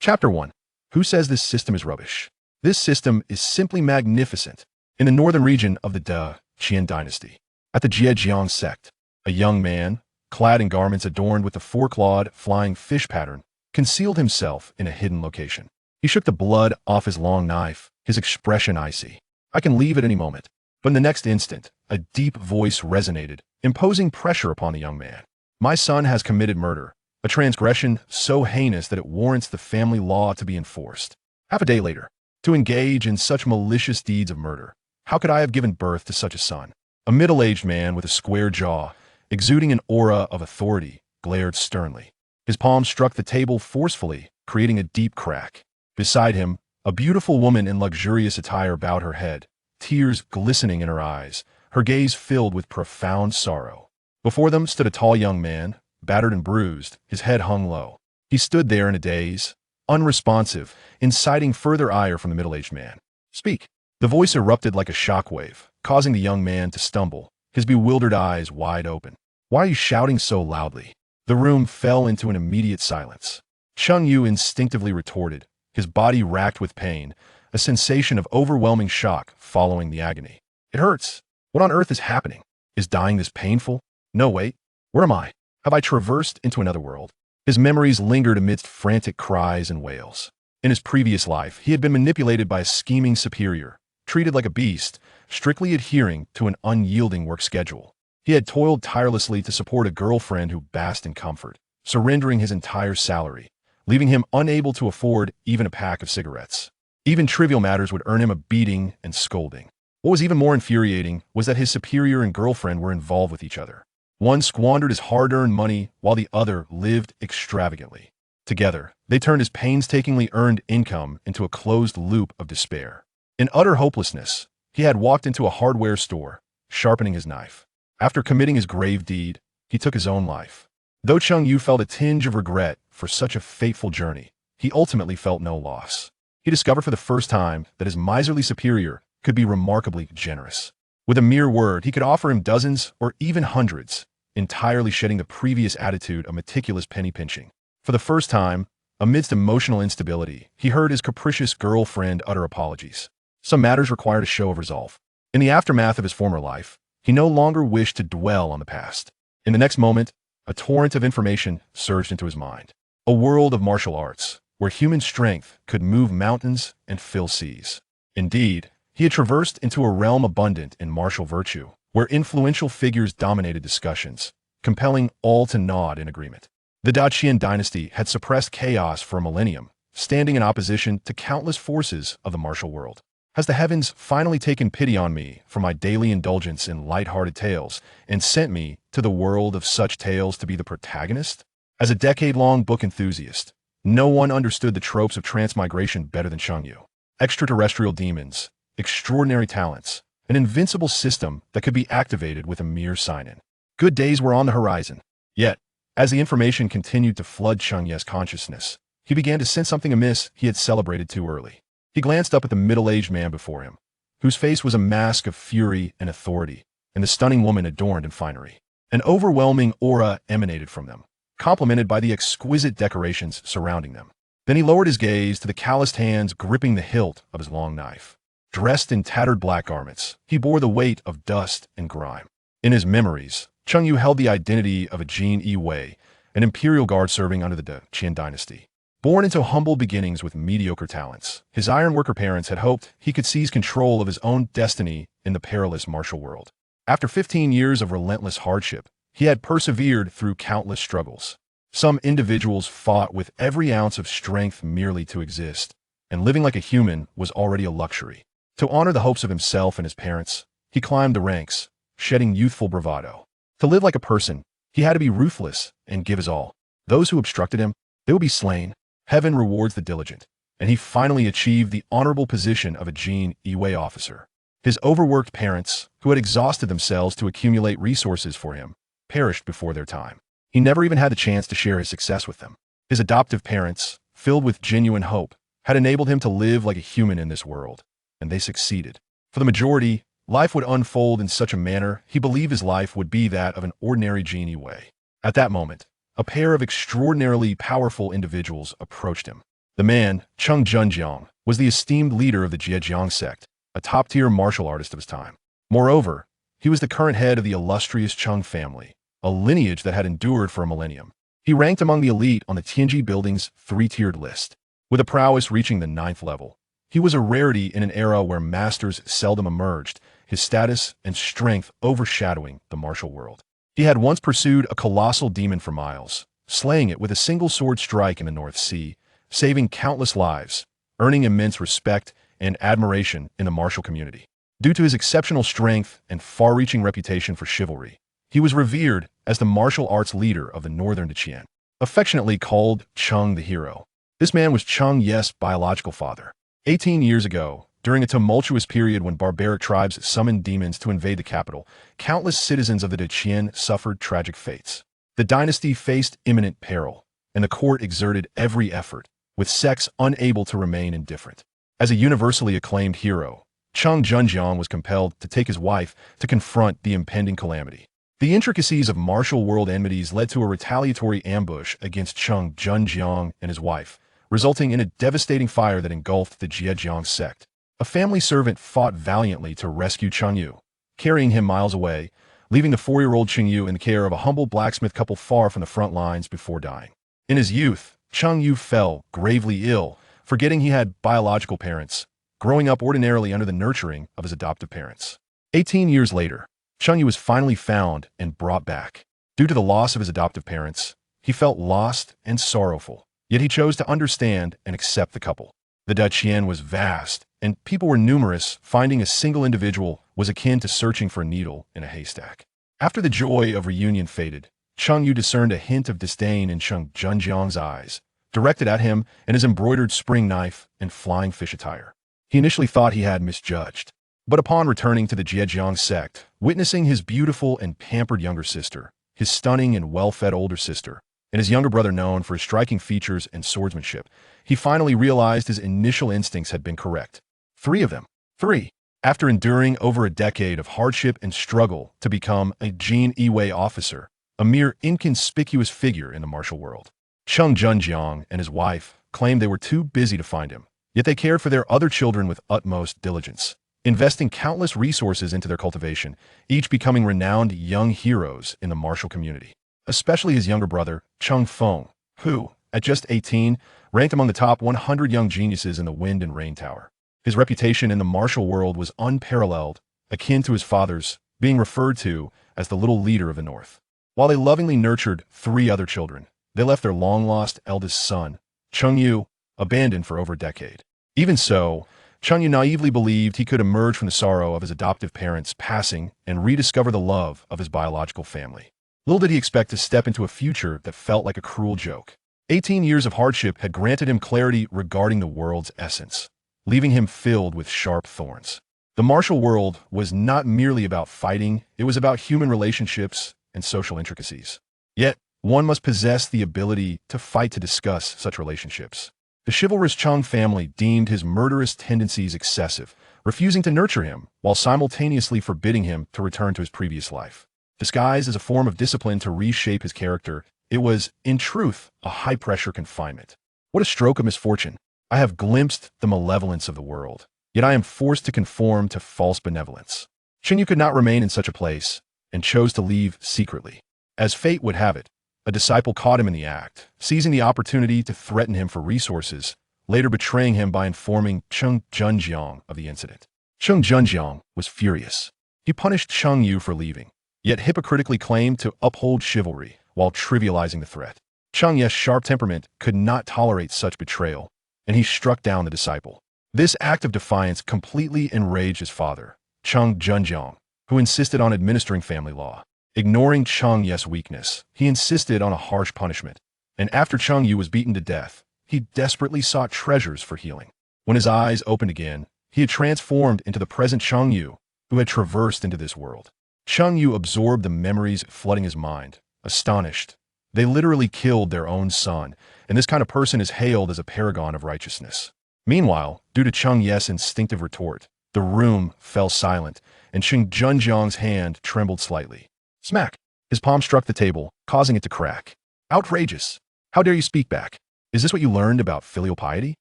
Chapter 1. Who says this system is rubbish? This system is simply magnificent. In the northern region of the Great Qian Dynasty, at the Zhejiang sect, a young man, clad in garments adorned with the four-clawed flying fish pattern, concealed himself in a hidden location. He shook the blood off his long knife, his expression icy. I can leave at any moment. But in the next instant, a deep voice resonated, imposing pressure upon the young man. My son has committed murder, a transgression so heinous that it warrants the family law to be enforced. Half a day later, to engage in such malicious deeds of murder, how could I have given birth to such a son? A middle-aged man with a square jaw, exuding an aura of authority, glared sternly. His palm struck the table forcefully, creating a deep crack. Beside him, a beautiful woman in luxurious attire bowed her head, tears glistening in her eyes, her gaze filled with profound sorrow. Before them stood a tall young man, battered and bruised, his head hung low. He stood there in a daze, unresponsive, inciting further ire from the middle-aged man. Speak. The voice erupted like a shockwave, causing the young man to stumble, his bewildered eyes wide open. Why are you shouting so loudly? The room fell into an immediate silence. Cheng Yu instinctively retorted, his body racked with pain, a sensation of overwhelming shock following the agony. It hurts. What on earth is happening? Is dying this painful? No, wait. Where am I? Have I traversed into another world? His memories lingered amidst frantic cries and wails. In his previous life, he had been manipulated by a scheming superior, treated like a beast, strictly adhering to an unyielding work schedule. He had toiled tirelessly to support a girlfriend who basked in comfort, surrendering his entire salary, leaving him unable to afford even a pack of cigarettes. Even trivial matters would earn him a beating and scolding. What was even more infuriating was that his superior and girlfriend were involved with each other. One squandered his hard-earned money while the other lived extravagantly. Together, they turned his painstakingly earned income into a closed loop of despair. In utter hopelessness, he had walked into a hardware store, sharpening his knife. After committing his grave deed, he took his own life. Though Cheng Yu felt a tinge of regret for such a fateful journey, he ultimately felt no loss. He discovered for the first time that his miserly superior could be remarkably generous. With a mere word, he could offer him dozens or even hundreds, entirely shedding the previous attitude of meticulous penny pinching. For the first time, amidst emotional instability, he heard his capricious girlfriend utter apologies. Some matters required a show of resolve. In the aftermath of his former life, he no longer wished to dwell on the past. In the next moment, a torrent of information surged into his mind. A world of martial arts, where human strength could move mountains and fill seas. Indeed, he had traversed into a realm abundant in martial virtue, where influential figures dominated discussions, compelling all to nod in agreement. The Great Qian Dynasty had suppressed chaos for a millennium, standing in opposition to countless forces of the martial world. Has the heavens finally taken pity on me for my daily indulgence in light-hearted tales and sent me to the world of such tales to be the protagonist? As a decade-long book enthusiast, no one understood the tropes of transmigration better than Cheng Yu. Extraterrestrial demons, extraordinary talents, an invincible system that could be activated with a mere sign-in. Good days were on the horizon. Yet, as the information continued to flood Cheng Yu's consciousness, he began to sense something amiss he had celebrated too early. He glanced up at the middle-aged man before him, whose face was a mask of fury and authority, and the stunning woman adorned in finery. An overwhelming aura emanated from them, complemented by the exquisite decorations surrounding them. Then he lowered his gaze to the calloused hands gripping the hilt of his long knife. Dressed in tattered black garments, he bore the weight of dust and grime. In his memories, Cheng Yu held the identity of a Jinyiwei, an imperial guard serving under the Great Qian Dynasty. Born into humble beginnings with mediocre talents, his ironworker parents had hoped he could seize control of his own destiny in the perilous martial world. After 15 years of relentless hardship, he had persevered through countless struggles. Some individuals fought with every ounce of strength merely to exist, and living like a human was already a luxury. To honor the hopes of himself and his parents, he climbed the ranks, shedding youthful bravado. To live like a person, he had to be ruthless and give his all. Those who obstructed him, they would be slain. Heaven rewards the diligent, and he finally achieved the honorable position of a Jinyiwei officer. His overworked parents, who had exhausted themselves to accumulate resources for him, perished before their time. He never even had the chance to share his success with them. His adoptive parents, filled with genuine hope, had enabled him to live like a human in this world, and they succeeded. For the majority, life would unfold in such a manner he believed his life would be that of an ordinary Jinyiwei. At that moment, a pair of extraordinarily powerful individuals approached him. The man, Cheng Yu, was the esteemed leader of the Zhejiang sect, a top-tier martial artist of his time. Moreover, he was the current head of the illustrious Cheng family, a lineage that had endured for a millennium. He ranked among the elite on the Tianji building's three-tiered list, with a prowess reaching the 9th level. He was a rarity in an era where masters seldom emerged, his status and strength overshadowing the martial world. He had once pursued a colossal demon for miles, slaying it with a single sword strike in the North Sea, saving countless lives, earning immense respect and admiration in the martial community. Due to his exceptional strength and far-reaching reputation for chivalry, he was revered as the martial arts leader of the northern Qian, affectionately called Cheng the Hero. This man was Cheng Yu's biological father. 18 years ago, during a tumultuous period when barbaric tribes summoned demons to invade the capital, countless citizens of the Qian suffered tragic fates. The dynasty faced imminent peril, and the court exerted every effort, with sects unable to remain indifferent. As a universally acclaimed hero, Cheng Yu was compelled to take his wife to confront the impending calamity. The intricacies of martial world enmities led to a retaliatory ambush against Cheng Yu and his wife, resulting in a devastating fire that engulfed the Zhejiang sect. A family servant fought valiantly to rescue Cheng Yu, carrying him miles away, leaving the 4-year-old Cheng Yu in the care of a humble blacksmith couple far from the front lines before dying. In his youth, Cheng Yu fell gravely ill, forgetting he had biological parents, growing up ordinarily under the nurturing of his adoptive parents. 18 years later, Cheng Yu was finally found and brought back. Due to the loss of his adoptive parents, he felt lost and sorrowful, yet he chose to understand and accept the couple. The Qian was vast, and people were numerous. Finding a single individual was akin to searching for a needle in a haystack. After the joy of reunion faded, Cheng Yu discerned a hint of disdain in Cheng Junjiang's eyes, directed at him and his embroidered spring knife and flying fish attire. He initially thought he had misjudged, but upon returning to the Zhejiang sect, witnessing his beautiful and pampered younger sister, his stunning and well-fed older sister, and his younger brother known for his striking features and swordsmanship, he finally realized his initial instincts had been correct. 3 of them. 3. After enduring over a decade of hardship and struggle to become a Jinyiwei officer, a mere inconspicuous figure in the martial world, Cheng Junjiang and his wife claimed they were too busy to find him, yet they cared for their other children with utmost diligence, investing countless resources into their cultivation, each becoming renowned young heroes in the martial community. Especially his younger brother, Cheng Feng, who, at just 18, ranked among the top 100 young geniuses in the Wind and Rain Tower. His reputation in the martial world was unparalleled, akin to his father's, being referred to as the little leader of the North. While they lovingly nurtured 3 other children, they left their long-lost eldest son, Cheng Yu, abandoned for over a decade. Even so, Cheng Yu naively believed he could emerge from the sorrow of his adoptive parents' passing and rediscover the love of his biological family. Little did he expect to step into a future that felt like a cruel joke. 18 years of hardship had granted him clarity regarding the world's essence, leaving him filled with sharp thorns. The martial world was not merely about fighting, it was about human relationships and social intricacies. Yet, one must possess the ability to fight to discuss such relationships. The chivalrous Cheng family deemed his murderous tendencies excessive, refusing to nurture him while simultaneously forbidding him to return to his previous life. Disguised as a form of discipline to reshape his character, it was, in truth, a high-pressure confinement. What a stroke of misfortune! I have glimpsed the malevolence of the world, yet I am forced to conform to false benevolence. Cheng Yu could not remain in such a place, and chose to leave secretly. As fate would have it, a disciple caught him in the act, seizing the opportunity to threaten him for resources, later betraying him by informing Cheng Junjiang of the incident. Cheng Junjiang was furious. He punished Cheng Yu for leaving, yet hypocritically claimed to uphold chivalry while trivializing the threat. Cheng Yu's sharp temperament could not tolerate such betrayal, and he struck down the disciple. This act of defiance completely enraged his father, Cheng Junjiang, who insisted on administering family law. Ignoring Cheng Yu's weakness, he insisted on a harsh punishment, and after Cheng Yu was beaten to death, he desperately sought treasures for healing. When his eyes opened again, he had transformed into the present Cheng Yu, who had traversed into this world. Cheng Yu absorbed the memories flooding his mind, astonished. They literally killed their own son, and this kind of person is hailed as a paragon of righteousness. Meanwhile, due to Cheng Yu's instinctive retort, the room fell silent, and Cheng Junjiang's hand trembled slightly. Smack! His palm struck the table, causing it to crack. Outrageous! How dare you speak back? Is this what you learned about filial piety?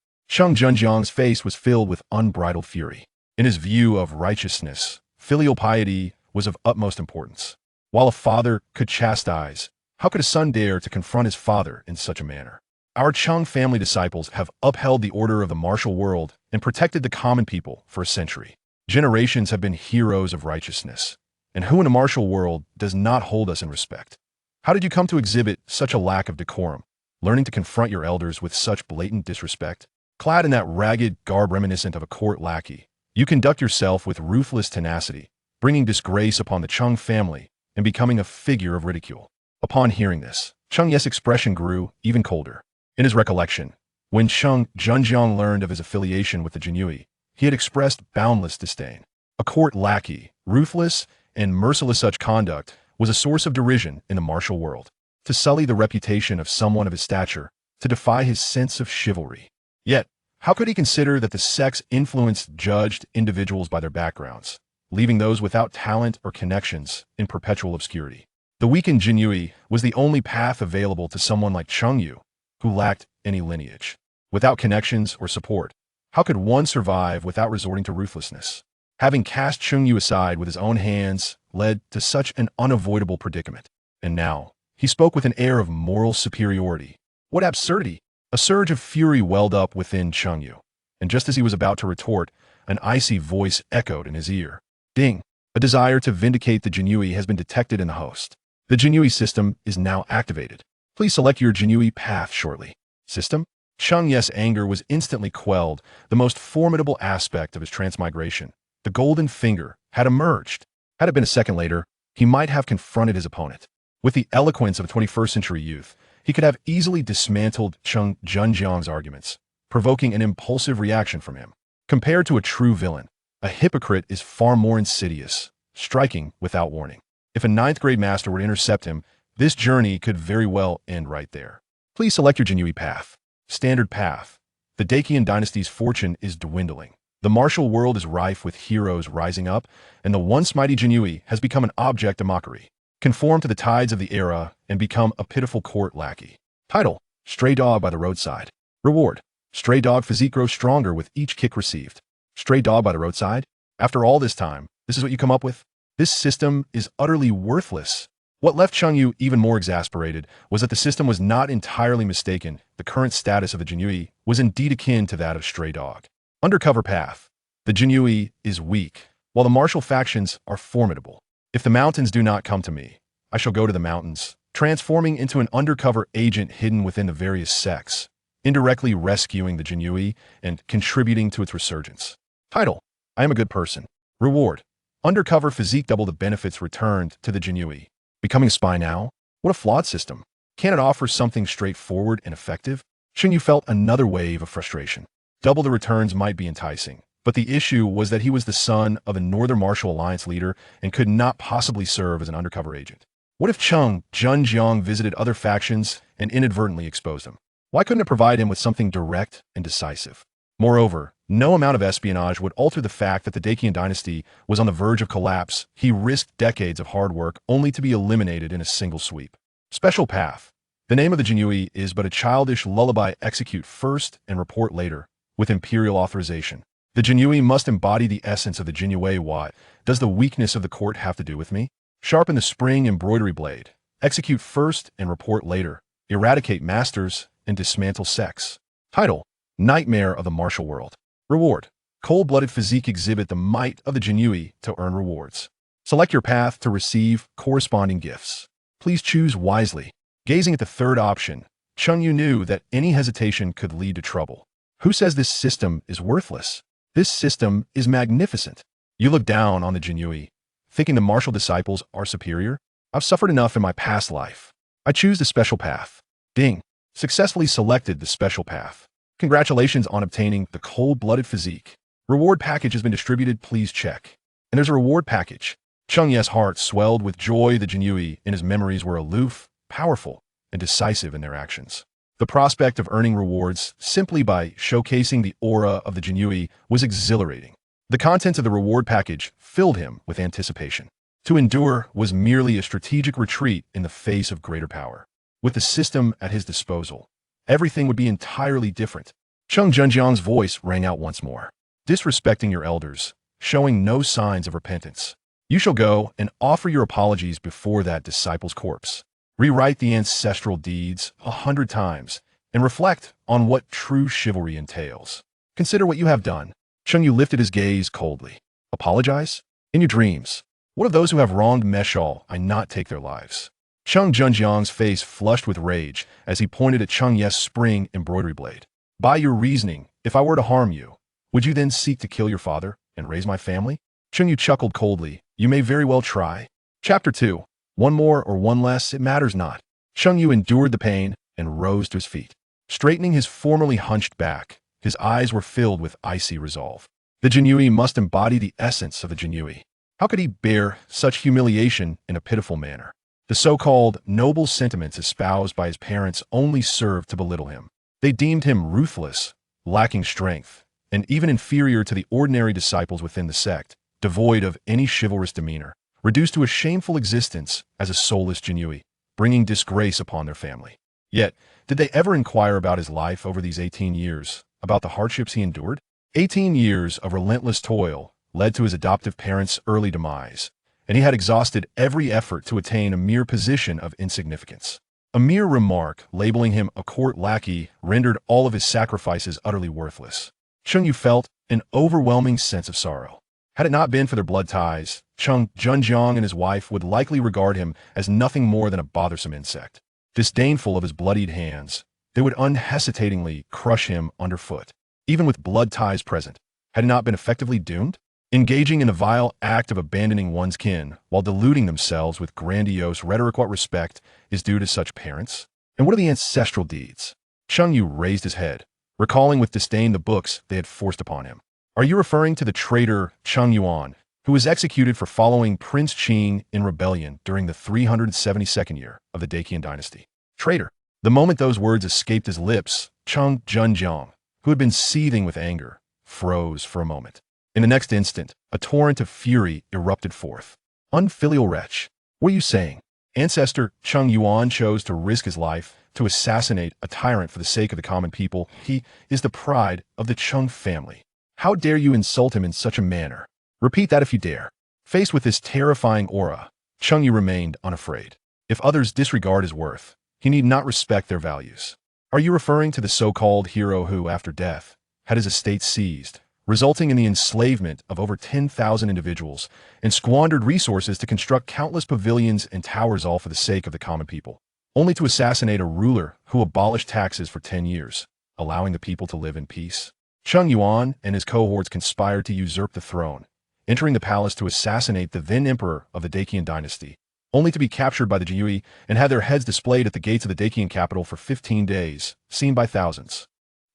Cheng Junjiang's face was filled with unbridled fury. In his view of righteousness, filial piety was of utmost importance. While a father could chastise, how could a son dare to confront his father in such a manner? Our Cheng family disciples have upheld the order of the martial world and protected the common people for a century. Generations have been heroes of righteousness. And who in a martial world does not hold us in respect? How did you come to exhibit such a lack of decorum, learning to confront your elders with such blatant disrespect? Clad in that ragged garb reminiscent of a court lackey, you conduct yourself with ruthless tenacity, bringing disgrace upon the Cheng family and becoming a figure of ridicule. Upon hearing this, Cheng Yu's expression grew even colder. In his recollection, when Cheng Junjiang learned of his affiliation with the Jinyiwei, he had expressed boundless disdain. A court lackey, ruthless and merciless, such conduct was a source of derision in the martial world. To sully the reputation of someone of his stature, to defy his sense of chivalry. Yet, how could he consider that the sex influenced judged individuals by their backgrounds, leaving those without talent or connections in perpetual obscurity? The weakened Jinyiwei was the only path available to someone like Cheng Yu, who lacked any lineage. Without connections or support, how could one survive without resorting to ruthlessness? Having cast Cheng Yu aside with his own hands led to such an unavoidable predicament. And now, he spoke with an air of moral superiority. What absurdity! A surge of fury welled up within Cheng Yu, and just as he was about to retort, an icy voice echoed in his ear. Ding! A desire to vindicate the Jinyiwei has been detected in the host. The Jinyiwei system is now activated. Please select your Jinyiwei path shortly. System? Cheng Yu's anger was instantly quelled. The most formidable aspect of his transmigration, the golden finger, had emerged. Had it been a second later, he might have confronted his opponent. With the eloquence of a 21st century youth, he could have easily dismantled Cheng Junjiang's arguments, provoking an impulsive reaction from him. Compared to a true villain, a hypocrite is far more insidious, striking without warning. If a ninth-grade master were to intercept him, this journey could very well end right there. Please select your Jinyiwei path. Standard path. The Great Qian Dynasty's fortune is dwindling. The martial world is rife with heroes rising up, and the once mighty Jinyiwei has become an object of mockery. Conform to the tides of the era and become a pitiful court lackey. Title: Stray Dog by the Roadside. Reward: Stray dog physique grows stronger with each kick received. Stray dog by the roadside? After all this time, this is what you come up with? This system is utterly worthless. What left Cheng Yu even more exasperated was that the system was not entirely mistaken. The current status of the Jinyiwei was indeed akin to that of stray dog. Undercover path. The Jinyiwei is weak, while the martial factions are formidable. If the mountains do not come to me, I shall go to the mountains, transforming into an undercover agent hidden within the various sects, indirectly rescuing the Jinyiwei and contributing to its resurgence. Title: I am a good person. Reward: Undercover physique, double the benefits returned to the Jinyiwei. Becoming a spy now? What a flawed system. Can it offer something straightforward and effective? Cheng Yu felt another wave of frustration. Double the returns might be enticing, but the issue was that he was the son of a Northern Martial Alliance leader and could not possibly serve as an undercover agent. What if Cheng Junjiang visited other factions and inadvertently exposed him? Why couldn't it provide him with something direct and decisive? Moreover, no amount of espionage would alter the fact that the Great Qian Dynasty was on the verge of collapse. He risked decades of hard work only to be eliminated in a single sweep. Special path. The name of the Jinyiwei is but a childish lullaby. Execute first and report later, with imperial authorization. The Jinyiwei must embody the essence of the Jinyiwei. What does the weakness of the court have to do with me? Sharpen the spring embroidery blade. Execute first and report later. Eradicate masters and dismantle sects. Title: Nightmare of the Martial World. Reward: Cold-blooded physique, exhibit the might of the Jinyiwei to earn rewards. Select your path to receive corresponding gifts. Please choose wisely. Gazing at the third option, Cheng Yu knew that any hesitation could lead to trouble. Who says this system is worthless? This system is magnificent. You look down on the Jinyiwei, thinking the martial disciples are superior? I've suffered enough in my past life. I choose the special path. Ding. Successfully selected the special path. Congratulations on obtaining the cold-blooded physique. Reward package has been distributed. Please check. And there's a reward package. Cheng Yu's heart swelled with joy. The Jinyiwei in his memories were aloof, powerful, and decisive in their actions. The prospect of earning rewards simply by showcasing the aura of the Jinyiwei was exhilarating. The contents of the reward package filled him with anticipation. To endure was merely a strategic retreat in the face of greater power. With the system at his disposal, everything would be entirely different. Cheng Zhenjiang's voice rang out once more. Disrespecting your elders, showing no signs of repentance. You shall go and offer your apologies before that disciple's corpse. Rewrite the ancestral deeds 100 times and reflect on what true chivalry entails. Consider what you have done. Cheng Yu lifted his gaze coldly. Apologize? In your dreams. What of those who have wronged me shall I not take their lives? Cheng Zhenjiang's face flushed with rage as he pointed at Cheng Yu's spring embroidery blade. By your reasoning, if I were to harm you, would you then seek to kill your father and raise my family? Cheng Yu chuckled coldly. You may very well try. Chapter 2. One more or one less, it matters not. Cheng Yu endured the pain and rose to his feet. Straightening his formerly hunched back, his eyes were filled with icy resolve. The Jinyiwei must embody the essence of the Jinyiwei. How could he bear such humiliation in a pitiful manner? The so-called noble sentiments espoused by his parents only served to belittle him. They deemed him ruthless, lacking strength, and even inferior to the ordinary disciples within the sect, devoid of any chivalrous demeanor, reduced to a shameful existence as a soulless Jinyiwei, bringing disgrace upon their family. Yet, did they ever inquire about his life over these 18 years, about the hardships he endured? 18 years of relentless toil led to his adoptive parents' early demise, and he had exhausted every effort to attain a mere position of insignificance. A mere remark labeling him a court lackey rendered all of his sacrifices utterly worthless. Cheng Yu felt an overwhelming sense of sorrow. Had it not been for their blood ties, Cheng Zhenjiang and his wife would likely regard him as nothing more than a bothersome insect. Disdainful of his bloodied hands, they would unhesitatingly crush him underfoot. Even with blood ties present, had he not been effectively doomed? Engaging in a vile act of abandoning one's kin while deluding themselves with grandiose rhetoric. What respect is due to such parents? And what are the ancestral deeds? Cheng Yu raised his head, recalling with disdain the books they had forced upon him. Are you referring to the traitor Cheng Yuan, who was executed for following Prince Qing in rebellion during the 372nd year of the Great Qian Dynasty? Traitor. The moment those words escaped his lips, Cheng Zhenjiang, who had been seething with anger, froze for a moment. In the next instant, a torrent of fury erupted forth. Unfilial wretch, what are you saying? Ancestor Cheng Yuan chose to risk his life to assassinate a tyrant for the sake of the common people. He is the pride of the Cheng family. How dare you insult him in such a manner? Repeat that if you dare. Faced with this terrifying aura, Cheng Yu remained unafraid. If others disregard his worth, he need not respect their values. Are you referring to the so-called hero who, after death, had his estate seized, resulting in the enslavement of over 10,000 individuals, and squandered resources to construct countless pavilions and towers, all for the sake of the common people, only to assassinate a ruler who abolished taxes for 10 years, allowing the people to live in peace? Cheng Yuan and his cohorts conspired to usurp the throne, entering the palace to assassinate the then emperor of the Great Qian Dynasty, only to be captured by the Jinyiwei and have their heads displayed at the gates of the Great Qian capital for 15 days, seen by thousands.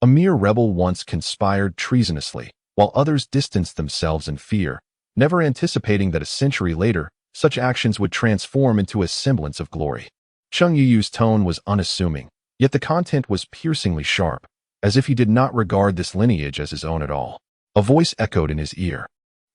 A mere rebel once conspired treasonously, while others distanced themselves in fear, never anticipating that a century later, such actions would transform into a semblance of glory. Cheng Yu's tone was unassuming, yet the content was piercingly sharp, as if he did not regard this lineage as his own at all. A voice echoed in his ear,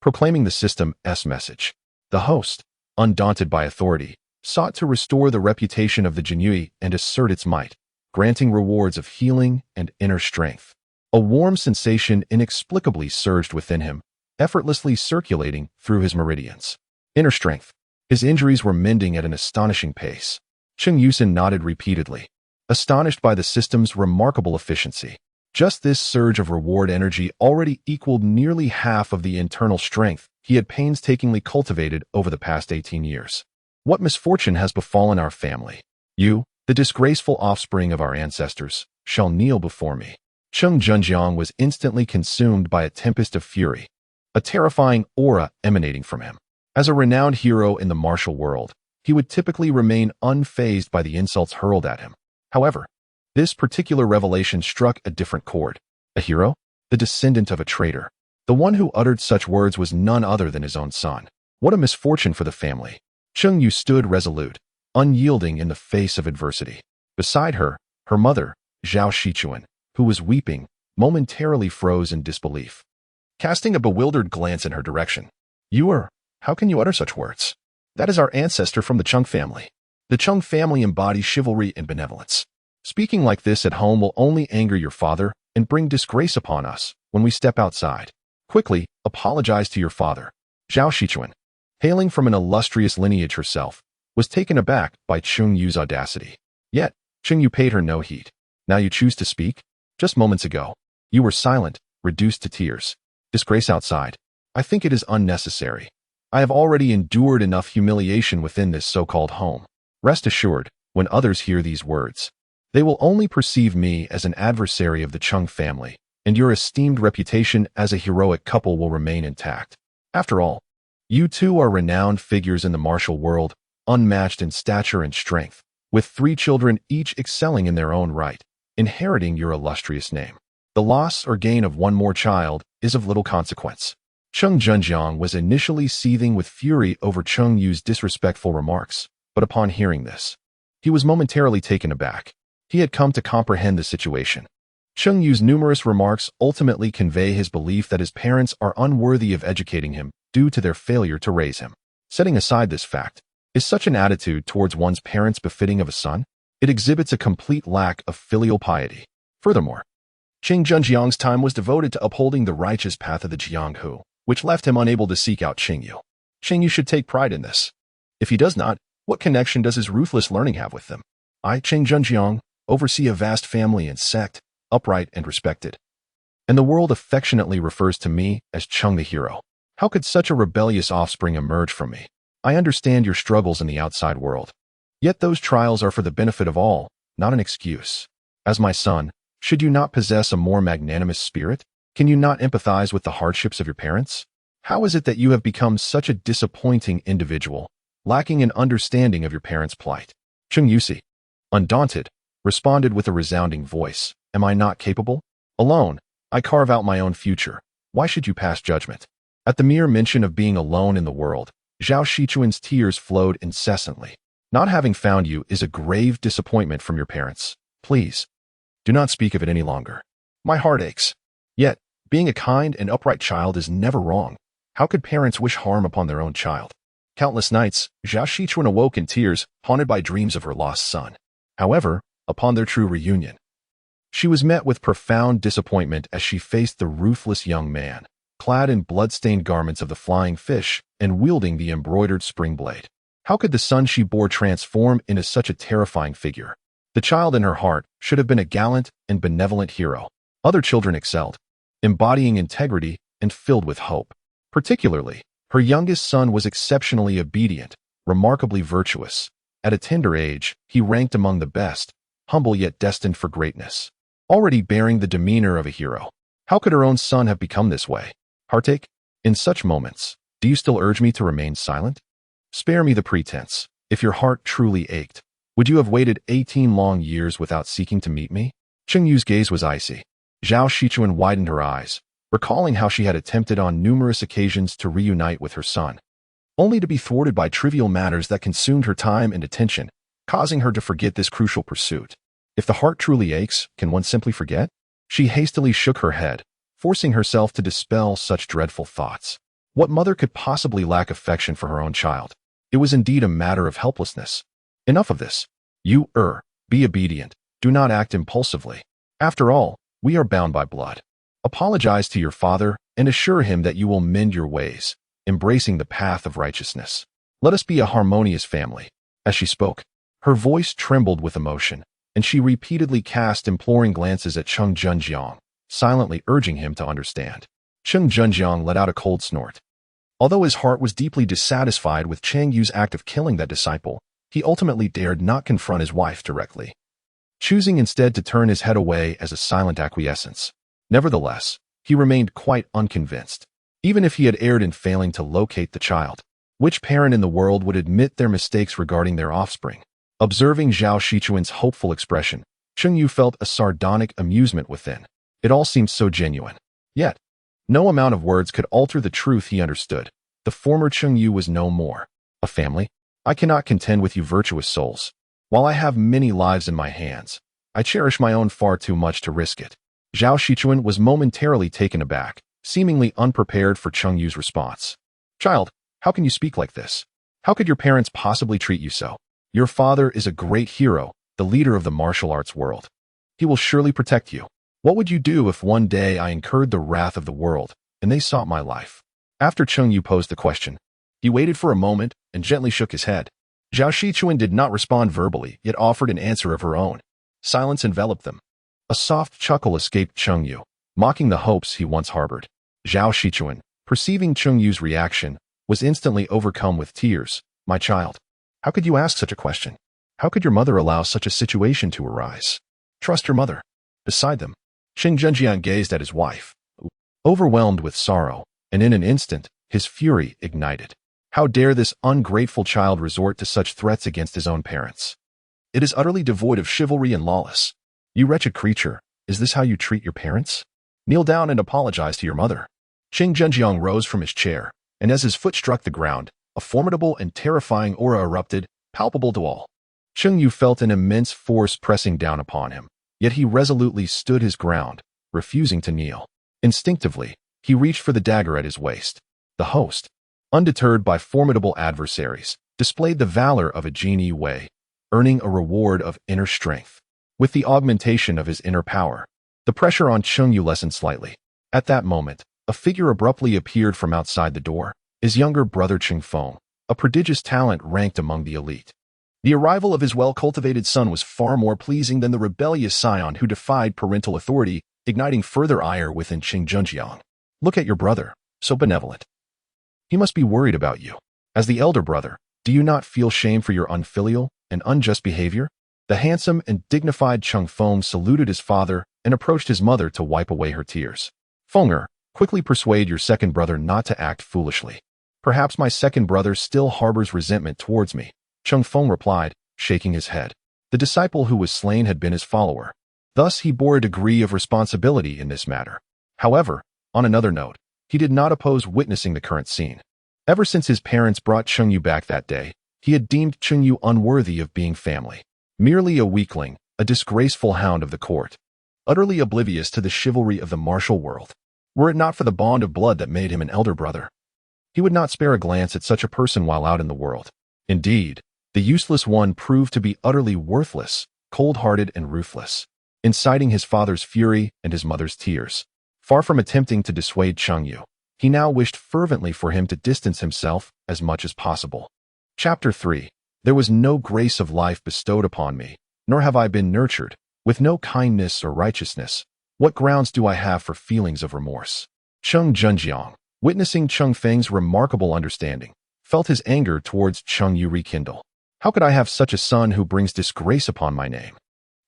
proclaiming the system's message. The host, undaunted by authority, sought to restore the reputation of the Jinyiwei and assert its might, granting rewards of healing and inner strength. A warm sensation inexplicably surged within him, effortlessly circulating through his meridians. Inner strength. His injuries were mending at an astonishing pace. Cheng Yu nodded repeatedly, astonished by the system's remarkable efficiency. Just this surge of reward energy already equaled nearly half of the internal strength he had painstakingly cultivated over the past 18 years. What misfortune has befallen our family? You, the disgraceful offspring of our ancestors, shall kneel before me. Cheng Zhenjiang was instantly consumed by a tempest of fury, a terrifying aura emanating from him. As a renowned hero in the martial world, he would typically remain unfazed by the insults hurled at him. However, this particular revelation struck a different chord. A hero? The descendant of a traitor. The one who uttered such words was none other than his own son. What a misfortune for the family. Cheng Yu stood resolute, unyielding in the face of adversity. Beside her, her mother, Zhao Shichuan, who was weeping, momentarily froze in disbelief, casting a bewildered glance in her direction. How can you utter such words? That is our ancestor from the Cheng family. The Cheng family embodies chivalry and benevolence. Speaking like this at home will only anger your father and bring disgrace upon us when we step outside. Quickly, apologize to your father. Zhao Shichuan, hailing from an illustrious lineage herself, was taken aback by Cheng Yu's audacity. Yet, Cheng Yu paid her no heed. Now you choose to speak? Just moments ago, you were silent, reduced to tears. Disgrace outside. I think it is unnecessary. I have already endured enough humiliation within this so-called home. Rest assured, when others hear these words, they will only perceive me as an adversary of the Cheng family, and your esteemed reputation as a heroic couple will remain intact. After all, you two are renowned figures in the martial world, unmatched in stature and strength, with 3 children each excelling in their own right, inheriting your illustrious name. The loss or gain of one more child is of little consequence. Cheng Zhenjiang was initially seething with fury over Cheng Yu's disrespectful remarks, but upon hearing this, he was momentarily taken aback. He had come to comprehend the situation. Cheng Yu's numerous remarks ultimately convey his belief that his parents are unworthy of educating him due to their failure to raise him. Setting aside this fact, is such an attitude towards one's parents befitting of a son? It exhibits a complete lack of filial piety. Furthermore, Cheng Zhenjiang's time was devoted to upholding the righteous path of the Jianghu, which left him unable to seek out Cheng Yu. Cheng Yu should take pride in this. If he does not, what connection does his ruthless learning have with them? I, Cheng Zhenjiang, oversee a vast family and sect, upright and respected. And the world affectionately refers to me as Cheng the hero. How could such a rebellious offspring emerge from me? I understand your struggles in the outside world. Yet those trials are for the benefit of all, not an excuse. As my son, should you not possess a more magnanimous spirit? Can you not empathize with the hardships of your parents? How is it that you have become such a disappointing individual, lacking an understanding of your parents' plight? Cheng Yusi, undaunted, responded with a resounding voice. Am I not capable? Alone, I carve out my own future. Why should you pass judgment? At the mere mention of being alone in the world, Zhao Shichuan's tears flowed incessantly. Not having found you is a grave disappointment from your parents. Please, do not speak of it any longer. My heart aches. Yet, being a kind and upright child is never wrong. How could parents wish harm upon their own child? Countless nights, Zhao Shichuan awoke in tears, haunted by dreams of her lost son. However, upon their true reunion, she was met with profound disappointment as she faced the ruthless young man, clad in blood-stained garments of the flying fish and wielding the embroidered spring blade. How could the son she bore transform into such a terrifying figure? The child in her heart should have been a gallant and benevolent hero. Other children excelled, embodying integrity and filled with hope. Particularly, her youngest son was exceptionally obedient, remarkably virtuous. At a tender age, he ranked among the best, humble yet destined for greatness. Already bearing the demeanor of a hero, how could her own son have become this way? Heartache? In such moments, do you still urge me to remain silent? Spare me the pretense. If your heart truly ached, would you have waited 18 long years without seeking to meet me? Cheng Yu's gaze was icy. Zhao Shichuan widened her eyes, recalling how she had attempted on numerous occasions to reunite with her son, only to be thwarted by trivial matters that consumed her time and attention, causing her to forget this crucial pursuit. If the heart truly aches, can one simply forget? She hastily shook her head, forcing herself to dispel such dreadful thoughts. What mother could possibly lack affection for her own child? It was indeed a matter of helplessness. Enough of this. You, be obedient. Do not act impulsively. After all, we are bound by blood. Apologize to your father and assure him that you will mend your ways, embracing the path of righteousness. Let us be a harmonious family. As she spoke, her voice trembled with emotion, and she repeatedly cast imploring glances at Cheng Zhenjiang, silently urging him to understand. Cheng Zhenjiang let out a cold snort. Although his heart was deeply dissatisfied with Cheng Yu's act of killing that disciple, he ultimately dared not confront his wife directly, choosing instead to turn his head away as a silent acquiescence. Nevertheless, he remained quite unconvinced. Even if he had erred in failing to locate the child, which parent in the world would admit their mistakes regarding their offspring? Observing Zhao Shichuan's hopeful expression, Cheng Yu felt a sardonic amusement within. It all seemed so genuine. Yet, no amount of words could alter the truth he understood. The former Cheng Yu was no more. A family? I cannot contend with you virtuous souls. While I have many lives in my hands, I cherish my own far too much to risk it. Zhao Shichuan was momentarily taken aback, seemingly unprepared for Cheng Yu's response. Child, how can you speak like this? How could your parents possibly treat you so? Your father is a great hero, the leader of the martial arts world. He will surely protect you. What would you do if one day I incurred the wrath of the world and they sought my life? After Cheng Yu posed the question, he waited for a moment and gently shook his head. Zhao Shichuan did not respond verbally, yet offered an answer of her own. Silence enveloped them. A soft chuckle escaped Cheng Yu, mocking the hopes he once harbored. Zhao Shichuan, perceiving Cheng Yu's reaction, was instantly overcome with tears. My child, how could you ask such a question? How could your mother allow such a situation to arise? Trust your mother. Beside them, Xing Zhenjiang gazed at his wife, overwhelmed with sorrow, and in an instant, his fury ignited. How dare this ungrateful child resort to such threats against his own parents? It is utterly devoid of chivalry and lawless. You wretched creature, is this how you treat your parents? Kneel down and apologize to your mother. Xing Zhenjiang rose from his chair, and as his foot struck the ground, a formidable and terrifying aura erupted, palpable to all. Cheng Yu felt an immense force pressing down upon him, yet he resolutely stood his ground, refusing to kneel. Instinctively, he reached for the dagger at his waist. The host, undeterred by formidable adversaries, displayed the valor of a Jinyiwei, earning a reward of inner strength. With the augmentation of his inner power, the pressure on Cheng Yu lessened slightly. At that moment, a figure abruptly appeared from outside the door, his younger brother Cheng Feng, a prodigious talent ranked among the elite. The arrival of his well-cultivated son was far more pleasing than the rebellious scion who defied parental authority, igniting further ire within Xing Zhenjiang. Look at your brother, so benevolent. He must be worried about you. As the elder brother, do you not feel shame for your unfilial and unjust behavior? The handsome and dignified Cheng Feng saluted his father and approached his mother to wipe away her tears. Fenger, quickly persuade your second brother not to act foolishly. Perhaps my second brother still harbors resentment towards me, Cheng Feng replied, shaking his head. The disciple who was slain had been his follower. Thus he bore a degree of responsibility in this matter. However, on another note, he did not oppose witnessing the current scene. Ever since his parents brought Cheng Yu back that day, he had deemed Cheng Yu unworthy of being family. Merely a weakling, a disgraceful hound of the court. Utterly oblivious to the chivalry of the martial world. Were it not for the bond of blood that made him an elder brother, he would not spare a glance at such a person while out in the world. Indeed, the useless one proved to be utterly worthless, cold-hearted and ruthless, inciting his father's fury and his mother's tears. Far from attempting to dissuade Cheng Yu, he now wished fervently for him to distance himself as much as possible. Chapter 3. There was no grace of life bestowed upon me, nor have I been nurtured, with no kindness or righteousness. What grounds do I have for feelings of remorse? Cheng Zhenjiang, witnessing Cheng Feng's remarkable understanding, felt his anger towards Cheng Yu rekindle. How could I have such a son who brings disgrace upon my name?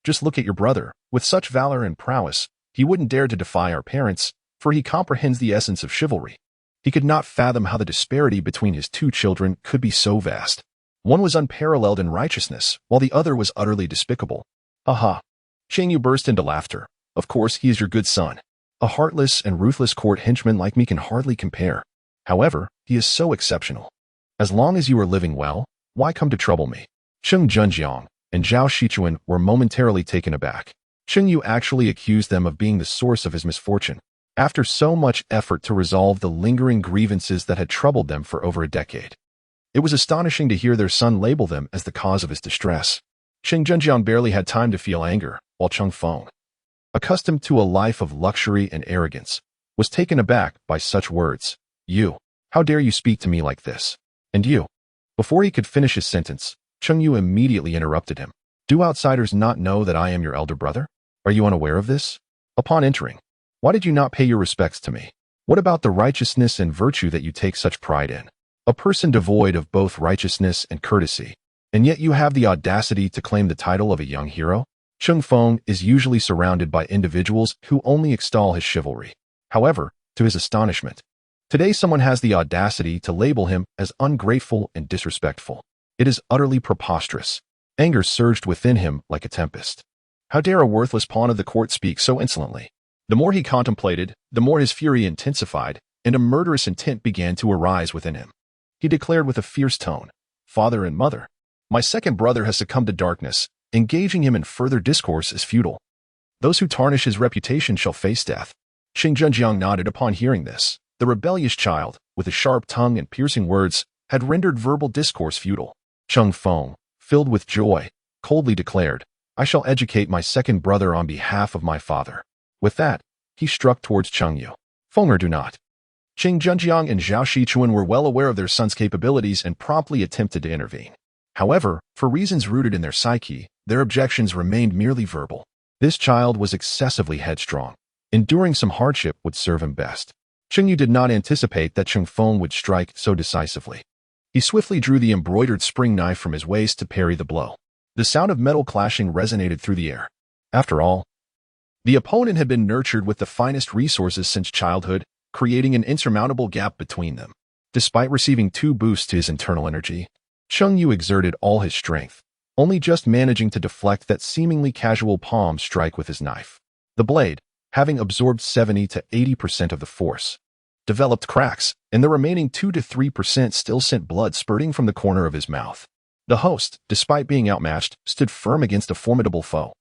Just look at your brother. With such valor and prowess, he wouldn't dare to defy our parents, for he comprehends the essence of chivalry. He could not fathom how the disparity between his two children could be so vast. One was unparalleled in righteousness, while the other was utterly despicable. Aha! Cheng Yu burst into laughter. Of course, he is your good son. A heartless and ruthless court henchman like me can hardly compare. However, he is so exceptional. As long as you are living well, why come to trouble me? Cheng Zhenjiang and Zhao Shichuan were momentarily taken aback. Cheng Yu actually accused them of being the source of his misfortune, after so much effort to resolve the lingering grievances that had troubled them for over a decade. It was astonishing to hear their son label them as the cause of his distress. Xing Zhenjiang barely had time to feel anger, while Cheng Feng, accustomed to a life of luxury and arrogance, was taken aback by such words. You, how dare you speak to me like this? And you? Before he could finish his sentence, Cheng Yu immediately interrupted him. Do outsiders not know that I am your elder brother? Are you unaware of this? Upon entering, why did you not pay your respects to me? What about the righteousness and virtue that you take such pride in? A person devoid of both righteousness and courtesy, and yet you have the audacity to claim the title of a young hero? Cheng Feng is usually surrounded by individuals who only extol his chivalry. However, to his astonishment, today someone has the audacity to label him as ungrateful and disrespectful. It is utterly preposterous. Anger surged within him like a tempest. How dare a worthless pawn of the court speak so insolently? The more he contemplated, the more his fury intensified, and a murderous intent began to arise within him. He declared with a fierce tone, Father and mother, my second brother has succumbed to darkness. Engaging him in further discourse is futile. Those who tarnish his reputation shall face death. Xing Zhenjiang nodded upon hearing this. The rebellious child, with a sharp tongue and piercing words, had rendered verbal discourse futile. Cheng Feng, filled with joy, coldly declared, I shall educate my second brother on behalf of my father. With that, he struck towards Cheng Yu. Feign or do not. Qing Zhenjiang and Zhao Shichuan were well aware of their son's capabilities and promptly attempted to intervene. However, for reasons rooted in their psyche, their objections remained merely verbal. This child was excessively headstrong. Enduring some hardship would serve him best. Cheng Yu did not anticipate that Cheng Feign would strike so decisively. He swiftly drew the embroidered spring knife from his waist to parry the blow. The sound of metal clashing resonated through the air. After all, the opponent had been nurtured with the finest resources since childhood, creating an insurmountable gap between them. Despite receiving 2 boosts to his internal energy, Cheng Yu exerted all his strength, only just managing to deflect that seemingly casual palm strike with his knife. The blade, having absorbed 70 to 80% of the force, developed cracks, and the remaining 2 to 3% still sent blood spurting from the corner of his mouth. The host, despite being outmatched, stood firm against a formidable foe,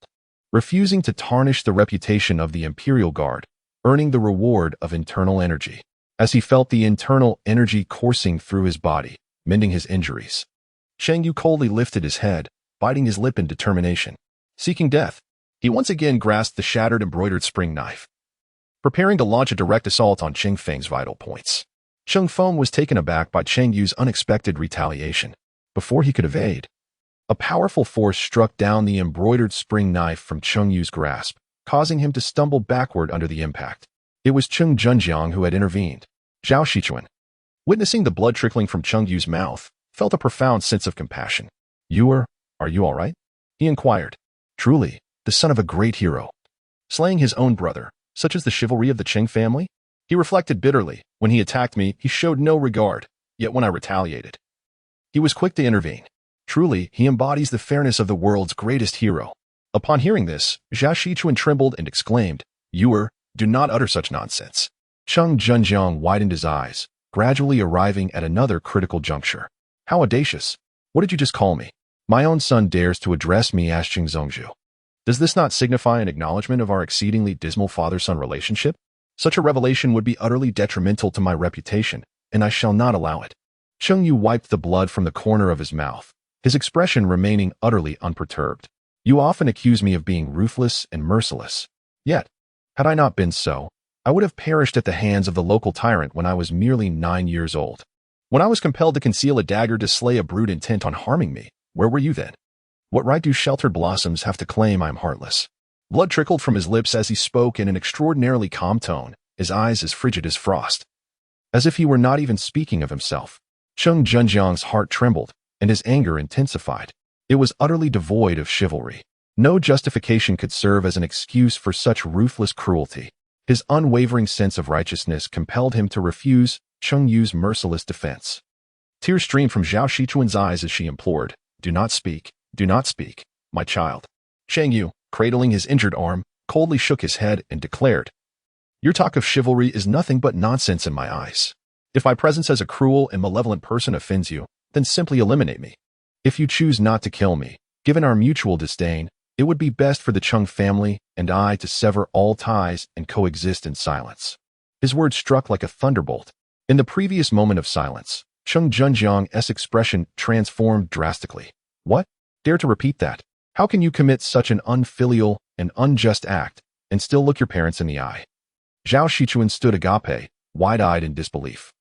refusing to tarnish the reputation of the Imperial Guard, earning the reward of internal energy. As he felt the internal energy coursing through his body, mending his injuries, Cheng Yu coldly lifted his head, biting his lip in determination. Seeking death, he once again grasped the shattered embroidered spring knife, preparing to launch a direct assault on Cheng Feng's vital points. Cheng Feign was taken aback by Cheng Yu's unexpected retaliation. Before he could evade, a powerful force struck down the embroidered spring knife from Cheng Yu's grasp, causing him to stumble backward under the impact. It was Cheng Zhenjiang who had intervened. Zhao Shichuan, witnessing the blood trickling from Cheng Yu's mouth, felt a profound sense of compassion. Are you all right? He inquired. Truly, the son of a great hero. Slaying his own brother, such as the chivalry of the Cheng family? He reflected bitterly. When he attacked me, he showed no regard, yet when I retaliated, he was quick to intervene. Truly, he embodies the fairness of the world's greatest hero. Upon hearing this, Zhao Shichuan trembled and exclaimed, do not utter such nonsense. Cheng Zhenjiang widened his eyes, gradually arriving at another critical juncture. How audacious! What did you just call me? My own son dares to address me as Qing Zhongzhu. Does this not signify an acknowledgement of our exceedingly dismal father-son relationship? Such a revelation would be utterly detrimental to my reputation, and I shall not allow it. Cheng Yu wiped the blood from the corner of his mouth, his expression remaining utterly unperturbed. You often accuse me of being ruthless and merciless. Yet, had I not been so, I would have perished at the hands of the local tyrant when I was merely 9 years old. When I was compelled to conceal a dagger to slay a brute intent on harming me, where were you then? What right do sheltered blossoms have to claim I am heartless? Blood trickled from his lips as he spoke in an extraordinarily calm tone, his eyes as frigid as frost. As if he were not even speaking of himself. Cheng Zhenjiang's heart trembled, and his anger intensified. It was utterly devoid of chivalry. No justification could serve as an excuse for such ruthless cruelty. His unwavering sense of righteousness compelled him to refuse Cheng Yu's merciless defense. Tears streamed from Zhao Shichuan's eyes as she implored, do not speak, my child. Cheng Yu, cradling his injured arm, coldly shook his head and declared, your talk of chivalry is nothing but nonsense in my eyes. If my presence as a cruel and malevolent person offends you, then simply eliminate me. If you choose not to kill me, given our mutual disdain, it would be best for the Cheng family and I to sever all ties and coexist in silence. His words struck like a thunderbolt. In the previous moment of silence, Cheng Zhenjiang's expression transformed drastically. What? Dare to repeat that? How can you commit such an unfilial and unjust act and still look your parents in the eye? Zhao Shichuan stood agape, wide-eyed in disbelief.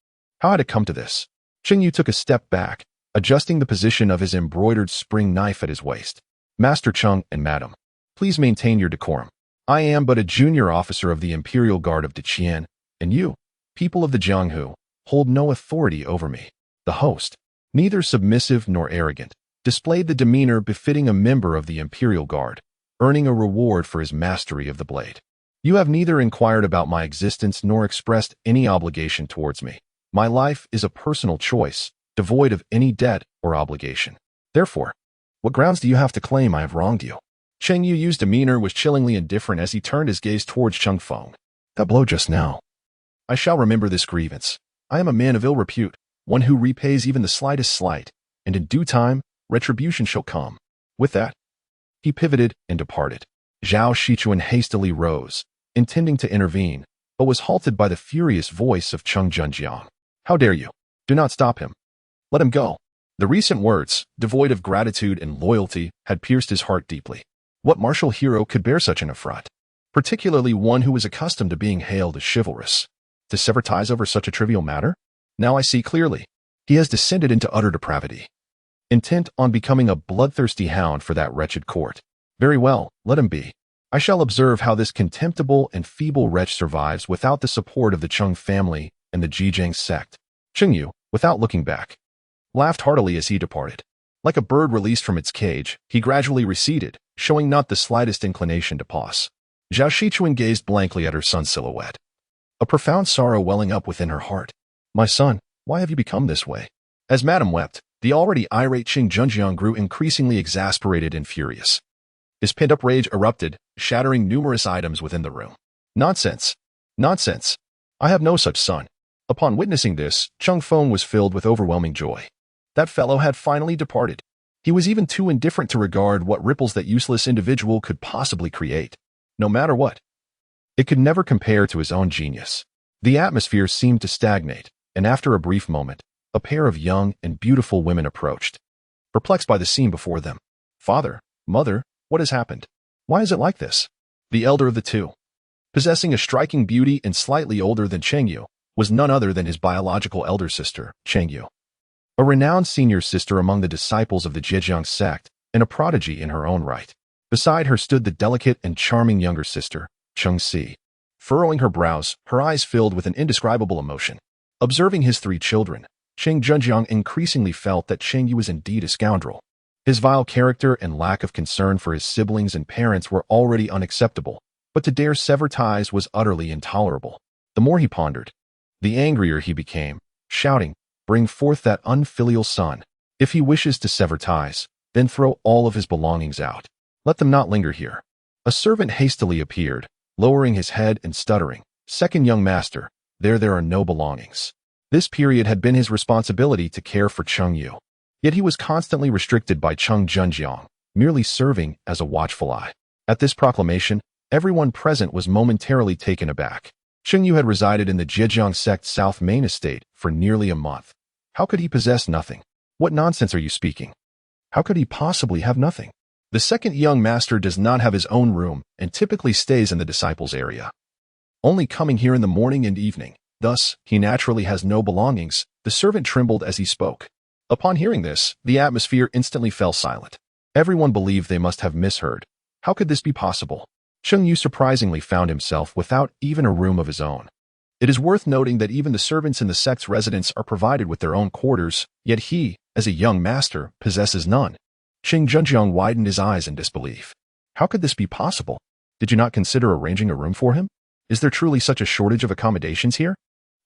How had it come to this? Cheng Yu took a step back, adjusting the position of his embroidered spring knife at his waist. Master Cheng and Madam, please maintain your decorum. I am but a junior officer of the Imperial Guard of Qian, and you, people of the Jianghu, hold no authority over me. The host, neither submissive nor arrogant, displayed the demeanor befitting a member of the Imperial Guard, earning a reward for his mastery of the blade. You have neither inquired about my existence nor expressed any obligation towards me. My life is a personal choice, devoid of any debt or obligation. Therefore, what grounds do you have to claim I have wronged you? Cheng Yu's demeanor was chillingly indifferent as he turned his gaze towards Cheng Feign. That blow just now. I shall remember this grievance. I am a man of ill repute, one who repays even the slightest slight, and in due time, retribution shall come. With that, he pivoted and departed. Zhao Shichuan hastily rose, intending to intervene, but was halted by the furious voice of Cheng Zhenjiang. How dare you? Do not stop him. Let him go. The recent words, devoid of gratitude and loyalty, had pierced his heart deeply. What martial hero could bear such an affront? Particularly one who was accustomed to being hailed as chivalrous. To sever ties over such a trivial matter? Now I see clearly. He has descended into utter depravity, intent on becoming a bloodthirsty hound for that wretched court. Very well, let him be. I shall observe how this contemptible and feeble wretch survives without the support of the Cheng family and the Zhejiang sect. Cheng Yu, without looking back, laughed heartily as he departed. Like a bird released from its cage, he gradually receded, showing not the slightest inclination to pause. Zhao Shichuan gazed blankly at her son's silhouette, a profound sorrow welling up within her heart. My son, why have you become this way? As Madame wept, the already irate Qing Junjiang grew increasingly exasperated and furious. His pent-up rage erupted, shattering numerous items within the room. Nonsense! Nonsense! I have no such son. Upon witnessing this, Cheng Feng was filled with overwhelming joy. That fellow had finally departed. He was even too indifferent to regard what ripples that useless individual could possibly create. No matter what, it could never compare to his own genius. The atmosphere seemed to stagnate, and after a brief moment, a pair of young and beautiful women approached, perplexed by the scene before them. Father, mother, what has happened? Why is it like this? The elder of the two, possessing a striking beauty and slightly older than Cheng Yu, was none other than his biological elder sister, Cheng Yu, a renowned senior sister among the disciples of the Zhejiang sect and a prodigy in her own right. Beside her stood the delicate and charming younger sister, Cheng Si. Furrowing her brows, her eyes filled with an indescribable emotion. Observing his three children, Cheng Junjiang increasingly felt that Cheng Yu was indeed a scoundrel. His vile character and lack of concern for his siblings and parents were already unacceptable, but to dare sever ties was utterly intolerable. The more he pondered, the angrier he became, shouting, "Bring forth that unfilial son. If he wishes to sever ties, then throw all of his belongings out. Let them not linger here." A servant hastily appeared, lowering his head and stuttering, "Second young master, there are no belongings." This period had been his responsibility to care for Cheng Yu. Yet he was constantly restricted by Cheng Junjiang, merely serving as a watchful eye. At this proclamation, everyone present was momentarily taken aback. Cheng Yu had resided in the Zhejiang sect's South Main estate for nearly a month. How could he possess nothing? What nonsense are you speaking? How could he possibly have nothing? The second young master does not have his own room and typically stays in the disciples' area, only coming here in the morning and evening. Thus, he naturally has no belongings. The servant trembled as he spoke. Upon hearing this, the atmosphere instantly fell silent. Everyone believed they must have misheard. How could this be possible? Cheng Yu surprisingly found himself without even a room of his own. It is worth noting that even the servants in the sect's residence are provided with their own quarters, yet he, as a young master, possesses none. Cheng Junjiang widened his eyes in disbelief. How could this be possible? Did you not consider arranging a room for him? Is there truly such a shortage of accommodations here?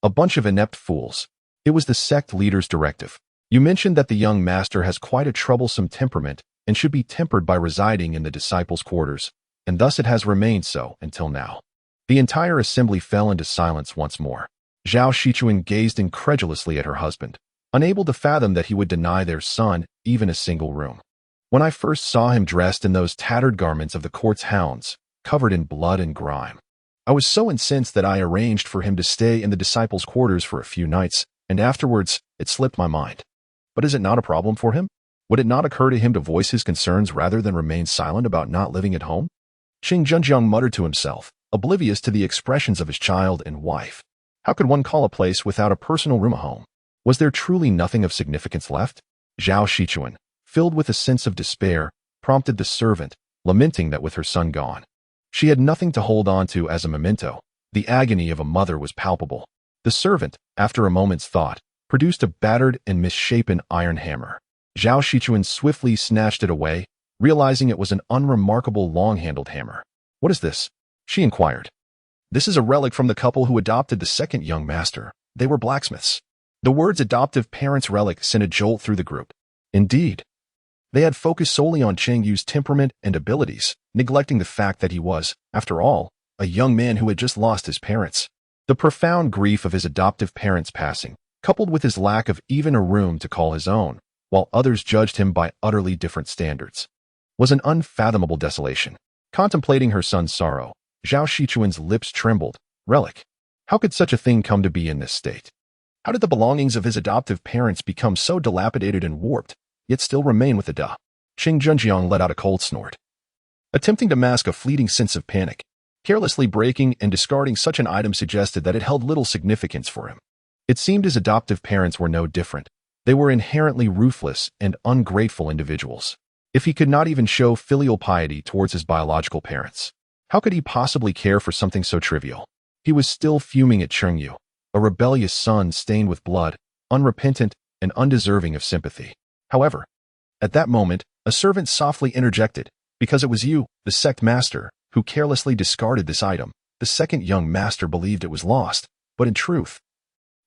A bunch of inept fools. It was the sect leader's directive. You mentioned that the young master has quite a troublesome temperament and should be tempered by residing in the disciples' quarters, and thus it has remained so until now. The entire assembly fell into silence once more. Zhao Shichuan gazed incredulously at her husband, unable to fathom that he would deny their son even a single room. When I first saw him dressed in those tattered garments of the court's hounds, covered in blood and grime, I was so incensed that I arranged for him to stay in the disciples' quarters for a few nights, and afterwards it slipped my mind. But is it not a problem for him? Would it not occur to him to voice his concerns rather than remain silent about not living at home? Cheng Junjiang muttered to himself, oblivious to the expressions of his child and wife. How could one call a place without a personal room a home? Was there truly nothing of significance left? Zhao Shichuan, filled with a sense of despair, prompted the servant, lamenting that with her son gone, she had nothing to hold on to as a memento. The agony of a mother was palpable. The servant, after a moment's thought, produced a battered and misshapen iron hammer. Zhao Shichuan swiftly snatched it away, realizing it was an unremarkable long-handled hammer. "What is this?" she inquired. "This is a relic from the couple who adopted the second young master. They were blacksmiths." The words adoptive parents' relic sent a jolt through the group. Indeed, they had focused solely on Cheng Yu's temperament and abilities, neglecting the fact that he was, after all, a young man who had just lost his parents. The profound grief of his adoptive parents' passing, coupled with his lack of even a room to call his own, while others judged him by utterly different standards, was an unfathomable desolation. Contemplating her son's sorrow, Zhao Shichuan's lips trembled. Relic. How could such a thing come to be in this state? How did the belongings of his adoptive parents become so dilapidated and warped, yet still remain with the Da? Cheng Junjiang let out a cold snort. attempting to mask a fleeting sense of panic. Carelessly breaking and discarding such an item suggested that it held little significance for him. It seemed his adoptive parents were no different. They were inherently ruthless and ungrateful individuals. If he could not even show filial piety towards his biological parents, how could he possibly care for something so trivial? He was still fuming at Cheng Yu, a rebellious son stained with blood, unrepentant and undeserving of sympathy. However, at that moment, a servant softly interjected, "Because it was you, the sect master, who carelessly discarded this item." The second young master believed it was lost, but in truth,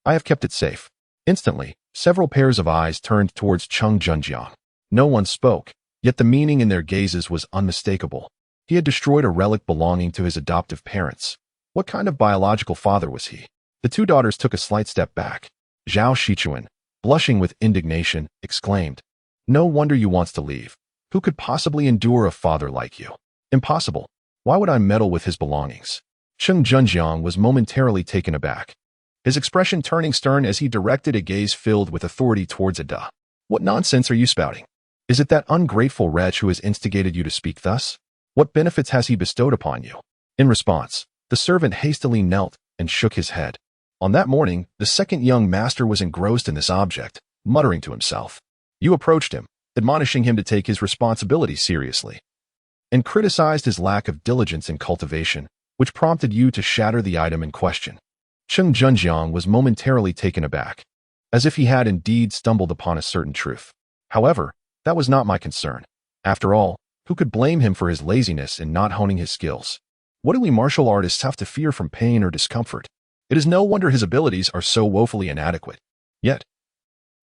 "I have kept it safe." Instantly, several pairs of eyes turned towards Cheng Junjiang. No one spoke, yet the meaning in their gazes was unmistakable. He had destroyed a relic belonging to his adoptive parents. What kind of biological father was he? The two daughters took a slight step back. Zhao Shichuan, blushing with indignation, exclaimed, "No wonder you wants to leave. Who could possibly endure a father like you? Impossible. Why would I meddle with his belongings?" Cheng Junjiang was momentarily taken aback, his expression turning stern as he directed a gaze filled with authority towards Ada. "What nonsense are you spouting? Is it that ungrateful wretch who has instigated you to speak thus? What benefits has he bestowed upon you?" In response, the servant hastily knelt and shook his head. On that morning, the second young master was engrossed in this object, muttering to himself. You approached him, admonishing him to take his responsibilities seriously, and criticized his lack of diligence and cultivation, which prompted you to shatter the item in question. Cheng Junjiang was momentarily taken aback, as if he had indeed stumbled upon a certain truth. However, that was not my concern. After all, who could blame him for his laziness in not honing his skills? What do we martial artists have to fear from pain or discomfort? It is no wonder his abilities are so woefully inadequate. Yet,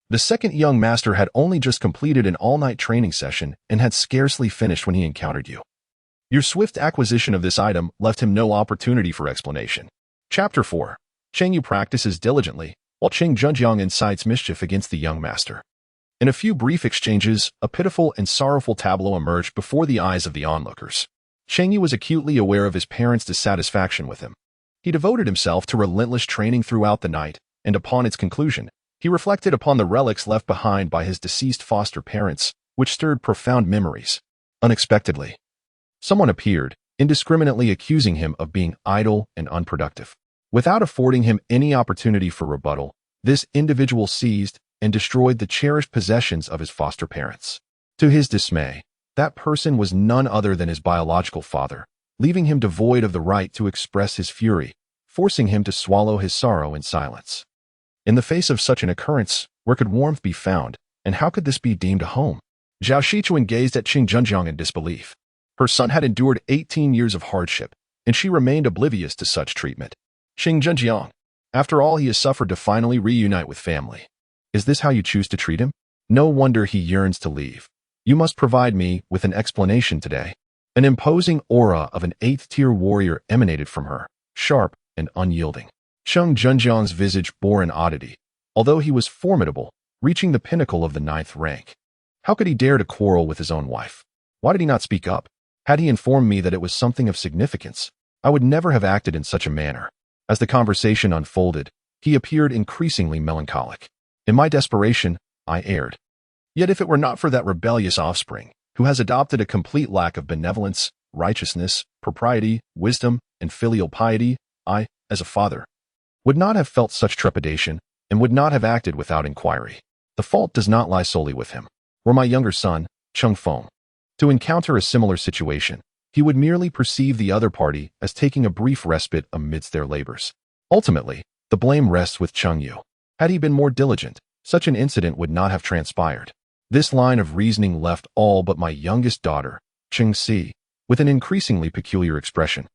the second young master had only just completed an all-night training session and had scarcely finished when he encountered you. Your swift acquisition of this item left him no opportunity for explanation. Chapter 4. Cheng Yu practices diligently, while Cheng Junjiang incites mischief against the young master. In a few brief exchanges, a pitiful and sorrowful tableau emerged before the eyes of the onlookers. Cheng Yu was acutely aware of his parents' dissatisfaction with him. He devoted himself to relentless training throughout the night, and upon its conclusion, he reflected upon the relics left behind by his deceased foster parents, which stirred profound memories. Unexpectedly, someone appeared, indiscriminately accusing him of being idle and unproductive. Without affording him any opportunity for rebuttal, this individual seized and destroyed the cherished possessions of his foster parents. To his dismay, that person was none other than his biological father, leaving him devoid of the right to express his fury, forcing him to swallow his sorrow in silence. In the face of such an occurrence, where could warmth be found, and how could this be deemed a home? Zhao Shichuan gazed at Cheng Junjiang in disbelief. Her son had endured 18 years of hardship, and she remained oblivious to such treatment. Cheng Junjiang, after all he has suffered to finally reunite with family. Is this how you choose to treat him? No wonder he yearns to leave. You must provide me with an explanation today. An imposing aura of an 8th-tier warrior emanated from her, sharp and unyielding. Cheng Junjiang's visage bore an oddity, although he was formidable, reaching the pinnacle of the 9th rank. How could he dare to quarrel with his own wife? Why did he not speak up? Had he informed me that it was something of significance, I would never have acted in such a manner. As the conversation unfolded, he appeared increasingly melancholic. In my desperation, I erred. Yet if it were not for that rebellious offspring, who has adopted a complete lack of benevolence, righteousness, propriety, wisdom, and filial piety, I, as a father, would not have felt such trepidation and would not have acted without inquiry. The fault does not lie solely with him. Were my younger son, Cheng Feng, to encounter a similar situation, he would merely perceive the other party as taking a brief respite amidst their labors. Ultimately, the blame rests with Cheng Yu. Had he been more diligent, such an incident would not have transpired. This line of reasoning left all but my youngest daughter, Cheng Si, with an increasingly peculiar expression.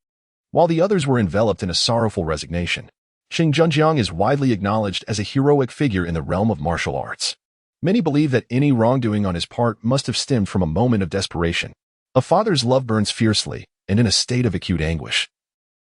While the others were enveloped in a sorrowful resignation, Cheng Junjiang is widely acknowledged as a heroic figure in the realm of martial arts. Many believe that any wrongdoing on his part must have stemmed from a moment of desperation. A father's love burns fiercely and in a state of acute anguish.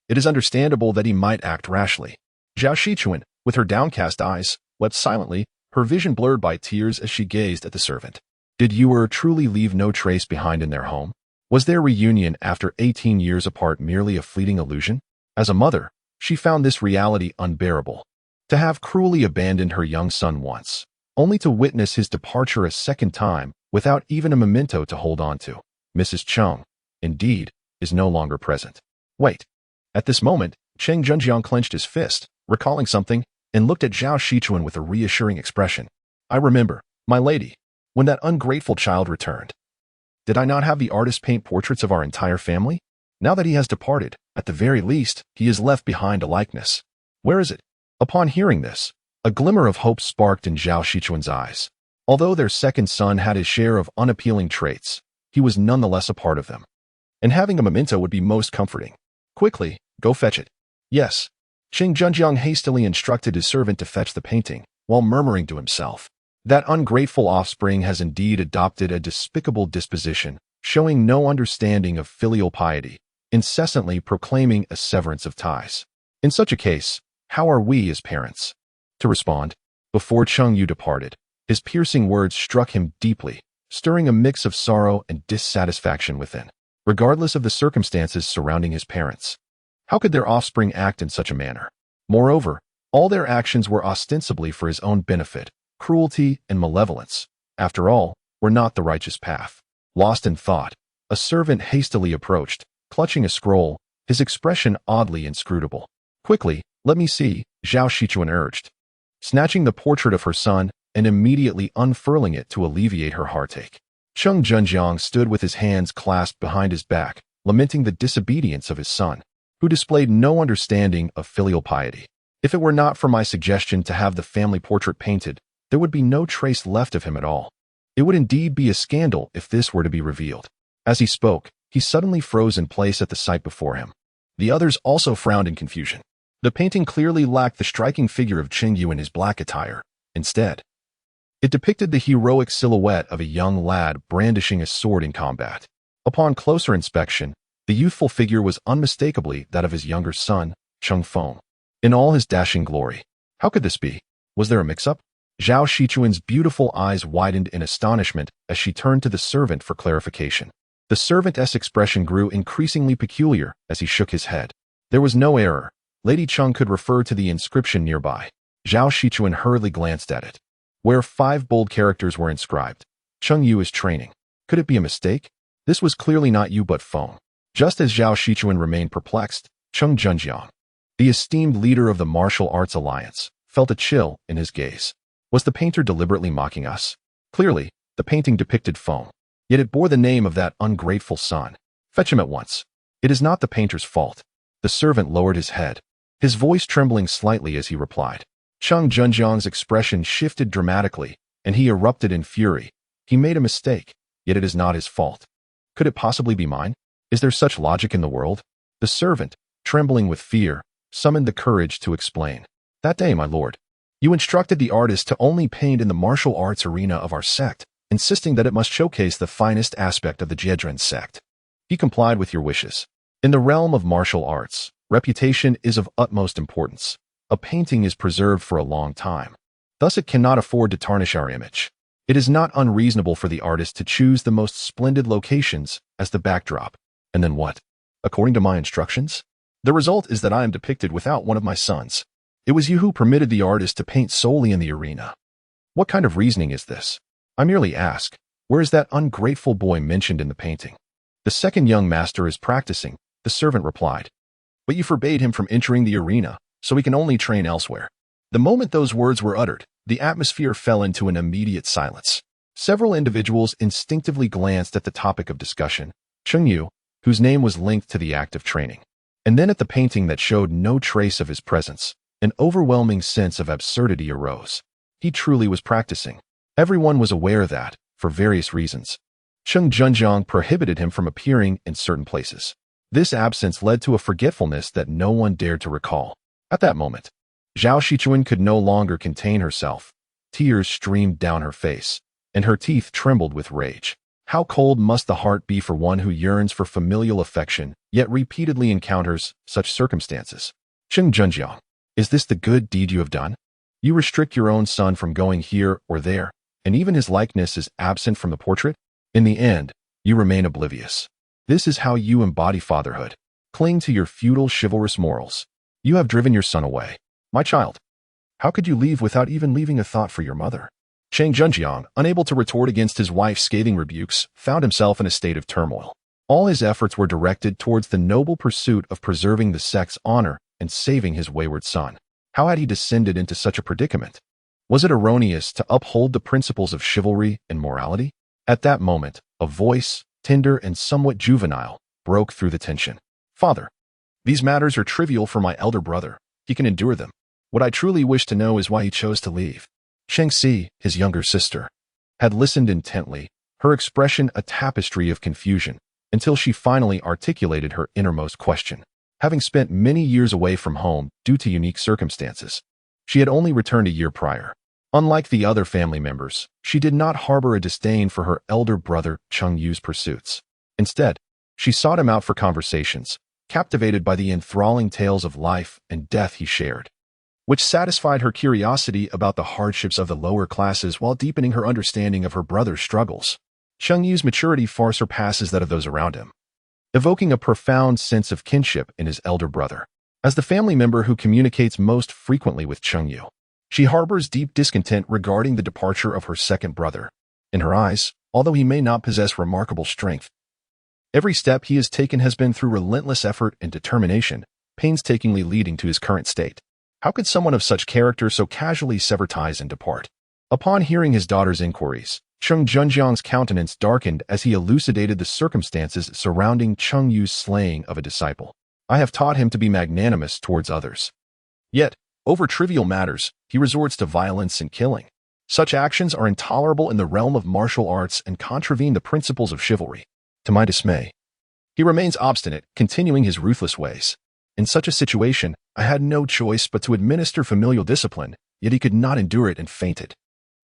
It is understandable that he might act rashly. Zhao Shichuan, with her downcast eyes, wept silently, her vision blurred by tears as she gazed at the servant. Did Yuer truly leave no trace behind in their home? Was their reunion after 18 years apart merely a fleeting illusion? As a mother, she found this reality unbearable. To have cruelly abandoned her young son once, only to witness his departure a second time without even a memento to hold on to. Mrs. Cheng, indeed, is no longer present. Wait. At this moment, Cheng Junjiang clenched his fist, recalling something, and looked at Zhao Shichuan with a reassuring expression. I remember, my lady, when that ungrateful child returned. Did I not have the artist paint portraits of our entire family? Now that he has departed, at the very least, he has left behind a likeness. Where is it? Upon hearing this, a glimmer of hope sparked in Zhao Shichuan's eyes. Although their second son had his share of unappealing traits, he was nonetheless a part of them. And having a memento would be most comforting. Quickly, go fetch it. Yes. Cheng Junjiang hastily instructed his servant to fetch the painting, while murmuring to himself. That ungrateful offspring has indeed adopted a despicable disposition, showing no understanding of filial piety, incessantly proclaiming a severance of ties. In such a case, how are we as parents? To respond, before Cheng Yu departed, his piercing words struck him deeply, stirring a mix of sorrow and dissatisfaction within, regardless of the circumstances surrounding his parents. How could their offspring act in such a manner? Moreover, all their actions were ostensibly for his own benefit. Cruelty and malevolence, after all, were not the righteous path. Lost in thought, a servant hastily approached, clutching a scroll, his expression oddly inscrutable. Quickly, let me see, Zhao Shichuan urged, snatching the portrait of her son and immediately unfurling it to alleviate her heartache. Cheng Junjiang stood with his hands clasped behind his back, lamenting the disobedience of his son, who displayed no understanding of filial piety. If it were not for my suggestion to have the family portrait painted, there would be no trace left of him at all. It would indeed be a scandal if this were to be revealed. As he spoke, he suddenly froze in place at the sight before him. The others also frowned in confusion. The painting clearly lacked the striking figure of Cheng Yu in his black attire. Instead, it depicted the heroic silhouette of a young lad brandishing a sword in combat. Upon closer inspection, the youthful figure was unmistakably that of his younger son, Cheng Feng, in all his dashing glory. How could this be? Was there a mix-up? Zhao Shichuan's beautiful eyes widened in astonishment as she turned to the servant for clarification. The servant's expression grew increasingly peculiar as he shook his head. There was no error. Lady Cheng could refer to the inscription nearby. Zhao Shichuan hurriedly glanced at it, where 5 bold characters were inscribed. Cheng Yu is training. Could it be a mistake? This was clearly not Yu but Feng. Just as Zhao Shichuan remained perplexed, Cheng Junjiang, the esteemed leader of the Martial Arts Alliance, felt a chill in his gaze. Was the painter deliberately mocking us? Clearly, the painting depicted Feng, yet it bore the name of that ungrateful son. Fetch him at once. It is not the painter's fault. The servant lowered his head, his voice trembling slightly as he replied. Cheng Junjiang's expression shifted dramatically, and he erupted in fury. He made a mistake, yet it is not his fault. Could it possibly be mine? Is there such logic in the world? The servant, trembling with fear, summoned the courage to explain. That day, my lord, you instructed the artist to only paint in the martial arts arena of our sect, insisting that it must showcase the finest aspect of the Jiedren sect. He complied with your wishes. In the realm of martial arts, reputation is of utmost importance. A painting is preserved for a long time. Thus it cannot afford to tarnish our image. It is not unreasonable for the artist to choose the most splendid locations as the backdrop. And then what? According to my instructions? The result is that I am depicted without one of my sons. It was you who permitted the artist to paint solely in the arena. What kind of reasoning is this? I merely ask, where is that ungrateful boy mentioned in the painting? The second young master is practicing, the servant replied. But you forbade him from entering the arena, so he can only train elsewhere. The moment those words were uttered, the atmosphere fell into an immediate silence. Several individuals instinctively glanced at the topic of discussion, Cheng Yu, whose name was linked to the act of training, and then at the painting that showed no trace of his presence. An overwhelming sense of absurdity arose. He truly was practicing. Everyone was aware that, for various reasons, Cheng Junjiang prohibited him from appearing in certain places. This absence led to a forgetfulness that no one dared to recall. At that moment, Zhao Shichuan could no longer contain herself. Tears streamed down her face, and her teeth trembled with rage. How cold must the heart be for one who yearns for familial affection, yet repeatedly encounters such circumstances? Cheng Junjiang, is this the good deed you have done? You restrict your own son from going here or there, and even his likeness is absent from the portrait? In the end, you remain oblivious. This is how you embody fatherhood. Cling to your feudal chivalrous morals. You have driven your son away. My child, how could you leave without even leaving a thought for your mother? Cheng Junjiang, unable to retort against his wife's scathing rebukes, found himself in a state of turmoil. All his efforts were directed towards the noble pursuit of preserving the sect's honor and saving his wayward son. How had he descended into such a predicament? Was it erroneous to uphold the principles of chivalry and morality? At that moment, a voice, tender and somewhat juvenile, broke through the tension. "Father, these matters are trivial for my elder brother. He can endure them. What I truly wish to know is why he chose to leave." Cheng Si, his younger sister, had listened intently, her expression a tapestry of confusion, until she finally articulated her innermost question. Having spent many years away from home due to unique circumstances, she had only returned a year prior. Unlike the other family members, she did not harbor a disdain for her elder brother Cheng Yu's pursuits. Instead, she sought him out for conversations, captivated by the enthralling tales of life and death he shared, which satisfied her curiosity about the hardships of the lower classes while deepening her understanding of her brother's struggles. Cheng Yu's maturity far surpasses that of those around him, evoking a profound sense of kinship in his elder brother. As the family member who communicates most frequently with Cheng Yu, she harbors deep discontent regarding the departure of her second brother. In her eyes, although he may not possess remarkable strength, every step he has taken has been through relentless effort and determination, painstakingly leading to his current state. How could someone of such character so casually sever ties and depart? Upon hearing his daughter's inquiries, Cheng Junjiang's countenance darkened as he elucidated the circumstances surrounding Cheng Yu's slaying of a disciple. "I have taught him to be magnanimous towards others. Yet, over trivial matters, he resorts to violence and killing. Such actions are intolerable in the realm of martial arts and contravene the principles of chivalry. To my dismay, he remains obstinate, continuing his ruthless ways. In such a situation, I had no choice but to administer familial discipline, yet he could not endure it and fainted.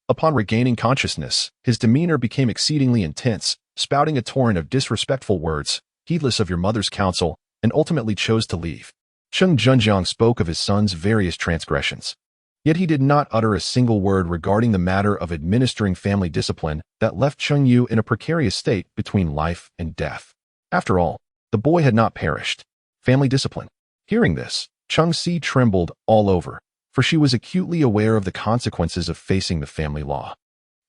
Upon regaining consciousness, his demeanor became exceedingly intense, spouting a torrent of disrespectful words, heedless of your mother's counsel, and ultimately chose to leave." Cheng Junjiang spoke of his son's various transgressions. Yet he did not utter a single word regarding the matter of administering family discipline that left Cheng Yu in a precarious state between life and death. After all, the boy had not perished. Family discipline. Hearing this, Cheng Si trembled all over, for she was acutely aware of the consequences of facing the family law.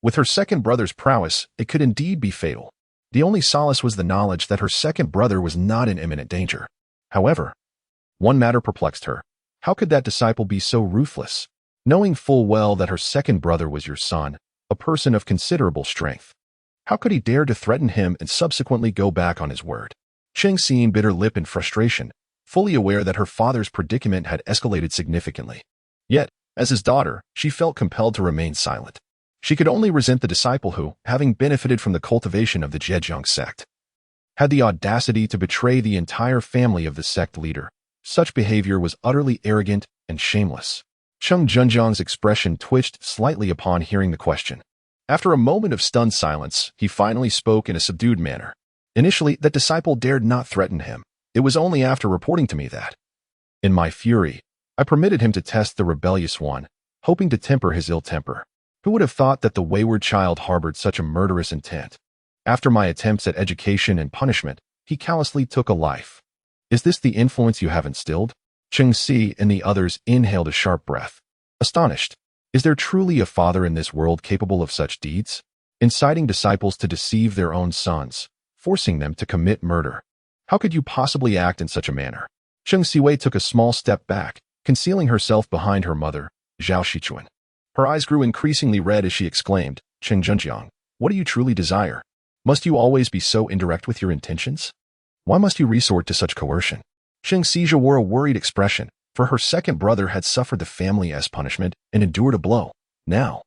With her second brother's prowess, it could indeed be fatal. The only solace was the knowledge that her second brother was not in imminent danger. However, one matter perplexed her. How could that disciple be so ruthless, knowing full well that her second brother was your son, a person of considerable strength? How could he dare to threaten him and subsequently go back on his word? Cheng Si bit her lip in frustration, fully aware that her father's predicament had escalated significantly. Yet, as his daughter, she felt compelled to remain silent. She could only resent the disciple who, having benefited from the cultivation of the Zhejiang sect, had the audacity to betray the entire family of the sect leader. Such behavior was utterly arrogant and shameless. Cheng Junjiang's expression twitched slightly upon hearing the question. After a moment of stunned silence, he finally spoke in a subdued manner. "Initially, that disciple dared not threaten him. It was only after reporting to me that, in my fury, I permitted him to test the rebellious one, hoping to temper his ill temper. Who would have thought that the wayward child harbored such a murderous intent? After my attempts at education and punishment, he callously took a life. Is this the influence you have instilled?" Cheng Si and the others inhaled a sharp breath, astonished. Is there truly a father in this world capable of such deeds? Inciting disciples to deceive their own sons, forcing them to commit murder. How could you possibly act in such a manner? Cheng Siwei took a small step back, concealing herself behind her mother, Zhao Shichuan. Her eyes grew increasingly red as she exclaimed, "Cheng Junjiang, what do you truly desire? Must you always be so indirect with your intentions? Why must you resort to such coercion?" Cheng Sijia wore a worried expression, for her second brother had suffered the family's punishment and endured a blow. Now,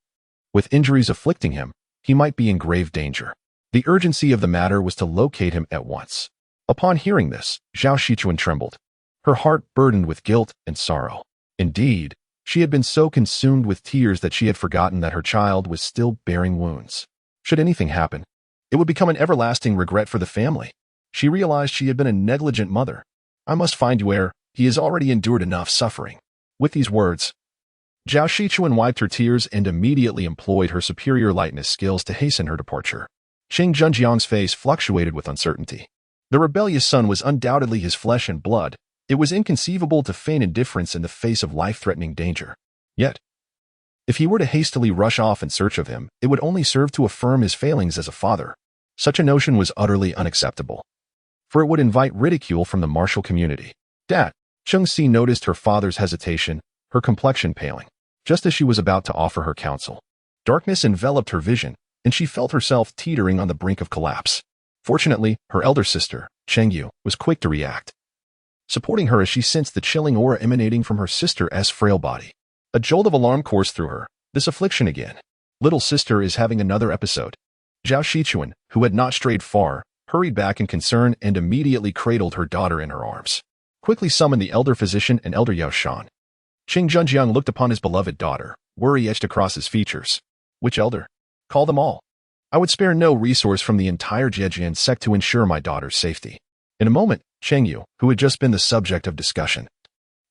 with injuries afflicting him, he might be in grave danger. The urgency of the matter was to locate him at once. Upon hearing this, Zhao Shichuan trembled, her heart burdened with guilt and sorrow. Indeed, she had been so consumed with tears that she had forgotten that her child was still bearing wounds. Should anything happen, it would become an everlasting regret for the family. She realized she had been a negligent mother. "I must find Yu Er. He has already endured enough suffering." With these words, Zhao Shichuan wiped her tears and immediately employed her superior lightness skills to hasten her departure. Cheng Junjiang's face fluctuated with uncertainty. The rebellious son was undoubtedly his flesh and blood. It was inconceivable to feign indifference in the face of life-threatening danger. Yet, if he were to hastily rush off in search of him, it would only serve to affirm his failings as a father. Such a notion was utterly unacceptable. for it would invite ridicule from the martial community. Dad, Cheng Si noticed her father's hesitation, her complexion paling, just as she was about to offer her counsel. Darkness enveloped her vision, and she felt herself teetering on the brink of collapse. Fortunately, her elder sister, Cheng Yu, was quick to react, supporting her as she sensed the chilling aura emanating from her sister's frail body. A jolt of alarm coursed through her. This affliction again. Little sister is having another episode. Zhao Shichuan, who had not strayed far, hurried back in concern and immediately cradled her daughter in her arms. Quickly summoned the elder physician and elder Yao Shan. Qing Zhenjiang looked upon his beloved daughter, worry etched across his features. Which elder? Call them all. I would spare no resource from the entire Jiejian sect to ensure my daughter's safety. In a moment, Cheng Yu, who had just been the subject of discussion,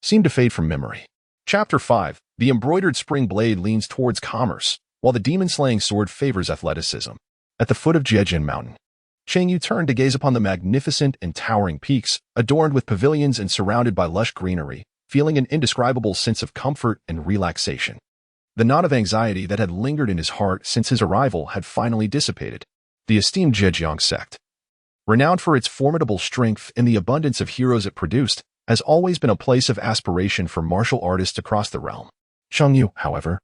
seemed to fade from memory. Chapter 5. The embroidered spring blade leans towards commerce, while the demon-slaying sword favors athleticism. At the foot of Jiejian Mountain, Cheng Yu turned to gaze upon the magnificent and towering peaks, adorned with pavilions and surrounded by lush greenery, feeling an indescribable sense of comfort and relaxation. The knot of anxiety that had lingered in his heart since his arrival had finally dissipated. The esteemed Zhejiang sect, renowned for its formidable strength and the abundance of heroes it produced, has always been a place of aspiration for martial artists across the realm. Cheng Yu, however,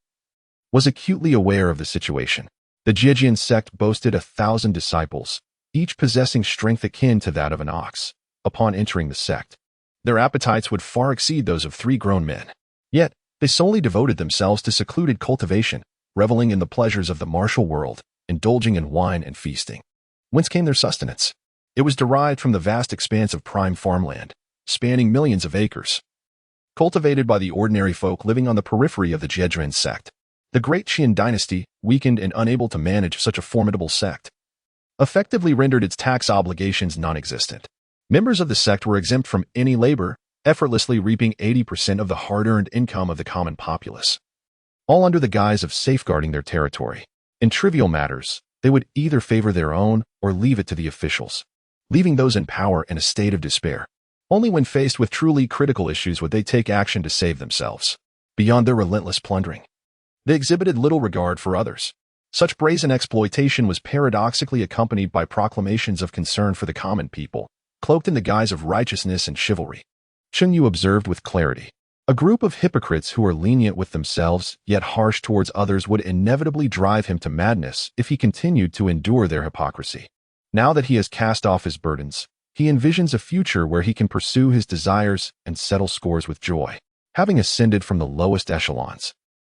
was acutely aware of the situation. The Jiejian sect boasted 1,000 disciples, each possessing strength akin to that of an ox. Upon entering the sect, their appetites would far exceed those of 3 grown men. Yet, they solely devoted themselves to secluded cultivation, reveling in the pleasures of the martial world, indulging in wine and feasting. Whence came their sustenance? It was derived from the vast expanse of prime farmland, spanning millions of acres, cultivated by the ordinary folk living on the periphery of the Jiejian sect. The Great Qian Dynasty, weakened and unable to manage such a formidable sect, effectively rendered its tax obligations non-existent. Members of the sect were exempt from any labor, effortlessly reaping 80% of the hard-earned income of the common populace, all under the guise of safeguarding their territory. In trivial matters, they would either favor their own or leave it to the officials, leaving those in power in a state of despair. Only when faced with truly critical issues would they take action to save themselves. Beyond their relentless plundering, they exhibited little regard for others. Such brazen exploitation was paradoxically accompanied by proclamations of concern for the common people, cloaked in the guise of righteousness and chivalry. Cheng Yu observed with clarity. A group of hypocrites who are lenient with themselves, yet harsh towards others would inevitably drive him to madness if he continued to endure their hypocrisy. Now that he has cast off his burdens, he envisions a future where he can pursue his desires and settle scores with joy. Having ascended from the lowest echelons,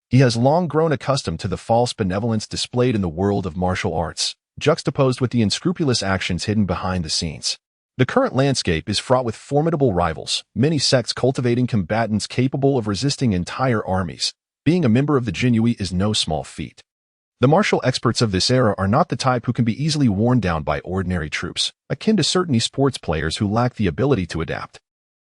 he has long grown accustomed to the false benevolence displayed in the world of martial arts, juxtaposed with the unscrupulous actions hidden behind the scenes. The current landscape is fraught with formidable rivals, many sects cultivating combatants capable of resisting entire armies. Being a member of the Jinyiwei is no small feat. The martial experts of this era are not the type who can be easily worn down by ordinary troops, akin to certain esports players who lack the ability to adapt.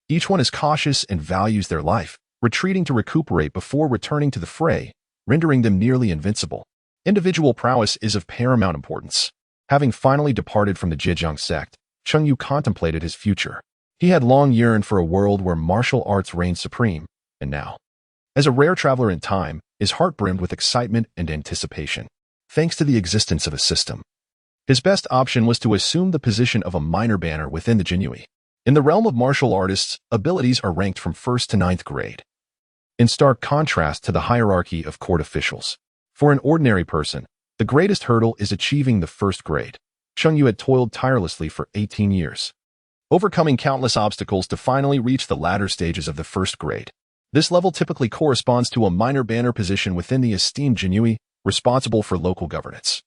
Each one is cautious and values their life, retreating to recuperate before returning to the fray, rendering them nearly invincible. Individual prowess is of paramount importance. Having finally departed from the Zhejiang sect, Cheng Yu contemplated his future. He had long yearned for a world where martial arts reigned supreme, and now, as a rare traveler in time, his heart brimmed with excitement and anticipation. Thanks to the existence of a system, his best option was to assume the position of a minor banner within the Jinyiwei. In the realm of martial artists, abilities are ranked from 1st to 9th grade, in stark contrast to the hierarchy of court officials. For an ordinary person, the greatest hurdle is achieving the 1st grade. Cheng Yu had toiled tirelessly for 18 years, overcoming countless obstacles to finally reach the latter stages of the 1st grade. This level typically corresponds to a minor banner position within the esteemed Jinyiwei, responsible for local governance,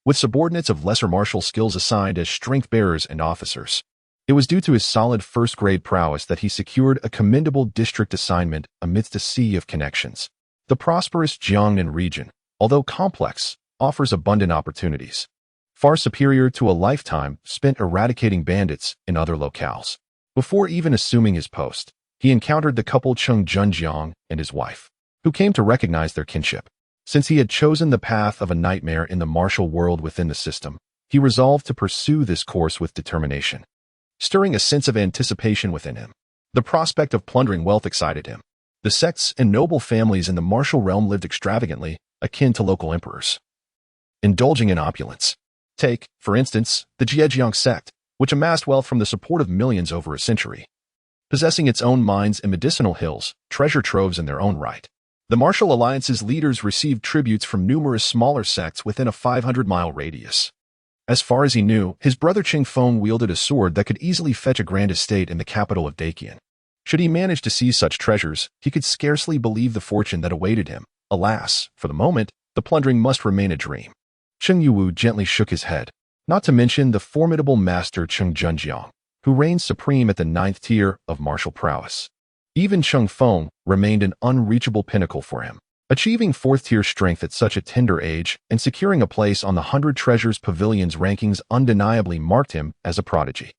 with subordinates of lesser martial skills assigned as strength bearers and officers. It was due to his solid 1st grade prowess that he secured a commendable district assignment amidst a sea of connections. The prosperous Jiangnan region, although complex, offers abundant opportunities, far superior to a lifetime spent eradicating bandits in other locales. Before even assuming his post, he encountered the couple Cheng Zhenjiang and his wife, who came to recognize their kinship. Since he had chosen the path of a nightmare in the martial world within the system, he resolved to pursue this course with determination, stirring a sense of anticipation within him. The prospect of plundering wealth excited him. The sects and noble families in the martial realm lived extravagantly, akin to local emperors, indulging in opulence. Take, for instance, the Zhejiang sect. which amassed wealth from the support of millions over a century. Possessing its own mines and medicinal hills, treasure troves in their own right. The martial alliance's leaders received tributes from numerous smaller sects within a 500-mile radius. As far as he knew, his brother Cheng Feng wielded a sword that could easily fetch a grand estate in the capital of Daqian. Should he manage to seize such treasures, he could scarcely believe the fortune that awaited him. Alas, for the moment, the plundering must remain a dream. Cheng Yu gently shook his head, not to mention the formidable master Cheng Junjiang, who reigned supreme at the 9th tier of martial prowess. Even Cheng Feng remained an unreachable pinnacle for him. Achieving 4th-tier strength at such a tender age and securing a place on the 100 Treasures Pavilion's rankings undeniably marked him as a prodigy.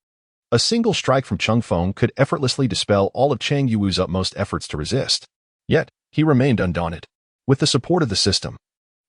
A single strike from Cheng Feng could effortlessly dispel all of Cheng Yu's utmost efforts to resist. Yet, he remained undaunted. With the support of the system,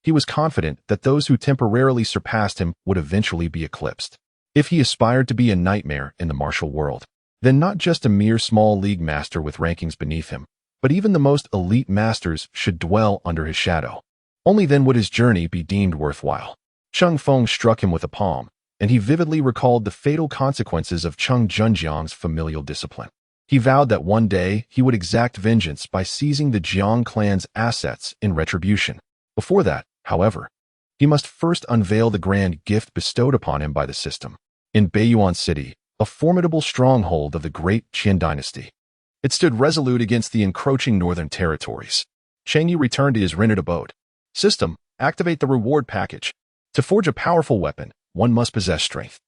he was confident that those who temporarily surpassed him would eventually be eclipsed. If he aspired to be a nightmare in the martial world, then not just a mere small league master with rankings beneath him, but even the most elite masters should dwell under his shadow. Only then would his journey be deemed worthwhile. Cheng Feng struck him with a palm, and he vividly recalled the fatal consequences of Cheng Junjiang's familial discipline. He vowed that one day he would exact vengeance by seizing the Jiang clan's assets in retribution. Before that, however, he must first unveil the grand gift bestowed upon him by the system. In Beiyuan City, a formidable stronghold of the Great Qian Dynasty, it stood resolute against the encroaching northern territories. Cheng Yu returned to his rented abode. System, activate the reward package. To forge a powerful weapon, one must possess strength.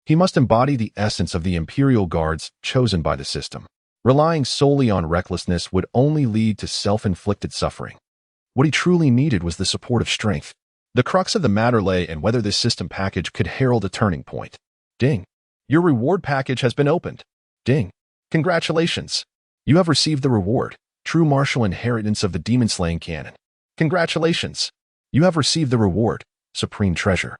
He must embody the essence of the imperial guards chosen by the system. Relying solely on recklessness would only lead to self-inflicted suffering. What he truly needed was the support of strength. The crux of the matter lay in whether this system package could herald a turning point. Ding. Your reward package has been opened. Ding. Congratulations. You have received the reward, true martial inheritance of the demon-slaying canon. Congratulations. You have received the reward, supreme treasure.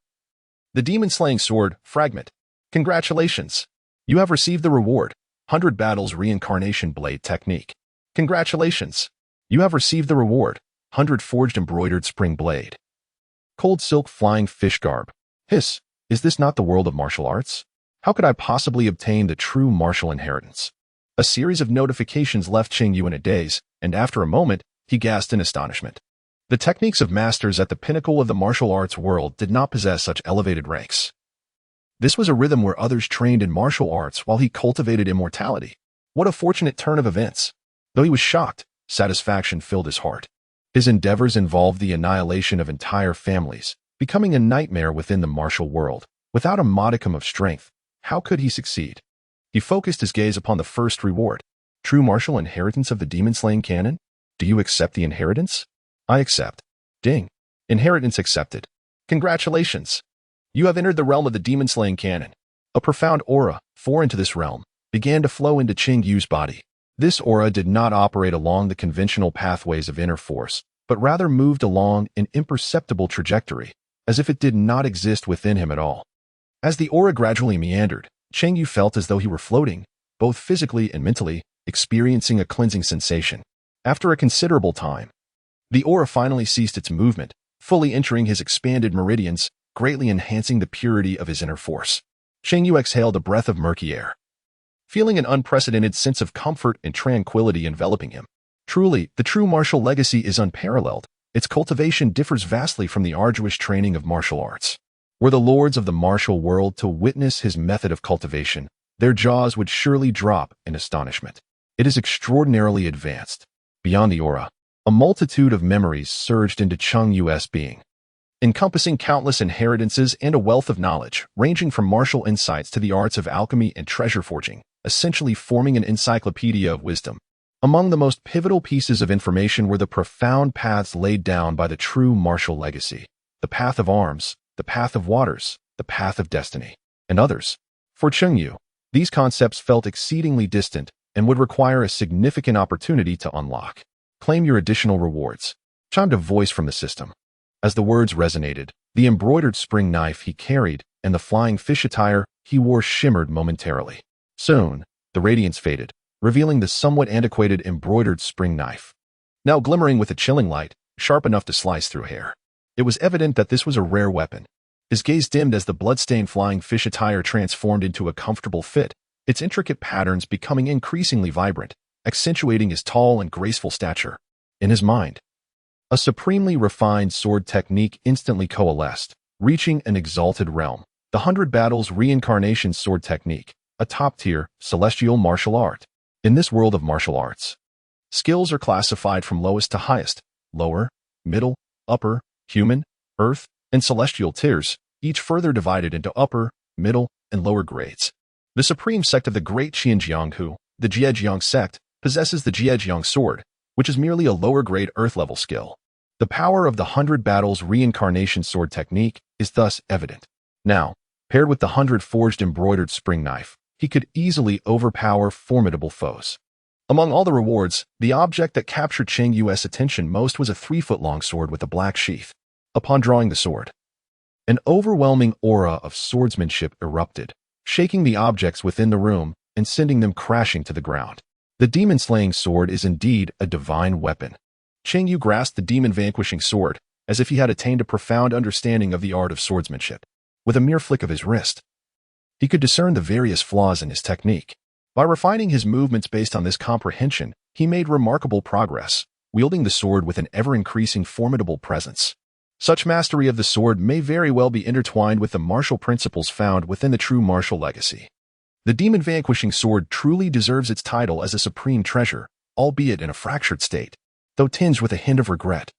The demon-slaying sword, fragment. Congratulations. You have received the reward, 100 battles reincarnation blade technique. Congratulations. You have received the reward, 100 forged embroidered spring blade. Cold silk flying fish garb. Hiss, is this not the world of martial arts? How could I possibly obtain the true martial inheritance? A series of notifications left Cheng Yu in a daze, and after a moment, he gasped in astonishment. The techniques of masters at the pinnacle of the martial arts world did not possess such elevated ranks. This was a rhythm where others trained in martial arts while he cultivated immortality. What a fortunate turn of events! Though he was shocked, satisfaction filled his heart. His endeavors involved the annihilation of entire families, becoming a nightmare within the martial world. Without a modicum of strength, how could he succeed? He focused his gaze upon the first reward. True martial inheritance of the demon-slaying canon? Do you accept the inheritance? I accept. Ding. Inheritance accepted. Congratulations. You have entered the realm of the demon-slaying canon. A profound aura, foreign to this realm, began to flow into Cheng Yu's body. This aura did not operate along the conventional pathways of inner force, but rather moved along an imperceptible trajectory, as if it did not exist within him at all. As the aura gradually meandered, Cheng Yu felt as though he were floating, both physically and mentally, experiencing a cleansing sensation. After a considerable time, the aura finally ceased its movement, fully entering his expanded meridians, greatly enhancing the purity of his inner force. Cheng Yu exhaled a breath of murky air, feeling an unprecedented sense of comfort and tranquility enveloping him. Truly, the true martial legacy is unparalleled. Its cultivation differs vastly from the arduous training of martial arts. Were the lords of the martial world to witness his method of cultivation, their jaws would surely drop in astonishment. It is extraordinarily advanced. Beyond the aura, a multitude of memories surged into Cheng Yu's being, encompassing countless inheritances and a wealth of knowledge, ranging from martial insights to the arts of alchemy and treasure forging, essentially forming an encyclopedia of wisdom. Among the most pivotal pieces of information were the profound paths laid down by the true martial legacy, the path of arms, the path of waters, the path of destiny, and others. For Cheng Yu, these concepts felt exceedingly distant and would require a significant opportunity to unlock. Claim your additional rewards, chimed a voice from the system. As the words resonated, the embroidered spring knife he carried and the flying fish attire he wore shimmered momentarily. Soon, the radiance faded, revealing the somewhat antiquated embroidered spring knife, now glimmering with a chilling light, sharp enough to slice through hair. It was evident that this was a rare weapon, His gaze dimmed as the blood-stained flying fish attire transformed into a comfortable fit, its intricate patterns becoming increasingly vibrant, accentuating his tall and graceful stature. In his mind, a supremely refined sword technique instantly coalesced, reaching an exalted realm. The 100 Battles Reincarnation Sword Technique, a top-tier, celestial martial art. In this world of martial arts, skills are classified from lowest to highest, lower, middle, upper, human, earth, and celestial tiers, each further divided into upper, middle, and lower grades. The supreme sect of the Great Qian Dynasty, the Jinyiwei sect, possesses the Jinyiwei sword, which is merely a lower-grade earth-level skill. The power of the 100 Battles Reincarnation Sword Technique is thus evident. Now, paired with the 100 Forged Embroidered Spring Knife, he could easily overpower formidable foes. Among all the rewards, the object that captured Cheng Yu's attention most was a 3-foot-long sword with a black sheath. Upon drawing the sword, an overwhelming aura of swordsmanship erupted, shaking the objects within the room and sending them crashing to the ground. The demon-slaying sword is indeed a divine weapon. Cheng Yu grasped the demon-vanquishing sword, as if he had attained a profound understanding of the art of swordsmanship. With a mere flick of his wrist, he could discern the various flaws in his technique. By refining his movements based on this comprehension, he made remarkable progress, wielding the sword with an ever-increasing formidable presence. Such mastery of the sword may very well be intertwined with the martial principles found within the true martial legacy. The demon-vanquishing sword truly deserves its title as a supreme treasure, albeit in a fractured state, though tinged with a hint of regret.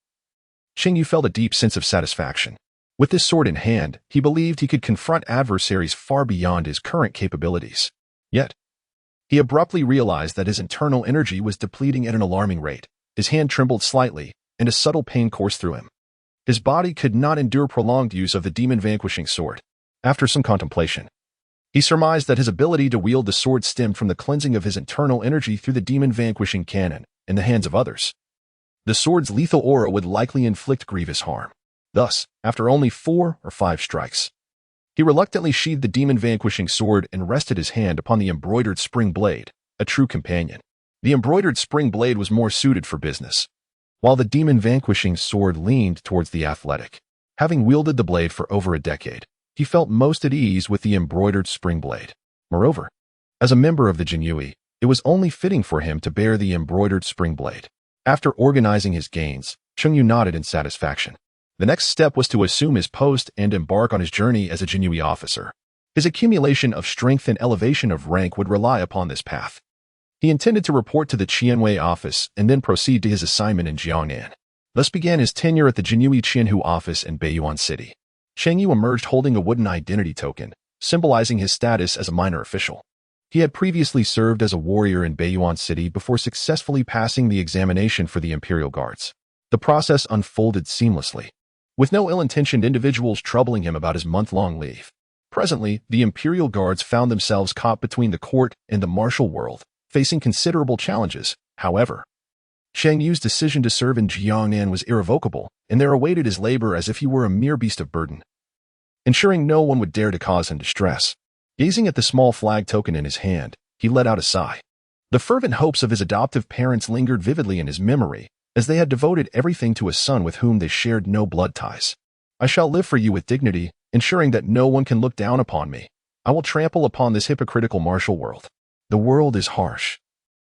Cheng Yu felt a deep sense of satisfaction. With this sword in hand, he believed he could confront adversaries far beyond his current capabilities. Yet, he abruptly realized that his internal energy was depleting at an alarming rate. His hand trembled slightly, and a subtle pain coursed through him. His body could not endure prolonged use of the demon-vanquishing sword. After some contemplation, he surmised that his ability to wield the sword stemmed from the cleansing of his internal energy through the demon-vanquishing cannon in the hands of others. The sword's lethal aura would likely inflict grievous harm. Thus, after only 4 or 5 strikes, he reluctantly sheathed the demon-vanquishing sword and rested his hand upon the embroidered spring blade, a true companion. The embroidered spring blade was more suited for business, while the demon-vanquishing sword leaned towards the athletic. Having wielded the blade for over a decade, he felt most at ease with the embroidered spring blade. Moreover, as a member of the Jinyiwei, it was only fitting for him to bear the embroidered spring blade. After organizing his gains, Cheng Yu nodded in satisfaction. The next step was to assume his post and embark on his journey as a Jinyiwei officer. His accumulation of strength and elevation of rank would rely upon this path. He intended to report to the Jinyiwei office and then proceed to his assignment in Jiangnan. Thus began his tenure at the Jinyiwei Qianhu office in Beiyuan City. Cheng Yu emerged holding a wooden identity token, symbolizing his status as a minor official. He had previously served as a warrior in Beiyuan City before successfully passing the examination for the Imperial Guards. The process unfolded seamlessly, with no ill-intentioned individuals troubling him about his month-long leave. Presently, the Imperial Guards found themselves caught between the court and the martial world, facing considerable challenges. However, Cheng Yu's decision to serve in Jiangnan was irrevocable, and there awaited his labor as if he were a mere beast of burden, ensuring no one would dare to cause him distress. Gazing at the small flag token in his hand, he let out a sigh. The fervent hopes of his adoptive parents lingered vividly in his memory, as they had devoted everything to a son with whom they shared no blood ties. I shall live for you with dignity, ensuring that no one can look down upon me. I will trample upon this hypocritical martial world. The world is harsh,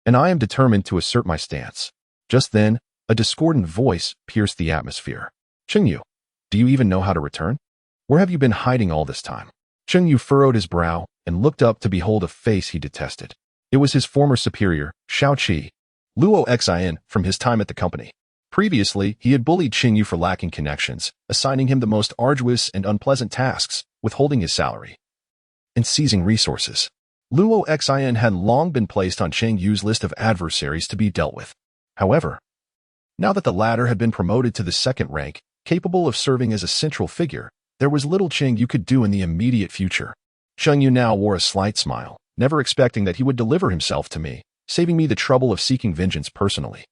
and I am determined to assert my stance. Just then, a discordant voice pierced the atmosphere. Cheng Yu, do you even know how to return? Where have you been hiding all this time? Cheng Yu furrowed his brow and looked up to behold a face he detested. It was his former superior, Shao Qi, Luo Xin, from his time at the company. Previously, he had bullied Cheng Yu for lacking connections, assigning him the most arduous and unpleasant tasks, withholding his salary, and seizing resources. Luo Xin had long been placed on Cheng Yu's list of adversaries to be dealt with. However, now that the latter had been promoted to the second rank, capable of serving as a central figure, there was little Cheng Yu could do in the immediate future. Cheng Yu now wore a slight smile, never expecting that he would deliver himself to me, saving me the trouble of seeking vengeance personally.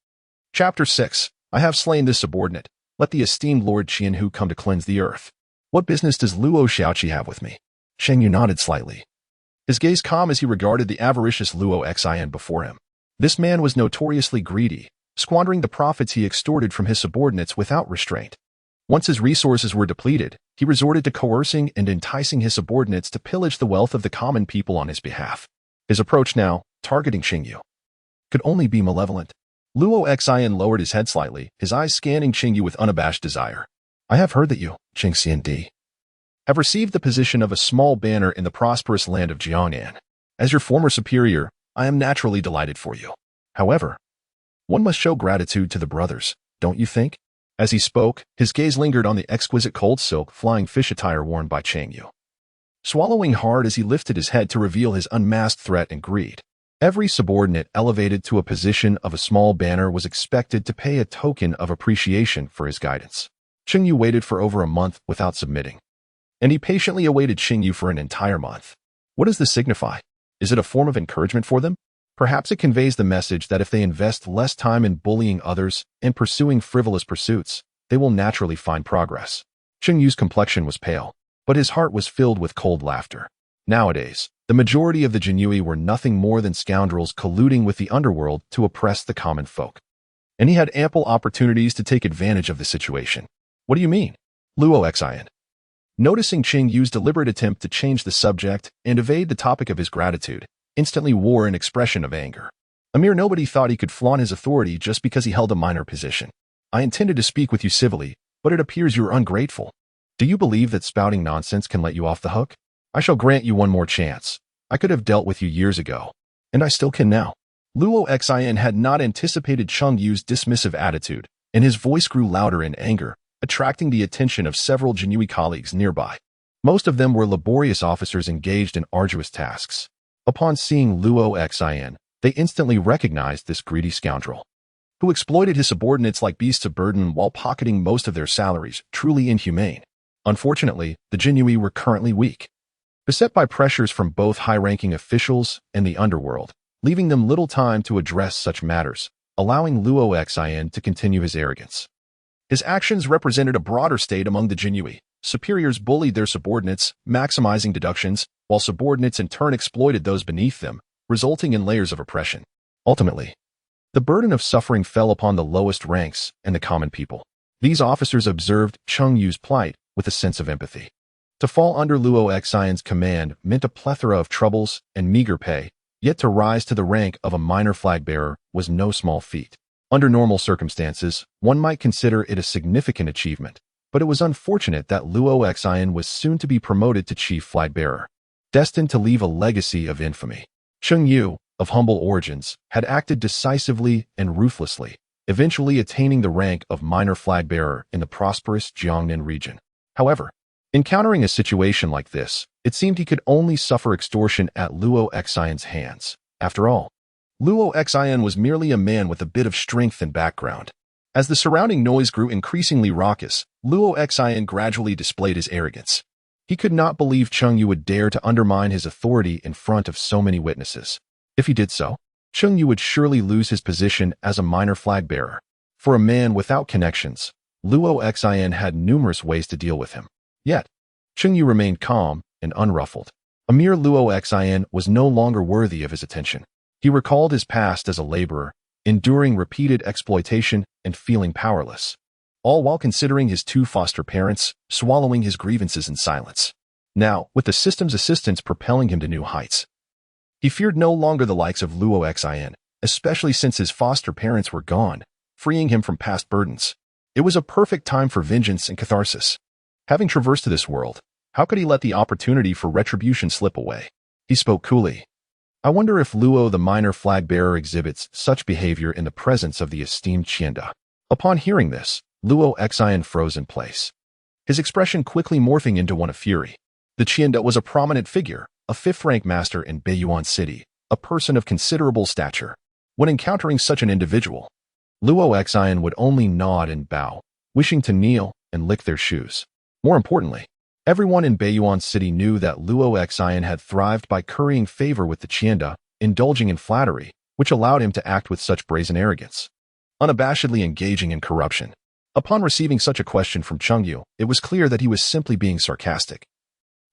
Chapter 6. I have slain this subordinate. Let the esteemed Lord Qianhu come to cleanse the earth. What business does Luo Shaoqi have with me? Cheng Yu nodded slightly, his gaze calm as he regarded the avaricious Luo Xin before him. This man was notoriously greedy, squandering the profits he extorted from his subordinates without restraint. Once his resources were depleted, he resorted to coercing and enticing his subordinates to pillage the wealth of the common people on his behalf. His approach now, targeting Cheng Yu, could only be malevolent. Luo Xian lowered his head slightly, his eyes scanning Cheng Yu with unabashed desire. I have heard that you, Cheng Xian, have received the position of a small banner in the prosperous land of Jiangnan. As your former superior, I am naturally delighted for you. However, one must show gratitude to the brothers, don't you think? As he spoke, his gaze lingered on the exquisite cold silk flying fish attire worn by Cheng Yu. Swallowing hard as he lifted his head to reveal his unmasked threat and greed. Every subordinate elevated to a position of a small banner was expected to pay a token of appreciation for his guidance. Cheng Yu waited for over a month without submitting. And he patiently awaited Cheng Yu for an entire month. What does this signify? Is it a form of encouragement for them? Perhaps it conveys the message that if they invest less time in bullying others and pursuing frivolous pursuits, they will naturally find progress. Cheng Yu's complexion was pale, but his heart was filled with cold laughter. Nowadays, the majority of the Jinyiwei were nothing more than scoundrels colluding with the underworld to oppress the common folk. And he had ample opportunities to take advantage of the situation. What do you mean? Luo Xian, noticing Cheng Yu's deliberate attempt to change the subject and evade the topic of his gratitude, instantly wore an expression of anger. A mere nobody thought he could flaunt his authority just because he held a minor position. I intended to speak with you civilly, but it appears you're ungrateful. Do you believe that spouting nonsense can let you off the hook? I shall grant you one more chance. I could have dealt with you years ago, and I still can now. Luo Xian had not anticipated Cheng Yu's dismissive attitude, and his voice grew louder in anger, attracting the attention of several Jinyiwei colleagues nearby. Most of them were laborious officers engaged in arduous tasks. Upon seeing Luo Xian, they instantly recognized this greedy scoundrel, who exploited his subordinates like beasts of burden while pocketing most of their salaries, truly inhumane. Unfortunately, the Jinyiwei were currently weak, beset by pressures from both high-ranking officials and the underworld, leaving them little time to address such matters, allowing Luo Xian to continue his arrogance. His actions represented a broader state among the Jinyiwei. Superiors bullied their subordinates, maximizing deductions, while subordinates in turn exploited those beneath them, resulting in layers of oppression. Ultimately, the burden of suffering fell upon the lowest ranks and the common people. These officers observed Cheng Yu's plight with a sense of empathy. To fall under Luo Xian's command meant a plethora of troubles and meager pay, yet to rise to the rank of a minor flag-bearer was no small feat. Under normal circumstances, one might consider it a significant achievement, but it was unfortunate that Luo Xian was soon to be promoted to chief flag-bearer, destined to leave a legacy of infamy. Cheng Yu, of humble origins, had acted decisively and ruthlessly, eventually attaining the rank of minor flag-bearer in the prosperous Jiangnan region. However, encountering a situation like this, it seemed he could only suffer extortion at Luo Xian's hands. After all, Luo Xian was merely a man with a bit of strength and background. As the surrounding noise grew increasingly raucous, Luo Xian gradually displayed his arrogance. He could not believe Cheng Yu would dare to undermine his authority in front of so many witnesses. If he did so, Cheng Yu would surely lose his position as a minor flag-bearer. For a man without connections, Luo Xian had numerous ways to deal with him. Yet, Cheng Yu remained calm and unruffled. A mere Luo Xian was no longer worthy of his attention. He recalled his past as a laborer, enduring repeated exploitation and feeling powerless, all while considering his two foster parents, swallowing his grievances in silence. Now, with the system's assistance propelling him to new heights, he feared no longer the likes of Luo Xian, especially since his foster parents were gone, freeing him from past burdens. It was a perfect time for vengeance and catharsis. Having traversed to this world, how could he let the opportunity for retribution slip away? He spoke coolly. I wonder if Luo the minor flag-bearer exhibits such behavior in the presence of the esteemed Qianda. Upon hearing this, Luo Xian froze in place, his expression quickly morphing into one of fury. The Qianda was a prominent figure, a fifth-rank master in Beiyuan City, a person of considerable stature. When encountering such an individual, Luo Xian would only nod and bow, wishing to kneel and lick their shoes. More importantly, everyone in Beiyuan City knew that Luo Xian had thrived by currying favor with the Qianda, indulging in flattery, which allowed him to act with such brazen arrogance, unabashedly engaging in corruption. Upon receiving such a question from Cheng Yu, it was clear that he was simply being sarcastic,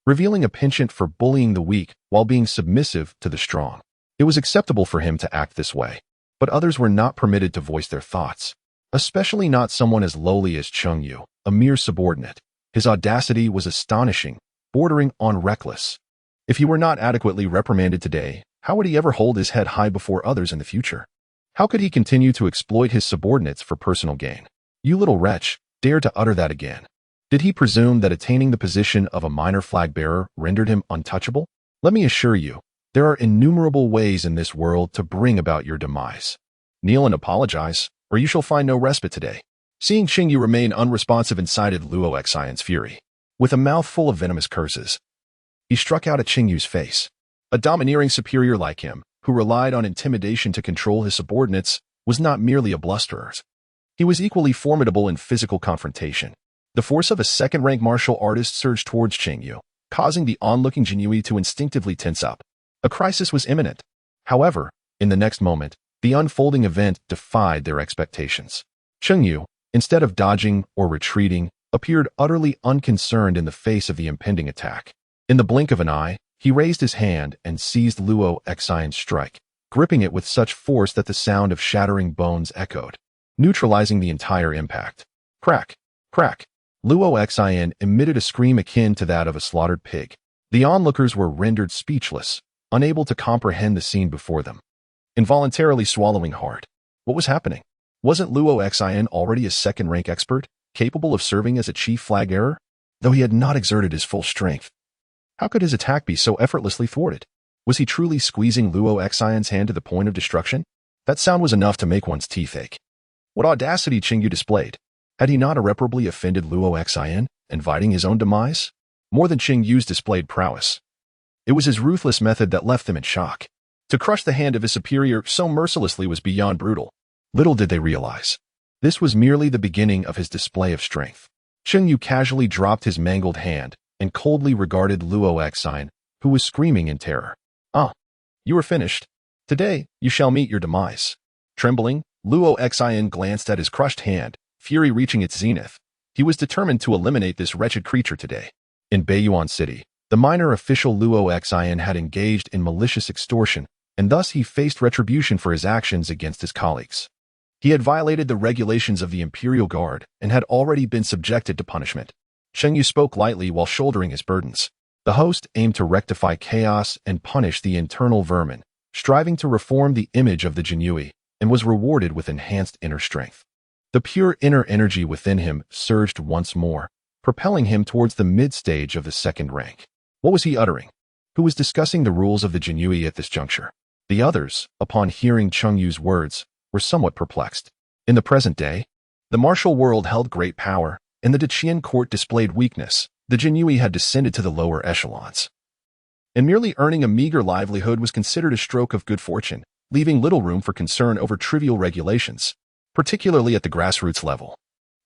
revealing a penchant for bullying the weak while being submissive to the strong. It was acceptable for him to act this way, but others were not permitted to voice their thoughts. especially not someone as lowly as Cheng Yu, a mere subordinate. His audacity was astonishing, bordering on reckless. If he were not adequately reprimanded today, how would he ever hold his head high before others in the future? How could he continue to exploit his subordinates for personal gain? You little wretch, dare to utter that again. Did he presume that attaining the position of a minor flag-bearer rendered him untouchable? Let me assure you, there are innumerable ways in this world to bring about your demise. Kneel and apologize, or you shall find no respite today. Seeing Cheng Yu remain unresponsive incited Luo Xian's fury. With a mouth full of venomous curses, he struck out at Cheng Yu's face. A domineering superior like him, who relied on intimidation to control his subordinates, was not merely a blusterer. He was equally formidable in physical confrontation. The force of a second-rank martial artist surged towards Cheng Yu, causing the onlooking Jinyiwei to instinctively tense up. A crisis was imminent. However, in the next moment, the unfolding event defied their expectations. Cheng Yu, instead of dodging or retreating, appeared utterly unconcerned in the face of the impending attack. In the blink of an eye, he raised his hand and seized Luo Xian's strike, gripping it with such force that the sound of shattering bones echoed, neutralizing the entire impact. Crack! Crack! Luo Xian emitted a scream akin to that of a slaughtered pig. The onlookers were rendered speechless, unable to comprehend the scene before them. Involuntarily swallowing hard. What was happening? Wasn't Luo Xian already a second-rank expert, capable of serving as a chief flag-bearer? Though he had not exerted his full strength. How could his attack be so effortlessly thwarted? Was he truly squeezing Luo Xian's hand to the point of destruction? That sound was enough to make one's teeth ache. What audacity Cheng Yu displayed! Had he not irreparably offended Luo Xian, inviting his own demise? More than Cheng Yu's displayed prowess. It was his ruthless method that left them in shock. To crush the hand of his superior so mercilessly was beyond brutal. Little did they realize. This was merely the beginning of his display of strength. Cheng Yu casually dropped his mangled hand and coldly regarded Luo Xian, who was screaming in terror. Ah, you are finished. Today, you shall meet your demise. Trembling, Luo Xian glanced at his crushed hand, fury reaching its zenith. He was determined to eliminate this wretched creature today. In Beiyuan City, the minor official Luo Xian had engaged in malicious extortion, and thus he faced retribution for his actions against his colleagues. He had violated the regulations of the Imperial Guard and had already been subjected to punishment. Cheng Yu spoke lightly while shouldering his burdens. The host aimed to rectify chaos and punish the internal vermin, striving to reform the image of the Jinyiwei, and was rewarded with enhanced inner strength. The pure inner energy within him surged once more, propelling him towards the mid-stage of the second rank. What was he uttering? Who was discussing the rules of the Jinyiwei at this juncture? The others, upon hearing Cheng Yu's words, were somewhat perplexed. In the present day, the martial world held great power, and the Qian court displayed weakness. The Jinyiwei had descended to the lower echelons. And merely earning a meager livelihood was considered a stroke of good fortune, leaving little room for concern over trivial regulations, particularly at the grassroots level.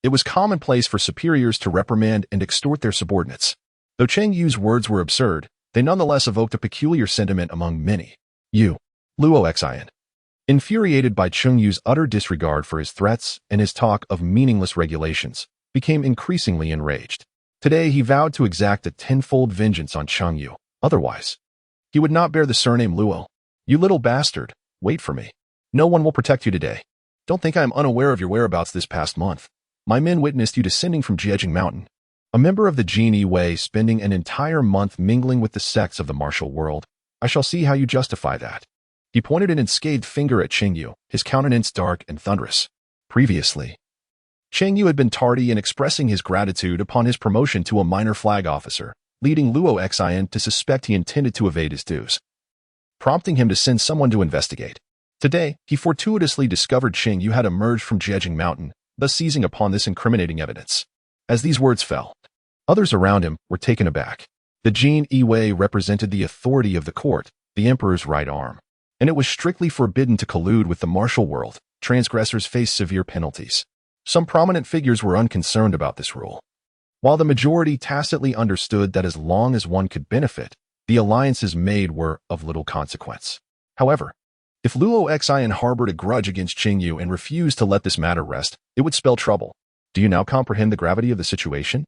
It was commonplace for superiors to reprimand and extort their subordinates. Though Cheng Yu's words were absurd, they nonetheless evoked a peculiar sentiment among many. You, Luo Xian. Infuriated by Cheng Yu's utter disregard for his threats and his talk of meaningless regulations, became increasingly enraged. Today he vowed to exact a tenfold vengeance on Cheng Yu. Otherwise, he would not bear the surname Luo. You little bastard, wait for me. No one will protect you today. Don't think I am unaware of your whereabouts this past month. My men witnessed you descending from Jiejing Mountain. A member of the Jinyiwei spending an entire month mingling with the sects of the martial world. I shall see how you justify that. He pointed an unscathed finger at Cheng Yu, his countenance dark and thunderous. Previously, Cheng Yu had been tardy in expressing his gratitude upon his promotion to a minor flag officer, leading Luo Xian to suspect he intended to evade his dues, prompting him to send someone to investigate. Today, he fortuitously discovered Cheng Yu had emerged from Jiejing Mountain, thus seizing upon this incriminating evidence. As these words fell, others around him were taken aback. The Jinyiwei represented the authority of the court, the emperor's right arm, and it was strictly forbidden to collude with the martial world. Transgressors faced severe penalties. Some prominent figures were unconcerned about this rule, while the majority tacitly understood that as long as one could benefit, the alliances made were of little consequence. However, if Luo Xian harbored a grudge against Cheng Yu and refused to let this matter rest, it would spell trouble. Do you now comprehend the gravity of the situation?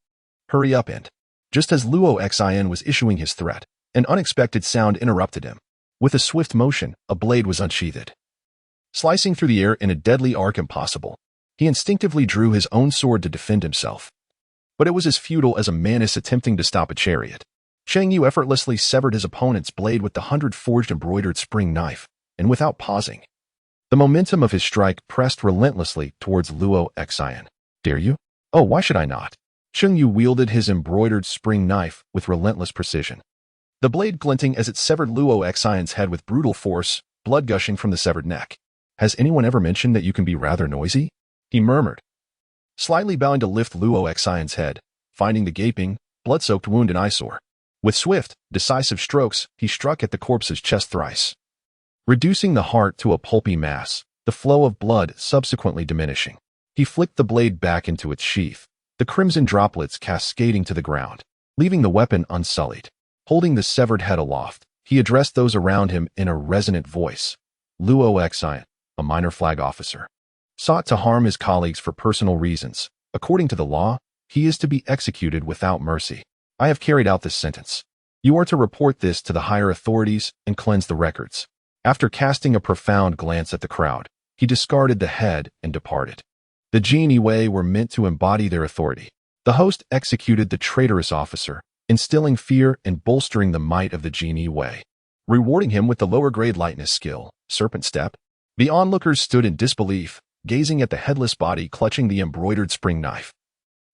Hurry up and... Just as Luo Xian was issuing his threat, an unexpected sound interrupted him. With a swift motion, a blade was unsheathed, slicing through the air in a deadly arc impossible. He instinctively drew his own sword to defend himself. But it was as futile as a mantis attempting to stop a chariot. Cheng Yu effortlessly severed his opponent's blade with the 100-forged embroidered spring knife, and without pausing. The momentum of his strike pressed relentlessly towards Luo Xian. Dare you? Oh, why should I not? Cheng Yu wielded his embroidered spring knife with relentless precision. The blade glinting as it severed Luo Xian's head with brutal force, blood gushing from the severed neck. Has anyone ever mentioned that you can be rather noisy? He murmured, slightly bowing to lift Luo Xian's head, finding the gaping, blood-soaked wound an eyesore. With swift, decisive strokes, he struck at the corpse's chest thrice, reducing the heart to a pulpy mass, the flow of blood subsequently diminishing. He flicked the blade back into its sheath, the crimson droplets cascading to the ground, leaving the weapon unsullied. Holding the severed head aloft, he addressed those around him in a resonant voice. Luo Xian, a minor flag officer, sought to harm his colleagues for personal reasons. According to the law, he is to be executed without mercy. I have carried out this sentence. You are to report this to the higher authorities and cleanse the records. After casting a profound glance at the crowd, he discarded the head and departed. The Jinyiwei were meant to embody their authority. The host executed the traitorous officer, instilling fear and bolstering the might of the Jinyiwei, rewarding him with the lower-grade lightness skill, Serpent Step. The onlookers stood in disbelief, gazing at the headless body clutching the embroidered spring knife,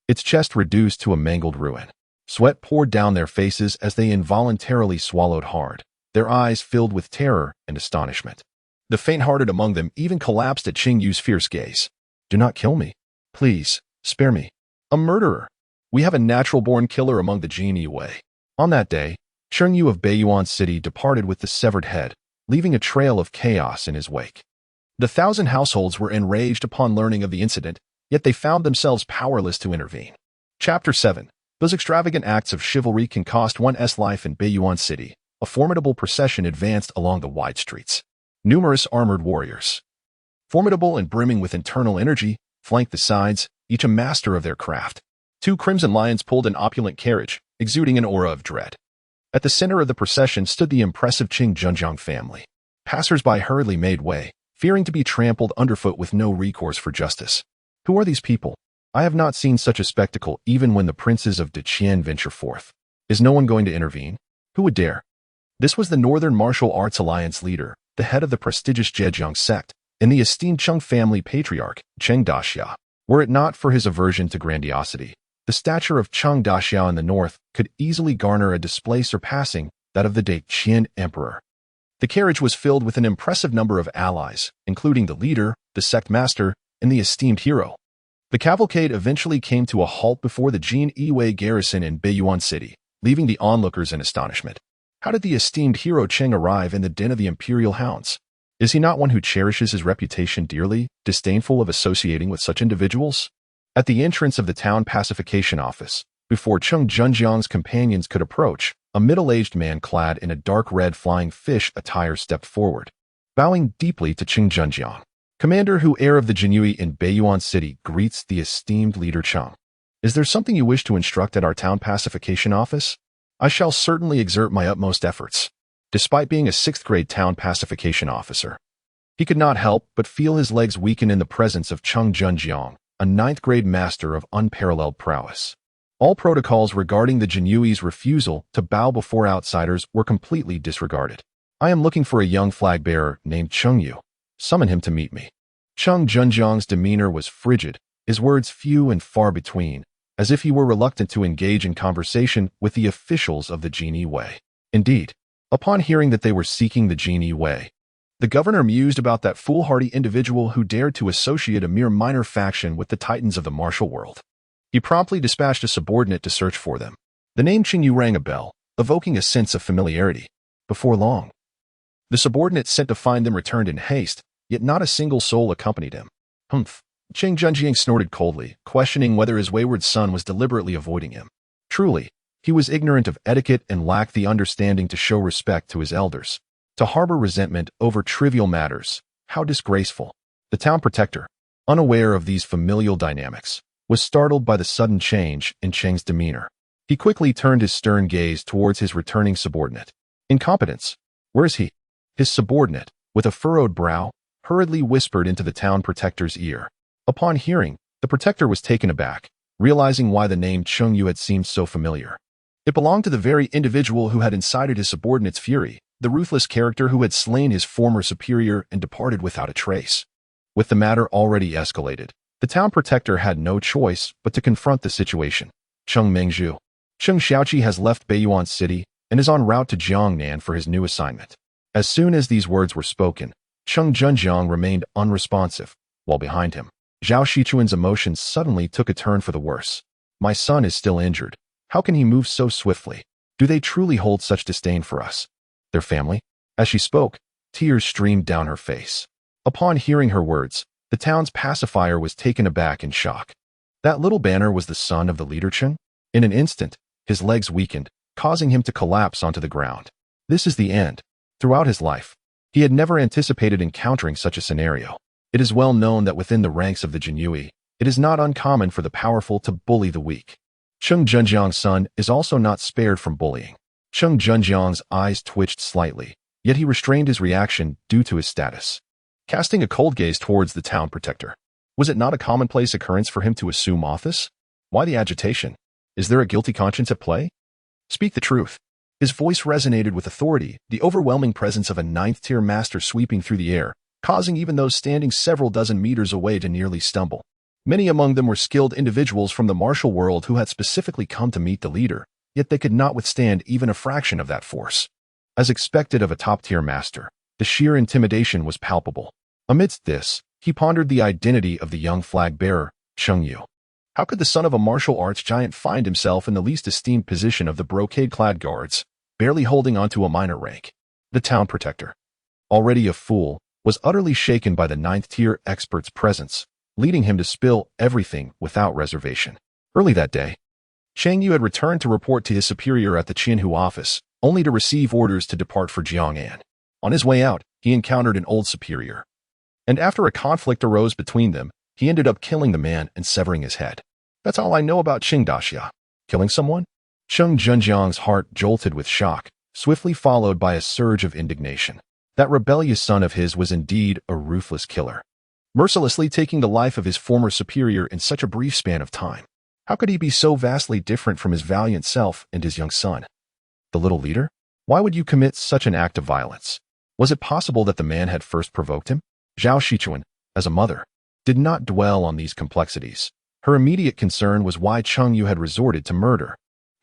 its chest reduced to a mangled ruin. Sweat poured down their faces as they involuntarily swallowed hard, their eyes filled with terror and astonishment. The faint-hearted among them even collapsed at Cheng Yu's fierce gaze. Do not kill me. Please, spare me. A murderer. We have a natural-born killer among the Jinyiwei. On that day, Cheng Yu of Beiyuan City departed with the severed head, leaving a trail of chaos in his wake. The 1,000 households were enraged upon learning of the incident, yet they found themselves powerless to intervene. Chapter 7. Those extravagant acts of chivalry can cost one's life in Beiyuan City. A formidable procession advanced along the wide streets. Numerous armored warriors, formidable and brimming with internal energy, flanked the sides, each a master of their craft. 2 crimson lions pulled an opulent carriage, exuding an aura of dread. At the center of the procession stood the impressive Qing Zhenjiang family. Passers-by hurriedly made way, fearing to be trampled underfoot with no recourse for justice. Who are these people? I have not seen such a spectacle even when the princes of Deqian venture forth. Is no one going to intervene? Who would dare? This was the Northern Martial Arts Alliance leader, the head of the prestigious Zhejiang sect, and the esteemed Cheng family patriarch, Cheng Daxia. Were it not for his aversion to grandiosity, the stature of Cheng Daxia in the north could easily garner a display surpassing that of the Deqian emperor. The carriage was filled with an impressive number of allies, including the leader, the sect master, and the esteemed hero. The cavalcade eventually came to a halt before the Jinyiwei garrison in Beiyuan City, leaving the onlookers in astonishment. How did the esteemed hero Cheng arrive in the den of the imperial hounds? Is he not one who cherishes his reputation dearly, disdainful of associating with such individuals? At the entrance of the town pacification office, before Cheng Zhenjiang's companions could approach, a middle-aged man clad in a dark red flying fish attire stepped forward, bowing deeply to Cheng Zhenjiang. Commander Hu, heir of the Jinyiwei in Beiyuan City, greets the esteemed leader Cheng. Is there something you wish to instruct at our town pacification office? I shall certainly exert my utmost efforts. Despite being a 6th-grade town pacification officer, he could not help but feel his legs weaken in the presence of Cheng Zhenjiang, a 9th-grade master of unparalleled prowess. All protocols regarding the Jinyiwei's refusal to bow before outsiders were completely disregarded. I am looking for a young flag-bearer named Cheng Yu. Summon him to meet me. Cheng Zhenjiang's demeanor was frigid, his words few and far between, as if he were reluctant to engage in conversation with the officials of the Jinyiwei. Indeed, upon hearing that they were seeking the Jinyiwei, the governor mused about that foolhardy individual who dared to associate a mere minor faction with the titans of the martial world. He promptly dispatched a subordinate to search for them. The name Cheng Yu rang a bell, evoking a sense of familiarity. Before long, the subordinate sent to find them returned in haste, yet not a single soul accompanied him. Humph. Cheng Zhenjiang snorted coldly, questioning whether his wayward son was deliberately avoiding him. Truly, he was ignorant of etiquette and lacked the understanding to show respect to his elders. To harbor resentment over trivial matters, how disgraceful. The town protector, unaware of these familial dynamics, was startled by the sudden change in Cheng's demeanor. He quickly turned his stern gaze towards his returning subordinate. Incompetence. Where is he? His subordinate, with a furrowed brow, hurriedly whispered into the town protector's ear. Upon hearing, the protector was taken aback, realizing why the name Cheng Yu had seemed so familiar. It belonged to the very individual who had incited his subordinate's fury, the ruthless character who had slain his former superior and departed without a trace. With the matter already escalated, the town protector had no choice but to confront the situation. Cheng Mengzhu. Cheng Xiaoqi has left Beiyuan City and is en route to Jiangnan for his new assignment. As soon as these words were spoken, Cheng Zhenjiang remained unresponsive, while behind him, Zhao Shichuan's emotions suddenly took a turn for the worse. My son is still injured. How can he move so swiftly? Do they truly hold such disdain for us? Their family? As she spoke, tears streamed down her face. Upon hearing her words, the town's pacifier was taken aback in shock. That little banner was the son of the leader Cheng? In an instant, his legs weakened, causing him to collapse onto the ground. This is the end. Throughout his life, he had never anticipated encountering such a scenario. It is well known that within the ranks of the Jinyiwei, it is not uncommon for the powerful to bully the weak. Cheng Zhenjiang's son is also not spared from bullying. Cheng Zhenjiang's eyes twitched slightly, yet he restrained his reaction due to his status. Casting a cold gaze towards the town protector. Was it not a commonplace occurrence for him to assume office? Why the agitation? Is there a guilty conscience at play? Speak the truth. His voice resonated with authority, the overwhelming presence of a ninth-tier master sweeping through the air, causing even those standing several dozen meters away to nearly stumble. Many among them were skilled individuals from the martial world who had specifically come to meet the leader, yet they could not withstand even a fraction of that force. As expected of a top-tier master, the sheer intimidation was palpable. Amidst this, he pondered the identity of the young flag-bearer, Cheng Yu. How could the son of a martial arts giant find himself in the least esteemed position of the brocade-clad guards, barely holding onto a minor rank? The town protector, already a fool, was utterly shaken by the ninth-tier expert's presence, leading him to spill everything without reservation. Early that day, Cheng Yu had returned to report to his superior at the Qianhu office, only to receive orders to depart for Jiangnan. On his way out, he encountered an old superior. And after a conflict arose between them, he ended up killing the man and severing his head. That's all I know about Qing Daxia. Killing someone? Cheng Zhenjiang's heart jolted with shock, swiftly followed by a surge of indignation. That rebellious son of his was indeed a ruthless killer, mercilessly taking the life of his former superior in such a brief span of time. How could he be so vastly different from his valiant self and his young son? The little leader? Why would you commit such an act of violence? Was it possible that the man had first provoked him? Zhao Shichuan, as a mother, did not dwell on these complexities. Her immediate concern was why Cheng Yu had resorted to murder.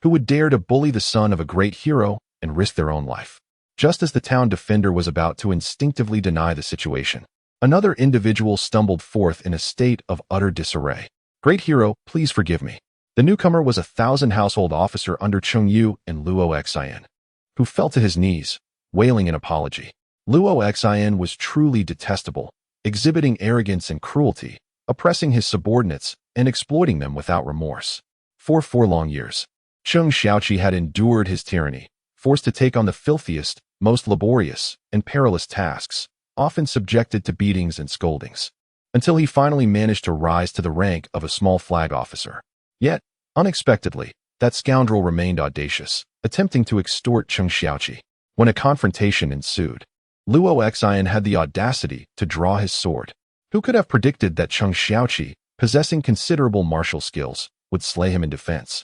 Who would dare to bully the son of a great hero and risk their own life? Just as the town defender was about to instinctively deny the situation, another individual stumbled forth in a state of utter disarray. Great hero, please forgive me. The newcomer was a 1,000 household officer under Cheng Yu and Luo Xian, who fell to his knees, wailing an apology. Luo Xian was truly detestable, exhibiting arrogance and cruelty, oppressing his subordinates and exploiting them without remorse. For 4 long years, Cheng Xiaoqi had endured his tyranny, forced to take on the filthiest, most laborious, and perilous tasks, often subjected to beatings and scoldings, until he finally managed to rise to the rank of a small flag officer. Yet, unexpectedly, that scoundrel remained audacious, attempting to extort Cheng Xiaoqi. When a confrontation ensued, Luo Xian had the audacity to draw his sword. Who could have predicted that Cheng Xiaoqi, possessing considerable martial skills, would slay him in defense,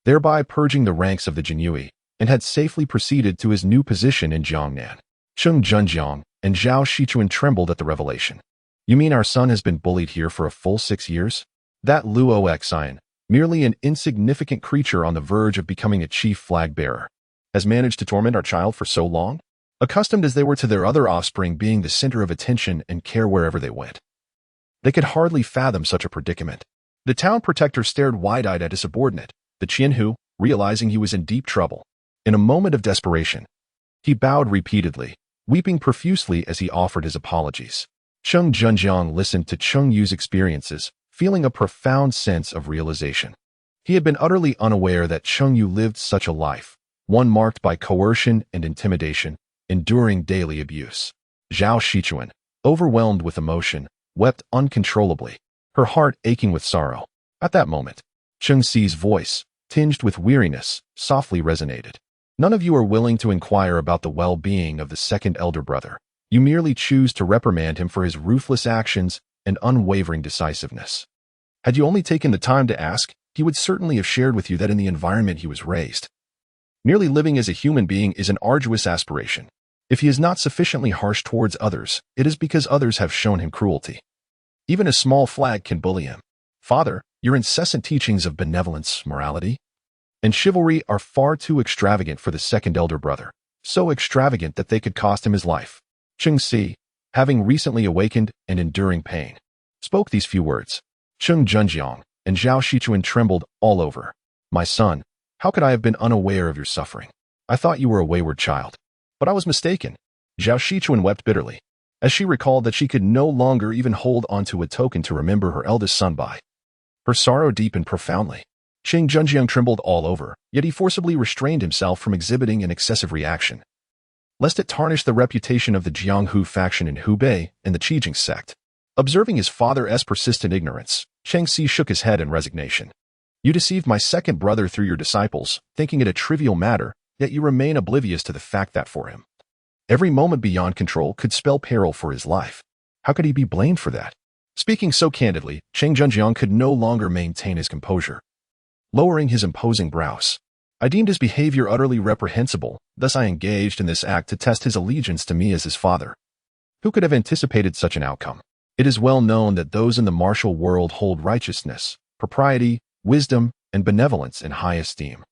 thereby purging the ranks of the Jinyiwei, and had safely proceeded to his new position in Jiangnan? Cheng Zhenjiang and Zhao Shichuan trembled at the revelation. You mean our son has been bullied here for a full 6 years? That Luo Xian, merely an insignificant creature on the verge of becoming a chief flag bearer, has managed to torment our child for so long? Accustomed as they were to their other offspring being the center of attention and care wherever they went, they could hardly fathom such a predicament. The town protector stared wide-eyed at his subordinate, the Qianhu, realizing he was in deep trouble. In a moment of desperation, he bowed repeatedly, weeping profusely as he offered his apologies. Cheng Zhenjiang listened to Cheng Yu's experiences, feeling a profound sense of realization. He had been utterly unaware that Cheng Yu lived such a life, one marked by coercion and intimidation, enduring daily abuse. Zhao Shichuan, overwhelmed with emotion, wept uncontrollably, her heart aching with sorrow. At that moment, Cheng Xi's voice, tinged with weariness, softly resonated. None of you are willing to inquire about the well-being of the second elder brother. You merely choose to reprimand him for his ruthless actions and unwavering decisiveness. Had you only taken the time to ask, he would certainly have shared with you that in the environment he was raised, merely living as a human being is an arduous aspiration. If he is not sufficiently harsh towards others, it is because others have shown him cruelty. Even a small flag can bully him. Father, your incessant teachings of benevolence, morality, and chivalry are far too extravagant for the second elder brother, so extravagant that they could cost him his life. Cheng Si, having recently awakened and enduring pain, spoke these few words. Cheng Junjiang and Zhao Shichuan trembled all over. My son, how could I have been unaware of your suffering? I thought you were a wayward child. But I was mistaken. Zhao Shichuan wept bitterly, as she recalled that she could no longer even hold onto a token to remember her eldest son by. Her sorrow deepened profoundly. Cheng Junjiang trembled all over, yet he forcibly restrained himself from exhibiting an excessive reaction, lest it tarnish the reputation of the Jianghu faction in Hubei and the Qijing sect. Observing his father's persistent ignorance, Cheng Si shook his head in resignation. You deceived my second brother through your disciples, thinking it a trivial matter, yet you remain oblivious to the fact that for him, every moment beyond control could spell peril for his life. How could he be blamed for that? Speaking so candidly, Cheng Junjiang could no longer maintain his composure. Lowering his imposing brows, I deemed his behavior utterly reprehensible, thus I engaged in this act to test his allegiance to me as his father. Who could have anticipated such an outcome? It is well known that those in the martial world hold righteousness, propriety, wisdom, and benevolence in high esteem,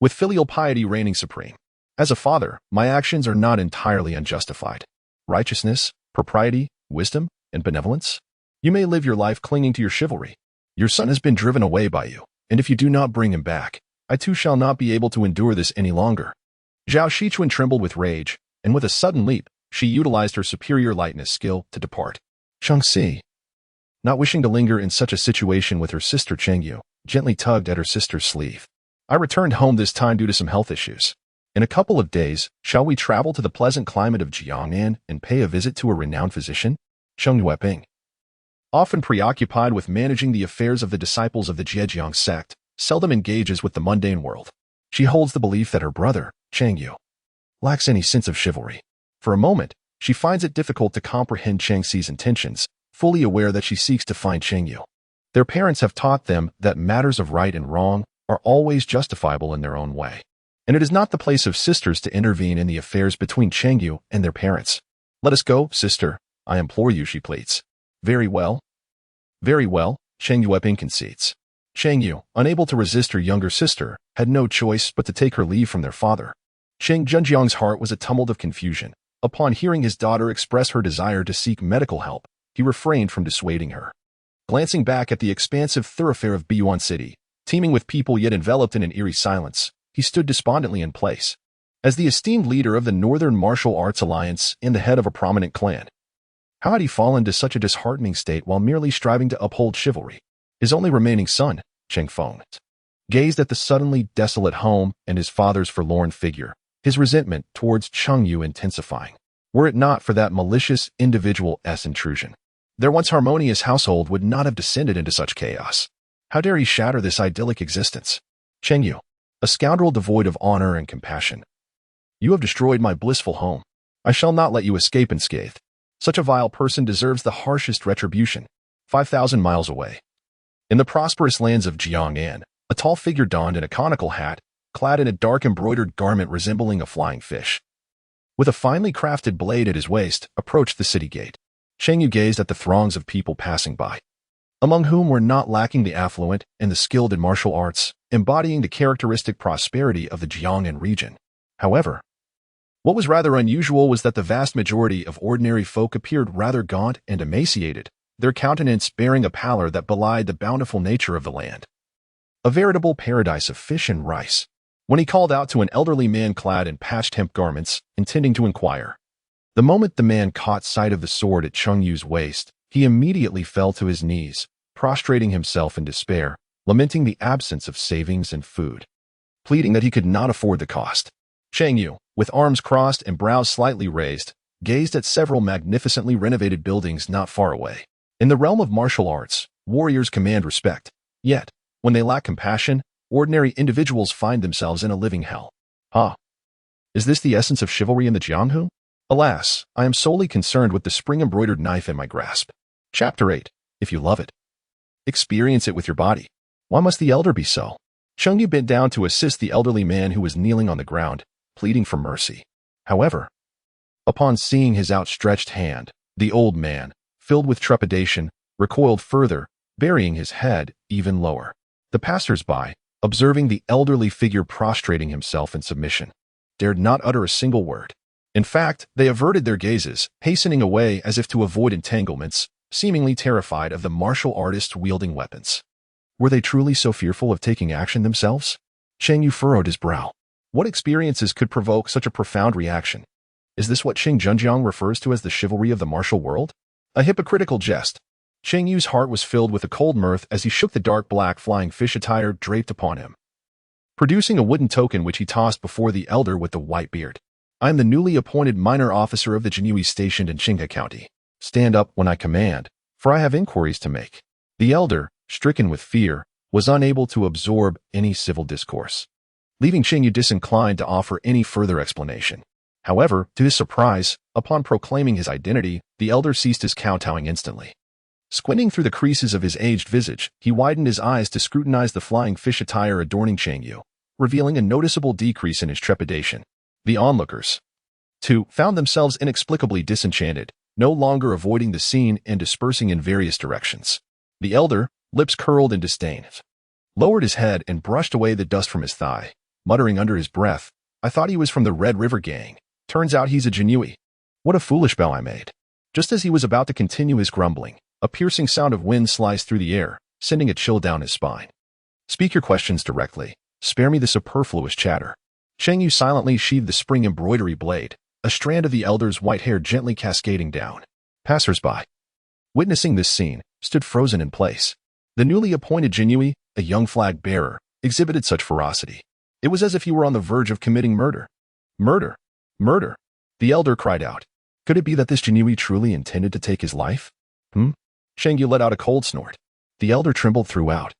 with filial piety reigning supreme. As a father, my actions are not entirely unjustified. Righteousness, propriety, wisdom, and benevolence? You may live your life clinging to your chivalry. Your son has been driven away by you, and if you do not bring him back, I too shall not be able to endure this any longer. Zhao Shichuan trembled with rage, and with a sudden leap, she utilized her superior lightness skill to depart. Cheng Si, not wishing to linger in such a situation with her sister Cheng Yu, gently tugged at her sister's sleeve. I returned home this time due to some health issues. In a couple of days, shall we travel to the pleasant climate of Jiangnan and pay a visit to a renowned physician? Cheng Yu, often preoccupied with managing the affairs of the disciples of the Zhejiang sect, seldom engages with the mundane world. She holds the belief that her brother, Cheng Yu, lacks any sense of chivalry. For a moment, she finds it difficult to comprehend Cheng Si's intentions, fully aware that she seeks to find Cheng Yu. Their parents have taught them that matters of right and wrong are always justifiable in their own way, and it is not the place of sisters to intervene in the affairs between Cheng Yu and their parents. Let us go, sister, I implore you, she pleads. Very well, Cheng Yu concedes. Cheng Yu, unable to resist her younger sister, had no choice but to take her leave from their father. Cheng Junjiang's heart was a tumult of confusion. Upon hearing his daughter express her desire to seek medical help, he refrained from dissuading her. Glancing back at the expansive thoroughfare of Biyuan City, teeming with people yet enveloped in an eerie silence, he stood despondently in place. As the esteemed leader of the Northern Martial Arts Alliance and the head of a prominent clan, how had he fallen to such a disheartening state while merely striving to uphold chivalry? His only remaining son, Cheng Feng, gazed at the suddenly desolate home and his father's forlorn figure, his resentment towards Cheng Yu intensifying. Were it not for that malicious individual's intrusion, their once harmonious household would not have descended into such chaos. How dare he shatter this idyllic existence? Cheng Yu, a scoundrel devoid of honor and compassion. You have destroyed my blissful home. I shall not let you escape unscathed. Such a vile person deserves the harshest retribution. 5,000 miles away, in the prosperous lands of Jiangnan, a tall figure donned in a conical hat, clad in a dark embroidered garment resembling a flying fish, with a finely crafted blade at his waist, approached the city gate. Cheng Yu gazed at the throngs of people passing by, among whom were not lacking the affluent and the skilled in martial arts, embodying the characteristic prosperity of the Jiangnan region. However, what was rather unusual was that the vast majority of ordinary folk appeared rather gaunt and emaciated, their countenance bearing a pallor that belied the bountiful nature of the land. A veritable paradise of fish and rice. When he called out to an elderly man clad in patched hemp garments, intending to inquire, the moment the man caught sight of the sword at Cheng Yu's waist, he immediately fell to his knees, prostrating himself in despair, lamenting the absence of savings and food, pleading that he could not afford the cost. Cheng Yu, with arms crossed and brows slightly raised, gazed at several magnificently renovated buildings not far away. In the realm of martial arts, warriors command respect. Yet, when they lack compassion, ordinary individuals find themselves in a living hell. Is this the essence of chivalry in the Jianghu? Alas, I am solely concerned with the spring-embroidered knife in my grasp. Chapter 8. If you love it, experience it with your body. Why must the elder be so? Cheng Yu bent down to assist the elderly man who was kneeling on the ground, pleading for mercy. However, upon seeing his outstretched hand, the old man, filled with trepidation, recoiled further, burying his head even lower. The passers-by, observing the elderly figure prostrating himself in submission, dared not utter a single word. In fact, they averted their gazes, hastening away as if to avoid entanglements, seemingly terrified of the martial artist wielding weapons. Were they truly so fearful of taking action themselves? Cheng Yu furrowed his brow. What experiences could provoke such a profound reaction? Is this what Qing Zhenjiang refers to as the chivalry of the martial world? A hypocritical jest. Cheng Yu's heart was filled with a cold mirth as he shook the dark black flying fish attire draped upon him, producing a wooden token which he tossed before the elder with the white beard. I am the newly appointed minor officer of the Jinyiwei stationed in Qinghe County. Stand up when I command, for I have inquiries to make. The elder, stricken with fear, was unable to absorb any civil discourse, leaving Cheng Yu disinclined to offer any further explanation. However, to his surprise, upon proclaiming his identity, the elder ceased his kowtowing instantly. Squinting through the creases of his aged visage, he widened his eyes to scrutinize the flying fish attire adorning Cheng Yu, revealing a noticeable decrease in his trepidation. The onlookers, too, found themselves inexplicably disenchanted, no longer avoiding the scene and dispersing in various directions. The elder, lips curled in disdain, lowered his head and brushed away the dust from his thigh, muttering under his breath, I thought he was from the Red River Gang. Turns out he's a Jinyiwei. What a foolish bow I made. Just as he was about to continue his grumbling, a piercing sound of wind sliced through the air, sending a chill down his spine. Speak your questions directly. Spare me the superfluous chatter. Cheng Yu silently sheathed the spring embroidery blade, a strand of the elder's white hair gently cascading down. Passers-by, witnessing this scene, stood frozen in place. The newly appointed Jinyiwei, a young flag-bearer, exhibited such ferocity. It was as if he were on the verge of committing murder. Murder! Murder! The elder cried out. Could it be that this Jinyiwei truly intended to take his life? Cheng Yu let out a cold snort. The elder trembled throughout,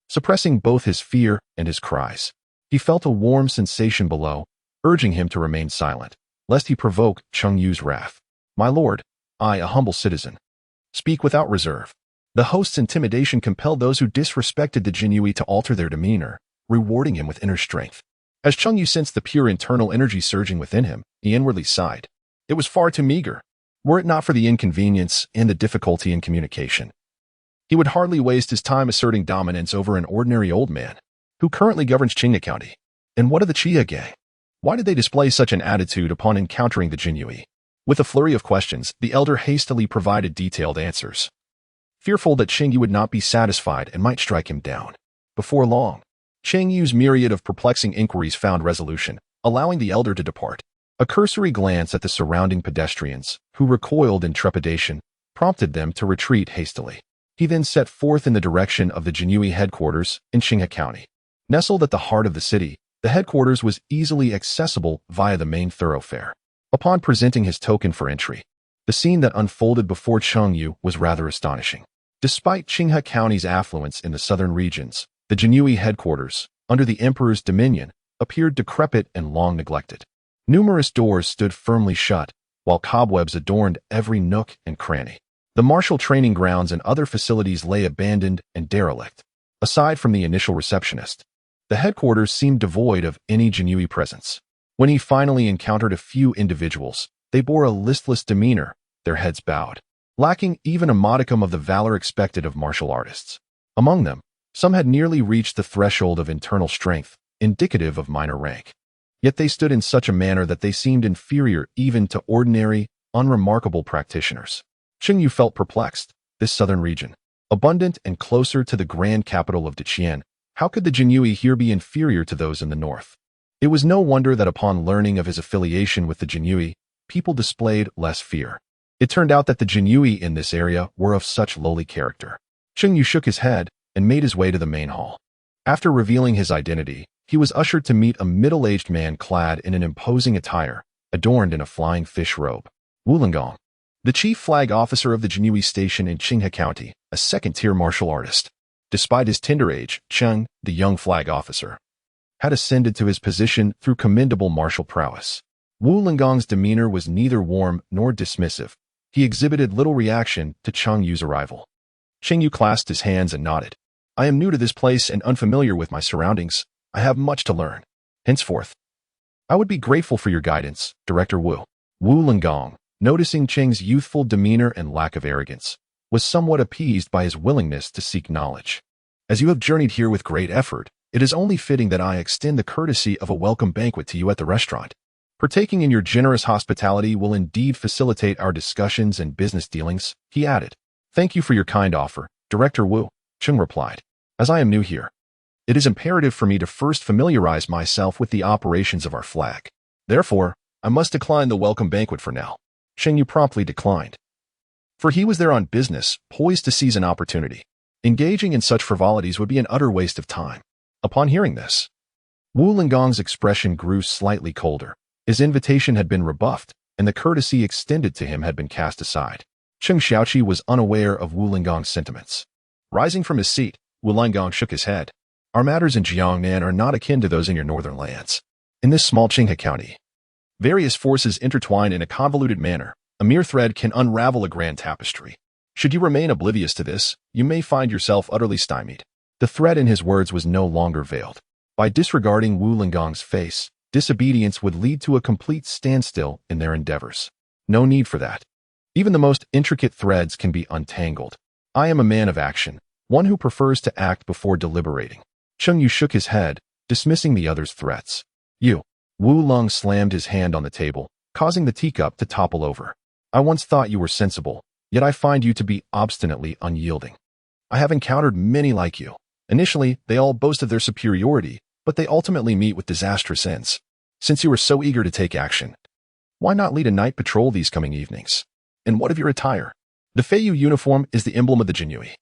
suppressing both his fear and his cries. He felt a warm sensation below, urging him to remain silent, lest he provoke Cheng Yu's wrath. My lord, I, a humble citizen, speak without reserve. The host's intimidation compelled those who disrespected the Jinyiwei to alter their demeanor, rewarding him with inner strength. As Cheng Yu sensed the pure internal energy surging within him, he inwardly sighed. It was far too meager. Were it not for the inconvenience and the difficulty in communication, he would hardly waste his time asserting dominance over an ordinary old man who currently governs Qinghe County. And what of the Chia gang? Why did they display such an attitude upon encountering the Jinyiwei? With a flurry of questions, the elder hastily provided detailed answers, fearful that Cheng Yu would not be satisfied and might strike him down. Before long, Cheng Yu's myriad of perplexing inquiries found resolution, allowing the elder to depart. A cursory glance at the surrounding pedestrians, who recoiled in trepidation, prompted them to retreat hastily. He then set forth in the direction of the Jinyiwei headquarters in Qinghe County. Nestled at the heart of the city, the headquarters was easily accessible via the main thoroughfare. Upon presenting his token for entry, the scene that unfolded before Cheng Yu was rather astonishing. Despite Qinghe County's affluence in the southern regions, the Jinyiwei headquarters, under the emperor's dominion, appeared decrepit and long neglected. Numerous doors stood firmly shut, while cobwebs adorned every nook and cranny. The martial training grounds and other facilities lay abandoned and derelict. Aside from the initial receptionist, the headquarters seemed devoid of any Jinyiwei presence. When he finally encountered a few individuals, they bore a listless demeanor, their heads bowed, lacking even a modicum of the valor expected of martial artists. Among them, some had nearly reached the threshold of internal strength, indicative of minor rank. Yet they stood in such a manner that they seemed inferior even to ordinary, unremarkable practitioners. Cheng Yu felt perplexed. This southern region, abundant and closer to the grand capital of Deqian, how could the Jinyiwei here be inferior to those in the north? It was no wonder that upon learning of his affiliation with the Jinyiwei, people displayed less fear. It turned out that the Jinyiwei in this area were of such lowly character. Cheng Yu shook his head and made his way to the main hall. After revealing his identity, he was ushered to meet a middle-aged man clad in an imposing attire, adorned in a flying fish robe. Wu Lingong, the chief flag officer of the Jinyiwei station in Qinghe County, a second-tier martial artist. Despite his tender age, Cheng, the young flag officer, had ascended to his position through commendable martial prowess. Wu Lingong's demeanor was neither warm nor dismissive. He exhibited little reaction to Cheng Yu's arrival. Cheng Yu clasped his hands and nodded. I am new to this place and unfamiliar with my surroundings. I have much to learn. Henceforth, I would be grateful for your guidance, Director Wu. Wu Lingong, noticing Cheng's youthful demeanor and lack of arrogance, was somewhat appeased by his willingness to seek knowledge. As you have journeyed here with great effort, it is only fitting that I extend the courtesy of a welcome banquet to you at the restaurant. Partaking in your generous hospitality will indeed facilitate our discussions and business dealings, he added. Thank you for your kind offer, Director Wu, Cheng replied. As I am new here, it is imperative for me to first familiarize myself with the operations of our flag. Therefore, I must decline the welcome banquet for now. Cheng Yu promptly declined. For he was there on business, poised to seize an opportunity. Engaging in such frivolities would be an utter waste of time. Upon hearing this, Wu Lingong's expression grew slightly colder. His invitation had been rebuffed, and the courtesy extended to him had been cast aside. Cheng Xiaoqi was unaware of Wu Lingong's sentiments. Rising from his seat, Wu Lingong shook his head. Our matters in Jiangnan are not akin to those in your northern lands. In this small Qinghe County, various forces intertwine in a convoluted manner. A mere thread can unravel a grand tapestry. Should you remain oblivious to this, you may find yourself utterly stymied. The threat in his words was no longer veiled. By disregarding Wu Lingong's face, disobedience would lead to a complete standstill in their endeavors. No need for that. Even the most intricate threads can be untangled. I am a man of action, one who prefers to act before deliberating. Cheng Yu shook his head, dismissing the other's threats. You. Wu Lung slammed his hand on the table, causing the teacup to topple over. I once thought you were sensible, yet I find you to be obstinately unyielding. I have encountered many like you. Initially, they all boast of their superiority, but they ultimately meet with disastrous ends. Since you are so eager to take action, why not lead a night patrol these coming evenings? And what of your attire? The Feiyu uniform is the emblem of the Jinyiwei.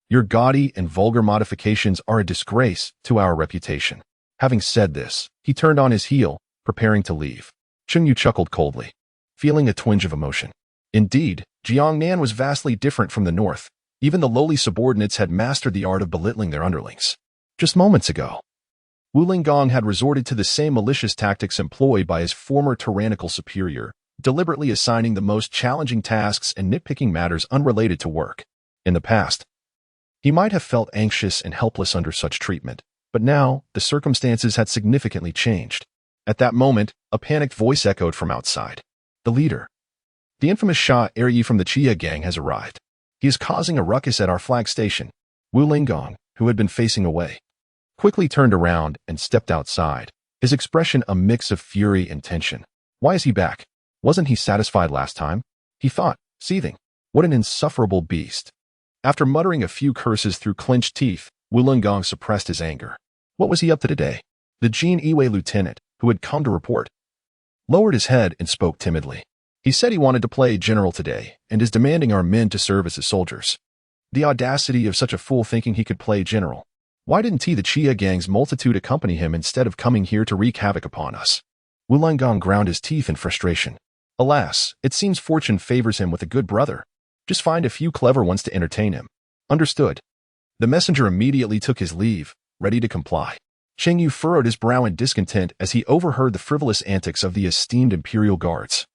Your gaudy and vulgar modifications are a disgrace to our reputation. Having said this, he turned on his heel, preparing to leave. Cheng Yu chuckled coldly, feeling a twinge of emotion. Indeed, Jiangnan was vastly different from the north. Even the lowly subordinates had mastered the art of belittling their underlings. Just moments ago, Wu Lingong had resorted to the same malicious tactics employed by his former tyrannical superior, deliberately assigning the most challenging tasks and nitpicking matters unrelated to work. In the past, he might have felt anxious and helpless under such treatment, but now the circumstances had significantly changed. At that moment, a panicked voice echoed from outside. The leader, the infamous Sha Eryi from the Chia gang, has arrived. He is causing a ruckus at our flag station. Wu Lingong, who had been facing away, quickly turned around and stepped outside, his expression a mix of fury and tension. Why is he back? Wasn't he satisfied last time? He thought, seething. What an insufferable beast. After muttering a few curses through clenched teeth, Wu Lingong suppressed his anger. What was he up to today? The Jinyiwei lieutenant, who had come to report, lowered his head and spoke timidly. He said he wanted to play general today and is demanding our men to serve as his soldiers. The audacity of such a fool thinking he could play general. Why didn't the Chia gang's multitude accompany him instead of coming here to wreak havoc upon us? Wu Lingong ground his teeth in frustration. Alas, it seems fortune favors him with a good brother. Just find a few clever ones to entertain him. Understood. The messenger immediately took his leave, ready to comply. Cheng Yu furrowed his brow in discontent as he overheard the frivolous antics of the esteemed imperial guards,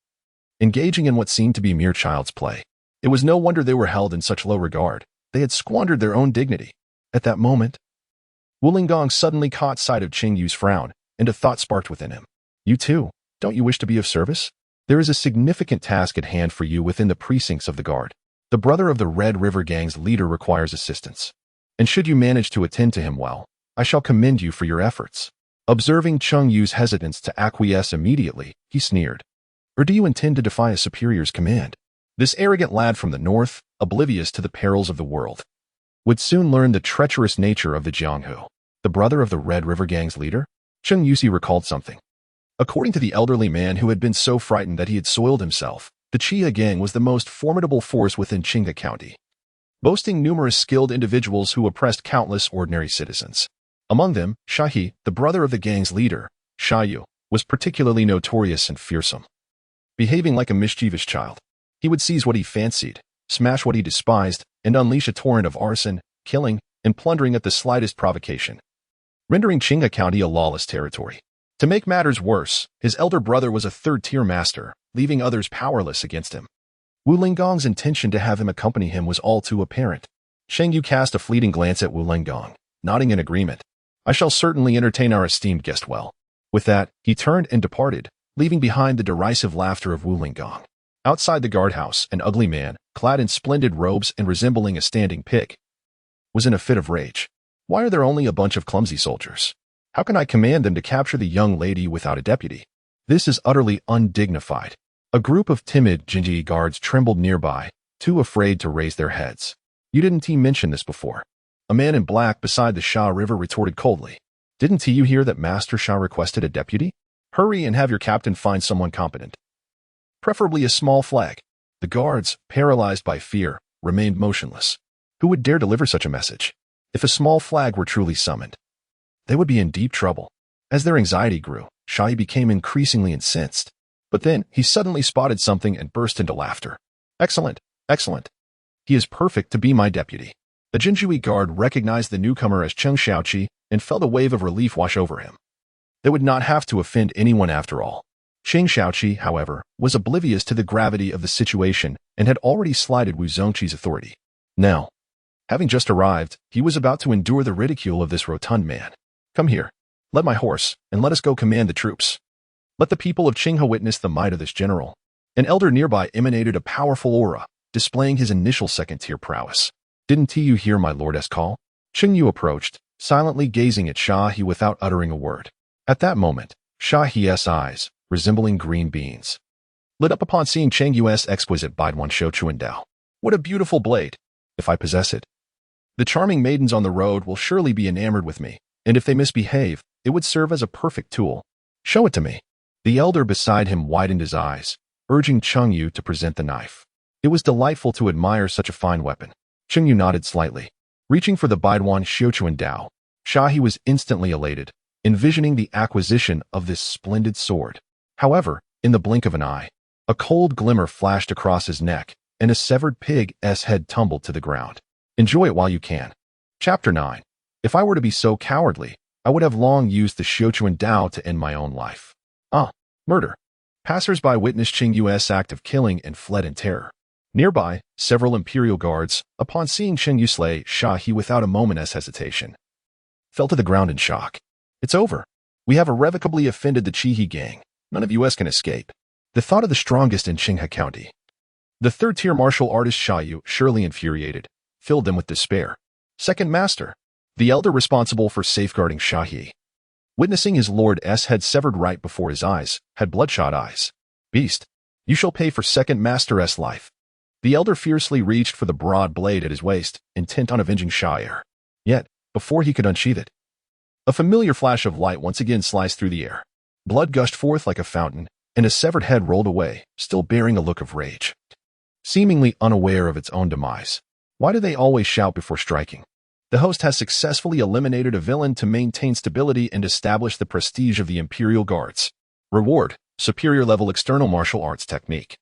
engaging in what seemed to be mere child's play. It was no wonder they were held in such low regard. They had squandered their own dignity. At that moment, Wu Lingong suddenly caught sight of Cheng Yu's frown, and a thought sparked within him. You too, don't you wish to be of service? There is a significant task at hand for you within the precincts of the guard. The brother of the Red River Gang's leader requires assistance. And should you manage to attend to him well, I shall commend you for your efforts. Observing Cheng Yu's hesitance to acquiesce immediately, he sneered. Or do you intend to defy a superior's command? This arrogant lad from the north, oblivious to the perils of the world, would soon learn the treacherous nature of the Jianghu. The brother of the Red River Gang's leader? Cheng Yu recalled something. According to the elderly man who had been so frightened that he had soiled himself, the Chia gang was the most formidable force within Qinghe County, boasting numerous skilled individuals who oppressed countless ordinary citizens. Among them, Shahi, the brother of the gang's leader, Sha Yu, was particularly notorious and fearsome. Behaving like a mischievous child, he would seize what he fancied, smash what he despised, and unleash a torrent of arson, killing, and plundering at the slightest provocation, rendering Qinghe County a lawless territory. To make matters worse, his elder brother was a third-tier master, leaving others powerless against him. Wu Lingong's intention to have him accompany him was all too apparent. Cheng Yu cast a fleeting glance at Wu Lenggong, nodding in agreement. I shall certainly entertain our esteemed guest well. With that, he turned and departed, leaving behind the derisive laughter of Wu Lenggong. Outside the guardhouse, an ugly man, clad in splendid robes and resembling a standing pig, was in a fit of rage. Why are there only a bunch of clumsy soldiers? How can I command them to capture the young lady without a deputy? This is utterly undignified. A group of timid Jinyiwei guards trembled nearby, too afraid to raise their heads. You didn't mention this before. A man in black beside the Sha River retorted coldly. Didn't you hear that Master Sha requested a deputy? Hurry and have your captain find someone competent. Preferably a small flag. The guards, paralyzed by fear, remained motionless. Who would dare deliver such a message? If a small flag were truly summoned, they would be in deep trouble. As their anxiety grew, Sha became increasingly incensed. But then he suddenly spotted something and burst into laughter. Excellent, excellent. He is perfect to be my deputy. The Jinyiwei guard recognized the newcomer as Cheng Xiaoqi and felt a wave of relief wash over him. They would not have to offend anyone after all. Cheng Xiaoqi, however, was oblivious to the gravity of the situation and had already slighted Wu Zongqi's authority. Now, having just arrived, he was about to endure the ridicule of this rotund man. Come here, let my horse, and let us go command the troops. Let the people of Qinghe witness the might of this general. An elder nearby emanated a powerful aura, displaying his initial second-tier prowess. Didn't you hear my lord's call? Cheng Yu approached, silently gazing at Sha He without uttering a word. At that moment, Sha He's eyes, resembling green beans, lit up upon seeing Cheng Yu's exquisite Baiduan Shouchuan Dao. What a beautiful blade! If I possess it, the charming maidens on the road will surely be enamored with me, and if they misbehave, it would serve as a perfect tool. Show it to me. The elder beside him widened his eyes, urging Cheng Yu to present the knife. It was delightful to admire such a fine weapon. Cheng Yu nodded slightly. Reaching for the Baiduan Shouchuan Dao, Sha He was instantly elated, envisioning the acquisition of this splendid sword. However, in the blink of an eye, a cold glimmer flashed across his neck, and a severed pig's head tumbled to the ground. Enjoy it while you can. Chapter 9. If I were to be so cowardly, I would have long used the Shouchuan Dao to end my own life. Murder. Passers-by witnessed Cheng Yu's act of killing and fled in terror. Nearby, several imperial guards, upon seeing Cheng Yu slay Sha He without a moment's hesitation, fell to the ground in shock. It's over. We have irrevocably offended the Qinghe gang. None of us can escape. The thought of the strongest in Qinghe County, the third-tier martial artist Sha Yu, surely infuriated, filled them with despair. Second Master, the elder responsible for safeguarding Sha He, witnessing his lord's head severed right before his eyes, had bloodshot eyes. Beast, you shall pay for Second Master's life. The elder fiercely reached for the broad blade at his waist, intent on avenging Sha He. Yet, before he could unsheath it, a familiar flash of light once again sliced through the air. Blood gushed forth like a fountain, and a severed head rolled away, still bearing a look of rage. Seemingly unaware of its own demise. Why do they always shout before striking? The host has successfully eliminated a villain to maintain stability and establish the prestige of the Imperial Guards. Reward, superior level external martial arts technique.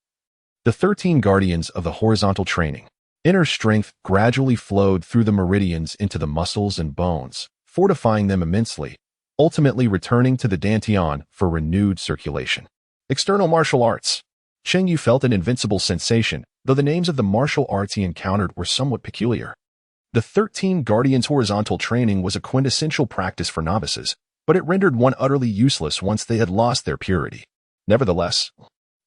The 13 guardians of the horizontal training. Inner strength gradually flowed through the meridians into the muscles and bones, fortifying them immensely, ultimately returning to the dantian for renewed circulation. External martial arts. Cheng Yu felt an invincible sensation, though the names of the martial arts he encountered were somewhat peculiar. The 13 Guardians' horizontal training was a quintessential practice for novices, but it rendered one utterly useless once they had lost their purity. Nevertheless,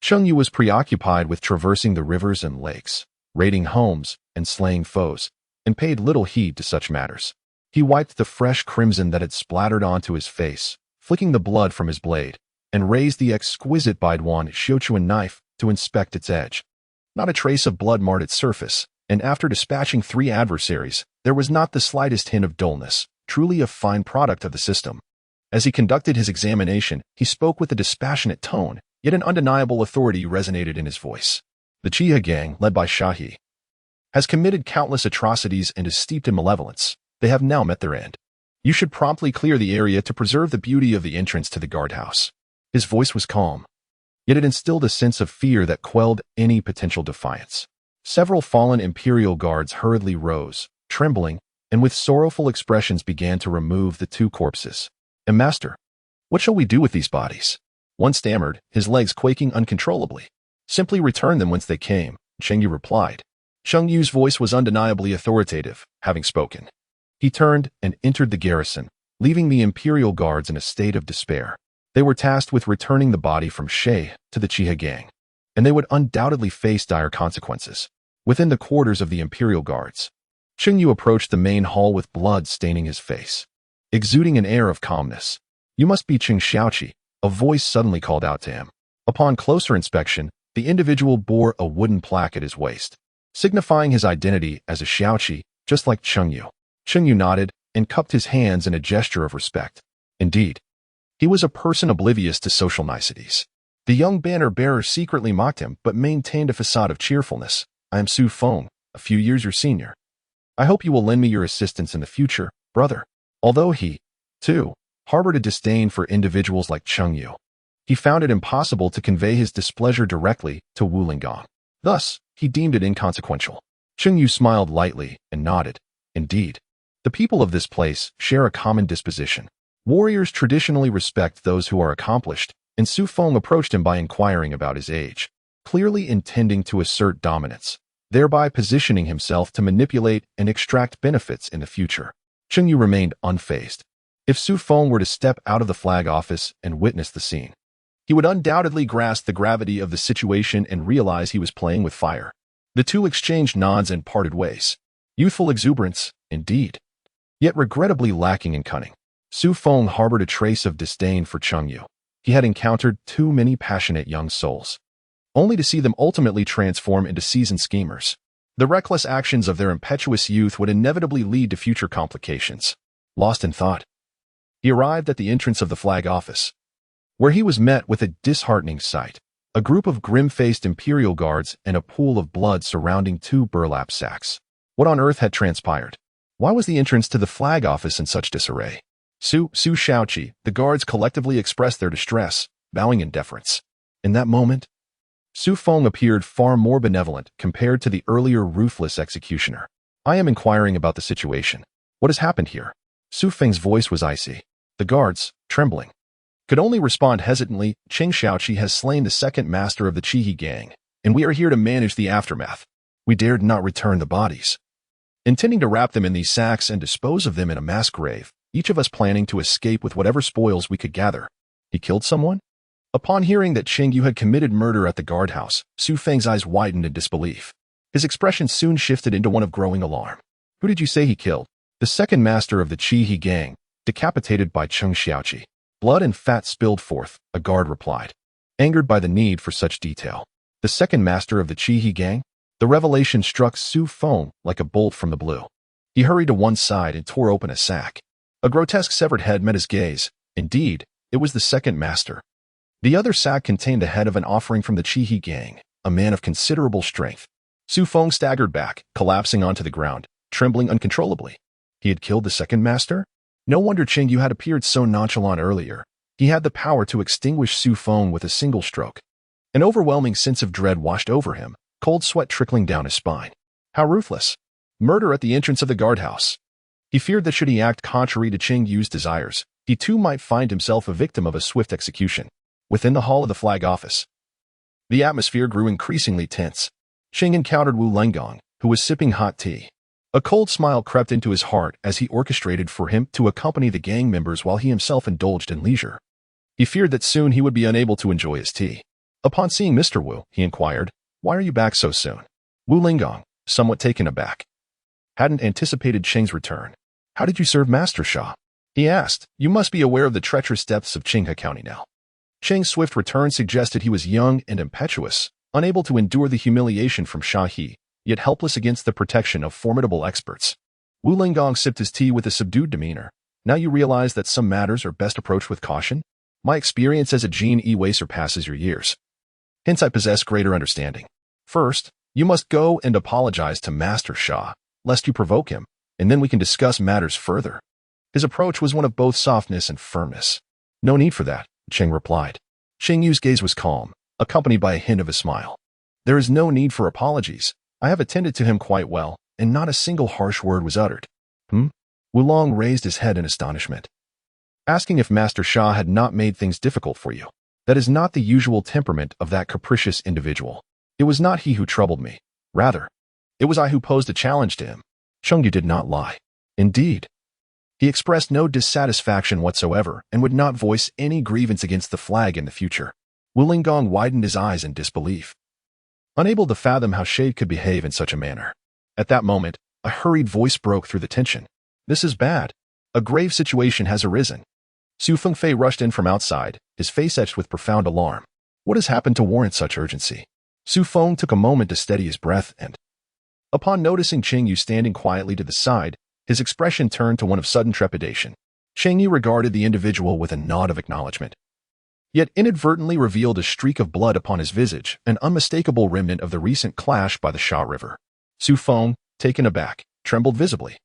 Cheng Yu was preoccupied with traversing the rivers and lakes, raiding homes, and slaying foes, and paid little heed to such matters. He wiped the fresh crimson that had splattered onto his face, flicking the blood from his blade, and raised the exquisite Baiduan Shouchuan knife to inspect its edge. Not a trace of blood marred its surface, and after dispatching 3 adversaries, there was not the slightest hint of dullness, truly a fine product of the system. As he conducted his examination, he spoke with a dispassionate tone, yet an undeniable authority resonated in his voice. The Qinghe gang, led by Sha He, has committed countless atrocities and is steeped in malevolence. They have now met their end. You should promptly clear the area to preserve the beauty of the entrance to the guardhouse. His voice was calm, yet it instilled a sense of fear that quelled any potential defiance. Several fallen imperial guards hurriedly rose, trembling, and with sorrowful expressions began to remove the 2 corpses. Master, what shall we do with these bodies? One stammered, his legs quaking uncontrollably. Simply return them whence they came, Cheng Yu replied. Cheng Yu's voice was undeniably authoritative, having spoken. He turned and entered the garrison, leaving the imperial guards in a state of despair. They were tasked with returning the body from She to the Chiha gang, and they would undoubtedly face dire consequences. Within the quarters of the imperial guards, Cheng Yu approached the main hall with blood staining his face. Exuding an air of calmness, "You must be Cheng Xiaoqi," a voice suddenly called out to him. Upon closer inspection, the individual bore a wooden plaque at his waist, signifying his identity as a Xiaoqi, just like Cheng Yu. Cheng Yu nodded and cupped his hands in a gesture of respect. Indeed, he was a person oblivious to social niceties. The young banner-bearer secretly mocked him but maintained a facade of cheerfulness. "I am Su Feng, a few years your senior. I hope you will lend me your assistance in the future, brother." Although he, too, harbored a disdain for individuals like Cheng Yu, he found it impossible to convey his displeasure directly to Wu Linggong. Thus, he deemed it inconsequential. Cheng Yu smiled lightly and nodded. Indeed, the people of this place share a common disposition. Warriors traditionally respect those who are accomplished, and Su Feng approached him by inquiring about his age, clearly intending to assert dominance, thereby positioning himself to manipulate and extract benefits in the future. Cheng Yu remained unfazed. If Su Feng were to step out of the flag office and witness the scene, he would undoubtedly grasp the gravity of the situation and realize he was playing with fire. The two exchanged nods and parted ways. Youthful exuberance, indeed, yet regrettably lacking in cunning. Su Feng harbored a trace of disdain for Cheng Yu. He had encountered too many passionate young souls, only to see them ultimately transform into seasoned schemers. The reckless actions of their impetuous youth would inevitably lead to future complications. Lost in thought, he arrived at the entrance of the flag office, where he was met with a disheartening sight. A group of grim-faced imperial guards and a pool of blood surrounding two burlap sacks. What on earth had transpired? Why was the entrance to the flag office in such disarray? Su Xiaoqi, the guards collectively expressed their distress, bowing in deference. In that moment, Su Feng appeared far more benevolent compared to the earlier ruthless executioner. "I am inquiring about the situation. What has happened here?" Su Feng's voice was icy. The guards, trembling, could only respond hesitantly. "Cheng Xiaoqi has slain the second master of the Chihi gang, and we are here to manage the aftermath. We dared not return the bodies, intending to wrap them in these sacks and dispose of them in a mass grave, each of us planning to escape with whatever spoils we could gather." He killed someone? Upon hearing that Cheng Yu had committed murder at the guardhouse, Su Feng's eyes widened in disbelief. His expression soon shifted into one of growing alarm. "Who did you say he killed?" "The second master of the Chihi gang, decapitated by Cheng Xiaoqi." "Blood and fat spilled forth," a guard replied, angered by the need for such detail. "The second master of the Chihi gang?" The revelation struck Su Feng like a bolt from the blue. He hurried to one side and tore open a sack. A grotesque severed head met his gaze. Indeed, it was the second master. The other sack contained the head of an offering from the Chihi gang, a man of considerable strength. Su Feng staggered back, collapsing onto the ground, trembling uncontrollably. He had killed the second master? No wonder Cheng Yu had appeared so nonchalant earlier. He had the power to extinguish Su Feng with a single stroke. An overwhelming sense of dread washed over him, cold sweat trickling down his spine. How ruthless! Murder at the entrance of the guardhouse. He feared that should he act contrary to Cheng Yu's desires, he too might find himself a victim of a swift execution. Within the hall of the flag office, the atmosphere grew increasingly tense. Cheng encountered Wu Linggong, who was sipping hot tea. A cold smile crept into his heart as he orchestrated for him to accompany the gang members while he himself indulged in leisure. He feared that soon he would be unable to enjoy his tea. Upon seeing Mr. Wu, he inquired, "Why are you back so soon?" Wu Linggong, somewhat taken aback, hadn't anticipated Cheng's return. "How did you serve Master Sha?" he asked. "You must be aware of the treacherous depths of Qinghe County now." Cheng's swift return suggested he was young and impetuous, unable to endure the humiliation from Sha He, yet helpless against the protection of formidable experts. Wu Linggong sipped his tea with a subdued demeanor. "Now you realize that some matters are best approached with caution? My experience as a Jinyiwei surpasses your years. Hence I possess greater understanding. First, you must go and apologize to Master Sha, lest you provoke him, and then we can discuss matters further." His approach was one of both softness and firmness. "No need for that," Cheng replied. Cheng Yu's gaze was calm, accompanied by a hint of a smile. "There is no need for apologies. I have attended to him quite well, and not a single harsh word was uttered." Wulong raised his head in astonishment, asking if Master Sha had not made things difficult for you. "That is not the usual temperament of that capricious individual. It was not he who troubled me. Rather, It was I who posed a challenge to him. Cheng Yu did not lie. Indeed, he expressed no dissatisfaction whatsoever and would not voice any grievance against the flag in the future. Wu Linggong widened his eyes in disbelief, unable to fathom how Shade could behave in such a manner. At that moment, a hurried voice broke through the tension. This is bad. A grave situation has arisen. Su Fengfei rushed in from outside, his face etched with profound alarm. What has happened to warrant such urgency? Su Feng took a moment to steady his breath and, upon noticing Cheng Yu standing quietly to the side, his expression turned to one of sudden trepidation. Cheng Yu regarded the individual with a nod of acknowledgement, yet inadvertently revealed a streak of blood upon his visage, an unmistakable remnant of the recent clash by the Sha River. Su Feng, taken aback, trembled visibly.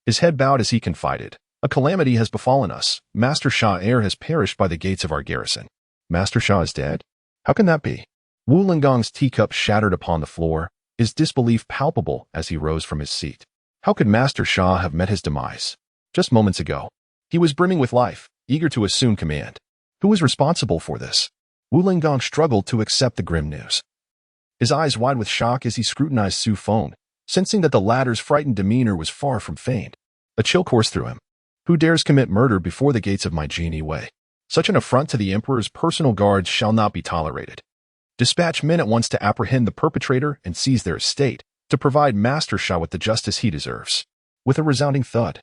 His head bowed as he confided, "A calamity has befallen us. Master Sha heir has perished by the gates of our garrison." Master Sha is dead? How can that be? Wu Linggong's teacup shattered upon the floor, his disbelief palpable as he rose from his seat. How could Master Sha have met his demise? Just moments ago, he was brimming with life, eager to assume command. Who was responsible for this? Wu Linggong struggled to accept the grim news, his eyes wide with shock as he scrutinized Su Feng, sensing that the latter's frightened demeanor was far from feigned. A chill coursed through him. Who dares commit murder before the gates of my Jinyiwei? Such an affront to the emperor's personal guards shall not be tolerated. Dispatch men at once to apprehend the perpetrator and seize their estate, to provide Master Sha with the justice he deserves. With a resounding thud,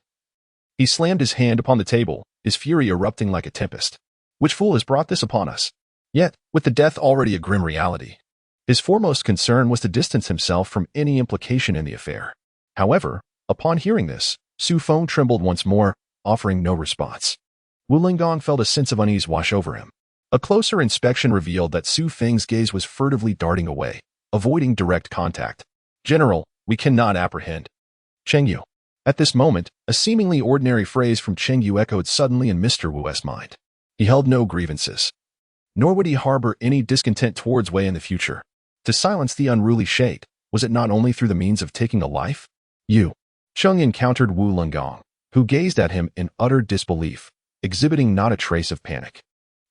he slammed his hand upon the table, his fury erupting like a tempest. Which fool has brought this upon us? Yet, with the death already a grim reality, his foremost concern was to distance himself from any implication in the affair. However, upon hearing this, Su Feng trembled once more, offering no response. Wu Linggong felt a sense of unease wash over him. A closer inspection revealed that Su Feng's gaze was furtively darting away, avoiding direct contact. "General, we cannot apprehend Cheng Yu." At this moment, a seemingly ordinary phrase from Cheng Yu echoed suddenly in Mr. Wu's mind. He held no grievances, nor would he harbor any discontent towards Wei in the future. To silence the unruly Shade, was it not only through the means of taking a life? Cheng encountered Wu Linggong, who gazed at him in utter disbelief, exhibiting not a trace of panic.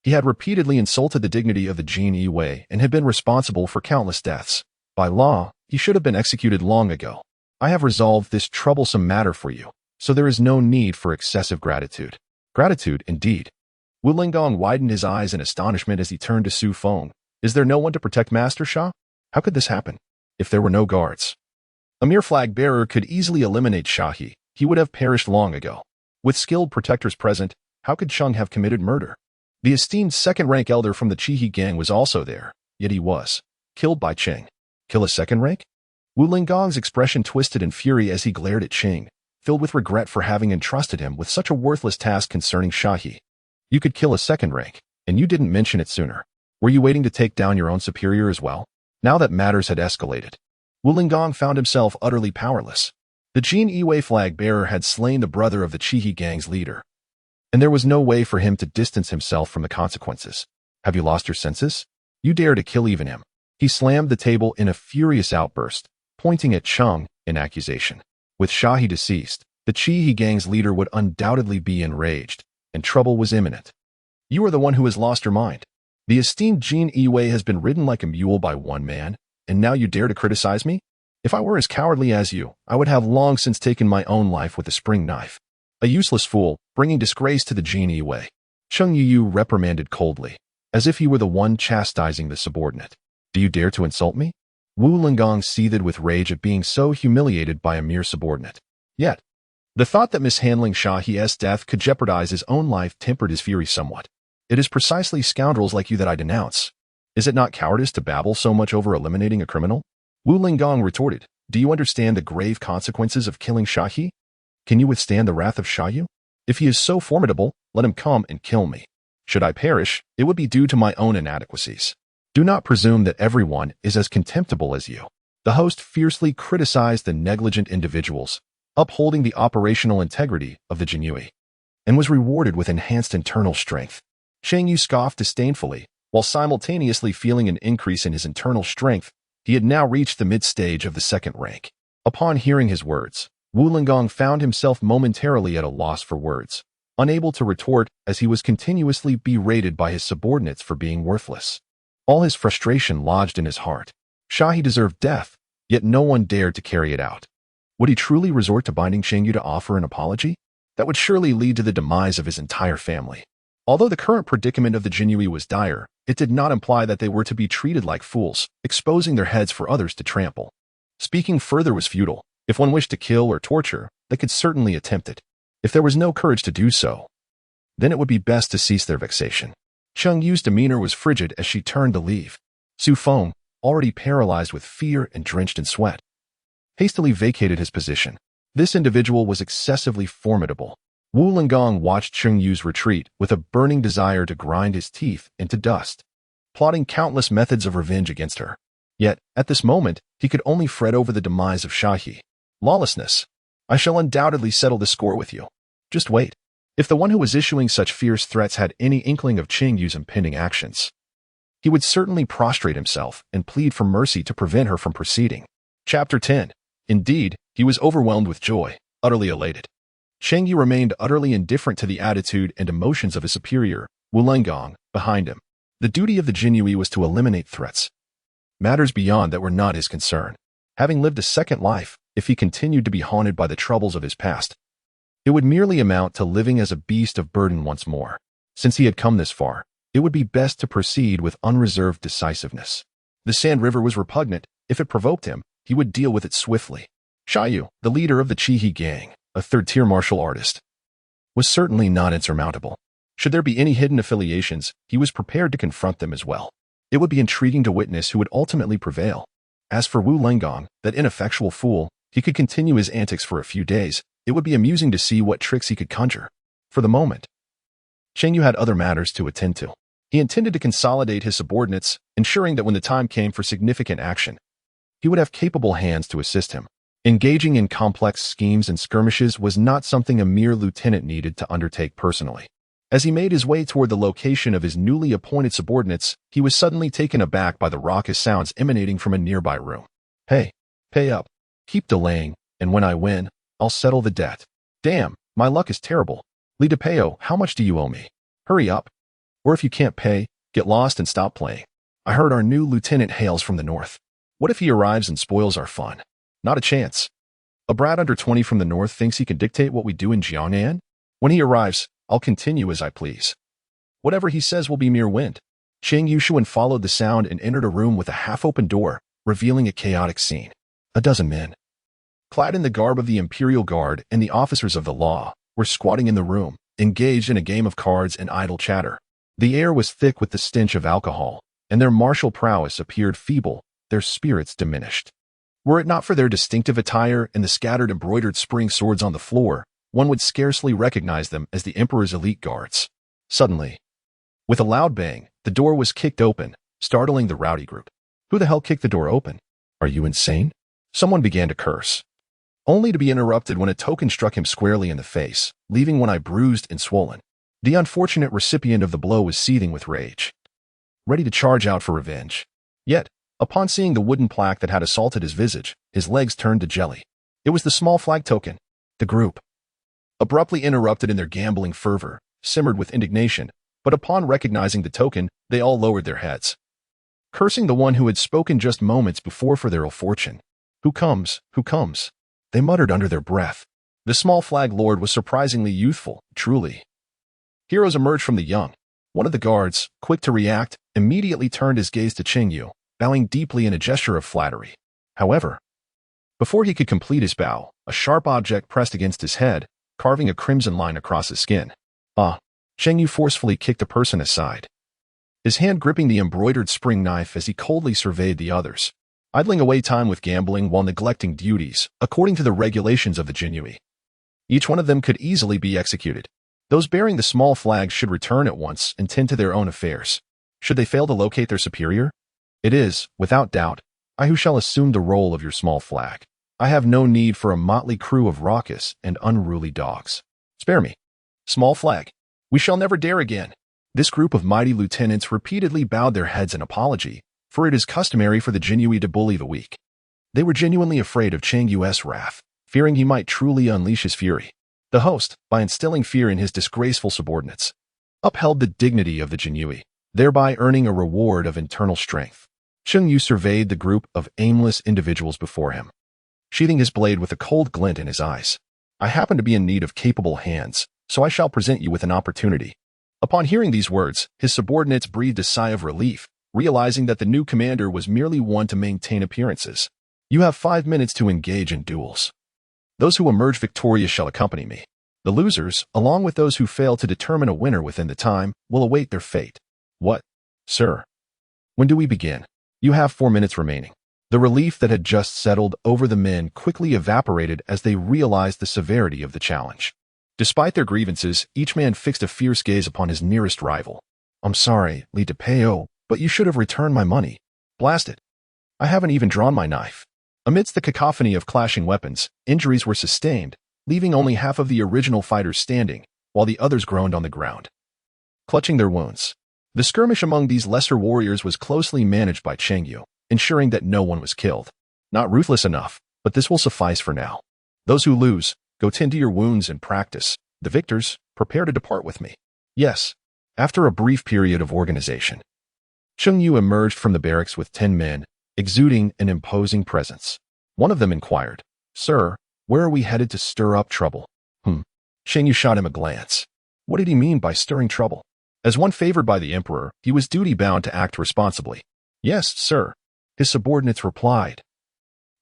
He had repeatedly insulted the dignity of the Jinyiwei and had been responsible for countless deaths. By law, he should have been executed long ago. I have resolved this troublesome matter for you, so there is no need for excessive gratitude. Gratitude, indeed. Wu Linggong widened his eyes in astonishment as he turned to Su Feng. Is there no one to protect Master Sha? How could this happen? If there were no guards, a mere flag bearer could easily eliminate Shahi. He would have perished long ago. With skilled protectors present, how could Cheng have committed murder? The esteemed second-rank elder from the Chihi gang was also there, yet he was killed by Cheng. Kill a second rank? Wu Linggong's expression twisted in fury as he glared at Cheng, filled with regret for having entrusted him with such a worthless task concerning Shahi. You could kill a second rank, and you didn't mention it sooner. Were you waiting to take down your own superior as well? Now that matters had escalated, Wu Linggong found himself utterly powerless. The Jinyiwei flag bearer had slain the brother of the Chihi gang's leader, and there was no way for him to distance himself from the consequences. Have you lost your senses? You dare to kill even him? He slammed the table in a furious outburst, pointing at Cheng in accusation. With Shahi deceased, the Chihi gang's leader would undoubtedly be enraged, and trouble was imminent. You are the one who has lost your mind. The esteemed Jinyiwei has been ridden like a mule by one man, and now you dare to criticize me? If I were as cowardly as you, I would have long since taken my own life with a spring knife. A useless fool, bringing disgrace to the Jinyiwei. Cheng Yu reprimanded coldly, as if he were the one chastising the subordinate. Do you dare to insult me? Wu Linggong seethed with rage at being so humiliated by a mere subordinate. Yet, the thought that mishandling Shahi's death could jeopardize his own life tempered his fury somewhat. It is precisely scoundrels like you that I denounce. Is it not cowardice to babble so much over eliminating a criminal? Wu Linggong retorted, do you understand the grave consequences of killing Shahi? Can you withstand the wrath of Sha Yu? If he is so formidable, let him come and kill me. Should I perish, it would be due to my own inadequacies. Do not presume that everyone is as contemptible as you. The host fiercely criticized the negligent individuals, upholding the operational integrity of the Jinyiwei, and was rewarded with enhanced internal strength. Cheng Yu scoffed disdainfully, while simultaneously feeling an increase in his internal strength. He had now reached the mid-stage of the second rank. Upon hearing his words, Wu Linggong found himself momentarily at a loss for words, unable to retort as he was continuously berated by his subordinates for being worthless. All his frustration lodged in his heart. Shahi deserved death, yet no one dared to carry it out. Would he truly resort to binding Cheng Yu to offer an apology? That would surely lead to the demise of his entire family. Although the current predicament of the Jinyiwei was dire, it did not imply that they were to be treated like fools, exposing their heads for others to trample. Speaking further was futile. If one wished to kill or torture, they could certainly attempt it. If there was no courage to do so, then it would be best to cease their vexation. Cheng Yu's demeanor was frigid as she turned to leave. Su Feng, already paralyzed with fear and drenched in sweat, hastily vacated his position. This individual was excessively formidable. Wu Lingong watched Cheng Yu's retreat with a burning desire to grind his teeth into dust, plotting countless methods of revenge against her. Yet, at this moment, he could only fret over the demise of Shahi. Lawlessness. I shall undoubtedly settle the score with you. Just wait. If the one who was issuing such fierce threats had any inkling of Cheng Yu's impending actions, he would certainly prostrate himself and plead for mercy to prevent her from proceeding. Chapter 10. Indeed, he was overwhelmed with joy, utterly elated. Cheng Yu remained utterly indifferent to the attitude and emotions of his superior, Wu Lingong, behind him. The duty of the Jinyiwei was to eliminate threats. Matters beyond that were not his concern. Having lived a second life, if he continued to be haunted by the troubles of his past, it would merely amount to living as a beast of burden once more. Since he had come this far, it would be best to proceed with unreserved decisiveness. The Sand River was repugnant. If it provoked him, he would deal with it swiftly. Xiaoyu, the leader of the Chihi gang, a third-tier martial artist, was certainly not insurmountable. Should there be any hidden affiliations, he was prepared to confront them as well. It would be intriguing to witness who would ultimately prevail. As for Wu Lingong, that ineffectual fool, he could continue his antics for a few days. It would be amusing to see what tricks he could conjure. For the moment, Cheng Yu had other matters to attend to. He intended to consolidate his subordinates, ensuring that when the time came for significant action, he would have capable hands to assist him. Engaging in complex schemes and skirmishes was not something a mere lieutenant needed to undertake personally. As he made his way toward the location of his newly appointed subordinates, he was suddenly taken aback by the raucous sounds emanating from a nearby room. Hey, pay up. Keep delaying, and when I win, I'll settle the debt. Damn, my luck is terrible. Li DePeo, how much do you owe me? Hurry up. Or if you can't pay, get lost and stop playing. I heard our new lieutenant hails from the north. What if he arrives and spoils our fun? Not a chance. A brat under 20 from the north thinks he can dictate what we do in Jiangnan? When he arrives, I'll continue as I please. Whatever he says will be mere wind. Cheng Yu followed the sound and entered a room with a half-open door, revealing a chaotic scene. A dozen men, clad in the garb of the Imperial Guard and the officers of the law, were squatting in the room, engaged in a game of cards and idle chatter. The air was thick with the stench of alcohol, and their martial prowess appeared feeble, their spirits diminished. Were it not for their distinctive attire and the scattered embroidered spring swords on the floor, one would scarcely recognize them as the Emperor's elite guards. Suddenly, with a loud bang, the door was kicked open, startling the rowdy group. Who the hell kicked the door open? Are you insane? Someone began to curse, only to be interrupted when a token struck him squarely in the face, leaving one eye bruised and swollen. The unfortunate recipient of the blow was seething with rage, ready to charge out for revenge. Yet, upon seeing the wooden plaque that had assaulted his visage, his legs turned to jelly. It was the small flag token. The group, abruptly interrupted in their gambling fervor, simmered with indignation, but upon recognizing the token, they all lowered their heads, cursing the one who had spoken just moments before for their ill fortune. Who comes? Who comes? They muttered under their breath. The small flag lord was surprisingly youthful, truly. Heroes emerged from the young. One of the guards, quick to react, immediately turned his gaze to Cheng Yu, bowing deeply in a gesture of flattery. However, before he could complete his bow, a sharp object pressed against his head, carving a crimson line across his skin. Cheng Yu forcefully kicked the person aside, his hand gripping the embroidered spring knife as he coldly surveyed the others, idling away time with gambling while neglecting duties, according to the regulations of the Jinyiwei. Each one of them could easily be executed. Those bearing the small flag should return at once and tend to their own affairs. Should they fail to locate their superior? It is, without doubt, I who shall assume the role of your small flag. I have no need for a motley crew of raucous and unruly dogs. Spare me. Small flag. We shall never dare again. This group of mighty lieutenants repeatedly bowed their heads in apology, for it is customary for the Jinyiwei to bully the weak. They were genuinely afraid of Cheng Yu's wrath, fearing he might truly unleash his fury. The host, by instilling fear in his disgraceful subordinates, upheld the dignity of the Jinyiwei, thereby earning a reward of internal strength. Cheng Yu surveyed the group of aimless individuals before him, sheathing his blade with a cold glint in his eyes. I happen to be in need of capable hands, so I shall present you with an opportunity. Upon hearing these words, his subordinates breathed a sigh of relief, realizing that the new commander was merely one to maintain appearances. You have 5 minutes to engage in duels. Those who emerge victorious shall accompany me. The losers, along with those who fail to determine a winner within the time, will await their fate. What, sir? When do we begin? You have 4 minutes remaining. The relief that had just settled over the men quickly evaporated as they realized the severity of the challenge. Despite their grievances, each man fixed a fierce gaze upon his nearest rival. I'm sorry, Li DePeo, but you should have returned my money. Blast it. I haven't even drawn my knife. Amidst the cacophony of clashing weapons, injuries were sustained, leaving only half of the original fighters standing, while the others groaned on the ground, clutching their wounds. The skirmish among these lesser warriors was closely managed by Cheng Yu, ensuring that no one was killed. Not ruthless enough, but this will suffice for now. Those who lose, go tend to your wounds and practice. The victors, prepare to depart with me. Yes. After a brief period of organization, Cheng Yu emerged from the barracks with 10 men, exuding an imposing presence. One of them inquired, Sir, where are we headed to stir up trouble? Cheng Yu shot him a glance. What did he mean by stirring trouble? As one favored by the emperor, he was duty-bound to act responsibly. Yes, sir, his subordinates replied.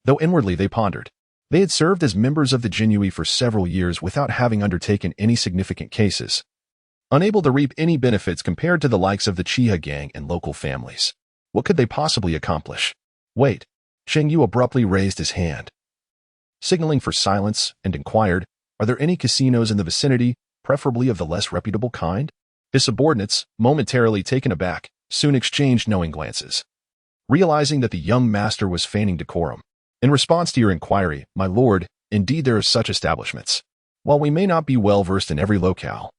Though inwardly they pondered. They had served as members of the Jinyiwei for several years without having undertaken any significant cases, unable to reap any benefits compared to the likes of the Chiha gang and local families. What could they possibly accomplish? Wait. Cheng Yu abruptly raised his hand, signaling for silence, and inquired, Are there any casinos in the vicinity, preferably of the less reputable kind? His subordinates, momentarily taken aback, soon exchanged knowing glances, realizing that the young master was feigning decorum. In response to your inquiry, my lord, indeed there are such establishments. While we may not be well versed in every locale,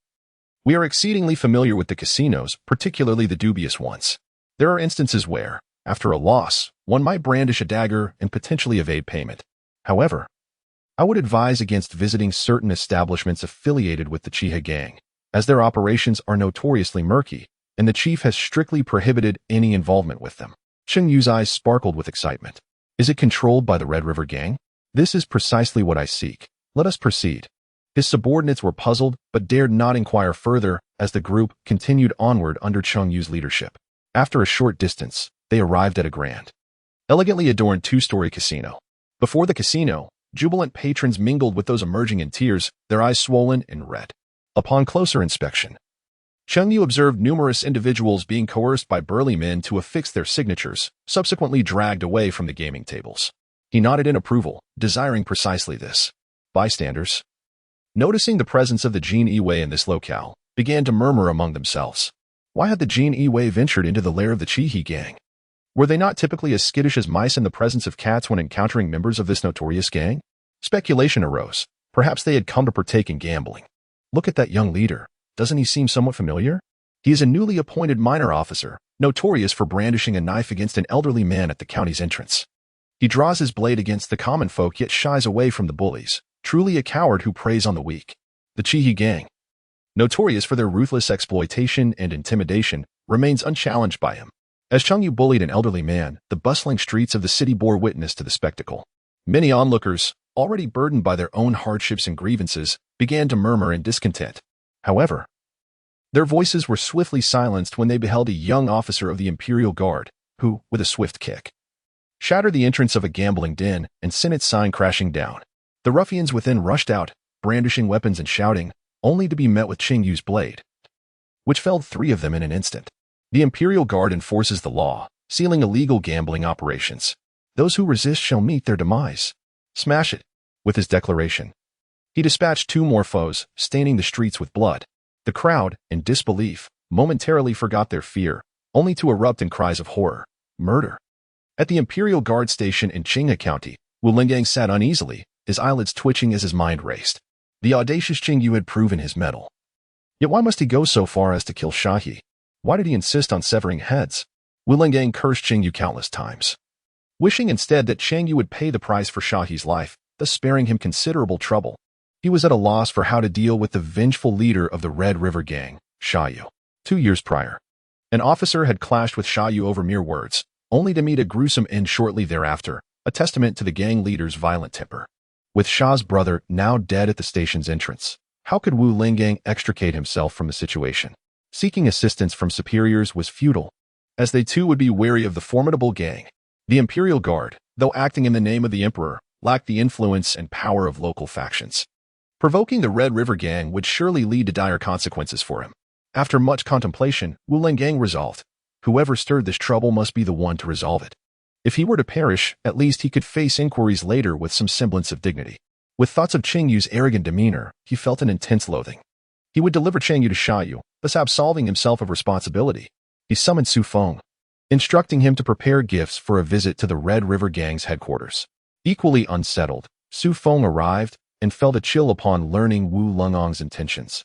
we are exceedingly familiar with the casinos, particularly the dubious ones. There are instances where, after a loss, one might brandish a dagger and potentially evade payment. However, I would advise against visiting certain establishments affiliated with the Chiha gang, as their operations are notoriously murky, and the chief has strictly prohibited any involvement with them. Cheng Yu's eyes sparkled with excitement. Is it controlled by the Red River gang? This is precisely what I seek. Let us proceed. His subordinates were puzzled, but dared not inquire further as the group continued onward under Cheng Yu's leadership. After a short distance, they arrived at a grand, elegantly adorned 2-story casino. Before the casino, jubilant patrons mingled with those emerging in tears, their eyes swollen and red. Upon closer inspection, Cheng Yu observed numerous individuals being coerced by burly men to affix their signatures, subsequently dragged away from the gaming tables. He nodded in approval, desiring precisely this. Bystanders, noticing the presence of the Jinyiwei in this locale, began to murmur among themselves. Why had the Jinyiwei ventured into the lair of the Chihi gang? Were they not typically as skittish as mice in the presence of cats when encountering members of this notorious gang? Speculation arose. Perhaps they had come to partake in gambling. Look at that young leader. Doesn't he seem somewhat familiar? He is a newly appointed minor officer, notorious for brandishing a knife against an elderly man at the county's entrance. He draws his blade against the common folk yet shies away from the bullies, truly a coward who preys on the weak. The Chihi gang, notorious for their ruthless exploitation and intimidation, remains unchallenged by him. As Cheng Yu bullied an elderly man, the bustling streets of the city bore witness to the spectacle. Many onlookers, already burdened by their own hardships and grievances, began to murmur in discontent. However, their voices were swiftly silenced when they beheld a young officer of the Imperial Guard, who, with a swift kick, shattered the entrance of a gambling den and sent its sign crashing down. The ruffians within rushed out, brandishing weapons and shouting, only to be met with Cheng Yu's blade, which felled 3 of them in an instant. The Imperial Guard enforces the law, sealing illegal gambling operations. Those who resist shall meet their demise. Smash it. With his declaration, he dispatched 2 more foes, staining the streets with blood. The crowd, in disbelief, momentarily forgot their fear, only to erupt in cries of horror. Murder. At the Imperial Guard station in Qinghe County, Wu Lingang sat uneasily, his eyelids twitching as his mind raced. The audacious Cheng Yu had proven his mettle. Yet why must he go so far as to kill Shahi? Why did he insist on severing heads? Wu Lingang cursed Cheng Yu countless times, wishing instead that Cheng Yu would pay the price for Shahi's life, thus sparing him considerable trouble. He was at a loss for how to deal with the vengeful leader of the Red River gang, Sha Yu. 2 years prior, an officer had clashed with Sha Yu over mere words, only to meet a gruesome end shortly thereafter, a testament to the gang leader's violent temper. With Sha's brother now dead at the station's entrance, how could Wu Lingang extricate himself from the situation? Seeking assistance from superiors was futile, as they too would be wary of the formidable gang. The Imperial Guard, though acting in the name of the Emperor, lacked the influence and power of local factions. Provoking the Red River Gang would surely lead to dire consequences for him. After much contemplation, Wu Lingang resolved, whoever stirred this trouble must be the one to resolve it. If he were to perish, at least he could face inquiries later with some semblance of dignity. With thoughts of Cheng Yu's arrogant demeanor, he felt an intense loathing. He would deliver Cheng Yu to Sha Yu, thus absolving himself of responsibility. He summoned Su Feng, instructing him to prepare gifts for a visit to the Red River Gang's headquarters. Equally unsettled, Su Feng arrived and felt a chill upon learning Wu Lengang's intentions.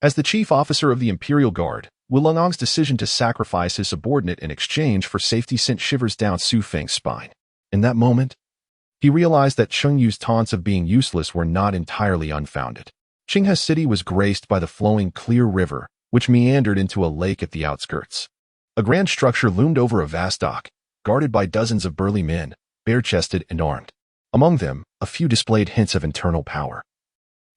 As the chief officer of the Imperial Guard, Wu Lengang's decision to sacrifice his subordinate in exchange for safety sent shivers down Su Feng's spine. In that moment, he realized that Cheng Yu's taunts of being useless were not entirely unfounded. Qinghe City was graced by the flowing clear river, which meandered into a lake at the outskirts. A grand structure loomed over a vast dock, guarded by dozens of burly men, bare-chested and armed. Among them, a few displayed hints of internal power,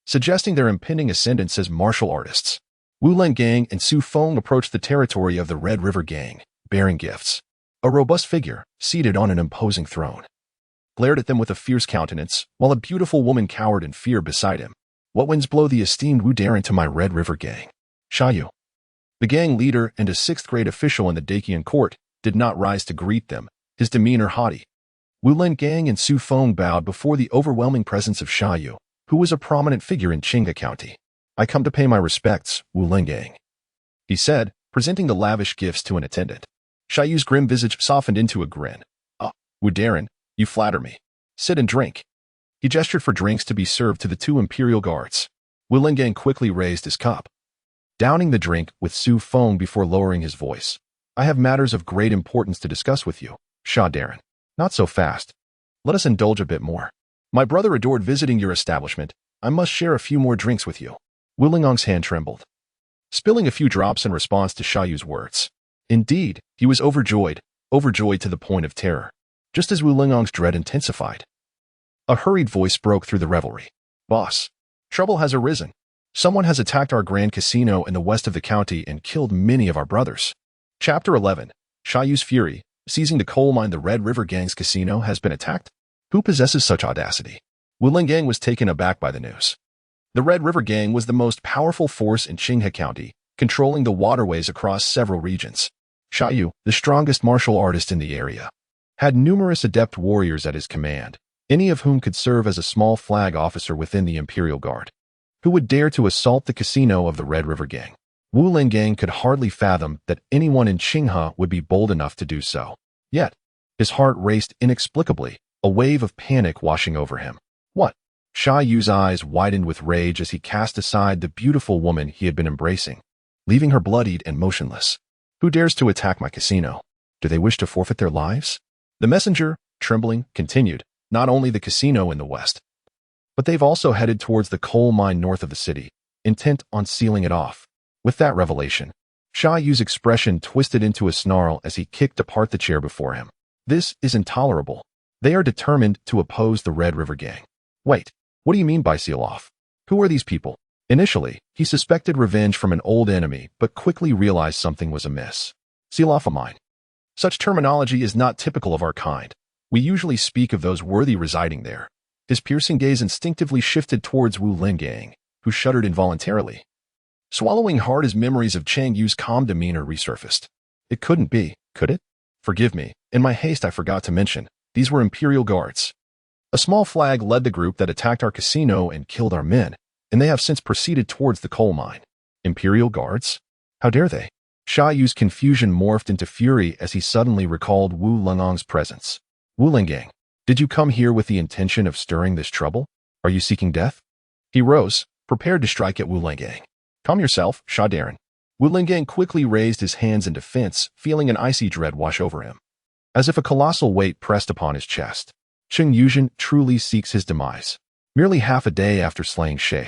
suggesting their impending ascendance as martial artists. Wu Lingang and Su Feng approached the territory of the Red River Gang, bearing gifts. A robust figure, seated on an imposing throne, glared at them with a fierce countenance, while a beautiful woman cowered in fear beside him. What winds blow the esteemed Wu Darin to my Red River Gang? Sha Yu, the gang leader and a sixth-grade official in the Dacian court, did not rise to greet them, his demeanor haughty. Wu Lingang and Su Feng bowed before the overwhelming presence of Sha Yu, who was a prominent figure in Qinghe County. I come to pay my respects, Wu Lingang, he said, presenting the lavish gifts to an attendant. Sha Yu's grim visage softened into a grin. Wu Darin, you flatter me. Sit and drink. He gestured for drinks to be served to the two Imperial Guards. Wu Lingang quickly raised his cup, downing the drink with Su Feng before lowering his voice. I have matters of great importance to discuss with you, Sha Darin. Not so fast. Let us indulge a bit more. My brother adored visiting your establishment. I must share a few more drinks with you. Wu Lengang's hand trembled, spilling a few drops in response to Sha Yu's words. Indeed, he was overjoyed to the point of terror. Just as Wu Lengang's dread intensified, a hurried voice broke through the revelry. Boss, trouble has arisen. Someone has attacked our grand casino in the west of the county and killed many of our brothers. Chapter 11. Sha Yu's fury. Seizing the coal mine, the Red River Gang's casino has been attacked? Who possesses such audacity? Wu Lingang was taken aback by the news. The Red River Gang was the most powerful force in Qinghe County, controlling the waterways across several regions. Sha Yu, the strongest martial artist in the area, had numerous adept warriors at his command, any of whom could serve as a small flag officer within the Imperial Guard. Who would dare to assault the casino of the Red River Gang? Wu Lingang could hardly fathom that anyone in Qinghe would be bold enough to do so. Yet, his heart raced inexplicably, a wave of panic washing over him. What? Sha Yu's eyes widened with rage as he cast aside the beautiful woman he had been embracing, leaving her bloodied and motionless. Who dares to attack my casino? Do they wish to forfeit their lives? The messenger, trembling, continued, not only the casino in the west, but they've also headed towards the coal mine north of the city, intent on sealing it off. With that revelation, Sha Yu's expression twisted into a snarl as he kicked apart the chair before him. This is intolerable. They are determined to oppose the Red River Gang. Wait, what do you mean by seal off? Who are these people? Initially, he suspected revenge from an old enemy, but quickly realized something was amiss. Seal off a mine. Such terminology is not typical of our kind. We usually speak of those worthy residing there. His piercing gaze instinctively shifted towards Wu Lingang, who shuddered involuntarily. Swallowing hard as memories of Cheng Yu's calm demeanor resurfaced. It couldn't be, could it? Forgive me, in my haste I forgot to mention, these were Imperial Guards. A small flag led the group that attacked our casino and killed our men, and they have since proceeded towards the coal mine. Imperial Guards? How dare they? Sha Yu's confusion morphed into fury as he suddenly recalled Wu Lengang's presence. Wu Lingang, did you come here with the intention of stirring this trouble? Are you seeking death? He rose, prepared to strike at Wu Lingang. Calm yourself, Sha Darin. Wu Lingang quickly raised his hands in defense, feeling an icy dread wash over him, as if a colossal weight pressed upon his chest. Cheng Yu truly seeks his demise. Merely half a day after slaying She,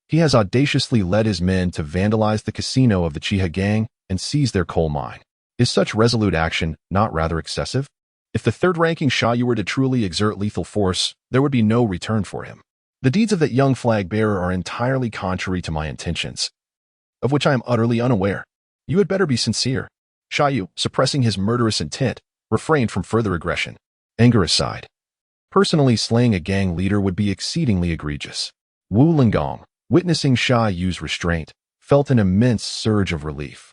he has audaciously led his men to vandalize the casino of the Qinghe Gang and seize their coal mine. Is such resolute action not rather excessive? If the third-ranking Sha Yu were to truly exert lethal force, there would be no return for him. The deeds of that young flag-bearer are entirely contrary to my intentions, of which I am utterly unaware. You had better be sincere. Sha Yu, suppressing his murderous intent, refrained from further aggression. Anger aside, personally slaying a gang leader would be exceedingly egregious. Wu Lingong, witnessing Sha Yu's restraint, felt an immense surge of relief.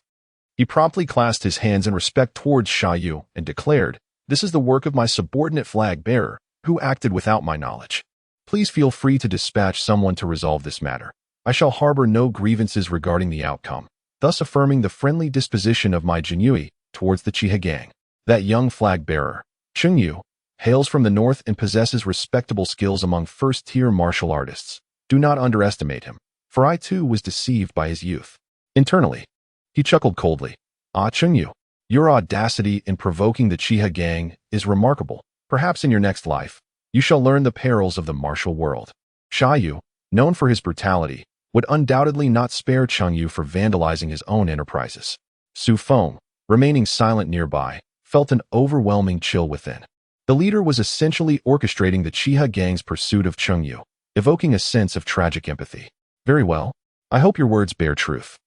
He promptly clasped his hands in respect towards Sha Yu and declared, "This is the work of my subordinate flag-bearer, who acted without my knowledge. Please feel free to dispatch someone to resolve this matter. I shall harbor no grievances regarding the outcome," thus affirming the friendly disposition of my Jinyiwei towards the Chiha gang. That young flag-bearer, Cheng Yu, hails from the north and possesses respectable skills among first-tier martial artists. Do not underestimate him, for I too was deceived by his youth. Internally, he chuckled coldly. "Ah, Cheng Yu, your audacity in provoking the Chiha gang is remarkable. Perhaps in your next life, you shall learn the perils of the martial world." Sha Yu, known for his brutality, would undoubtedly not spare Cheng Yu for vandalizing his own enterprises. Su Feng, remaining silent nearby, felt an overwhelming chill within. The leader was essentially orchestrating the Chiha gang's pursuit of Cheng Yu, evoking a sense of tragic empathy. "Very well. I hope your words bear truth."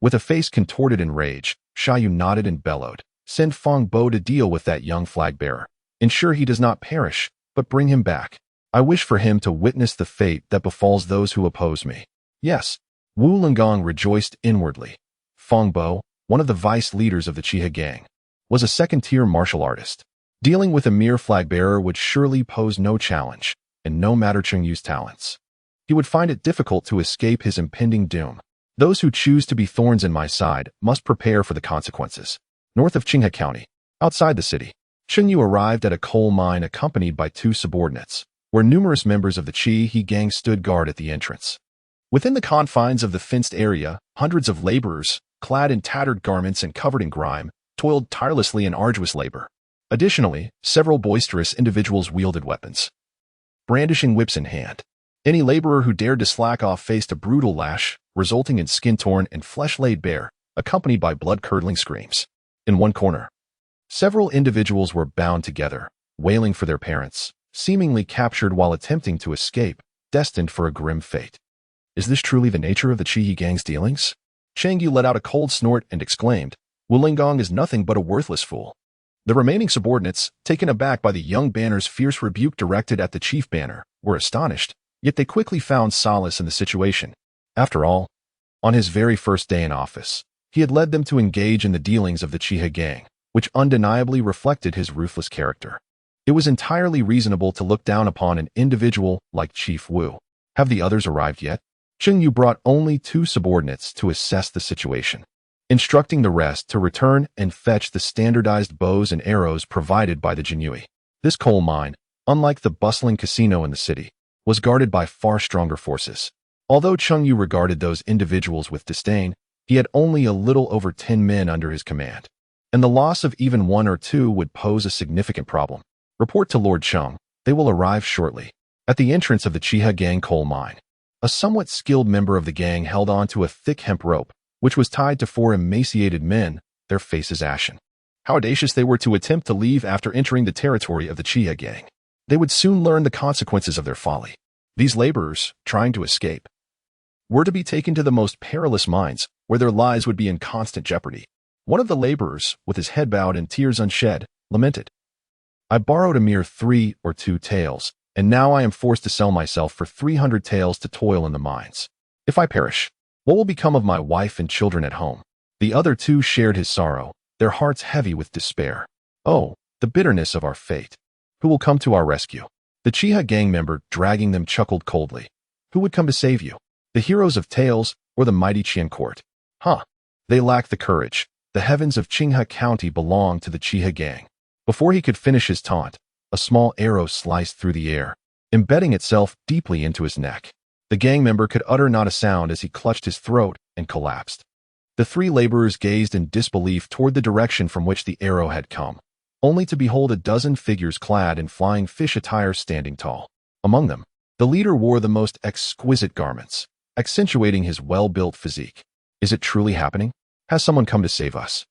With a face contorted in rage, Sha Yu nodded and bellowed, "Send Feng Bo to deal with that young flag-bearer. Ensure he does not perish, but bring him back. I wish for him to witness the fate that befalls those who oppose me." Yes, Wu Lingong rejoiced inwardly. Feng Bo, one of the vice leaders of the Chiha gang, was a second-tier martial artist. Dealing with a mere flag-bearer would surely pose no challenge, and no matter Cheng Yu's talents, he would find it difficult to escape his impending doom. Those who choose to be thorns in my side must prepare for the consequences. North of Qinghe County, outside the city, Cheng Yu arrived at a coal mine accompanied by two subordinates, where numerous members of the Chi gang stood guard at the entrance. Within the confines of the fenced area, hundreds of laborers, clad in tattered garments and covered in grime, toiled tirelessly in arduous labor. Additionally, several boisterous individuals wielded weapons, brandishing whips in hand. Any laborer who dared to slack off faced a brutal lash, resulting in skin torn and flesh laid bare, accompanied by blood-curdling screams. In one corner, several individuals were bound together, wailing for their parents, seemingly captured while attempting to escape, destined for a grim fate. Is this truly the nature of the Chihi gang's dealings? Cheng Yu let out a cold snort and exclaimed, "Wu Lingong is nothing but a worthless fool." The remaining subordinates, taken aback by the young banner's fierce rebuke directed at the chief banner, were astonished, yet they quickly found solace in the situation. After all, on his very first day in office, he had led them to engage in the dealings of the Chiha gang, which undeniably reflected his ruthless character. It was entirely reasonable to look down upon an individual like Chief Wu. Have the others arrived yet? Cheng Yu brought only two subordinates to assess the situation, instructing the rest to return and fetch the standardized bows and arrows provided by the Jinyiwei. This coal mine, unlike the bustling casino in the city, was guarded by far stronger forces. Although Cheng Yu regarded those individuals with disdain, he had only a little over 10 men under his command, and the loss of even one or two would pose a significant problem. Report to Lord Cheng. They will arrive shortly. At the entrance of the Chiha gang coal mine, a somewhat skilled member of the gang held on to a thick hemp rope, which was tied to four emaciated men, their faces ashen. How audacious they were to attempt to leave after entering the territory of the Chiha gang. They would soon learn the consequences of their folly. These laborers, trying to escape, were to be taken to the most perilous mines, where their lives would be in constant jeopardy. One of the laborers, with his head bowed and tears unshed, lamented, "I borrowed a mere 3 or 2 taels, and now I am forced to sell myself for 300 taels to toil in the mines. If I perish, what will become of my wife and children at home?" The other two shared his sorrow, their hearts heavy with despair. "Oh, the bitterness of our fate. Who will come to our rescue?" The Chiha gang member dragging them chuckled coldly. "Who would come to save you? The heroes of tales or the mighty Qian court? Huh. They lack the courage. The heavens of Qinghe County belong to the Chiha gang." Before he could finish his taunt, a small arrow sliced through the air, embedding itself deeply into his neck. The gang member could utter not a sound as he clutched his throat and collapsed. The three laborers gazed in disbelief toward the direction from which the arrow had come, only to behold a dozen figures clad in flying fish attire standing tall. Among them, the leader wore the most exquisite garments, accentuating his well-built physique. Is it truly happening? Has someone come to save us?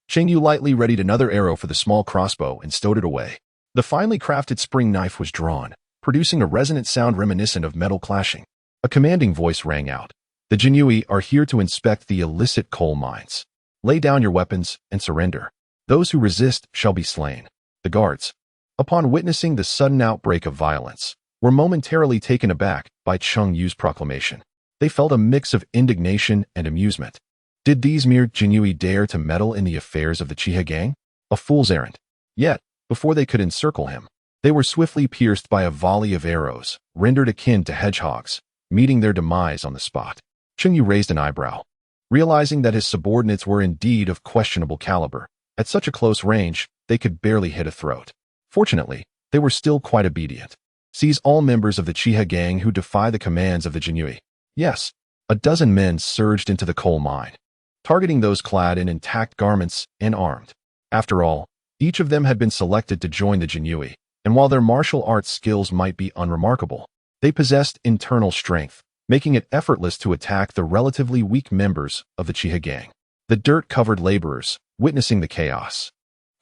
Cheng Yu lightly readied another arrow for the small crossbow and stowed it away. The finely crafted spring knife was drawn, producing a resonant sound reminiscent of metal clashing. A commanding voice rang out. The Jinyiwei are here to inspect the illicit coal mines. Lay down your weapons and surrender. Those who resist shall be slain. The guards, upon witnessing the sudden outbreak of violence, were momentarily taken aback by Cheng Yu's proclamation. They felt a mix of indignation and amusement. Did these mere Jinyiwei dare to meddle in the affairs of the Chiha gang? A fool's errand. Yet, before they could encircle him, they were swiftly pierced by a volley of arrows, rendered akin to hedgehogs, meeting their demise on the spot. Cheng Yu raised an eyebrow. Realizing that his subordinates were indeed of questionable caliber, at such a close range, they could barely hit a throat. Fortunately, they were still quite obedient. Seize all members of the Chiha gang who defy the commands of the Jinyiwei. Yes, a dozen men surged into the coal mine, targeting those clad in intact garments and armed. After all, each of them had been selected to join the Jinyiwei, and while their martial arts skills might be unremarkable, they possessed internal strength, making it effortless to attack the relatively weak members of the Chiha gang. The dirt-covered laborers, witnessing the chaos,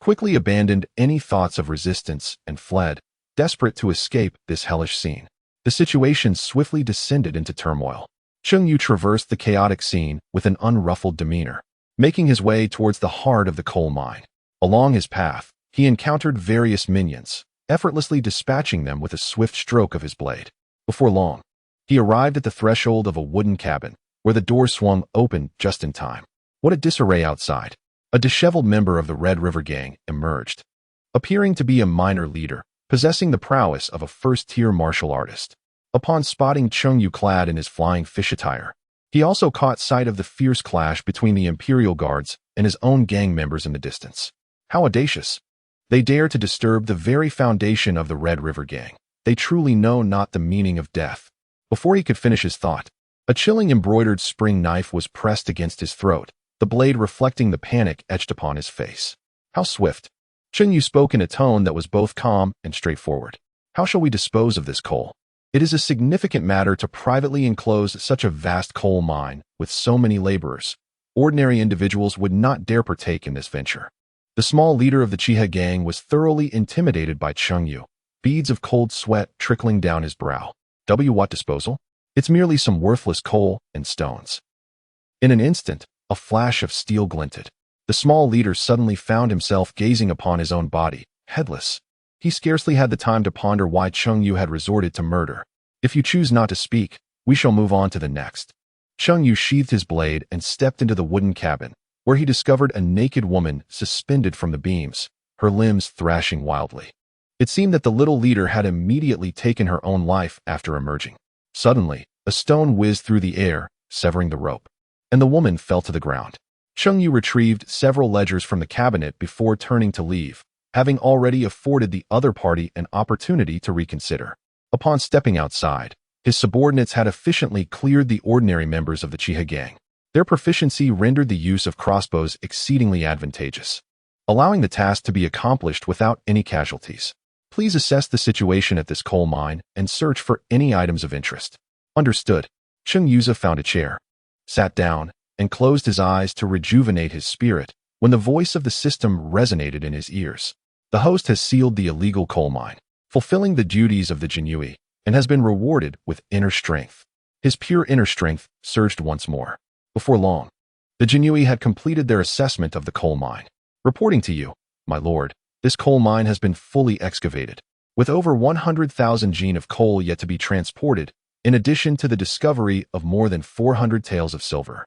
quickly abandoned any thoughts of resistance and fled, desperate to escape this hellish scene. The situation swiftly descended into turmoil. Cheng Yu traversed the chaotic scene with an unruffled demeanor, making his way towards the heart of the coal mine. Along his path, he encountered various minions, effortlessly dispatching them with a swift stroke of his blade. Before long, he arrived at the threshold of a wooden cabin, where the door swung open just in time. What a disarray outside! A disheveled member of the Red River Gang emerged, appearing to be a minor leader, possessing the prowess of a first-tier martial artist. Upon spotting Cheng Yu clad in his flying fish attire, he also caught sight of the fierce clash between the Imperial guards and his own gang members in the distance. How audacious! They dare to disturb the very foundation of the Red River Gang. They truly know not the meaning of death. Before he could finish his thought, a chilling embroidered spring knife was pressed against his throat, the blade reflecting the panic etched upon his face. How swift! Cheng Yu spoke in a tone that was both calm and straightforward. How shall we dispose of this coal? It is a significant matter to privately enclose such a vast coal mine with so many laborers. Ordinary individuals would not dare partake in this venture. The small leader of the Chiha gang was thoroughly intimidated by Cheng Yu, beads of cold sweat trickling down his brow. What disposal? It's merely some worthless coal and stones. In an instant, a flash of steel glinted. The small leader suddenly found himself gazing upon his own body, headless. He scarcely had the time to ponder why Cheng Yu had resorted to murder. If you choose not to speak, we shall move on to the next. Cheng Yu sheathed his blade and stepped into the wooden cabin, where he discovered a naked woman suspended from the beams, her limbs thrashing wildly. It seemed that the little leader had immediately taken her own life after emerging. Suddenly, a stone whizzed through the air, severing the rope, and the woman fell to the ground. Cheng Yu retrieved several ledgers from the cabinet before turning to leave, having already afforded the other party an opportunity to reconsider. Upon stepping outside, his subordinates had efficiently cleared the ordinary members of the Chiha gang. Their proficiency rendered the use of crossbows exceedingly advantageous, allowing the task to be accomplished without any casualties. Please assess the situation at this coal mine and search for any items of interest. Understood. Cheng Yu found a chair, sat down, and closed his eyes to rejuvenate his spirit when the voice of the system resonated in his ears. The host has sealed the illegal coal mine, fulfilling the duties of the Jinyiwei, and has been rewarded with inner strength. His pure inner strength surged once more. Before long, the Jinyiwei had completed their assessment of the coal mine. Reporting to you, my lord, this coal mine has been fully excavated, with over 100,000 jin of coal yet to be transported, in addition to the discovery of more than 400 taels of silver.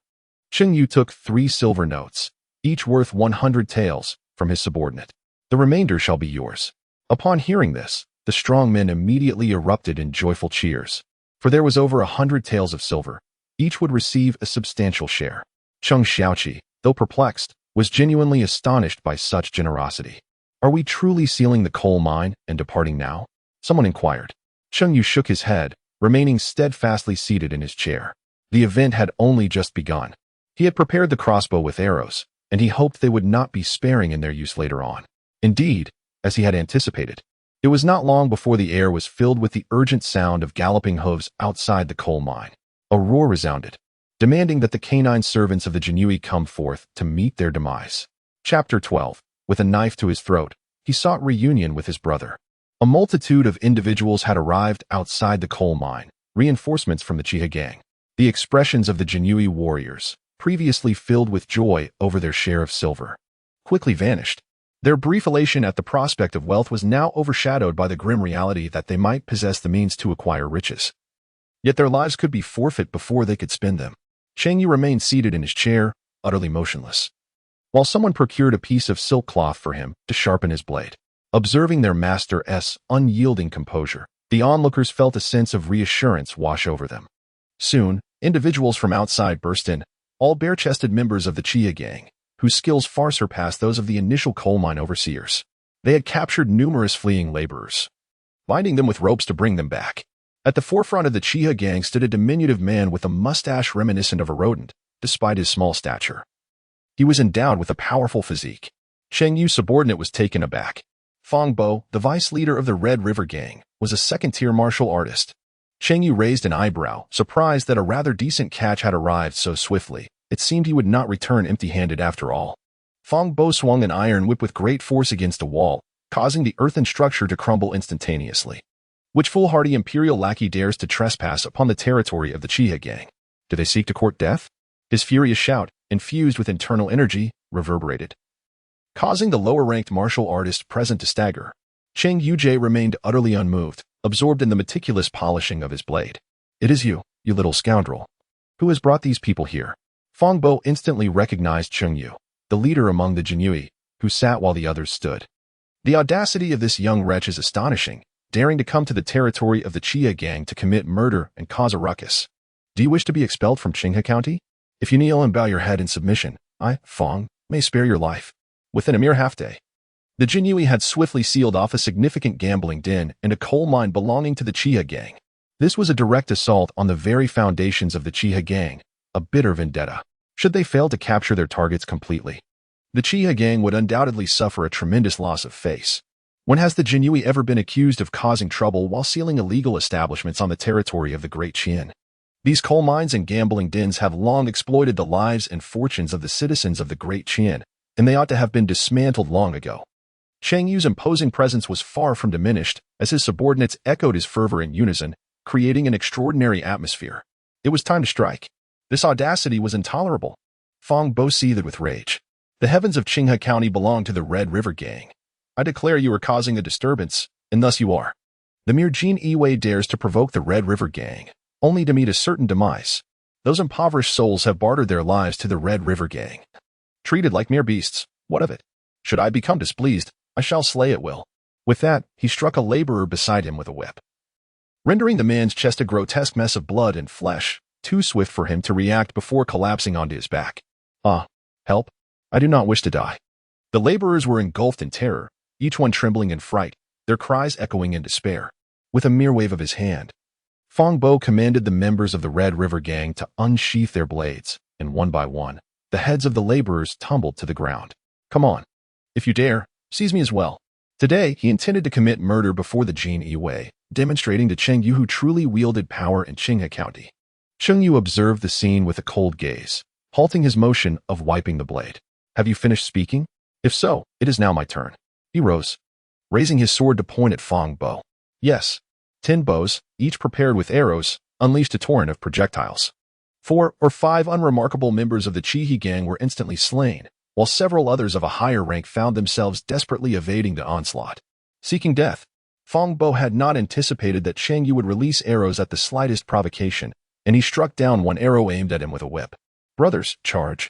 Cheng Yu took 3 silver notes, each worth 100 taels, from his subordinate. The remainder shall be yours. Upon hearing this, the strong men immediately erupted in joyful cheers, for there was over 100 taels of silver. Each would receive a substantial share. Cheng Xiaoqi, though perplexed, was genuinely astonished by such generosity. Are we truly sealing the coal mine and departing now? Someone inquired. Cheng Yu shook his head, remaining steadfastly seated in his chair. The event had only just begun. He had prepared the crossbow with arrows, and he hoped they would not be sparing in their use later on. Indeed, as he had anticipated, it was not long before the air was filled with the urgent sound of galloping hooves outside the coal mine. A roar resounded, demanding that the canine servants of the Jinyiwei come forth to meet their demise. Chapter 12. With a knife to his throat, he sought reunion with his brother. A multitude of individuals had arrived outside the coal mine, reinforcements from the Chiha gang. The expressions of the Jinyiwei warriors, previously filled with joy over their share of silver, quickly vanished. Their brief elation at the prospect of wealth was now overshadowed by the grim reality that they might possess the means to acquire riches. Yet their lives could be forfeit before they could spend them. Cheng Yu remained seated in his chair, utterly motionless, while someone procured a piece of silk cloth for him to sharpen his blade. Observing their master's unyielding composure, the onlookers felt a sense of reassurance wash over them. Soon, individuals from outside burst in, all bare-chested members of the Chiha gang, whose skills far surpassed those of the initial coal mine overseers. They had captured numerous fleeing laborers, binding them with ropes to bring them back. At the forefront of the Chiha gang stood a diminutive man with a mustache reminiscent of a rodent, despite his small stature. He was endowed with a powerful physique. Cheng Yu's subordinate was taken aback. Fang Bo, the vice leader of the Red River gang, was a second-tier martial artist. Cheng Yu raised an eyebrow, surprised that a rather decent catch had arrived so swiftly. It seemed he would not return empty-handed after all. Fang Bo swung an iron whip with great force against a wall, causing the earthen structure to crumble instantaneously. Which foolhardy imperial lackey dares to trespass upon the territory of the Chiha gang? Do they seek to court death? His furious shout, infused with internal energy, reverberated, causing the lower-ranked martial artist present to stagger. Cheng Yu remained utterly unmoved, absorbed in the meticulous polishing of his blade. "It is you, you little scoundrel. Who has brought these people here?" Fang Bo instantly recognized Cheng Yu, the leader among the Jinyiwei, who sat while the others stood. The audacity of this young wretch is astonishing, daring to come to the territory of the Chiha gang to commit murder and cause a ruckus. "Do you wish to be expelled from Qinghe County? If you kneel and bow your head in submission, I, Fang, may spare your life." Within a mere half-day, the Jinyiwei had swiftly sealed off a significant gambling den and a coal mine belonging to the Chiha gang. This was a direct assault on the very foundations of the Chiha gang, a bitter vendetta. Should they fail to capture their targets completely, the Chiha gang would undoubtedly suffer a tremendous loss of face. When has the Jinyiwei ever been accused of causing trouble while sealing illegal establishments on the territory of the Great Qian? These coal mines and gambling dens have long exploited the lives and fortunes of the citizens of the Great Qian, and they ought to have been dismantled long ago. Cheng Yu's imposing presence was far from diminished, as his subordinates echoed his fervor in unison, creating an extraordinary atmosphere. It was time to strike. This audacity was intolerable. Fang Bo seethed with rage. "The heavens of Qinghe County belong to the Red River gang. I declare you are causing a disturbance, and thus you are. The mere Jinyiwei dares to provoke the Red River gang, only to meet a certain demise. Those impoverished souls have bartered their lives to the Red River gang. Treated like mere beasts, what of it? Should I become displeased, I shall slay at will." With that, he struck a laborer beside him with a whip, rendering the man's chest a grotesque mess of blood and flesh, too swift for him to react before collapsing onto his back. "Ah, help! I do not wish to die." The laborers were engulfed in terror, each one trembling in fright, their cries echoing in despair. With a mere wave of his hand, Fang Bo commanded the members of the Red River gang to unsheath their blades, and one by one, the heads of the laborers tumbled to the ground. "Come on. If you dare, seize me as well." Today, he intended to commit murder before the Jinyiwei, demonstrating to Cheng Yu who truly wielded power in Qinghe County. Cheng Yu observed the scene with a cold gaze, halting his motion of wiping the blade. "Have you finished speaking? If so, it is now my turn." He rose, raising his sword to point at Fang Bo. Yes, 10 bows, each prepared with arrows, unleashed a torrent of projectiles. 4 or 5 unremarkable members of the Chihi gang were instantly slain, while several others of a higher rank found themselves desperately evading the onslaught. Seeking death, Fang Bo had not anticipated that Cheng Yu would release arrows at the slightest provocation, and he struck down one arrow aimed at him with a whip. "Brothers, charge.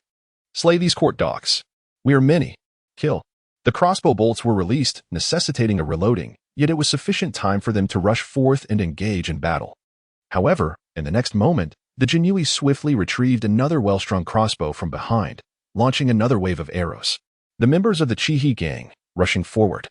Slay these court dogs. We are many. Kill." The crossbow bolts were released, necessitating a reloading, yet it was sufficient time for them to rush forth and engage in battle. However, in the next moment, the Jinyiwei swiftly retrieved another well-strung crossbow from behind, launching another wave of arrows. The members of the Chihi gang, rushing forward,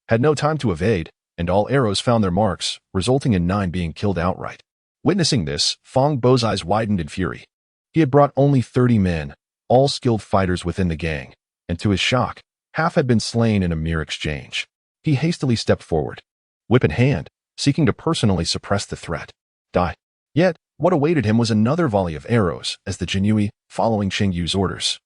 had no time to evade, and all arrows found their marks, resulting in 9 being killed outright. Witnessing this, Fang Bo's eyes widened in fury. He had brought only 30 men, all skilled fighters within the gang, and to his shock, half had been slain in a mere exchange. He hastily stepped forward, whip in hand, seeking to personally suppress the threat. Die. Yet, what awaited him was another volley of arrows as the Jinyiwei, following Cheng Yu's orders,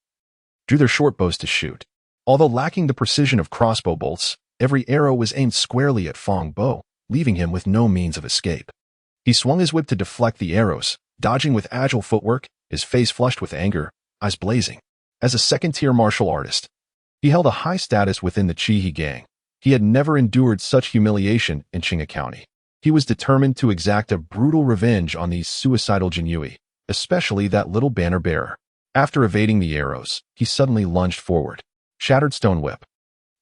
drew their short bows to shoot. Although lacking the precision of crossbow bolts, every arrow was aimed squarely at Fang Bo, leaving him with no means of escape. He swung his whip to deflect the arrows, dodging with agile footwork, his face flushed with anger, eyes blazing. As a second-tier martial artist, he held a high status within the Qi gang. He had never endured such humiliation in Qinghai County. He was determined to exact a brutal revenge on these suicidal Jinyiwei, especially that little banner bearer. After evading the arrows, he suddenly lunged forward, shattered stone whip.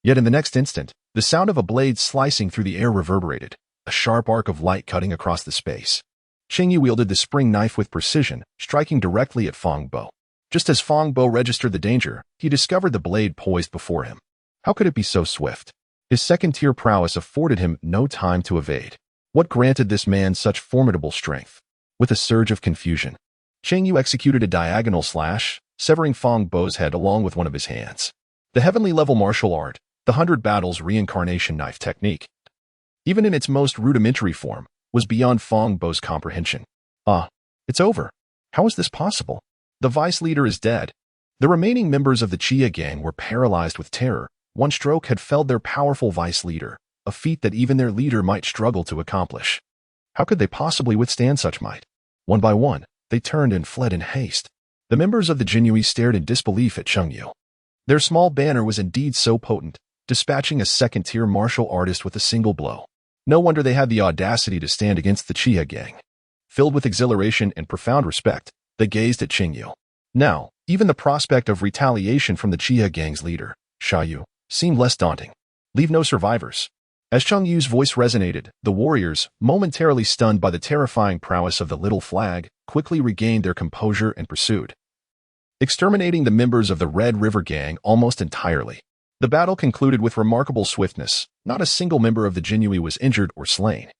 Yet in the next instant, the sound of a blade slicing through the air reverberated, a sharp arc of light cutting across the space. Cheng Yu wielded the spring knife with precision, striking directly at Fang Bo. Just as Fang Bo registered the danger, he discovered the blade poised before him. How could it be so swift? His second-tier prowess afforded him no time to evade. What granted this man such formidable strength? With a surge of confusion, Cheng Yu executed a diagonal slash, severing Fang Bo's head along with one of his hands. The heavenly-level martial art, the 100 Battles reincarnation knife technique, even in its most rudimentary form, was beyond Fang Bo's comprehension. It's over. How is this possible? The vice leader is dead. The remaining members of the Qia gang were paralyzed with terror. One stroke had felled their powerful vice leader, a feat that even their leader might struggle to accomplish. How could they possibly withstand such might? One by one, they turned and fled in haste. The members of the Jinyiwei stared in disbelief at Cheng Yu. Their small banner was indeed so potent, dispatching a second-tier martial artist with a single blow. No wonder they had the audacity to stand against the Qia gang. Filled with exhilaration and profound respect, they gazed at Cheng Yu. Now, even the prospect of retaliation from the Qia gang's leader, Sha Yu, seemed less daunting. Leave no survivors. As Cheng Yu's voice resonated, the warriors, momentarily stunned by the terrifying prowess of the little flag, quickly regained their composure and pursued, exterminating the members of the Red River Gang almost entirely. The battle concluded with remarkable swiftness. Not a single member of the Jinyiwei was injured or slain.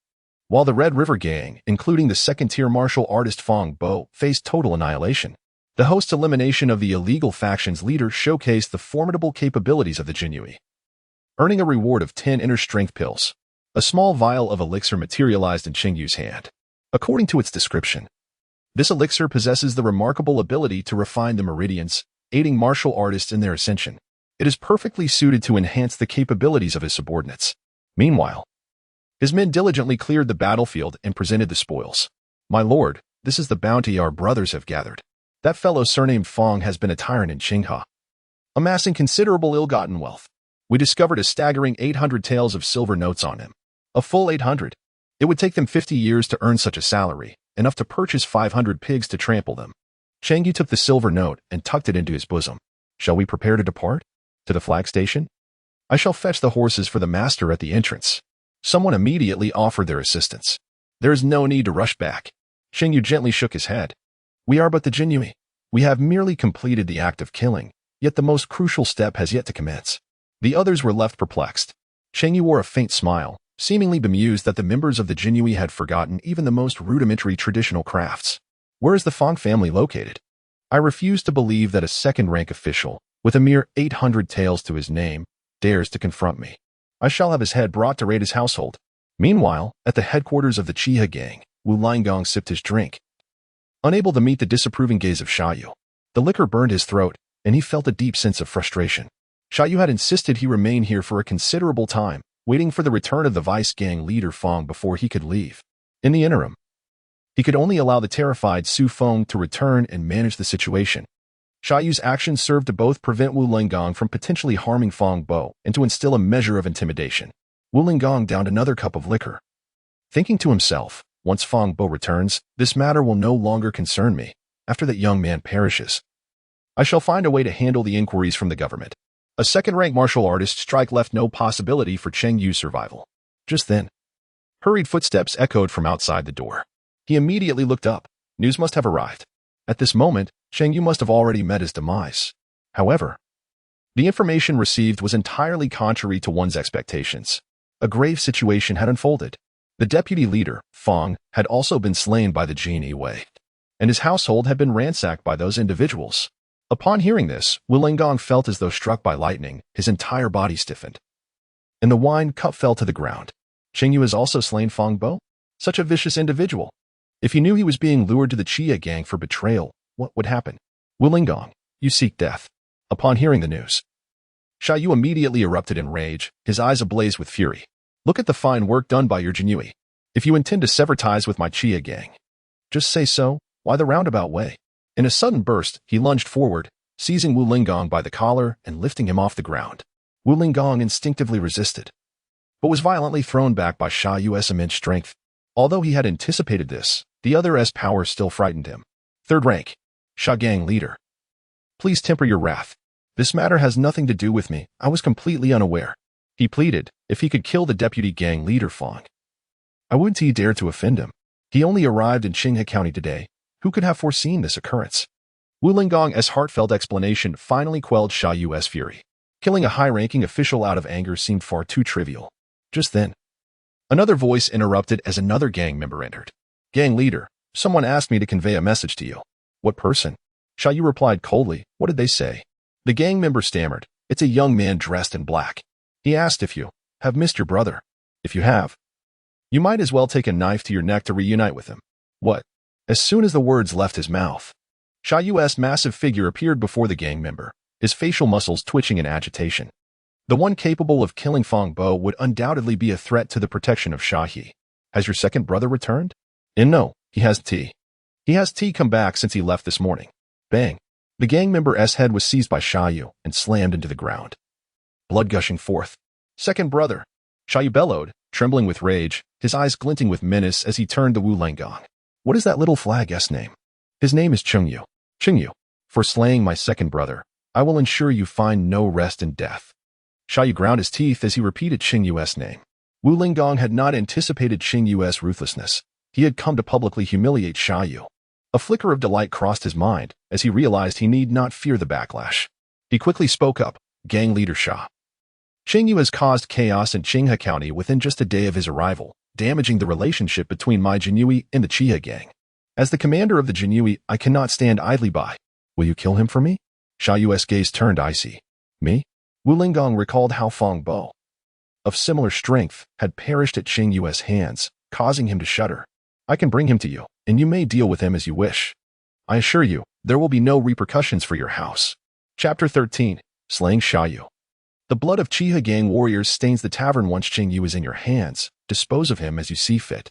While the Red River Gang, including the second-tier martial artist Fang Bo, faced total annihilation. The host's elimination of the illegal faction's leader showcased the formidable capabilities of the Jinyiwei. Earning a reward of 10 inner strength pills, a small vial of elixir materialized in Cheng Yu's hand. According to its description, this elixir possesses the remarkable ability to refine the meridians, aiding martial artists in their ascension. It is perfectly suited to enhance the capabilities of his subordinates. Meanwhile, his men diligently cleared the battlefield and presented the spoils. My lord, this is the bounty our brothers have gathered. That fellow surnamed Fang has been a tyrant in Qinghai, amassing considerable ill-gotten wealth. We discovered a staggering 800 taels of silver notes on him. A full 800. It would take them 50 years to earn such a salary, enough to purchase 500 pigs to trample them. Cheng Yu took the silver note and tucked it into his bosom. Shall we prepare to depart? To the flag station? I shall fetch the horses for the master at the entrance. Someone immediately offered their assistance. There is no need to rush back. Cheng Yu gently shook his head. We are but the Jinyiwei. We have merely completed the act of killing, yet the most crucial step has yet to commence. The others were left perplexed. Cheng Yu wore a faint smile, seemingly bemused that the members of the Jinyiwei had forgotten even the most rudimentary traditional crafts. Where is the Fang family located? I refuse to believe that a second-rank official, with a mere 800 taels to his name, dares to confront me. I shall have his head brought to raid his household. Meanwhile, at the headquarters of the Qia gang, Wu Linggong sipped his drink. Unable to meet the disapproving gaze of Sha Yu, the liquor burned his throat, and he felt a deep sense of frustration. Sha Yu had insisted he remain here for a considerable time, waiting for the return of the vice gang leader Fang before he could leave. In the interim, he could only allow the terrified Su Feng to return and manage the situation. Sha Yu's actions served to both prevent Wu Linggong from potentially harming Fang Bo and to instill a measure of intimidation. Wu Linggong downed another cup of liquor, thinking to himself, once Fang Bo returns, this matter will no longer concern me. After that young man perishes, I shall find a way to handle the inquiries from the government. A second-rank martial artist strike left no possibility for Cheng Yu's survival. Just then, hurried footsteps echoed from outside the door. He immediately looked up. News must have arrived. At this moment, Cheng Yu must have already met his demise. However, the information received was entirely contrary to one's expectations. A grave situation had unfolded. The deputy leader, Fang, had also been slain by the Jinyiwei, and his household had been ransacked by those individuals. Upon hearing this, Wu Linggong felt as though struck by lightning. His entire body stiffened, and the wine cup fell to the ground. Cheng Yu has also slain Fang Bo? Such a vicious individual. If he knew he was being lured to the Qia gang for betrayal, what would happen? Wu Linggong, you seek death. Upon hearing the news, Cheng Yu immediately erupted in rage, his eyes ablaze with fury. Look at the fine work done by your Jinyiwei. If you intend to sever ties with my Qia gang, just say so. Why the roundabout way? In a sudden burst, he lunged forward, seizing Wu Linggong by the collar and lifting him off the ground. Wu Linggong instinctively resisted, but was violently thrown back by Cheng Yu's immense strength. Although he had anticipated this, the other's power still frightened him. Third rank, Sha gang leader. Please temper your wrath. This matter has nothing to do with me. I was completely unaware. He pleaded, if he could kill the deputy gang leader Fang. I wouldn't he dare to offend him. He only arrived in Qinghe County today. Who could have foreseen this occurrence? Wu Linggong's heartfelt explanation finally quelled Cheng Yu's fury. Killing a high-ranking official out of anger seemed far too trivial. Just then, another voice interrupted as another gang member entered. Gang leader, someone asked me to convey a message to you. What person? Cheng Yu replied coldly. What did they say? The gang member stammered. It's a young man dressed in black. He asked if you have missed your brother. If you have, you might as well take a knife to your neck to reunite with him. What? As soon as the words left his mouth, Cheng Yu's massive figure appeared before the gang member, his facial muscles twitching in agitation. The one capable of killing Fang Bo would undoubtedly be a threat to the protection of Shahi. Has your second brother returned? And no, he has tea. He has tea come back since he left this morning. Bang. The gang member's head was seized by Cheng Yu and slammed into the ground. Blood gushing forth. Second brother. Cheng Yu bellowed, trembling with rage, his eyes glinting with menace as he turned to Wu Linggong. What is that little flag's name? His name is Cheng Yu. Cheng Yu. For slaying my second brother, I will ensure you find no rest in death. Cheng Yu ground his teeth as he repeated Cheng Yu's name. Wu Linggong had not anticipated Cheng Yu's ruthlessness. He had come to publicly humiliate Cheng Yu. A flicker of delight crossed his mind as he realized he need not fear the backlash. He quickly spoke up, Gang leader Sha. Cheng Yu has caused chaos in Qinghe County within just a day of his arrival, damaging the relationship between my Jinyiwei and the Qia gang. As the commander of the Jinyiwei, I cannot stand idly by. Will you kill him for me? Cheng Yu's gaze turned icy. Me? Wu Linggong recalled how Fang Bo, of similar strength, had perished at Cheng Yu's hands, causing him to shudder. I can bring him to you, and you may deal with him as you wish. I assure you, there will be no repercussions for your house. Chapter 13. Slaying Cheng Yu. The blood of Qia gang warriors stains the tavern once Cheng Yu is in your hands. Dispose of him as you see fit.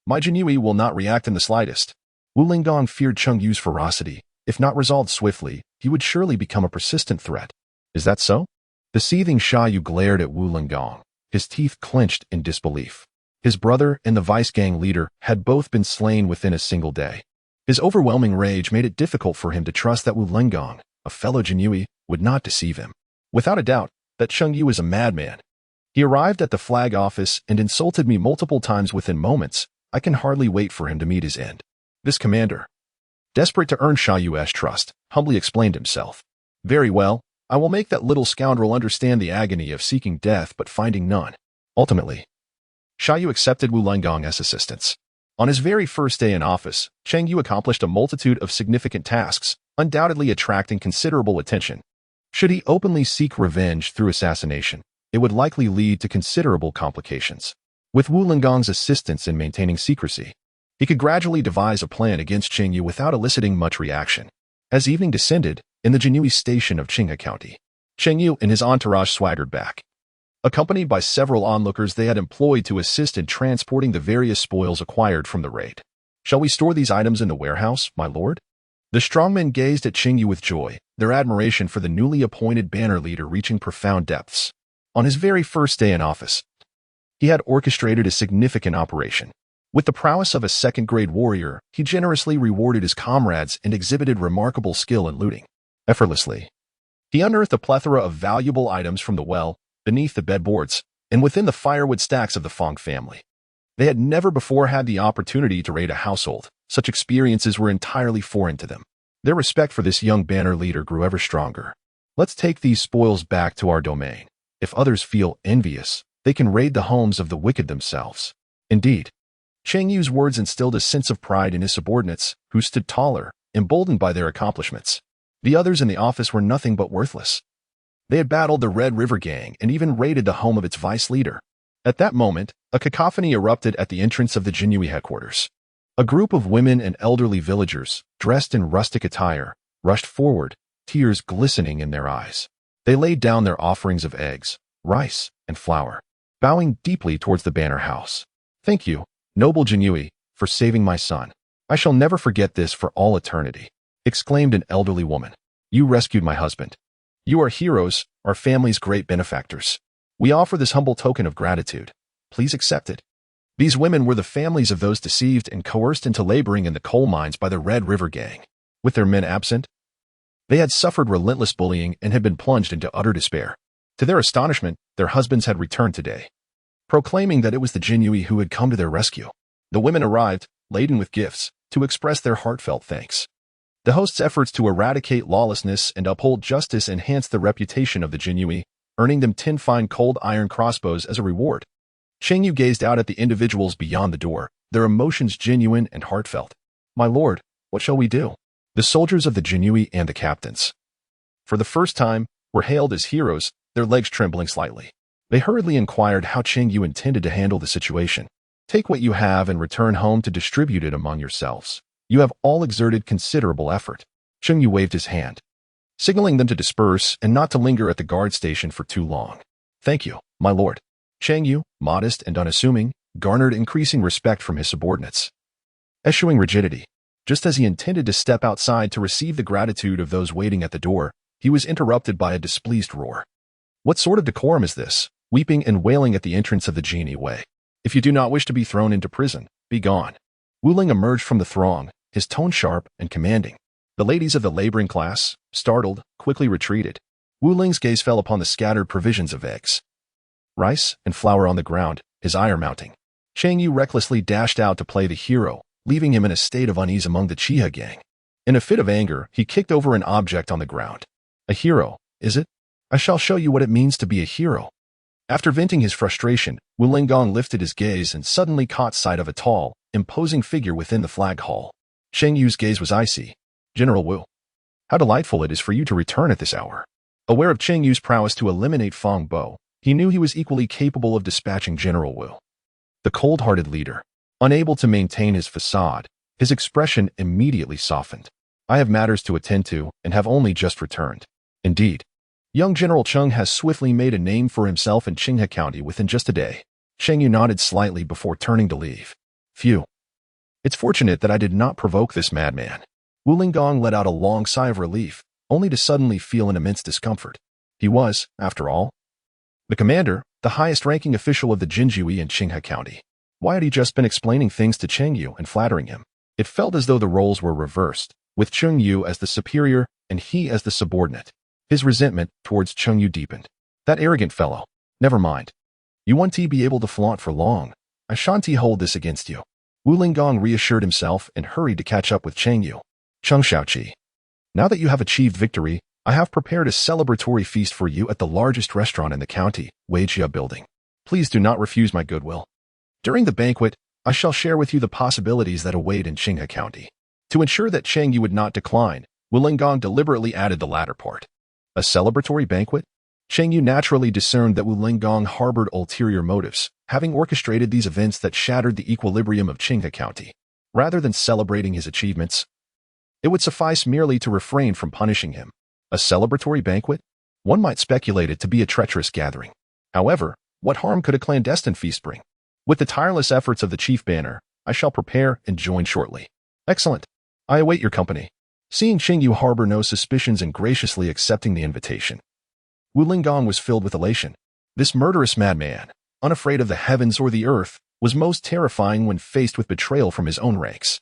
My Jinyiwei will not react in the slightest. Wu Linggong feared Cheng Yu's ferocity. If not resolved swiftly, he would surely become a persistent threat. Is that so? The seething Cheng Yu glared at Wu Linggong, his teeth clenched in disbelief. His brother and the vice gang leader had both been slain within a single day. His overwhelming rage made it difficult for him to trust that Wu Linggong, a fellow Jinyiwei, would not deceive him. Without a doubt, that Cheng Yu is a madman. He arrived at the flag office and insulted me multiple times within moments. I can hardly wait for him to meet his end. This commander, desperate to earn Cheng Yu's trust, humbly explained himself. Very well, I will make that little scoundrel understand the agony of seeking death but finding none. Ultimately, Cheng Yu accepted Wu Linggong's assistance. On his very first day in office, Cheng Yu accomplished a multitude of significant tasks, undoubtedly attracting considerable attention. Should he openly seek revenge through assassination, it would likely lead to considerable complications. With Wu Linggong's assistance in maintaining secrecy, he could gradually devise a plan against Cheng Yu without eliciting much reaction. As evening descended, in the Jinyiwei station of Qinghe County, Cheng Yu and his entourage swaggered back. Accompanied by several onlookers they had employed to assist in transporting the various spoils acquired from the raid. Shall we store these items in the warehouse, my lord? The strongmen gazed at Cheng Yu with joy, their admiration for the newly appointed banner leader reaching profound depths. On his very first day in office, he had orchestrated a significant operation. With the prowess of a second-grade warrior, he generously rewarded his comrades and exhibited remarkable skill in looting. Effortlessly, he unearthed a plethora of valuable items from the well, beneath the bedboards, and within the firewood stacks of the Fang family. They had never before had the opportunity to raid a household. Such experiences were entirely foreign to them. Their respect for this young banner leader grew ever stronger. Let's take these spoils back to our domain. If others feel envious, they can raid the homes of the wicked themselves. Indeed, Cheng Yu's words instilled a sense of pride in his subordinates, who stood taller, emboldened by their accomplishments. The others in the office were nothing but worthless. They had battled the Red River Gang and even raided the home of its vice leader. At that moment, a cacophony erupted at the entrance of the Jinyiwei headquarters. A group of women and elderly villagers, dressed in rustic attire, rushed forward, tears glistening in their eyes. They laid down their offerings of eggs, rice, and flour, bowing deeply towards the banner house. "Thank you, noble Jinyiwei, for saving my son. I shall never forget this for all eternity," exclaimed an elderly woman. "You rescued my husband. You are heroes, our family's great benefactors. We offer this humble token of gratitude. Please accept it." These women were the families of those deceived and coerced into laboring in the coal mines by the Red River Gang. With their men absent, they had suffered relentless bullying and had been plunged into utter despair. To their astonishment, their husbands had returned today, proclaiming that it was the Jinyiwei who had come to their rescue. The women arrived, laden with gifts, to express their heartfelt thanks. The host's efforts to eradicate lawlessness and uphold justice enhanced the reputation of the Jinyiwei, earning them 10 fine cold iron crossbows as a reward. Cheng Yu gazed out at the individuals beyond the door, their emotions genuine and heartfelt. "My lord, what shall we do?" The soldiers of the Jinyiwei and the captains, for the first time, were hailed as heroes, their legs trembling slightly. They hurriedly inquired how Cheng Yu intended to handle the situation. "Take what you have and return home to distribute it among yourselves. You have all exerted considerable effort." Cheng Yu waved his hand, signaling them to disperse and not to linger at the guard station for too long. "Thank you, my lord." Cheng Yu, modest and unassuming, garnered increasing respect from his subordinates, eschewing rigidity. Just as he intended to step outside to receive the gratitude of those waiting at the door, he was interrupted by a displeased roar. "What sort of decorum is this, weeping and wailing at the entrance of the Jinyiwei? If you do not wish to be thrown into prison, be gone." Wu Ling emerged from the throng, his tone sharp and commanding. The ladies of the laboring class, startled, quickly retreated. Wu Ling's gaze fell upon the scattered provisions of eggs, rice, and flour on the ground, his ire mounting. Cheng Yu recklessly dashed out to play the hero, leaving him in a state of unease among the Chiha gang. In a fit of anger, he kicked over an object on the ground. "A hero, is it? I shall show you what it means to be a hero." After venting his frustration, Wu Linggong lifted his gaze and suddenly caught sight of a tall, imposing figure within the flag hall. Cheng Yu's gaze was icy. "General Wu, how delightful it is for you to return at this hour." Aware of Cheng Yu's prowess to eliminate Feng Bo, he knew he was equally capable of dispatching General Wu. The cold-hearted leader, unable to maintain his facade, his expression immediately softened. "I have matters to attend to and have only just returned." Indeed, young General Cheng has swiftly made a name for himself in Qinghe County within just a day. Cheng Yu nodded slightly before turning to leave. "Phew. It's fortunate that I did not provoke this madman." Wu Linggong let out a long sigh of relief, only to suddenly feel an immense discomfort. He was, after all, the commander, the highest-ranking official of the Jinyiwei in Qinghe County. Why had he just been explaining things to Cheng Yu and flattering him? It felt as though the roles were reversed, with Cheng Yu as the superior and he as the subordinate. His resentment towards Cheng Yu deepened. "That arrogant fellow. Never mind. You won't be able to flaunt for long. I shan't hold this against you." Wu Linggong reassured himself and hurried to catch up with Cheng Yu. "Cheng Shaoqi, now that you have achieved victory, I have prepared a celebratory feast for you at the largest restaurant in the county, Weijia Building. Please do not refuse my goodwill. During the banquet, I shall share with you the possibilities that await in Qinghe County." To ensure that Cheng Yu would not decline, Wu Linggong deliberately added the latter part. A celebratory banquet? Cheng Yu naturally discerned that Wu Linggong harbored ulterior motives, having orchestrated these events that shattered the equilibrium of Qinghe County. Rather than celebrating his achievements, it would suffice merely to refrain from punishing him. A celebratory banquet? One might speculate it to be a treacherous gathering. However, what harm could a clandestine feast bring? With the tireless efforts of the chief banner, I shall prepare and join shortly. "Excellent. I await your company." Seeing Cheng Yu harbor no suspicions and graciously accepting the invitation, Wu Linggong was filled with elation. This murderous madman, unafraid of the heavens or the earth, was most terrifying when faced with betrayal from his own ranks.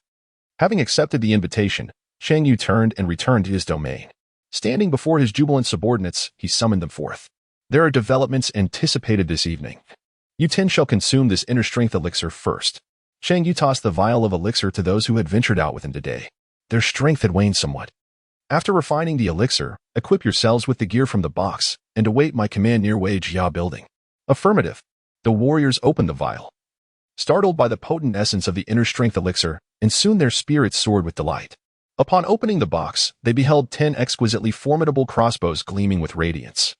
Having accepted the invitation, Cheng Yu turned and returned to his domain. Standing before his jubilant subordinates, he summoned them forth. "There are developments anticipated this evening. You 10 shall consume this inner strength elixir first." Cheng Yu tossed the vial of elixir to those who had ventured out with him today. Their strength had waned somewhat. "After refining the elixir, equip yourselves with the gear from the box and await my command near Weijia Building." Affirmative. The warriors opened the vial, startled by the potent essence of the inner strength elixir, and soon their spirits soared with delight. Upon opening the box, they beheld 10 exquisitely formidable crossbows gleaming with radiance,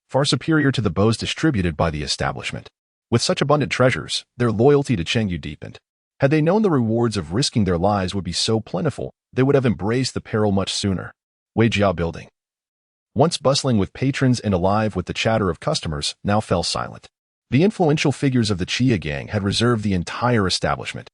far superior to the bows distributed by the establishment. With such abundant treasures, their loyalty to Cheng Yu deepened. Had they known the rewards of risking their lives would be so plentiful, they would have embraced the peril much sooner. Weijia Building. once bustling with patrons and alive with the chatter of customers, now fell silent. The influential figures of the Chia gang had reserved the entire establishment.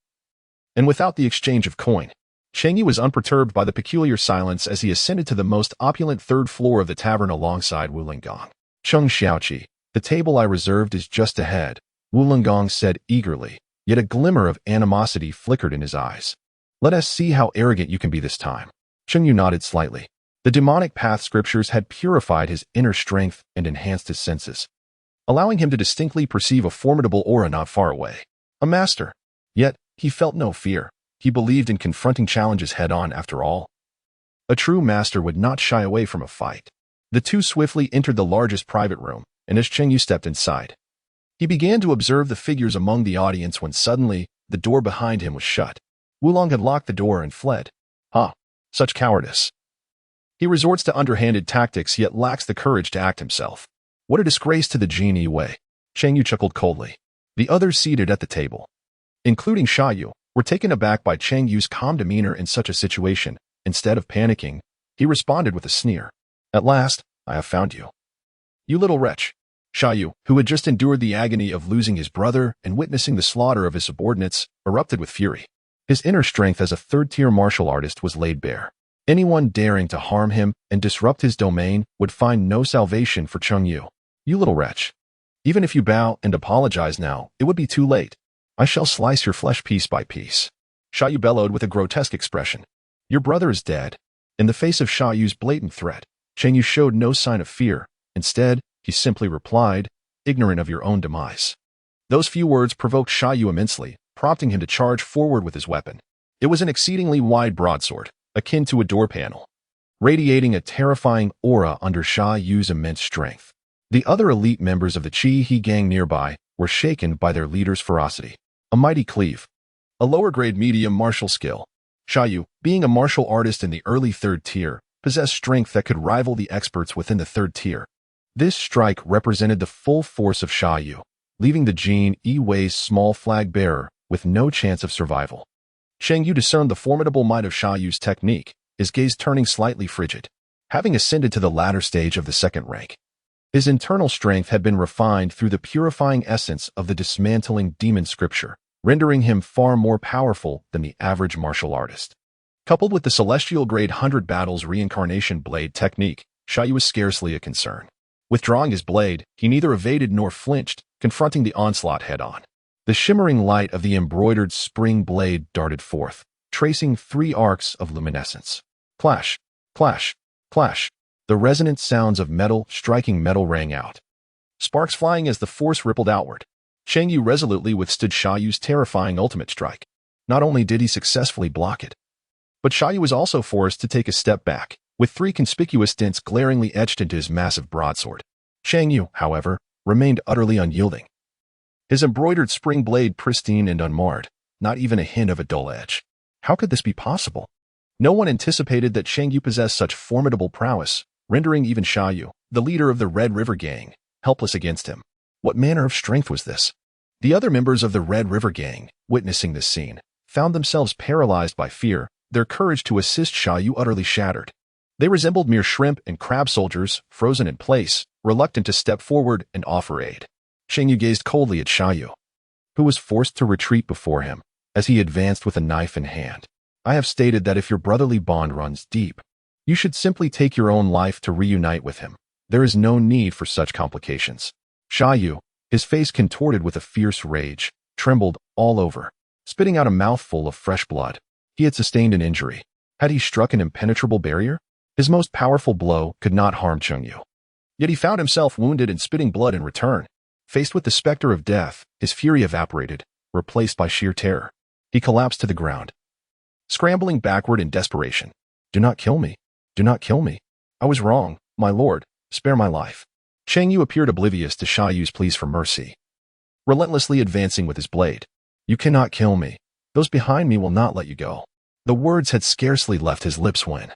And without the exchange of coin, Cheng Yu was unperturbed by the peculiar silence as he ascended to the most opulent third floor of the tavern alongside Wu Linggong. "Cheng Xiaoqi, the table I reserved is just ahead," Wu Linggong said eagerly, yet a glimmer of animosity flickered in his eyes. "Let us see how arrogant you can be this time." Cheng Yu nodded slightly. The demonic path scriptures had purified his inner strength and enhanced his senses, allowing him to distinctly perceive a formidable aura not far away. A master. Yet, he felt no fear. He believed in confronting challenges head-on after all. A true master would not shy away from a fight. The two swiftly entered the largest private room, and as Cheng Yu stepped inside, he began to observe the figures among the audience when suddenly, the door behind him was shut. Wulong had locked the door and fled. Such cowardice. He resorts to underhanded tactics yet lacks the courage to act himself. What a disgrace to the Jinyiwei. Cheng Yu chuckled coldly. The others seated at the table, including Sha Yu, were taken aback by Cheng Yu's calm demeanor in such a situation. Instead of panicking, he responded with a sneer. "At last, I have found you. You little wretch." Sha Yu, who had just endured the agony of losing his brother and witnessing the slaughter of his subordinates, erupted with fury. His inner strength as a third-tier martial artist was laid bare. Anyone daring to harm him and disrupt his domain would find no salvation for Cheng Yu. "You little wretch. Even if you bow and apologize now, it would be too late. I shall slice your flesh piece by piece." Sha Yu bellowed with a grotesque expression. "Your brother is dead." In the face of Sha Yu's blatant threat, Cheng Yu showed no sign of fear. Instead, he simply replied, "Ignorant of your own demise." Those few words provoked Sha Yu immensely, prompting him to charge forward with his weapon. It was an exceedingly wide broadsword, akin to a door panel, radiating a terrifying aura under Sha Yu's immense strength. The other elite members of the Qi He gang nearby were shaken by their leader's ferocity. A mighty cleave. A lower-grade medium martial skill. Sha Yu, being a martial artist in the early third tier, possessed strength that could rival the experts within the third tier. This strike represented the full force of Sha Yu, leaving the Jinyiwei's small flag-bearer with no chance of survival. Cheng Yu discerned the formidable might of Sha Yu's technique, his gaze turning slightly frigid. Having ascended to the latter stage of the second rank, his internal strength had been refined through the purifying essence of the dismantling demon scripture, rendering him far more powerful than the average martial artist. Coupled with the celestial grade 100 battles reincarnation blade technique, Sha Yu was scarcely a concern. Withdrawing his blade, he neither evaded nor flinched, confronting the onslaught head-on. The shimmering light of the embroidered spring blade darted forth, tracing 3 arcs of luminescence. Clash, clash, clash. The resonant sounds of metal striking metal rang out, sparks flying as the force rippled outward. Cheng Yu resolutely withstood Sha Yu's terrifying ultimate strike. Not only did he successfully block it, but Sha Yu was also forced to take a step back, with 3 conspicuous dents glaringly etched into his massive broadsword. Cheng Yu, however, remained utterly unyielding. His embroidered spring blade pristine and unmarred, not even a hint of a dull edge. How could this be possible? No one anticipated that Cheng Yu possessed such formidable prowess, rendering even Sha Yu, the leader of the Red River Gang, helpless against him. What manner of strength was this? The other members of the Red River Gang, witnessing this scene, found themselves paralyzed by fear, their courage to assist Sha Yu utterly shattered. They resembled mere shrimp and crab soldiers, frozen in place, reluctant to step forward and offer aid. Cheng Yu gazed coldly at Sha Yu, who was forced to retreat before him, as he advanced with a knife in hand. "I have stated that if your brotherly bond runs deep, you should simply take your own life to reunite with him. There is no need for such complications." Sha Yu, his face contorted with a fierce rage, trembled all over, spitting out a mouthful of fresh blood. He had sustained an injury. Had he struck an impenetrable barrier? His most powerful blow could not harm Cheng Yu. Yet he found himself wounded and spitting blood in return. Faced with the specter of death, his fury evaporated, replaced by sheer terror. He collapsed to the ground, scrambling backward in desperation. "Do not kill me. Do not kill me. I was wrong, my lord. Spare my life." Cheng Yu appeared oblivious to Sha Yu's pleas for mercy, relentlessly advancing with his blade. "You cannot kill me. Those behind me will not let you go." The words had scarcely left his lips when,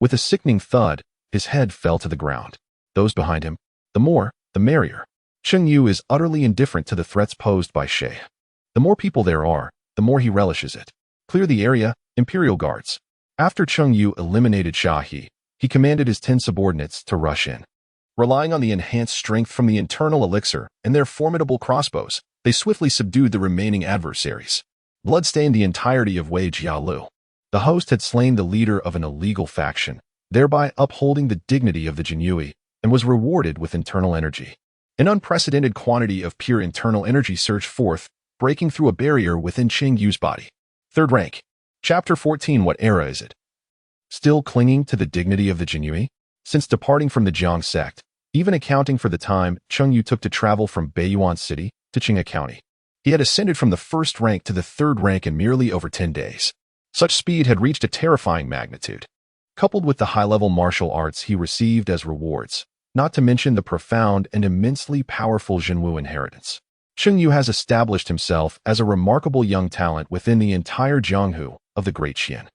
with a sickening thud, his head fell to the ground. Those behind him, the more, the merrier. Cheng Yu is utterly indifferent to the threats posed by Shay. The more people there are, the more he relishes it. "Clear the area, Imperial guards." After Cheng Yu eliminated Sha He, He commanded his 10 subordinates to rush in. Relying on the enhanced strength from the internal elixir and their formidable crossbows, they swiftly subdued the remaining adversaries. Blood stained the entirety of Wei Jialu. The host had slain the leader of an illegal faction, thereby upholding the dignity of the Jinyiwei, and was rewarded with internal energy. An unprecedented quantity of pure internal energy surged forth, breaking through a barrier within Cheng Yu's body. Third rank. Chapter 14. What era is it? Still clinging to the dignity of the Jinyiwei? Since departing from the Jiang sect, even accounting for the time Cheng Yu took to travel from Beiyuan City to Qinghe County, he had ascended from the first rank to the third rank in merely over 10 days. Such speed had reached a terrifying magnitude. Coupled with the high-level martial arts he received as rewards, not to mention the profound and immensely powerful Jinyiwei inheritance, Cheng Yu has established himself as a remarkable young talent within the entire Jianghu of the Great Qian.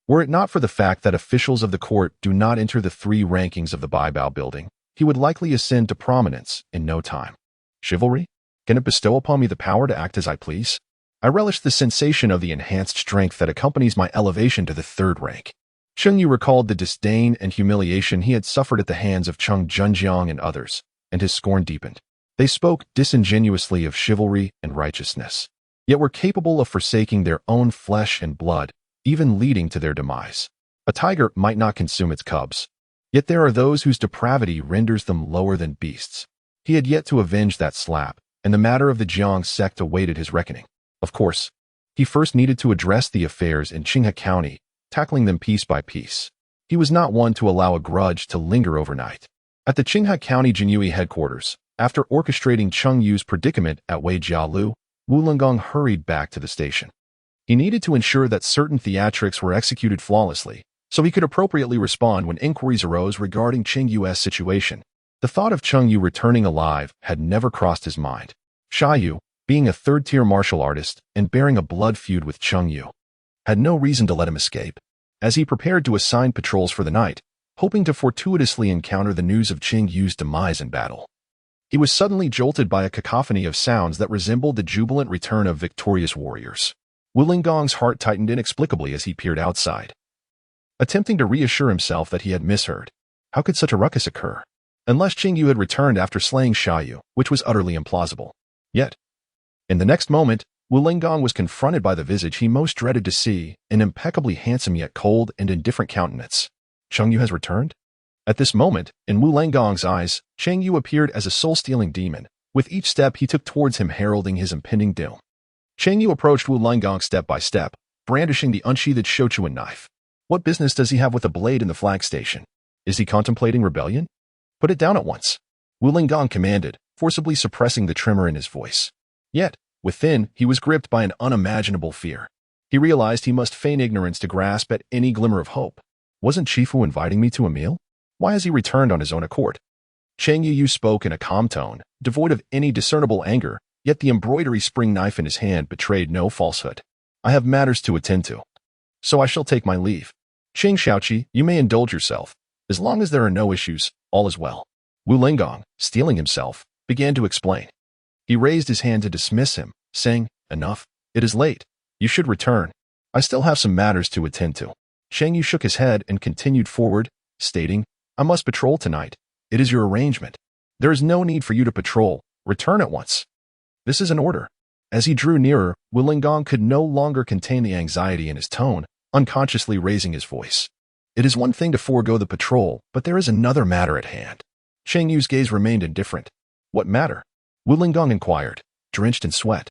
Were it not for the fact that officials of the court do not enter the 3 rankings of the Baibao building, he would likely ascend to prominence in no time. Chivalry? Can it bestow upon me the power to act as I please? I relish the sensation of the enhanced strength that accompanies my elevation to the third rank. Cheng Yu recalled the disdain and humiliation he had suffered at the hands of Cheng Junjiang and others, and his scorn deepened. They spoke disingenuously of chivalry and righteousness, yet were capable of forsaking their own flesh and blood, even leading to their demise. A tiger might not consume its cubs, yet there are those whose depravity renders them lower than beasts. He had yet to avenge that slap, and the matter of the Jiang sect awaited his reckoning. Of course, he first needed to address the affairs in Qinghe County, tackling them piece by piece. He was not one to allow a grudge to linger overnight. At the Qinghe County Jinyiwei headquarters, after orchestrating Cheng Yu's predicament at Wei Jialu, Wu Lingong hurried back to the station. He needed to ensure that certain theatrics were executed flawlessly, so he could appropriately respond when inquiries arose regarding Cheng Yu's situation. The thought of Cheng Yu returning alive had never crossed his mind. Sha Yu, being a third-tier martial artist and bearing a blood feud with Cheng Yu, had no reason to let him escape. As he prepared to assign patrols for the night, hoping to fortuitously encounter the news of Cheng Yu's demise in battle, he was suddenly jolted by a cacophony of sounds that resembled the jubilant return of victorious warriors. Wu Lingong's heart tightened inexplicably as he peered outside, attempting to reassure himself that he had misheard. How could such a ruckus occur? Unless Cheng Yu had returned after slaying Sha Yu, which was utterly implausible. Yet, in the next moment, Wu Lingong was confronted by the visage he most dreaded to see, an impeccably handsome yet cold and indifferent countenance. Cheng Yu has returned? At this moment, in Wu Lingong's eyes, Cheng Yu appeared as a soul-stealing demon. With each step he took towards him heralding his impending doom. Cheng Yu approached Wu Lingong step by step, brandishing the unsheathed Shochuan knife. What business does he have with a blade in the flag station? Is he contemplating rebellion? Put it down at once, Wu Lingong commanded, forcibly suppressing the tremor in his voice. Yet, within, he was gripped by an unimaginable fear. He realized he must feign ignorance to grasp at any glimmer of hope. Wasn't Chifu inviting me to a meal? Why has he returned on his own accord? Cheng Yu spoke in a calm tone, devoid of any discernible anger, yet the embroidery spring knife in his hand betrayed no falsehood. I have matters to attend to, so I shall take my leave. Cheng Shaoqi, you may indulge yourself. As long as there are no issues, all is well. Wu Lingong, steeling himself, began to explain. He raised his hand to dismiss him, saying, Enough, it is late. You should return. I still have some matters to attend to. Cheng Yu shook his head and continued forward, stating, I must patrol tonight. It is your arrangement. There is no need for you to patrol. Return at once. This is an order. As he drew nearer, Wu Lingong could no longer contain the anxiety in his tone, unconsciously raising his voice. It is one thing to forego the patrol, but there is another matter at hand. Cheng Yu's gaze remained indifferent. What matter? Wu Lingong inquired, drenched in sweat.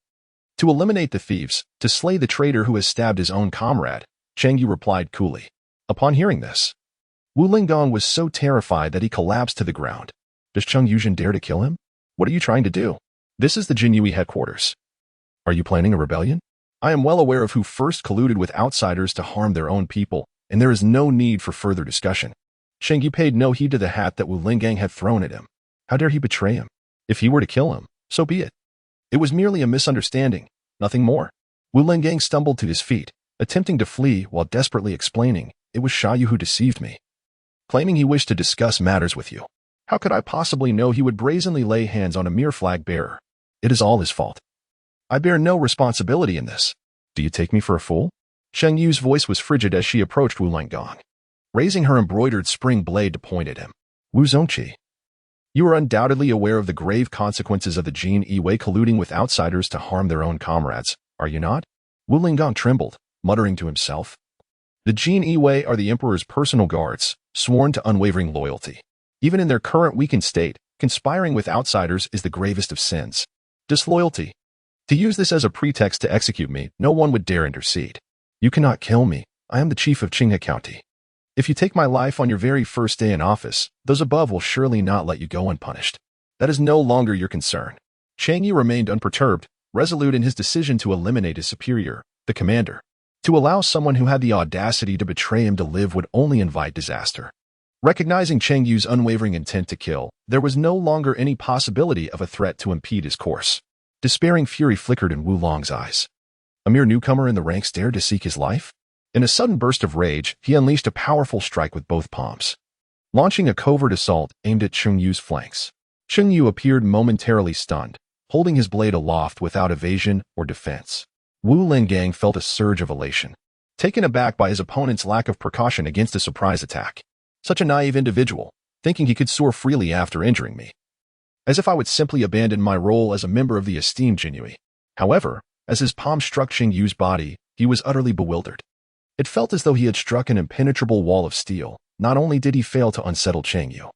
To eliminate the thieves, to slay the traitor who has stabbed his own comrade, Cheng Yu replied coolly. Upon hearing this, Wu Lingong was so terrified that he collapsed to the ground. Does Cheng Yuzhen dare to kill him? What are you trying to do? This is the Jinyiwei headquarters. Are you planning a rebellion? I am well aware of who first colluded with outsiders to harm their own people, and there is no need for further discussion. Cheng Yu paid no heed to the hat that Wu Lingong had thrown at him. How dare he betray him? If he were to kill him, so be it. It was merely a misunderstanding, nothing more. Wu Lingong stumbled to his feet, attempting to flee while desperately explaining, It was Sha Yu who deceived me, claiming he wished to discuss matters with you. How could I possibly know he would brazenly lay hands on a mere flag bearer? It is all his fault. I bear no responsibility in this. Do you take me for a fool? Cheng Yu's voice was frigid as she approached Wu Lingong. raising her embroidered spring blade to point at him. Wu Zongqi, you are undoubtedly aware of the grave consequences of the Jinyiwei colluding with outsiders to harm their own comrades, are you not? Wu Lingang trembled, muttering to himself. The Jinyiwei are the emperor's personal guards, sworn to unwavering loyalty. Even in their current weakened state, conspiring with outsiders is the gravest of sins. Disloyalty. To use this as a pretext to execute me, no one would dare intercede. You cannot kill me. I am the chief of Qinghe County. If you take my life on your very first day in office, those above will surely not let you go unpunished. That is no longer your concern. Cheng Yu remained unperturbed, resolute in his decision to eliminate his superior, the commander. To allow someone who had the audacity to betray him to live would only invite disaster. Recognizing Cheng Yu's unwavering intent to kill, there was no longer any possibility of a threat to impede his course. Despairing fury flickered in Wu Long's eyes. A mere newcomer in the ranks dared to seek his life? In a sudden burst of rage, he unleashed a powerful strike with both palms, launching a covert assault aimed at Cheng Yu's flanks. Cheng Yu appeared momentarily stunned, holding his blade aloft without evasion or defense. Wu Lingang felt a surge of elation, taken aback by his opponent's lack of precaution against a surprise attack. Such a naive individual, thinking he could soar freely after injuring me. As if I would simply abandon my role as a member of the esteemed Jinyiwei. However, as his palm struck Cheng Yu's body, he was utterly bewildered. It felt as though he had struck an impenetrable wall of steel. Not only did he fail to unsettle Cheng Yu,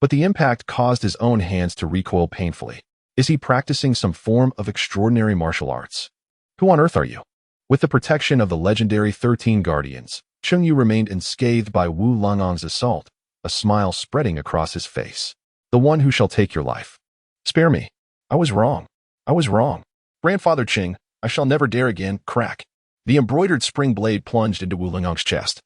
but the impact caused his own hands to recoil painfully. Is he practicing some form of extraordinary martial arts? Who on earth are you? With the protection of the legendary 13 guardians, Cheng Yu remained unscathed by Wu Lingang's assault, a smile spreading across his face. The one who shall take your life. Spare me. I was wrong. I was wrong. Grandfather Cheng, I shall never dare again. Crack. The embroidered spring blade plunged into Wu Lingang's chest,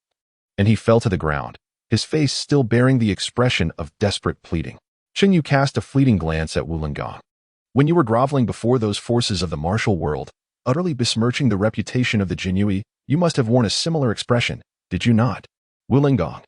and he fell to the ground, his face still bearing the expression of desperate pleading. Cheng Yu cast a fleeting glance at Wu Lingang. When you were groveling before those forces of the martial world, utterly besmirching the reputation of the Jinyiwei, you must have worn a similar expression, did you not? Wu Lingang,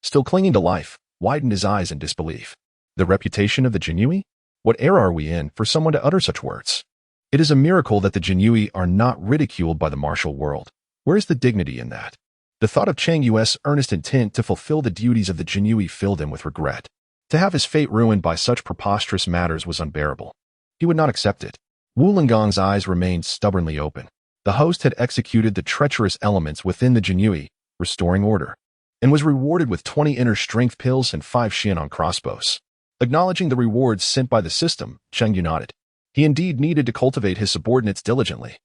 still clinging to life, widened his eyes in disbelief. The reputation of the Jinyiwei? What era are we in for someone to utter such words? It is a miracle that the Jinyiwei are not ridiculed by the martial world. Where is the dignity in that? The thought of Cheng Yu's earnest intent to fulfill the duties of the Jinyiwei filled him with regret. To have his fate ruined by such preposterous matters was unbearable. He would not accept it. Wu Lingang's eyes remained stubbornly open. The host had executed the treacherous elements within the Jinyiwei, restoring order, and was rewarded with 20 inner strength pills and 5 Xianon crossbows. Acknowledging the rewards sent by the system, Cheng Yu nodded. He indeed needed to cultivate his subordinates diligently.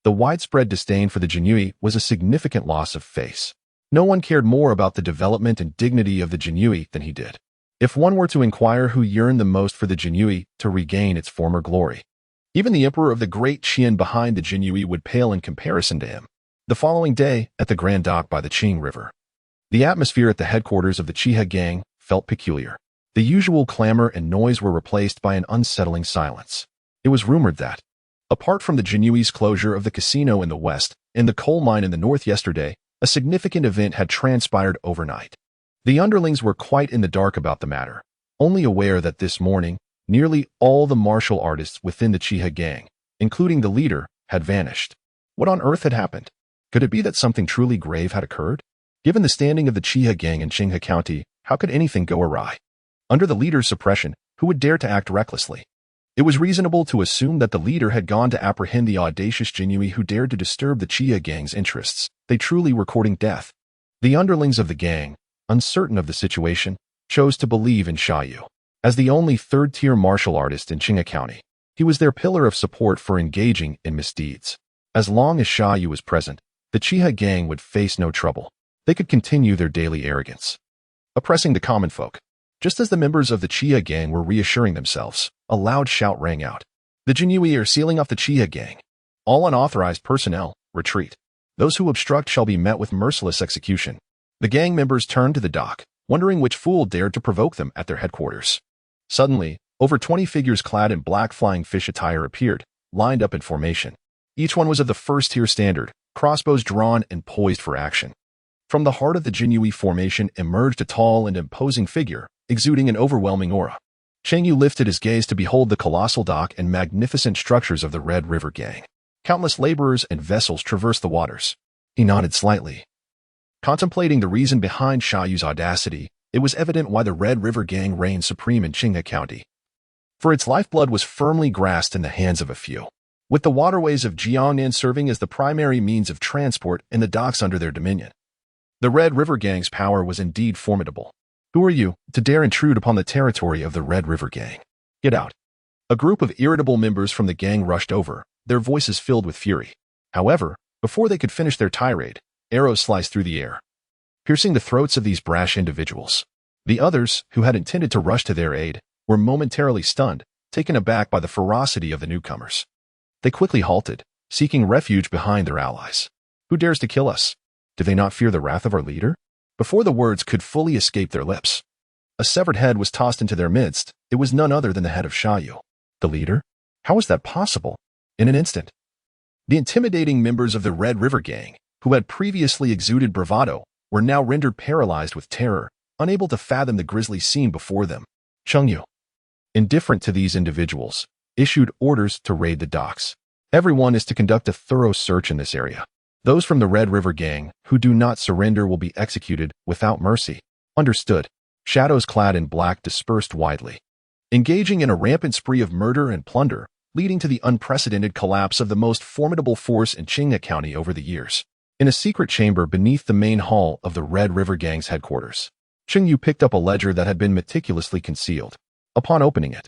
The widespread disdain for the Jinyiwei was a significant loss of face. No one cared more about the development and dignity of the Jinyiwei than he did. If one were to inquire who yearned the most for the Jinyiwei to regain its former glory, even the emperor of the Great Qian behind the Jinyiwei would pale in comparison to him. The following day, at the Grand Dock by the Qing River, the atmosphere at the headquarters of the Qinghe gang felt peculiar. The usual clamor and noise were replaced by an unsettling silence. It was rumored that, apart from the Jinyiwei's closure of the casino in the west and the coal mine in the north yesterday, a significant event had transpired overnight. The underlings were quite in the dark about the matter, only aware that this morning, nearly all the martial artists within the Qinghe gang, including the leader, had vanished. What on earth had happened? Could it be that something truly grave had occurred? Given the standing of the Qinghe gang in Qinghe County, how could anything go awry? Under the leader's suppression, who would dare to act recklessly? It was reasonable to assume that the leader had gone to apprehend the audacious Jinyiwei who dared to disturb the Qinghe gang's interests. They truly were courting death. The underlings of the gang, uncertain of the situation, chose to believe in Sha Yu. As the only third-tier martial artist in Qinghe County, he was their pillar of support for engaging in misdeeds. As long as Sha Yu was present, the Qinghe gang would face no trouble. They could continue their daily arrogance, oppressing the common folk. Just as the members of the Qinghe gang were reassuring themselves, a loud shout rang out. The Jinyiwei are sealing off the Qinghe gang. All unauthorized personnel, retreat. Those who obstruct shall be met with merciless execution. The gang members turned to the dock, wondering which fool dared to provoke them at their headquarters. Suddenly, over 20 figures clad in black flying fish attire appeared, lined up in formation. Each one was of the first-tier standard, crossbows drawn and poised for action. From the heart of the Jinyiwei formation emerged a tall and imposing figure, exuding an overwhelming aura. Cheng Yu lifted his gaze to behold the colossal dock and magnificent structures of the Red River gang. Countless laborers and vessels traversed the waters. He nodded slightly. Contemplating the reason behind Xia Yu's audacity, it was evident why the Red River Gang reigned supreme in Qinghe County. For its lifeblood was firmly grasped in the hands of a few, with the waterways of Jiangnan serving as the primary means of transport and the docks under their dominion. The Red River Gang's power was indeed formidable. Who are you, to dare intrude upon the territory of the Red River Gang? Get out. A group of irritable members from the gang rushed over, their voices filled with fury. However, before they could finish their tirade, arrows sliced through the air, piercing the throats of these brash individuals. The others, who had intended to rush to their aid, were momentarily stunned, taken aback by the ferocity of the newcomers. They quickly halted, seeking refuge behind their allies. Who dares to kill us? Do they not fear the wrath of our leader? Before the words could fully escape their lips, a severed head was tossed into their midst. It was none other than the head of Xia Yu. The leader? How was that possible? In an instant, the intimidating members of the Red River Gang, who had previously exuded bravado, were now rendered paralyzed with terror, unable to fathom the grisly scene before them. Cheng Yu, indifferent to these individuals, issued orders to raid the docks. Everyone is to conduct a thorough search in this area. Those from the Red River Gang who do not surrender will be executed without mercy. Understood. Shadows clad in black dispersed widely, engaging in a rampant spree of murder and plunder, leading to the unprecedented collapse of the most formidable force in Qinghe County over the years. In a secret chamber beneath the main hall of the Red River Gang's headquarters, Cheng Yu picked up a ledger that had been meticulously concealed. Upon opening it,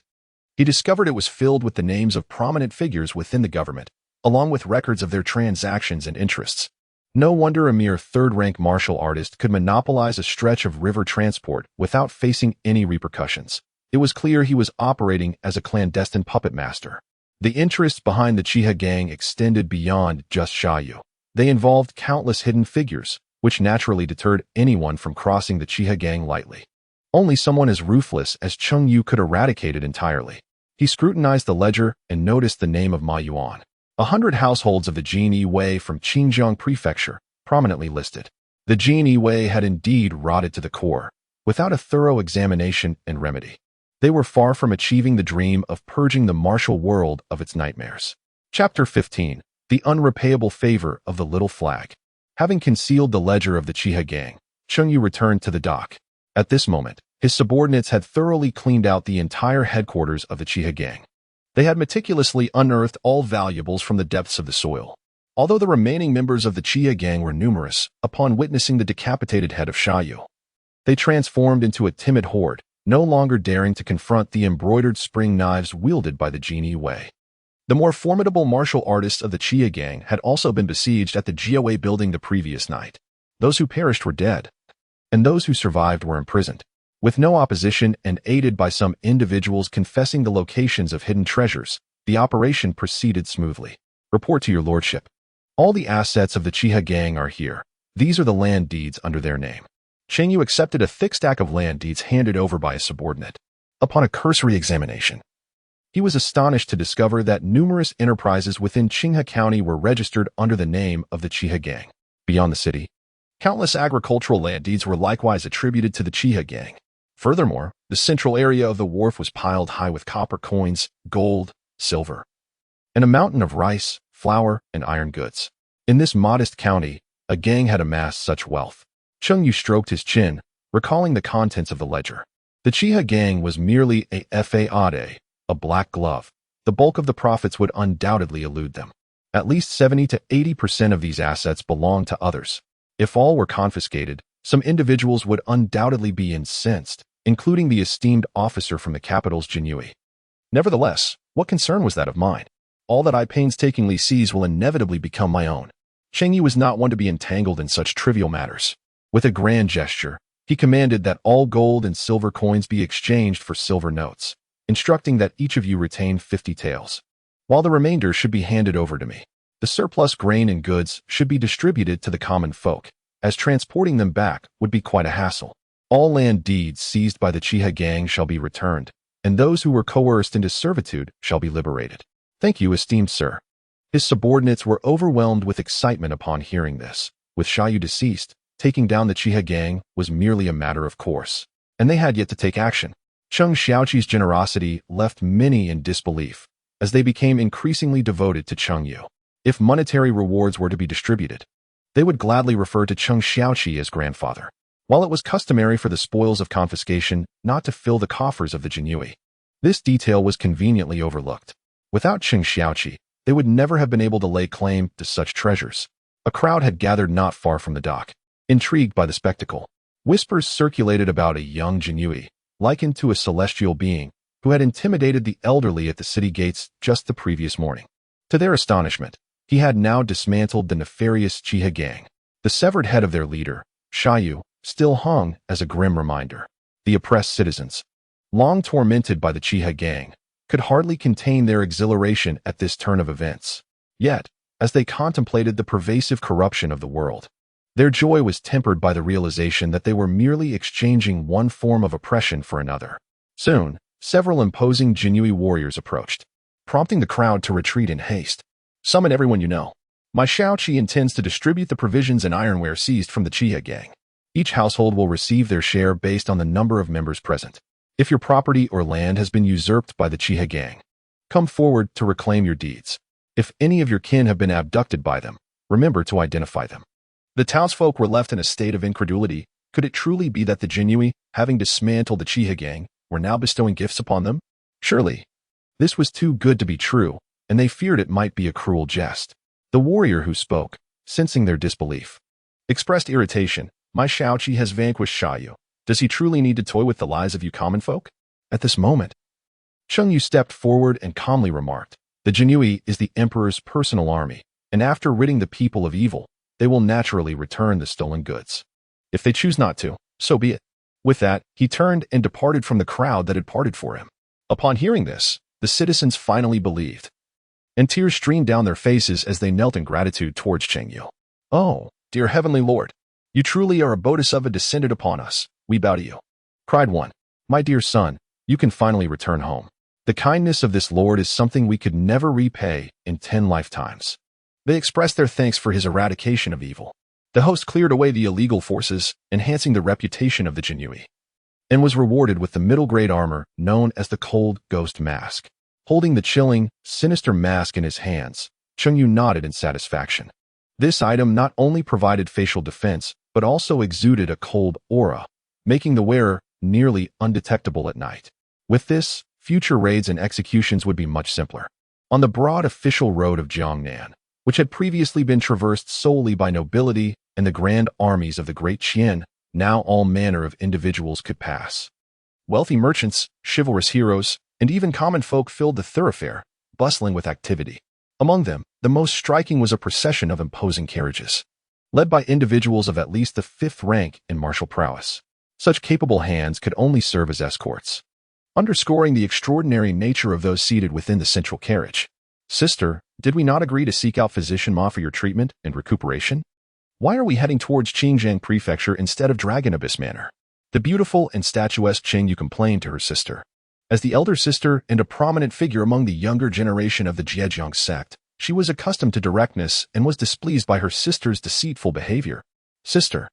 he discovered it was filled with the names of prominent figures within the government, along with records of their transactions and interests. No wonder a mere third-rank martial artist could monopolize a stretch of river transport without facing any repercussions. It was clear he was operating as a clandestine puppet master. The interests behind the Qinghe Gang extended beyond just Xia Yu. They involved countless hidden figures, which naturally deterred anyone from crossing the Qinghe Gang lightly. Only someone as ruthless as Cheng Yu could eradicate it entirely. He scrutinized the ledger and noticed the name of Ma Yuan. 100 households of the Jinyiwei from Xinjiang Prefecture, prominently listed. The Jinyiwei had indeed rotted to the core, without a thorough examination and remedy. They were far from achieving the dream of purging the martial world of its nightmares. Chapter 15. The Unrepayable Favor of the Little Flag. Having concealed the ledger of the Qinghe Gang, Cheng Yu returned to the dock. At this moment, his subordinates had thoroughly cleaned out the entire headquarters of the Qinghe Gang. They had meticulously unearthed all valuables from the depths of the soil. Although the remaining members of the Qinghe Gang were numerous, upon witnessing the decapitated head of Xia Yu, they transformed into a timid horde, no longer daring to confront the embroidered spring knives wielded by the Jinyiwei. The more formidable martial artists of the Qinghe Gang had also been besieged at the Jinyiwei building the previous night. Those who perished were dead, and those who survived were imprisoned. With no opposition and aided by some individuals confessing the locations of hidden treasures, the operation proceeded smoothly. Report to your lordship. All the assets of the Qinghe Gang are here. These are the land deeds under their name. Cheng Yu accepted a thick stack of land deeds handed over by a subordinate. Upon a cursory examination, he was astonished to discover that numerous enterprises within Qinghe County were registered under the name of the Qinghe Gang. Beyond the city, countless agricultural land deeds were likewise attributed to the Qinghe Gang. Furthermore, the central area of the wharf was piled high with copper coins, gold, silver, and a mountain of rice, flour, and iron goods. In this modest county, a gang had amassed such wealth. Cheng Yu stroked his chin, recalling the contents of the ledger. The Qinghe Gang was merely a feign, a black glove. The bulk of the profits would undoubtedly elude them. At least 70 to 80% of these assets belonged to others. If all were confiscated, some individuals would undoubtedly be incensed, including the esteemed officer from the capital's Jinyiwei. Nevertheless, what concern was that of mine? All that I painstakingly seize will inevitably become my own. Cheng Yu was not one to be entangled in such trivial matters. With a grand gesture, he commanded that all gold and silver coins be exchanged for silver notes, instructing that each of you retain 50 taels, while the remainder should be handed over to me. The surplus grain and goods should be distributed to the common folk, as transporting them back would be quite a hassle. All land deeds seized by the Qinghe Gang shall be returned, and those who were coerced into servitude shall be liberated. Thank you, esteemed sir. His subordinates were overwhelmed with excitement upon hearing this. With Xia Yu deceased, taking down the Qinghe Gang was merely a matter of course, and they had yet to take action. Cheng Xiaoqi's generosity left many in disbelief, as they became increasingly devoted to Cheng Yu. If monetary rewards were to be distributed, They would gladly refer to Cheng Xiaoqi as grandfather, while it was customary for the spoils of confiscation not to fill the coffers of the Jinyiwei. This detail was conveniently overlooked. Without Cheng Xiaoqi, they would never have been able to lay claim to such treasures. A crowd had gathered not far from the dock, intrigued by the spectacle. Whispers circulated about a young Jinyiwei, likened to a celestial being, who had intimidated the elderly at the city gates just the previous morning. To their astonishment, he had now dismantled the nefarious Chiha gang. The severed head of their leader, Cheng Yu, still hung as a grim reminder. The oppressed citizens, long tormented by the Chiha gang, could hardly contain their exhilaration at this turn of events. Yet, as they contemplated the pervasive corruption of the world, their joy was tempered by the realization that they were merely exchanging one form of oppression for another. Soon, several imposing Jinyiwei warriors approached, prompting the crowd to retreat in haste. "Summon everyone you know. My Xiaoqi intends to distribute the provisions and ironware seized from the Chiha gang. Each household will receive their share based on the number of members present. If your property or land has been usurped by the Chiha gang, come forward to reclaim your deeds. If any of your kin have been abducted by them, remember to identify them." The townsfolk were left in a state of incredulity. Could it truly be that the Jinyiwei, having dismantled the Chiha gang, were now bestowing gifts upon them? Surely, this was too good to be true, and they feared it might be a cruel jest. The warrior who spoke, sensing their disbelief, expressed irritation. "My Xiaoqi has vanquished Cheng Yu. Does he truly need to toy with the lives of you common folk?" At this moment, Cheng Yu stepped forward and calmly remarked, "The Jinyiwei is the emperor's personal army, and after ridding the people of evil, they will naturally return the stolen goods. If they choose not to, so be it." With that, he turned and departed from the crowd that had parted for him. Upon hearing this, the citizens finally believed, and tears streamed down their faces as they knelt in gratitude towards Cheng Yu. "Oh, dear heavenly lord, you truly are a bodhisattva descended upon us. We bow to you," cried one. "My dear son, you can finally return home. The kindness of this lord is something we could never repay in 10 lifetimes." They expressed their thanks for his eradication of evil. The host cleared away the illegal forces, enhancing the reputation of the Jinyiwei, and was rewarded with the middle-grade armor known as the Cold Ghost Mask. Holding the chilling, sinister mask in his hands, Cheng Yu nodded in satisfaction. This item not only provided facial defense, but also exuded a cold aura, making the wearer nearly undetectable at night. With this, future raids and executions would be much simpler. On the broad official road of Jiangnan, which had previously been traversed solely by nobility and the grand armies of the Great Qian, now all manner of individuals could pass. Wealthy merchants, chivalrous heroes, and even common folk filled the thoroughfare, bustling with activity. Among them, the most striking was a procession of imposing carriages, led by individuals of at least the 5th rank in martial prowess. Such capable hands could only serve as escorts, underscoring the extraordinary nature of those seated within the central carriage. "Sister, did we not agree to seek out Physician Ma for your treatment and recuperation? Why are we heading towards Qingjiang Prefecture instead of Dragon Abyss Manor?" The beautiful and statuesque Cheng Yu complained to her sister. As the elder sister and a prominent figure among the younger generation of the Zhejiang sect, she was accustomed to directness and was displeased by her sister's deceitful behavior. "Sister,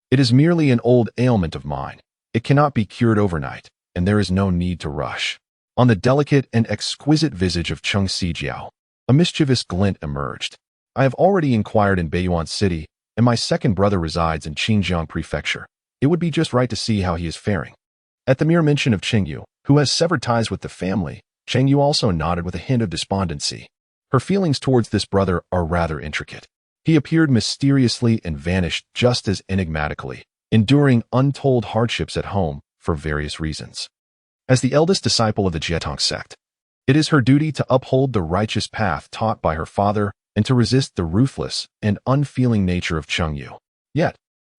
it is merely an old ailment of mine. It cannot be cured overnight, and there is no need to rush." On the delicate and exquisite visage of Cheng Sijiao, a mischievous glint emerged. "I have already inquired in Beiyuan City, and my second brother resides in Qingjiang Prefecture. It would be just right to see how he is faring." At the mere mention of Cheng Yu, who has severed ties with the family, Cheng Yu also nodded with a hint of despondency. Her feelings towards this brother are rather intricate. He appeared mysteriously and vanished just as enigmatically, enduring untold hardships at home for various reasons. As the eldest disciple of the Jietang sect, it is her duty to uphold the righteous path taught by her father and to resist the ruthless and unfeeling nature of Cheng Yu. Yet,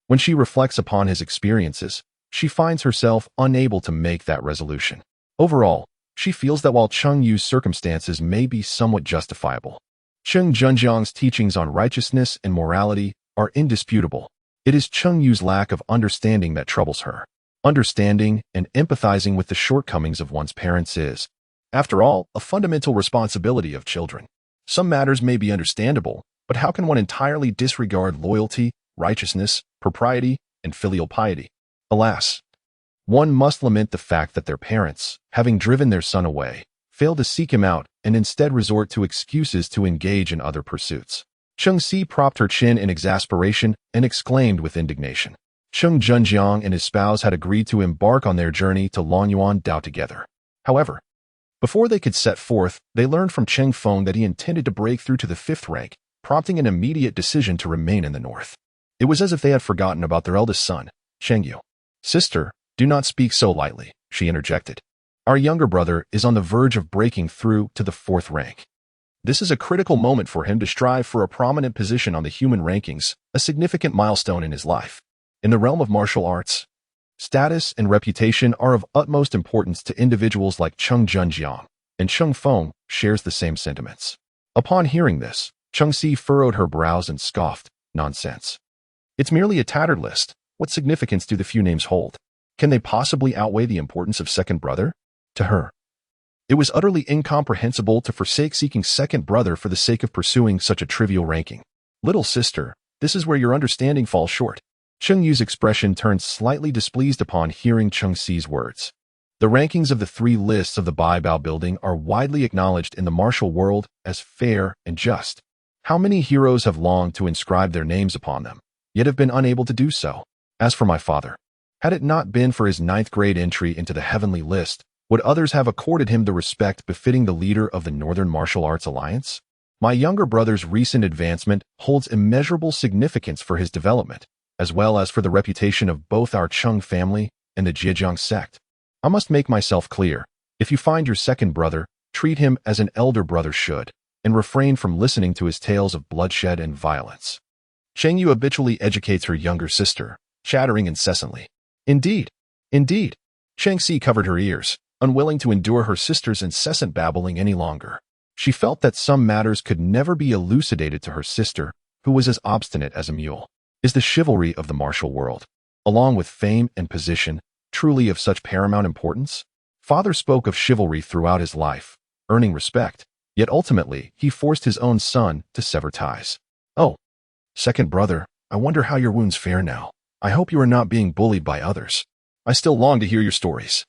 when she reflects upon his experiences, she finds herself unable to make that resolution. Overall, she feels that while Cheng Yu's circumstances may be somewhat justifiable, Cheng Zhenjiang's teachings on righteousness and morality are indisputable. It is Cheng Yu's lack of understanding that troubles her. Understanding and empathizing with the shortcomings of one's parents is, after all, a fundamental responsibility of children. Some matters may be understandable, but how can one entirely disregard loyalty, righteousness, propriety, and filial piety? Alas, one must lament the fact that their parents, having driven their son away, fail to seek him out and instead resort to excuses to engage in other pursuits. Cheng Si propped her chin in exasperation and exclaimed with indignation. Cheng Junjiang and his spouse had agreed to embark on their journey to Longyuan Dao together. However, before they could set forth, they learned from Cheng Feng that he intended to break through to the 5th rank, prompting an immediate decision to remain in the north. It was as if they had forgotten about their eldest son, Cheng Yu. "Sister, do not speak so lightly," she interjected. "Our younger brother is on the verge of breaking through to the 4th rank. This is a critical moment for him to strive for a prominent position on the human rankings, a significant milestone in his life. In the realm of martial arts, status and reputation are of utmost importance to individuals like Cheng Junjiang, and Cheng Feng shares the same sentiments." Upon hearing this, Cheng Si furrowed her brows and scoffed, "Nonsense. It's merely a tattered list. What significance do the few names hold? Can they possibly outweigh the importance of second brother?" To her, it was utterly incomprehensible to forsake seeking second brother for the sake of pursuing such a trivial ranking. "Little sister, this is where your understanding falls short." Cheng Yu's expression turned slightly displeased upon hearing Cheng Si's words. The rankings of the 3 lists of the Baibao building are widely acknowledged in the martial world as fair and just. How many heroes have longed to inscribe their names upon them, yet have been unable to do so? As for my father, had it not been for his 9th grade entry into the heavenly list, would others have accorded him the respect befitting the leader of the Northern Martial Arts Alliance? My younger brother's recent advancement holds immeasurable significance for his development, as well as for the reputation of both our Cheng family and the Zhejiang sect. I must make myself clear. If you find your second brother, treat him as an elder brother should, and refrain from listening to his tales of bloodshed and violence. Cheng Yu habitually educates her younger sister, chattering incessantly. Indeed. Cheng Si covered her ears, unwilling to endure her sister's incessant babbling any longer. She felt that some matters could never be elucidated to her sister, who was as obstinate as a mule. Is the chivalry of the martial world, along with fame and position, truly of such paramount importance? Father spoke of chivalry throughout his life, earning respect, yet ultimately he forced his own son to sever ties. "Oh, second brother, I wonder how your wounds fare now. I hope you are not being bullied by others. I still long to hear your stories."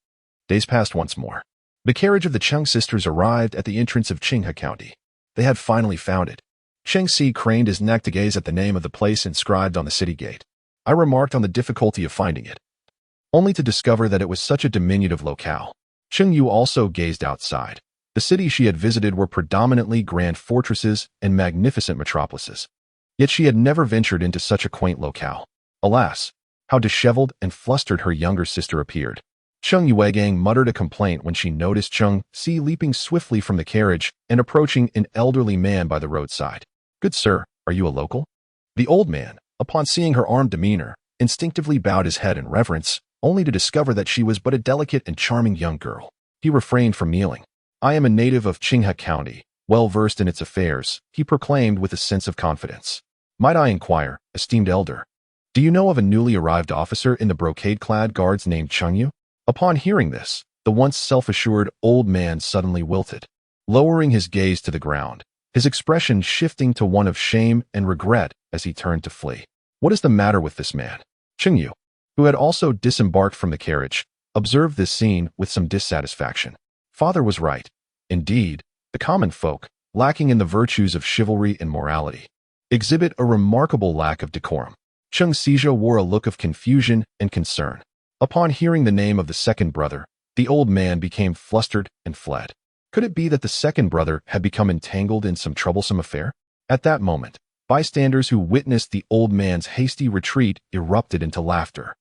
Days passed once more. The carriage of the Cheng sisters arrived at the entrance of Qinghe County. They had finally found it. Cheng Si craned his neck to gaze at the name of the place inscribed on the city gate. I remarked on the difficulty of finding it, only to discover that it was such a diminutive locale. Cheng Yu also gazed outside. The cities she had visited were predominantly grand fortresses and magnificent metropolises. Yet she had never ventured into such a quaint locale. Alas, how disheveled and flustered her younger sister appeared. Cheng Yuegang muttered a complaint when she noticed Cheng Si leaping swiftly from the carriage and approaching an elderly man by the roadside. "Good sir, are you a local?" The old man, upon seeing her armed demeanor, instinctively bowed his head in reverence, only to discover that she was but a delicate and charming young girl. He refrained from kneeling. "I am a native of Qinghe County, well versed in its affairs," he proclaimed with a sense of confidence. "Might I inquire, esteemed elder, do you know of a newly arrived officer in the brocade-clad guards named Cheng Yu?" Upon hearing this, the once self-assured old man suddenly wilted, lowering his gaze to the ground, his expression shifting to one of shame and regret as he turned to flee. What is the matter with this man? Cheng Yu, who had also disembarked from the carriage, observed this scene with some dissatisfaction. Father was right. Indeed, the common folk, lacking in the virtues of chivalry and morality, exhibit a remarkable lack of decorum. Cheng Sijia wore a look of confusion and concern. Upon hearing the name of the second brother, the old man became flustered and fled. Could it be that the second brother had become entangled in some troublesome affair? At that moment, bystanders who witnessed the old man's hasty retreat erupted into laughter.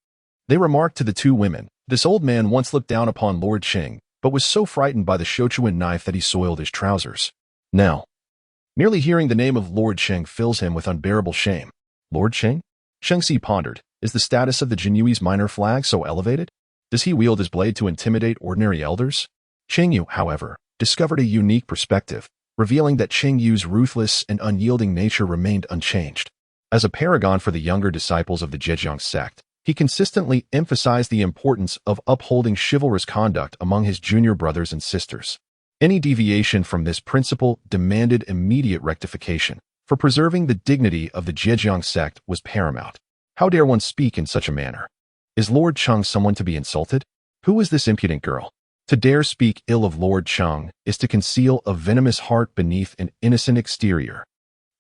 They remarked to the two women, "This old man once looked down upon Lord Cheng, but was so frightened by the Shochuan knife that he soiled his trousers. Now, merely hearing the name of Lord Cheng fills him with unbearable shame." Lord Cheng? Cheng Si pondered. Is the status of the Jinyiwei's minor flag so elevated? Does he wield his blade to intimidate ordinary elders? Cheng Yu, however, discovered a unique perspective, revealing that Cheng Yu's ruthless and unyielding nature remained unchanged. As a paragon for the younger disciples of the Zhejiang sect, he consistently emphasized the importance of upholding chivalrous conduct among his junior brothers and sisters. Any deviation from this principle demanded immediate rectification, for preserving the dignity of the Zhejiang sect was paramount. How dare one speak in such a manner? Is Lord Cheng someone to be insulted? Who is this impudent girl? To dare speak ill of Lord Cheng is to conceal a venomous heart beneath an innocent exterior.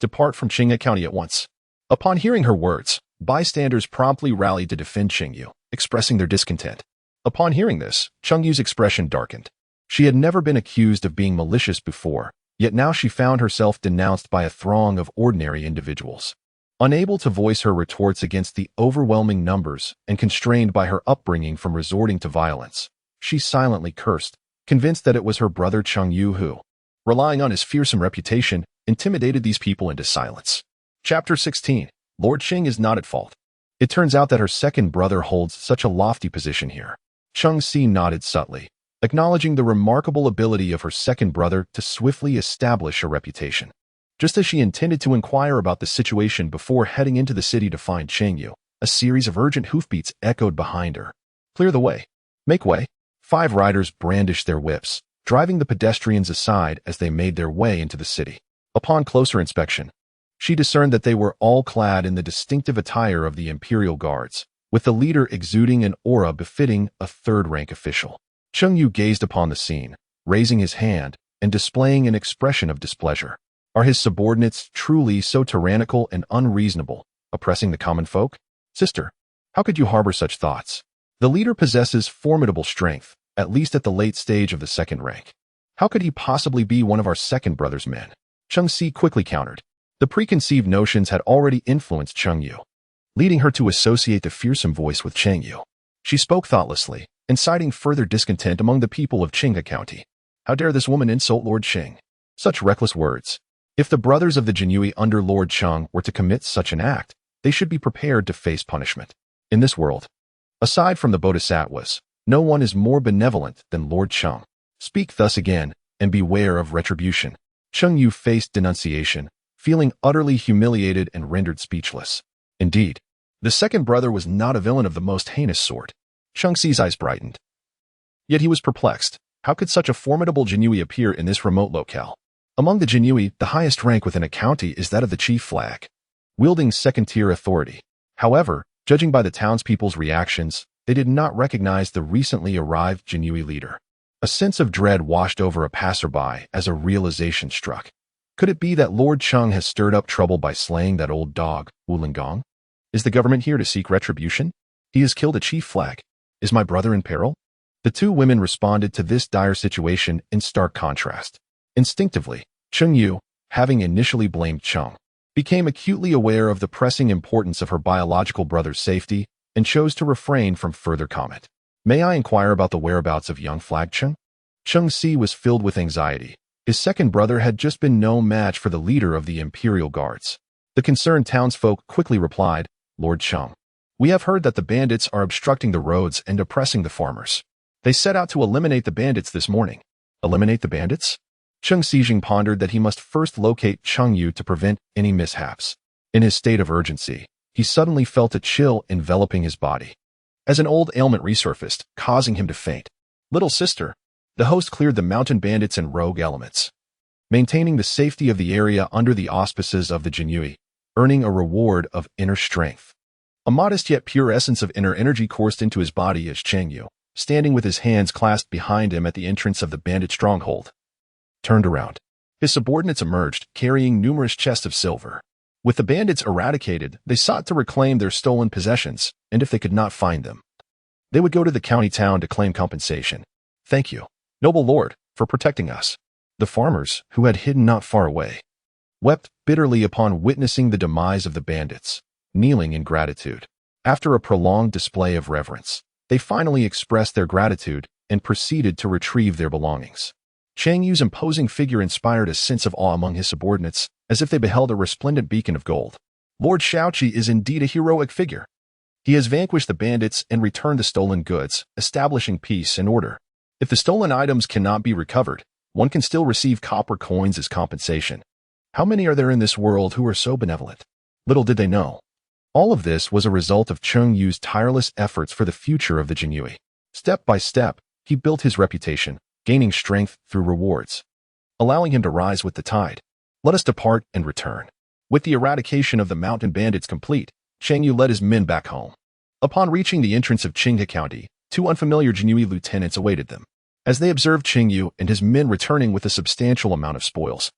Depart from Qinghe County at once." Upon hearing her words, bystanders promptly rallied to defend Cheng Yu, expressing their discontent. Upon hearing this, Cheng Yu's expression darkened. She had never been accused of being malicious before, yet now she found herself denounced by a throng of ordinary individuals. Unable to voice her retorts against the overwhelming numbers and constrained by her upbringing from resorting to violence, she silently cursed, convinced that it was her brother Cheng Yu who, relying on his fearsome reputation, intimidated these people into silence. Chapter 16. Lord Qing is not at fault. It turns out that her second brother holds such a lofty position here. Cheng Si nodded subtly, acknowledging the remarkable ability of her second brother to swiftly establish a reputation. Just as she intended to inquire about the situation before heading into the city to find Cheng Yu, a series of urgent hoofbeats echoed behind her. "Clear the way. Make way." 5 riders brandished their whips, driving the pedestrians aside as they made their way into the city. Upon closer inspection, she discerned that they were all clad in the distinctive attire of the imperial guards, with the leader exuding an aura befitting a third-rank official. Cheng Yu gazed upon the scene, raising his hand and displaying an expression of displeasure. Are his subordinates truly so tyrannical and unreasonable, oppressing the common folk? "Sister, how could you harbor such thoughts? The leader possesses formidable strength, at least at the late stage of the second rank. How could he possibly be one of our second brother's men?" Cheng Si quickly countered. The preconceived notions had already influenced Cheng Yu, leading her to associate the fearsome voice with Cheng Yu. She spoke thoughtlessly, inciting further discontent among the people of Qinghe County. "How dare this woman insult Lord Qing? Such reckless words. If the brothers of the Jinyiwei under Lord Cheng were to commit such an act, they should be prepared to face punishment. In this world, aside from the bodhisattvas, no one is more benevolent than Lord Cheng. Speak thus again, and beware of retribution." Cheng Yu faced denunciation, feeling utterly humiliated and rendered speechless. Indeed, the second brother was not a villain of the most heinous sort. Cheng Si's eyes brightened. Yet he was perplexed. How could such a formidable Jinyiwei appear in this remote locale? Among the Jinyiwei, the highest rank within a county is that of the chief flag, wielding second-tier authority. However, judging by the townspeople's reactions, they did not recognize the recently arrived Jinyiwei leader. A sense of dread washed over a passerby as a realization struck. Could it be that Lord Cheng has stirred up trouble by slaying that old dog, Wu Lingong? Is the government here to seek retribution? He has killed a chief flag. Is my brother in peril? The 2 women responded to this dire situation in stark contrast. Instinctively, Cheng Yu, having initially blamed Cheng, became acutely aware of the pressing importance of her biological brother's safety and chose to refrain from further comment. "May I inquire about the whereabouts of young Flag Cheng?" Cheng Si was filled with anxiety. His second brother had just been no match for the leader of the imperial guards. The concerned townsfolk quickly replied, "Lord Cheng, we have heard that the bandits are obstructing the roads and oppressing the farmers. They set out to eliminate the bandits this morning." "Eliminate the bandits?" Cheng Sijing pondered that he must first locate Cheng Yu to prevent any mishaps. In his state of urgency, he suddenly felt a chill enveloping his body, as an old ailment resurfaced, causing him to faint. "Little sister," the host cleared the mountain bandits and rogue elements, maintaining the safety of the area under the auspices of the Jinyiwei, earning a reward of inner strength. A modest yet pure essence of inner energy coursed into his body as Cheng Yu, standing with his hands clasped behind him at the entrance of the bandit stronghold, turned around. His subordinates emerged, carrying numerous chests of silver. With the bandits eradicated, they sought to reclaim their stolen possessions, and if they could not find them, they would go to the county town to claim compensation. "Thank you, noble lord, for protecting us." The farmers, who had hidden not far away, wept bitterly upon witnessing the demise of the bandits, kneeling in gratitude. After a prolonged display of reverence, they finally expressed their gratitude and proceeded to retrieve their belongings. Cheng Yu's imposing figure inspired a sense of awe among his subordinates, as if they beheld a resplendent beacon of gold. Lord Shaoqi is indeed a heroic figure. He has vanquished the bandits and returned the stolen goods, establishing peace and order. If the stolen items cannot be recovered, one can still receive copper coins as compensation. How many are there in this world who are so benevolent? Little did they know. All of this was a result of Cheng Yu's tireless efforts for the future of the Jinyiwei. Step by step, he built his reputation, gaining strength through rewards, allowing him to rise with the tide. Let us depart and return. With the eradication of the mountain bandits complete, Cheng Yu led his men back home. Upon reaching the entrance of Qinghe County, 2 unfamiliar Jinyiwei lieutenants awaited them. As they observed Cheng Yu and his men returning with a substantial amount of spoils,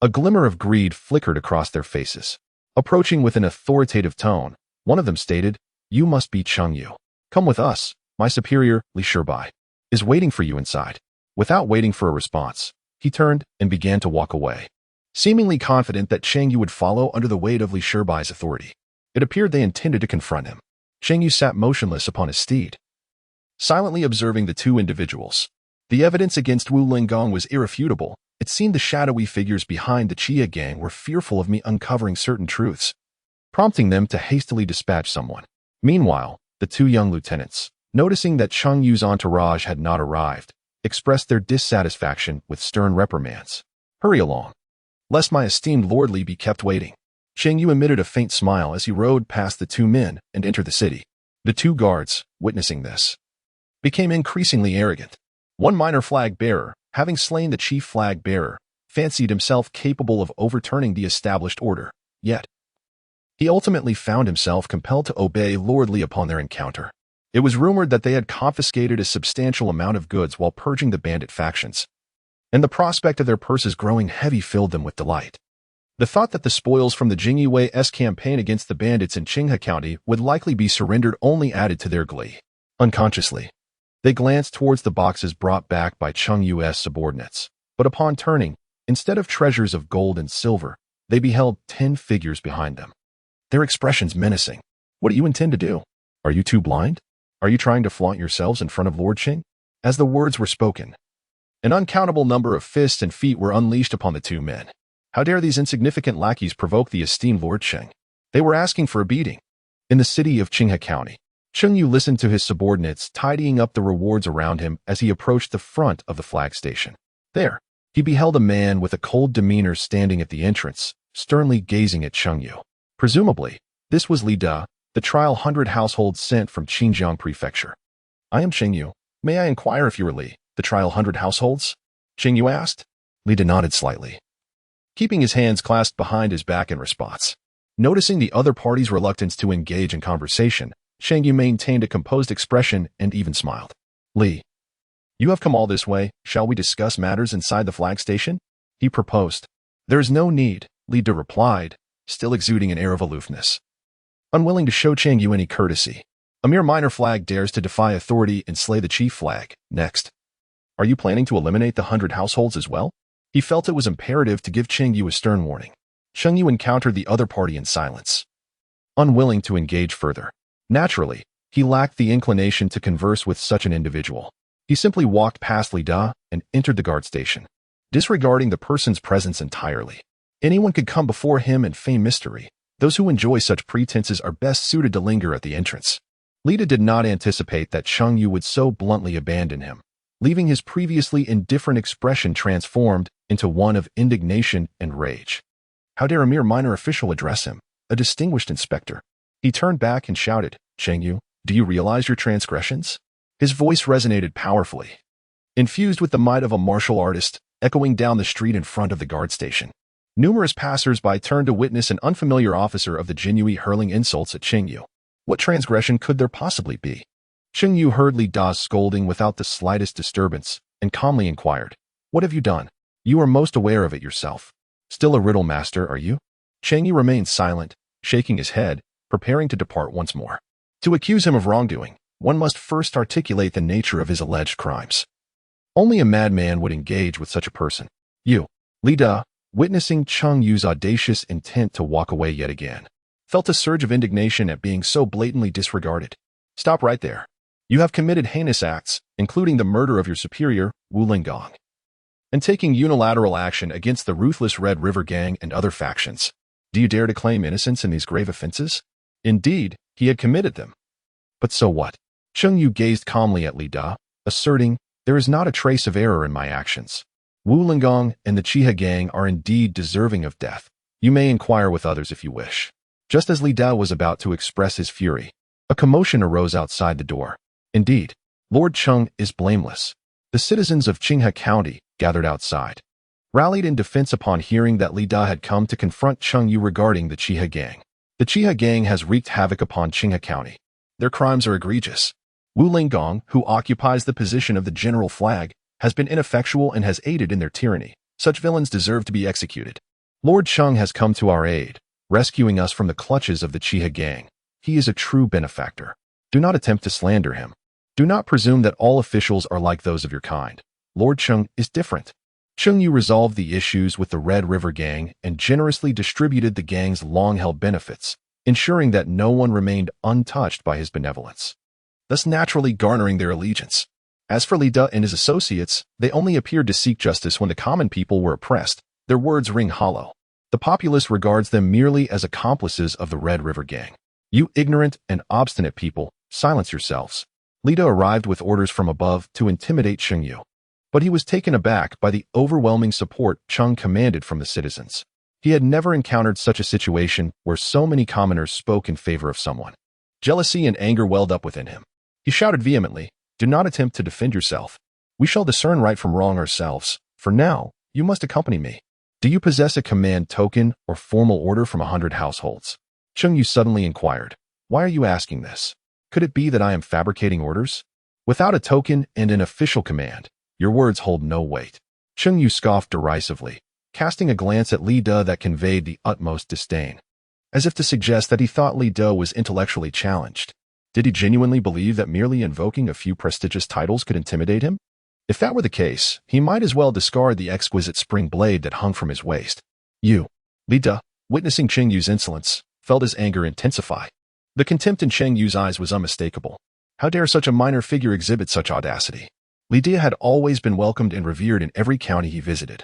A glimmer of greed flickered across their faces. Approaching with an authoritative tone, one of them stated, "You must be Cheng Yu. Come with us. My superior, Li Shibai, is waiting for you inside." Without waiting for a response, he turned and began to walk away, seemingly confident that Cheng Yu would follow under the weight of Li Shibai's authority. It appeared they intended to confront him. Cheng Yu sat motionless upon his steed, silently observing the two individuals. The evidence against Wu Lingong was irrefutable. It seemed the shadowy figures behind the Chia gang were fearful of me uncovering certain truths, prompting them to hastily dispatch someone. Meanwhile, the two young lieutenants, noticing that Cheng Yu's entourage had not arrived, expressed their dissatisfaction with stern reprimands. "Hurry along, lest my esteemed Lord Li be kept waiting." Cheng Yu emitted a faint smile as he rode past the two men and entered the city. The two guards, witnessing this, became increasingly arrogant. One minor flag-bearer, having slain the chief flag-bearer, fancied himself capable of overturning the established order. Yet, he ultimately found himself compelled to obey Lord Li upon their encounter. It was rumored that they had confiscated a substantial amount of goods while purging the bandit factions, and the prospect of their purses growing heavy filled them with delight. The thought that the spoils from the Jinyiwei's campaign against the bandits in Qinghe County would likely be surrendered only added to their glee. Unconsciously, they glanced towards the boxes brought back by Cheng Yu's subordinates, but upon turning, instead of treasures of gold and silver, they beheld 10 figures behind them, their expressions menacing. "What do you intend to do? Are you too blind? Are you trying to flaunt yourselves in front of Lord Cheng?" As the words were spoken, an uncountable number of fists and feet were unleashed upon the two men. How dare these insignificant lackeys provoke the esteemed Lord Cheng? They were asking for a beating. In the city of Qinghe County, Cheng Yu listened to his subordinates tidying up the rewards around him as he approached the front of the flag station. There, he beheld a man with a cold demeanor standing at the entrance, sternly gazing at Cheng Yu. Presumably, this was Li Da, the trial 100 household sent from Xinjiang Prefecture. "I am Cheng Yu. May I inquire if you are Li, the trial 100 households?" Cheng Yu asked. Li Da nodded slightly, keeping his hands clasped behind his back in response. Noticing the other party's reluctance to engage in conversation, Cheng Yu maintained a composed expression and even smiled. "Li, you have come all this way. Shall we discuss matters inside the flag station?" he proposed. "There is no need," Li Da replied, still exuding an air of aloofness, unwilling to show Cheng Yu any courtesy. "A mere minor flag dares to defy authority and slay the chief flag. Next, are you planning to eliminate the 100 households as well?" He felt it was imperative to give Cheng Yu a stern warning. Cheng Yu encountered the other party in silence, unwilling to engage further. Naturally, he lacked the inclination to converse with such an individual. He simply walked past Li Da and entered the guard station, disregarding the person's presence entirely. Anyone could come before him and feign mystery. Those who enjoy such pretenses are best suited to linger at the entrance. Li Da did not anticipate that Cheng Yu would so bluntly abandon him, leaving his previously indifferent expression transformed into one of indignation and rage. How dare a mere minor official address him, a distinguished inspector? He turned back and shouted, "Cheng Yu, do you realize your transgressions?" His voice resonated powerfully, infused with the might of a martial artist, echoing down the street in front of the guard station. Numerous passers-by turned to witness an unfamiliar officer of the Jinyiwei hurling insults at Cheng Yu. What transgression could there possibly be? Cheng Yu heard Li Da's scolding without the slightest disturbance, and calmly inquired, "What have you done? You are most aware of it yourself. Still a riddle master, are you?" Cheng Yu remained silent, shaking his head, preparing to depart once more. To accuse him of wrongdoing, one must first articulate the nature of his alleged crimes. Only a madman would engage with such a person. You, Li Da, witnessing Cheng Yu's audacious intent to walk away yet again, felt a surge of indignation at being so blatantly disregarded. "Stop right there. You have committed heinous acts, including the murder of your superior, Wu Lingong, and taking unilateral action against the ruthless Red River Gang and other factions. Do you dare to claim innocence in these grave offenses?" Indeed, he had committed them. But so what? Cheng Yu gazed calmly at Li Da, asserting, "There is not a trace of error in my actions. Wu Lingong and the Qinghe gang are indeed deserving of death. You may inquire with others if you wish." Just as Li Da was about to express his fury, a commotion arose outside the door. Indeed, Lord Cheng is blameless. The citizens of Qinghe County, gathered outside, rallied in defense upon hearing that Li Da had come to confront Cheng Yu regarding the Qinghe gang. The Qinghe gang has wreaked havoc upon Qinghe County. Their crimes are egregious. Wu Lingong, who occupies the position of the general flag, has been ineffectual and has aided in their tyranny. Such villains deserve to be executed. Lord Cheng has come to our aid, rescuing us from the clutches of the Chiha gang. He is a true benefactor. Do not attempt to slander him. Do not presume that all officials are like those of your kind. Lord Cheng is different. Cheng Yu resolved the issues with the Red River Gang and generously distributed the gang's long-held benefits, ensuring that no one remained untouched by his benevolence, thus naturally garnering their allegiance. As for Li De and his associates, they only appeared to seek justice when the common people were oppressed. Their words ring hollow. The populace regards them merely as accomplices of the Red River Gang. You ignorant and obstinate people, silence yourselves. Li De arrived with orders from above to intimidate Cheng Yu, but he was taken aback by the overwhelming support Cheng commanded from the citizens. He had never encountered such a situation where so many commoners spoke in favor of someone. Jealousy and anger welled up within him. He shouted vehemently, "Do not attempt to defend yourself. We shall discern right from wrong ourselves. For now, you must accompany me. Do you possess a command token or formal order from 100 households?" Cheng Yu suddenly inquired, "Why are you asking this? Could it be that I am fabricating orders? Without a token and an official command, your words hold no weight." Cheng Yu scoffed derisively, casting a glance at Li De that conveyed the utmost disdain, as if to suggest that he thought Li De was intellectually challenged. Did he genuinely believe that merely invoking a few prestigious titles could intimidate him? If that were the case, he might as well discard the exquisite spring blade that hung from his waist. Li De, witnessing Cheng Yu's insolence, felt his anger intensify. The contempt in Cheng Yu's eyes was unmistakable. How dare such a minor figure exhibit such audacity? Li De had always been welcomed and revered in every county he visited.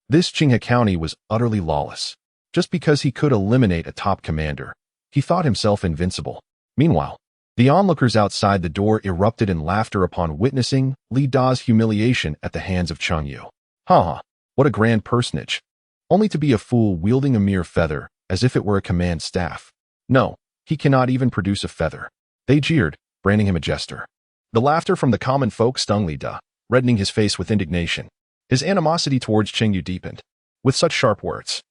This Jinyiwei county was utterly lawless. Just because he could eliminate a top commander, he thought himself invincible. Meanwhile, the onlookers outside the door erupted in laughter upon witnessing Li De's humiliation at the hands of Cheng Yu. What a grand personage. Only to be a fool wielding a mere feather, as if it were a command staff. No, he cannot even produce a feather. They jeered, branding him a jester. The laughter from the common folk stung Li De, reddening his face with indignation. His animosity towards Cheng Yu deepened. With such sharp words,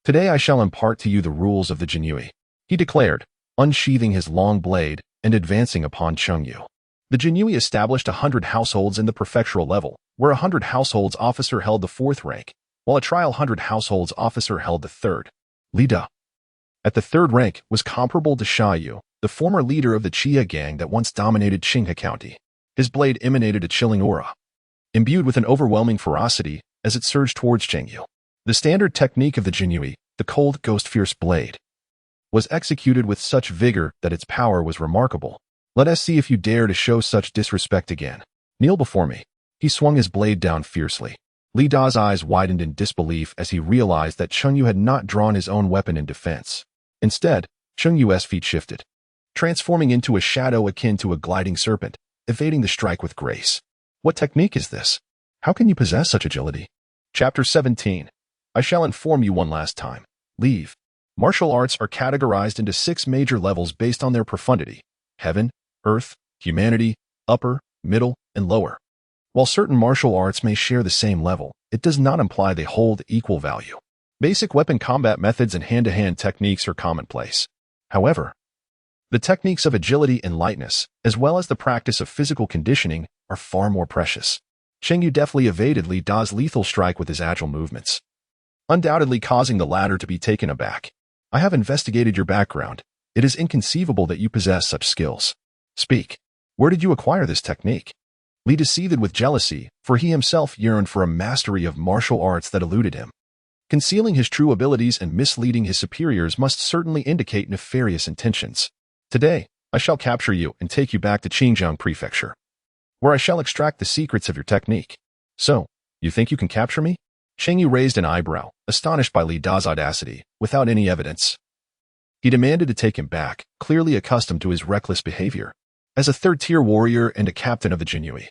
"Today I shall impart to you the rules of the Jinyiwei," he declared, unsheathing his long blade and advancing upon Cheng Yu. The Jinyiwei established 100 households in the prefectural level, where 100 households officer held the 4th rank, while a trial 100 households officer held the 3rd. Li De, at the 3rd rank, was comparable to Sha Yu, the former leader of the Chia gang that once dominated Jinyiwei County. His blade emanated a chilling aura, imbued with an overwhelming ferocity as it surged towards Cheng Yu. The standard technique of the Jinyiwei, the cold ghost fierce blade, was executed with such vigor that its power was remarkable. "Let us see if you dare to show such disrespect again. Kneel before me." He swung his blade down fiercely. Li De's eyes widened in disbelief as he realized that Cheng Yu had not drawn his own weapon in defense. Instead, Cheng Yu's feet shifted, transforming into a shadow akin to a gliding serpent, evading the strike with grace. What technique is this? How can you possess such agility? Chapter 17. I shall inform you one last time. Leave. Martial arts are categorized into 6 major levels based on their profundity: heaven, earth, humanity, upper, middle, and lower. While certain martial arts may share the same level, it does not imply they hold equal value. Basic weapon combat methods and hand-to-hand techniques are commonplace. However, the techniques of agility and lightness, as well as the practice of physical conditioning, are far more precious. Cheng Yu deftly evaded Li De's lethal strike with his agile movements, undoubtedly causing the latter to be taken aback. "I have investigated your background. It is inconceivable that you possess such skills. Speak. Where did you acquire this technique?" Li De seethed with jealousy, for he himself yearned for a mastery of martial arts that eluded him. Concealing his true abilities and misleading his superiors must certainly indicate nefarious intentions. "Today, I shall capture you and take you back to Qingjiang Prefecture, where I shall extract the secrets of your technique." "So, you think you can capture me?" Cheng Yu raised an eyebrow, astonished by Li De's audacity, without any evidence. He demanded to take him back, clearly accustomed to his reckless behavior. As a 3rd-tier warrior and a captain of the Jinyiwei,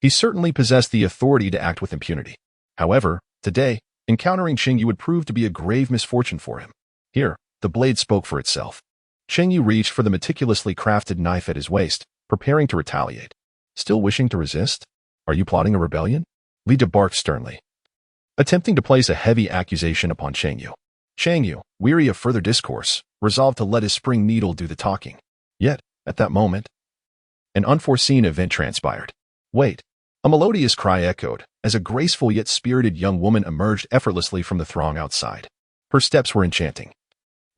he certainly possessed the authority to act with impunity. However, today, encountering Cheng Yu would prove to be a grave misfortune for him. Here, the blade spoke for itself. Cheng Yu reached for the meticulously crafted knife at his waist, preparing to retaliate. "Still wishing to resist? Are you plotting a rebellion?" Li De barked sternly, attempting to place a heavy accusation upon Cheng Yu. Cheng Yu, weary of further discourse, resolved to let his spring needle do the talking. Yet, at that moment, an unforeseen event transpired. "Wait!" A melodious cry echoed, as a graceful yet spirited young woman emerged effortlessly from the throng outside. Her steps were enchanting,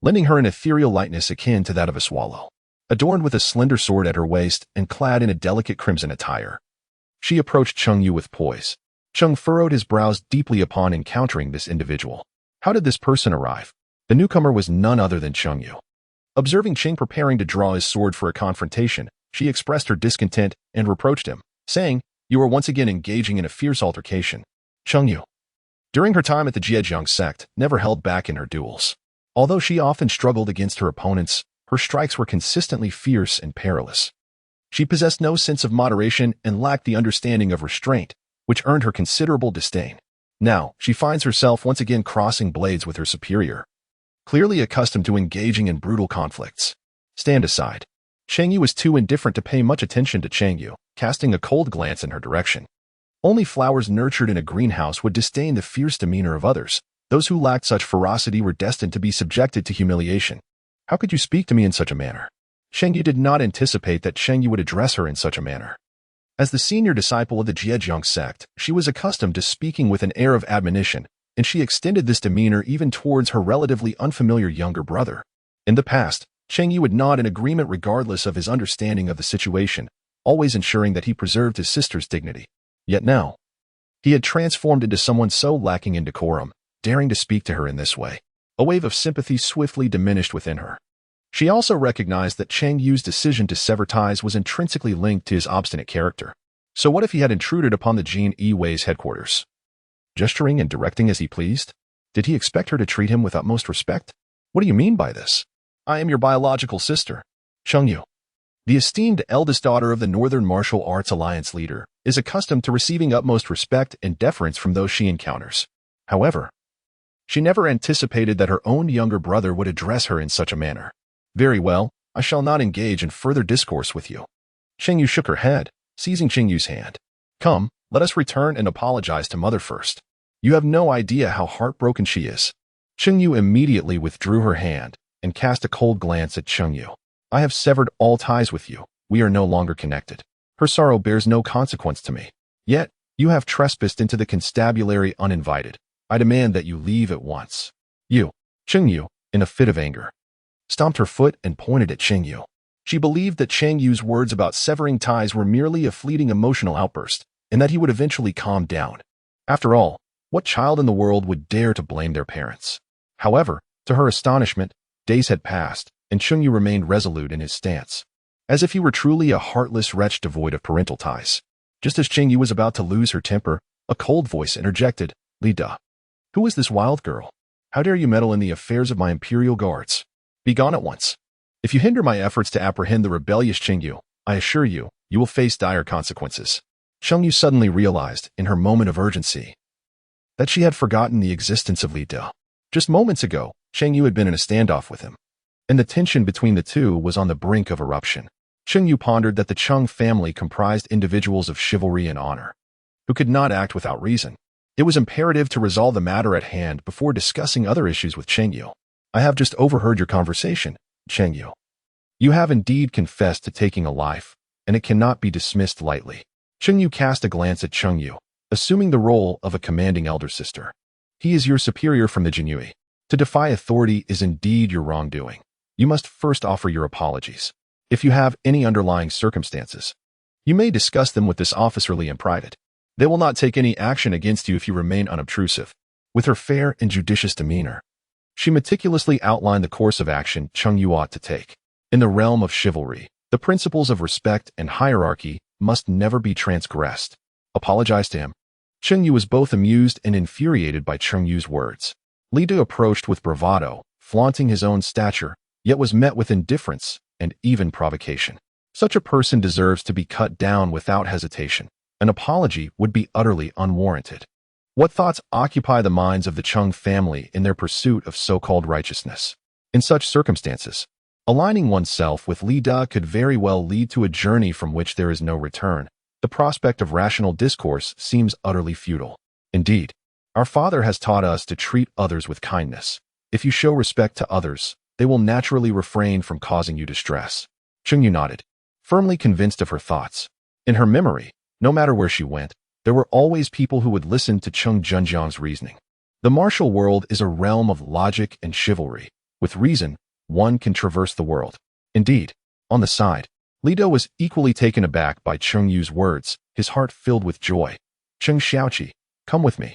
lending her an ethereal lightness akin to that of a swallow. Adorned with a slender sword at her waist and clad in a delicate crimson attire, she approached Cheng Yu with poise. Cheng furrowed his brows deeply upon encountering this individual. How did this person arrive? The newcomer was none other than Cheng Yu. Observing Cheng preparing to draw his sword for a confrontation, she expressed her discontent and reproached him, saying, "You are once again engaging in a fierce altercation." Cheng Yu, during her time at the Zhejiang sect, never held back in her duels. Although she often struggled against her opponents, her strikes were consistently fierce and perilous. She possessed no sense of moderation and lacked the understanding of restraint, which earned her considerable disdain. Now, she finds herself once again crossing blades with her superior, clearly accustomed to engaging in brutal conflicts. Stand aside. Cheng Yu was too indifferent to pay much attention to Cheng Yu, casting a cold glance in her direction. Only flowers nurtured in a greenhouse would disdain the fierce demeanor of others. Those who lacked such ferocity were destined to be subjected to humiliation. How could you speak to me in such a manner? Cheng Yu did not anticipate that Cheng Yu would address her in such a manner. As the senior disciple of the Zhejiang sect, she was accustomed to speaking with an air of admonition, and she extended this demeanor even towards her relatively unfamiliar younger brother. In the past, Cheng Yu would nod in agreement regardless of his understanding of the situation, always ensuring that he preserved his sister's dignity. Yet now, he had transformed into someone so lacking in decorum, daring to speak to her in this way. A wave of sympathy swiftly diminished within her. She also recognized that Cheng Yu's decision to sever ties was intrinsically linked to his obstinate character. So what if he had intruded upon the Jinyiwei's headquarters, gesturing and directing as he pleased? Did he expect her to treat him with utmost respect? What do you mean by this? I am your biological sister. Cheng Yu, the esteemed eldest daughter of the Northern Martial Arts Alliance leader, is accustomed to receiving utmost respect and deference from those she encounters. However, she never anticipated that her own younger brother would address her in such a manner. Very well, I shall not engage in further discourse with you. Cheng Yu shook her head, seizing Cheng Yu's hand. Come, let us return and apologize to mother first. You have no idea how heartbroken she is. Cheng Yu immediately withdrew her hand and cast a cold glance at Cheng Yu. I have severed all ties with you. We are no longer connected. Her sorrow bears no consequence to me. Yet, you have trespassed into the constabulary uninvited. I demand that you leave at once. You, Cheng Yu, in a fit of anger, stomped her foot and pointed at Cheng Yu. She believed that Cheng Yu's words about severing ties were merely a fleeting emotional outburst, and that he would eventually calm down. After all, what child in the world would dare to blame their parents? However, to her astonishment, days had passed, and Cheng Yu remained resolute in his stance, as if he were truly a heartless wretch devoid of parental ties. Just as Cheng Yu was about to lose her temper, a cold voice interjected, Li Da. Who is this wild girl? How dare you meddle in the affairs of my imperial guards? Be gone at once. If you hinder my efforts to apprehend the rebellious Cheng Yu, I assure you, you will face dire consequences. Cheng Yu suddenly realized, in her moment of urgency, that she had forgotten the existence of Li Da. Just moments ago, Cheng Yu had been in a standoff with him, and the tension between the two was on the brink of eruption. Cheng Yu pondered that the Cheng family comprised individuals of chivalry and honor, who could not act without reason. It was imperative to resolve the matter at hand before discussing other issues with Cheng Yu. I have just overheard your conversation, Cheng Yu. You have indeed confessed to taking a life, and it cannot be dismissed lightly. Cheng Yu cast a glance at Cheng Yu, assuming the role of a commanding elder sister. He is your superior from the Jinyiwei. To defy authority is indeed your wrongdoing. You must first offer your apologies. If you have any underlying circumstances, you may discuss them with this officerly in private. They will not take any action against you if you remain unobtrusive. With her fair and judicious demeanor, she meticulously outlined the course of action Cheng Yu ought to take. In the realm of chivalry, the principles of respect and hierarchy must never be transgressed. Apologize to him. Cheng Yu was both amused and infuriated by Cheng Yu's words. Li Da approached with bravado, flaunting his own stature, yet was met with indifference and even provocation. Such a person deserves to be cut down without hesitation. An apology would be utterly unwarranted. What thoughts occupy the minds of the Cheng family in their pursuit of so-called righteousness? In such circumstances, aligning oneself with Li Da could very well lead to a journey from which there is no return. The prospect of rational discourse seems utterly futile. Indeed, our Father has taught us to treat others with kindness. If you show respect to others, they will naturally refrain from causing you distress. Cheng Yu nodded, firmly convinced of her thoughts. In her memory, no matter where she went, there were always people who would listen to Cheng Junjiang's reasoning. The martial world is a realm of logic and chivalry. With reason, one can traverse the world. Indeed, on the side, Li Da was equally taken aback by Cheng Yu's words, his heart filled with joy. Cheng Xiaoqi, come with me.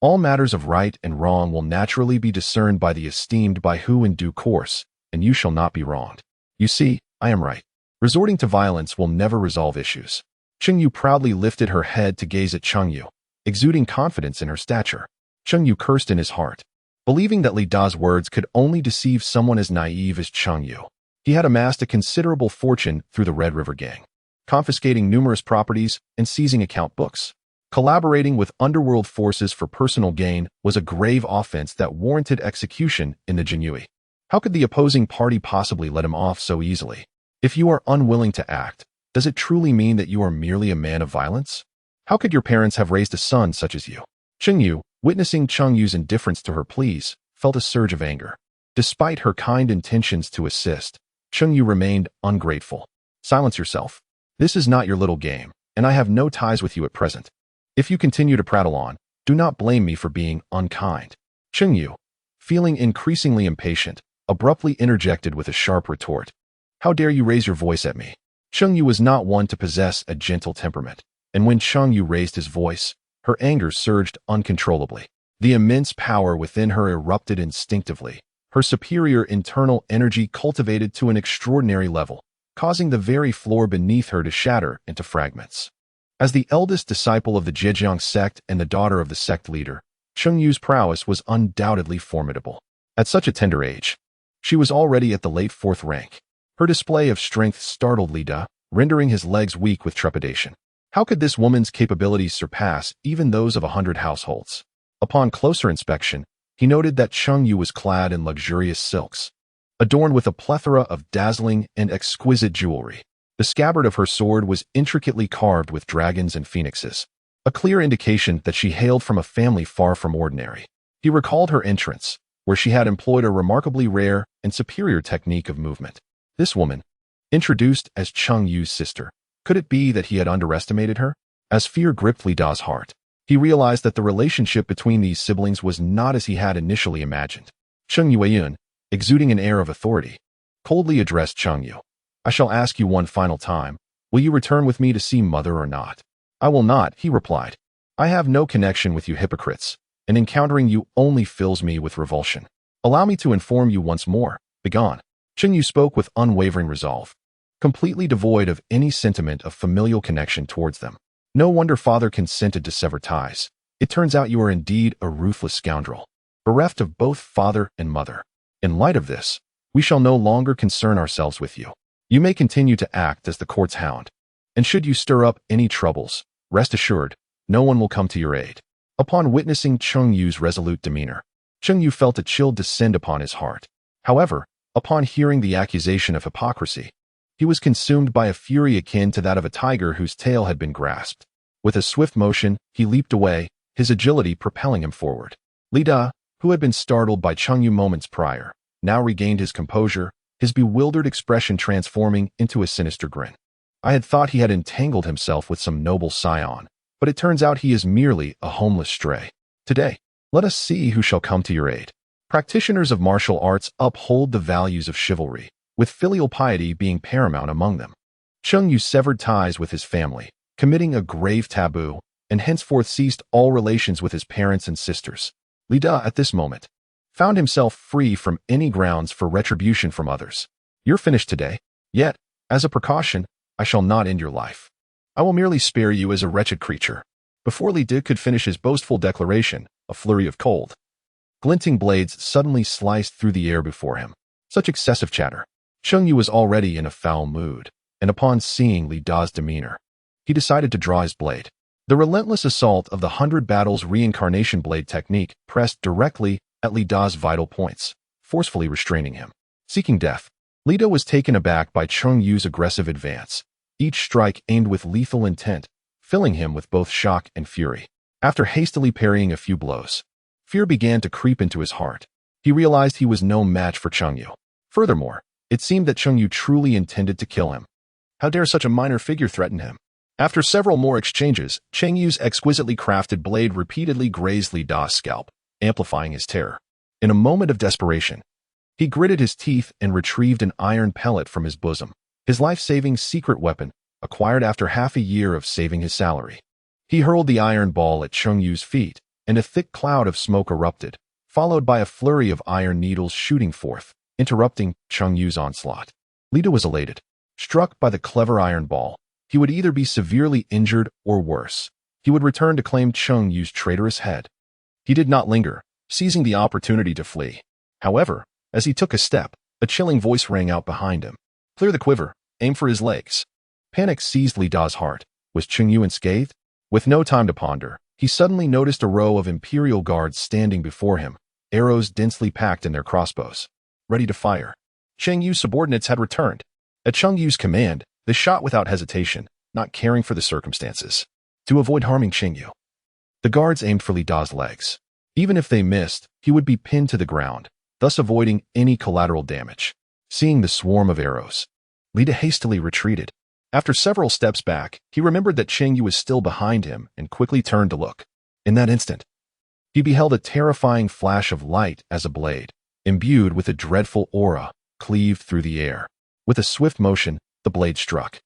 All matters of right and wrong will naturally be discerned by the esteemed by who in due course, and you shall not be wronged. You see, I am right. Resorting to violence will never resolve issues. Cheng Yu proudly lifted her head to gaze at Cheng Yu, exuding confidence in her stature. Cheng Yu cursed in his heart, believing that Li Da's words could only deceive someone as naive as Cheng Yu. He had amassed a considerable fortune through the Red River Gang, confiscating numerous properties and seizing account books. Collaborating with underworld forces for personal gain was a grave offense that warranted execution in the Jinyiwei. How could the opposing party possibly let him off so easily? If you are unwilling to act, does it truly mean that you are merely a man of violence? How could your parents have raised a son such as you? Cheng Yu, witnessing Cheng Yu's indifference to her pleas, felt a surge of anger. Despite her kind intentions to assist, Cheng Yu remained ungrateful. Silence yourself. This is not your little game, and I have no ties with you at present. If you continue to prattle on, do not blame me for being unkind. Cheng Yu, feeling increasingly impatient, abruptly interjected with a sharp retort. How dare you raise your voice at me? Cheng Yu was not one to possess a gentle temperament, and when Cheng Yu raised his voice, her anger surged uncontrollably. The immense power within her erupted instinctively, her superior internal energy cultivated to an extraordinary level, causing the very floor beneath her to shatter into fragments. As the eldest disciple of the Zhejiang sect and the daughter of the sect leader, Cheng Yu's prowess was undoubtedly formidable. At such a tender age, she was already at the late 4th rank. Her display of strength startled Li Da, rendering his legs weak with trepidation. How could this woman's capabilities surpass even those of 100 households? Upon closer inspection, he noted that Cheng Yu was clad in luxurious silks, adorned with a plethora of dazzling and exquisite jewelry. The scabbard of her sword was intricately carved with dragons and phoenixes, a clear indication that she hailed from a family far from ordinary. He recalled her entrance, where she had employed a remarkably rare and superior technique of movement. This woman, introduced as Cheng Yu's sister, could it be that he had underestimated her? As fear gripped Li Da's heart, he realized that the relationship between these siblings was not as he had initially imagined. Cheng Yueyun, exuding an air of authority, coldly addressed Cheng Yu. I shall ask you one final time, will you return with me to see mother or not? I will not, he replied. I have no connection with you hypocrites, and encountering you only fills me with revulsion. Allow me to inform you once more, begone. Cheng Yu spoke with unwavering resolve, completely devoid of any sentiment of familial connection towards them. No wonder father consented to sever ties. It turns out you are indeed a ruthless scoundrel, bereft of both father and mother. In light of this, we shall no longer concern ourselves with you. You may continue to act as the court's hound, and should you stir up any troubles, rest assured, no one will come to your aid. Upon witnessing Cheng Yu's resolute demeanor, Cheng Yu felt a chill descend upon his heart. However, upon hearing the accusation of hypocrisy, he was consumed by a fury akin to that of a tiger whose tail had been grasped. With a swift motion, he leaped away, his agility propelling him forward. Li Da, who had been startled by Cheng Yu moments prior, now regained his composure, his bewildered expression transforming into a sinister grin. I had thought he had entangled himself with some noble scion, but it turns out he is merely a homeless stray. Today, let us see who shall come to your aid. Practitioners of martial arts uphold the values of chivalry, with filial piety being paramount among them. Cheng Yu severed ties with his family, committing a grave taboo, and henceforth ceased all relations with his parents and sisters. Li Da, at this moment, found himself free from any grounds for retribution from others. You're finished today, yet, as a precaution, I shall not end your life. I will merely spare you as a wretched creature. Before Li Da could finish his boastful declaration, a flurry of cold, glinting blades suddenly sliced through the air before him. Such excessive chatter. Cheng Yu was already in a foul mood, and upon seeing Li Da's demeanor, he decided to draw his blade. The relentless assault of the 100 Battles reincarnation blade technique pressed directly at Li Da's vital points, forcefully restraining him. Seeking death, Li Da was taken aback by Cheng Yu's aggressive advance, each strike aimed with lethal intent, filling him with both shock and fury. After hastily parrying a few blows, fear began to creep into his heart. He realized he was no match for Cheng Yu. Furthermore, it seemed that Cheng Yu truly intended to kill him. How dare such a minor figure threaten him? After several more exchanges, Cheng Yu's exquisitely crafted blade repeatedly grazed Li Da's scalp, amplifying his terror. In a moment of desperation, he gritted his teeth and retrieved an iron pellet from his bosom, his life-saving secret weapon, acquired after half a year of saving his salary. He hurled the iron ball at Cheng Yu's feet, and a thick cloud of smoke erupted, followed by a flurry of iron needles shooting forth, interrupting Cheng Yu's onslaught. Li Da was elated. Struck by the clever iron ball, he would either be severely injured or worse. He would return to claim Cheng Yu's traitorous head. He did not linger, seizing the opportunity to flee. However, as he took a step, a chilling voice rang out behind him. "Clear the quiver, aim for his legs." Panic seized Li Da's heart. Was Cheng Yu unscathed? With no time to ponder, he suddenly noticed a row of imperial guards standing before him, arrows densely packed in their crossbows, ready to fire. Cheng Yu's subordinates had returned. At Cheng Yu's command, they shot without hesitation, not caring for the circumstances. To avoid harming Cheng Yu, the guards aimed for Li Da's legs. Even if they missed, he would be pinned to the ground, thus avoiding any collateral damage. Seeing the swarm of arrows, Li Da hastily retreated. After several steps back, he remembered that Cheng Yu was still behind him and quickly turned to look. In that instant, he beheld a terrifying flash of light as a blade, imbued with a dreadful aura, cleaved through the air. With a swift motion, the blade struck.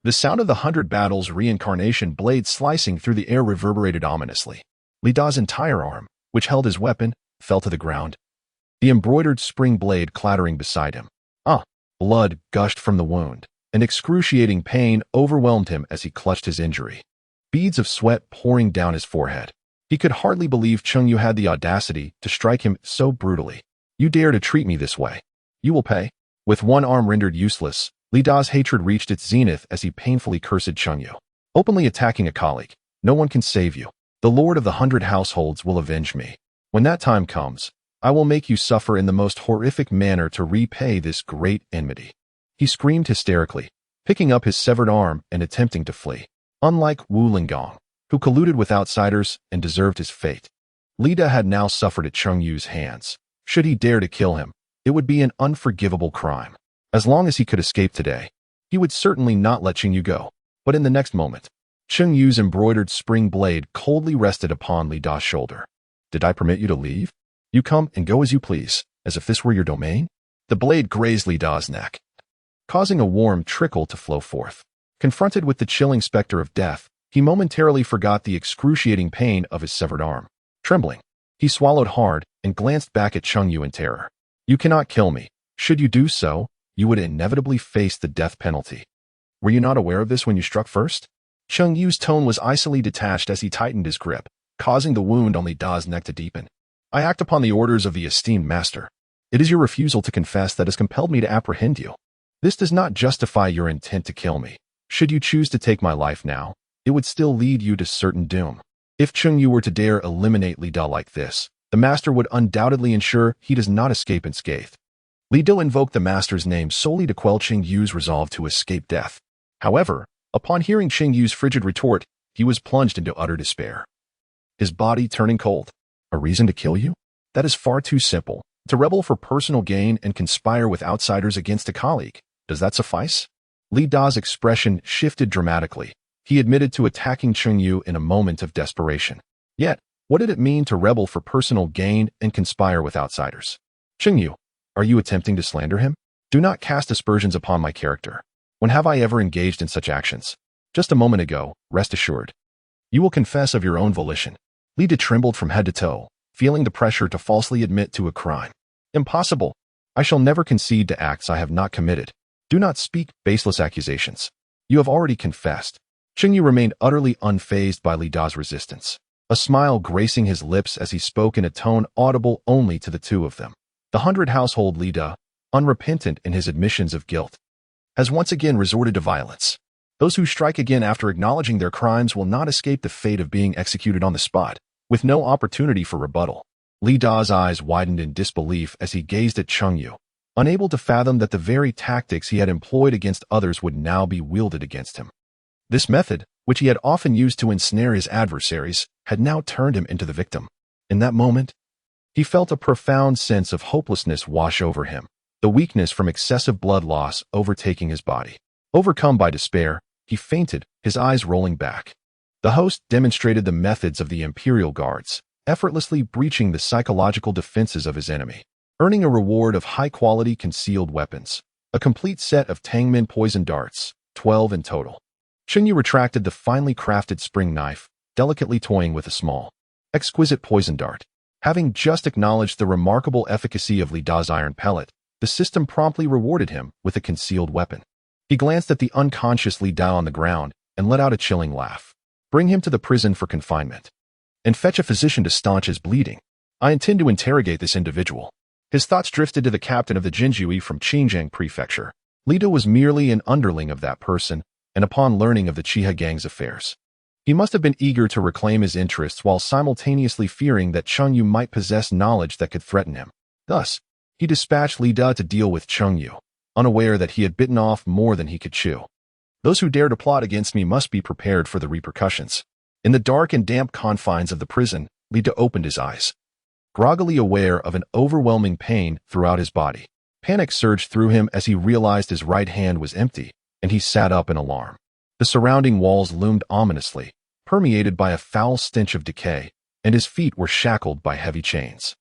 The sound of the 100 Battles reincarnation blade slicing through the air reverberated ominously. Li Da's entire arm, which held his weapon, fell to the ground, the embroidered spring blade clattering beside him. Blood gushed from the wound, and excruciating pain overwhelmed him as he clutched his injury. Beads of sweat pouring down his forehead. He could hardly believe Cheng Yu had the audacity to strike him so brutally. "You dare to treat me this way. You will pay." With one arm rendered useless, Li Da's hatred reached its zenith as he painfully cursed Cheng Yu. "Openly attacking a colleague. No one can save you. The Lord of the 100 Households will avenge me. When that time comes, I will make you suffer in the most horrific manner to repay this great enmity." He screamed hysterically, picking up his severed arm and attempting to flee. Unlike Wu Linggong, who colluded with outsiders and deserved his fate, Li Da had now suffered at Cheng Yu's hands. Should he dare to kill him, it would be an unforgivable crime. As long as he could escape today, he would certainly not let Cheng Yu go. But in the next moment, Cheng Yu's embroidered spring blade coldly rested upon Li Da's shoulder. "Did I permit you to leave? You come and go as you please, as if this were your domain?" The blade grazed Li Da's neck, causing a warm trickle to flow forth. Confronted with the chilling specter of death, he momentarily forgot the excruciating pain of his severed arm. Trembling, he swallowed hard and glanced back at Cheng Yu in terror. "You cannot kill me. Should you do so, you would inevitably face the death penalty. Were you not aware of this when you struck first?" Cheng Yu's tone was icily detached as he tightened his grip, causing the wound on Li Da's neck to deepen. "I act upon the orders of the esteemed master. It is your refusal to confess that has compelled me to apprehend you. This does not justify your intent to kill me. Should you choose to take my life now, it would still lead you to certain doom. If Cheng Yu were to dare eliminate Li Da like this, the master would undoubtedly ensure he does not escape unscathed." Li Da invoked the master's name solely to quell Cheng Yu's resolve to escape death. However, upon hearing Cheng Yu's frigid retort, he was plunged into utter despair, his body turning cold. "A reason to kill you? That is far too simple. To rebel for personal gain and conspire with outsiders against a colleague. Does that suffice?" Li Da's expression shifted dramatically. He admitted to attacking Cheng Yu in a moment of desperation. Yet, what did it mean to rebel for personal gain and conspire with outsiders? "Cheng Yu, are you attempting to slander him? Do not cast aspersions upon my character. When have I ever engaged in such actions? Just a moment ago, rest assured. You will confess of your own volition." Li Da trembled from head to toe, feeling the pressure to falsely admit to a crime. "Impossible. I shall never concede to acts I have not committed. Do not speak baseless accusations. You have already confessed." Cheng Yu remained utterly unfazed by Li Da's resistance, a smile gracing his lips as he spoke in a tone audible only to the two of them. The 100 Household Li Da, unrepentant in his admissions of guilt, has once again resorted to violence. Those who strike again after acknowledging their crimes will not escape the fate of being executed on the spot, with no opportunity for rebuttal. Li Da's eyes widened in disbelief as he gazed at Cheng Yu, unable to fathom that the very tactics he had employed against others would now be wielded against him. This method, which he had often used to ensnare his adversaries, had now turned him into the victim. In that moment, he felt a profound sense of hopelessness wash over him, the weakness from excessive blood loss overtaking his body. Overcome by despair, he fainted, his eyes rolling back. The host demonstrated the methods of the imperial guards, effortlessly breaching the psychological defenses of his enemy, earning a reward of high-quality concealed weapons, a complete set of Tangmen poison darts, 12 in total. Cheng Yu retracted the finely crafted spring knife, delicately toying with a small, exquisite poison dart. Having just acknowledged the remarkable efficacy of Li Da's iron pellet, the system promptly rewarded him with a concealed weapon. He glanced at the unconscious Li Da on the ground and let out a chilling laugh. Bring him to the prison for confinement. And fetch a physician to staunch his bleeding. I intend to interrogate this individual. His thoughts drifted to the captain of the Jinyiwei from Xinjiang Prefecture. Li Da was merely an underling of that person, and upon learning of the Chiha gang's affairs, he must have been eager to reclaim his interests while simultaneously fearing that Cheng Yu might possess knowledge that could threaten him. Thus, he dispatched Li Da to deal with Cheng Yu, unaware that he had bitten off more than he could chew. Those who dare to plot against me must be prepared for the repercussions. In the dark and damp confines of the prison, Li Da opened his eyes, groggily aware of an overwhelming pain throughout his body. Panic surged through him as he realized his right hand was empty, and he sat up in alarm. The surrounding walls loomed ominously, permeated by a foul stench of decay, and his feet were shackled by heavy chains.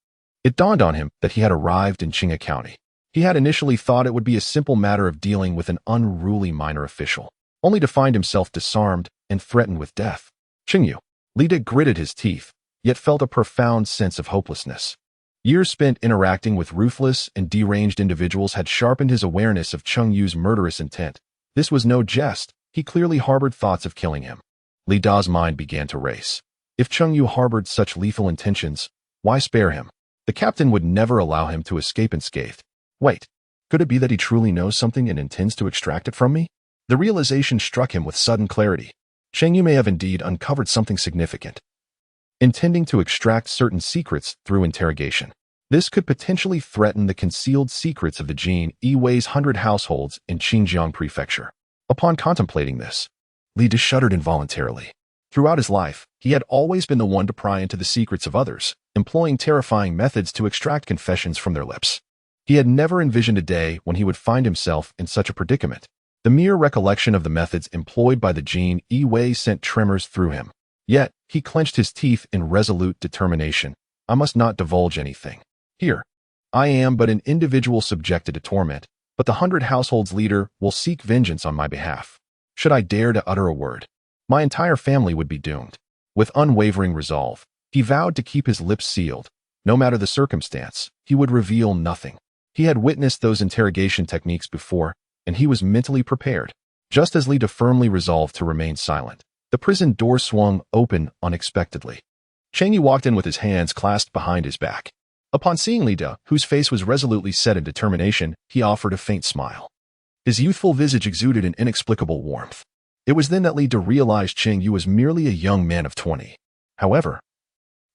It dawned on him that he had arrived in Qinga County. He had initially thought it would be a simple matter of dealing with an unruly minor official, only to find himself disarmed and threatened with death. Cheng Yu. Li Da gritted his teeth, yet felt a profound sense of hopelessness. Years spent interacting with ruthless and deranged individuals had sharpened his awareness of Cheng Yu's murderous intent. This was no jest. He clearly harbored thoughts of killing him. Li Da's mind began to race. If Cheng Yu harbored such lethal intentions, why spare him? The captain would never allow him to escape unscathed. Wait, could it be that he truly knows something and intends to extract it from me? The realization struck him with sudden clarity. Cheng Yu may have indeed uncovered something significant, intending to extract certain secrets through interrogation. This could potentially threaten the concealed secrets of the Jinyiwei's 100 households in Xinjiang Prefecture. Upon contemplating this, Li Da shuddered involuntarily. Throughout his life, he had always been the one to pry into the secrets of others, employing terrifying methods to extract confessions from their lips. He had never envisioned a day when he would find himself in such a predicament. The mere recollection of the methods employed by the Jinyiwei sent tremors through him. Yet, he clenched his teeth in resolute determination. I must not divulge anything. Here, I am but an individual subjected to torment, but the 100 households' leader will seek vengeance on my behalf. Should I dare to utter a word, my entire family would be doomed. With unwavering resolve, he vowed to keep his lips sealed. No matter the circumstance, he would reveal nothing. He had witnessed those interrogation techniques before, and he was mentally prepared. Just as Li Da firmly resolved to remain silent, the prison door swung open unexpectedly. Cheng Yu walked in with his hands clasped behind his back. Upon seeing Li Da, whose face was resolutely set in determination, he offered a faint smile. His youthful visage exuded an inexplicable warmth. It was then that Li Da realized Cheng Yu was merely a young man of 20. However,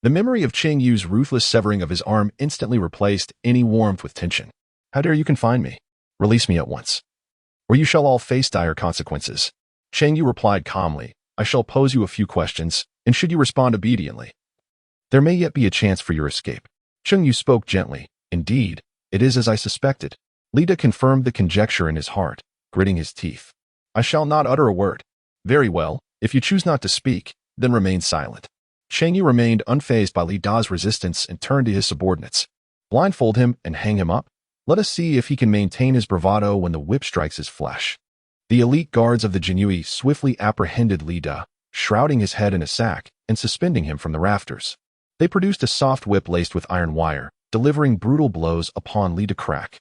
the memory of Cheng Yu's ruthless severing of his arm instantly replaced any warmth with tension. How dare you confine me? Release me at once, or you shall all face dire consequences. Cheng Yu replied calmly, I shall pose you a few questions, and should you respond obediently, there may yet be a chance for your escape. Cheng Yu spoke gently. Indeed, it is as I suspected. Li Da confirmed the conjecture in his heart, gritting his teeth. I shall not utter a word. Very well, if you choose not to speak, then remain silent. Cheng Yu remained unfazed by Li Da's resistance and turned to his subordinates. Blindfold him and hang him up. Let us see if he can maintain his bravado when the whip strikes his flesh. The elite guards of the Jinyiwei swiftly apprehended Li Da, shrouding his head in a sack and suspending him from the rafters. They produced a soft whip laced with iron wire, delivering brutal blows upon Li Da. Crack.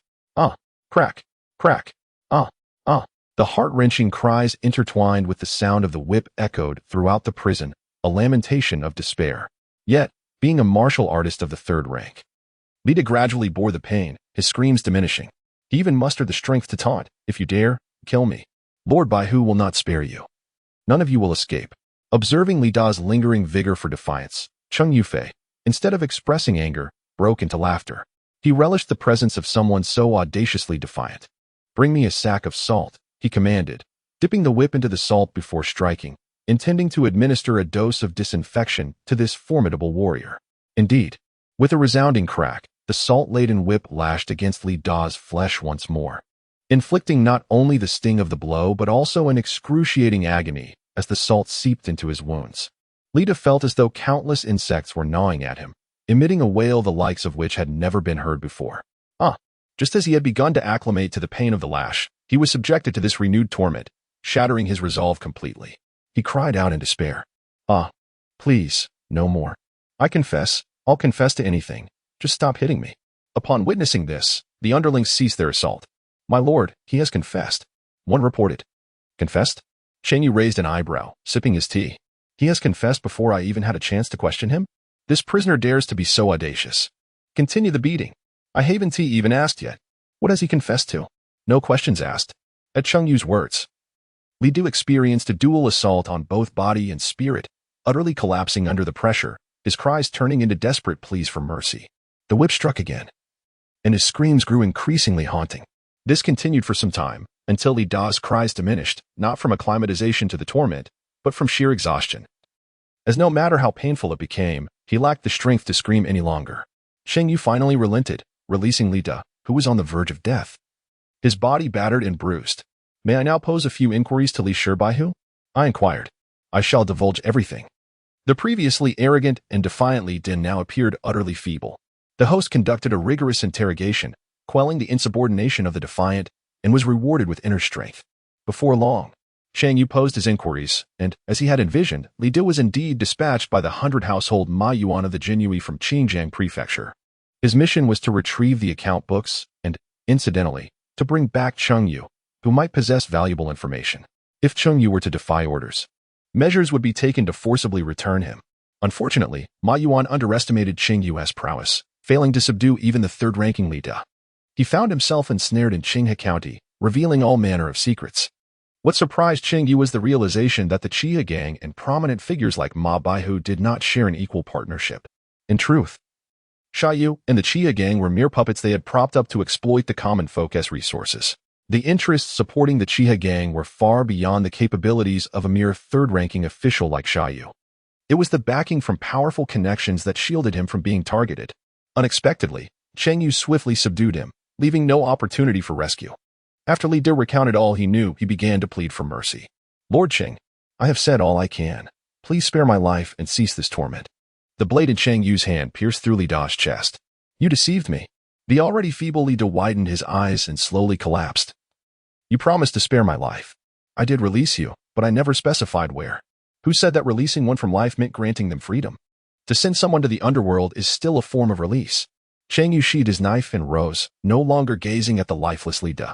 Crack, crack, The heart-wrenching cries intertwined with the sound of the whip echoed throughout the prison, a lamentation of despair. Yet, being a martial artist of the third rank, Li Da gradually bore the pain, his screams diminishing. He even mustered the strength to taunt, if you dare, kill me. Lord Baihu will not spare you. None of you will escape. Observing Li Da's lingering vigor for defiance, Cheng Yu, instead of expressing anger, broke into laughter. He relished the presence of someone so audaciously defiant. Bring me a sack of salt, he commanded, dipping the whip into the salt before striking, intending to administer a dose of disinfection to this formidable warrior. Indeed, with a resounding crack, the salt-laden whip lashed against Li Da's flesh once more. inflicting not only the sting of the blow but also an excruciating agony as the salt seeped into his wounds. Li De felt as though countless insects were gnawing at him, emitting a wail the likes of which had never been heard before. Just as he had begun to acclimate to the pain of the lash, he was subjected to this renewed torment, shattering his resolve completely. He cried out in despair. Please, no more. I'll confess to anything. Just stop hitting me. Upon witnessing this, the underlings ceased their assault. My lord, he has confessed. One reported. Confessed? Cheng Yu raised an eyebrow, sipping his tea. He has confessed before I even had a chance to question him? This prisoner dares to be so audacious. Continue the beating. I haven't even asked yet. What has he confessed to? No questions asked. At Cheng Yu's words, Li Du experienced a dual assault on both body and spirit, utterly collapsing under the pressure, his cries turning into desperate pleas for mercy. The whip struck again, and his screams grew increasingly haunting. This continued for some time, until Li Da's cries diminished, not from acclimatization to the torment, but from sheer exhaustion. As no matter how painful it became, he lacked the strength to scream any longer. Cheng Yu finally relented, releasing Li Da, who was on the verge of death. His body battered and bruised. May I now pose a few inquiries to Li Shibaihu? I inquired. I shall divulge everything. The previously arrogant and defiant Li Din now appeared utterly feeble. The host conducted a rigorous interrogation, quelling the insubordination of the defiant, and was rewarded with inner strength. Before long, Cheng Yu posed his inquiries, and, as he had envisioned, Li Di was indeed dispatched by the 100 household Ma Yuan of the Jinyiwei from Xinjiang Prefecture. His mission was to retrieve the account books and, incidentally, to bring back Cheng Yu, who might possess valuable information. If Cheng Yu were to defy orders, measures would be taken to forcibly return him. Unfortunately, Ma Yuan underestimated Cheng Yu's prowess, failing to subdue even the third-ranking Li Da. He found himself ensnared in Qinghe County, revealing all manner of secrets. What surprised Cheng Yu was the realization that the Chia gang and prominent figures like Ma Baihu did not share an equal partnership. In truth, Sha Yu and the Chia gang were mere puppets they had propped up to exploit the common folk as resources. The interests supporting the Chia gang were far beyond the capabilities of a mere third-ranking official like Sha Yu. It was the backing from powerful connections that shielded him from being targeted. Unexpectedly, Cheng Yu swiftly subdued him, leaving no opportunity for rescue. After Li Di recounted all he knew, he began to plead for mercy. Lord Cheng, I have said all I can. Please spare my life and cease this torment. The blade in Cheng Yu's hand pierced through Li Da's chest. You deceived me. The already feeble Li Da widened his eyes and slowly collapsed. You promised to spare my life. I did release you, but I never specified where. Who said that releasing one from life meant granting them freedom? To send someone to the underworld is still a form of release. Cheng Yu sheathed his knife and rose, no longer gazing at the lifeless Li Da.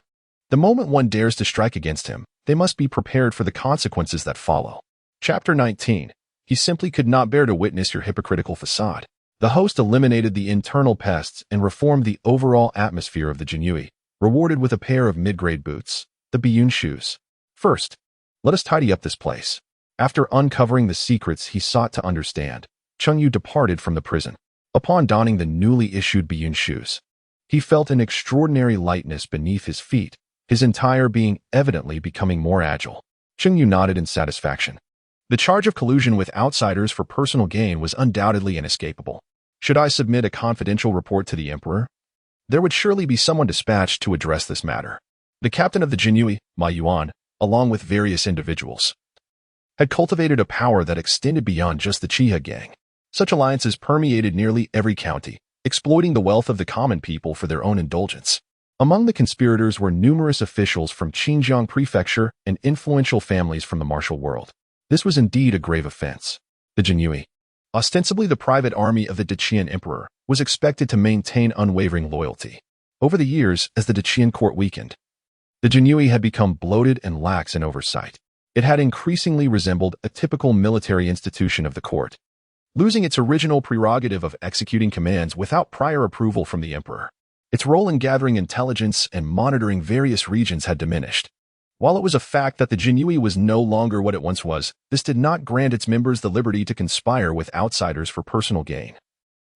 The moment one dares to strike against him, they must be prepared for the consequences that follow. Chapter 19. He simply could not bear to witness your hypocritical facade. The host eliminated the internal pests and reformed the overall atmosphere of the Jinyiwei, rewarded with a pair of mid-grade boots, the Biyun shoes. First, let us tidy up this place. After uncovering the secrets he sought to understand, Cheng Yu departed from the prison. Upon donning the newly issued Biyun shoes, he felt an extraordinary lightness beneath his feet, his entire being evidently becoming more agile. Cheng Yu nodded in satisfaction. The charge of collusion with outsiders for personal gain was undoubtedly inescapable. Should I submit a confidential report to the emperor? There would surely be someone dispatched to address this matter. The captain of the Jinyiwei, Ma Yuan, along with various individuals, had cultivated a power that extended beyond just the Chia gang. Such alliances permeated nearly every county, exploiting the wealth of the common people for their own indulgence. Among the conspirators were numerous officials from Xinjiang Prefecture and influential families from the martial world. This was indeed a grave offense. The Jinyiwei, ostensibly the private army of the Deqian emperor, was expected to maintain unwavering loyalty. Over the years, as the Deqian court weakened, the Jinyiwei had become bloated and lax in oversight. It had increasingly resembled a typical military institution of the court, losing its original prerogative of executing commands without prior approval from the emperor. Its role in gathering intelligence and monitoring various regions had diminished. While it was a fact that the Jinyiwei was no longer what it once was, this did not grant its members the liberty to conspire with outsiders for personal gain,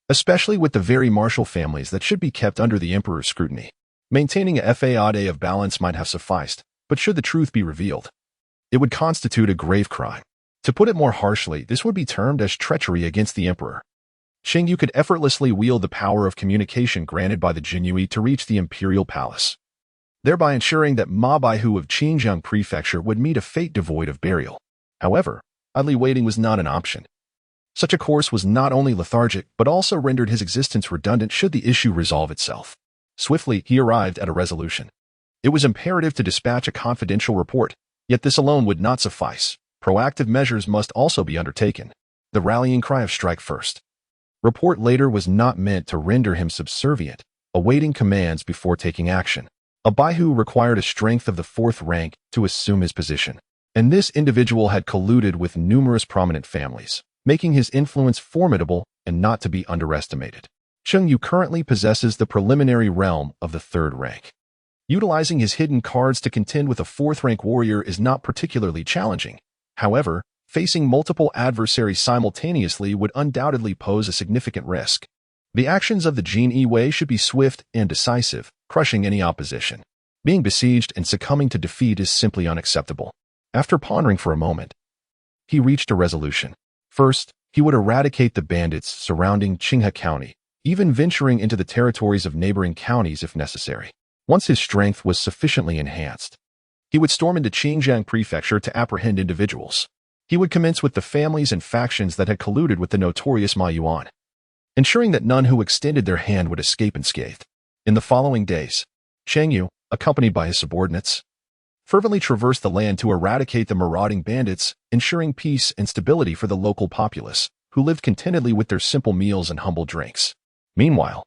especially with the very martial families that should be kept under the emperor's scrutiny. Maintaining a faade of balance might have sufficed, but should the truth be revealed, it would constitute a grave crime. To put it more harshly, this would be termed as treachery against the emperor. Cheng Yu could effortlessly wield the power of communication granted by the Jinyiwei to reach the imperial palace. thereby ensuring that Ma Baihu of Xinjiang Prefecture would meet a fate devoid of burial. However, idly waiting was not an option. Such a course was not only lethargic, but also rendered his existence redundant should the issue resolve itself. Swiftly, he arrived at a resolution. It was imperative to dispatch a confidential report, yet this alone would not suffice. Proactive measures must also be undertaken. The rallying cry of strike first. Report later was not meant to render him subservient, awaiting commands before taking action. A Baihu required a strength of the fourth rank to assume his position, and this individual had colluded with numerous prominent families, making his influence formidable and not to be underestimated. Cheng Yu currently possesses the preliminary realm of the third rank. Utilizing his hidden cards to contend with a fourth-rank warrior is not particularly challenging. However, facing multiple adversaries simultaneously would undoubtedly pose a significant risk. The actions of the Jinyiwei should be swift and decisive, crushing any opposition. Being besieged and succumbing to defeat is simply unacceptable. After pondering for a moment, he reached a resolution. First, he would eradicate the bandits surrounding Qinghe County, even venturing into the territories of neighboring counties if necessary. Once his strength was sufficiently enhanced, he would storm into Xinjiang Prefecture to apprehend individuals. He would commence with the families and factions that had colluded with the notorious Ma Yuan, ensuring that none who extended their hand would escape unscathed. In the following days, Cheng Yu, accompanied by his subordinates, fervently traversed the land to eradicate the marauding bandits, ensuring peace and stability for the local populace, who lived contentedly with their simple meals and humble drinks. Meanwhile,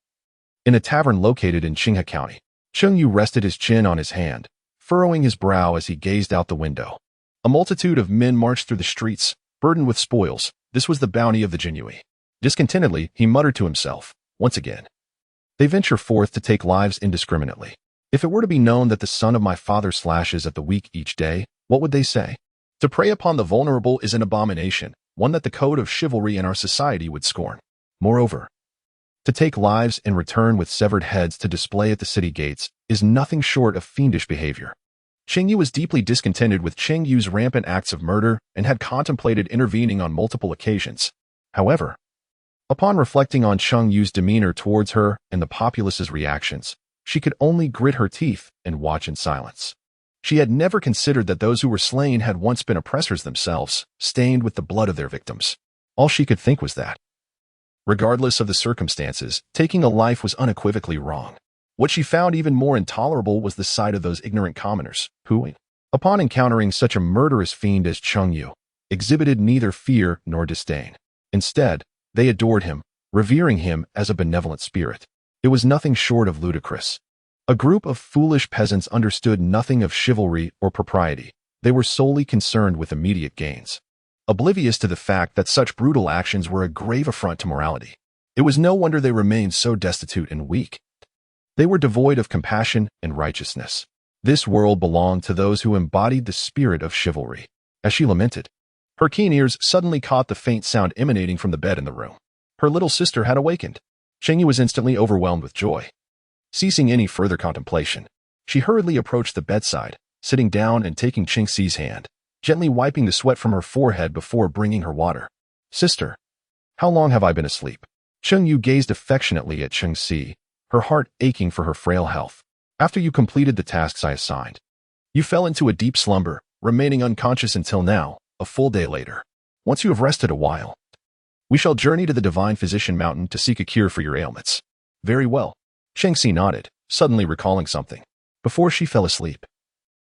in a tavern located in Qinghe County, Cheng Yu rested his chin on his hand, furrowing his brow as he gazed out the window. A multitude of men marched through the streets, burdened with spoils. This was the bounty of the Jinyiwei. Discontentedly, he muttered to himself, once again. They venture forth to take lives indiscriminately. If it were to be known that the son of my father slashes at the weak each day, what would they say? To prey upon the vulnerable is an abomination, one that the code of chivalry in our society would scorn. Moreover, to take lives in return with severed heads to display at the city gates is nothing short of fiendish behavior. Cheng Yu was deeply discontented with Cheng Yu's rampant acts of murder and had contemplated intervening on multiple occasions. However, upon reflecting on Cheng Yu's demeanor towards her and the populace's reactions, she could only grit her teeth and watch in silence. She had never considered that those who were slain had once been oppressors themselves, stained with the blood of their victims. All she could think was that, regardless of the circumstances, taking a life was unequivocally wrong. What she found even more intolerable was the sight of those ignorant commoners, who, upon encountering such a murderous fiend as Cheng Yu, exhibited neither fear nor disdain. Instead, they adored him, revering him as a benevolent spirit. It was nothing short of ludicrous. A group of foolish peasants understood nothing of chivalry or propriety. They were solely concerned with immediate gains, oblivious to the fact that such brutal actions were a grave affront to morality. It was no wonder they remained so destitute and weak. They were devoid of compassion and righteousness. This world belonged to those who embodied the spirit of chivalry. As she lamented, her keen ears suddenly caught the faint sound emanating from the bed in the room. Her little sister had awakened. Cheng Yu was instantly overwhelmed with joy. Ceasing any further contemplation, she hurriedly approached the bedside, sitting down and taking Cheng Xi's hand, gently wiping the sweat from her forehead before bringing her water. Sister, how long have I been asleep? Cheng Yu gazed affectionately at Cheng Xi, her heart aching for her frail health. After you completed the tasks I assigned, you fell into a deep slumber, remaining unconscious until now, a full day later. Once you have rested a while, we shall journey to the Divine Physician Mountain to seek a cure for your ailments. Very well. Cheng Xi nodded, suddenly recalling something. Before she fell asleep,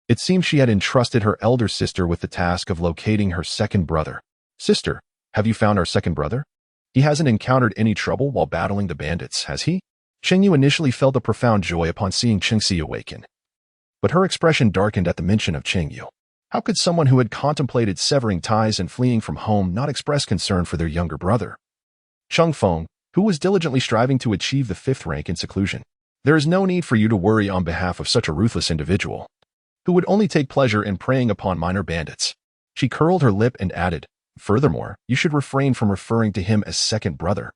it seemed she had entrusted her elder sister with the task of locating her second brother. Sister, have you found our second brother? He hasn't encountered any trouble while battling the bandits, has he? Cheng Yu initially felt a profound joy upon seeing Cheng Xi awaken, but her expression darkened at the mention of Cheng Yu. How could someone who had contemplated severing ties and fleeing from home not express concern for their younger brother, Cheng Feng, who was diligently striving to achieve the 5th rank in seclusion? There is no need for you to worry on behalf of such a ruthless individual, who would only take pleasure in preying upon minor bandits. She curled her lip and added, furthermore, you should refrain from referring to him as second brother.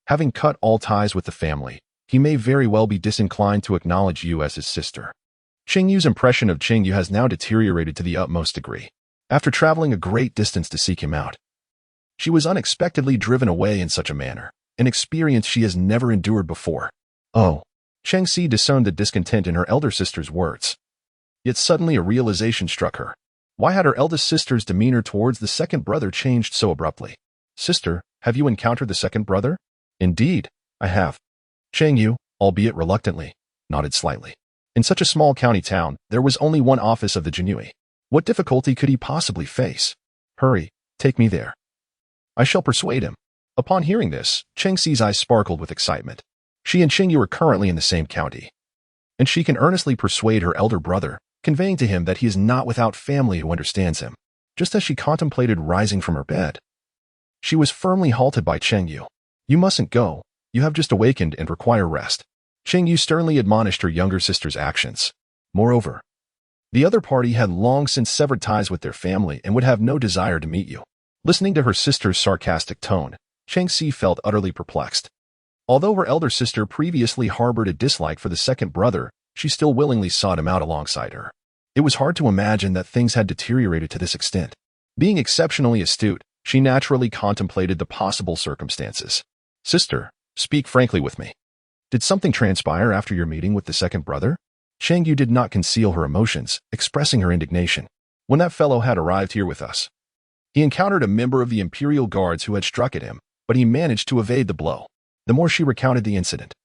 Having cut all ties with the family, he may very well be disinclined to acknowledge you as his sister. Cheng Yu's impression of Cheng Yu has now deteriorated to the utmost degree. After traveling a great distance to seek him out, she was unexpectedly driven away in such a manner, an experience she has never endured before. Oh, Cheng Si discerned the discontent in her elder sister's words. Yet suddenly a realization struck her. Why had her eldest sister's demeanor towards the second brother changed so abruptly? Sister, have you encountered the second brother? Indeed, I have. Cheng Yu, albeit reluctantly, nodded slightly. In such a small county town, there was only one office of the Jinyiwei. What difficulty could he possibly face? Hurry, take me there. I shall persuade him. Upon hearing this, Cheng Si's eyes sparkled with excitement. She and Cheng Yu are currently in the same county, and she can earnestly persuade her elder brother, conveying to him that he is not without family who understands him. Just as she contemplated rising from her bed, she was firmly halted by Cheng Yu. You mustn't go. You have just awakened and require rest. Cheng Yu sternly admonished her younger sister's actions. Moreover, the other party had long since severed ties with their family and would have no desire to meet you. Listening to her sister's sarcastic tone, Cheng Si felt utterly perplexed. Although her elder sister previously harbored a dislike for the second brother, she still willingly sought him out alongside her. It was hard to imagine that things had deteriorated to this extent. Being exceptionally astute, she naturally contemplated the possible circumstances. Sister, speak frankly with me. Did something transpire after your meeting with the second brother? Cheng Yu did not conceal her emotions, expressing her indignation. When that fellow had arrived here with us, he encountered a member of the imperial guards who had struck at him, but he managed to evade the blow. The more she recounted the incident,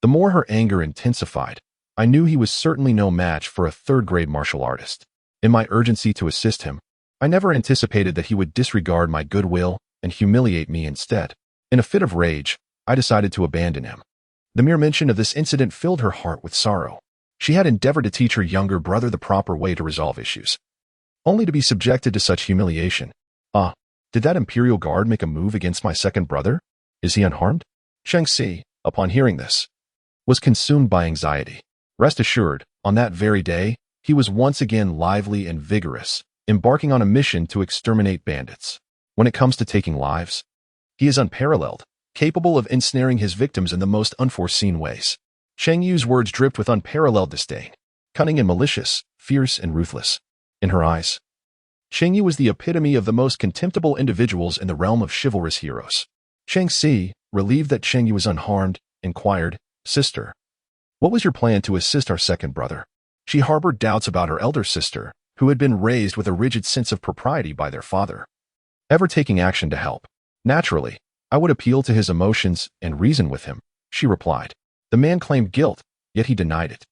the more her anger intensified. I knew he was certainly no match for a third-grade martial artist. In my urgency to assist him, I never anticipated that he would disregard my goodwill and humiliate me instead. In a fit of rage, I decided to abandon him. The mere mention of this incident filled her heart with sorrow. She had endeavored to teach her younger brother the proper way to resolve issues, only to be subjected to such humiliation. Did that imperial guard make a move against my second brother? Is he unharmed? Cheng Si, upon hearing this, was consumed by anxiety. Rest assured, on that very day, he was once again lively and vigorous, embarking on a mission to exterminate bandits. When it comes to taking lives, he is unparalleled, capable of ensnaring his victims in the most unforeseen ways. Cheng Yu's words dripped with unparalleled disdain, cunning and malicious, fierce and ruthless. In her eyes, Cheng Yu was the epitome of the most contemptible individuals in the realm of chivalrous heroes. Cheng Si, relieved that Cheng Yu was unharmed, inquired, Sister, what was your plan to assist our second brother? She harbored doubts about her elder sister, who had been raised with a rigid sense of propriety by their father, ever taking action to help. Naturally, I would appeal to his emotions and reason with him, she replied. The man claimed guilt, yet he denied it.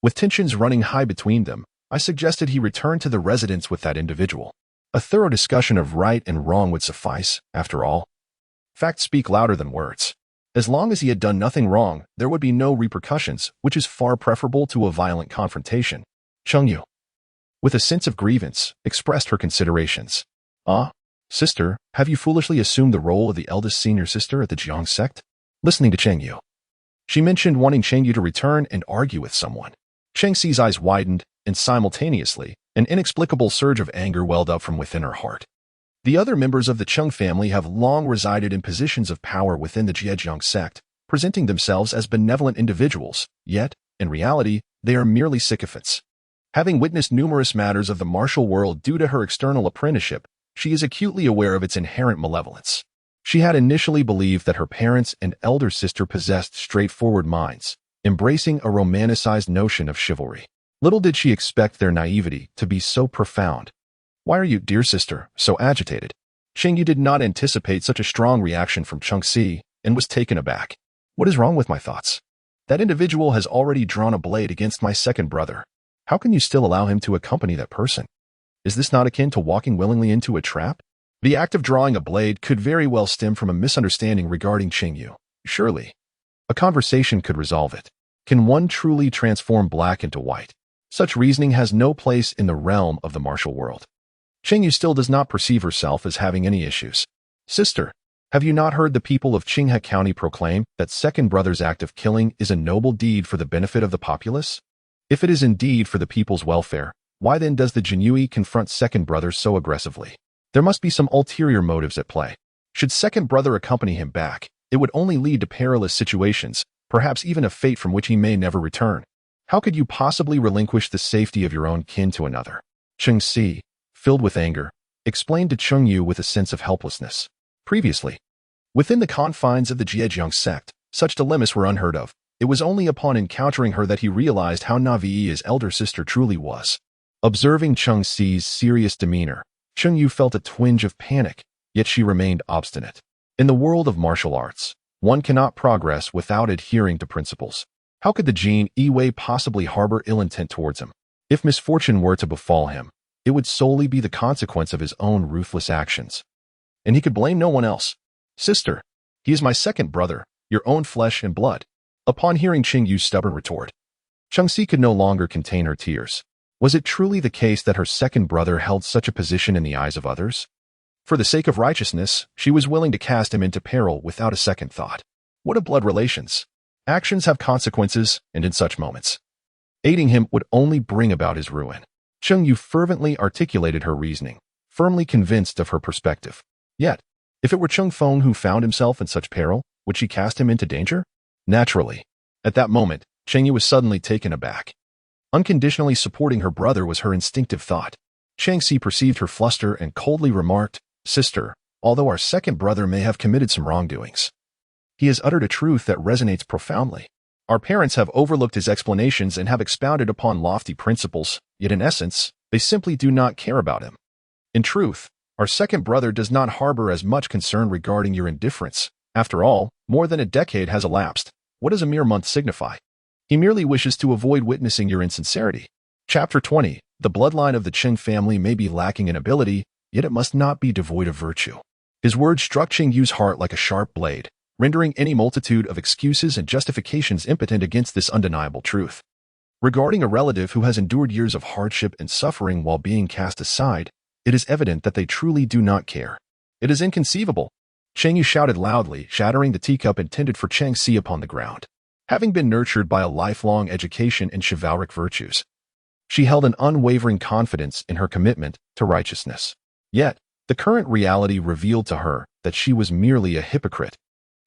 With tensions running high between them, I suggested he return to the residence with that individual. A thorough discussion of right and wrong would suffice, after all. Facts speak louder than words. As long as he had done nothing wrong, there would be no repercussions, which is far preferable to a violent confrontation. Cheng Yu, with a sense of grievance, expressed her considerations. Sister, have you foolishly assumed the role of the eldest senior sister at the Jiang sect? Listening to Cheng Yu, she mentioned wanting Cheng Yu to return and argue with someone. Cheng Si's eyes widened, and simultaneously, an inexplicable surge of anger welled up from within her heart. The other members of the Cheng family have long resided in positions of power within the Jiang sect, presenting themselves as benevolent individuals, yet, in reality, they are merely sycophants. Having witnessed numerous matters of the martial world due to her external apprenticeship, she is acutely aware of its inherent malevolence. She had initially believed that her parents and elder sister possessed straightforward minds, embracing a romanticized notion of chivalry. Little did she expect their naivety to be so profound. Why are you, dear sister, so agitated? Cheng Yu did not anticipate such a strong reaction from Cheng Si and was taken aback. What is wrong with my thoughts? That individual has already drawn a blade against my second brother. How can you still allow him to accompany that person? Is this not akin to walking willingly into a trap? The act of drawing a blade could very well stem from a misunderstanding regarding Cheng Yu. Surely, a conversation could resolve it. Can one truly transform black into white? Such reasoning has no place in the realm of the martial world. Cheng Yu still does not perceive herself as having any issues. Sister, have you not heard the people of Qinghe County proclaim that second brother's act of killing is a noble deed for the benefit of the populace? If it is indeed for the people's welfare, why then does the Jinyiwei confront second brother so aggressively? There must be some ulterior motives at play. Should second brother accompany him back, it would only lead to perilous situations, perhaps even a fate from which he may never return. How could you possibly relinquish the safety of your own kin to another? Cheng Si, filled with anger, explained to Cheng Yu with a sense of helplessness. Previously, within the confines of the Jiang sect, such dilemmas were unheard of. It was only upon encountering her that he realized how naive his elder sister truly was. Observing Cheng Xi's serious demeanor, Cheng Yu felt a twinge of panic, yet she remained obstinate. In the world of martial arts, one cannot progress without adhering to principles. How could the Jinyiwei possibly harbor ill intent towards him? If misfortune were to befall him, it would solely be the consequence of his own ruthless actions. And he could blame no one else. Sister, he is my second brother, your own flesh and blood. Upon hearing Cheng Yu's stubborn retort, Cheng Zi could no longer contain her tears. Was it truly the case that her second brother held such a position in the eyes of others? For the sake of righteousness, she was willing to cast him into peril without a second thought. What a blood relations! Actions have consequences, and in such moments, aiding him would only bring about his ruin. Cheng Yu fervently articulated her reasoning, firmly convinced of her perspective. Yet, if it were Cheng Feng who found himself in such peril, would she cast him into danger? Naturally. At that moment, Cheng Yu was suddenly taken aback. Unconditionally supporting her brother was her instinctive thought. Cheng Zi perceived her fluster and coldly remarked, "Sister, although our second brother may have committed some wrongdoings, he has uttered a truth that resonates profoundly. Our parents have overlooked his explanations and have expounded upon lofty principles, yet in essence, they simply do not care about him. In truth, our second brother does not harbor as much concern regarding your indifference. After all, more than a decade has elapsed. What does a mere month signify? He merely wishes to avoid witnessing your insincerity." Chapter 20. The bloodline of the Cheng family may be lacking in ability, yet it must not be devoid of virtue. His words struck Cheng Yu's heart like a sharp blade, rendering any multitude of excuses and justifications impotent against this undeniable truth. Regarding a relative who has endured years of hardship and suffering while being cast aside, it is evident that they truly do not care. It is inconceivable. Cheng Yu shouted loudly, shattering the teacup intended for Cheng Zi upon the ground. Having been nurtured by a lifelong education in chivalric virtues, she held an unwavering confidence in her commitment to righteousness. Yet, the current reality revealed to her that she was merely a hypocrite,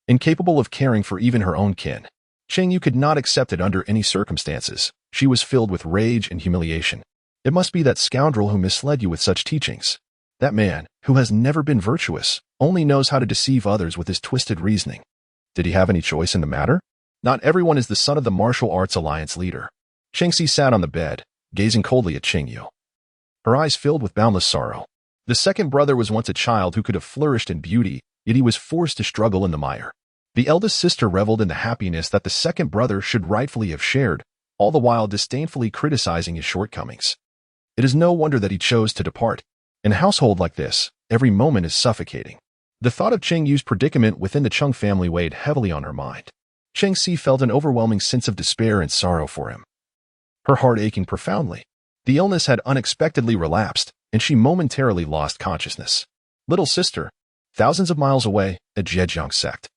incapable of caring for even her own kin. Cheng Yu could not accept it under any circumstances. She was filled with rage and humiliation. It must be that scoundrel who misled you with such teachings. That man, who has never been virtuous, only knows how to deceive others with his twisted reasoning. Did he have any choice in the matter? Not everyone is the son of the Martial Arts Alliance leader. Cheng Zi sat on the bed, gazing coldly at Cheng Yu, her eyes filled with boundless sorrow. The second brother was once a child who could have flourished in beauty, yet he was forced to struggle in the mire. The eldest sister reveled in the happiness that the second brother should rightfully have shared, all the while disdainfully criticizing his shortcomings. It is no wonder that he chose to depart. In a household like this, every moment is suffocating. The thought of Cheng Yu's predicament within the Cheng family weighed heavily on her mind. Cheng Zi felt an overwhelming sense of despair and sorrow for him, her heart aching profoundly. The illness had unexpectedly relapsed, and she momentarily lost consciousness. Little sister, thousands of miles away, a Zhejiang sect.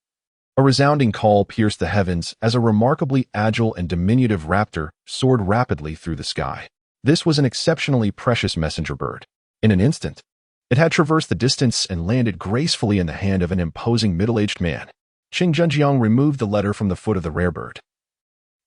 A resounding call pierced the heavens as a remarkably agile and diminutive raptor soared rapidly through the sky. This was an exceptionally precious messenger bird. In an instant, it had traversed the distance and landed gracefully in the hand of an imposing middle-aged man. Qing Zhenjiang removed the letter from the foot of the rare bird,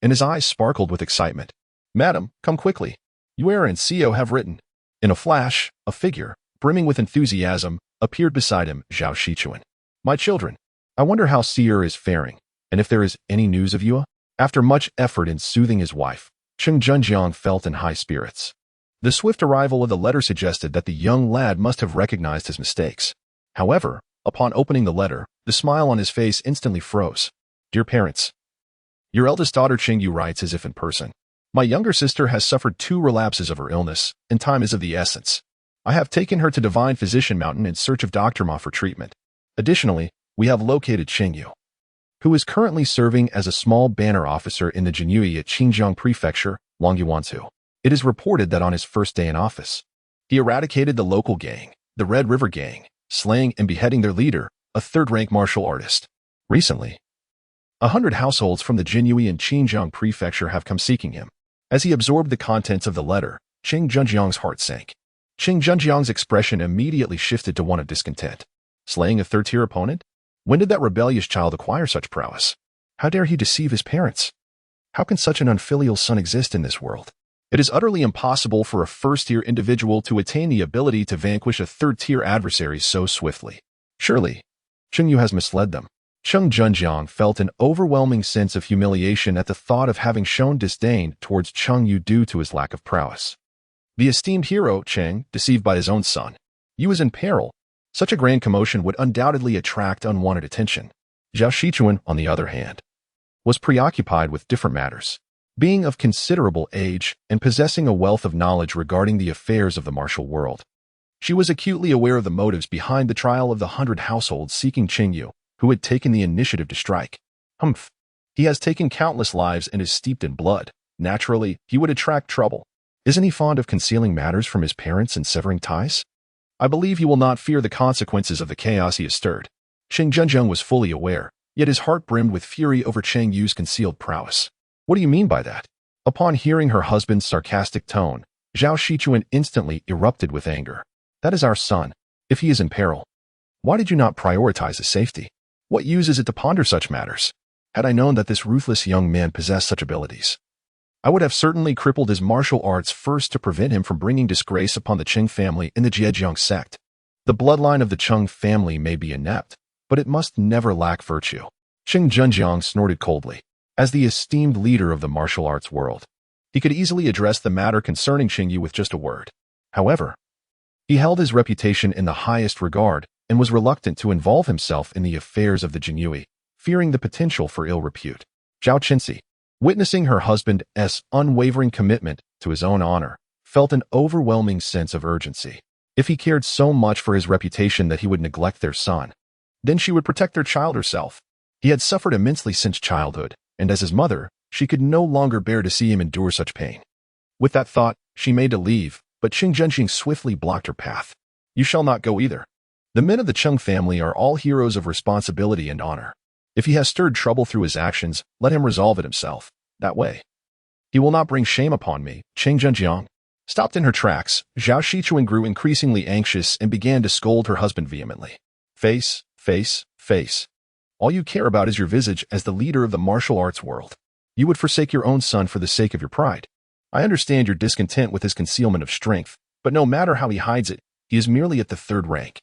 and his eyes sparkled with excitement. "Madam, come quickly. Yuer and Xiao have written." In a flash, a figure, brimming with enthusiasm, appeared beside him, Zhao Shichuan. "My children, I wonder how Xiao is faring, and if there is any news of Yue." After much effort in soothing his wife, Qing Zhenjiang felt in high spirits. The swift arrival of the letter suggested that the young lad must have recognized his mistakes. However, upon opening the letter, the smile on his face instantly froze. "Dear parents, your eldest daughter Cheng Yu writes as if in person. My younger sister has suffered 2 relapses of her illness, and time is of the essence. I have taken her to Divine Physician Mountain in search of Dr. Ma for treatment. Additionally, we have located Cheng Yu, who is currently serving as a small banner officer in the Jinyiwei at Xinjiang Prefecture, Longyuanzhou. It is reported that on his first day in office, he eradicated the local gang, the Red River Gang, slaying and beheading their leader, a third-rank martial artist. Recently, 100 households from the Jinyiwei and Xinjiang Prefecture have come seeking him. As he absorbed the contents of the letter, Qing Zhenjiang's heart sank. Qing Zhenjiang's expression immediately shifted to one of discontent. Slaying a third-tier opponent? When did that rebellious child acquire such prowess? How dare he deceive his parents? How can such an unfilial son exist in this world? It is utterly impossible for a first-tier individual to attain the ability to vanquish a third-tier adversary so swiftly. Surely, Cheng Yu has misled them. Cheng Junjiang felt an overwhelming sense of humiliation at the thought of having shown disdain towards Cheng Yu due to his lack of prowess. The esteemed hero, Cheng, deceived by his own son. Yu is in peril. Such a grand commotion would undoubtedly attract unwanted attention. Zhao Shichuan, on the other hand, was preoccupied with different matters. Being of considerable age and possessing a wealth of knowledge regarding the affairs of the martial world, she was acutely aware of the motives behind the trial of the 100 households seeking Cheng Yu, who had taken the initiative to strike. Humph. He has taken countless lives and is steeped in blood. Naturally, he would attract trouble. Isn't he fond of concealing matters from his parents and severing ties? I believe he will not fear the consequences of the chaos he has stirred. Cheng Junjiang was fully aware, yet his heart brimmed with fury over Cheng Yu's concealed prowess. What do you mean by that? Upon hearing her husband's sarcastic tone, Zhao Shichuan instantly erupted with anger. That is our son. If he is in peril, why did you not prioritize his safety? What use is it to ponder such matters? Had I known that this ruthless young man possessed such abilities, I would have certainly crippled his martial arts first to prevent him from bringing disgrace upon the Cheng family in the Zhejiang sect. The bloodline of the Cheng family may be inept, but it must never lack virtue. Cheng Junjiang snorted coldly. As the esteemed leader of the martial arts world, he could easily address the matter concerning Cheng Yu with just a word. However, he held his reputation in the highest regard and was reluctant to involve himself in the affairs of the Jinyiwei, fearing the potential for ill repute. Zhao Qinsi, witnessing her husband's unwavering commitment to his own honor, felt an overwhelming sense of urgency. If he cared so much for his reputation that he would neglect their son, then she would protect their child herself. He had suffered immensely since childhood, and as his mother, she could no longer bear to see him endure such pain. With that thought, she made to leave, but Cheng Junjiang swiftly blocked her path. You shall not go either. The men of the Cheng family are all heroes of responsibility and honor. If he has stirred trouble through his actions, let him resolve it himself. That way, he will not bring shame upon me. Cheng Junjiang stopped in her tracks. Zhao Shichuan grew increasingly anxious and began to scold her husband vehemently. Face, face, face. All you care about is your visage as the leader of the martial arts world. You would forsake your own son for the sake of your pride. I understand your discontent with his concealment of strength, but no matter how he hides it, he is merely at the 3rd rank.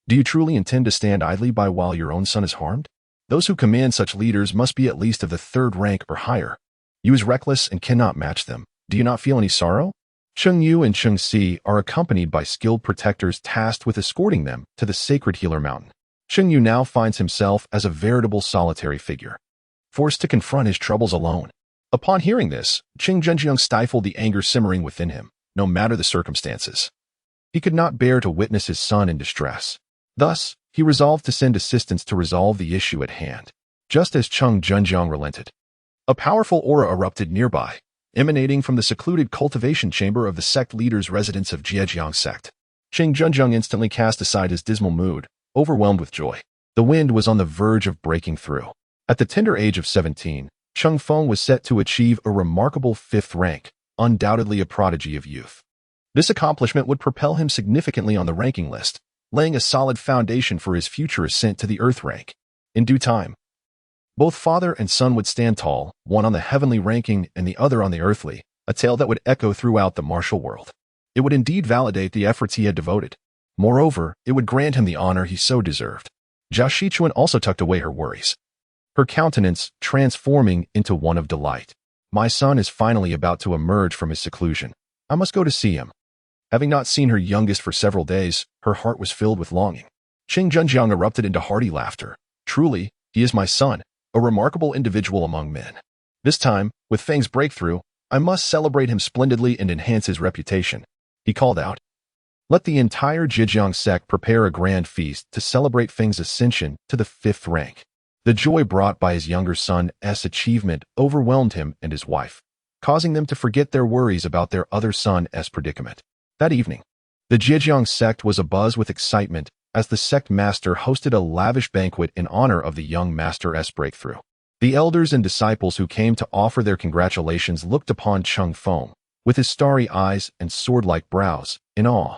Do you truly intend to stand idly by while your own son is harmed? Those who command such leaders must be at least of the 3rd rank or higher. You is reckless and cannot match them. Do you not feel any sorrow? Cheng Yu and Cheng Si are accompanied by skilled protectors tasked with escorting them to the sacred Healer Mountain. Cheng Yu now finds himself as a veritable solitary figure, forced to confront his troubles alone. Upon hearing this, Cheng Junjiang stifled the anger simmering within him, no matter the circumstances. He could not bear to witness his son in distress. Thus, he resolved to send assistance to resolve the issue at hand. Just as Cheng Junjiang relented, a powerful aura erupted nearby, emanating from the secluded cultivation chamber of the sect leader's residence of Zhejiang sect. Cheng Junjiang instantly cast aside his dismal mood, overwhelmed with joy. The wind was on the verge of breaking through. At the tender age of 17, Cheng Feng was set to achieve a remarkable 5th rank, undoubtedly a prodigy of youth. This accomplishment would propel him significantly on the ranking list, laying a solid foundation for his future ascent to the Earth rank. In due time, both father and son would stand tall, one on the heavenly ranking and the other on the earthly, a tale that would echo throughout the martial world. It would indeed validate the efforts he had devoted. Moreover, it would grant him the honor he so deserved. Zhao Shichuan also tucked away her worries, her countenance transforming into one of delight. My son is finally about to emerge from his seclusion. I must go to see him. Having not seen her youngest for several days, her heart was filled with longing. Cheng Junjiang erupted into hearty laughter. Truly, he is my son, a remarkable individual among men. This time, with Feng's breakthrough, I must celebrate him splendidly and enhance his reputation. He called out. Let the entire Zhejiang sect prepare a grand feast to celebrate Feng's ascension to the 5th rank. The joy brought by his younger son's achievement overwhelmed him and his wife, causing them to forget their worries about their other son's predicament. That evening, the Zhejiang sect was abuzz with excitement as the sect master hosted a lavish banquet in honor of the young master's breakthrough. The elders and disciples who came to offer their congratulations looked upon Cheng Feng, with his starry eyes and sword-like brows, in awe.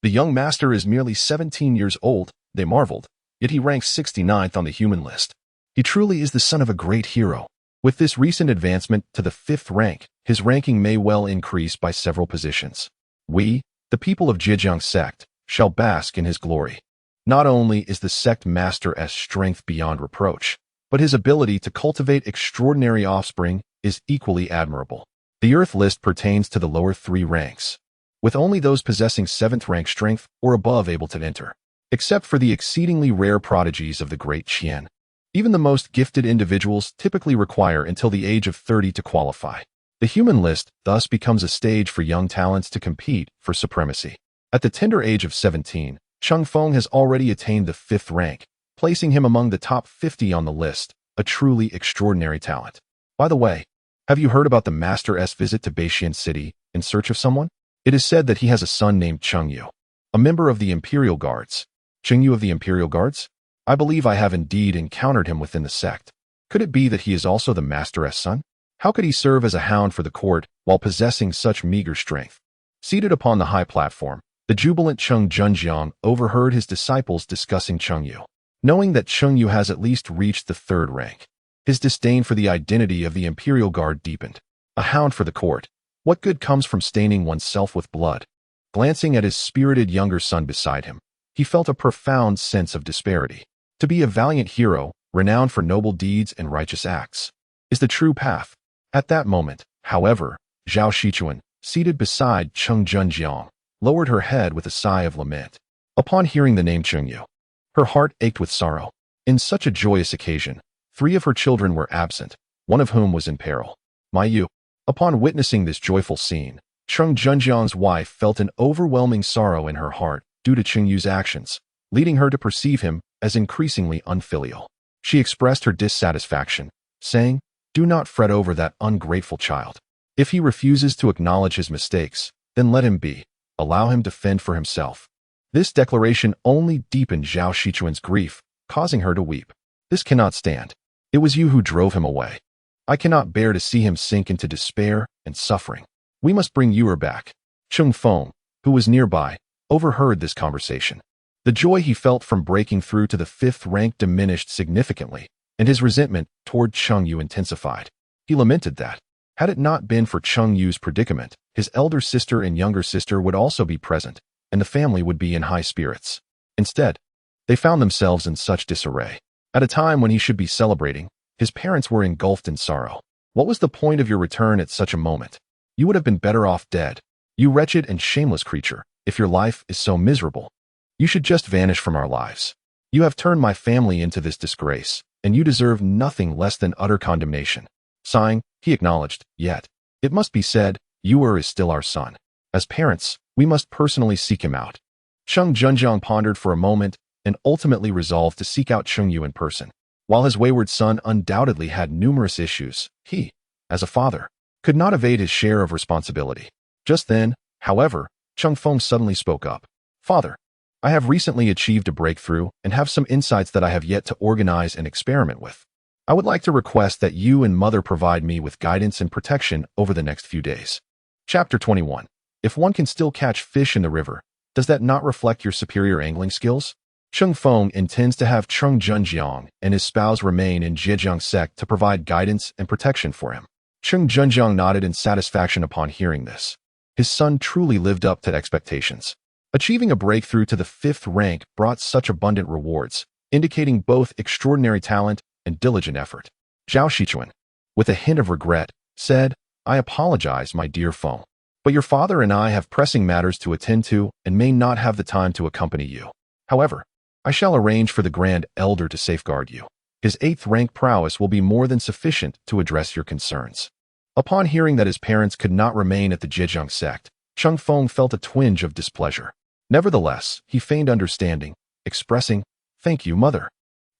The young master is merely 17 years old, they marveled, yet he ranks 69th on the human list. He truly is the son of a great hero. With this recent advancement to the 5th rank, his ranking may well increase by several positions. We, the people of Zhejiang sect, shall bask in his glory. Not only is the sect master's strength beyond reproach, but his ability to cultivate extraordinary offspring is equally admirable. The Earth list pertains to the lower 3 ranks, with only those possessing 7th rank strength or above able to enter, except for the exceedingly rare prodigies of the Great Qian. Even the most gifted individuals typically require until the age of 30 to qualify. The human list thus becomes a stage for young talents to compete for supremacy. At the tender age of 17, Cheng Feng has already attained the 5th rank, placing him among the top 50 on the list, a truly extraordinary talent. By the way, have you heard about the Master's visit to Beixian City in search of someone? It is said that he has a son named Cheng Yu, a member of the Imperial Guards. Cheng Yu of the Imperial Guards? I believe I have indeed encountered him within the sect. Could it be that he is also the Master's son? How could he serve as a hound for the court while possessing such meager strength? Seated upon the high platform, the jubilant Cheng Junjiang overheard his disciples discussing Cheng Yu. Knowing that Cheng Yu has at least reached the 3rd rank, his disdain for the identity of the Imperial Guard deepened. A hound for the court. What good comes from staining oneself with blood? Glancing at his spirited younger son beside him, he felt a profound sense of disparity. To be a valiant hero, renowned for noble deeds and righteous acts, is the true path. At that moment, however, Zhao Shichuan, seated beside Cheng Junjiang, lowered her head with a sigh of lament. Upon hearing the name Cheng Yu, her heart ached with sorrow. In such a joyous occasion, 3 of her children were absent, one of whom was in peril. My Yu. Upon witnessing this joyful scene, Cheng Junjiang's wife felt an overwhelming sorrow in her heart due to Cheng Yu's actions, leading her to perceive him as increasingly unfilial. She expressed her dissatisfaction, saying, "Do not fret over that ungrateful child. If he refuses to acknowledge his mistakes, then let him be. Allow him to fend for himself." This declaration only deepened Zhao Shichuan's grief, causing her to weep. "This cannot stand. It was you who drove him away. I cannot bear to see him sink into despair and suffering. We must bring Yu back." Cheng Feng, who was nearby, overheard this conversation. The joy he felt from breaking through to the 5th rank diminished significantly, and his resentment toward Cheng Yu intensified. He lamented that, had it not been for Cheng Yu's predicament, his elder sister and younger sister would also be present, and the family would be in high spirits. Instead, they found themselves in such disarray. At a time when he should be celebrating, his parents were engulfed in sorrow. What was the point of your return at such a moment? You would have been better off dead. You wretched and shameless creature, if your life is so miserable, you should just vanish from our lives. You have turned my family into this disgrace, and you deserve nothing less than utter condemnation. Sighing, he acknowledged, "Yet, it must be said, Yu is still our son. As parents, we must personally seek him out." Cheng Junjiang pondered for a moment and ultimately resolved to seek out Cheng Yu in person. While his wayward son undoubtedly had numerous issues, he, as a father, could not evade his share of responsibility. Just then, however, Cheng Feng suddenly spoke up. "Father, I have recently achieved a breakthrough and have some insights that I have yet to organize and experiment with. I would like to request that you and Mother provide me with guidance and protection over the next few days." Chapter 21. If one can still catch fish in the river, does that not reflect your superior angling skills? Cheng Feng intends to have Cheng Junjiang and his spouse remain in Zhejiang sect to provide guidance and protection for him. Cheng Junjiang nodded in satisfaction upon hearing this. His son truly lived up to expectations. Achieving a breakthrough to the 5th rank brought such abundant rewards, indicating both extraordinary talent and diligent effort. Zhao Shichuan, with a hint of regret, said, "I apologize, my dear Feng, but your father and I have pressing matters to attend to and may not have the time to accompany you. However, I shall arrange for the Grand Elder to safeguard you. His 8th rank prowess will be more than sufficient to address your concerns." Upon hearing that his parents could not remain at the Zhejiang sect, Cheng Feng felt a twinge of displeasure. Nevertheless, he feigned understanding, expressing, "Thank you, Mother.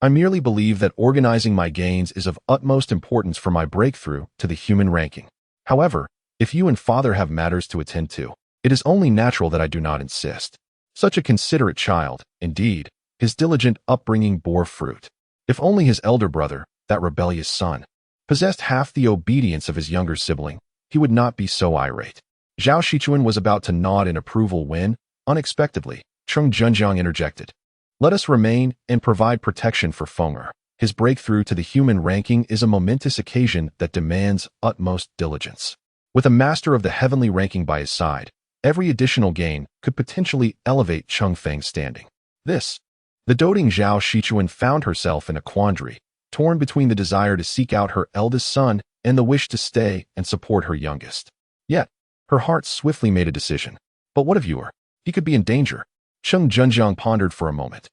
I merely believe that organizing my gains is of utmost importance for my breakthrough to the human ranking. However, if you and Father have matters to attend to, it is only natural that I do not insist." Such a considerate child, indeed, his diligent upbringing bore fruit. If only his elder brother, that rebellious son, possessed half the obedience of his younger sibling, he would not be so irate. Zhao Shichuan was about to nod in approval when, unexpectedly, Cheng Junjiang interjected. "Let us remain and provide protection for Fenger. His breakthrough to the human ranking is a momentous occasion that demands utmost diligence. With a master of the heavenly ranking by his side, every additional gain could potentially elevate Cheng Feng's standing. This The doting Zhao Shichuan found herself in a quandary, torn between the desire to seek out her eldest son and the wish to stay and support her youngest. Yet, her heart swiftly made a decision. But what of Yu? He could be in danger. Cheng Junjiang pondered for a moment,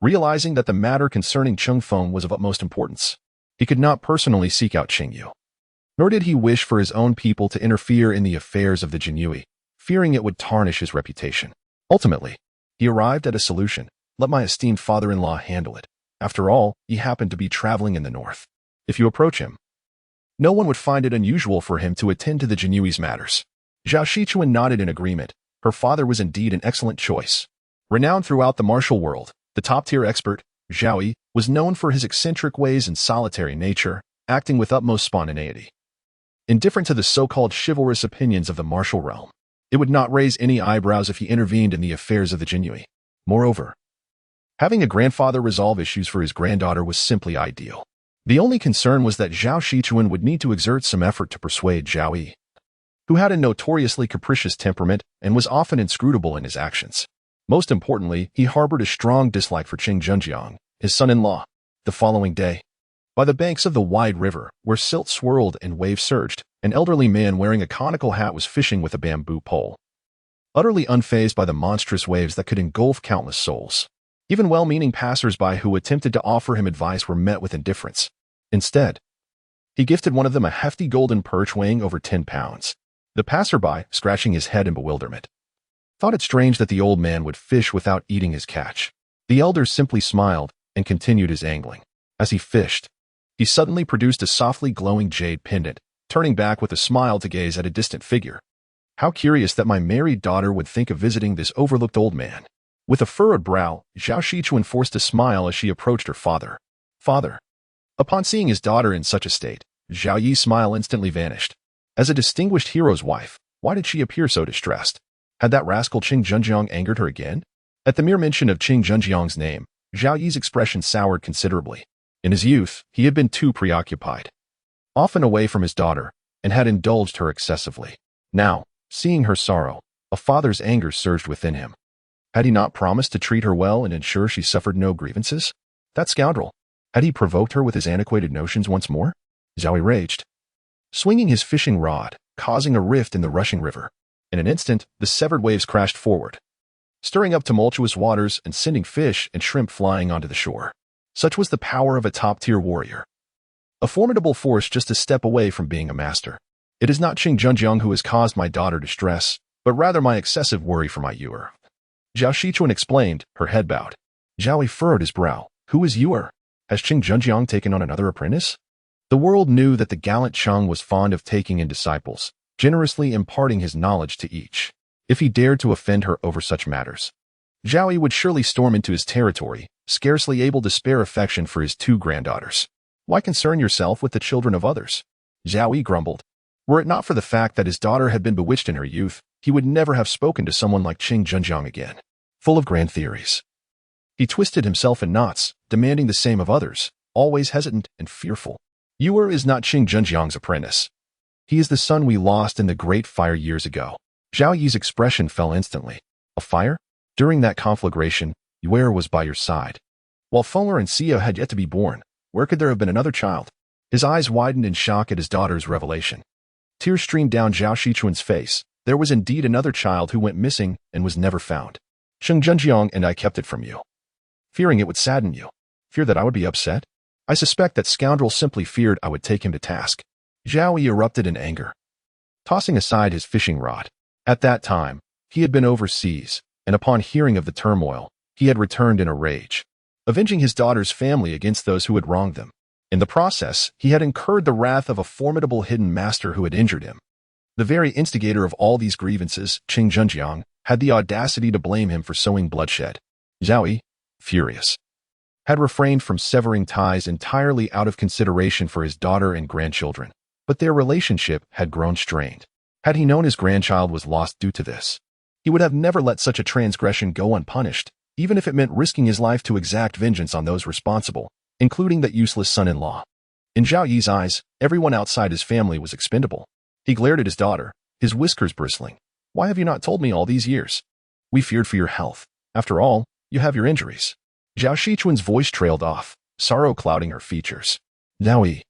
realizing that the matter concerning Cheng Feng was of utmost importance. He could not personally seek out Cheng Yu, nor did he wish for his own people to interfere in the affairs of the Jinyiwei, fearing it would tarnish his reputation. Ultimately, he arrived at a solution. Let my esteemed father-in-law handle it. After all, he happened to be traveling in the north. If you approach him, no one would find it unusual for him to attend to the Jinyiwei's matters. Zhao Shichuan nodded in agreement. Her father was indeed an excellent choice. Renowned throughout the martial world, the top-tier expert, Zhao Yi, was known for his eccentric ways and solitary nature, acting with utmost spontaneity. Indifferent to the so-called chivalrous opinions of the martial realm, it would not raise any eyebrows if he intervened in the affairs of the Jinyiwei. Moreover, having a grandfather resolve issues for his granddaughter was simply ideal. The only concern was that Zhao Shichuan would need to exert some effort to persuade Zhao Yi, who had a notoriously capricious temperament and was often inscrutable in his actions. Most importantly, he harbored a strong dislike for Cheng Junjiang, his son-in-law. The following day, by the banks of the wide river, where silt swirled and waves surged, an elderly man wearing a conical hat was fishing with a bamboo pole, utterly unfazed by the monstrous waves that could engulf countless souls. Even well-meaning passers-by who attempted to offer him advice were met with indifference. Instead, he gifted one of them a hefty golden perch weighing over 10 pounds. The passerby, scratching his head in bewilderment, thought it strange that the old man would fish without eating his catch. The elder simply smiled and continued his angling. As he fished, he suddenly produced a softly glowing jade pendant, turning back with a smile to gaze at a distant figure. How curious that my married daughter would think of visiting this overlooked old man. With a furrowed brow, Zhao Shichuan forced a smile as she approached her father. Father. Upon seeing his daughter in such a state, Zhao Yi's smile instantly vanished. As a distinguished hero's wife, why did she appear so distressed? Had that rascal Cheng Junjiang angered her again? At the mere mention of Cheng Junjiang's name, Zhao Yi's expression soured considerably. In his youth, he had been too preoccupied, often away from his daughter, and had indulged her excessively. Now, seeing her sorrow, a father's anger surged within him. Had he not promised to treat her well and ensure she suffered no grievances? That scoundrel! Had he provoked her with his antiquated notions once more? Zhao Yi raged, swinging his fishing rod, causing a rift in the rushing river. In an instant, the severed waves crashed forward, stirring up tumultuous waters and sending fish and shrimp flying onto the shore. Such was the power of a top-tier warrior, a formidable force just a step away from being a master. It is not Cheng Junjiang who has caused my daughter distress, but rather my excessive worry for my Yu. Zhao Shichuan explained, her head bowed. Zhao Yi furrowed his brow. Who is Yu? Has Cheng Junjiang taken on another apprentice? The world knew that the gallant Cheng was fond of taking in disciples, generously imparting his knowledge to each. If he dared to offend her over such matters, Zhao Yi would surely storm into his territory, scarcely able to spare affection for his two granddaughters. Why concern yourself with the children of others? Zhao Yi grumbled. Were it not for the fact that his daughter had been bewitched in her youth, he would never have spoken to someone like Cheng Junjiang again. Full of grand theories, he twisted himself in knots, demanding the same of others, always hesitant and fearful. Yu is not Cheng Junjiang's apprentice. He is the son we lost in the Great Fire years ago. Zhao Yi's expression fell instantly. A fire? During that conflagration, Yu was by your side. While Fenger and Xia had yet to be born, where could there have been another child? His eyes widened in shock at his daughter's revelation. Tears streamed down Zhao Shichuan's face. There was indeed another child who went missing and was never found. Cheng Junjiang and I kept it from you, fearing it would sadden you. Fear that I would be upset? I suspect that scoundrel simply feared I would take him to task. Zhao Yi erupted in anger, tossing aside his fishing rod. At that time, he had been overseas, and upon hearing of the turmoil, he had returned in a rage, avenging his daughter's family against those who had wronged them. In the process, he had incurred the wrath of a formidable hidden master who had injured him. The very instigator of all these grievances, Cheng Junjiang, had the audacity to blame him for sowing bloodshed. Zhao Yi, furious, had refrained from severing ties entirely out of consideration for his daughter and grandchildren, but their relationship had grown strained. Had he known his grandchild was lost due to this, he would have never let such a transgression go unpunished, even if it meant risking his life to exact vengeance on those responsible, including that useless son-in-law. In Zhao Yi's eyes, everyone outside his family was expendable. He glared at his daughter, his whiskers bristling. Why have you not told me all these years? We feared for your health. After all, you have your injuries. Zhao Shichuan's voice trailed off, sorrow clouding her features. Zhao Yi,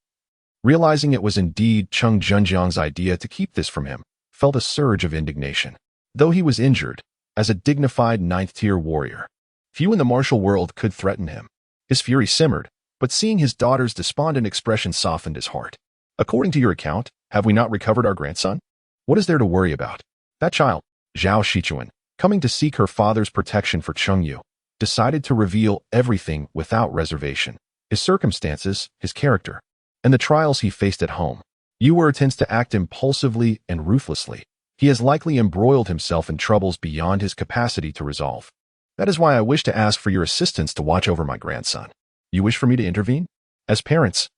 realizing it was indeed Cheng Junjiang's idea to keep this from him, felt a surge of indignation. Though he was injured, as a dignified ninth-tier warrior, few in the martial world could threaten him. His fury simmered, but seeing his daughter's despondent expression softened his heart. According to your account, have we not recovered our grandson? What is there to worry about? That child, Zhao Shichuan, coming to seek her father's protection for Cheng Yu, decided to reveal everything without reservation. His circumstances, his character, and the trials he faced at home. Yu tends to act impulsively and ruthlessly. He has likely embroiled himself in troubles beyond his capacity to resolve. That is why I wish to ask for your assistance to watch over my grandson. You wish for me to intervene? As parents,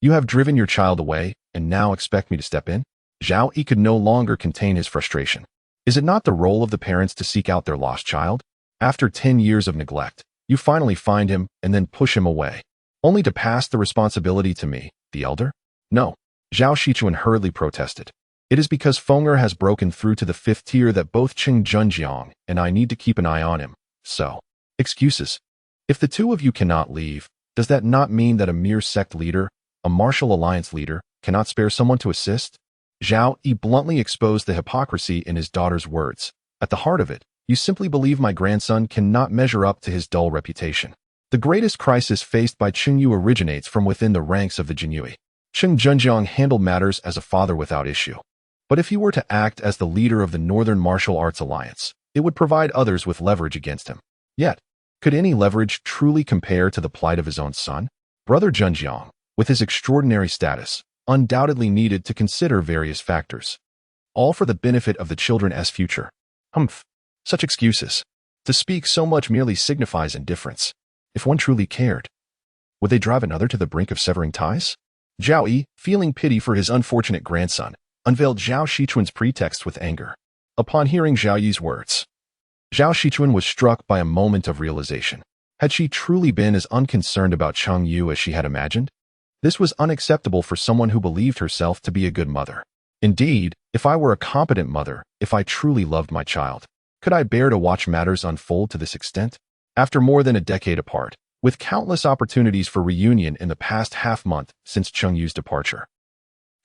you have driven your child away and now expect me to step in? Zhao Yi could no longer contain his frustration. Is it not the role of the parents to seek out their lost child? After 10 years of neglect, you finally find him and then push him away, only to pass the responsibility to me, the elder? No, Zhao Shichuan hurriedly protested. It is because Feign has broken through to the 5th tier that both Cheng Junjiang and I need to keep an eye on him. So, excuses. If the two of you cannot leave, does that not mean that a mere sect leader, a martial alliance leader, cannot spare someone to assist? Zhao Yi bluntly exposed the hypocrisy in his daughter's words. At the heart of it, you simply believe my grandson cannot measure up to his dull reputation. The greatest crisis faced by Cheng Yu originates from within the ranks of the Jinyiwei. Cheng Junjiang handled matters as a father without issue. But if he were to act as the leader of the Northern Martial Arts Alliance, it would provide others with leverage against him. Yet, could any leverage truly compare to the plight of his own son? Brother Junjiang, with his extraordinary status, undoubtedly needed to consider various factors, all for the benefit of the children's future. Humph. Such excuses. To speak so much merely signifies indifference. If one truly cared, would they drive another to the brink of severing ties? Zhao Yi, feeling pity for his unfortunate grandson, unveiled Zhao Shichuan's pretext with anger. Upon hearing Zhao Yi's words, Zhao Shichuan was struck by a moment of realization. Had she truly been as unconcerned about Cheng Yu as she had imagined? This was unacceptable for someone who believed herself to be a good mother. Indeed, if I were a competent mother, if I truly loved my child, could I bear to watch matters unfold to this extent? After more than a decade apart, with countless opportunities for reunion in the past half-month since Cheng Yu's departure,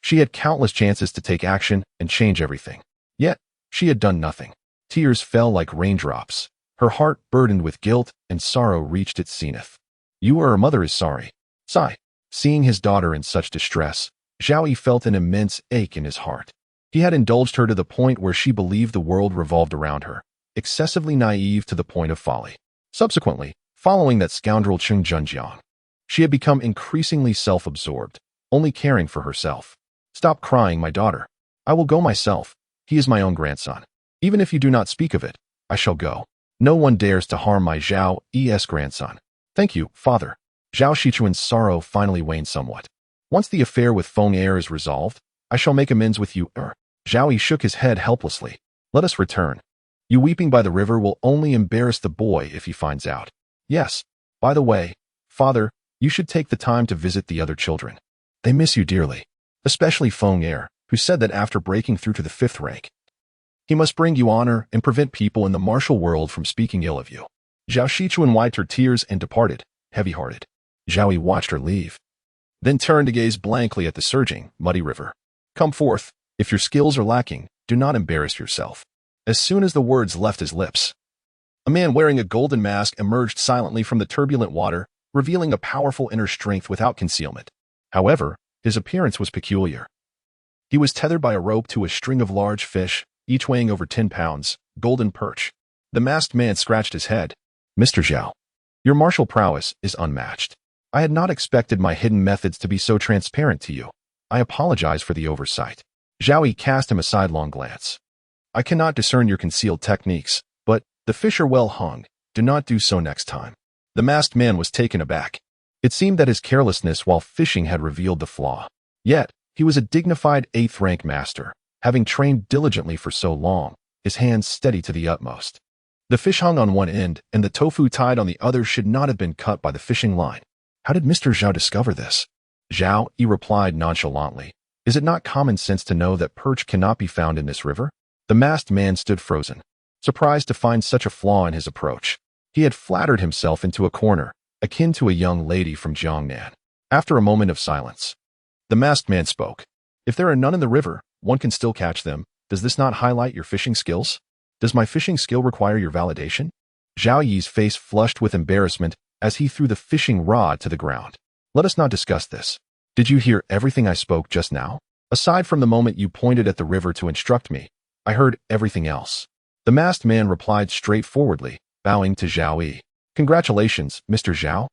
she had countless chances to take action and change everything. Yet, she had done nothing. Tears fell like raindrops. Her heart, burdened with guilt and sorrow, reached its zenith. Her mother is sorry. Sigh. Seeing his daughter in such distress, Zhao Yi felt an immense ache in his heart. He had indulged her to the point where she believed the world revolved around her, excessively naive to the point of folly. Subsequently, following that scoundrel Cheng Junjiang, she had become increasingly self-absorbed, only caring for herself. Stop crying, my daughter. I will go myself. He is my own grandson. Even if you do not speak of it, I shall go. No one dares to harm my Zhao Yi's grandson. Thank you, father. Zhao Shichuan's sorrow finally waned somewhat. Once the affair with Feign is resolved, I shall make amends with you. Zhao Yi shook his head helplessly. Let us return. You weeping by the river will only embarrass the boy if he finds out. Yes. By the way, father, you should take the time to visit the other children. They miss you dearly. Especially Feign, who said that after breaking through to the 5th rank, he must bring you honor and prevent people in the martial world from speaking ill of you. Zhao Shichuan wiped her tears and departed, heavy-hearted. Zhao Yi watched her leave, then turned to gaze blankly at the surging, muddy river. Come forth. If your skills are lacking, do not embarrass yourself. As soon as the words left his lips, a man wearing a golden mask emerged silently from the turbulent water, revealing a powerful inner strength without concealment. However, his appearance was peculiar. He was tethered by a rope to a string of large fish, each weighing over 10 pounds, golden perch. The masked man scratched his head. Mr. Zhao, your martial prowess is unmatched. I had not expected my hidden methods to be so transparent to you. I apologize for the oversight. Zhao Yi cast him a sidelong glance. I cannot discern your concealed techniques, but the fish are well hung. Do not do so next time. The masked man was taken aback. It seemed that his carelessness while fishing had revealed the flaw. Yet, he was a dignified 8th rank master, having trained diligently for so long, his hands steady to the utmost. The fish hung on one end, and the tofu tied on the other should not have been cut by the fishing line. How did Mr. Zhao discover this? Zhao Yi replied nonchalantly. Is it not common sense to know that perch cannot be found in this river? The masked man stood frozen, surprised to find such a flaw in his approach. He had flattered himself into a corner, akin to a young lady from Jiangnan. After a moment of silence, the masked man spoke. If there are none in the river, one can still catch them. Does this not highlight your fishing skills? Does my fishing skill require your validation? Zhao Yi's face flushed with embarrassment as he threw the fishing rod to the ground. Let us not discuss this. Did you hear everything I spoke just now? Aside from the moment you pointed at the river to instruct me, I heard everything else. The masked man replied straightforwardly, bowing to Zhao Yi. Congratulations, Mr. Zhao.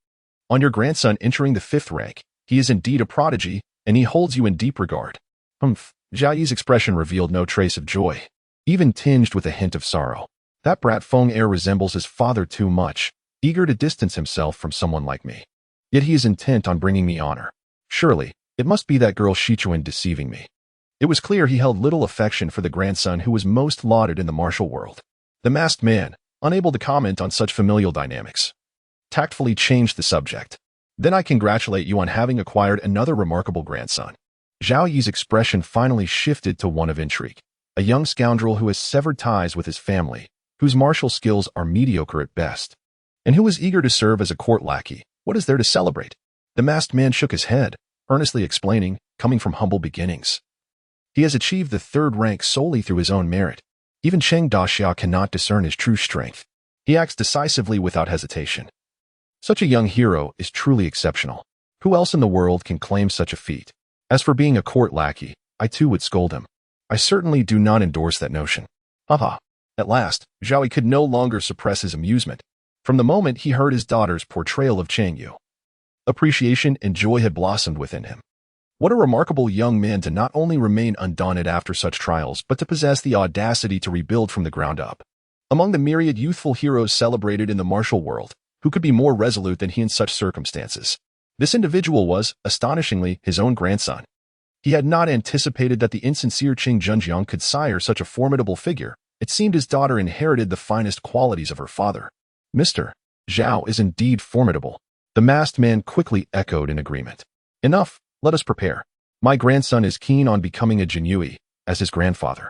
On your grandson entering the 5th rank, he is indeed a prodigy, and he holds you in deep regard. Zhao Yi's expression revealed no trace of joy, even tinged with a hint of sorrow. That brat Feng heir resembles his father too much, eager to distance himself from someone like me. Yet he is intent on bringing me honor. Surely, it must be that girl Shichuan deceiving me. It was clear he held little affection for the grandson who was most lauded in the martial world. The masked man, unable to comment on such familial dynamics, tactfully changed the subject. Then I congratulate you on having acquired another remarkable grandson. Zhao Yi's expression finally shifted to one of intrigue. A young scoundrel who has severed ties with his family, whose martial skills are mediocre at best, and who is eager to serve as a court lackey. What is there to celebrate? The masked man shook his head, earnestly explaining, coming from humble beginnings. He has achieved the 3rd rank solely through his own merit. Even Cheng Daxia cannot discern his true strength. He acts decisively without hesitation. Such a young hero is truly exceptional. Who else in the world can claim such a feat? As for being a court lackey, I too would scold him. I certainly do not endorse that notion. Haha. At last, Zhao Yi could no longer suppress his amusement. From the moment he heard his daughter's portrayal of Cheng Yu, appreciation and joy had blossomed within him. What a remarkable young man to not only remain undaunted after such trials, but to possess the audacity to rebuild from the ground up. Among the myriad youthful heroes celebrated in the martial world, who could be more resolute than he in such circumstances? This individual was, astonishingly, his own grandson. He had not anticipated that the insincere Qing Zhenjiang could sire such a formidable figure. It seemed his daughter inherited the finest qualities of her father. Mr. Zhao is indeed formidable. The masked man quickly echoed in agreement. Enough, let us prepare. My grandson is keen on becoming a Jinyiwei, as his grandfather.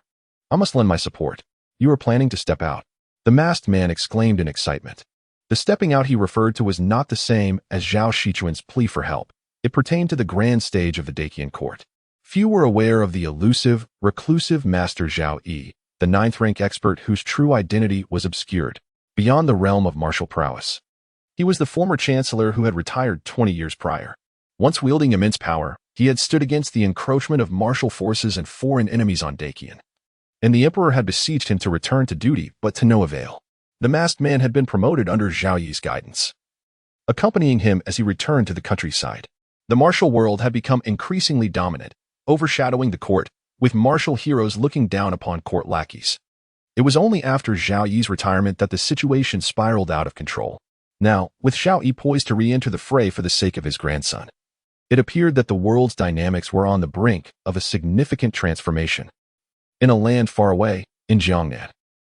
I must lend my support. You are planning to step out. The masked man exclaimed in excitement. The stepping out he referred to was not the same as Zhao Shichuan's plea for help. It pertained to the grand stage of the Daqian court. Few were aware of the elusive, reclusive Master Zhao Yi, the 9th rank expert whose true identity was obscured, beyond the realm of martial prowess. He was the former chancellor who had retired 20 years prior. Once wielding immense power, he had stood against the encroachment of martial forces and foreign enemies on Daqian. And the emperor had beseeched him to return to duty, but to no avail. The masked man had been promoted under Zhao Yi's guidance. Accompanying him as he returned to the countryside, the martial world had become increasingly dominant, overshadowing the court, with martial heroes looking down upon court lackeys. It was only after Zhao Yi's retirement that the situation spiraled out of control. Now, with Zhao Yi poised to re-enter the fray for the sake of his grandson, it appeared that the world's dynamics were on the brink of a significant transformation. In a land far away, in Jiangnan,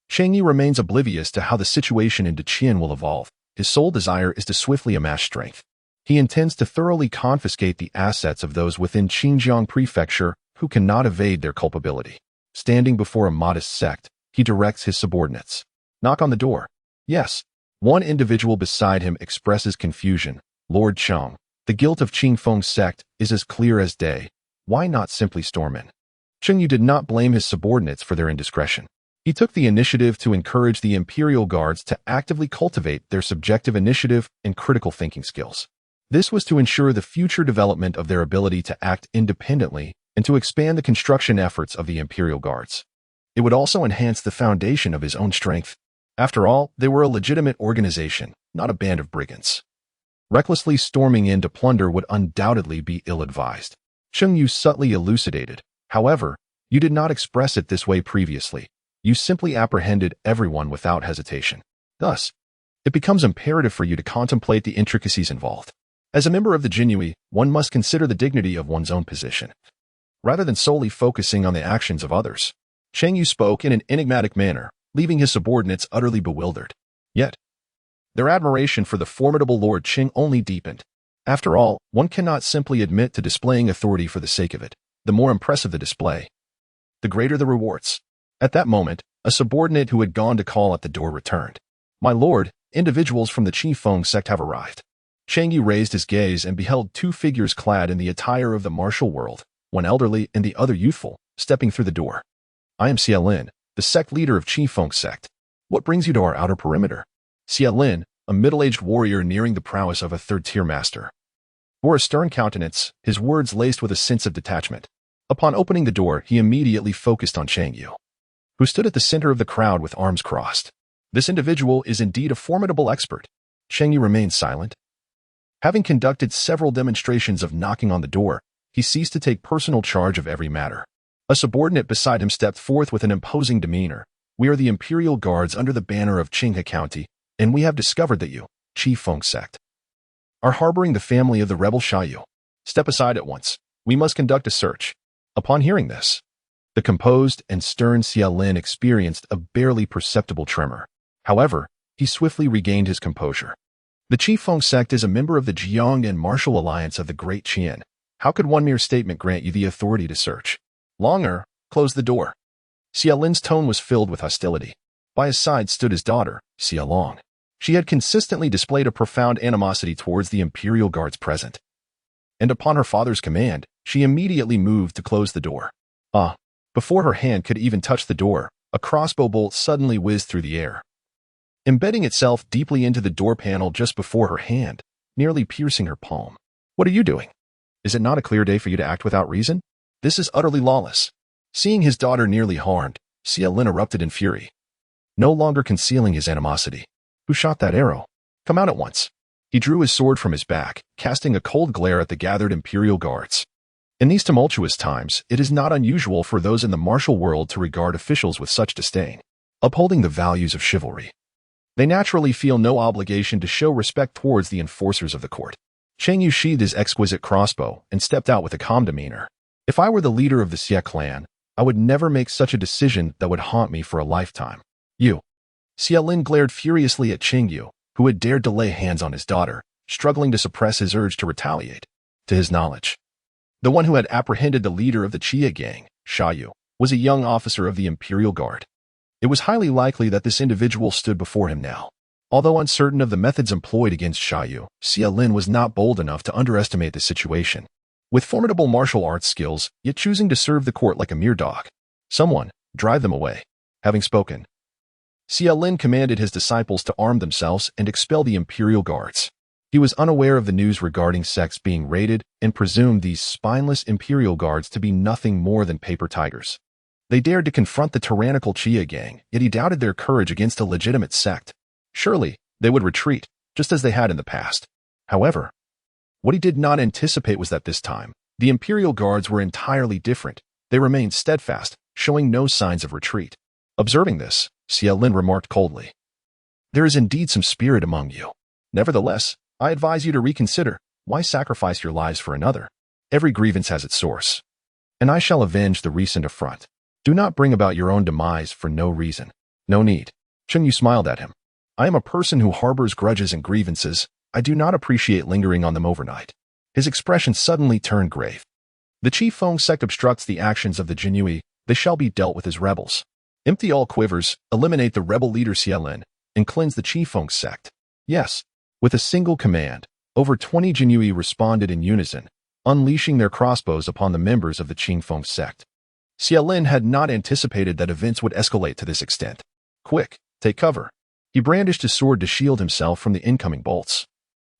Cheng Yu remains oblivious to how the situation in Daqian will evolve. His sole desire is to swiftly amass strength. He intends to thoroughly confiscate the assets of those within Xinjiang Prefecture who cannot evade their culpability. Standing before a modest sect, he directs his subordinates. Knock on the door. Yes. One individual beside him expresses confusion. Lord Cheng, the guilt of Qingfeng's sect is as clear as day. Why not simply storm in? Cheng Yu did not blame his subordinates for their indiscretion. He took the initiative to encourage the imperial guards to actively cultivate their subjective initiative and critical thinking skills. This was to ensure the future development of their ability to act independently and to expand the construction efforts of the imperial guards. It would also enhance the foundation of his own strength. After all, they were a legitimate organization, not a band of brigands. Recklessly storming in to plunder would undoubtedly be ill-advised. Cheng Yu subtly elucidated. However, you did not express it this way previously. You simply apprehended everyone without hesitation. Thus, it becomes imperative for you to contemplate the intricacies involved. As a member of the Jinyiwei, one must consider the dignity of one's own position, rather than solely focusing on the actions of others. Cheng Yu spoke in an enigmatic manner, leaving his subordinates utterly bewildered. Yet, their admiration for the formidable Lord Qing only deepened. After all, one cannot simply admit to displaying authority for the sake of it. The more impressive the display, the greater the rewards. At that moment, a subordinate who had gone to call at the door returned. My lord, Individuals from the Qifeng sect have arrived. Cheng Yu raised his gaze and beheld two figures clad in the attire of the martial world, one elderly and the other youthful, stepping through the door. I am Xie Lin, the sect leader of Qifeng sect. What brings you to our outer perimeter? Xie Lin, a middle-aged warrior nearing the prowess of a third-tier master, bore a stern countenance, his words laced with a sense of detachment. Upon opening the door, he immediately focused on Cheng Yu, who stood at the center of the crowd with arms crossed. This individual is indeed a formidable expert. Cheng Yu remained silent. Having conducted several demonstrations of knocking on the door, he ceased to take personal charge of every matter. A subordinate beside him stepped forth with an imposing demeanor. We are the Imperial Guards under the banner of Qinghe County, and we have discovered that you, Qifeng sect, are harboring the family of the rebel Yu. Step aside at once. We must conduct a search. Upon hearing this, the composed and stern Xie Lin experienced a barely perceptible tremor. However, he swiftly regained his composure. The Qifeng sect is a member of the Jiang and Martial Alliance of the Great Qian. How could one mere statement grant you the authority to search? Longer, close the door. Xie Lin's tone was filled with hostility. By his side stood his daughter, Xie Long. She had consistently displayed a profound animosity towards the Imperial Guards present. And upon her father's command, she immediately moved to close the door. Before her hand could even touch the door, a crossbow bolt suddenly whizzed through the air, embedding itself deeply into the door panel just before her hand, nearly piercing her palm. What are you doing? Is it not a clear day for you to act without reason? This is utterly lawless. Seeing his daughter nearly harmed, Xie Lin erupted in fury, no longer concealing his animosity. Who shot that arrow? Come out at once. He drew his sword from his back, casting a cold glare at the gathered Imperial Guards. In these tumultuous times, it is not unusual for those in the martial world to regard officials with such disdain, upholding the values of chivalry. They naturally feel no obligation to show respect towards the enforcers of the court. Cheng Yu sheathed his exquisite crossbow and stepped out with a calm demeanor. If I were the leader of the Xie clan, I would never make such a decision that would haunt me for a lifetime. You. Xie Lin glared furiously at Cheng Yu, who had dared to lay hands on his daughter, struggling to suppress his urge to retaliate. To his knowledge, the one who had apprehended the leader of the Chia gang, Yu, was a young officer of the Imperial Guard. It was highly likely that this individual stood before him now. Although uncertain of the methods employed against Yu, Xie Lin was not bold enough to underestimate the situation. With formidable martial arts skills, yet choosing to serve the court like a mere dog. Someone, drive them away. Having spoken, Xie Lin commanded his disciples to arm themselves and expel the Imperial Guards. He was unaware of the news regarding sects being raided and presumed these spineless Imperial Guards to be nothing more than paper tigers. They dared to confront the tyrannical Chia gang, yet he doubted their courage against a legitimate sect. Surely, they would retreat, just as they had in the past. However, what he did not anticipate was that this time, the Imperial Guards were entirely different. They remained steadfast, showing no signs of retreat. Observing this, Xie Lin remarked coldly, "There is indeed some spirit among you. Nevertheless, I advise you to reconsider. Why sacrifice your lives for another? Every grievance has its source, and I shall avenge the recent affront. Do not bring about your own demise for no reason. No need." Cheng Yu smiled at him. "I am a person who harbors grudges and grievances. I do not appreciate lingering on them overnight." His expression suddenly turned grave. "The Qifeng sect obstructs the actions of the Jinyiwei. They shall be dealt with as rebels. Empty all quivers, eliminate the rebel leader Xie Lin, and cleanse the Qifeng sect." Yes. With a single command, over 20 Jinyiwei responded in unison, unleashing their crossbows upon the members of the Qifeng sect. Xie Lin had not anticipated that events would escalate to this extent. "Quick, take cover." He brandished his sword to shield himself from the incoming bolts.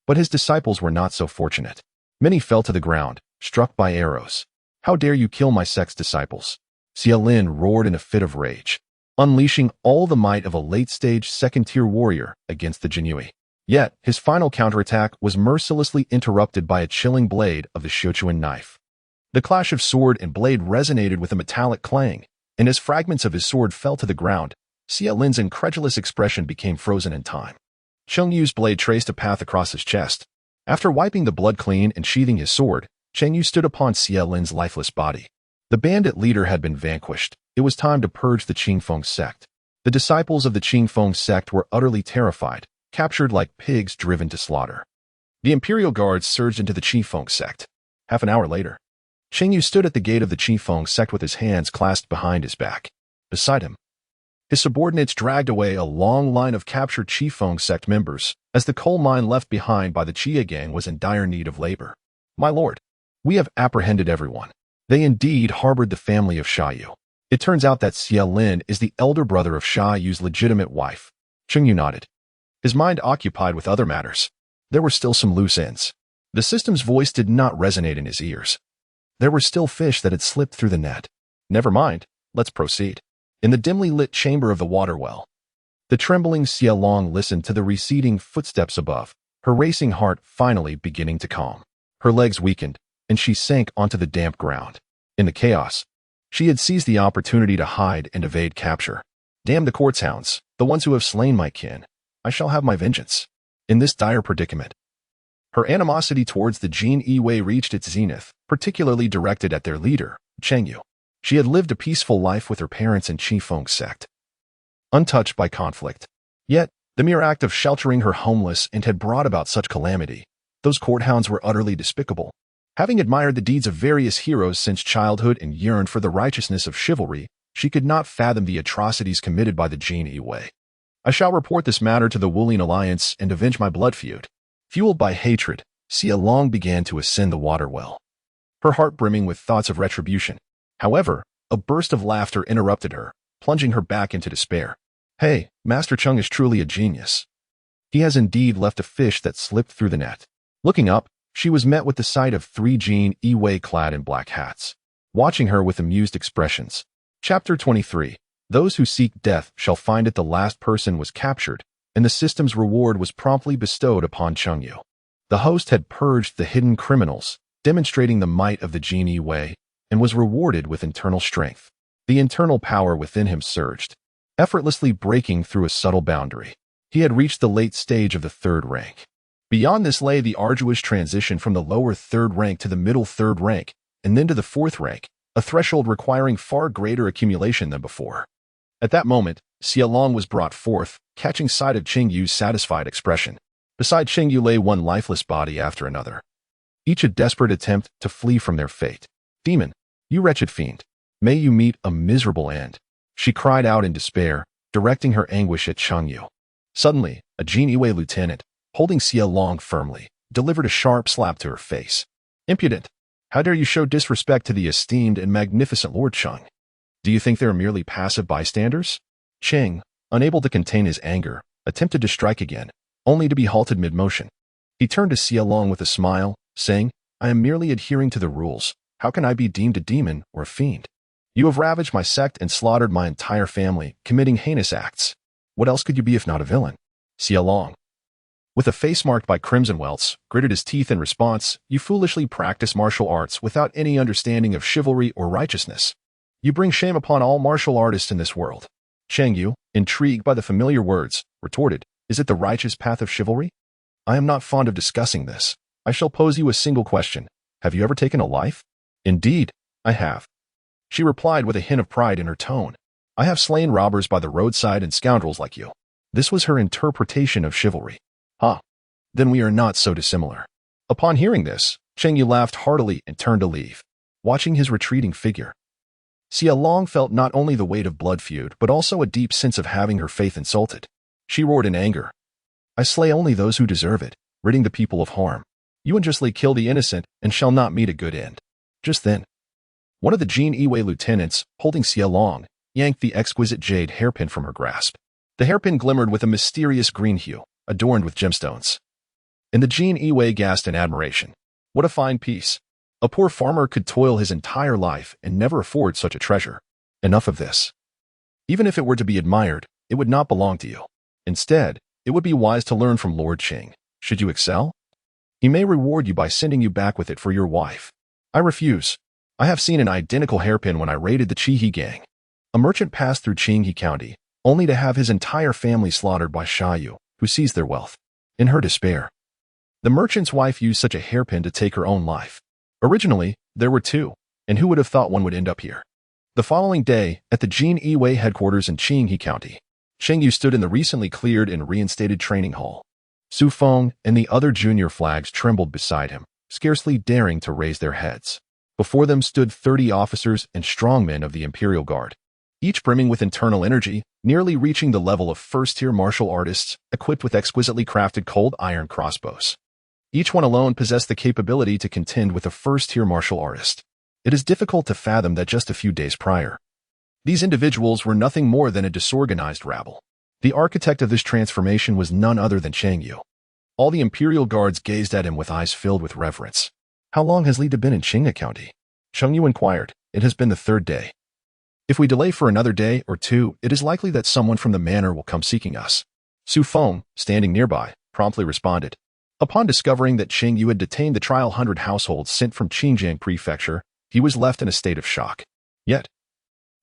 But his disciples were not so fortunate. Many fell to the ground, struck by arrows. "How dare you kill my sect's disciples?" Xie Lin roared in a fit of rage, unleashing all the might of a late-stage second-tier warrior against the Jinyiwei. Yet, his final counterattack was mercilessly interrupted by a chilling blade of the Sichuan knife. The clash of sword and blade resonated with a metallic clang, and as fragments of his sword fell to the ground, Xie Lin's incredulous expression became frozen in time. Cheng Yu's blade traced a path across his chest. After wiping the blood clean and sheathing his sword, Cheng Yu stood upon Xie Lin's lifeless body. The bandit leader had been vanquished. It was time to purge the Qifeng sect. The disciples of the Qifeng sect were utterly terrified, captured like pigs driven to slaughter. The Imperial Guards surged into the Qifeng sect. Half an hour later, Cheng Yu stood at the gate of the Qifeng sect with his hands clasped behind his back. Beside him, His subordinates dragged away a long line of captured Qifeng sect members, as the coal mine left behind by the Jie gang was in dire need of labor. My lord, we have apprehended everyone. They indeed harbored the family of Cheng Yu. It turns out that Xie Lin is the elder brother of Cheng Yu's legitimate wife. Cheng Yu nodded, his mind occupied with other matters. There were still some loose ends. The system's voice did not resonate in his ears. There were still fish that had slipped through the net. Never mind, let's proceed. In the dimly lit chamber of the water well, the trembling Xie Long listened to the receding footsteps above, her racing heart finally beginning to calm. Her legs weakened, and she sank onto the damp ground. In the chaos, she had seized the opportunity to hide and evade capture. Damn the court's hounds, the ones who have slain my kin. I shall have my vengeance. In this dire predicament, her animosity towards the Jinyiwei reached its zenith, particularly directed at their leader, Cheng Yu. She had lived a peaceful life with her parents and Qifeng sect, untouched by conflict. Yet, the mere act of sheltering her homeless and had brought about such calamity. Those courthounds were utterly despicable. Having admired the deeds of various heroes since childhood and yearned for the righteousness of chivalry, she could not fathom the atrocities committed by the Jinyiwei. I shall report this matter to the Wulian Alliance and avenge my blood feud. Fueled by hatred, Xie Long began to ascend the water well, her heart brimming with thoughts of retribution. However, a burst of laughter interrupted her, plunging her back into despair. Hey, Master Cheng is truly a genius. He has indeed left a fish that slipped through the net. Looking up, she was met with the sight of 3 Jinyiwei clad in black hats, watching her with amused expressions. Chapter 23. Those who seek death shall find it. The last person was captured, and the system's reward was promptly bestowed upon Cheng Yu. The host had purged the hidden criminals, demonstrating the might of the Jinyiwei, and was rewarded with internal strength. The internal power within him surged, effortlessly breaking through a subtle boundary. He had reached the late stage of the 3rd rank. Beyond this lay the arduous transition from the lower 3rd rank to the middle 3rd rank, and then to the 4th rank, a threshold requiring far greater accumulation than before. At that moment, Xie Long was brought forth, catching sight of Cheng Yu's satisfied expression. Beside Cheng Yu lay one lifeless body after another, each a desperate attempt to flee from their fate. Demon, you wretched fiend, may you meet a miserable end, she cried out in despair, directing her anguish at Cheng Yu. Suddenly, a Jinyiwei lieutenant, holding Xie Long firmly, delivered a sharp slap to her face. Impudent! How dare you show disrespect to the esteemed and magnificent Lord Cheng? Do you think they are merely passive bystanders? Cheng, unable to contain his anger, attempted to strike again, only to be halted mid-motion. He turned to Xie Long with a smile, saying, I am merely adhering to the rules. How can I be deemed a demon or a fiend? You have ravaged my sect and slaughtered my entire family, committing heinous acts. What else could you be if not a villain? Xie Long, with a face marked by crimson welts, gritted his teeth in response. You foolishly practice martial arts without any understanding of chivalry or righteousness. You bring shame upon all martial artists in this world. Cheng Yu, intrigued by the familiar words, retorted, Is it the righteous path of chivalry? I am not fond of discussing this. I shall pose you a single question. Have you ever taken a life? Indeed, I have. She replied with a hint of pride in her tone. I have slain robbers by the roadside and scoundrels like you. This was her interpretation of chivalry. Huh. Then we are not so dissimilar. Upon hearing this, Cheng Yu laughed heartily and turned to leave. Watching his retreating figure, Xie Long felt not only the weight of blood feud, but also a deep sense of having her faith insulted. She roared in anger. I slay only those who deserve it, ridding the people of harm. You unjustly kill the innocent and shall not meet a good end. Just then, one of the Jinyiwei lieutenants, holding Xie Long, yanked the exquisite jade hairpin from her grasp. The hairpin glimmered with a mysterious green hue, adorned with gemstones. And the Jinyiwei gasped in admiration. What a fine piece. A poor farmer could toil his entire life and never afford such a treasure. Enough of this. Even if it were to be admired, it would not belong to you. Instead, it would be wise to learn from Lord Cheng. Should you excel, he may reward you by sending you back with it for your wife. I refuse. I have seen an identical hairpin when I raided the Chihi gang. A merchant passed through Qinghe County, only to have his entire family slaughtered by Cheng Yu, who seized their wealth. In her despair, the merchant's wife used such a hairpin to take her own life. Originally, there were 2, and who would have thought one would end up here? The following day, at the Jinyiwei headquarters in Qinghe County, Cheng Yu stood in the recently cleared and reinstated training hall. Su Feng and the other junior flags trembled beside him, scarcely daring to raise their heads. Before them stood 30 officers and strongmen of the Imperial Guard. each brimming with internal energy, nearly reaching the level of first-tier martial artists equipped with exquisitely crafted cold iron crossbows. Each one alone possessed the capability to contend with a first-tier martial artist. It is difficult to fathom that just a few days prior, these individuals were nothing more than a disorganized rabble. The architect of this transformation was none other than Cheng Yu. All the imperial guards gazed at him with eyes filled with reverence. "How long has Li been in Qinghe County?" Cheng Yu inquired. "It has been the third day. If we delay for another day or two, it is likely that someone from the manor will come seeking us." Su Feng, standing nearby, promptly responded. Upon discovering that Cheng Yu had detained the trial 100 households sent from Xinjiang Prefecture, he was left in a state of shock. Yet,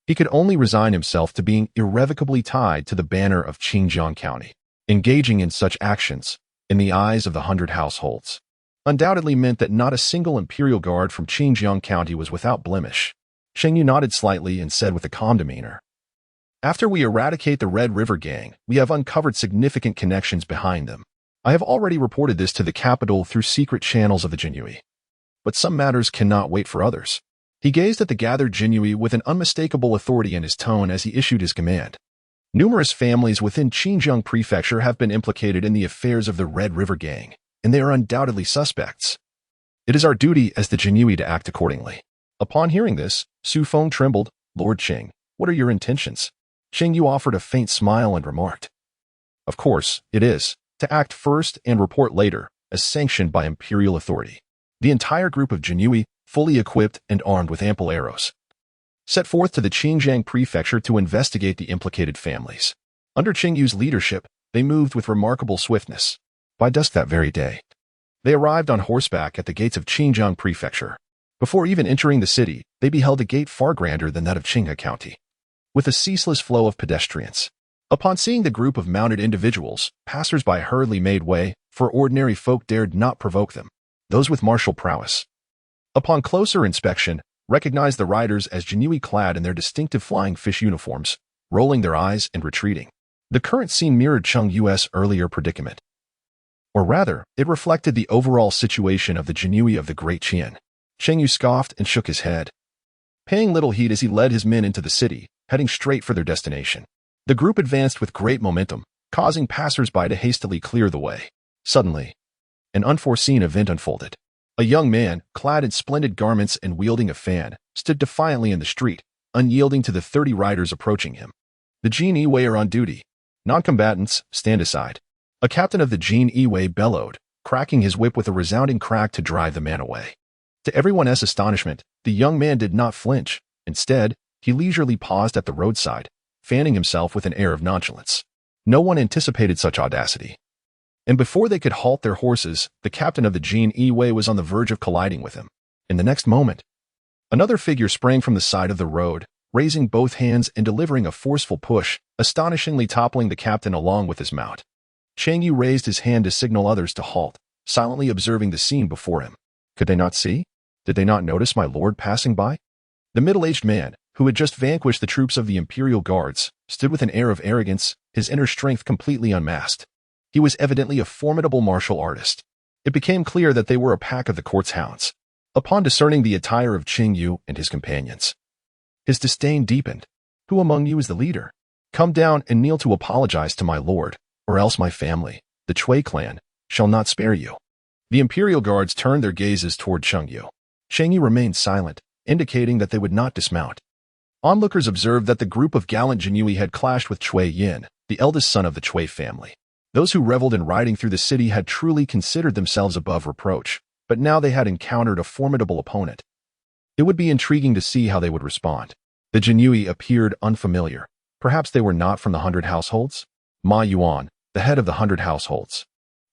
he could only resign himself to being irrevocably tied to the banner of Xinjiang County. Engaging in such actions, in the eyes of the 100 households, undoubtedly meant that not a single imperial guard from Xinjiang County was without blemish. Cheng Yu nodded slightly and said with a calm demeanor, "After we eradicate the Red River Gang, we have uncovered significant connections behind them. I have already reported this to the capital through secret channels of the Jinyiwei. But some matters cannot wait for others." He gazed at the gathered Jinyiwei with an unmistakable authority in his tone as he issued his command. Numerous families within Xinjiang Prefecture have been implicated in the affairs of the Red River Gang, and they are undoubtedly suspects. It is our duty as the Jinyiwei to act accordingly. Upon hearing this, Su Feng trembled. "Lord Cheng, what are your intentions?" Cheng Yu offered a faint smile and remarked, "Of course, it is to act first and report later, as sanctioned by imperial authority." The entire group of Jinyiwei, fully equipped and armed with ample arrows, set forth to the Xinjiang Prefecture to investigate the implicated families. Under Cheng Yu's leadership, they moved with remarkable swiftness. By dusk that very day, they arrived on horseback at the gates of Xinjiang Prefecture. Before even entering the city, they beheld a gate far grander than that of Qinghe County, with a ceaseless flow of pedestrians. Upon seeing the group of mounted individuals, passers-by hurriedly made way, for ordinary folk dared not provoke them. Those with martial prowess, upon closer inspection, recognized the riders as Jinyiwei clad in their distinctive flying fish uniforms, rolling their eyes and retreating. The current scene mirrored Cheng Yu's earlier predicament. Or rather, it reflected the overall situation of the Jinyiwei of the Great Qian. Cheng Yu scoffed and shook his head, paying little heed as he led his men into the city, heading straight for their destination. The group advanced with great momentum, causing passers-by to hastily clear the way. Suddenly, an unforeseen event unfolded. A young man, clad in splendid garments and wielding a fan, stood defiantly in the street, unyielding to the 30 riders approaching him. "The Jinyiwei are on duty. Non-combatants, stand aside." A captain of the Jinyiwei bellowed, cracking his whip with a resounding crack to drive the man away. To everyone's astonishment, the young man did not flinch. Instead, he leisurely paused at the roadside, fanning himself with an air of nonchalance. No one anticipated such audacity. And before they could halt their horses, the captain of the Jinyiwei was on the verge of colliding with him. In the next moment, another figure sprang from the side of the road, raising both hands and delivering a forceful push, astonishingly toppling the captain along with his mount. Cheng Yu raised his hand to signal others to halt, silently observing the scene before him. Could they not see? Did they not notice my lord passing by? The middle-aged man, who had just vanquished the troops of the imperial guards, stood with an air of arrogance, his inner strength completely unmasked. He was evidently a formidable martial artist. It became clear that they were a pack of the court's hounds. Upon discerning the attire of Cheng Yu and his companions, his disdain deepened. "Who among you is the leader? Come down and kneel to apologize to my lord, or else my family, the Chui clan, shall not spare you." The imperial guards turned their gazes toward Cheng Yu. Cheng Yu remained silent, indicating that they would not dismount. Onlookers observed that the group of gallant Jinyiwei had clashed with Chui Yin, the eldest son of the Chui family. Those who reveled in riding through the city had truly considered themselves above reproach, but now they had encountered a formidable opponent. It would be intriguing to see how they would respond. The Jinyiwei appeared unfamiliar. Perhaps they were not from the 100 households? Ma Yuan, the head of the 100 households,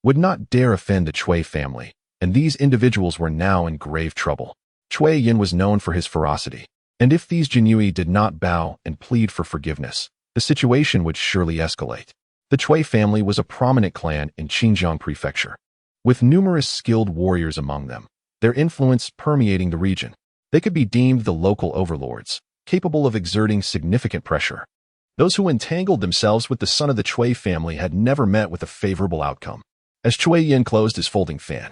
would not dare offend the Chui family, and these individuals were now in grave trouble. Chui Yin was known for his ferocity, and if these Jinyiwei did not bow and plead for forgiveness, the situation would surely escalate. The Chui family was a prominent clan in Xinjiang Prefecture, with numerous skilled warriors among them, their influence permeating the region. They could be deemed the local overlords, capable of exerting significant pressure. Those who entangled themselves with the son of the Chui family had never met with a favorable outcome. As Chui Yin closed his folding fan,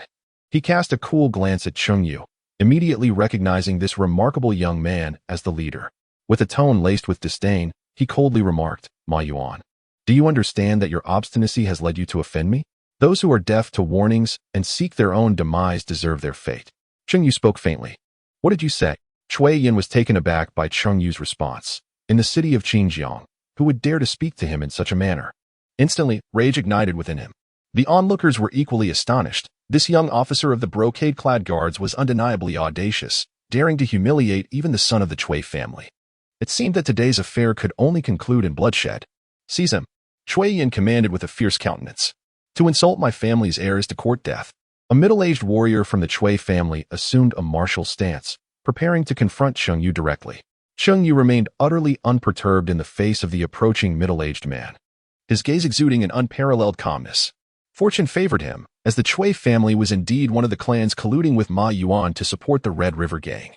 he cast a cool glance at Cheng Yu, immediately recognizing this remarkable young man as the leader. With a tone laced with disdain, he coldly remarked, "Ma Yuan, do you understand that your obstinacy has led you to offend me? Those who are deaf to warnings and seek their own demise deserve their fate." Cheng Yu spoke faintly. "What did you say?" Cui Yin was taken aback by Cheng Yu's response. In the city of Xinjiang, who would dare to speak to him in such a manner? Instantly, rage ignited within him. The onlookers were equally astonished. This young officer of the brocade-clad guards was undeniably audacious, daring to humiliate even the son of the Cui family. It seemed that today's affair could only conclude in bloodshed. "Seize him," Cui Yin commanded with a fierce countenance. "To insult my family's heir is to court death." A middle-aged warrior from the Cui family assumed a martial stance, preparing to confront Cheng Yu directly. Cheng Yu remained utterly unperturbed in the face of the approaching middle-aged man, his gaze exuding an unparalleled calmness. Fortune favored him, as the Cui family was indeed one of the clans colluding with Ma Yuan to support the Red River Gang,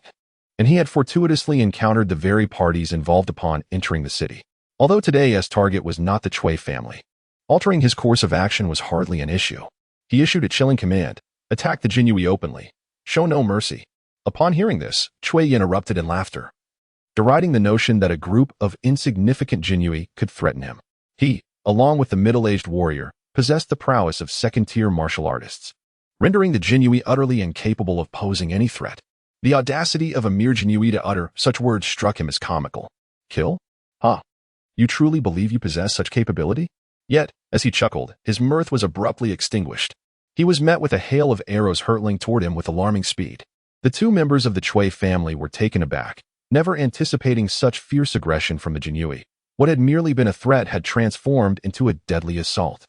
and he had fortuitously encountered the very parties involved upon entering the city. Although today's target was not the Cui family, altering his course of action was hardly an issue. He issued a chilling command: attack the Jinyiwei openly. Show no mercy. Upon hearing this, Cui Yin erupted in laughter, deriding the notion that a group of insignificant Jinyiwei could threaten him. He, along with the middle-aged warrior, possessed the prowess of second-tier martial artists, rendering the Jinyiwei utterly incapable of posing any threat. The audacity of a mere Jinyiwei to utter such words struck him as comical. "Kill? Huh? You truly believe you possess such capability?" Yet, as he chuckled, his mirth was abruptly extinguished. He was met with a hail of arrows hurtling toward him with alarming speed. The two members of the Cui family were taken aback, never anticipating such fierce aggression from the Jinyiwei. What had merely been a threat had transformed into a deadly assault.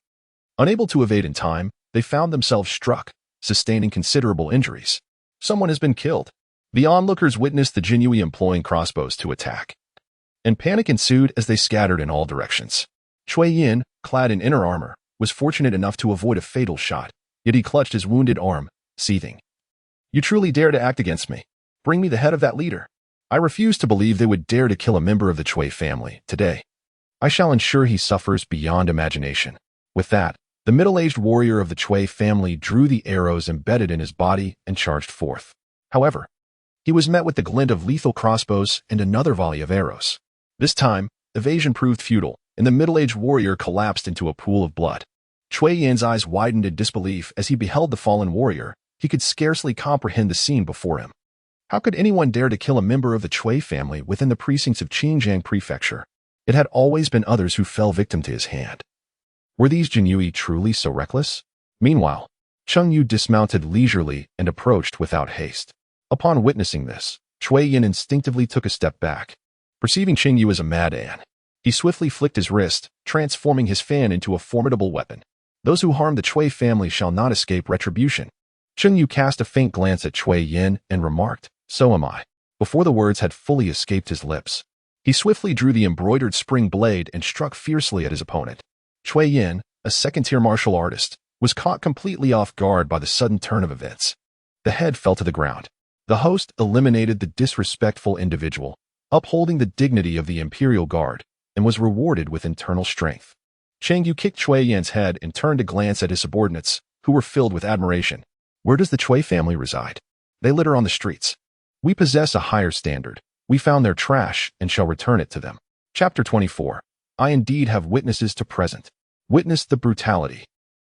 Unable to evade in time, they found themselves struck, sustaining considerable injuries. Someone has been killed. The onlookers witnessed the Jinyiwei employing crossbows to attack, and panic ensued as they scattered in all directions. Cui Yin, clad in inner armor, was fortunate enough to avoid a fatal shot, yet he clutched his wounded arm, seething. "You truly dare to act against me? Bring me the head of that leader. I refuse to believe they would dare to kill a member of the Cui family today. I shall ensure he suffers beyond imagination." With that, the middle-aged warrior of the Cui family drew the arrows embedded in his body and charged forth. However, he was met with the glint of lethal crossbows and another volley of arrows. This time, evasion proved futile, and the middle-aged warrior collapsed into a pool of blood. Cui Yin's eyes widened in disbelief as he beheld the fallen warrior. He could scarcely comprehend the scene before him. How could anyone dare to kill a member of the Cui family within the precincts of Xinjiang Prefecture? It had always been others who fell victim to his hand. Were these Jinyiwei truly so reckless? Meanwhile, Cheng Yu dismounted leisurely and approached without haste. Upon witnessing this, Cui Yin instinctively took a step back. Perceiving Cheng Yu as a madman, he swiftly flicked his wrist, transforming his fan into a formidable weapon. Those who harm the Cui family shall not escape retribution. Cheng Yu cast a faint glance at Cui Yin and remarked, "So am I." Before the words had fully escaped his lips, he swiftly drew the embroidered spring blade and struck fiercely at his opponent. Cui Yin, a second-tier martial artist, was caught completely off guard by the sudden turn of events. The head fell to the ground. The host eliminated the disrespectful individual, upholding the dignity of the Imperial Guard, and was rewarded with internal strength. Cheng Yu kicked Cui Yin's head and turned to glance at his subordinates, who were filled with admiration. "Where does the Cui family reside?" "They litter on the streets. We possess a higher standard. We found their trash and shall return it to them." Chapter 24. I indeed have witnesses to present. Witness the brutality.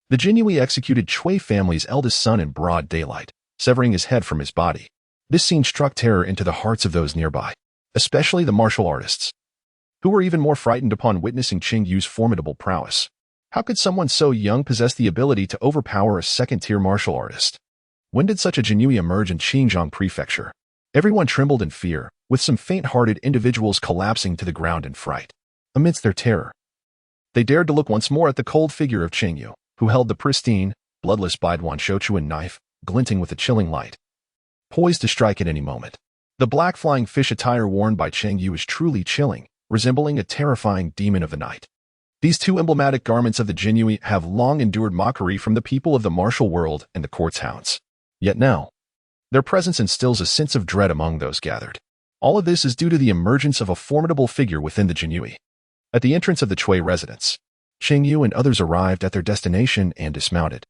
The Jinyiwei executed Cui family's eldest son in broad daylight, severing his head from his body. This scene struck terror into the hearts of those nearby, especially the martial artists, who were even more frightened upon witnessing Cheng Yu's formidable prowess. How could someone so young possess the ability to overpower a second-tier martial artist? When did such a Jinyiwei emerge in Xinjiang Prefecture? Everyone trembled in fear, with some faint-hearted individuals collapsing to the ground in fright. Amidst their terror, they dared to look once more at the cold figure of Cheng Yu, who held the pristine, bloodless Baiduan Shochuan knife, glinting with a chilling light, poised to strike at any moment. The black flying fish attire worn by Cheng Yu was truly chilling, resembling a terrifying demon of the night. These two emblematic garments of the Jinyiwei have long endured mockery from the people of the martial world and the court's hounds. Yet now, their presence instills a sense of dread among those gathered. All of this is due to the emergence of a formidable figure within the Jinyiwei. At the entrance of the Cui residence, Cheng Yu and others arrived at their destination and dismounted.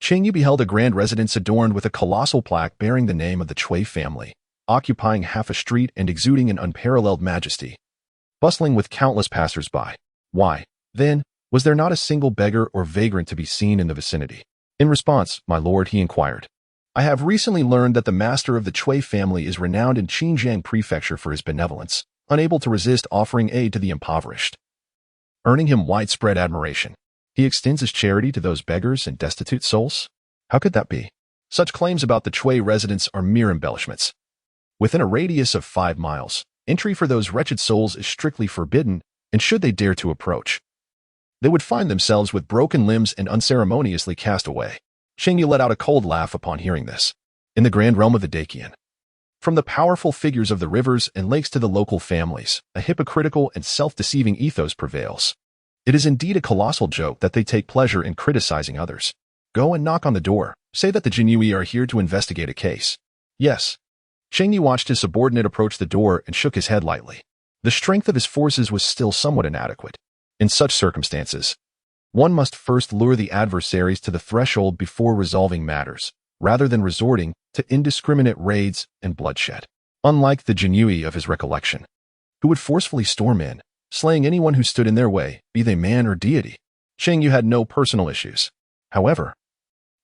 Cheng Yu beheld a grand residence adorned with a colossal plaque bearing the name of the Cui family, occupying half a street and exuding an unparalleled majesty, bustling with countless passers-by. Why, then, was there not a single beggar or vagrant to be seen in the vicinity? In response, my lord, he inquired, I have recently learned that the master of the Cui family is renowned in Xinjiang Prefecture for his benevolence, unable to resist offering aid to the impoverished, earning him widespread admiration. He extends his charity to those beggars and destitute souls? How could that be? Such claims about the Cui residents are mere embellishments. Within a radius of 5 miles, entry for those wretched souls is strictly forbidden, and should they dare to approach, they would find themselves with broken limbs and unceremoniously cast away. Cheng Yu let out a cold laugh upon hearing this. In the grand realm of the Dacian, from the powerful figures of the rivers and lakes to the local families, a hypocritical and self-deceiving ethos prevails. It is indeed a colossal joke that they take pleasure in criticizing others. Go and knock on the door. Say that the Jinyiwei are here to investigate a case. Yes. Cheng Yu watched his subordinate approach the door and shook his head lightly. The strength of his forces was still somewhat inadequate. In such circumstances, one must first lure the adversaries to the threshold before resolving matters, rather than resorting to indiscriminate raids and bloodshed. Unlike the Jinyiwei of his recollection, who would forcefully storm in, slaying anyone who stood in their way, be they man or deity, Cheng Yu had no personal issues. However,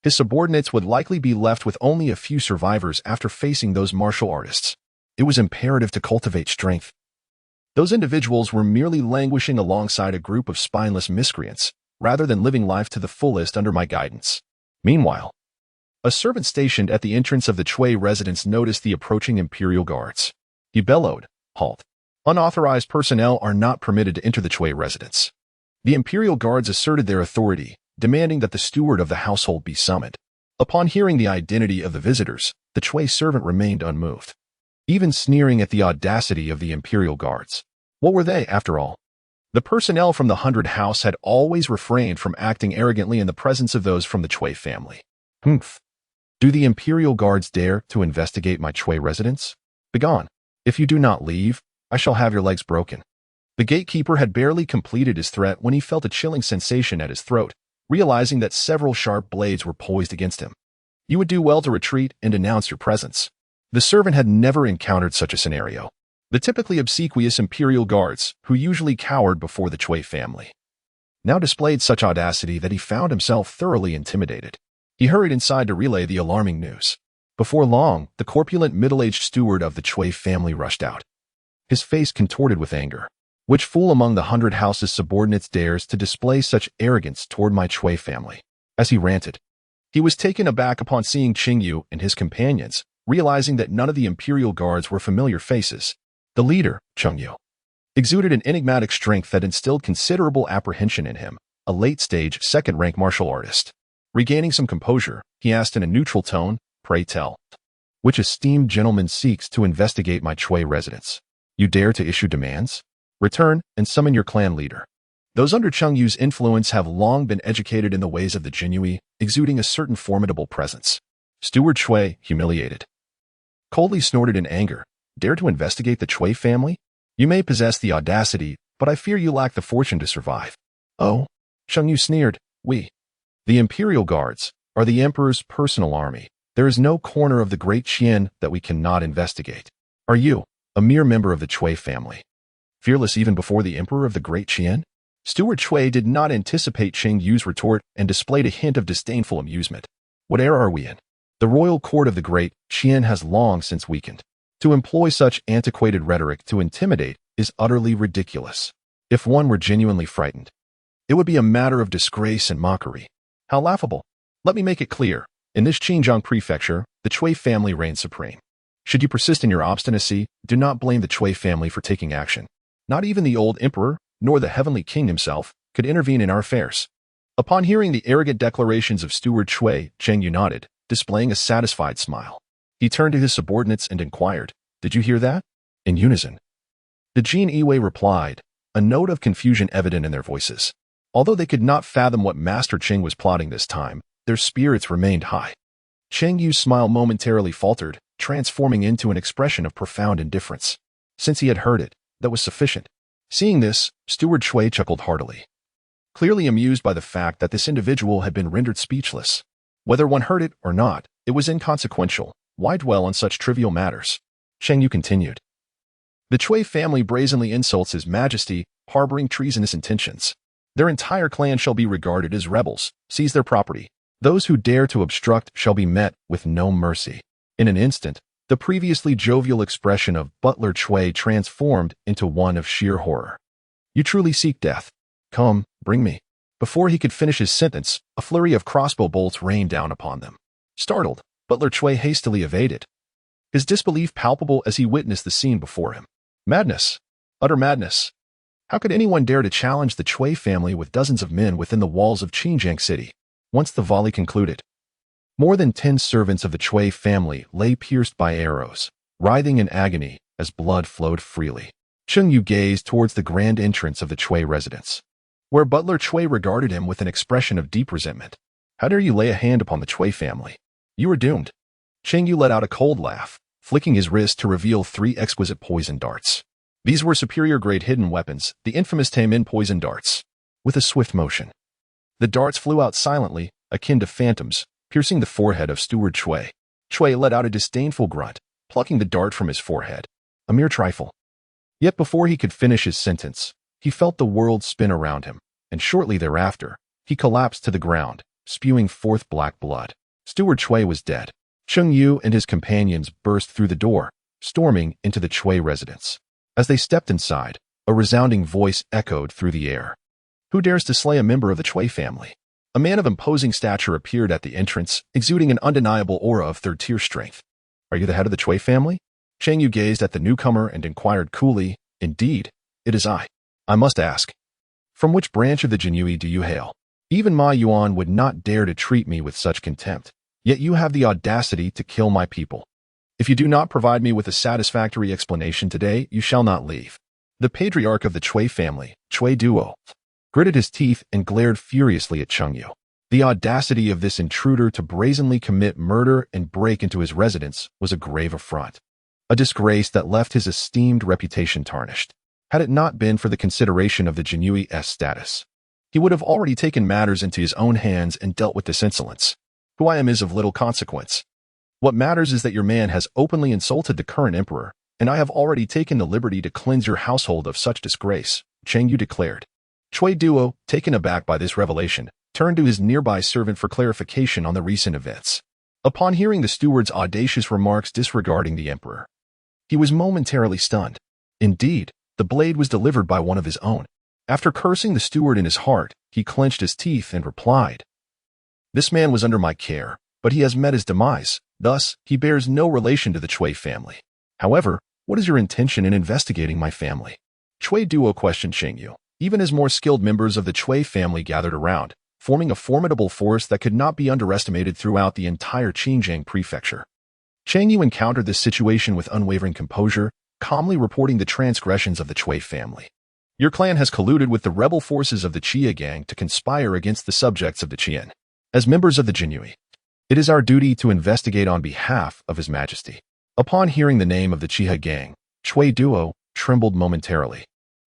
his subordinates would likely be left with only a few survivors after facing those martial artists. It was imperative to cultivate strength. Those individuals were merely languishing alongside a group of spineless miscreants, rather than living life to the fullest under my guidance. Meanwhile, a servant stationed at the entrance of the Cui residence noticed the approaching imperial guards. He bellowed, "Halt! Unauthorized personnel are not permitted to enter the Cui residence." The imperial guards asserted their authority, demanding that the steward of the household be summoned. Upon hearing the identity of the visitors, the Cui servant remained unmoved, even sneering at the audacity of the imperial guards. What were they, after all? The personnel from the 100 House had always refrained from acting arrogantly in the presence of those from the Cui family. Humph. Do the imperial guards dare to investigate my Cui residence? Begone. If you do not leave, I shall have your legs broken. The gatekeeper had barely completed his threat when he felt a chilling sensation at his throat, realizing that several sharp blades were poised against him. You would do well to retreat and announce your presence. The servant had never encountered such a scenario. The typically obsequious imperial guards, who usually cowered before the Cui family, now displayed such audacity that he found himself thoroughly intimidated. He hurried inside to relay the alarming news. Before long, the corpulent middle-aged steward of the Cui family rushed out, his face contorted with anger. Which fool among the 100 House's subordinates dares to display such arrogance toward my Cui family? As he ranted, he was taken aback upon seeing Cheng Yu and his companions, realizing that none of the imperial guards were familiar faces. The leader, Cheng Yu, exuded an enigmatic strength that instilled considerable apprehension in him, a late-stage, second-rank martial artist. Regaining some composure, he asked in a neutral tone, "Pray tell, which esteemed gentleman seeks to investigate my Cui residence? You dare to issue demands? Return and summon your clan leader." Those under Cheng Yu's influence have long been educated in the ways of the Jinyiwei, exuding a certain formidable presence. Steward Cui, humiliated, coldly snorted in anger. Dare to investigate the Cui family? You may possess the audacity, but I fear you lack the fortune to survive. Oh, Cheng Yu sneered, we, the imperial guards, are the emperor's personal army. There is no corner of the Great Qian that we cannot investigate. Are you, a mere member of the Cui family, fearless even before the emperor of the Great Qian? Steward Cui did not anticipate Cheng Yu's retort and displayed a hint of disdainful amusement. What era are we in? The royal court of the Great Qian has long since weakened. To employ such antiquated rhetoric to intimidate is utterly ridiculous. If one were genuinely frightened, it would be a matter of disgrace and mockery. How laughable. Let me make it clear. In this Xinjiang prefecture, the Cui family reigns supreme. Should you persist in your obstinacy, do not blame the Cui family for taking action. Not even the old emperor, nor the heavenly king himself, could intervene in our affairs. Upon hearing the arrogant declarations of Steward Cui, Cheng Yu nodded, displaying a satisfied smile. He turned to his subordinates and inquired, "Did you hear that?" In unison, the Jinyiwei replied, a note of confusion evident in their voices. Although they could not fathom what Master Cheng was plotting this time, their spirits remained high. Cheng Yu's smile momentarily faltered, transforming into an expression of profound indifference. Since he had heard it, that was sufficient. Seeing this, Steward Cui chuckled heartily, clearly amused by the fact that this individual had been rendered speechless. Whether one heard it or not, it was inconsequential. Why dwell on such trivial matters? Cheng Yu continued. The Chui family brazenly insults His Majesty, harboring treasonous intentions. Their entire clan shall be regarded as rebels, seize their property. Those who dare to obstruct shall be met with no mercy. In an instant, the previously jovial expression of Butler Chui transformed into one of sheer horror. You truly seek death. Come, bring me. Before he could finish his sentence, a flurry of crossbow bolts rained down upon them. Startled, Butler Chui hastily evaded, his disbelief palpable as he witnessed the scene before him. Madness. Utter madness. How could anyone dare to challenge the Chui family with dozens of men within the walls of Xinjiang City? Once the volley concluded, more than 10 servants of the Chui family lay pierced by arrows, writhing in agony as blood flowed freely. Cheng Yu gazed towards the grand entrance of the Chui residence, where Butler Chui regarded him with an expression of deep resentment. How dare you lay a hand upon the Chui family? You are doomed. Cheng Yu let out a cold laugh, flicking his wrist to reveal 3 exquisite poison darts. These were superior-grade hidden weapons, the infamous Taimin poison darts. With a swift motion, the darts flew out silently, akin to phantoms, piercing the forehead of Steward Chui. Chui let out a disdainful grunt, plucking the dart from his forehead. A mere trifle. Yet before he could finish his sentence, he felt the world spin around him, and shortly thereafter, he collapsed to the ground, spewing forth black blood. Steward Chui was dead. Cheng Yu and his companions burst through the door, storming into the Chui residence. As they stepped inside, a resounding voice echoed through the air. Who dares to slay a member of the Chui family? A man of imposing stature appeared at the entrance, exuding an undeniable aura of third-tier strength. Are you the head of the Chui family? Cheng Yu gazed at the newcomer and inquired coolly. Indeed, it is I. I must ask, from which branch of the Jinyiwei do you hail? Even Ma Yuan would not dare to treat me with such contempt, yet you have the audacity to kill my people. If you do not provide me with a satisfactory explanation today, you shall not leave. The patriarch of the Chui family, Chui Duo, gritted his teeth and glared furiously at Cheng Yu. The audacity of this intruder to brazenly commit murder and break into his residence was a grave affront, a disgrace that left his esteemed reputation tarnished. Had it not been for the consideration of the Jinyiwei's status, he would have already taken matters into his own hands and dealt with this insolence. Who I am is of little consequence. What matters is that your man has openly insulted the current emperor, and I have already taken the liberty to cleanse your household of such disgrace, Cheng Yu declared. Chui Duo, taken aback by this revelation, turned to his nearby servant for clarification on the recent events. Upon hearing the steward's audacious remarks disregarding the emperor, he was momentarily stunned. Indeed, the blade was delivered by one of his own. After cursing the steward in his heart, he clenched his teeth and replied, "This man was under my care, but he has met his demise. Thus, he bears no relation to the Chui family. However, what is your intention in investigating my family?" Chui Duo questioned Cheng Yu, even as more skilled members of the Chui family gathered around, forming a formidable force that could not be underestimated throughout the entire Xinjiang prefecture. Cheng Yu encountered this situation with unwavering composure, calmly reporting the transgressions of the Chui family. Your clan has colluded with the rebel forces of the Chia gang to conspire against the subjects of the Qian. As members of the Jinyiwei, it is our duty to investigate on behalf of His Majesty. Upon hearing the name of the Chia gang, Chui Duo trembled momentarily,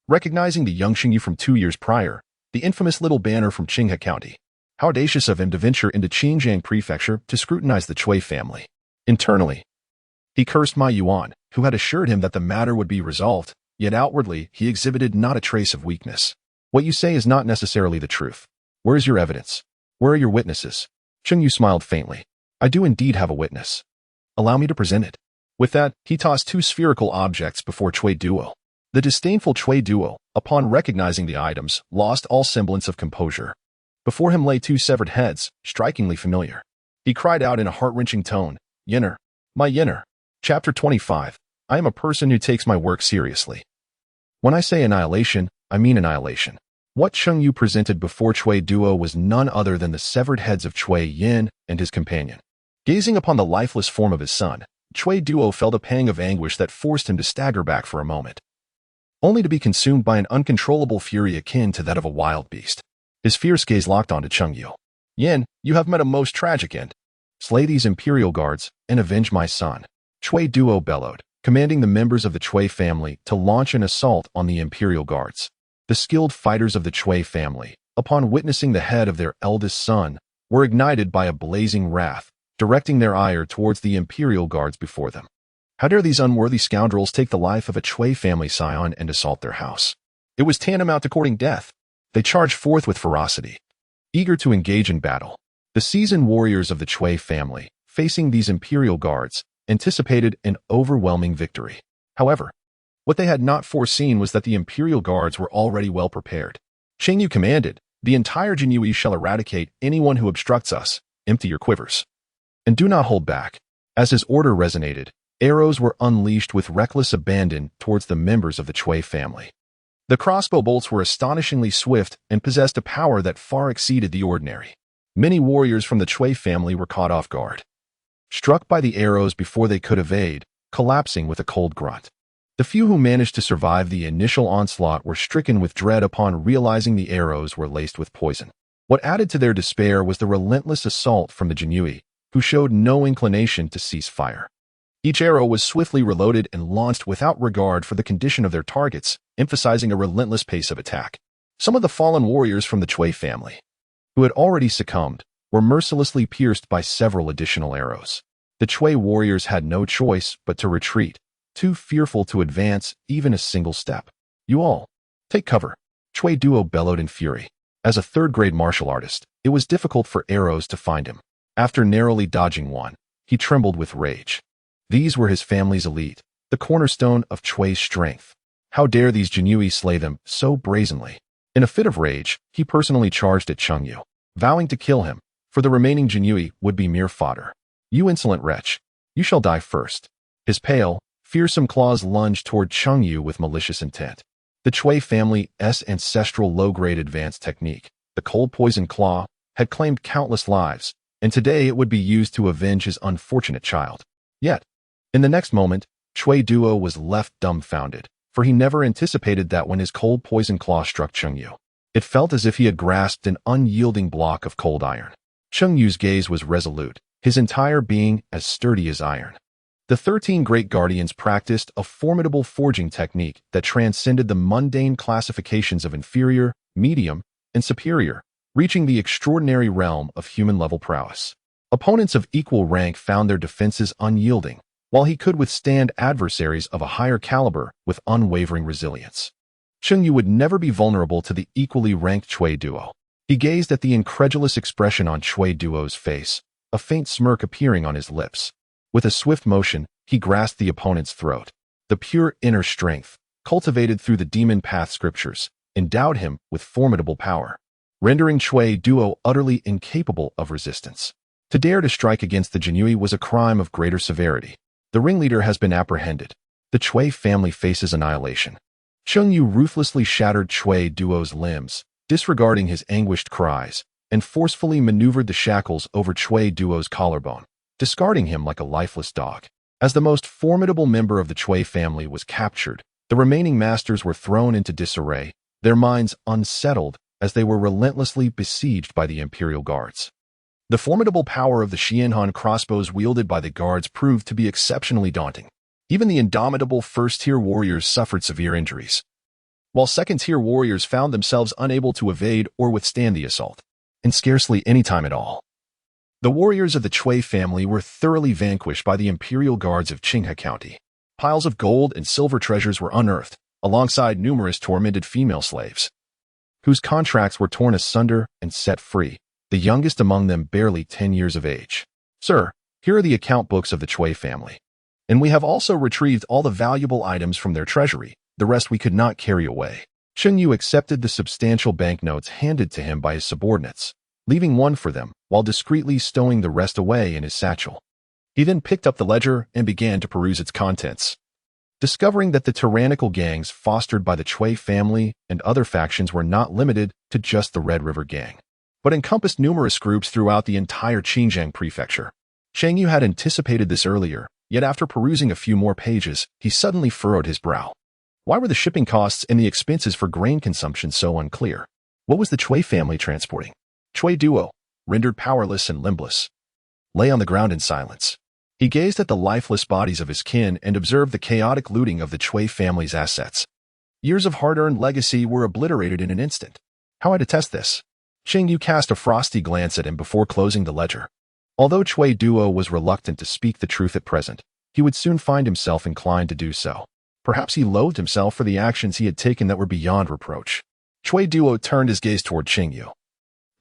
recognizing the young Cheng Yu from 2 years prior, the infamous little banner from Qinghe County. How audacious of him to venture into Xinjiang Prefecture to scrutinize the Chui family. Internally, he cursed Ma Yuan, who had assured him that the matter would be resolved, yet outwardly he exhibited not a trace of weakness. What you say is not necessarily the truth. Where is your evidence? Where are your witnesses? Cheng Yu smiled faintly. I do indeed have a witness. Allow me to present it. With that, he tossed 2 spherical objects before Chui Duo. The disdainful Chui Duo, upon recognizing the items, lost all semblance of composure. Before him lay 2 severed heads, strikingly familiar. He cried out in a heart-wrenching tone, "Yinner, my Yinner." Chapter 25. I am a person who takes my work seriously. When I say annihilation, I mean annihilation. What Cheng Yu presented before Chui Duo was none other than the severed heads of Chui Yin and his companion. Gazing upon the lifeless form of his son, Chui Duo felt a pang of anguish that forced him to stagger back for a moment, only to be consumed by an uncontrollable fury akin to that of a wild beast. His fierce gaze locked onto Cheng Yu. "Yin, you have met a most tragic end. Slay these imperial guards and avenge my son." Chui Duo bellowed, commanding the members of the Chui family to launch an assault on the imperial guards. The skilled fighters of the Chui family, upon witnessing the head of their eldest son, were ignited by a blazing wrath, directing their ire towards the imperial guards before them. How dare these unworthy scoundrels take the life of a Chui family scion and assault their house? It was tantamount to courting death. They charged forth with ferocity, eager to engage in battle. The seasoned warriors of the Chui family, facing these imperial guards, anticipated an overwhelming victory. However, what they had not foreseen was that the imperial guards were already well prepared. Cheng Yu commanded, "The entire Jinyiwei shall eradicate anyone who obstructs us. Empty your quivers. And do not hold back." As his order resonated, arrows were unleashed with reckless abandon towards the members of the Chui family. The crossbow bolts were astonishingly swift and possessed a power that far exceeded the ordinary. Many warriors from the Chui family were caught off guard, struck by the arrows before they could evade, collapsing with a cold grunt. The few who managed to survive the initial onslaught were stricken with dread upon realizing the arrows were laced with poison. What added to their despair was the relentless assault from the Jinyiwei, who showed no inclination to cease fire. Each arrow was swiftly reloaded and launched without regard for the condition of their targets, emphasizing a relentless pace of attack. Some of the fallen warriors from the Chui family, who had already succumbed, were mercilessly pierced by several additional arrows. The Chui warriors had no choice but to retreat, too fearful to advance even a single step. "You all, take cover," Chui Duo bellowed in fury. As a third-grade martial artist, it was difficult for arrows to find him. After narrowly dodging one, he trembled with rage. These were his family's elite, the cornerstone of Chui's strength. How dare these Jinyiwei slay them so brazenly? In a fit of rage, he personally charged at Cheng Yu, vowing to kill him, for the remaining Jinyiwei would be mere fodder. "You insolent wretch, you shall die first." His pale, fearsome claws lunged toward Cheng Yu with malicious intent. The Chui family's ancestral low-grade advanced technique, the cold poison claw, had claimed countless lives, and today it would be used to avenge his unfortunate child. Yet, in the next moment, Chui Duo was left dumbfounded, for he never anticipated that when his cold poison claw struck Cheng Yu, it felt as if he had grasped an unyielding block of cold iron. Cheng Yu's gaze was resolute, his entire being as sturdy as iron. The 13 great guardians practiced a formidable forging technique that transcended the mundane classifications of inferior, medium, and superior, reaching the extraordinary realm of human-level prowess. Opponents of equal rank found their defenses unyielding, while he could withstand adversaries of a higher caliber with unwavering resilience. Cheng Yu would never be vulnerable to the equally ranked Chui Duo. He gazed at the incredulous expression on Chui Duo's face, a faint smirk appearing on his lips. With a swift motion, he grasped the opponent's throat. The pure inner strength, cultivated through the demon path scriptures, endowed him with formidable power, rendering Chui Duo utterly incapable of resistance. To dare to strike against the Jinyiwei was a crime of greater severity. The ringleader has been apprehended. The Chui family faces annihilation. Cheng Yu ruthlessly shattered Chui Duo's limbs, disregarding his anguished cries, and forcefully maneuvered the shackles over Chui Duo's collarbone, discarding him like a lifeless dog. As the most formidable member of the Chui family was captured, the remaining masters were thrown into disarray, their minds unsettled as they were relentlessly besieged by the imperial guards. The formidable power of the Xianhan crossbows wielded by the guards proved to be exceptionally daunting. Even the indomitable first-tier warriors suffered severe injuries, while second-tier warriors found themselves unable to evade or withstand the assault, in scarcely any time at all. The warriors of the Chui family were thoroughly vanquished by the imperial guards of Qinghe County. Piles of gold and silver treasures were unearthed, alongside numerous tormented female slaves, whose contracts were torn asunder and set free, the youngest among them barely 10 years of age. "Sir, here are the account books of the Chui family. And we have also retrieved all the valuable items from their treasury. The rest we could not carry away." Cheng Yu accepted the substantial banknotes handed to him by his subordinates, leaving one for them, while discreetly stowing the rest away in his satchel. He then picked up the ledger and began to peruse its contents. Discovering that the tyrannical gangs fostered by the Chui family and other factions were not limited to just the Red River Gang, but encompassed numerous groups throughout the entire Xinjiang prefecture. Cheng Yu had anticipated this earlier, yet after perusing a few more pages, he suddenly furrowed his brow. Why were the shipping costs and the expenses for grain consumption so unclear? What was the Chui family transporting? Chui Duo, rendered powerless and limbless, lay on the ground in silence. He gazed at the lifeless bodies of his kin and observed the chaotic looting of the Chui family's assets. Years of hard-earned legacy were obliterated in an instant. How I detest this. Cheng Yu cast a frosty glance at him before closing the ledger. Although Chui Duo was reluctant to speak the truth at present, he would soon find himself inclined to do so. Perhaps he loathed himself for the actions he had taken that were beyond reproach. Cui Duo turned his gaze toward Cheng Yu.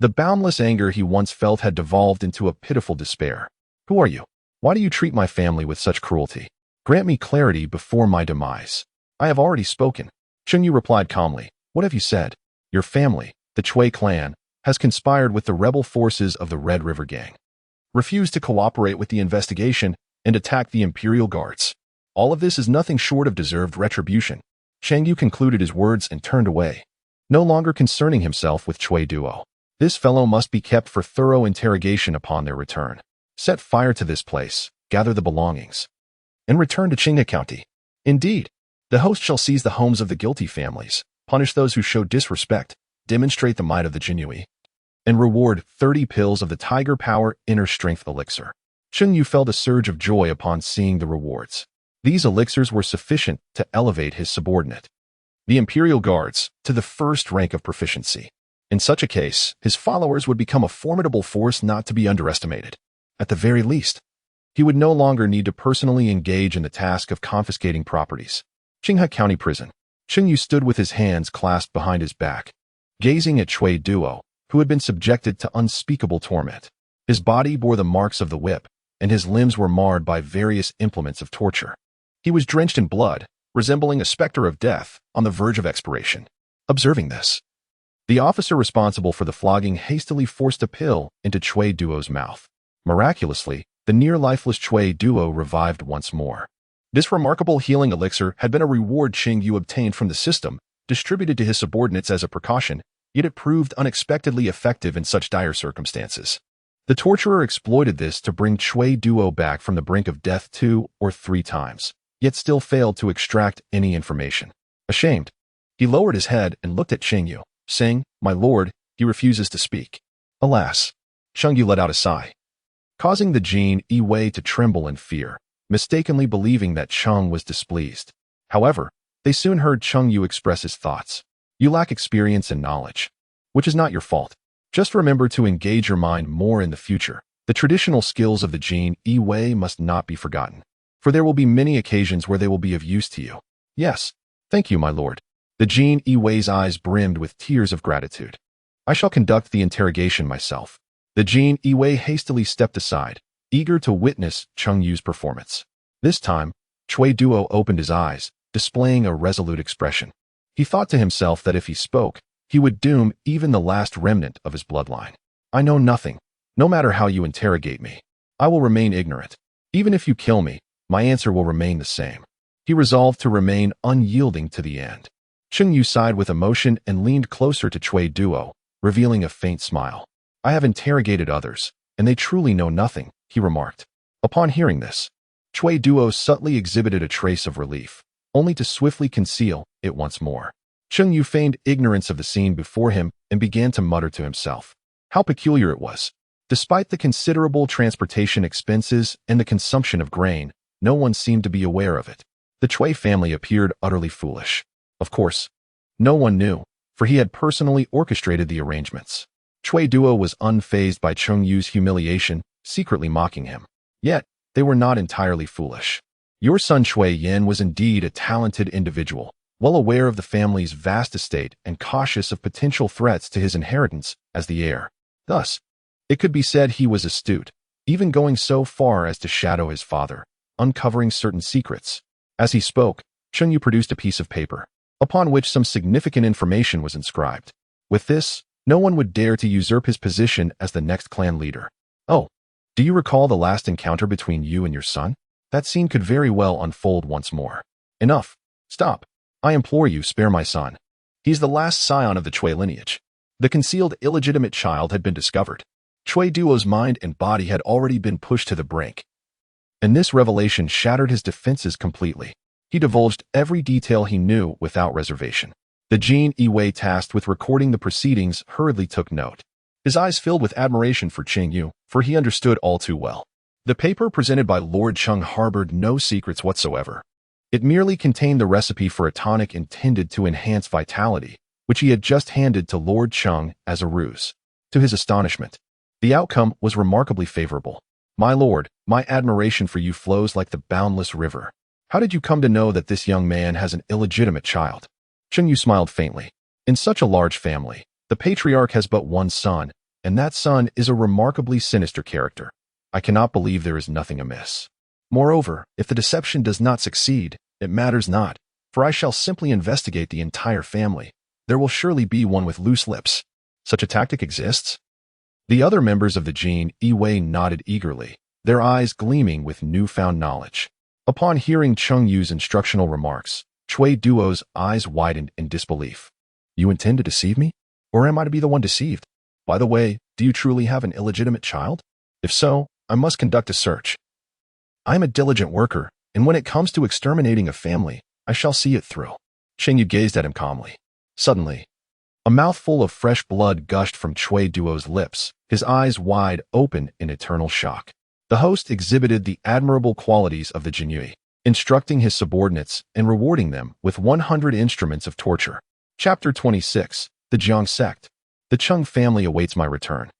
The boundless anger he once felt had devolved into a pitiful despair. Who are you? Why do you treat my family with such cruelty? Grant me clarity before my demise. I have already spoken. Cheng Yu replied calmly. What have you said? Your family, the Cui clan, has conspired with the rebel forces of the Red River Gang, refused to cooperate with the investigation, and attacked the Imperial Guards. All of this is nothing short of deserved retribution. Cheng Yu concluded his words and turned away, no longer concerning himself with Cui Duo. This fellow must be kept for thorough interrogation upon their return. Set fire to this place, gather the belongings, and return to Qinghe County. Indeed, the host shall seize the homes of the guilty families, punish those who show disrespect, demonstrate the might of the Jinyiwei, and reward 30 pills of the Tiger Power Inner Strength Elixir. Cheng Yu felt a surge of joy upon seeing the rewards. These elixirs were sufficient to elevate his subordinate, the Imperial Guards, to the first rank of proficiency. In such a case, his followers would become a formidable force not to be underestimated. At the very least, he would no longer need to personally engage in the task of confiscating properties. Qinghe County Prison. Cheng Yu stood with his hands clasped behind his back, gazing at Cui Duo, who had been subjected to unspeakable torment. His body bore the marks of the whip, and his limbs were marred by various implements of torture. He was drenched in blood, resembling a specter of death, on the verge of expiration. Observing this, the officer responsible for the flogging hastily forced a pill into Cui Duo's mouth. Miraculously, the near-lifeless Cui Duo revived once more. This remarkable healing elixir had been a reward Cheng Yu obtained from the system, distributed to his subordinates as a precaution, yet it proved unexpectedly effective in such dire circumstances. The torturer exploited this to bring Cui Duo back from the brink of death 2 or 3 times, yet still failed to extract any information. Ashamed, he lowered his head and looked at Cheng Yu, saying, My lord, he refuses to speak. Alas! Cheng Yu let out a sigh, causing the Jinyiwei to tremble in fear, mistakenly believing that Cheng was displeased. However, they soon heard Cheng Yu express his thoughts. You lack experience and knowledge, which is not your fault. Just remember to engage your mind more in the future. The traditional skills of the Jinyiwei must not be forgotten, for there will be many occasions where they will be of use to you. Yes, thank you, my lord. The Jinyiwei's eyes brimmed with tears of gratitude. I shall conduct the interrogation myself. The Jinyiwei hastily stepped aside, eager to witness Cheng Yu's performance. This time, Cui Duo opened his eyes, displaying a resolute expression. He thought to himself that if he spoke, he would doom even the last remnant of his bloodline. I know nothing. No matter how you interrogate me, I will remain ignorant. Even if you kill me, my answer will remain the same. He resolved to remain unyielding to the end. Cheng Yu sighed with emotion and leaned closer to Cui Duo, revealing a faint smile. I have interrogated others, and they truly know nothing, he remarked. Upon hearing this, Cui Duo subtly exhibited a trace of relief, only to swiftly conceal it once more. Cheng Yu feigned ignorance of the scene before him and began to mutter to himself. How peculiar it was. Despite the considerable transportation expenses and the consumption of grain, no one seemed to be aware of it. The Cui family appeared utterly foolish. Of course, no one knew, for he had personally orchestrated the arrangements. Cui Duo was unfazed by Cheng Yu's humiliation, secretly mocking him. Yet, they were not entirely foolish. Your son Cui Yin was indeed a talented individual, well aware of the family's vast estate and cautious of potential threats to his inheritance as the heir. Thus, it could be said he was astute, even going so far as to shadow his father, uncovering certain secrets. As he spoke, Cheng Yu produced a piece of paper, upon which some significant information was inscribed. With this, no one would dare to usurp his position as the next clan leader. Oh, do you recall the last encounter between you and your son? That scene could very well unfold once more. Enough. Stop. I implore you, spare my son. He's the last scion of the Cui lineage. The concealed illegitimate child had been discovered. Cui Duo's mind and body had already been pushed to the brink, and this revelation shattered his defenses completely. He divulged every detail he knew without reservation. The Jinyiwei tasked with recording the proceedings hurriedly took note. His eyes filled with admiration for Cheng Yu, for he understood all too well. The paper presented by Lord Cheng harbored no secrets whatsoever. It merely contained the recipe for a tonic intended to enhance vitality, which he had just handed to Lord Cheng as a ruse. To his astonishment, the outcome was remarkably favorable. My lord, my admiration for you flows like the boundless river. How did you come to know that this young man has an illegitimate child? Cheng Yu smiled faintly. In such a large family, the patriarch has but one son, and that son is a remarkably sinister character. I cannot believe there is nothing amiss. Moreover, if the deception does not succeed, it matters not, for I shall simply investigate the entire family. There will surely be one with loose lips. Such a tactic exists? The other members of the Jinyiwei nodded eagerly, their eyes gleaming with newfound knowledge. Upon hearing Cheng Yu's instructional remarks, Cui Duo's eyes widened in disbelief. You intend to deceive me? Or am I to be the one deceived? By the way, do you truly have an illegitimate child? If so, I must conduct a search. I am a diligent worker, and when it comes to exterminating a family, I shall see it through. Cheng Yu gazed at him calmly. Suddenly, a mouthful of fresh blood gushed from Cui Duo's lips, his eyes wide open in eternal shock. The host exhibited the admirable qualities of the Jinyiwei, instructing his subordinates and rewarding them with 100 instruments of torture. Chapter 26, The Jiang Sect. The Cheng family awaits my return.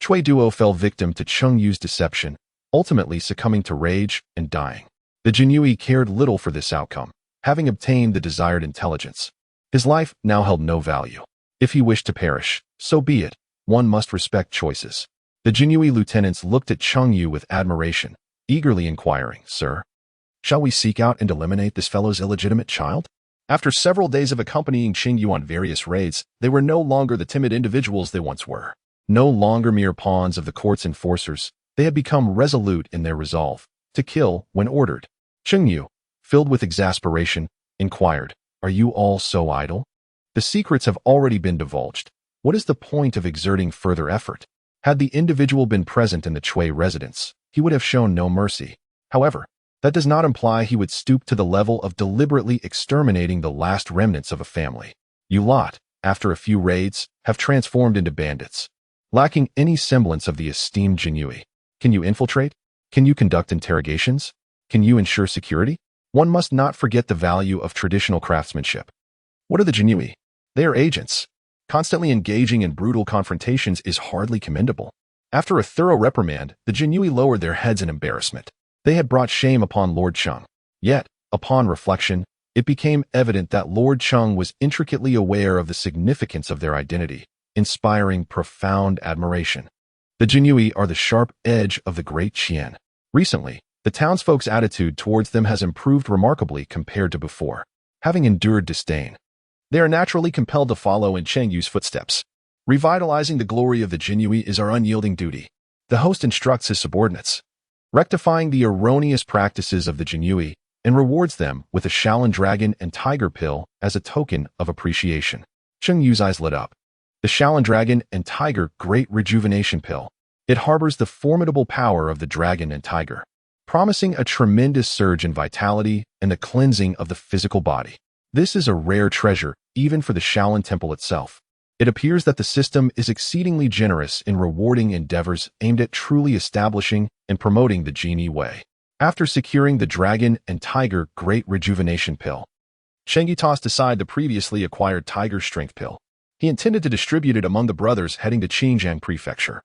Cui Duo fell victim to Cheng Yu's deception, ultimately succumbing to rage and dying. The Jinyiwei cared little for this outcome, having obtained the desired intelligence. His life now held no value. If he wished to perish, so be it. One must respect choices. The Jinyiwei lieutenants looked at Cheng Yu with admiration, eagerly inquiring, Sir, shall we seek out and eliminate this fellow's illegitimate child? After several days of accompanying Cheng Yu on various raids, they were no longer the timid individuals they once were. No longer mere pawns of the court's enforcers, they had become resolute in their resolve to kill when ordered. Cheng Yu, filled with exasperation, inquired, Are you all so idle? The secrets have already been divulged. What is the point of exerting further effort? Had the individual been present in the Cui residence, he would have shown no mercy. However, that does not imply he would stoop to the level of deliberately exterminating the last remnants of a family. You lot, after a few raids, have transformed into bandits. Lacking any semblance of the esteemed Jinyiwei. Can you infiltrate? Can you conduct interrogations? Can you ensure security? One must not forget the value of traditional craftsmanship. What are the Jinyiwei? They are agents. Constantly engaging in brutal confrontations is hardly commendable. After a thorough reprimand, the Jinyiwei lowered their heads in embarrassment. They had brought shame upon Lord Cheng. Yet, upon reflection, it became evident that Lord Cheng was intricately aware of the significance of their identity, inspiring profound admiration. The Jinyiwei are the sharp edge of the Great Qian. Recently, the townsfolk's attitude towards them has improved remarkably compared to before. Having endured disdain, they are naturally compelled to follow in Cheng Yu's footsteps. Revitalizing the glory of the Jinyiwei is our unyielding duty. The host instructs his subordinates, rectifying the erroneous practices of the Jinyiwei, and rewards them with a Shaolin Dragon and Tiger Pill as a token of appreciation. Cheng Yu's eyes lit up. The Shaolin Dragon and Tiger Great Rejuvenation Pill. It harbors the formidable power of the dragon and tiger, promising a tremendous surge in vitality and the cleansing of the physical body. This is a rare treasure, even for the Shaolin Temple itself. It appears that the system is exceedingly generous in rewarding endeavors aimed at truly establishing and promoting the Jinyiwei. After securing the Dragon and Tiger Great Rejuvenation Pill, Cheng Yu tossed aside the previously acquired Tiger Strength Pill. He intended to distribute it among the brothers heading to Xinjiang Prefecture.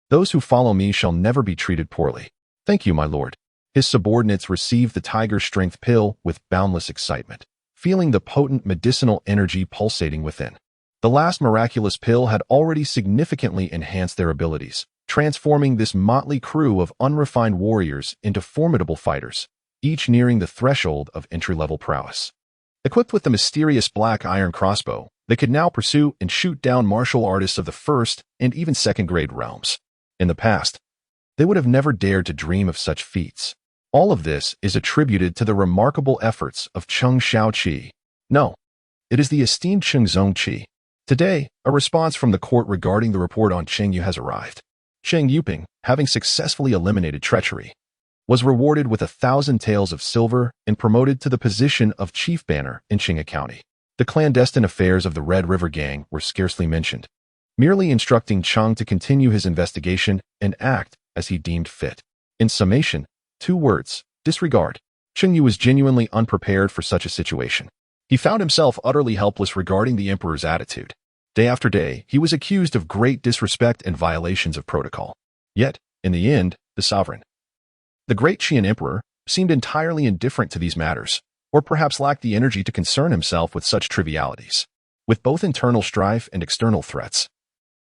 Those who follow me shall never be treated poorly. Thank you, my lord. His subordinates received the Tiger Strength Pill with boundless excitement, feeling the potent medicinal energy pulsating within. The last miraculous pill had already significantly enhanced their abilities, transforming this motley crew of unrefined warriors into formidable fighters, each nearing the threshold of entry-level prowess. Equipped with the mysterious black iron crossbow, they could now pursue and shoot down martial artists of the first and even second-grade realms. In the past, they would have never dared to dream of such feats. All of this is attributed to the remarkable efforts of Cheng Xiaoqi. No, it is the esteemed Cheng Zongqi. Today, a response from the court regarding the report on Cheng Yu has arrived. Cheng Yuping, having successfully eliminated treachery, was rewarded with 1,000 taels of silver and promoted to the position of chief banner in Qinghai County. The clandestine affairs of the Red River Gang were scarcely mentioned, merely instructing Cheng to continue his investigation and act as he deemed fit. In summation, 2 words: disregard. Cheng Yu was genuinely unprepared for such a situation. He found himself utterly helpless regarding the emperor's attitude. Day after day, he was accused of great disrespect and violations of protocol. Yet, in the end, the sovereign, The Great Qian Emperor seemed entirely indifferent to these matters, or perhaps lacked the energy to concern himself with such trivialities. With both internal strife and external threats,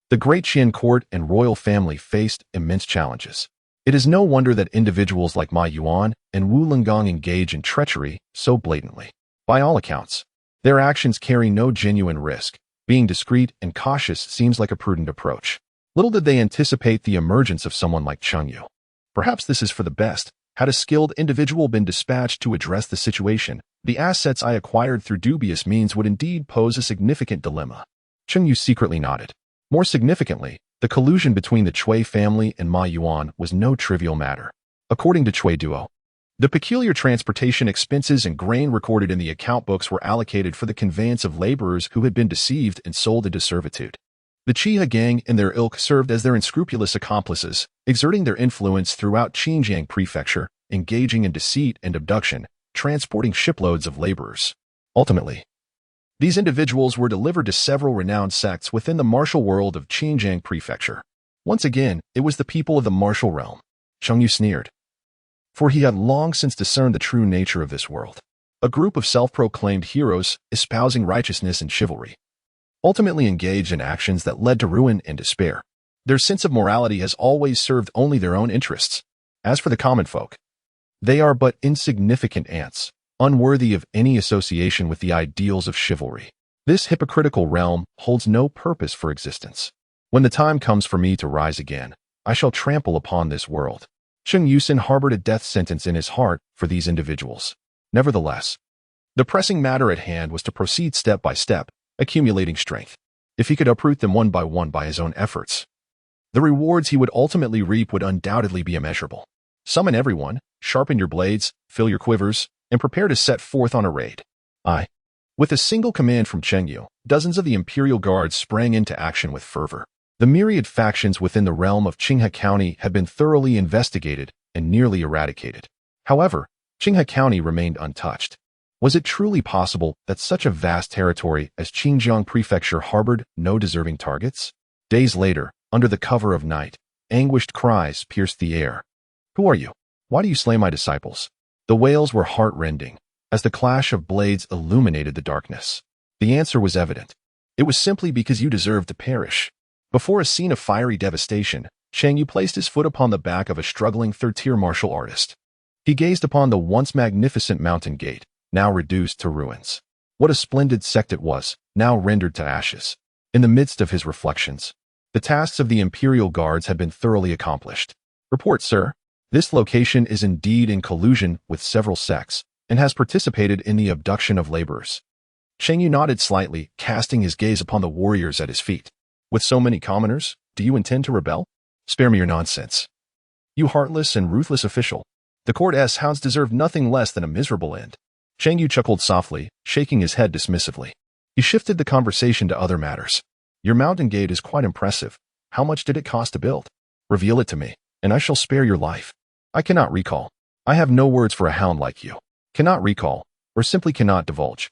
the Great Qian court and royal family faced immense challenges. It is no wonder that individuals like Ma Yuan and Wu Lingong engage in treachery so blatantly. By all accounts, their actions carry no genuine risk. Being discreet and cautious seems like a prudent approach. Little did they anticipate the emergence of someone like Cheng Yu. Perhaps this is for the best. Had a skilled individual been dispatched to address the situation, the assets I acquired through dubious means would indeed pose a significant dilemma. Cheng Yu secretly nodded. More significantly, the collusion between the Cui family and Ma Yuan was no trivial matter. According to Cui Duo, the peculiar transportation expenses and grain recorded in the account books were allocated for the conveyance of laborers who had been deceived and sold into servitude. The Chiha gang and their ilk served as their unscrupulous accomplices, exerting their influence throughout Xinjiang prefecture, engaging in deceit and abduction, transporting shiploads of laborers. Ultimately, these individuals were delivered to several renowned sects within the martial world of Xinjiang prefecture. Once again, it was the people of the martial realm. Cheng Yu sneered, for he had long since discerned the true nature of this world. A group of self-proclaimed heroes espousing righteousness and chivalry, ultimately engaged in actions that led to ruin and despair. Their sense of morality has always served only their own interests. As for the common folk, they are but insignificant ants, unworthy of any association with the ideals of chivalry. This hypocritical realm holds no purpose for existence. When the time comes for me to rise again, I shall trample upon this world. Cheng Yusin harbored a death sentence in his heart for these individuals. Nevertheless, the pressing matter at hand was to proceed step by step, accumulating strength. If he could uproot them one by his own efforts, the rewards he would ultimately reap would undoubtedly be immeasurable. Summon everyone, sharpen your blades, fill your quivers, and prepare to set forth on a raid. With a single command from Cheng Yu, dozens of the imperial guards sprang into action with fervor. The myriad factions within the realm of Qinghe County had been thoroughly investigated and nearly eradicated. However, Qinghe County remained untouched. Was it truly possible that such a vast territory as Xinjiang Prefecture harbored no deserving targets? Days later, under the cover of night, anguished cries pierced the air. Who are you? Why do you slay my disciples? The wails were heart-rending, as the clash of blades illuminated the darkness. The answer was evident. It was simply because you deserved to perish. Before a scene of fiery devastation, Cheng Yu placed his foot upon the back of a struggling third-tier martial artist. He gazed upon the once magnificent mountain gate, now reduced to ruins. What a splendid sect it was, now rendered to ashes. In the midst of his reflections, the tasks of the imperial guards had been thoroughly accomplished. Report, sir. This location is indeed in collusion with several sects, and has participated in the abduction of laborers. Cheng Yu nodded slightly, casting his gaze upon the warriors at his feet. With so many commoners, do you intend to rebel? Spare me your nonsense. You heartless and ruthless official. The court's hounds deserve nothing less than a miserable end. Cheng Yu chuckled softly, shaking his head dismissively. He shifted the conversation to other matters. Your mountain gate is quite impressive. How much did it cost to build? Reveal it to me, and I shall spare your life. I cannot recall. I have no words for a hound like you. Cannot recall, or simply cannot divulge.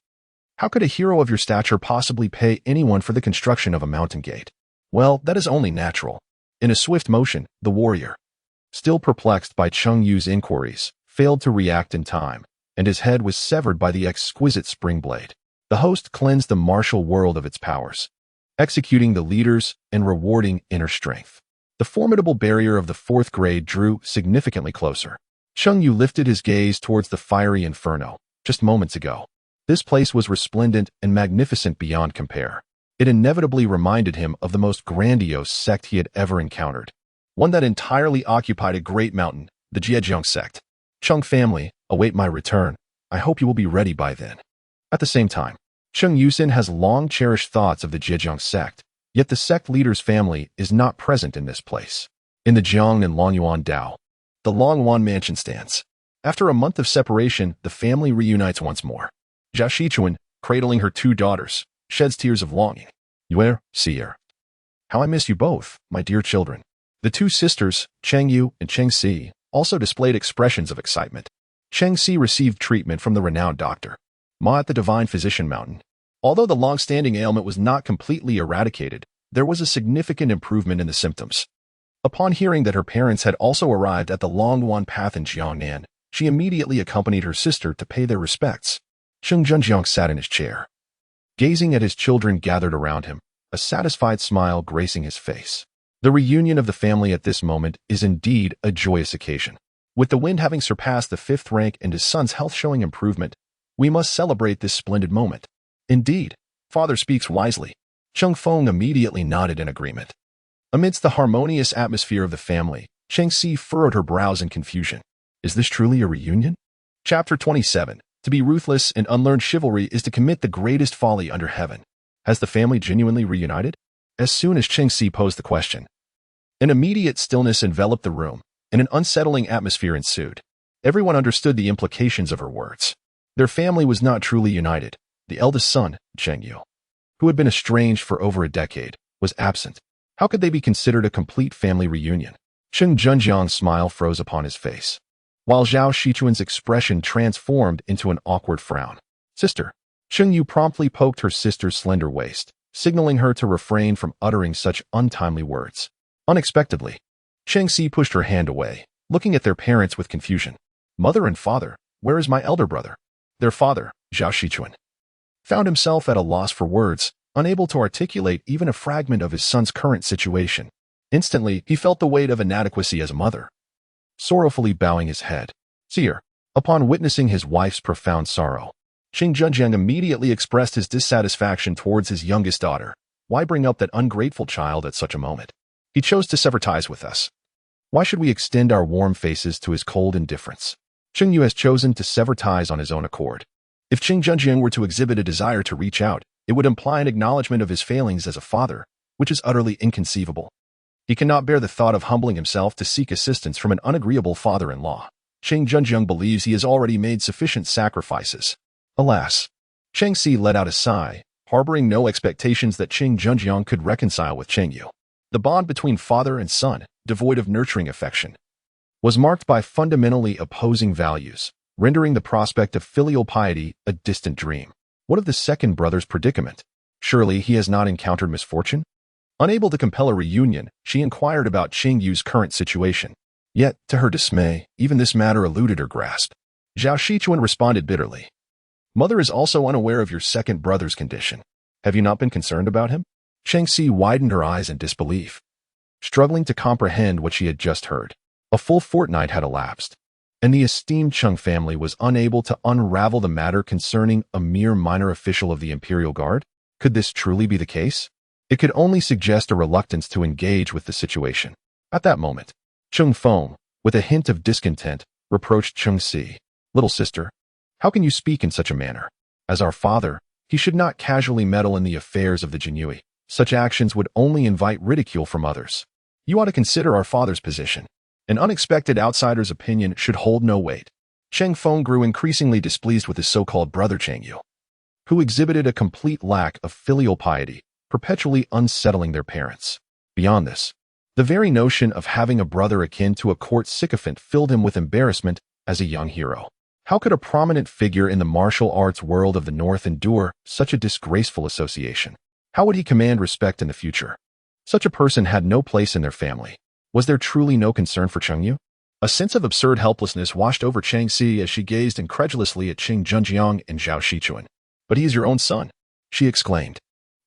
How could a hero of your stature possibly pay anyone for the construction of a mountain gate? Well, that is only natural. In a swift motion, the warrior, still perplexed by Cheng Yu's inquiries, failed to react in time, and his head was severed by the exquisite spring blade. The host cleansed the martial world of its powers, executing the leaders and rewarding inner strength. The formidable barrier of the fourth grade drew significantly closer. Cheng Yu lifted his gaze towards the fiery inferno. Just moments ago, this place was resplendent and magnificent beyond compare. It inevitably reminded him of the most grandiose sect he had ever encountered, one that entirely occupied a great mountain, the Zhejiang sect. Cheng family, await my return. I hope you will be ready by then. At the same time, Cheng Yusin has long cherished thoughts of the Zhejiang sect, yet the sect leader's family is not present in this place. In the Jiang and Longyuan Dao, the Longyuan mansion stands. After a month of separation, the family reunites once more. Jia Shichuan, cradling her two daughters, sheds tears of longing. Yue, Sier. How I miss you both, my dear children. The two sisters, Cheng Yu and Cheng Si, also displayed expressions of excitement. Cheng Si received treatment from the renowned doctor Ma at the Divine Physician Mountain. Although the long-standing ailment was not completely eradicated, there was a significant improvement in the symptoms. Upon hearing that her parents had also arrived at the Longwan Path in Jiangnan, she immediately accompanied her sister to pay their respects. Cheng Junjiang sat in his chair, gazing at his children gathered around him, a satisfied smile gracing his face. The reunion of the family at this moment is indeed a joyous occasion. With the wind having surpassed the 5th rank and his son's health showing improvement, we must celebrate this splendid moment. Indeed, father speaks wisely. Cheng Feng immediately nodded in agreement. Amidst the harmonious atmosphere of the family, Cheng Si furrowed her brows in confusion. Is this truly a reunion? Chapter 27. To be ruthless and unlearn chivalry is to commit the greatest folly under heaven. Has the family genuinely reunited? As soon as Cheng Si posed the question, an immediate stillness enveloped the room, and an unsettling atmosphere ensued. Everyone understood the implications of her words. Their family was not truly united. The eldest son, Cheng Yu, who had been estranged for over a decade, was absent. How could they be considered a complete family reunion? Cheng Junjiang's smile froze upon his face, while Zhao Shichuan's expression transformed into an awkward frown. Sister. Cheng Yu promptly poked her sister's slender waist, signaling her to refrain from uttering such untimely words. Unexpectedly, Cheng Si pushed her hand away, looking at their parents with confusion. Mother and father, where is my elder brother? Their father, Zhao Shichuan, found himself at a loss for words, unable to articulate even a fragment of his son's current situation. Instantly, he felt the weight of inadequacy as a mother. Sorrowfully bowing his head, Seer, upon witnessing his wife's profound sorrow, Cheng Junjiang immediately expressed his dissatisfaction towards his youngest daughter. Why bring up that ungrateful child at such a moment? He chose to sever ties with us. Why should we extend our warm faces to his cold indifference? Cheng Yu has chosen to sever ties on his own accord. If Cheng Junjiang were to exhibit a desire to reach out, it would imply an acknowledgement of his failings as a father, which is utterly inconceivable. He cannot bear the thought of humbling himself to seek assistance from an unagreeable father-in-law. Cheng Junjiang believes he has already made sufficient sacrifices. Alas! Cheng Si let out a sigh, harboring no expectations that Cheng Junjiang could reconcile with Cheng Yu. The bond between father and son, devoid of nurturing affection, was marked by fundamentally opposing values, rendering the prospect of filial piety a distant dream. What of the second brother's predicament? Surely he has not encountered misfortune? Unable to compel a reunion, she inquired about Cheng Yu's current situation. Yet, to her dismay, even this matter eluded her grasp. Zhao Shichuan responded bitterly. Mother is also unaware of your second brother's condition. Have you not been concerned about him? Cheng Si widened her eyes in disbelief, struggling to comprehend what she had just heard. A full fortnight had elapsed, and the esteemed Cheng family was unable to unravel the matter concerning a mere minor official of the Imperial Guard. Could this truly be the case? It could only suggest a reluctance to engage with the situation. At that moment, Cheng Feng, with a hint of discontent, reproached Cheng Si. Little sister, how can you speak in such a manner? As our father, he should not casually meddle in the affairs of the Jinyiwei. Such actions would only invite ridicule from others. You ought to consider our father's position. An unexpected outsider's opinion should hold no weight. Cheng Feng grew increasingly displeased with his so-called brother Cheng Yu, who exhibited a complete lack of filial piety, perpetually unsettling their parents. Beyond this, the very notion of having a brother akin to a court sycophant filled him with embarrassment as a young hero. How could a prominent figure in the martial arts world of the North endure such a disgraceful association? How would he command respect in the future? Such a person had no place in their family. Was there truly no concern for Cheng Yu? A sense of absurd helplessness washed over Cheng Si as she gazed incredulously at Cheng Junjiang and Zhao Shichuan. But he is your own son, she exclaimed.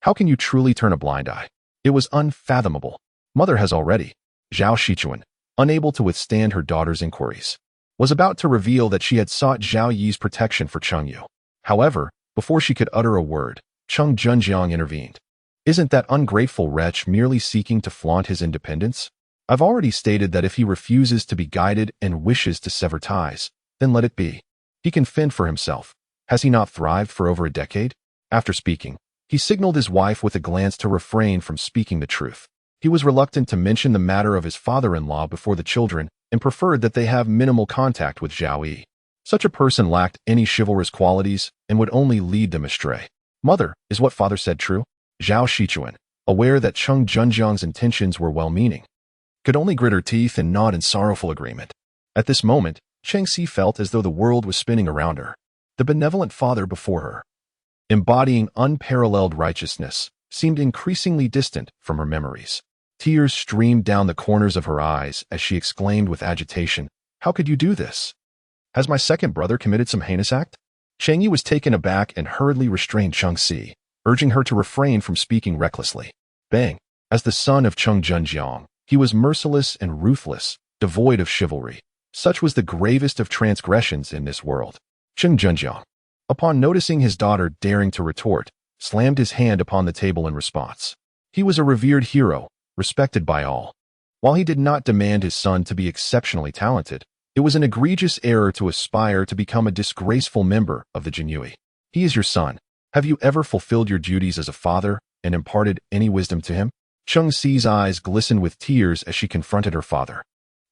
How can you truly turn a blind eye? It was unfathomable. Mother has already. Zhao Shichuan, unable to withstand her daughter's inquiries, was about to reveal that she had sought Zhao Yi's protection for Cheng Yu. However, before she could utter a word, Cheng Junjiang intervened. Isn't that ungrateful wretch merely seeking to flaunt his independence? I've already stated that if he refuses to be guided and wishes to sever ties, then let it be. He can fend for himself. Has he not thrived for over a decade? After speaking, he signaled his wife with a glance to refrain from speaking the truth. He was reluctant to mention the matter of his father-in-law before the children and preferred that they have minimal contact with Zhao Yi. Such a person lacked any chivalrous qualities and would only lead them astray. Mother, is what father said true? Zhao Shichuan, aware that Cheng Junjiang's intentions were well-meaning, could only grit her teeth and nod in sorrowful agreement. At this moment, Cheng Si felt as though the world was spinning around her. The benevolent father before her, embodying unparalleled righteousness, seemed increasingly distant from her memories. Tears streamed down the corners of her eyes as she exclaimed with agitation, "How could you do this? Has my second brother committed some heinous act?" Cheng Yu was taken aback and hurriedly restrained Cheng Si, urging her to refrain from speaking recklessly. Bang! As the son of Cheng Junjiang, he was merciless and ruthless, devoid of chivalry. Such was the gravest of transgressions in this world. Cheng Junjiang, upon noticing his daughter daring to retort, slammed his hand upon the table in response. He was a revered hero, respected by all. While he did not demand his son to be exceptionally talented, it was an egregious error to aspire to become a disgraceful member of the Jinyiwei. He is your son. Have you ever fulfilled your duties as a father and imparted any wisdom to him? Cheng Si's eyes glistened with tears as she confronted her father.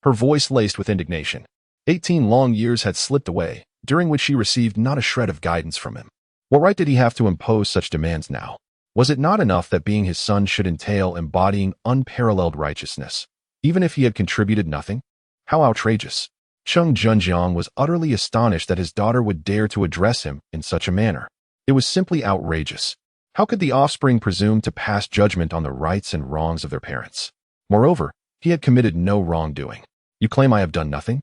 Her voice laced with indignation. 18 long years had slipped away, during which she received not a shred of guidance from him. What right did he have to impose such demands now? Was it not enough that being his son should entail embodying unparalleled righteousness, even if he had contributed nothing? How outrageous! Cheng Junjiang was utterly astonished that his daughter would dare to address him in such a manner. It was simply outrageous. How could the offspring presume to pass judgment on the rights and wrongs of their parents? Moreover, he had committed no wrongdoing. You claim I have done nothing?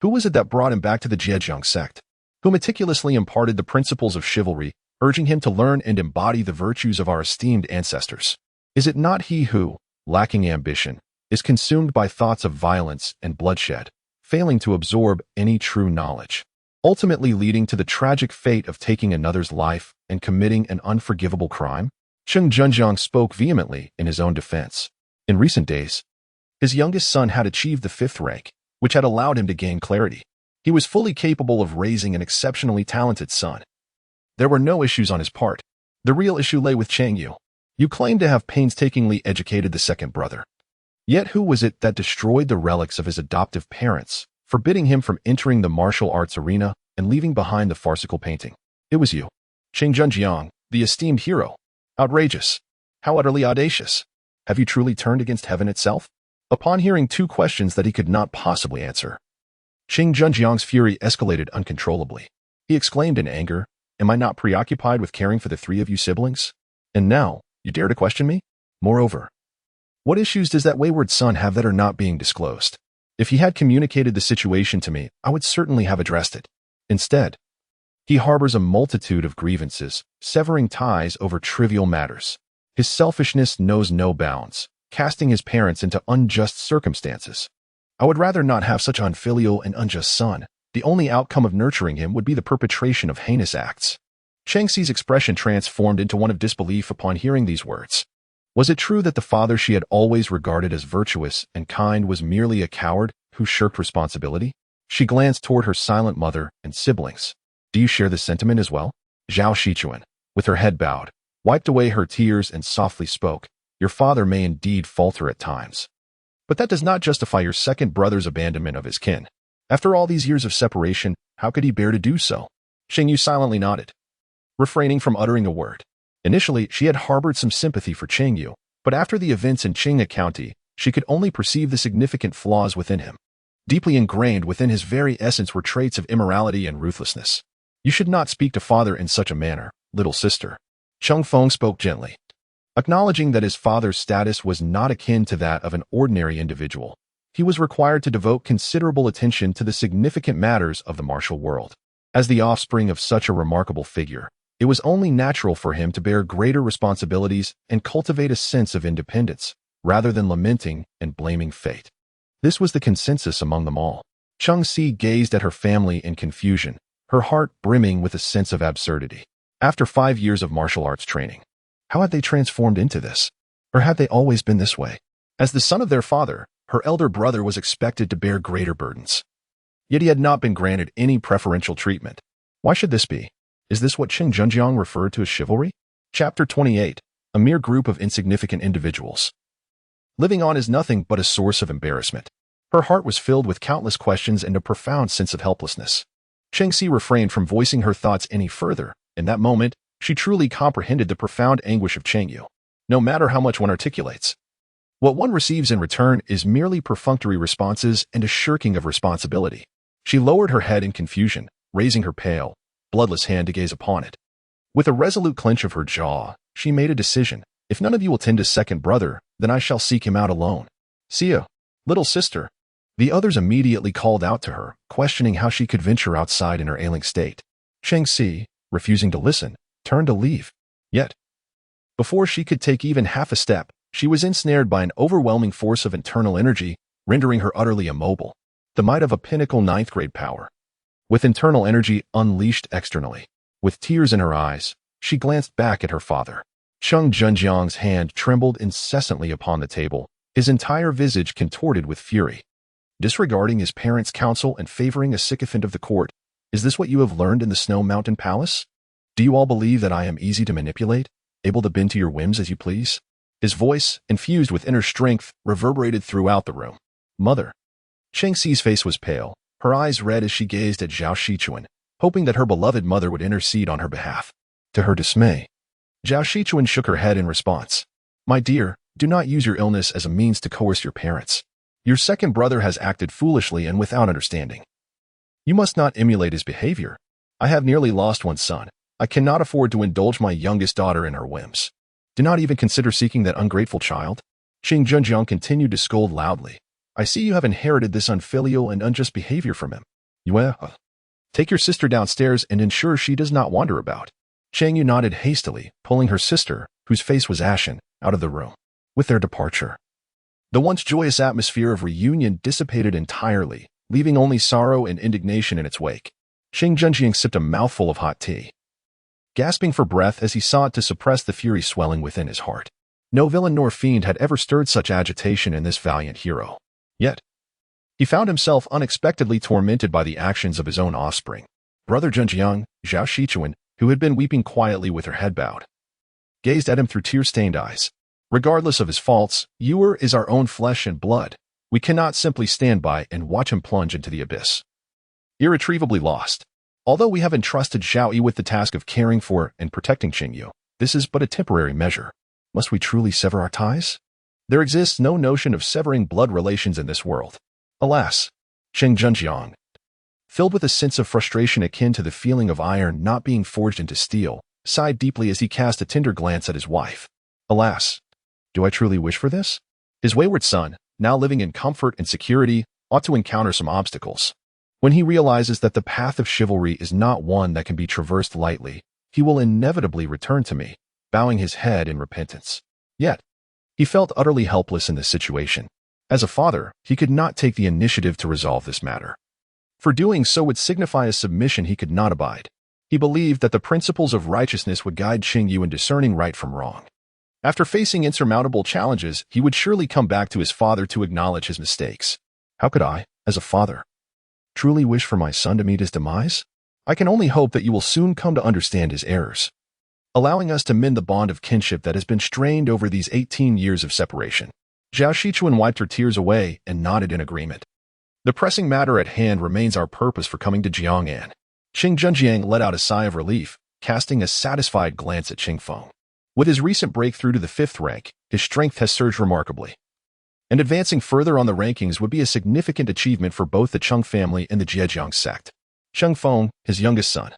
Who was it that brought him back to the Zhejiang sect? Who meticulously imparted the principles of chivalry, urging him to learn and embody the virtues of our esteemed ancestors? Is it not he who, lacking ambition, is consumed by thoughts of violence and bloodshed, failing to absorb any true knowledge, ultimately leading to the tragic fate of taking another's life and committing an unforgivable crime? Cheng Junjiang spoke vehemently in his own defense. In recent days, his youngest son had achieved the 5th rank, which had allowed him to gain clarity. He was fully capable of raising an exceptionally talented son. There were no issues on his part. The real issue lay with Cheng Yu. You claim to have painstakingly educated the second brother. Yet who was it that destroyed the relics of his adoptive parents, forbidding him from entering the martial arts arena and leaving behind the farcical painting? It was you. Cheng Junjiang, the esteemed hero. Outrageous. How utterly audacious. Have you truly turned against heaven itself? Upon hearing 2 questions that he could not possibly answer, Cheng Junjiang's fury escalated uncontrollably. He exclaimed in anger, "Am I not preoccupied with caring for the 3 of you siblings? And now, you dare to question me? Moreover, what issues does that wayward son have that are not being disclosed? If he had communicated the situation to me, I would certainly have addressed it. Instead, he harbors a multitude of grievances, severing ties over trivial matters. His selfishness knows no bounds, casting his parents into unjust circumstances. I would rather not have such unfilial and unjust son. The only outcome of nurturing him would be the perpetration of heinous acts." Cheng Si's expression transformed into one of disbelief upon hearing these words. Was it true that the father she had always regarded as virtuous and kind was merely a coward who shirked responsibility? She glanced toward her silent mother and siblings. "Do you share this sentiment as well?" Zhao Shichuan, with her head bowed, wiped away her tears and softly spoke. "Your father may indeed falter at times, but that does not justify your second brother's abandonment of his kin. After all these years of separation, how could he bear to do so?" Cheng Yu silently nodded, refraining from uttering a word. Initially, she had harbored some sympathy for Cheng Yu, but after the events in Qinghai County, she could only perceive the significant flaws within him. Deeply ingrained within his very essence were traits of immorality and ruthlessness. "You should not speak to father in such a manner, little sister." Cheng Feng spoke gently, acknowledging that his father's status was not akin to that of an ordinary individual. He was required to devote considerable attention to the significant matters of the martial world. As the offspring of such a remarkable figure, it was only natural for him to bear greater responsibilities and cultivate a sense of independence, rather than lamenting and blaming fate. This was the consensus among them all. Cheng Si gazed at her family in confusion, her heart brimming with a sense of absurdity. After 5 years of martial arts training, how had they transformed into this? Or had they always been this way? As the son of their father, her elder brother was expected to bear greater burdens. Yet he had not been granted any preferential treatment. Why should this be? Is this what Cheng Junjiang referred to as chivalry? Chapter 28. A mere group of insignificant individuals. Living on is nothing but a source of embarrassment. Her heart was filled with countless questions and a profound sense of helplessness. Cheng Si refrained from voicing her thoughts any further. In that moment, she truly comprehended the profound anguish of Cheng Yu. No matter how much one articulates, what one receives in return is merely perfunctory responses and a shirking of responsibility. She lowered her head in confusion, raising her pale, bloodless hand to gaze upon it. With a resolute clench of her jaw, she made a decision. If none of you will tend to second brother, then I shall seek him out alone. See ya, little sister." The others immediately called out to her, questioning how she could venture outside in her ailing state. Cheng Si, refusing to listen, turned to leave. Yet, before she could take even half a step, she was ensnared by an overwhelming force of internal energy, rendering her utterly immobile. The might of a pinnacle ninth-grade power. With internal energy unleashed externally, with tears in her eyes, she glanced back at her father. Cheng Junjiang's hand trembled incessantly upon the table, his entire visage contorted with fury. Disregarding his parents' counsel and favoring a sycophant of the court, is this what you have learned in the Snow Mountain Palace? Do you all believe that I am easy to manipulate, able to bend to your whims as you please? His voice, infused with inner strength, reverberated throughout the room. Mother. Cheng Si's face was pale, her eyes red as she gazed at Zhao Shichuan, hoping that her beloved mother would intercede on her behalf. To her dismay, Zhao Shichuan shook her head in response. My dear, do not use your illness as a means to coerce your parents. Your second brother has acted foolishly and without understanding. You must not emulate his behavior. I have nearly lost one son. I cannot afford to indulge my youngest daughter in her whims. Do not even consider seeking that ungrateful child. Cheng Junjiang continued to scold loudly. I see you have inherited this unfilial and unjust behavior from him. Take your sister downstairs and ensure she does not wander about. Cheng Yu nodded hastily, pulling her sister, whose face was ashen, out of the room. With their departure, the once joyous atmosphere of reunion dissipated entirely, leaving only sorrow and indignation in its wake. Cheng Junjiang sipped a mouthful of hot tea, gasping for breath as he sought to suppress the fury swelling within his heart. No villain nor fiend had ever stirred such agitation in this valiant hero. Yet, he found himself unexpectedly tormented by the actions of his own offspring. Brother Junjiang, Zhao Shichuan, who had been weeping quietly with her head bowed, gazed at him through tear-stained eyes. Regardless of his faults, Yuer is our own flesh and blood. We cannot simply stand by and watch him plunge into the abyss, irretrievably lost. Although we have entrusted Xiao Yi with the task of caring for and protecting Cheng Yu, this is but a temporary measure. Must we truly sever our ties? There exists no notion of severing blood relations in this world. Alas, Cheng Junjiang, filled with a sense of frustration akin to the feeling of iron not being forged into steel, sighed deeply as he cast a tender glance at his wife. Alas, do I truly wish for this? His wayward son, now living in comfort and security, ought to encounter some obstacles. When he realizes that the path of chivalry is not one that can be traversed lightly, he will inevitably return to me, bowing his head in repentance. Yet, he felt utterly helpless in this situation. As a father, he could not take the initiative to resolve this matter. For doing so would signify a submission he could not abide. He believed that the principles of righteousness would guide Cheng Yu in discerning right from wrong. After facing insurmountable challenges, he would surely come back to his father to acknowledge his mistakes. How could I, as a father, truly wish for my son to meet his demise? I can only hope that you will soon come to understand his errors, allowing us to mend the bond of kinship that has been strained over these 18 years of separation. Zhao Shichuan wiped her tears away and nodded in agreement. The pressing matter at hand remains our purpose for coming to Jiang'an. Cheng Junjiang let out a sigh of relief, casting a satisfied glance at Cheng Feng. With his recent breakthrough to the 5th rank, his strength has surged remarkably. And advancing further on the rankings would be a significant achievement for both the Cheng family and the Zhejiang sect. Cheng Feng, his youngest son,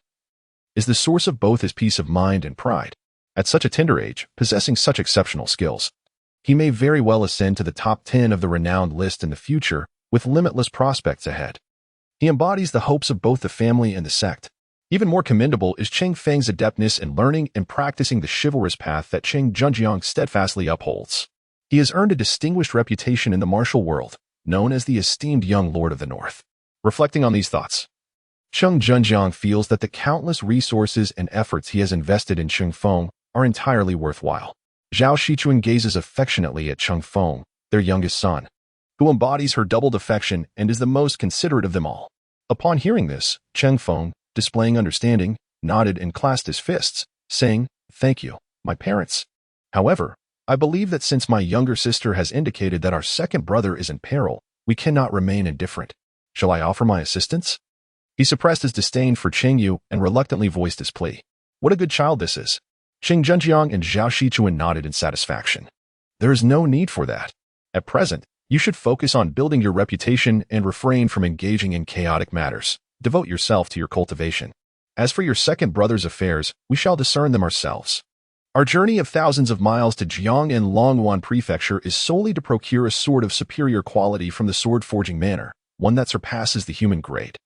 is the source of both his peace of mind and pride. At such a tender age, possessing such exceptional skills, he may very well ascend to the top 10 of the renowned list in the future, with limitless prospects ahead. He embodies the hopes of both the family and the sect. Even more commendable is Cheng Feng's adeptness in learning and practicing the chivalrous path that Cheng Junjiang steadfastly upholds. He has earned a distinguished reputation in the martial world, known as the esteemed young lord of the north. Reflecting on these thoughts, Cheng Junjiang feels that the countless resources and efforts he has invested in Cheng Feng are entirely worthwhile. Zhao Shichuan gazes affectionately at Cheng Feng, their youngest son, who embodies her doubled affection and is the most considerate of them all. Upon hearing this, Cheng Feng, displaying understanding, nodded and clasped his fists, saying, "Thank you, my parents. However, I believe that since my younger sister has indicated that our second brother is in peril, we cannot remain indifferent. Shall I offer my assistance?" He suppressed his disdain for Cheng Yu and reluctantly voiced his plea. What a good child this is. Cheng Junjiang and Zhao Shichuan nodded in satisfaction. There is no need for that. At present, you should focus on building your reputation and refrain from engaging in chaotic matters. Devote yourself to your cultivation. As for your second brother's affairs, we shall discern them ourselves. Our journey of thousands of miles to Jiang in Longyuan Prefecture is solely to procure a sword of superior quality from the sword-forging manor, one that surpasses the human grade.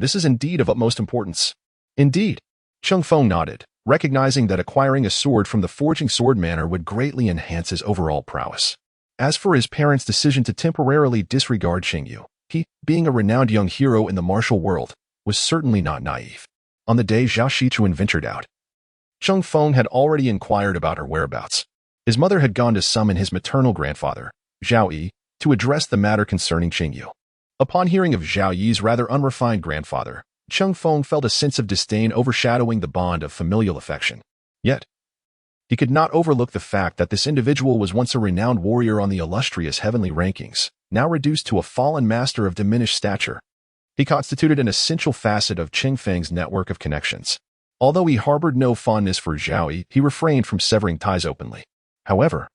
This is indeed of utmost importance. Indeed. Cheng Feng nodded, recognizing that acquiring a sword from the forging sword manor would greatly enhance his overall prowess. As for his parents' decision to temporarily disregard Cheng Yu, he, being a renowned young hero in the martial world, was certainly not naive. On the day Zhao Shichuan ventured out, Cheng Feng had already inquired about her whereabouts. His mother had gone to summon his maternal grandfather, Zhao Yi, to address the matter concerning Cheng Yu. Upon hearing of Zhao Yi's rather unrefined grandfather, Cheng Feng felt a sense of disdain overshadowing the bond of familial affection. Yet, he could not overlook the fact that this individual was once a renowned warrior on the illustrious heavenly rankings, now reduced to a fallen master of diminished stature. He constituted an essential facet of Cheng Feng's network of connections. Although he harbored no fondness for Zhao Yi, he refrained from severing ties openly. However,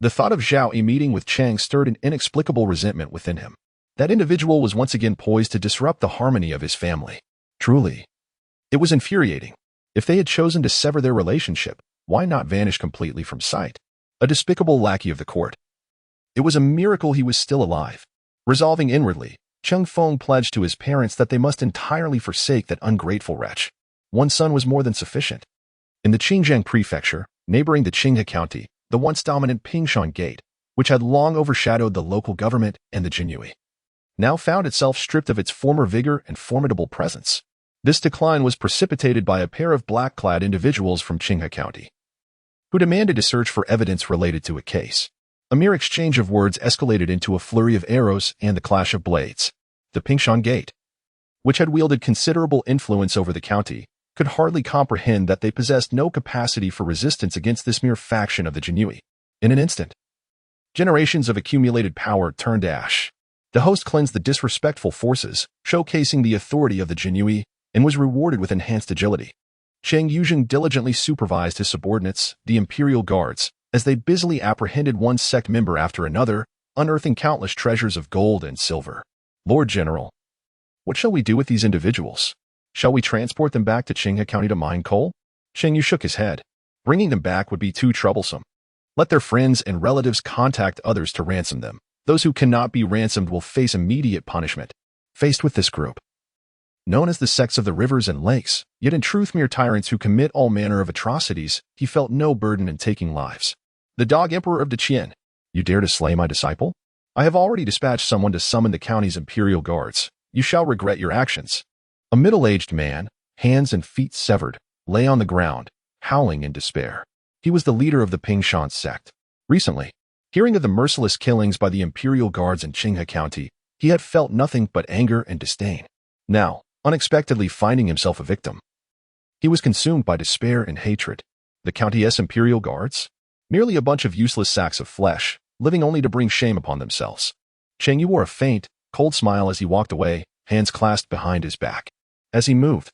the thought of Zhao Yi meeting with Cheng stirred an inexplicable resentment within him. That individual was once again poised to disrupt the harmony of his family. Truly, it was infuriating. If they had chosen to sever their relationship, why not vanish completely from sight? A despicable lackey of the court. It was a miracle he was still alive. Resolving inwardly, Cheng Feng pledged to his parents that they must entirely forsake that ungrateful wretch. One son was more than sufficient. In the Qinjiang prefecture, neighboring the Qinghe County, the once dominant Pingshan Gate, which had long overshadowed the local government and the Jinyiwei, now found itself stripped of its former vigor and formidable presence. This decline was precipitated by a pair of black-clad individuals from Qinghe County, who demanded a search for evidence related to a case. A mere exchange of words escalated into a flurry of arrows and the clash of blades. The Pingshan Gate, which had wielded considerable influence over the county, could hardly comprehend that they possessed no capacity for resistance against this mere faction of the Jinyiwei. In an instant, generations of accumulated power turned to ash. The host cleansed the disrespectful forces, showcasing the authority of the Jinyiwei, and was rewarded with enhanced agility. Cheng Yu diligently supervised his subordinates, the imperial guards, as they busily apprehended one sect member after another, unearthing countless treasures of gold and silver. Lord General, what shall we do with these individuals? Shall we transport them back to Qinghe County to mine coal? Cheng Yu shook his head. Bringing them back would be too troublesome. Let their friends and relatives contact others to ransom them. Those who cannot be ransomed will face immediate punishment. Faced with this group, known as the sects of the rivers and lakes, yet in truth mere tyrants who commit all manner of atrocities, he felt no burden in taking lives. The Dog Emperor of Deqian, you dare to slay my disciple? I have already dispatched someone to summon the county's imperial guards. You shall regret your actions. A middle-aged man, hands and feet severed, lay on the ground, howling in despair. He was the leader of the Pingshan sect. Recently, hearing of the merciless killings by the imperial guards in Qinghe County, he had felt nothing but anger and disdain. Now, unexpectedly finding himself a victim, he was consumed by despair and hatred. The county's imperial guards? Merely a bunch of useless sacks of flesh, living only to bring shame upon themselves. Cheng Yu wore a faint, cold smile as he walked away, hands clasped behind his back. As he moved,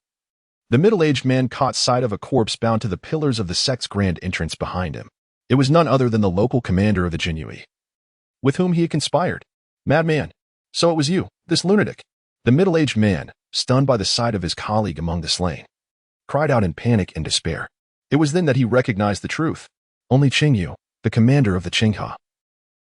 the middle-aged man caught sight of a corpse bound to the pillars of the sect's grand entrance behind him. It was none other than the local commander of the Jinyiwei, with whom he had conspired. Madman, so it was you, this lunatic. The middle-aged man, stunned by the sight of his colleague among the slain, cried out in panic and despair. It was then that he recognized the truth. Only Cheng Yu, the commander of the Qinghe,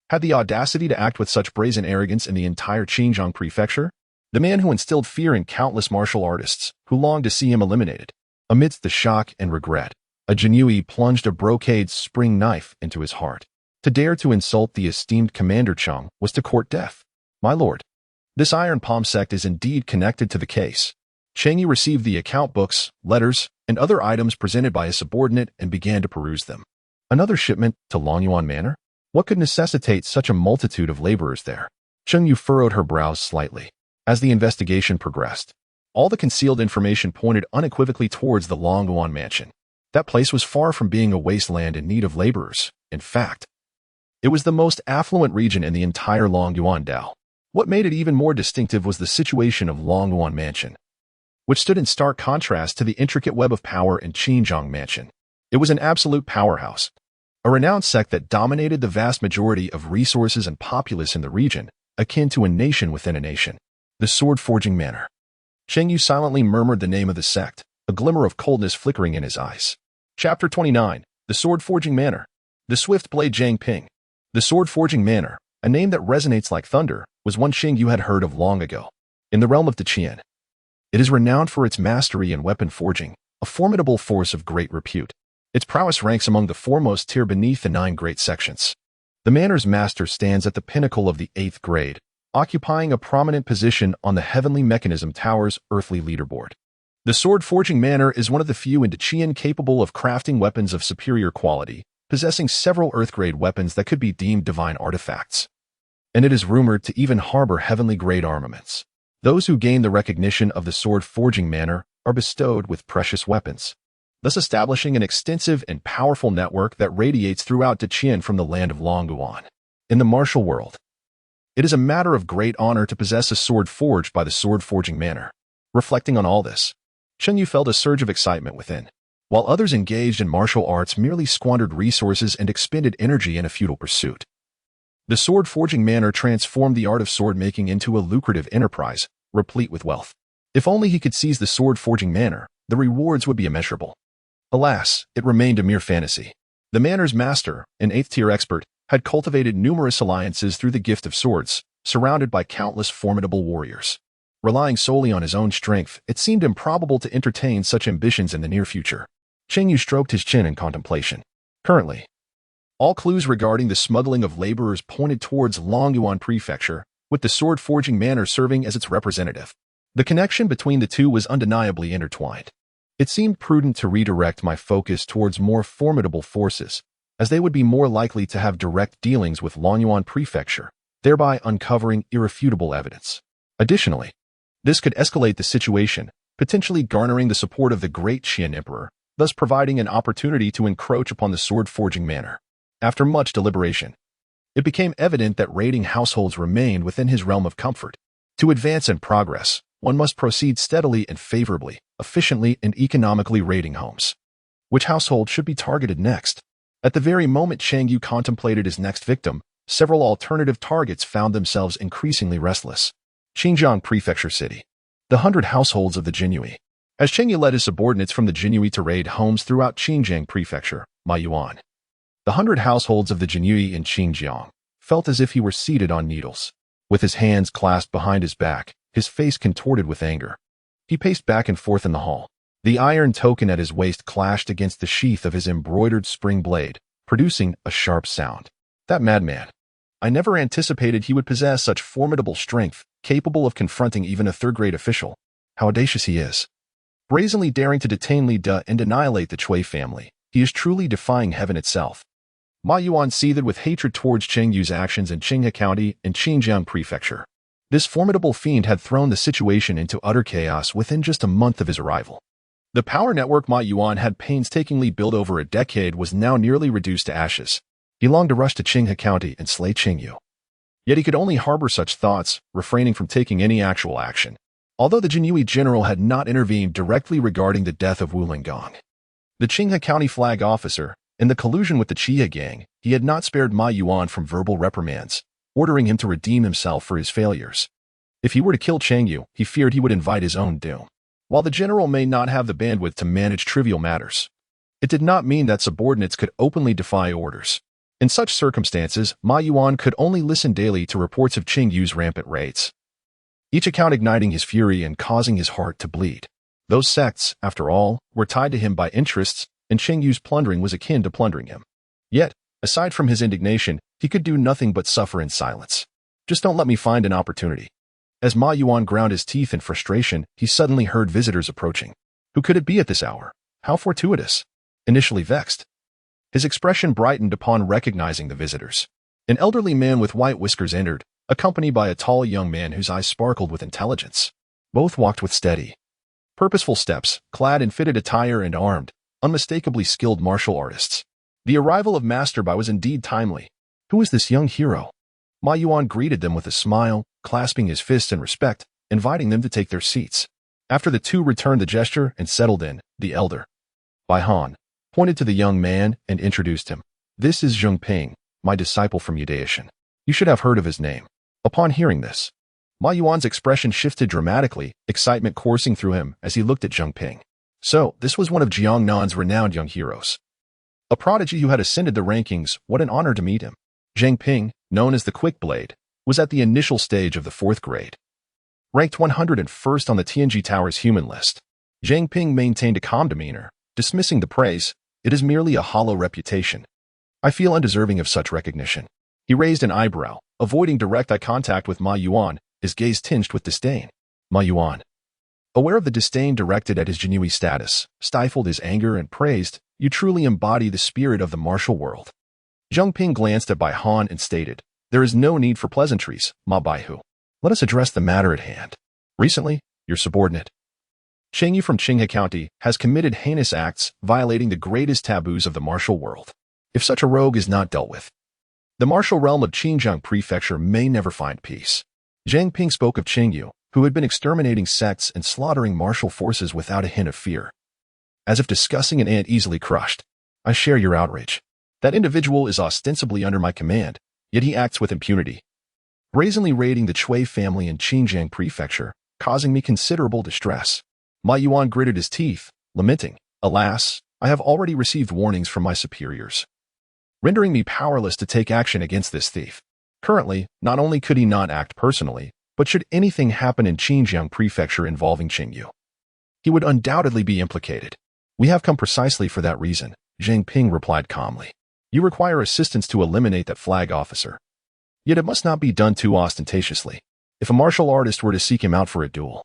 had the audacity to act with such brazen arrogance in the entire Xinjiang prefecture. The man who instilled fear in countless martial artists, who longed to see him eliminated. Amidst the shock and regret, a Jinyiwei plunged a brocade spring knife into his heart. To dare to insult the esteemed Commander Cheng was to court death. My lord, this Iron Palm sect is indeed connected to the case. Cheng Yu received the account books, letters, and other items presented by his subordinate and began to peruse them. Another shipment to Longyuan Manor? What could necessitate such a multitude of laborers there? Cheng Yu furrowed her brows slightly. As the investigation progressed, all the concealed information pointed unequivocally towards the Longyuan mansion. That place was far from being a wasteland in need of laborers. In fact, it was the most affluent region in the entire Longyuan Dao. What made it even more distinctive was the situation of Longyuan Mansion, which stood in stark contrast to the intricate web of power in Xinjiang Mansion. It was an absolute powerhouse, a renowned sect that dominated the vast majority of resources and populace in the region, akin to a nation within a nation. The sword-forging manor. Cheng Yu silently murmured the name of the sect, a glimmer of coldness flickering in his eyes. Chapter 29. The sword-forging manor. The swift blade Zhang Ping. The sword-forging manor, a name that resonates like thunder, was one Cheng Yu had heard of long ago. In the realm of Qian, it is renowned for its mastery in weapon forging, a formidable force of great repute. Its prowess ranks among the foremost tier beneath the 9 great sections. The manor's master stands at the pinnacle of the 8th grade, occupying a prominent position on the Heavenly Mechanism Tower's earthly leaderboard. The sword-forging manor is one of the few in Qian capable of crafting weapons of superior quality, possessing several Earth-grade weapons that could be deemed divine artifacts. And it is rumored to even harbor heavenly-grade armaments. Those who gain the recognition of the sword-forging manor are bestowed with precious weapons, thus establishing an extensive and powerful network that radiates throughout Qian from the land of Longyuan. In the martial world, it is a matter of great honor to possess a sword forged by the sword-forging manor. Reflecting on all this, Cheng Yu felt a surge of excitement within. While others engaged in martial arts merely squandered resources and expended energy in a futile pursuit, the sword-forging manor transformed the art of sword-making into a lucrative enterprise, replete with wealth. If only he could seize the sword-forging manor, the rewards would be immeasurable. Alas, it remained a mere fantasy. The manor's master, an 8th-tier expert, had cultivated numerous alliances through the gift of swords, surrounded by countless formidable warriors. Relying solely on his own strength, it seemed improbable to entertain such ambitions in the near future. Cheng Yu stroked his chin in contemplation. Currently, all clues regarding the smuggling of laborers pointed towards Longyuan Prefecture, with the sword-forging manor serving as its representative. The connection between the two was undeniably intertwined. It seemed prudent to redirect my focus towards more formidable forces, as they would be more likely to have direct dealings with Longyuan Prefecture, thereby uncovering irrefutable evidence. Additionally, this could escalate the situation, potentially garnering the support of the Great Qian Emperor, thus providing an opportunity to encroach upon the sword-forging manor. After much deliberation, it became evident that raiding households remained within his realm of comfort. To advance and progress, one must proceed steadily and favorably, efficiently and economically raiding homes. Which household should be targeted next? At the very moment Cheng Yu contemplated his next victim, several alternative targets found themselves increasingly restless. Xinjiang Prefecture City. The 100 households of the Jinyiwei. As Cheng Yu led his subordinates from the Jinyiwei to raid homes throughout Xinjiang Prefecture, Maiyuan, the 100 households of the Jinyiwei in Xinjiang felt as if he were seated on needles. With his hands clasped behind his back, his face contorted with anger, he paced back and forth in the hall. The iron token at his waist clashed against the sheath of his embroidered spring blade, producing a sharp sound. That madman. I never anticipated he would possess such formidable strength, capable of confronting even a third-grade official. How audacious he is. Brazenly daring to detain Li De and annihilate the Cui family, he is truly defying heaven itself. Ma Yuan seethed with hatred towards Cheng Yu's actions in Qinghe County and Xinjiang Prefecture. This formidable fiend had thrown the situation into utter chaos within just a month of his arrival. The power network Ma Yuan had painstakingly built over a decade was now nearly reduced to ashes. He longed to rush to Qinghe County and slay Cheng Yu. Yet he could only harbor such thoughts, refraining from taking any actual action. Although the Jinyiwei general had not intervened directly regarding the death of Wu Linggong, the Qinghe County flag officer, in the collusion with the Chia gang, he had not spared Ma Yuan from verbal reprimands, ordering him to redeem himself for his failures. If he were to kill Cheng Yu, he feared he would invite his own doom. While the general may not have the bandwidth to manage trivial matters, it did not mean that subordinates could openly defy orders. In such circumstances, Ma Yuan could only listen daily to reports of Cheng Yu's rampant raids, each account igniting his fury and causing his heart to bleed. Those sects, after all, were tied to him by interests, and Cheng Yu's plundering was akin to plundering him. Yet, aside from his indignation, he could do nothing but suffer in silence. Just don't let me find an opportunity. As Ma Yuan ground his teeth in frustration, he suddenly heard visitors approaching. Who could it be at this hour? How fortuitous. Initially vexed, his expression brightened upon recognizing the visitors. An elderly man with white whiskers entered, accompanied by a tall young man whose eyes sparkled with intelligence. Both walked with steady, purposeful steps, clad in fitted attire and armed, unmistakably skilled martial artists. The arrival of Master Bai was indeed timely. Who is this young hero? Ma Yuan greeted them with a smile, clasping his fists in respect, inviting them to take their seats. After the two returned the gesture and settled in, the elder, Bai Han, pointed to the young man and introduced him. This is Zheng Ping, my disciple from Yudaishan. You should have heard of his name. Upon hearing this, Ma Yuan's expression shifted dramatically, excitement coursing through him as he looked at Zheng Ping. So, this was one of Jiangnan's renowned young heroes. A prodigy who had ascended the rankings, what an honor to meet him. Zhang Ping, known as the Quick Blade, was at the initial stage of the 4th grade. Ranked 101st on the Tianji Tower's human list, Zhang Ping maintained a calm demeanor, dismissing the praise. It is merely a hollow reputation. I feel undeserving of such recognition. He raised an eyebrow, avoiding direct eye contact with Ma Yuan, his gaze tinged with disdain. Ma Yuan, aware of the disdain directed at his Jinyiwei status, stifled his anger and praised, "You truly embody the spirit of the martial world." Zhang Ping glanced at Bai Han and stated, "There is no need for pleasantries, Ma Baihu. Let us address the matter at hand. Recently, your subordinate, Cheng Yu from Qinghai County, has committed heinous acts violating the greatest taboos of the martial world. If such a rogue is not dealt with, the martial realm of Xinjiang Prefecture may never find peace." Zhang Ping spoke of Cheng Yu, who had been exterminating sects and slaughtering martial forces without a hint of fear. As if discussing an ant easily crushed. "I share your outrage. That individual is ostensibly under my command, yet he acts with impunity, brazenly raiding the Chui family in Xinjiang Prefecture, causing me considerable distress." Ma Yuan gritted his teeth, lamenting, "Alas, I have already received warnings from my superiors, rendering me powerless to take action against this thief. Currently, not only could he not act personally, but should anything happen in Xinjiang Prefecture involving Cheng Yu, he would undoubtedly be implicated. We have come precisely for that reason," Zhang Ping replied calmly. "You require assistance to eliminate that flag officer. Yet it must not be done too ostentatiously. If a martial artist were to seek him out for a duel,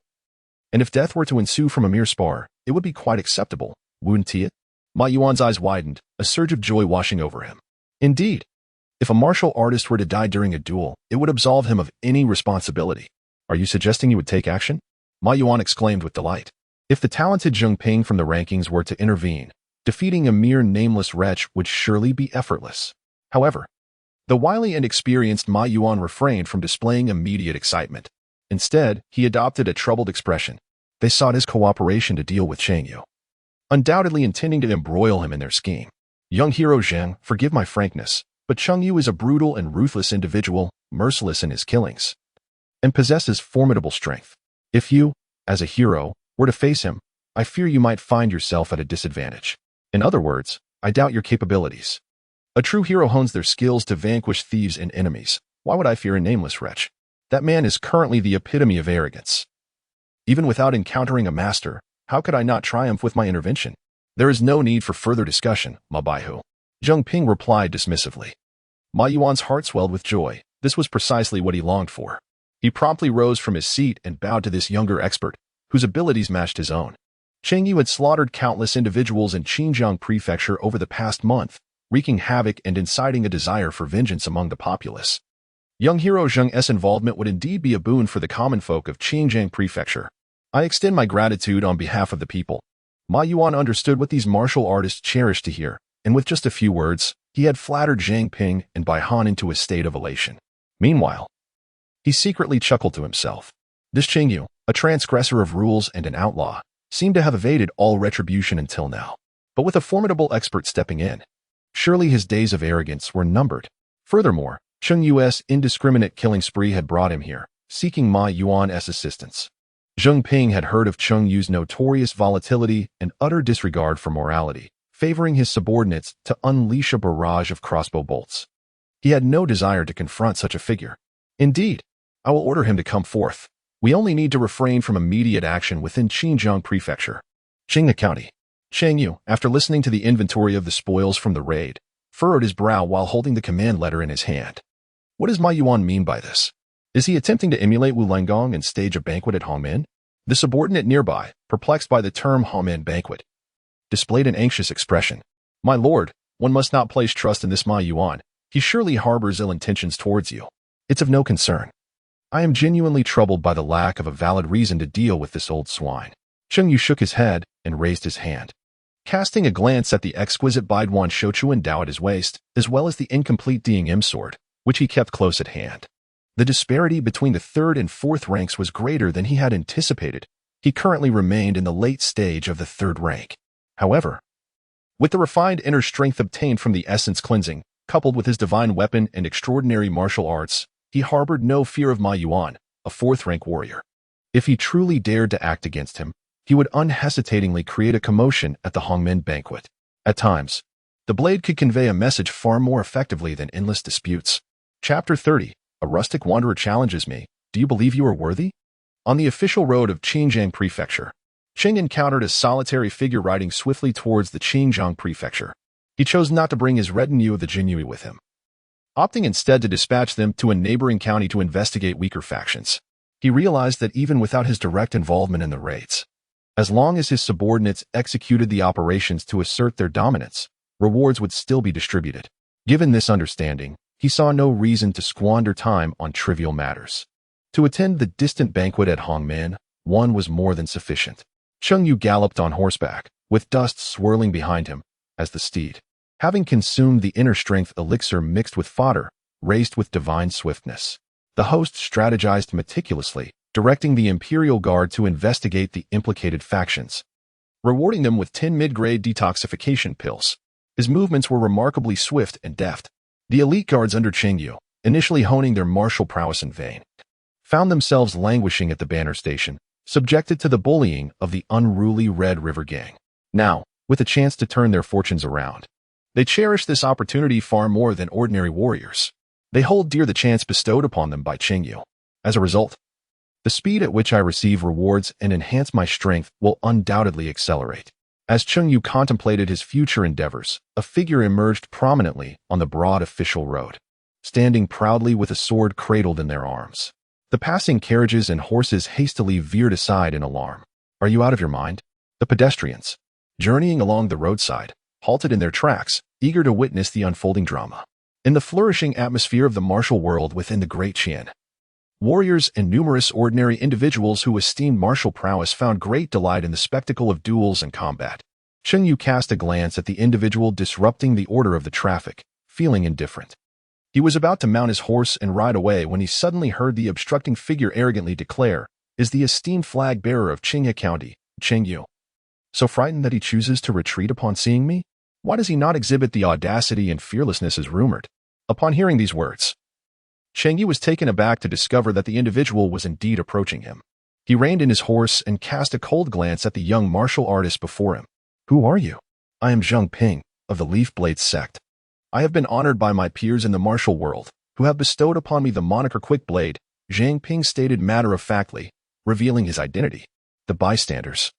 and if death were to ensue from a mere spar, it would be quite acceptable, wouldn't it?" Ma Yuan's eyes widened, a surge of joy washing over him. Indeed, if a martial artist were to die during a duel, it would absolve him of any responsibility. "Are you suggesting you would take action?" Ma Yuan exclaimed with delight. If the talented Zhang Ping from the rankings were to intervene, defeating a mere nameless wretch would surely be effortless. However, the wily and experienced Ma Yuan refrained from displaying immediate excitement. Instead, he adopted a troubled expression. They sought his cooperation to deal with Cheng Yu, undoubtedly intending to embroil him in their scheme. "Young hero Zhang, forgive my frankness, but Cheng Yu is a brutal and ruthless individual, merciless in his killings, and possesses formidable strength. If you, as a hero, were to face him, I fear you might find yourself at a disadvantage. In other words, I doubt your capabilities. A true hero hones their skills to vanquish thieves and enemies. Why would I fear a nameless wretch? That man is currently the epitome of arrogance. Even without encountering a master, how could I not triumph with my intervention?" "There is no need for further discussion, Ma Baihu," Zhang Ping replied dismissively. Ma Yuan's heart swelled with joy. This was precisely what he longed for. He promptly rose from his seat and bowed to this younger expert, whose abilities matched his own. Cheng Yu had slaughtered countless individuals in Xinjiang Prefecture over the past month, wreaking havoc and inciting a desire for vengeance among the populace. Young hero Zheng's involvement would indeed be a boon for the common folk of Xinjiang Prefecture. "I extend my gratitude on behalf of the people." Ma Yuan understood what these martial artists cherished to hear, and with just a few words, he had flattered Zhang Ping and Bai Han into a state of elation. Meanwhile, he secretly chuckled to himself. This Cheng Yu, a transgressor of rules and an outlaw, seemed to have evaded all retribution until now. But with a formidable expert stepping in, surely his days of arrogance were numbered. Furthermore, Cheng Yu's indiscriminate killing spree had brought him here, seeking Ma Yuan's assistance. Zhang Ping had heard of Cheng Yu's notorious volatility and utter disregard for morality, favoring his subordinates to unleash a barrage of crossbow bolts. He had no desire to confront such a figure. "Indeed, I will order him to come forth. We only need to refrain from immediate action within Xinjiang Prefecture." Qinghai County. Cheng Yu, after listening to the inventory of the spoils from the raid, furrowed his brow while holding the command letter in his hand. What does Ma Yuan mean by this? Is he attempting to emulate Wu Langong and stage a banquet at Hongmen? The subordinate nearby, perplexed by the term Hongmen banquet, displayed an anxious expression. "My lord, one must not place trust in this Ma Yuan. He surely harbors ill intentions towards you. It's of no concern. I am genuinely troubled by the lack of a valid reason to deal with this old swine." Cheng Yu shook his head and raised his hand. Casting a glance at the exquisite Baiduan Shochuan Dao at his waist, as well as the incomplete Ding M sword, which he kept close at hand. The disparity between the 3rd and 4th ranks was greater than he had anticipated. He currently remained in the late stage of the 3rd rank. However, with the refined inner strength obtained from the essence cleansing, coupled with his divine weapon and extraordinary martial arts, he harbored no fear of Ma Yuan, a 4th rank warrior. If he truly dared to act against him, he would unhesitatingly create a commotion at the Hongmen banquet. At times, The blade could convey a message far more effectively than endless disputes. Chapter 30. A rustic wanderer challenges me. Do you believe you are worthy? On the official road of Xinjiang Prefecture, Cheng encountered a solitary figure riding swiftly towards the Xinjiang Prefecture. He chose not to bring his retinue of the Jinyiwei with him, opting instead to dispatch them to a neighboring county to investigate weaker factions. He realized that even without his direct involvement in the raids, as long as his subordinates executed the operations to assert their dominance, rewards would still be distributed. Given this understanding, he saw no reason to squander time on trivial matters. To attend the distant banquet at Hongmen, one was more than sufficient. Cheng Yu galloped on horseback, with dust swirling behind him, as the steed, having consumed the inner strength elixir mixed with fodder, raced with divine swiftness. The host strategized meticulously, directing the Imperial Guard to investigate the implicated factions, rewarding them with 10 mid-grade detoxification pills. His movements were remarkably swift and deft. The elite guards under Cheng Yu, initially honing their martial prowess in vain, found themselves languishing at the banner station, subjected to the bullying of the unruly Red River Gang. Now, with a chance to turn their fortunes around, they cherish this opportunity far more than ordinary warriors. They hold dear the chance bestowed upon them by Cheng Yu. As a result, the speed at which I receive rewards and enhance my strength will undoubtedly accelerate. As Cheng Yu contemplated his future endeavors, a figure emerged prominently on the broad official road, standing proudly with a sword cradled in their arms. The passing carriages and horses hastily veered aside in alarm. Are you out of your mind? The pedestrians, journeying along the roadside, halted in their tracks, eager to witness the unfolding drama. In the flourishing atmosphere of the martial world within the Great Qian, warriors and numerous ordinary individuals who esteemed martial prowess found great delight in the spectacle of duels and combat. Cheng Yu cast a glance at the individual disrupting the order of the traffic, feeling indifferent. He was about to mount his horse and ride away when he suddenly heard the obstructing figure arrogantly declare, "Is the esteemed flag-bearer of Qinghe County, Cheng Yu, so frightened that he chooses to retreat upon seeing me? Why does he not exhibit the audacity and fearlessness as rumored?" Upon hearing these words, Cheng Yu was taken aback to discover that the individual was indeed approaching him. He reined in his horse and cast a cold glance at the young martial artist before him. "Who are you?" "I am Zheng Ping, of the Leaf Blade sect. I have been honored by my peers in the martial world, who have bestowed upon me the moniker Quick Blade," Zhang Ping stated matter-of-factly, revealing his identity. The bystanders,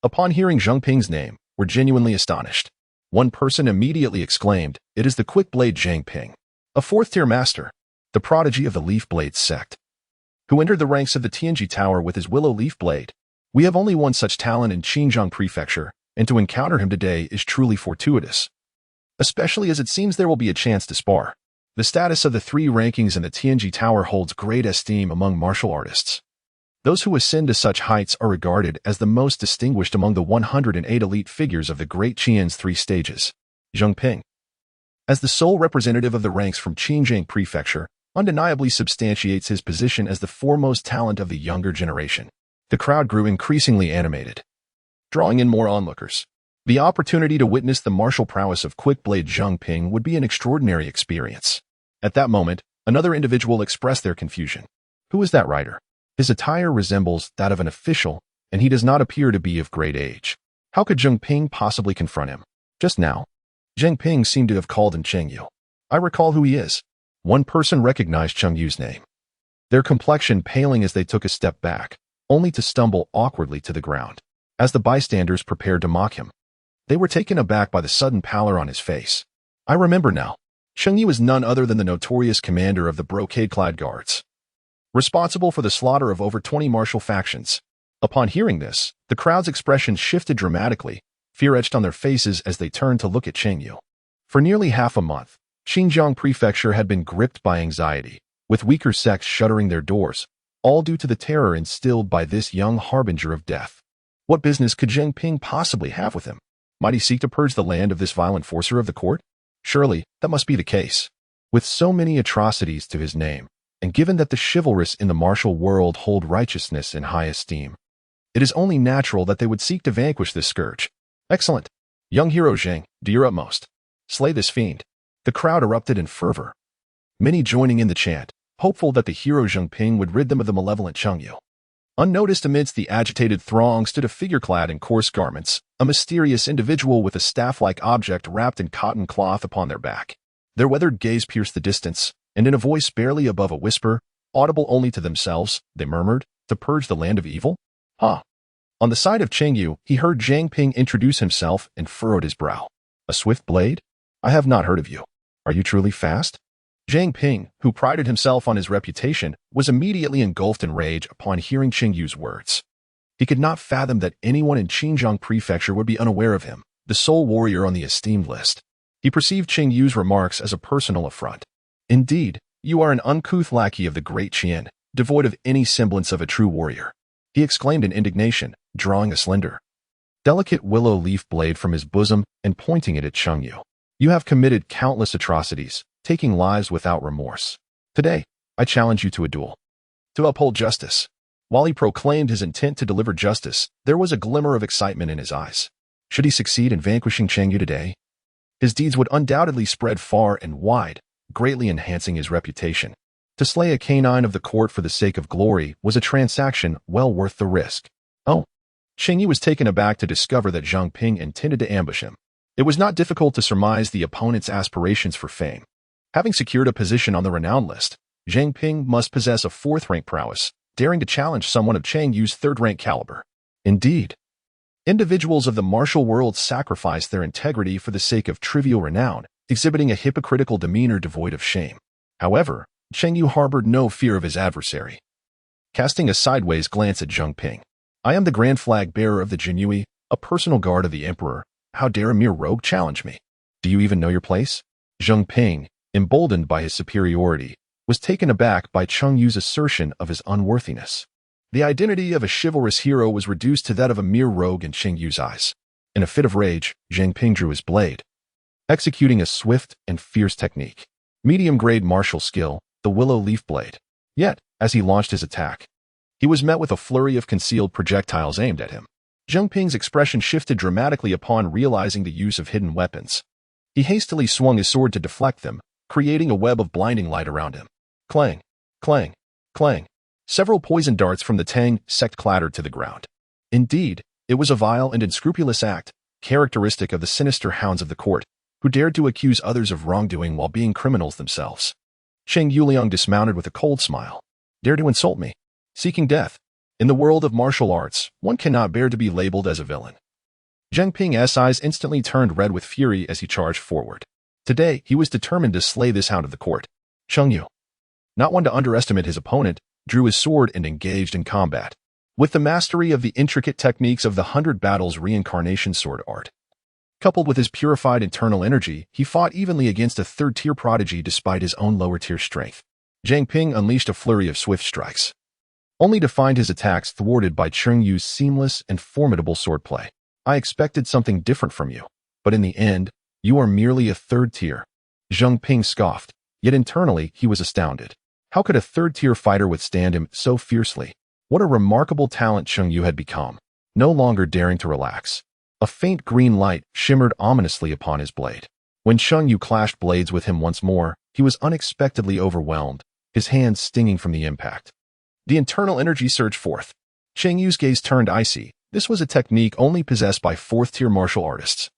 upon hearing Zheng Ping's name, were genuinely astonished. One person immediately exclaimed, "It is the Quick Blade Zhang Ping, a fourth-tier master, the prodigy of the Leaf Blade sect, who entered the ranks of the Tianji Tower with his willow leaf blade. We have only one such talent in Xinjiang Prefecture, and to encounter him today is truly fortuitous, especially as it seems there will be a chance to spar." The status of the three rankings in the Tianji Tower holds great esteem among martial artists. Those who ascend to such heights are regarded as the most distinguished among the 108 elite figures of the Great Qian's 3 stages. Zheng Ping, as the sole representative of the ranks from Xinjiang Prefecture, undeniably substantiates his position as the foremost talent of the younger generation. The crowd grew increasingly animated, drawing in more onlookers. The opportunity to witness the martial prowess of Quick Blade Zheng Ping would be an extraordinary experience. At that moment, another individual expressed their confusion. "Who is that rider? His attire resembles that of an official, and he does not appear to be of great age. How could Zheng Ping possibly confront him? Just now, Zheng Ping seemed to have called him Cheng Yu. I recall who he is." One person recognized Cheng Yu's name, their complexion paling as they took a step back, only to stumble awkwardly to the ground. As the bystanders prepared to mock him, they were taken aback by the sudden pallor on his face. "I remember now. Cheng Yu is none other than the notorious commander of the brocade-clad guards, responsible for the slaughter of over 20 martial factions." Upon hearing this, the crowd's expression shifted dramatically, fear etched on their faces as they turned to look at Cheng Yu. For nearly half a month, Xinjiang Prefecture had been gripped by anxiety, with weaker sects shuttering their doors, all due to the terror instilled by this young harbinger of death. What business could Zheng Ping possibly have with him? Might he seek to purge the land of this violent forcer of the court? Surely, that must be the case. With so many atrocities to his name, and given that the chivalrous in the martial world hold righteousness in high esteem, it is only natural that they would seek to vanquish this scourge. Excellent. Young hero Zheng, do your utmost. Slay this fiend. The crowd erupted in fervor, many joining in the chant, hopeful that the hero Zheng Ping would rid them of the malevolent Cheng Yu. Unnoticed amidst the agitated throng stood a figure clad in coarse garments, a mysterious individual with a staff-like object wrapped in cotton cloth upon their back. Their weathered gaze pierced the distance, and in a voice barely above a whisper, audible only to themselves, they murmured, "To purge the land of evil?" Huh. On the side of Cheng Yu, he heard Zhang Ping introduce himself and furrowed his brow. "A swift blade? I have not heard of you. Are you truly fast?" Zhang Ping, who prided himself on his reputation, was immediately engulfed in rage upon hearing Cheng Yu's words. He could not fathom that anyone in Xinjiang Prefecture would be unaware of him, the sole warrior on the esteemed list. He perceived Cheng Yu's remarks as a personal affront. "Indeed, you are an uncouth lackey of the Great Qian, devoid of any semblance of a true warrior," he exclaimed in indignation, drawing a slender, delicate willow leaf blade from his bosom and pointing it at Cheng Yu. "You have committed countless atrocities, taking lives without remorse. Today, I challenge you to a duel. To uphold justice." While he proclaimed his intent to deliver justice, there was a glimmer of excitement in his eyes. Should he succeed in vanquishing Cheng Yu today, his deeds would undoubtedly spread far and wide, greatly enhancing his reputation. To slay a canine of the court for the sake of glory was a transaction well worth the risk. Oh. Cheng Yu was taken aback to discover that Zhang Ping intended to ambush him. It was not difficult to surmise the opponent's aspirations for fame. Having secured a position on the renowned list, Zhang Ping must possess a fourth-rank prowess, daring to challenge someone of Cheng Yu's third-rank caliber. Indeed, individuals of the martial world sacrifice their integrity for the sake of trivial renown, exhibiting a hypocritical demeanor devoid of shame. However, Cheng Yu harbored no fear of his adversary. Casting a sideways glance at Zhang Ping, "I am the grand flag-bearer of the Jinyiwei, a personal guard of the emperor. How dare a mere rogue challenge me? Do you even know your place?" Zhang Ping, emboldened by his superiority, was taken aback by Cheng Yu's assertion of his unworthiness. The identity of a chivalrous hero was reduced to that of a mere rogue in Cheng Yu's eyes. In a fit of rage, Zhang Ping drew his blade, executing a swift and fierce technique. Medium-grade martial skill, the willow leaf blade. Yet, as he launched his attack, he was met with a flurry of concealed projectiles aimed at him. Zhang Ping's expression shifted dramatically upon realizing the use of hidden weapons. He hastily swung his sword to deflect them, creating a web of blinding light around him. Clang, clang, clang. Several poison darts from the Tang sect clattered to the ground. Indeed, it was a vile and unscrupulous act, characteristic of the sinister hounds of the court, who dared to accuse others of wrongdoing while being criminals themselves. Cheng Yuliang dismounted with a cold smile. "Dare to insult me? Seeking death? In the world of martial arts, one cannot bear to be labeled as a villain." Zhang Ping's eyes instantly turned red with fury as he charged forward. Today, he was determined to slay this hound of the court. Cheng Yu, not one to underestimate his opponent, drew his sword and engaged in combat. With the mastery of the intricate techniques of the 100 Battles reincarnation sword art, coupled with his purified internal energy, he fought evenly against a third-tier prodigy despite his own lower-tier strength. Zhang Ping unleashed a flurry of swift strikes, only to find his attacks thwarted by Cheng Yu's seamless and formidable swordplay. "I expected something different from you, but in the end, you are merely a third-tier." Zhang Ping scoffed, yet internally he was astounded. How could a third-tier fighter withstand him so fiercely? What a remarkable talent Cheng Yu had become. No longer daring to relax, a faint green light shimmered ominously upon his blade. When Cheng Yu clashed blades with him once more, he was unexpectedly overwhelmed, his hands stinging from the impact. The internal energy surged forth. Cheng Yu's gaze turned icy. This was a technique only possessed by fourth-tier martial artists,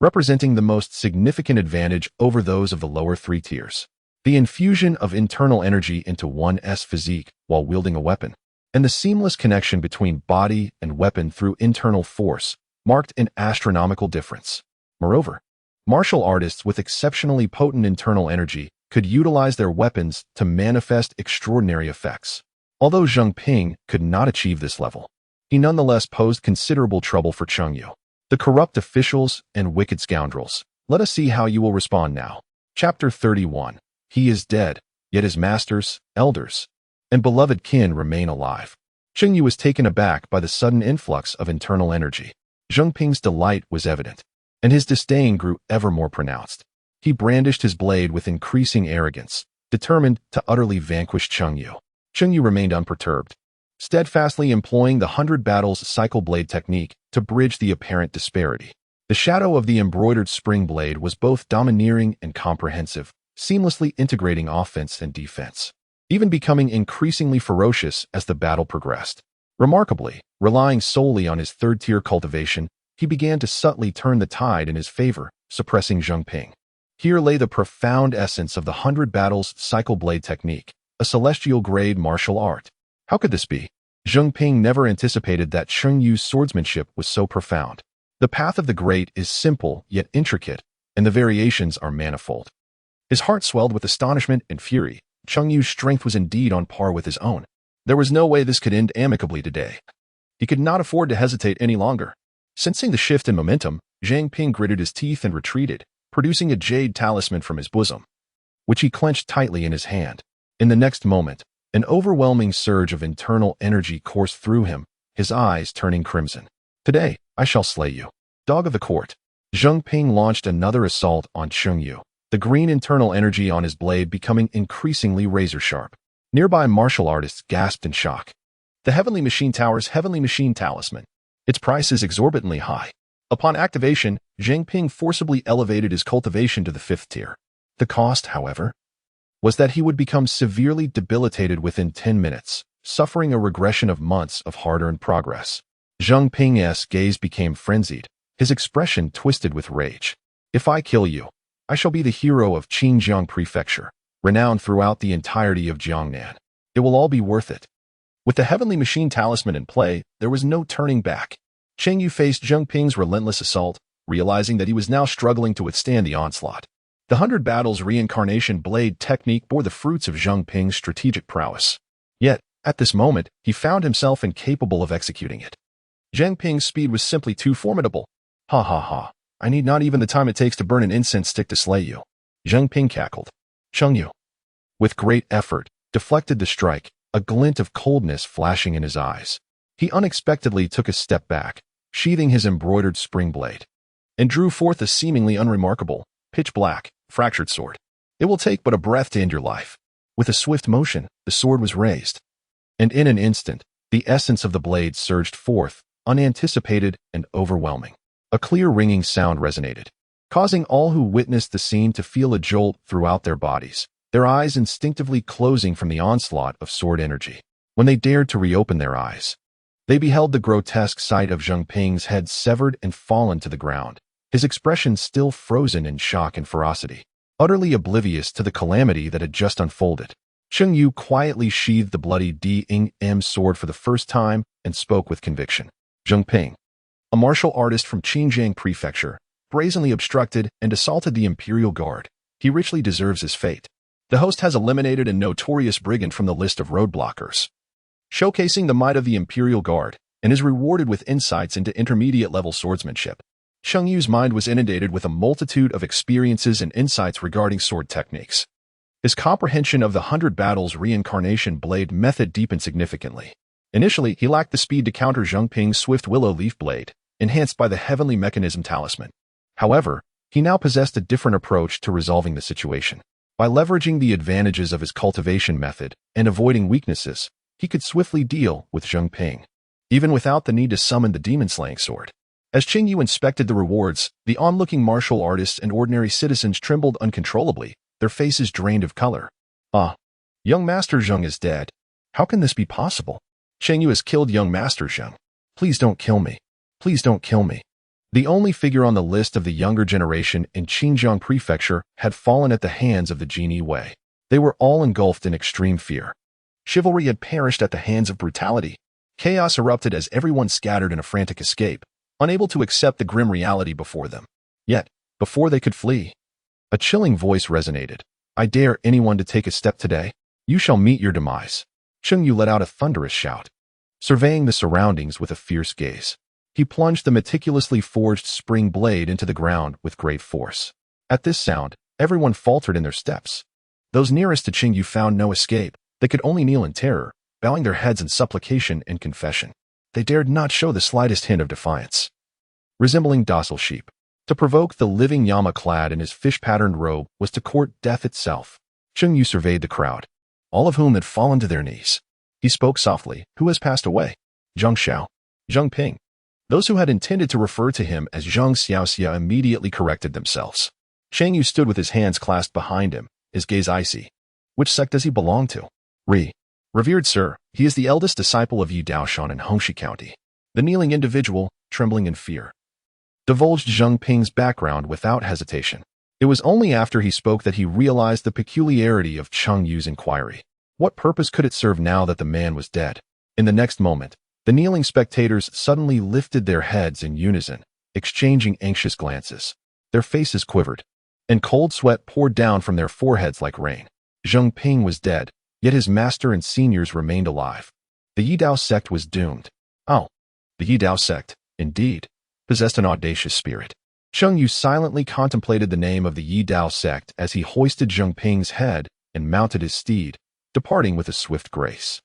representing the most significant advantage over those of the lower three tiers. The infusion of internal energy into one's physique while wielding a weapon, and the seamless connection between body and weapon through internal force, marked an astronomical difference. Moreover, martial artists with exceptionally potent internal energy could utilize their weapons to manifest extraordinary effects. Although Zhang Ping could not achieve this level, he nonetheless posed considerable trouble for Cheng Yu. The corrupt officials and wicked scoundrels. Let us see how you will respond now. Chapter 31. He is dead, yet his masters, elders, and beloved kin remain alive. Cheng Yu was taken aback by the sudden influx of internal energy. Zhang Ping's delight was evident, and his disdain grew ever more pronounced. He brandished his blade with increasing arrogance, determined to utterly vanquish Cheng Yu. Cheng Yu remained unperturbed, steadfastly employing the 100 Battles cycle blade technique to bridge the apparent disparity. The shadow of the embroidered spring blade was both domineering and comprehensive, seamlessly integrating offense and defense, even becoming increasingly ferocious as the battle progressed. Remarkably, relying solely on his third-tier cultivation, he began to subtly turn the tide in his favor, suppressing Zheng Ping. Here lay the profound essence of the 100 Battles Cycle Blade technique, a celestial-grade martial art. How could this be? Zheng Ping never anticipated that Cheng Yu's swordsmanship was so profound. The path of the great is simple yet intricate, and the variations are manifold. His heart swelled with astonishment and fury. Cheng Yu's strength was indeed on par with his own. There was no way this could end amicably today. He could not afford to hesitate any longer. Sensing the shift in momentum, Zheng Ping gritted his teeth and retreated, producing a jade talisman from his bosom, which he clenched tightly in his hand. In the next moment, an overwhelming surge of internal energy coursed through him, his eyes turning crimson. Today, I shall slay you. Dog of the court. Zheng Ping launched another assault on Cheng Yu, the green internal energy on his blade becoming increasingly razor-sharp. Nearby martial artists gasped in shock. The Heavenly Machine Tower's Heavenly Machine Talisman. Its price is exorbitantly high. Upon activation, Zheng Ping forcibly elevated his cultivation to the 5th tier. The cost, however, was that he would become severely debilitated within 10 minutes, suffering a regression of months of hard-earned progress. Zheng Ping's gaze became frenzied, his expression twisted with rage. If I kill you, I shall be the hero of Xinjiang Prefecture, renowned throughout the entirety of Jiangnan. It will all be worth it. With the Heavenly Machine Talisman in play, there was no turning back. Cheng Yu faced Zheng Ping's relentless assault, realizing that he was now struggling to withstand the onslaught. The 100 Battles Reincarnation Blade technique bore the fruits of Zheng Ping's strategic prowess. Yet, at this moment, he found himself incapable of executing it. Zheng Ping's speed was simply too formidable. Ha ha ha. I need not even the time it takes to burn an incense stick to slay you. Zheng Ping cackled. Cheng Yu, with great effort, deflected the strike, a glint of coldness flashing in his eyes. He unexpectedly took a step back, sheathing his embroidered spring blade, and drew forth a seemingly unremarkable, pitch-black, fractured sword. It will take but a breath to end your life. With a swift motion, the sword was raised, and in an instant, the essence of the blade surged forth, unanticipated and overwhelming. A clear ringing sound resonated, causing all who witnessed the scene to feel a jolt throughout their bodies, their eyes instinctively closing from the onslaught of sword energy. When they dared to reopen their eyes, they beheld the grotesque sight of Zheng Ping's head severed and fallen to the ground, his expression still frozen in shock and ferocity, utterly oblivious to the calamity that had just unfolded. Cheng Yu quietly sheathed the bloody D-Ing-M sword for the first time and spoke with conviction. Zheng Ping, a martial artist from Xinjiang Prefecture, brazenly obstructed and assaulted the Imperial Guard. He richly deserves his fate. The host has eliminated a notorious brigand from the list of roadblockers, showcasing the might of the Imperial Guard, and is rewarded with insights into intermediate-level swordsmanship. Cheng Yu's mind was inundated with a multitude of experiences and insights regarding sword techniques. His comprehension of the 100 Battles Reincarnation Blade method deepened significantly. Initially, he lacked the speed to counter Zheng Ping's swift willow leaf blade, enhanced by the Heavenly Mechanism Talisman. However, he now possessed a different approach to resolving the situation. By leveraging the advantages of his cultivation method and avoiding weaknesses, he could swiftly deal with Zheng Ping, even without the need to summon the demon-slaying sword. As Cheng Yu inspected the rewards, the onlooking martial artists and ordinary citizens trembled uncontrollably, their faces drained of color. Ah, young Master Zheng is dead. How can this be possible? Cheng Yu has killed young Master Zheng. Please don't kill me. Please don't kill me. The only figure on the list of the younger generation in Xinjiang Prefecture had fallen at the hands of the Jinyiwei. They were all engulfed in extreme fear. Chivalry had perished at the hands of brutality. Chaos erupted as everyone scattered in a frantic escape, unable to accept the grim reality before them. Yet, before they could flee, a chilling voice resonated. I dare anyone to take a step today. You shall meet your demise. Cheng Yu let out a thunderous shout, surveying the surroundings with a fierce gaze. He plunged the meticulously forged spring blade into the ground with great force. At this sound, everyone faltered in their steps. Those nearest to Cheng Yu found no escape. They could only kneel in terror, bowing their heads in supplication and confession. They dared not show the slightest hint of defiance. Resembling docile sheep, to provoke the living Yama clad in his fish-patterned robe was to court death itself. Cheng Yu surveyed the crowd, all of whom had fallen to their knees. He spoke softly. Who has passed away? Zheng Xiao. Zheng Ping. Those who had intended to refer to him as Zheng Xiaoxia immediately corrected themselves. Cheng Yu stood with his hands clasped behind him, his gaze icy. Which sect does he belong to? Revered sir, he is the eldest disciple of Yi Daoshan in Hongxi County. The kneeling individual, trembling in fear, divulged Zheng Ping's background without hesitation. It was only after he spoke that he realized the peculiarity of Cheng Yu's inquiry. What purpose could it serve now that the man was dead? In the next moment, the kneeling spectators suddenly lifted their heads in unison, exchanging anxious glances. Their faces quivered, and cold sweat poured down from their foreheads like rain. Zheng Ping was dead, yet his master and seniors remained alive. The Yi Dao sect was doomed. Oh, the Yi Dao sect, indeed, possessed an audacious spirit. Cheng Yu silently contemplated the name of the Yi Dao sect as he hoisted Zheng Ping's head and mounted his steed, departing with a swift grace.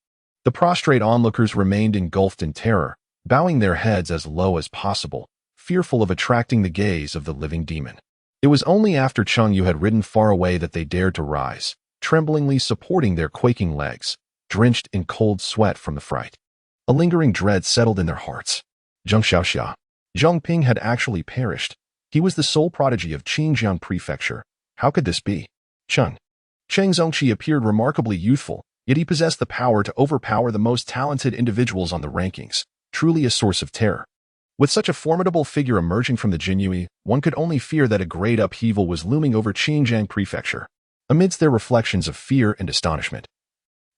The prostrate onlookers remained engulfed in terror, bowing their heads as low as possible, fearful of attracting the gaze of the living demon. It was only after Cheng Yu had ridden far away that they dared to rise, tremblingly supporting their quaking legs, drenched in cold sweat from the fright. A lingering dread settled in their hearts. Zheng Xiaoxia. Zheng Ping had actually perished. He was the sole prodigy of Qinjiang Prefecture. How could this be? Cheng Zongqi appeared remarkably youthful, yet he possessed the power to overpower the most talented individuals on the rankings, truly a source of terror. With such a formidable figure emerging from the Jinyiwei, one could only fear that a great upheaval was looming over Qinjiang Prefecture. Amidst their reflections of fear and astonishment,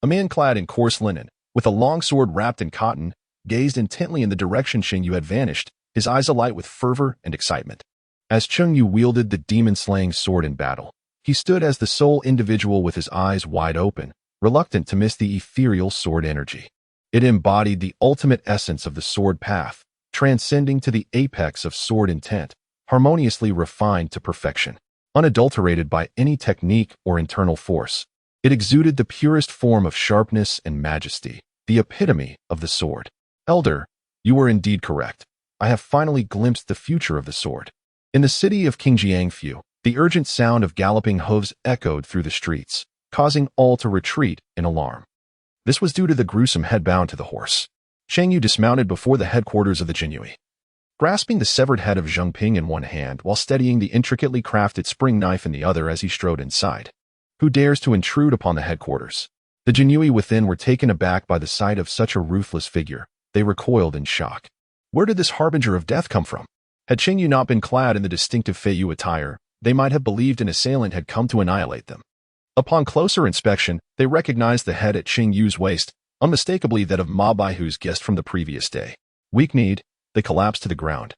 a man clad in coarse linen, with a long sword wrapped in cotton, gazed intently in the direction Cheng Yu had vanished, his eyes alight with fervor and excitement. As Cheng Yu wielded the demon-slaying sword in battle, he stood as the sole individual with his eyes wide open, reluctant to miss the ethereal sword energy. It embodied the ultimate essence of the sword path, transcending to the apex of sword intent, harmoniously refined to perfection. Unadulterated by any technique or internal force, it exuded the purest form of sharpness and majesty, the epitome of the sword. Elder, you were indeed correct. I have finally glimpsed the future of the sword. In the city of Qingjiangfu, the urgent sound of galloping hooves echoed through the streets, causing all to retreat in alarm. This was due to the gruesome head bound to the horse. Cheng Yu dismounted before the headquarters of the Jinyiwei, grasping the severed head of Zheng Ping in one hand while steadying the intricately crafted spring knife in the other as he strode inside. Who dares to intrude upon the headquarters? The Jinyiwei within were taken aback by the sight of such a ruthless figure. They recoiled in shock. Where did this harbinger of death come from? Had Cheng Yu not been clad in the distinctive feign attire, they might have believed an assailant had come to annihilate them. Upon closer inspection, they recognized the head at Cheng Yu's waist, unmistakably that of Ma Baihu's guest from the previous day. Weak-kneed, they collapsed to the ground,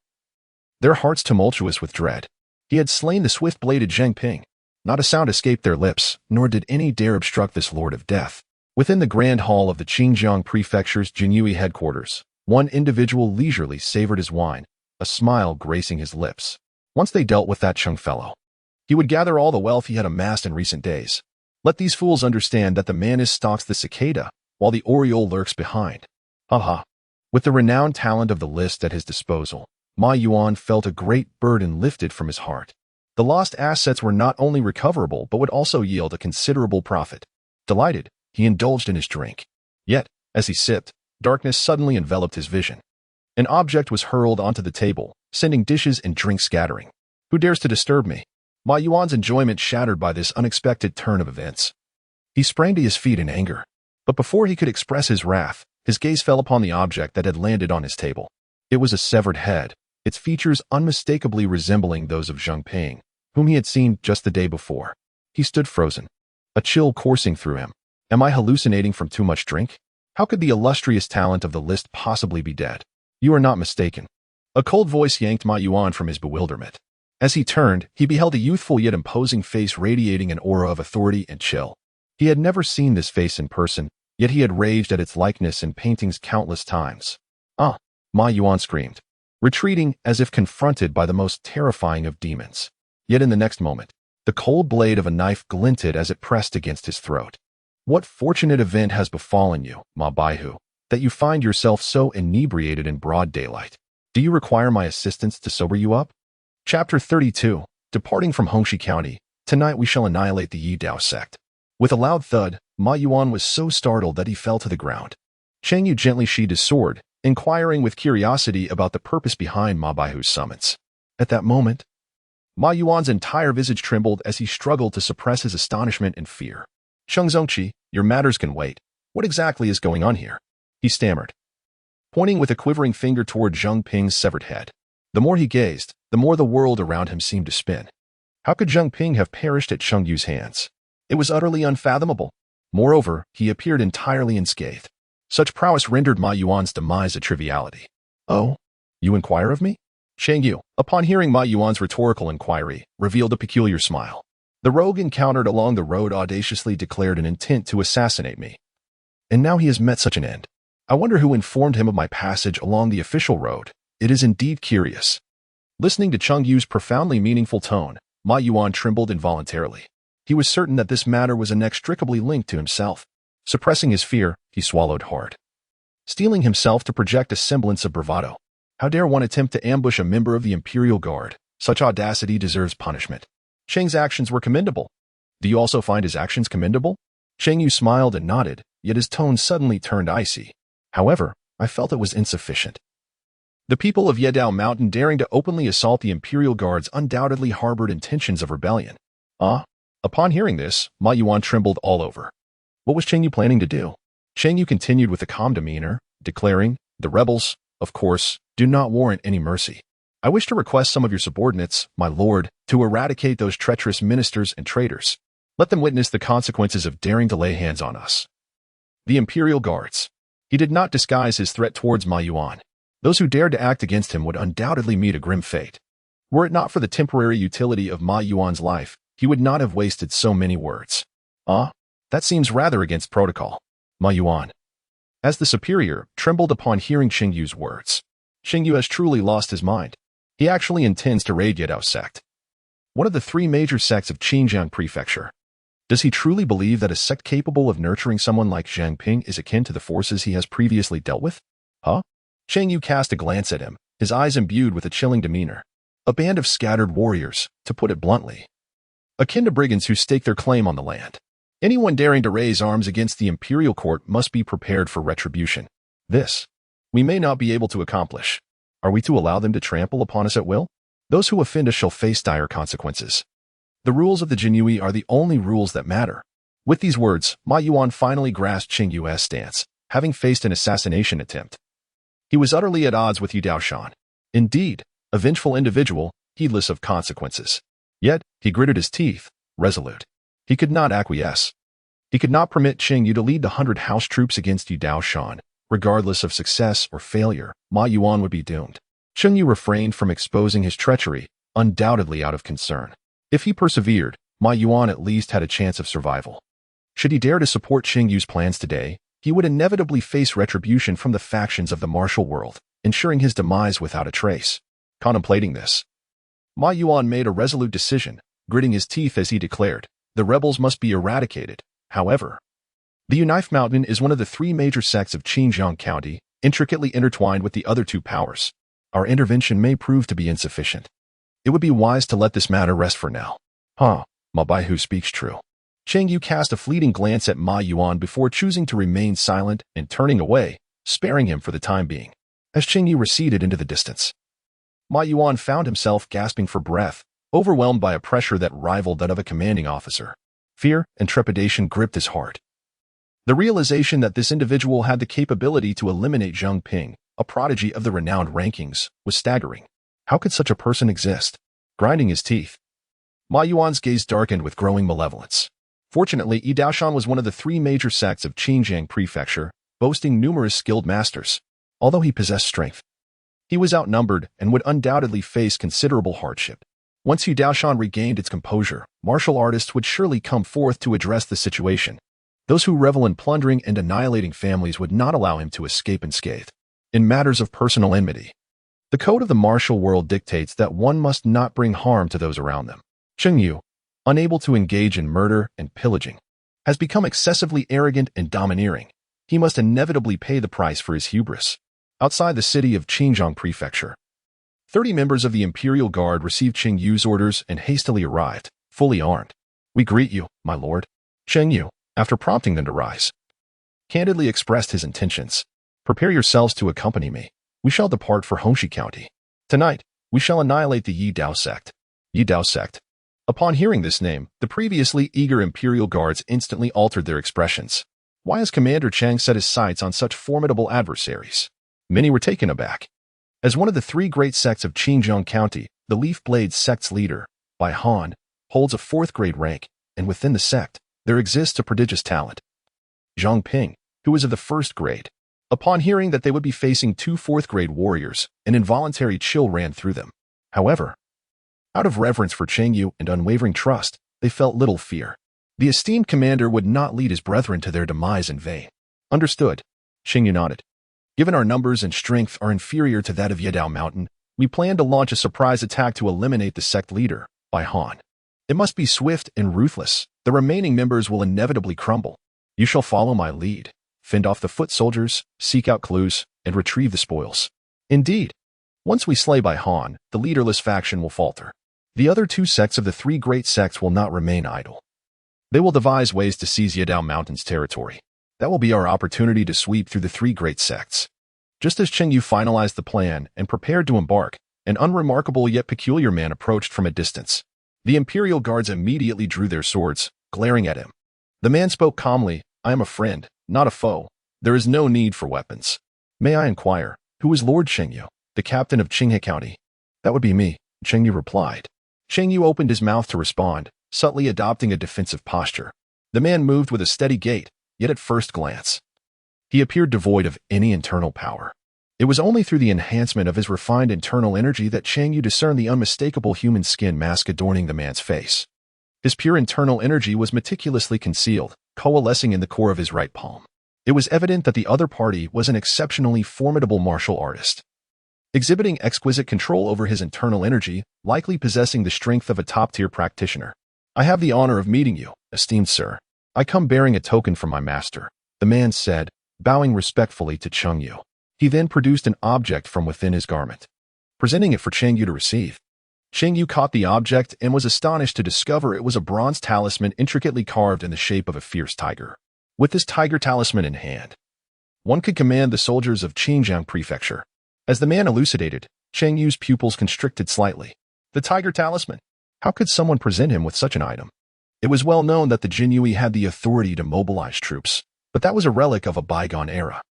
their hearts tumultuous with dread. He had slain the swift-bladed Zheng Ping. Not a sound escaped their lips, nor did any dare obstruct this lord of death. Within the grand hall of the Qinjiang Prefecture's Jinyiwei headquarters, one individual leisurely savored his wine, a smile gracing his lips. Once they dealt with that Cheng fellow, he would gather all the wealth he had amassed in recent days. Let these fools understand that the man stalks the cicada, while the oriole lurks behind. Ha ha. With the renowned talent of the list at his disposal, Ma Yuan felt a great burden lifted from his heart. The lost assets were not only recoverable but would also yield a considerable profit. Delighted, he indulged in his drink. Yet, as he sipped, darkness suddenly enveloped his vision. An object was hurled onto the table, sending dishes and drinks scattering. Who dares to disturb me? Ma Yuan's enjoyment shattered by this unexpected turn of events. He sprang to his feet in anger. But before he could express his wrath, his gaze fell upon the object that had landed on his table. It was a severed head, its features unmistakably resembling those of Zheng Ping, whom he had seen just the day before. He stood frozen, a chill coursing through him. Am I hallucinating from too much drink? How could the illustrious talent of the list possibly be dead? You are not mistaken. A cold voice yanked Ma Yuan from his bewilderment. As he turned, he beheld a youthful yet imposing face radiating an aura of authority and chill. He had never seen this face in person, yet he had raged at its likeness in paintings countless times. Ah! Ma Yuan screamed, retreating as if confronted by the most terrifying of demons. Yet in the next moment, the cold blade of a knife glinted as it pressed against his throat. What fortunate event has befallen you, Ma Baihu, that you find yourself so inebriated in broad daylight? Do you require my assistance to sober you up? Chapter 32. Departing from Hongxi County, tonight we shall annihilate the Yi Dao sect. With a loud thud, Ma Yuan was so startled that he fell to the ground. Cheng Yu gently sheathed his sword, inquiring with curiosity about the purpose behind Ma Baihu's summons. At that moment, Ma Yuan's entire visage trembled as he struggled to suppress his astonishment and fear. Cheng Zongqi, your matters can wait. What exactly is going on here? He stammered, pointing with a quivering finger toward Zheng Ping's severed head. The more he gazed, the more the world around him seemed to spin. How could Zheng Ping have perished at Cheng Yu's hands? It was utterly unfathomable. Moreover, he appeared entirely unscathed. Such prowess rendered Ma Yuan's demise a triviality. Oh, you inquire of me? Cheng Yu, upon hearing Ma Yuan's rhetorical inquiry, revealed a peculiar smile. The rogue encountered along the road audaciously declared an intent to assassinate me. And now he has met such an end. I wonder who informed him of my passage along the official road. It is indeed curious. Listening to Cheng Yu's profoundly meaningful tone, Ma Yuan trembled involuntarily. He was certain that this matter was inextricably linked to himself. Suppressing his fear, he swallowed hard. Steeling himself to project a semblance of bravado. How dare one attempt to ambush a member of the Imperial Guard? Such audacity deserves punishment. Cheng's actions were commendable. Do you also find his actions commendable? Cheng Yu smiled and nodded, yet his tone suddenly turned icy. However, I felt it was insufficient. The people of Yedao Mountain daring to openly assault the Imperial Guards undoubtedly harbored intentions of rebellion. Upon hearing this, Ma Yuan trembled all over. What was Cheng Yu planning to do? Cheng Yu continued with a calm demeanor, declaring, the rebels, of course, do not warrant any mercy. I wish to request some of your subordinates, my lord, to eradicate those treacherous ministers and traitors. Let them witness the consequences of daring to lay hands on us. The Imperial Guards. He did not disguise his threat towards Ma Yuan. Those who dared to act against him would undoubtedly meet a grim fate. Were it not for the temporary utility of Ma Yuan's life, he would not have wasted so many words. That seems rather against protocol. Ma Yuan, as the superior, trembled upon hearing Cheng Yu's words. Cheng Yu has truly lost his mind. He actually intends to raid Yedao sect, one of the three major sects of Xinjiang Prefecture. Does he truly believe that a sect capable of nurturing someone like Zheng Ping is akin to the forces he has previously dealt with? Cheng Yu cast a glance at him, his eyes imbued with a chilling demeanor. A band of scattered warriors, to put it bluntly. Akin to brigands who stake their claim on the land. Anyone daring to raise arms against the imperial court must be prepared for retribution. This, we may not be able to accomplish. Are we to allow them to trample upon us at will? Those who offend us shall face dire consequences. The rules of the Jinyiwei are the only rules that matter. With these words, Ma Yuan finally grasped Cheng Yu's stance, having faced an assassination attempt. He was utterly at odds with Yu Daoshan. Indeed, a vengeful individual, heedless of consequences. Yet, he gritted his teeth, resolute. He could not acquiesce. He could not permit Cheng Yu to lead the 100 house troops against Yu Daoshan. Regardless of success or failure, Ma Yuan would be doomed. Cheng Yu refrained from exposing his treachery, undoubtedly out of concern. If he persevered, Ma Yuan at least had a chance of survival. Should he dare to support Cheng Yu's plans today, he would inevitably face retribution from the factions of the martial world, ensuring his demise without a trace. Contemplating this, Ma Yuan made a resolute decision, gritting his teeth as he declared, the rebels must be eradicated. However, the Yunif Mountain is one of the three major sects of Xinjiang County, intricately intertwined with the other two powers. Our intervention may prove to be insufficient. It would be wise to let this matter rest for now. Ma Baihu speaks true. Cheng Yu cast a fleeting glance at Ma Yuan before choosing to remain silent and turning away, sparing him for the time being. As Cheng Yu receded into the distance, Ma Yuan found himself gasping for breath, overwhelmed by a pressure that rivaled that of a commanding officer. Fear and trepidation gripped his heart. The realization that this individual had the capability to eliminate Zheng Ping, a prodigy of the renowned rankings, was staggering. How could such a person exist? Grinding his teeth, Ma Yuan's gaze darkened with growing malevolence. Fortunately, Yu Daoshan was one of the three major sects of Xinjiang Prefecture, boasting numerous skilled masters. Although he possessed strength, he was outnumbered and would undoubtedly face considerable hardship. Once Yu Daoshan regained its composure, martial artists would surely come forth to address the situation. Those who revel in plundering and annihilating families would not allow him to escape unscathed. In matters of personal enmity, the code of the martial world dictates that one must not bring harm to those around them. Cheng Yu, unable to engage in murder and pillaging, has become excessively arrogant and domineering. He must inevitably pay the price for his hubris. Outside the city of Xinjiang Prefecture, 30 members of the Imperial Guard received Cheng Yu's orders and hastily arrived, fully armed. We greet you, my lord. Cheng Yu, after prompting them to rise, candidly expressed his intentions. Prepare yourselves to accompany me. We shall depart for Hongxi County. Tonight, we shall annihilate the Yi Dao sect. Yi Dao sect. Upon hearing this name, the previously eager Imperial Guards instantly altered their expressions. Why has Commander Cheng set his sights on such formidable adversaries? Many were taken aback. As one of the three great sects of Qinjiang County, the Leaf Blade sect's leader, Bai Han, holds a fourth-grade rank, and within the sect, there exists a prodigious talent. Zhang Ping, who is of the first grade. Upon hearing that they would be facing two fourth-grade warriors, an involuntary chill ran through them. However, out of reverence for Cheng Yu and unwavering trust, they felt little fear. The esteemed commander would not lead his brethren to their demise in vain. Understood. Cheng Yu nodded. Given our numbers and strength are inferior to that of Yedao Mountain, we plan to launch a surprise attack to eliminate the sect leader, Bai Han. It must be swift and ruthless. The remaining members will inevitably crumble. You shall follow my lead, fend off the foot soldiers, seek out clues, and retrieve the spoils. Indeed, once we slay Bai Han, the leaderless faction will falter. The other two sects of the three great sects will not remain idle. They will devise ways to seize Yedao Mountain's territory. That will be our opportunity to sweep through the three great sects. Just as Cheng Yu finalized the plan and prepared to embark, an unremarkable yet peculiar man approached from a distance. The imperial guards immediately drew their swords, glaring at him. The man spoke calmly, I am a friend, not a foe. There is no need for weapons. May I inquire, who is Lord Cheng Yu, the captain of Qinghai County? That would be me, Cheng Yu replied. Cheng Yu opened his mouth to respond, subtly adopting a defensive posture. The man moved with a steady gait, yet at first glance, he appeared devoid of any internal power. It was only through the enhancement of his refined internal energy that Cheng Yu discerned the unmistakable human skin mask adorning the man's face. His pure internal energy was meticulously concealed, coalescing in the core of his right palm. It was evident that the other party was an exceptionally formidable martial artist, exhibiting exquisite control over his internal energy, likely possessing the strength of a top-tier practitioner. I have the honor of meeting you, esteemed sir. I come bearing a token from my master, the man said, bowing respectfully to Cheng Yu. He then produced an object from within his garment, presenting it for Cheng Yu to receive. Cheng Yu caught the object and was astonished to discover it was a bronze talisman intricately carved in the shape of a fierce tiger. With this tiger talisman in hand, one could command the soldiers of Xinjiang Prefecture. As the man elucidated, Cheng Yu's pupils constricted slightly. The tiger talisman? How could someone present him with such an item? It was well known that the Jinyiwei had the authority to mobilize troops, but that was a relic of a bygone era.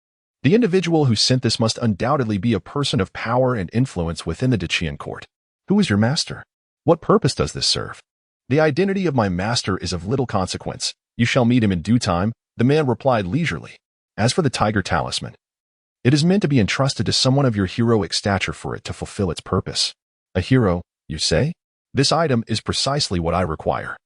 The individual who sent this must undoubtedly be a person of power and influence within the Deqian court. Who is your master? What purpose does this serve? The identity of my master is of little consequence. You shall meet him in due time, the man replied leisurely. As for the tiger talisman, it is meant to be entrusted to someone of your heroic stature for it to fulfill its purpose. A hero, you say? This item is precisely what I require.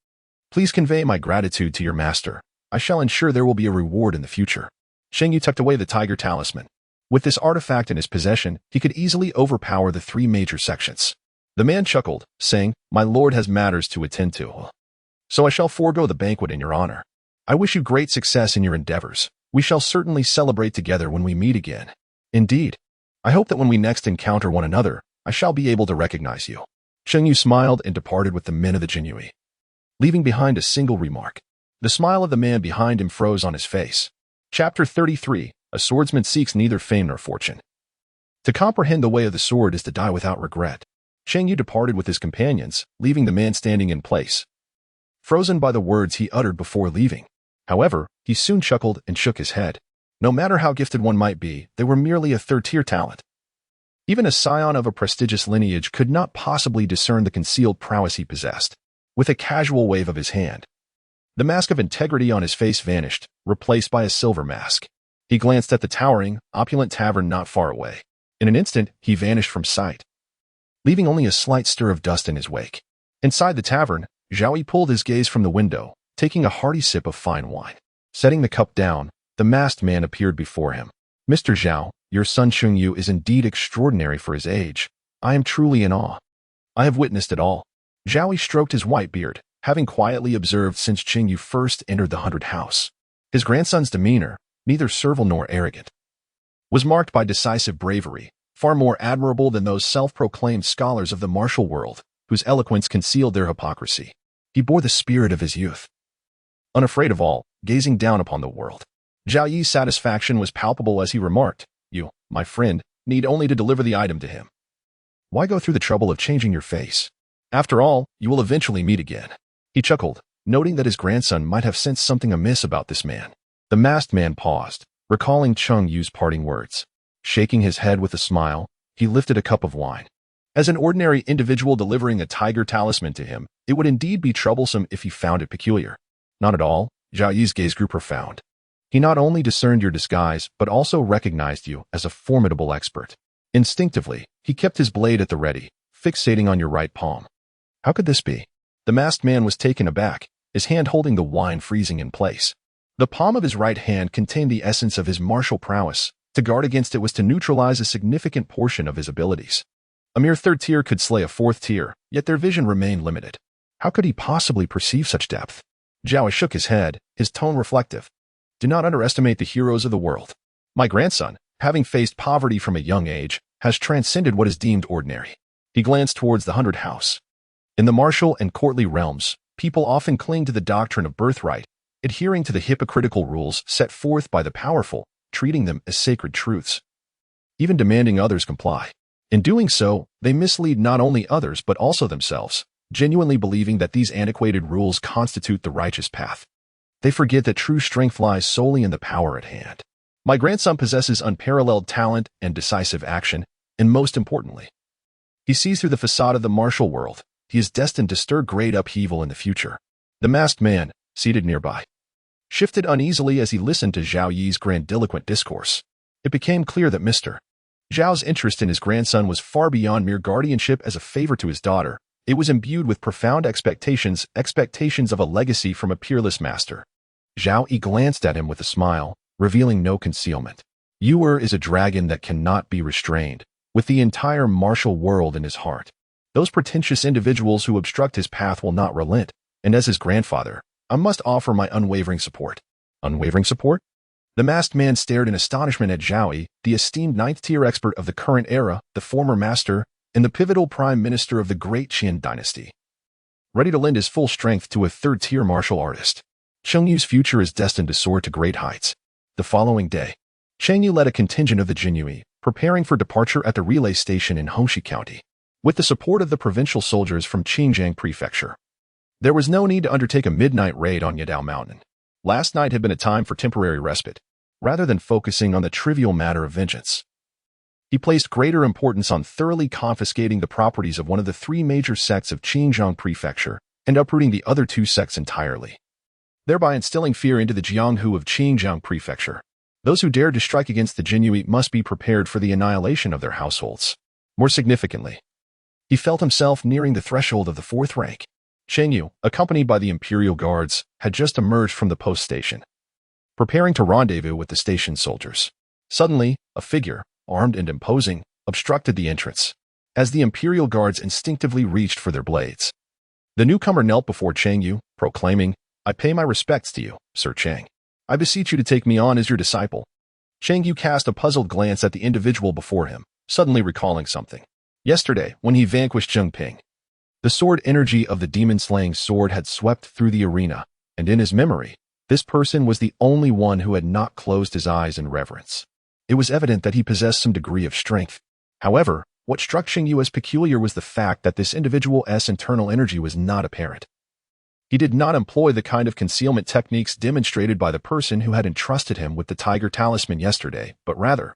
Please convey my gratitude to your master. I shall ensure there will be a reward in the future. Cheng Yu tucked away the tiger talisman. With this artifact in his possession, he could easily overpower the three major sections. The man chuckled, saying, My lord has matters to attend to. So I shall forego the banquet in your honor. I wish you great success in your endeavors. We shall certainly celebrate together when we meet again. Indeed, I hope that when we next encounter one another, I shall be able to recognize you. Cheng Yu smiled and departed with the men of the Jinyiwei, leaving behind a single remark. The smile of the man behind him froze on his face. Chapter 33. A swordsman seeks neither fame nor fortune. To comprehend the way of the sword is to die without regret. Cheng Yu departed with his companions, leaving the man standing in place, frozen by the words he uttered before leaving. However, he soon chuckled and shook his head. No matter how gifted one might be, they were merely a third-tier talent. Even a scion of a prestigious lineage could not possibly discern the concealed prowess he possessed. With a casual wave of his hand, the mask of integrity on his face vanished, replaced by a silver mask. He glanced at the towering, opulent tavern not far away. In an instant, he vanished from sight, leaving only a slight stir of dust in his wake. Inside the tavern, Zhao Yi pulled his gaze from the window, taking a hearty sip of fine wine. Setting the cup down, the masked man appeared before him. Mr. Zhao, your son Cheng Yu is indeed extraordinary for his age. I am truly in awe. I have witnessed it all. Zhao Yi stroked his white beard, having quietly observed since Cheng Yu first entered the 100 house. His grandson's demeanor, neither servile nor arrogant, was marked by decisive bravery, far more admirable than those self-proclaimed scholars of the martial world, whose eloquence concealed their hypocrisy. He bore the spirit of his youth, unafraid of all, gazing down upon the world. Zhao Yi's satisfaction was palpable as he remarked, You, my friend, need only to deliver the item to him. Why go through the trouble of changing your face? After all, you will eventually meet again. He chuckled, noting that his grandson might have sensed something amiss about this man. The masked man paused, recalling Cheng Yu's parting words. Shaking his head with a smile, he lifted a cup of wine. As an ordinary individual delivering a tiger talisman to him, it would indeed be troublesome if he found it peculiar. Not at all. Zhao Yi's gaze grew profound. He not only discerned your disguise, but also recognized you as a formidable expert. Instinctively, he kept his blade at the ready, fixating on your right palm. How could this be? The masked man was taken aback, his hand holding the wine freezing in place. The palm of his right hand contained the essence of his martial prowess. To guard against it was to neutralize a significant portion of his abilities. A mere third tier could slay a fourth tier, yet their vision remained limited. How could he possibly perceive such depth? Zhao shook his head, his tone reflective. Do not underestimate the heroes of the world. My grandson, having faced poverty from a young age, has transcended what is deemed ordinary. He glanced towards the 100 house. In the martial and courtly realms, people often cling to the doctrine of birthright, adhering to the hypocritical rules set forth by the powerful, treating them as sacred truths, even demanding others comply. In doing so, they mislead not only others but also themselves, genuinely believing that these antiquated rules constitute the righteous path. They forget that true strength lies solely in the power at hand. My grandson possesses unparalleled talent and decisive action, and most importantly, he sees through the facade of the martial world. He is destined to stir great upheaval in the future. The masked man, seated nearby, shifted uneasily as he listened to Zhao Yi's grandiloquent discourse. It became clear that Mr. Zhao's interest in his grandson was far beyond mere guardianship as a favor to his daughter. It was imbued with profound expectations of a legacy from a peerless master. Zhao Yi glanced at him with a smile, revealing no concealment. Yu is a dragon that cannot be restrained, with the entire martial world in his heart. Those pretentious individuals who obstruct his path will not relent, and as his grandfather, I must offer my unwavering support. Unwavering support? The masked man stared in astonishment at Zhao Yi, the esteemed ninth-tier expert of the current era, the former master, and the pivotal prime minister of the Great Qian Dynasty. Ready to lend his full strength to a third-tier martial artist. Cheng Yu's future is destined to soar to great heights. The following day, Cheng Yu led a contingent of the Jinyiwei, preparing for departure at the relay station in Hongxi County, with the support of the provincial soldiers from Xinjiang Prefecture. There was no need to undertake a midnight raid on Yadao Mountain. Last night had been a time for temporary respite, rather than focusing on the trivial matter of vengeance. He placed greater importance on thoroughly confiscating the properties of one of the three major sects of Xinjiang Prefecture and uprooting the other two sects entirely, thereby instilling fear into the Jianghu of Xinjiang Prefecture. Those who dared to strike against the Jinyiwei must be prepared for the annihilation of their households. More significantly, he felt himself nearing the threshold of the fourth rank. Cheng Yu, accompanied by the imperial guards, had just emerged from the post station, preparing to rendezvous with the station soldiers. Suddenly, a figure, armed and imposing, obstructed the entrance, as the imperial guards instinctively reached for their blades. The newcomer knelt before Cheng Yu, proclaiming, "I pay my respects to you, Sir Cheng. I beseech you to take me on as your disciple." Cheng Yu cast a puzzled glance at the individual before him, suddenly recalling something. Yesterday, when he vanquished Zheng Ping, the sword energy of the demon-slaying sword had swept through the arena, and in his memory, this person was the only one who had not closed his eyes in reverence. It was evident that he possessed some degree of strength. However, what struck Cheng Yu as peculiar was the fact that this individual's internal energy was not apparent. He did not employ the kind of concealment techniques demonstrated by the person who had entrusted him with the tiger talisman yesterday, but rather,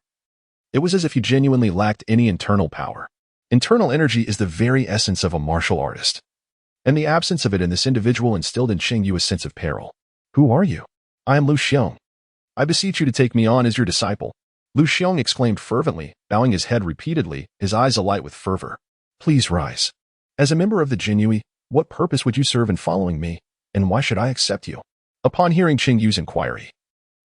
it was as if he genuinely lacked any internal power. Internal energy is the very essence of a martial artist, and the absence of it in this individual instilled in Cheng Yu a sense of peril. "Who are you?" "I am Lu Xiong. I beseech you to take me on as your disciple." Lu Xiong exclaimed fervently, bowing his head repeatedly, his eyes alight with fervor. "Please rise. As a member of the Jinyiwei, what purpose would you serve in following me, and why should I accept you?" Upon hearing Cheng Yu's inquiry,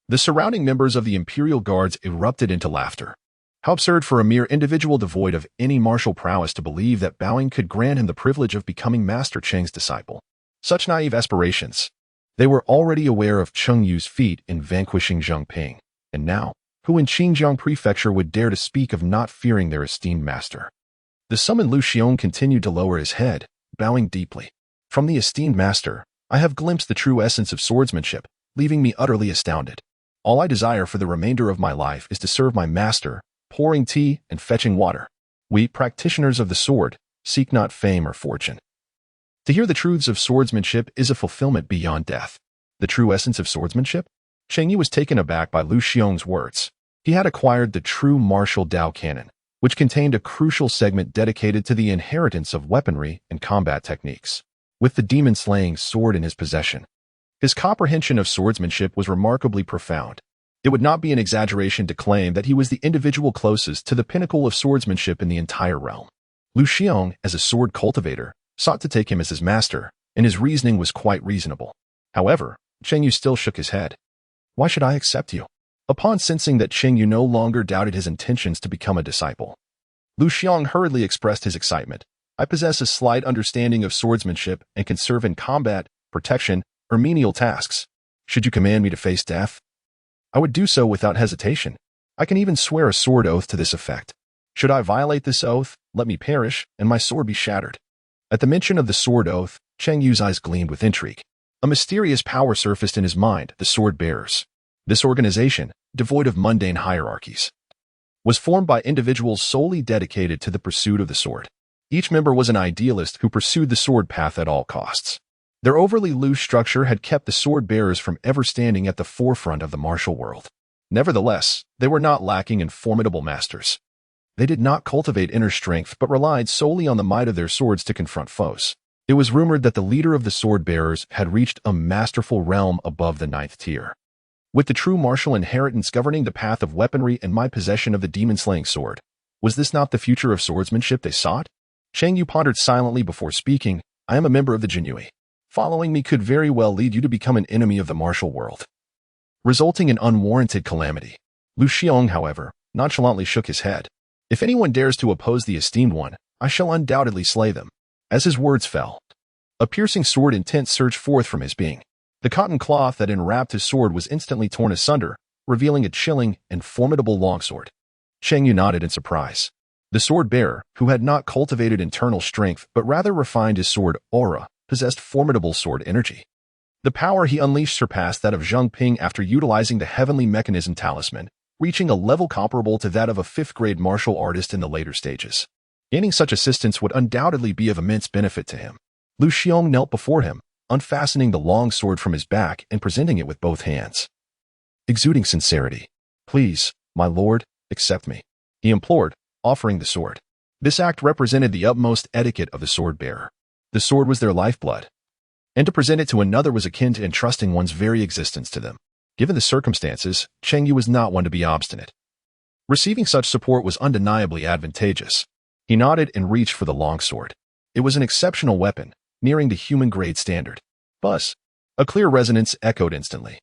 the surrounding members of the imperial guards erupted into laughter. How absurd for a mere individual devoid of any martial prowess to believe that bowing could grant him the privilege of becoming Master Cheng's disciple. Such naive aspirations. They were already aware of Cheng Yu's feat in vanquishing Zheng Ping, and now, who in Xinjiang Prefecture would dare to speak of not fearing their esteemed master? The summoned Lu Xiong continued to lower his head, bowing deeply. "From the esteemed master, I have glimpsed the true essence of swordsmanship, leaving me utterly astounded. All I desire for the remainder of my life is to serve my master, pouring tea and fetching water. We, practitioners of the sword, seek not fame or fortune. To hear the truths of swordsmanship is a fulfillment beyond death." The true essence of swordsmanship? Cheng Yu was taken aback by Lu Xiong's words. He had acquired the true martial Dao canon, which contained a crucial segment dedicated to the inheritance of weaponry and combat techniques. With the demon-slaying sword in his possession, his comprehension of swordsmanship was remarkably profound. It would not be an exaggeration to claim that he was the individual closest to the pinnacle of swordsmanship in the entire realm. Lu Xiong, as a sword cultivator, sought to take him as his master, and his reasoning was quite reasonable. However, Cheng Yu still shook his head. Why should I accept you? Upon sensing that Cheng Yu no longer doubted his intentions to become a disciple, Lu Xiong hurriedly expressed his excitement. I possess a slight understanding of swordsmanship and can serve in combat, protection, or menial tasks. Should you command me to face death, I would do so without hesitation. I can even swear a sword oath to this effect. Should I violate this oath, let me perish, and my sword be shattered. At the mention of the sword oath, Cheng Yu's eyes gleamed with intrigue. A mysterious power surfaced in his mind, the sword bearers. This organization, devoid of mundane hierarchies, was formed by individuals solely dedicated to the pursuit of the sword. Each member was an idealist who pursued the sword path at all costs. Their overly loose structure had kept the sword bearers from ever standing at the forefront of the martial world. Nevertheless, they were not lacking in formidable masters. They did not cultivate inner strength but relied solely on the might of their swords to confront foes. It was rumored that the leader of the sword bearers had reached a masterful realm above the 9th tier. With the true martial inheritance governing the path of weaponry and my possession of the demon-slaying sword, was this not the future of swordsmanship they sought? Cheng Yu pondered silently before speaking. I am a member of the Jinyiwei. Following me could very well lead you to become an enemy of the martial world, resulting in unwarranted calamity. Lu Xiong, however, nonchalantly shook his head. If anyone dares to oppose the esteemed one, I shall undoubtedly slay them. As his words fell, a piercing sword intent surged forth from his being. The cotton cloth that enwrapped his sword was instantly torn asunder, revealing a chilling and formidable longsword. Cheng Yu nodded in surprise. The sword bearer, who had not cultivated internal strength but rather refined his sword aura, possessed formidable sword energy. The power he unleashed surpassed that of Zheng Ping after utilizing the heavenly mechanism talisman, reaching a level comparable to that of a 5th-grade martial artist in the later stages. Gaining such assistance would undoubtedly be of immense benefit to him. Lu Xiong knelt before him, unfastening the long sword from his back and presenting it with both hands. Exuding sincerity, "Please, my lord, accept me," he implored, offering the sword. This act represented the utmost etiquette of the sword bearer. The sword was their lifeblood, and to present it to another was akin to entrusting one's very existence to them. Given the circumstances, Cheng Yu was not one to be obstinate. Receiving such support was undeniably advantageous. He nodded and reached for the longsword. It was an exceptional weapon, nearing the human-grade standard. Buzz! A clear resonance echoed instantly.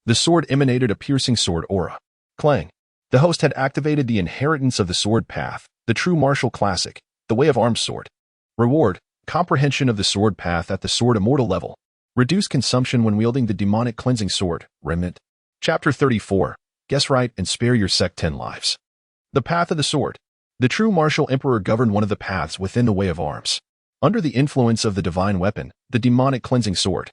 The sword emanated a piercing sword aura. Clang! The host had activated the inheritance of the sword path, the true martial classic, the way of arms sword. Reward: comprehension of the sword path at the sword immortal level. Reduce consumption when wielding the demonic cleansing sword. Remnant. Chapter 34. Guess right and spare your sect 10 lives. The path of the sword. The true martial emperor governed one of the paths within the way of arms. Under the influence of the divine weapon, the demonic cleansing sword,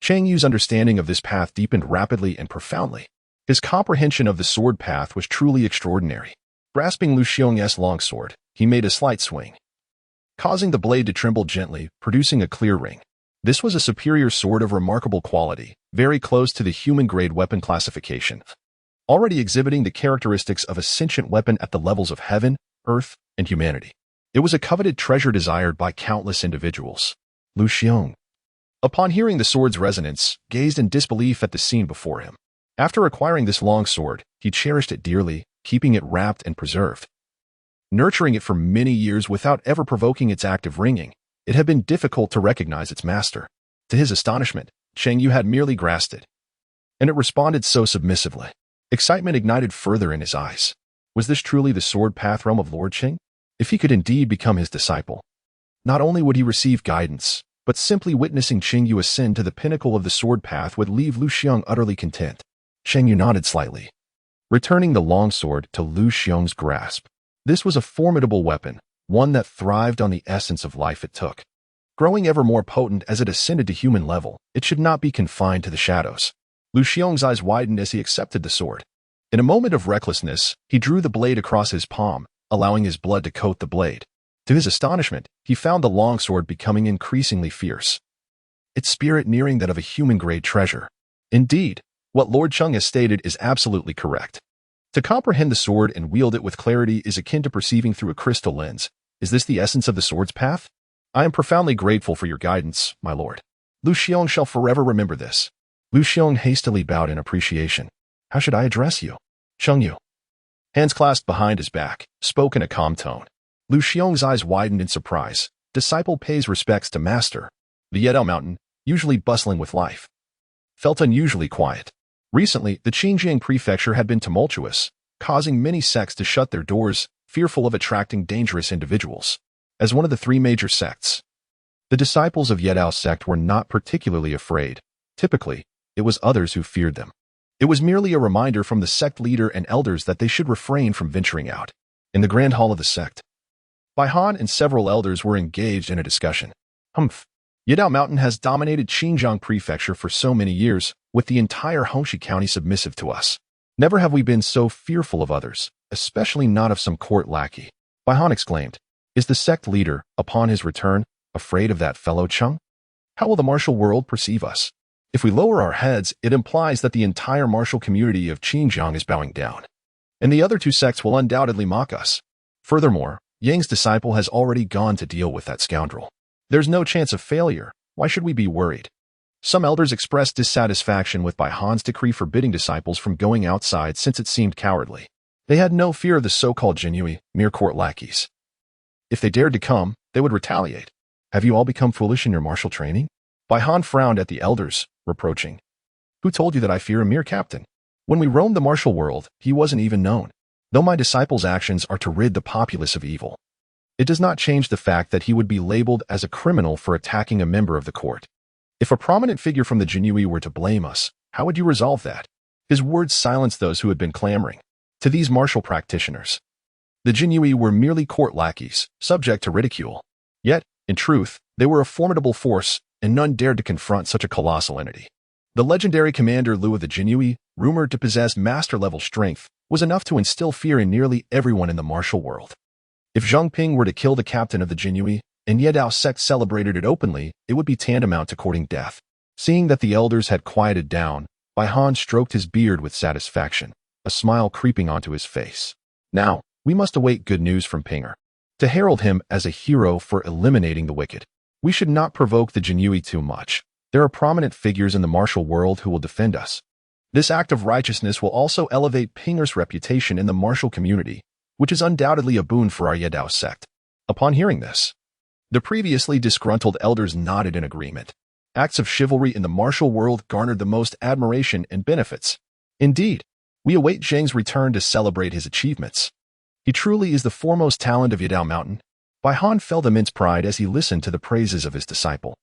Cheng Yu's understanding of this path deepened rapidly and profoundly. His comprehension of the sword path was truly extraordinary. Grasping Lu Xiong's longsword, he made a slight swing, causing the blade to tremble gently, producing a clear ring. This was a superior sword of remarkable quality, very close to the human-grade weapon classification, already exhibiting the characteristics of a sentient weapon at the levels of heaven, earth, and humanity. It was a coveted treasure desired by countless individuals. Lu Xiong, upon hearing the sword's resonance, gazed in disbelief at the scene before him. After acquiring this long sword, he cherished it dearly, keeping it wrapped and preserved. Nurturing it for many years without ever provoking its active ringing, it had been difficult to recognize its master. To his astonishment, Cheng Yu had merely grasped it, and it responded so submissively. Excitement ignited further in his eyes. Was this truly the sword path realm of Lord Cheng? If he could indeed become his disciple, not only would he receive guidance, but simply witnessing Cheng Yu ascend to the pinnacle of the sword path would leave Lu Xiong utterly content. Cheng Yu nodded slightly, returning the longsword to Lu Xiong's grasp. This was a formidable weapon, one that thrived on the essence of life it took. Growing ever more potent as it ascended to human level, it should not be confined to the shadows. Lu Xiong's eyes widened as he accepted the sword. In a moment of recklessness, he drew the blade across his palm, allowing his blood to coat the blade. To his astonishment, he found the longsword becoming increasingly fierce, its spirit nearing that of a human-grade treasure. Indeed, What Lord Cheng has stated is absolutely correct. To comprehend the sword and wield it with clarity is akin to perceiving through a crystal lens. Is this the essence of the sword's path? I am profoundly grateful for your guidance, my lord. Lu Xiong shall forever remember this. Lu Xiong hastily bowed in appreciation. How should I address you? Cheng Yu. Hands clasped behind his back, spoke in a calm tone. Lu Xiong's eyes widened in surprise. Disciple pays respects to master. The Yedao Mountain, usually bustling with life, felt unusually quiet. Recently, the Xinjiang prefecture had been tumultuous, causing many sects to shut their doors, fearful of attracting dangerous individuals. As one of the three major sects, the disciples of Yedao sect were not particularly afraid. Typically, it was others who feared them. It was merely a reminder from the sect leader and elders that they should refrain from venturing out. In the grand hall of the sect, Bai Han and several elders were engaged in a discussion. Yedao Mountain has dominated Xinjiang prefecture for so many years, with the entire Hongxi County submissive to us. Never have we been so fearful of others, especially not of some court lackey. Bai Han exclaimed. Is the sect leader, upon his return, afraid of that fellow Cheng? How will the martial world perceive us? If we lower our heads, it implies that the entire martial community of Xinjiang is bowing down. And the other two sects will undoubtedly mock us. Furthermore, Yang's disciple has already gone to deal with that scoundrel. There's no chance of failure. Why should we be worried? Some elders expressed dissatisfaction with Bai Han's decree forbidding disciples from going outside since it seemed cowardly. They had no fear of the so-called Jinyiwei, mere court lackeys. If they dared to come, they would retaliate. Have you all become foolish in your martial training? Bai Han frowned at the elders, reproaching. Who told you that I fear a mere captain? When we roamed the martial world, he wasn't even known. Though my disciples' actions are to rid the populace of evil, it does not change the fact that he would be labeled as a criminal for attacking a member of the court. If a prominent figure from the Jinyiwei were to blame us, how would you resolve that? His words silenced those who had been clamoring. To these martial practitioners, the Jinyiwei were merely court lackeys, subject to ridicule. Yet, in truth, they were a formidable force, and none dared to confront such a colossal entity. The legendary commander Lu of the Jinyiwei, rumored to possess master-level strength, was enough to instill fear in nearly everyone in the martial world. If Zhang Ping were to kill the captain of the Jinyiwei, and Yedao sect celebrated it openly, it would be tantamount to courting death. Seeing that the elders had quieted down, Bai Han stroked his beard with satisfaction, a smile creeping onto his face. Now, we must await good news from Pinger, to herald him as a hero for eliminating the wicked. We should not provoke the Jinyiwei too much. There are prominent figures in the martial world who will defend us. This act of righteousness will also elevate Pinger's reputation in the martial community, which is undoubtedly a boon for our Yedao sect. Upon hearing this, the previously disgruntled elders nodded in agreement. Acts of chivalry in the martial world garnered the most admiration and benefits. Indeed, we await Zhang's return to celebrate his achievements. He truly is the foremost talent of Yedao Mountain. Bai Han felt immense pride as he listened to the praises of his disciple.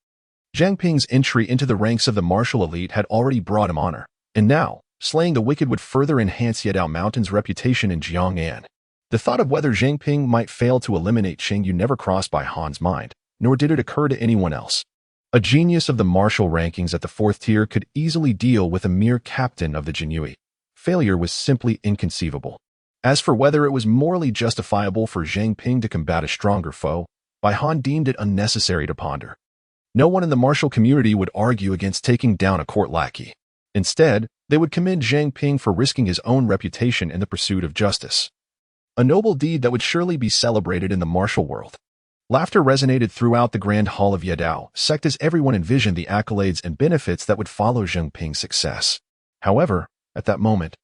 Zhang Ping's entry into the ranks of the martial elite had already brought him honor, and now, slaying the wicked would further enhance Yedao Mountain's reputation in Jiang'an. The thought of whether Zhang Ping might fail to eliminate Cheng Yu never crossed Bai Han's mind, nor did it occur to anyone else. A genius of the martial rankings at the 4th tier could easily deal with a mere captain of the Jinyiwei. Failure was simply inconceivable. As for whether it was morally justifiable for Zhang Ping to combat a stronger foe, Bai Han deemed it unnecessary to ponder. No one in the martial community would argue against taking down a court lackey. Instead, they would commend Zhang Ping for risking his own reputation in the pursuit of justice. A noble deed that would surely be celebrated in the martial world. Laughter resonated throughout the grand hall of Yedao sect as everyone envisioned the accolades and benefits that would follow Zhang Ping's success. However, at that moment,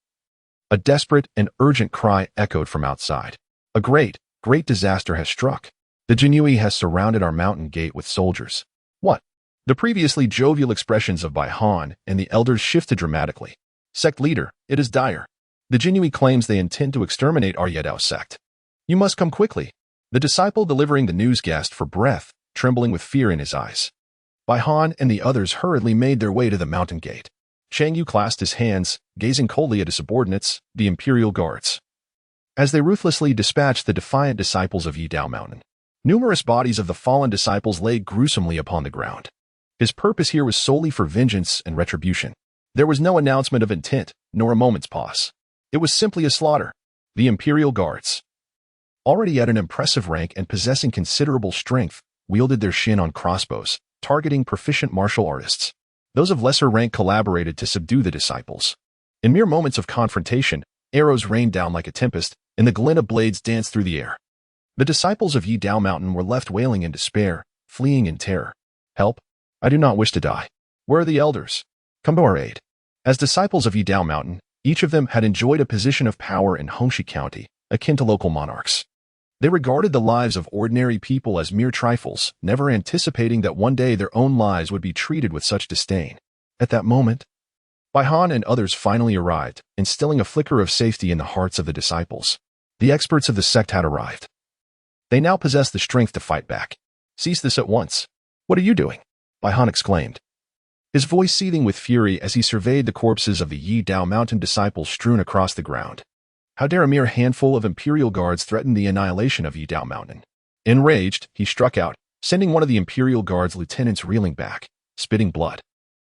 a desperate and urgent cry echoed from outside. A great disaster has struck. The Jinyiwei has surrounded our mountain gate with soldiers. What? The previously jovial expressions of Bai Han and the elders shifted dramatically. Sect leader, it is dire. The Jinyiwei claims they intend to exterminate our Yedao sect. You must come quickly. The disciple delivering the news gasped for breath, trembling with fear in his eyes. Bai Han and the others hurriedly made their way to the mountain gate. Cheng Yu clasped his hands, gazing coldly at his subordinates, the imperial guards, as they ruthlessly dispatched the defiant disciples of Yedao Mountain. Numerous bodies of the fallen disciples lay gruesomely upon the ground. His purpose here was solely for vengeance and retribution. There was no announcement of intent, nor a moment's pause. It was simply a slaughter. The imperial guards, already at an impressive rank and possessing considerable strength, wielded their shin on crossbows, targeting proficient martial artists. Those of lesser rank collaborated to subdue the disciples. In mere moments of confrontation, arrows rained down like a tempest, and the glint of blades danced through the air. The disciples of Yi Dao Mountain were left wailing in despair, fleeing in terror. "Help! I do not wish to die. Where are the elders? Come to our aid." As disciples of Yi Dao Mountain, each of them had enjoyed a position of power in Hongxi County, akin to local monarchs. They regarded the lives of ordinary people as mere trifles, never anticipating that one day their own lives would be treated with such disdain. At that moment, Bai Han and others finally arrived, instilling a flicker of safety in the hearts of the disciples. The experts of the sect had arrived. They now possessed the strength to fight back. "Cease this at once." "What are you doing?" Bai Han exclaimed, his voice seething with fury as he surveyed the corpses of the Yi Dao Mountain disciples strewn across the ground. How dare a mere handful of imperial guards threaten the annihilation of Yi Dao Mountain? Enraged, he struck out, sending one of the imperial guards' lieutenants reeling back, spitting blood.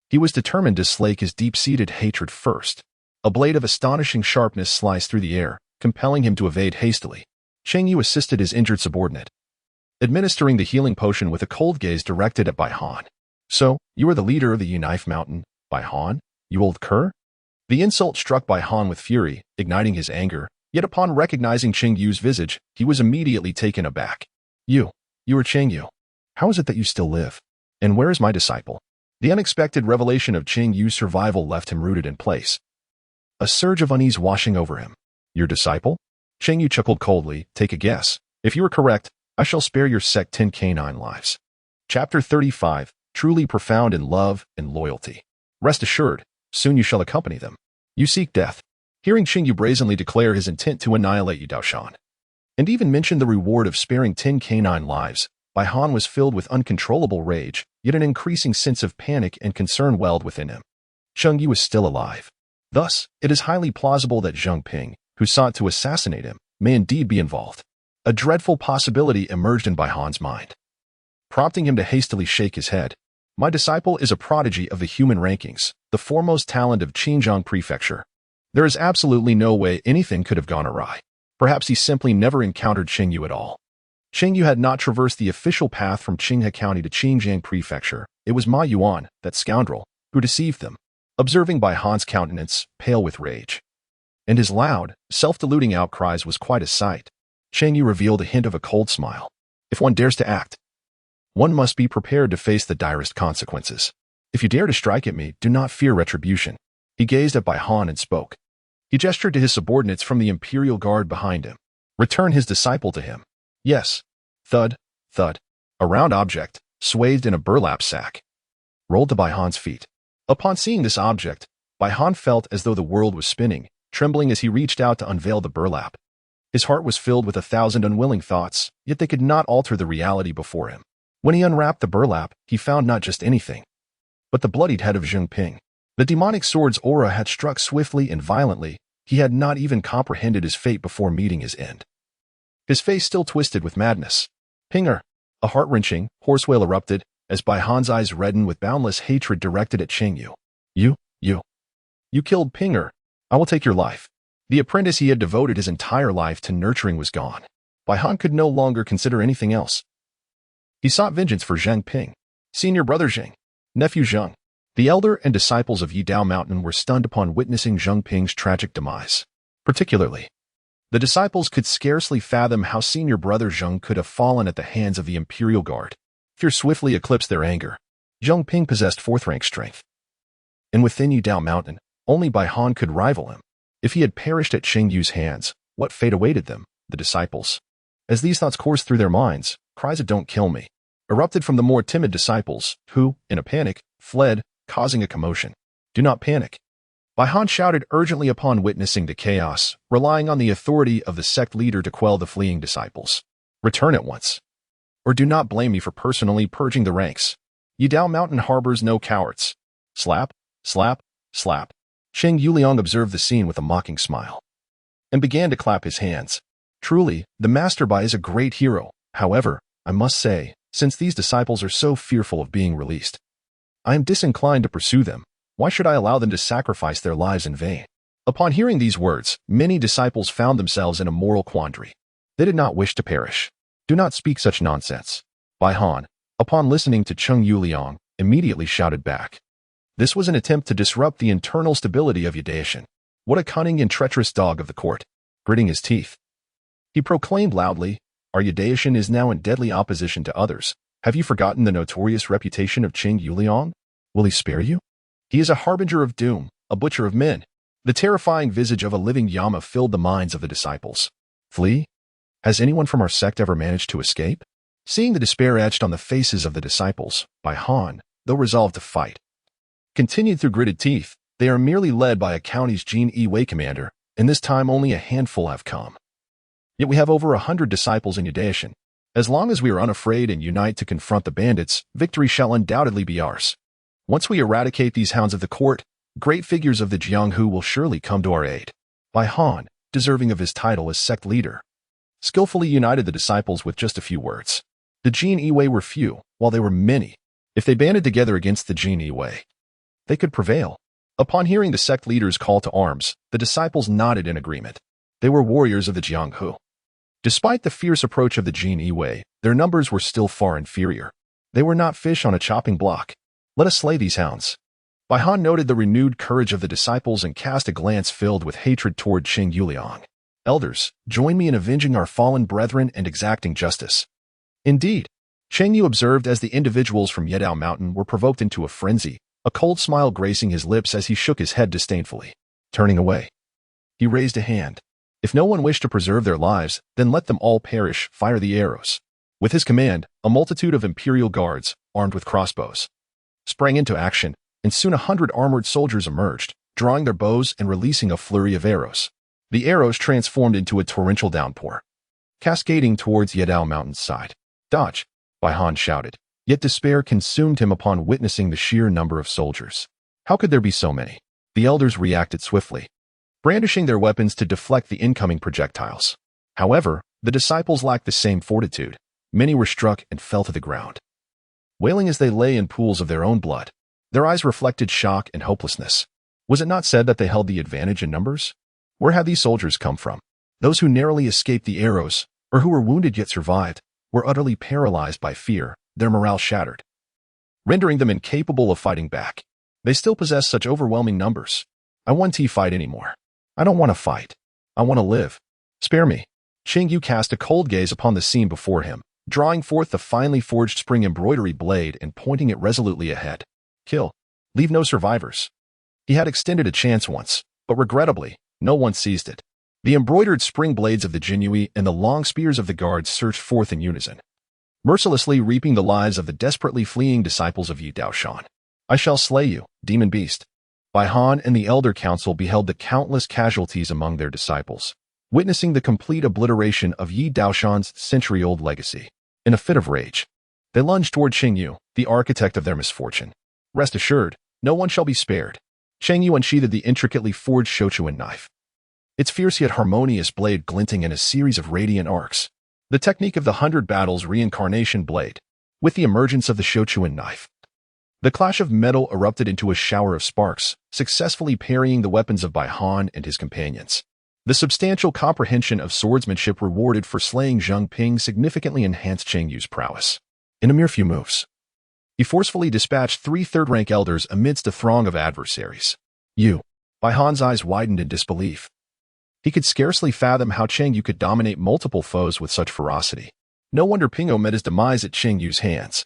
He was determined to slake his deep-seated hatred first. A blade of astonishing sharpness sliced through the air, compelling him to evade hastily. Cheng Yu assisted his injured subordinate, administering the healing potion with a cold gaze directed at Bai Han. "So, you are the leader of the Yi Knife Mountain, Bai Han, you old cur?" The insult struck Bai Han with fury, igniting his anger, yet upon recognizing Cheng Yu's visage, he was immediately taken aback. You are Cheng Yu. How is it that you still live? And where is my disciple?" The unexpected revelation of Cheng Yu's survival left him rooted in place. A surge of unease washing over him. "Your disciple?" Cheng Yu chuckled coldly. "Take a guess. If you are correct, I shall spare your sect 10 canine lives." Chapter 35, Truly Profound in Love and Loyalty. "Rest assured, soon you shall accompany them. You seek death." Hearing Cheng Yu brazenly declare his intent to annihilate Yi Daoshan, and even mention the reward of sparing 10 canine lives, Bai Han was filled with uncontrollable rage, yet an increasing sense of panic and concern welled within him. Cheng Yu was still alive. Thus, it is highly plausible that Zheng Ping, who sought to assassinate him, may indeed be involved. A dreadful possibility emerged in Bai Han's mind, prompting him to hastily shake his head. "My disciple is a prodigy of the human rankings, the foremost talent of Xinjiang Prefecture. There is absolutely no way anything could have gone awry. Perhaps he simply never encountered Cheng Yu at all." Cheng Yu had not traversed the official path from Qinghe County to Xinjiang Prefecture. It was Ma Yuan, that scoundrel, who deceived them. Observing Bai Han's countenance, pale with rage, and his loud, self-deluding outcries was quite a sight, Cheng Yu revealed a hint of a cold smile. "If one dares to act, one must be prepared to face the direst consequences. If you dare to strike at me, do not fear retribution." He gazed at Bai Han and spoke. He gestured to his subordinates from the Imperial Guard behind him. "Return his disciple to him." "Yes." Thud, thud. A round object, swathed in a burlap sack, rolled to Bai Han's feet. Upon seeing this object, Bai Han felt as though the world was spinning, trembling as he reached out to unveil the burlap. His heart was filled with 1,000 unwilling thoughts, yet they could not alter the reality before him. When he unwrapped the burlap, he found not just anything, but the bloodied head of Zheng Ping. The demonic sword's aura had struck swiftly and violently. He had not even comprehended his fate before meeting his end. His face still twisted with madness. "Pinger!" A heart-wrenching, hoarse wail erupted, as Bai Han's eyes reddened with boundless hatred directed at Cheng Yu. You killed Pinger. I will take your life." The apprentice he had devoted his entire life to nurturing was gone. Bai Han could no longer consider anything else. He sought vengeance for Zheng Ping, senior brother Zheng, nephew Zheng. The elder and disciples of Yi Dao Mountain were stunned upon witnessing Zheng Ping's tragic demise. Particularly, the disciples could scarcely fathom how senior brother Zheng could have fallen at the hands of the Imperial Guard. Fear swiftly eclipsed their anger. Zheng Ping possessed fourth-rank strength, and within Yi Dao Mountain, only Bai Han could rival him. If he had perished at Cheng Yu's hands, what fate awaited them, the disciples? As these thoughts coursed through their minds, cries of "Don't kill me" erupted from the more timid disciples, who, in a panic, fled, causing a commotion. "Do not panic." Bai Han shouted urgently upon witnessing the chaos, relying on the authority of the sect leader to quell the fleeing disciples. "Return at once, or do not blame me for personally purging the ranks. Yi Dao Mountain harbors no cowards." Slap, slap, slap. Cheng Yuliang observed the scene with a mocking smile, and began to clap his hands. Truly, the Master Bai is a great hero. However, I must say, since these disciples are so fearful of being released, I am disinclined to pursue them. Why should I allow them to sacrifice their lives in vain? Upon hearing these words, many disciples found themselves in a moral quandary. They did not wish to perish. "Do not speak such nonsense." Bai Han, upon listening to Cheng Yuliang, immediately shouted back. This was an attempt to disrupt the internal stability of Yi Daishan. What a cunning and treacherous dog of the court! Gritting his teeth, he proclaimed loudly, "Our Yi Daishan is now in deadly opposition to others. Have you forgotten the notorious reputation of Cheng Yu? Will he spare you? He is a harbinger of doom, a butcher of men." The terrifying visage of a living Yama filled the minds of the disciples. Flee? Has anyone from our sect ever managed to escape? Seeing the despair etched on the faces of the disciples, Bai Han, though resolved to fight, continued through gritted teeth. They are merely led by a county's Jinyiwei commander, and this time only a handful have come. Yet we have over 100 disciples in Yi Daishan. As long as we are unafraid and unite to confront the bandits, victory shall undoubtedly be ours. Once we eradicate these hounds of the court, great figures of the Jianghu will surely come to our aid. Bai Han, deserving of his title as sect leader, skillfully united the disciples with just a few words. The Jinyiwei were few, while they were many. If they banded together against the Jinyiwei, they could prevail. Upon hearing the sect leader's call to arms, the disciples nodded in agreement. They were warriors of the Jianghu. Despite the fierce approach of the Jinyiwei, their numbers were still far inferior. They were not fish on a chopping block. Let us slay these hounds. Bai Han noted the renewed courage of the disciples and cast a glance filled with hatred toward Cheng Yu. Elders, join me in avenging our fallen brethren and exacting justice. Indeed, Cheng Yu observed as the individuals from Yedao Mountain were provoked into a frenzy, a cold smile gracing his lips as he shook his head disdainfully. Turning away, he raised a hand. If no one wished to preserve their lives, then let them all perish. Fire the arrows. With his command, a multitude of imperial guards, armed with crossbows, sprang into action, and soon 100 armored soldiers emerged, drawing their bows and releasing a flurry of arrows. The arrows transformed into a torrential downpour, cascading towards Yedao Mountain's side. "Dodge!" Bai Han shouted, yet despair consumed him upon witnessing the sheer number of soldiers. How could there be so many? The elders reacted swiftly, brandishing their weapons to deflect the incoming projectiles. However, the disciples lacked the same fortitude. Many were struck and fell to the ground, wailing as they lay in pools of their own blood. Their eyes reflected shock and hopelessness. Was it not said that they held the advantage in numbers? Where had these soldiers come from? Those who narrowly escaped the arrows, or who were wounded yet survived, were utterly paralyzed by fear, their morale shattered, rendering them incapable of fighting back. They still possessed such overwhelming numbers. I won't fight anymore. I don't want to fight. I want to live. Spare me. Cheng Yu cast a cold gaze upon the scene before him, drawing forth the finely forged spring embroidery blade and pointing it resolutely ahead. Kill. Leave no survivors. He had extended a chance once, but regrettably, no one seized it. The embroidered spring blades of the Jinyiwei and the long spears of the guards surged forth in unison, mercilessly reaping the lives of the desperately fleeing disciples of Yi Daishan. I shall slay you, demon beast. Bai Han and the Elder Council beheld the countless casualties among their disciples, witnessing the complete obliteration of Yi Daishan's century-old legacy. In a fit of rage, they lunged toward Cheng Yu, the architect of their misfortune. Rest assured, no one shall be spared. Cheng Yu unsheathed the intricately forged Shochuan knife, its fierce yet harmonious blade glinting in a series of radiant arcs. The technique of the 100 Battles reincarnation blade, with the emergence of the Shochuan knife. The clash of metal erupted into a shower of sparks, successfully parrying the weapons of Bai Han and his companions. The substantial comprehension of swordsmanship rewarded for slaying Zheng Ping significantly enhanced Cheng Yu's prowess. In a mere few moves, he forcefully dispatched 3 third-rank elders amidst a throng of adversaries. Bai Han's eyes widened in disbelief. He could scarcely fathom how Cheng Yu could dominate multiple foes with such ferocity. No wonder Pingo met his demise at Cheng Yu's hands.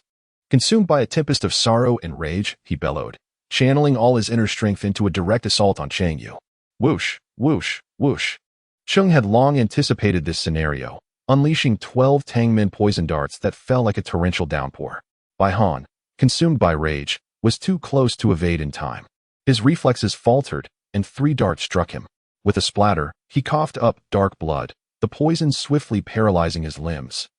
Consumed by a tempest of sorrow and rage, he bellowed, channeling all his inner strength into a direct assault on Cheng Yu. Whoosh, whoosh, whoosh. Cheng had long anticipated this scenario, unleashing 12 Tangmen poison darts that fell like a torrential downpour. Bai Han, consumed by rage, was too close to evade in time. His reflexes faltered, and 3 darts struck him. With a splatter, he coughed up dark blood, the poison swiftly paralyzing his limbs,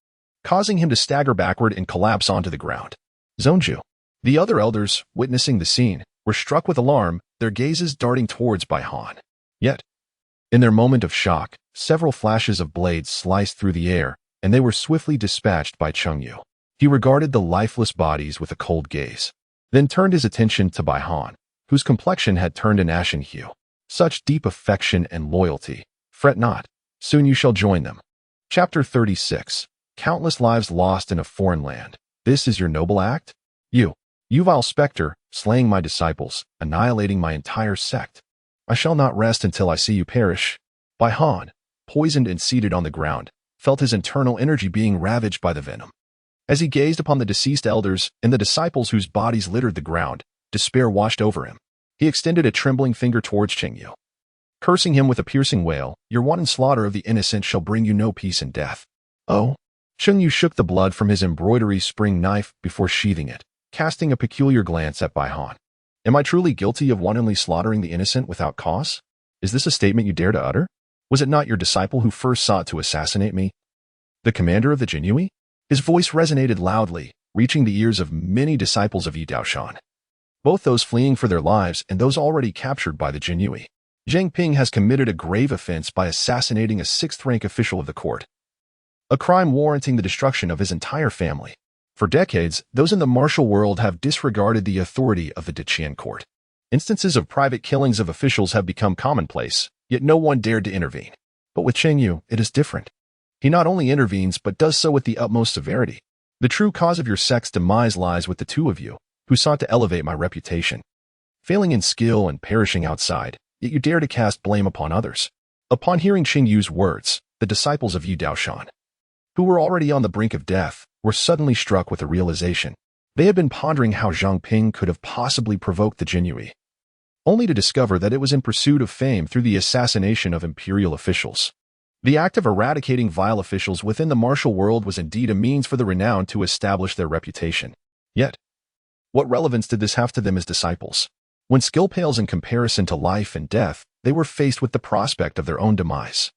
causing him to stagger backward and collapse onto the ground. Zonju. The other elders, witnessing the scene, were struck with alarm, their gazes darting towards Bai Han. Yet, in their moment of shock, several flashes of blades sliced through the air, and they were swiftly dispatched by Cheng Yu. He regarded the lifeless bodies with a cold gaze, then turned his attention to Bai Han, whose complexion had turned an ashen hue. Such deep affection and loyalty. Fret not. Soon you shall join them. Chapter 36. Countless lives lost in a foreign land. This is your noble act? You You vile specter, slaying my disciples, annihilating my entire sect. I shall not rest until I see you perish. Bai Han, poisoned and seated on the ground, felt his internal energy being ravaged by the venom. As he gazed upon the deceased elders and the disciples whose bodies littered the ground, despair washed over him. He extended a trembling finger towards Cheng Yu, cursing him with a piercing wail. Your wanton slaughter of the innocent shall bring you no peace in death. Oh! Cheng Yu shook the blood from his embroidery spring knife before sheathing it, casting a peculiar glance at Bai Han. Am I truly guilty of wantonly slaughtering the innocent without cause? Is this a statement you dare to utter? Was it not your disciple who first sought to assassinate me? The commander of the Jinyiwei? His voice resonated loudly, reaching the ears of many disciples of Yi Daoshan, both those fleeing for their lives and those already captured by the Jinyiwei. Zhang Ping has committed a grave offense by assassinating a sixth-rank official of the court, a crime warranting the destruction of his entire family. For decades, those in the martial world have disregarded the authority of the Deqian court. Instances of private killings of officials have become commonplace, yet no one dared to intervene. But with Cheng Yu, it is different. He not only intervenes but does so with the utmost severity. The true cause of your sect's demise lies with the two of you, who sought to elevate my reputation. Failing in skill and perishing outside, yet you dare to cast blame upon others. Upon hearing Cheng Yu's words, the disciples of Yi Daoshan, who were already on the brink of death, were suddenly struck with a realization. They had been pondering how Zhang Ping could have possibly provoked the Jinyiwei, only to discover that it was in pursuit of fame through the assassination of imperial officials. The act of eradicating vile officials within the martial world was indeed a means for the renowned to establish their reputation. Yet, what relevance did this have to them as disciples? When skill pales in comparison to life and death, they were faced with the prospect of their own demise.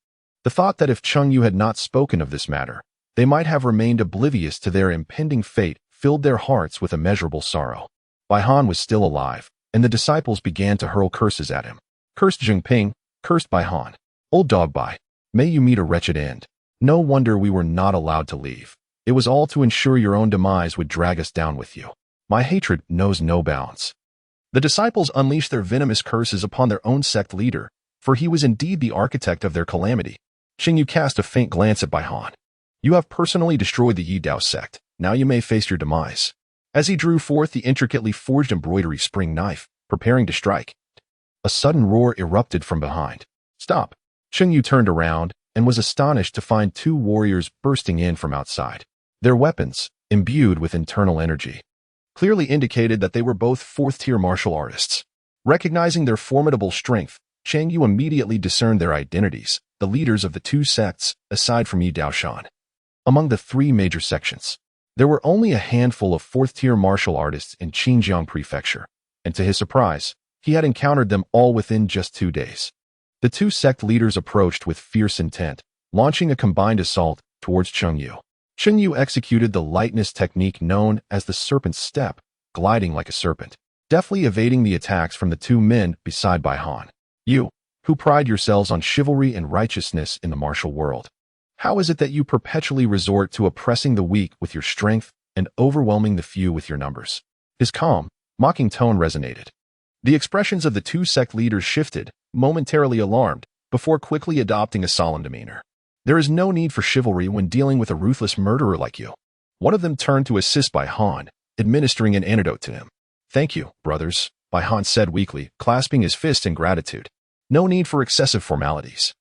The thought that if Cheng Yu had not spoken of this matter, they might have remained oblivious to their impending fate filled their hearts with immeasurable sorrow. Bai Han was still alive, and the disciples began to hurl curses at him. Cursed Zhang Ping, cursed Bai Han. Old dog Bai, may you meet a wretched end. No wonder we were not allowed to leave. It was all to ensure your own demise would drag us down with you. My hatred knows no bounds. The disciples unleashed their venomous curses upon their own sect leader, for he was indeed the architect of their calamity. Cheng Yu cast a faint glance at Bai Han. You have personally destroyed the Yi Dao sect. Now you may face your demise. As he drew forth the intricately forged embroidery spring knife, preparing to strike, a sudden roar erupted from behind. Stop! Cheng Yu turned around and was astonished to find two warriors bursting in from outside. Their weapons, imbued with internal energy, clearly indicated that they were both fourth-tier martial artists. Recognizing their formidable strength, Cheng Yu immediately discerned their identities, the leaders of the two sects, aside from Yi Daoshan. Among the three major sections, there were only a handful of fourth-tier martial artists in Xinjiang Prefecture, and to his surprise, he had encountered them all within just 2 days. The two sect leaders approached with fierce intent, launching a combined assault towards Cheng Yu. Cheng Yu executed the lightness technique known as the serpent's step, gliding like a serpent, deftly evading the attacks from the two men beside Bai Han. You, who pride yourselves on chivalry and righteousness in the martial world, how is it that you perpetually resort to oppressing the weak with your strength and overwhelming the few with your numbers? His calm, mocking tone resonated. The expressions of the two sect leaders shifted, momentarily alarmed, before quickly adopting a solemn demeanor. There is no need for chivalry when dealing with a ruthless murderer like you. One of them turned to assist Bai Han, administering an antidote to him. Thank you, brothers, Bai Han said weakly, clasping his fist in gratitude. No need for excessive formalities.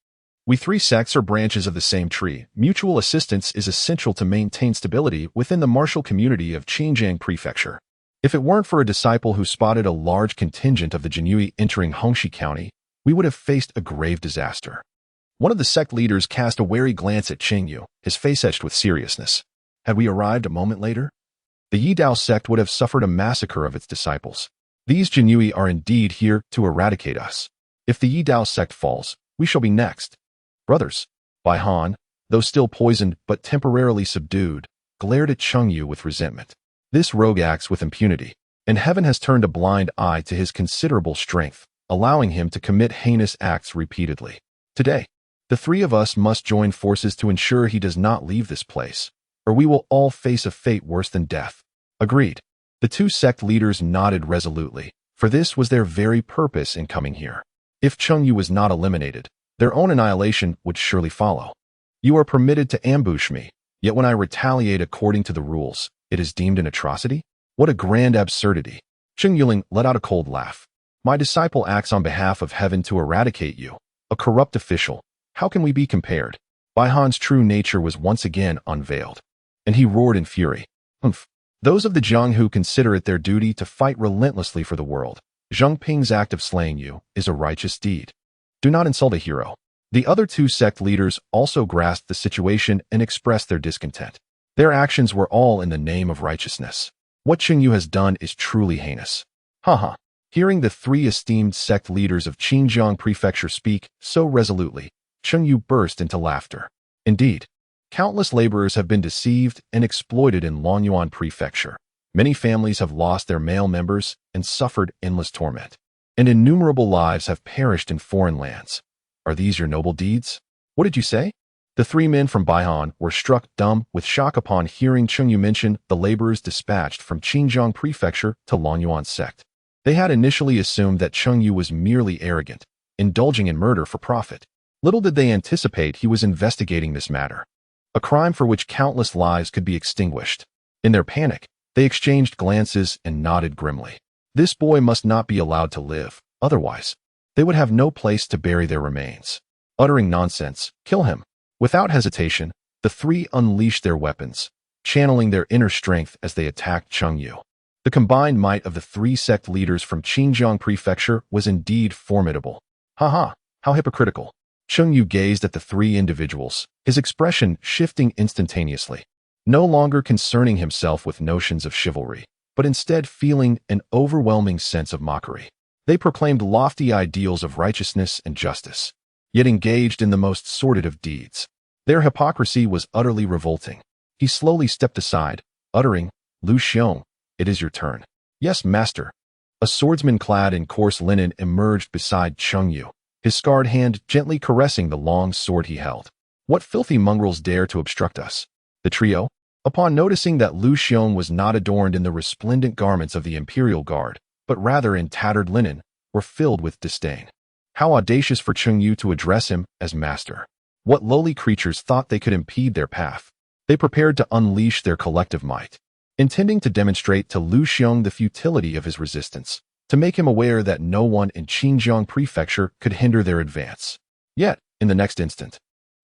We three sects are branches of the same tree. Mutual assistance is essential to maintain stability within the martial community of Xinjiang Prefecture. If it weren't for a disciple who spotted a large contingent of the Jinyiwei entering Hongxi County, we would have faced a grave disaster. One of the sect leaders cast a wary glance at Cheng Yu, his face etched with seriousness. Had we arrived a moment later, the Yi Dao sect would have suffered a massacre of its disciples. These Jinyiwei are indeed here to eradicate us. If the Yi Dao sect falls, we shall be next. Brothers, Bai Han, though still poisoned but temporarily subdued, glared at Cheng Yu with resentment. This rogue acts with impunity, and heaven has turned a blind eye to his considerable strength, allowing him to commit heinous acts repeatedly. Today, the three of us must join forces to ensure he does not leave this place, or we will all face a fate worse than death. Agreed. The two sect leaders nodded resolutely, for this was their very purpose in coming here. If Cheng Yu was not eliminated, their own annihilation would surely follow. You are permitted to ambush me, yet when I retaliate according to the rules, it is deemed an atrocity? What a grand absurdity. Cheng Yu let out a cold laugh. My disciple acts on behalf of heaven to eradicate you, a corrupt official. How can we be compared? Bai Han's true nature was once again unveiled, and he roared in fury. Humph. Those of the Jiang who consider it their duty to fight relentlessly for the world. Zheng Ping's act of slaying you is a righteous deed. Do not insult a hero. The other two sect leaders also grasped the situation and expressed their discontent. Their actions were all in the name of righteousness. What Cheng Yu has done is truly heinous. Haha. Hearing the three esteemed sect leaders of Xinjiang Prefecture speak so resolutely, Cheng Yu burst into laughter. Indeed, countless laborers have been deceived and exploited in Lonyuan Prefecture. Many families have lost their male members and suffered endless torment, and innumerable lives have perished in foreign lands. Are these your noble deeds? What did you say? The three men from Baihan were struck dumb with shock upon hearing Cheng Yu mention the laborers dispatched from Xinjiang Prefecture to Lonyuan sect. They had initially assumed that Cheng Yu was merely arrogant, indulging in murder for profit. Little did they anticipate he was investigating this matter, a crime for which countless lives could be extinguished. In their panic, they exchanged glances and nodded grimly. This boy must not be allowed to live, otherwise, they would have no place to bury their remains. Uttering nonsense, kill him. Without hesitation, the three unleashed their weapons, channeling their inner strength as they attacked Cheng Yu. The combined might of the three sect leaders from Xinjiang Prefecture was indeed formidable. Haha, how hypocritical. Cheng Yu gazed at the three individuals, his expression shifting instantaneously, no longer concerning himself with notions of chivalry, but instead feeling an overwhelming sense of mockery. They proclaimed lofty ideals of righteousness and justice, yet engaged in the most sordid of deeds. Their hypocrisy was utterly revolting. He slowly stepped aside, uttering, "Lu Xiong, it is your turn." "Yes, master." A swordsman clad in coarse linen emerged beside Cheng Yu, his scarred hand gently caressing the long sword he held. "What filthy mongrels dare to obstruct us?" The trio, upon noticing that Lu Xiong was not adorned in the resplendent garments of the Imperial Guard, but rather in tattered linen, were filled with disdain. How audacious for Cheng Yu to address him as master. What lowly creatures thought they could impede their path? They prepared to unleash their collective might, intending to demonstrate to Lu Xiong the futility of his resistance, to make him aware that no one in Xinjiang Prefecture could hinder their advance. Yet, in the next instant,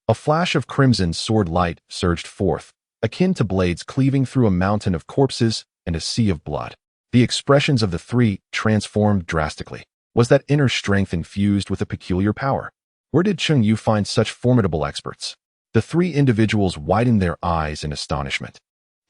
a flash of crimson sword light surged forth, akin to blades cleaving through a mountain of corpses and a sea of blood. The expressions of the three transformed drastically. Was that inner strength infused with a peculiar power? Where did Cheng Yu find such formidable experts? The three individuals widened their eyes in astonishment,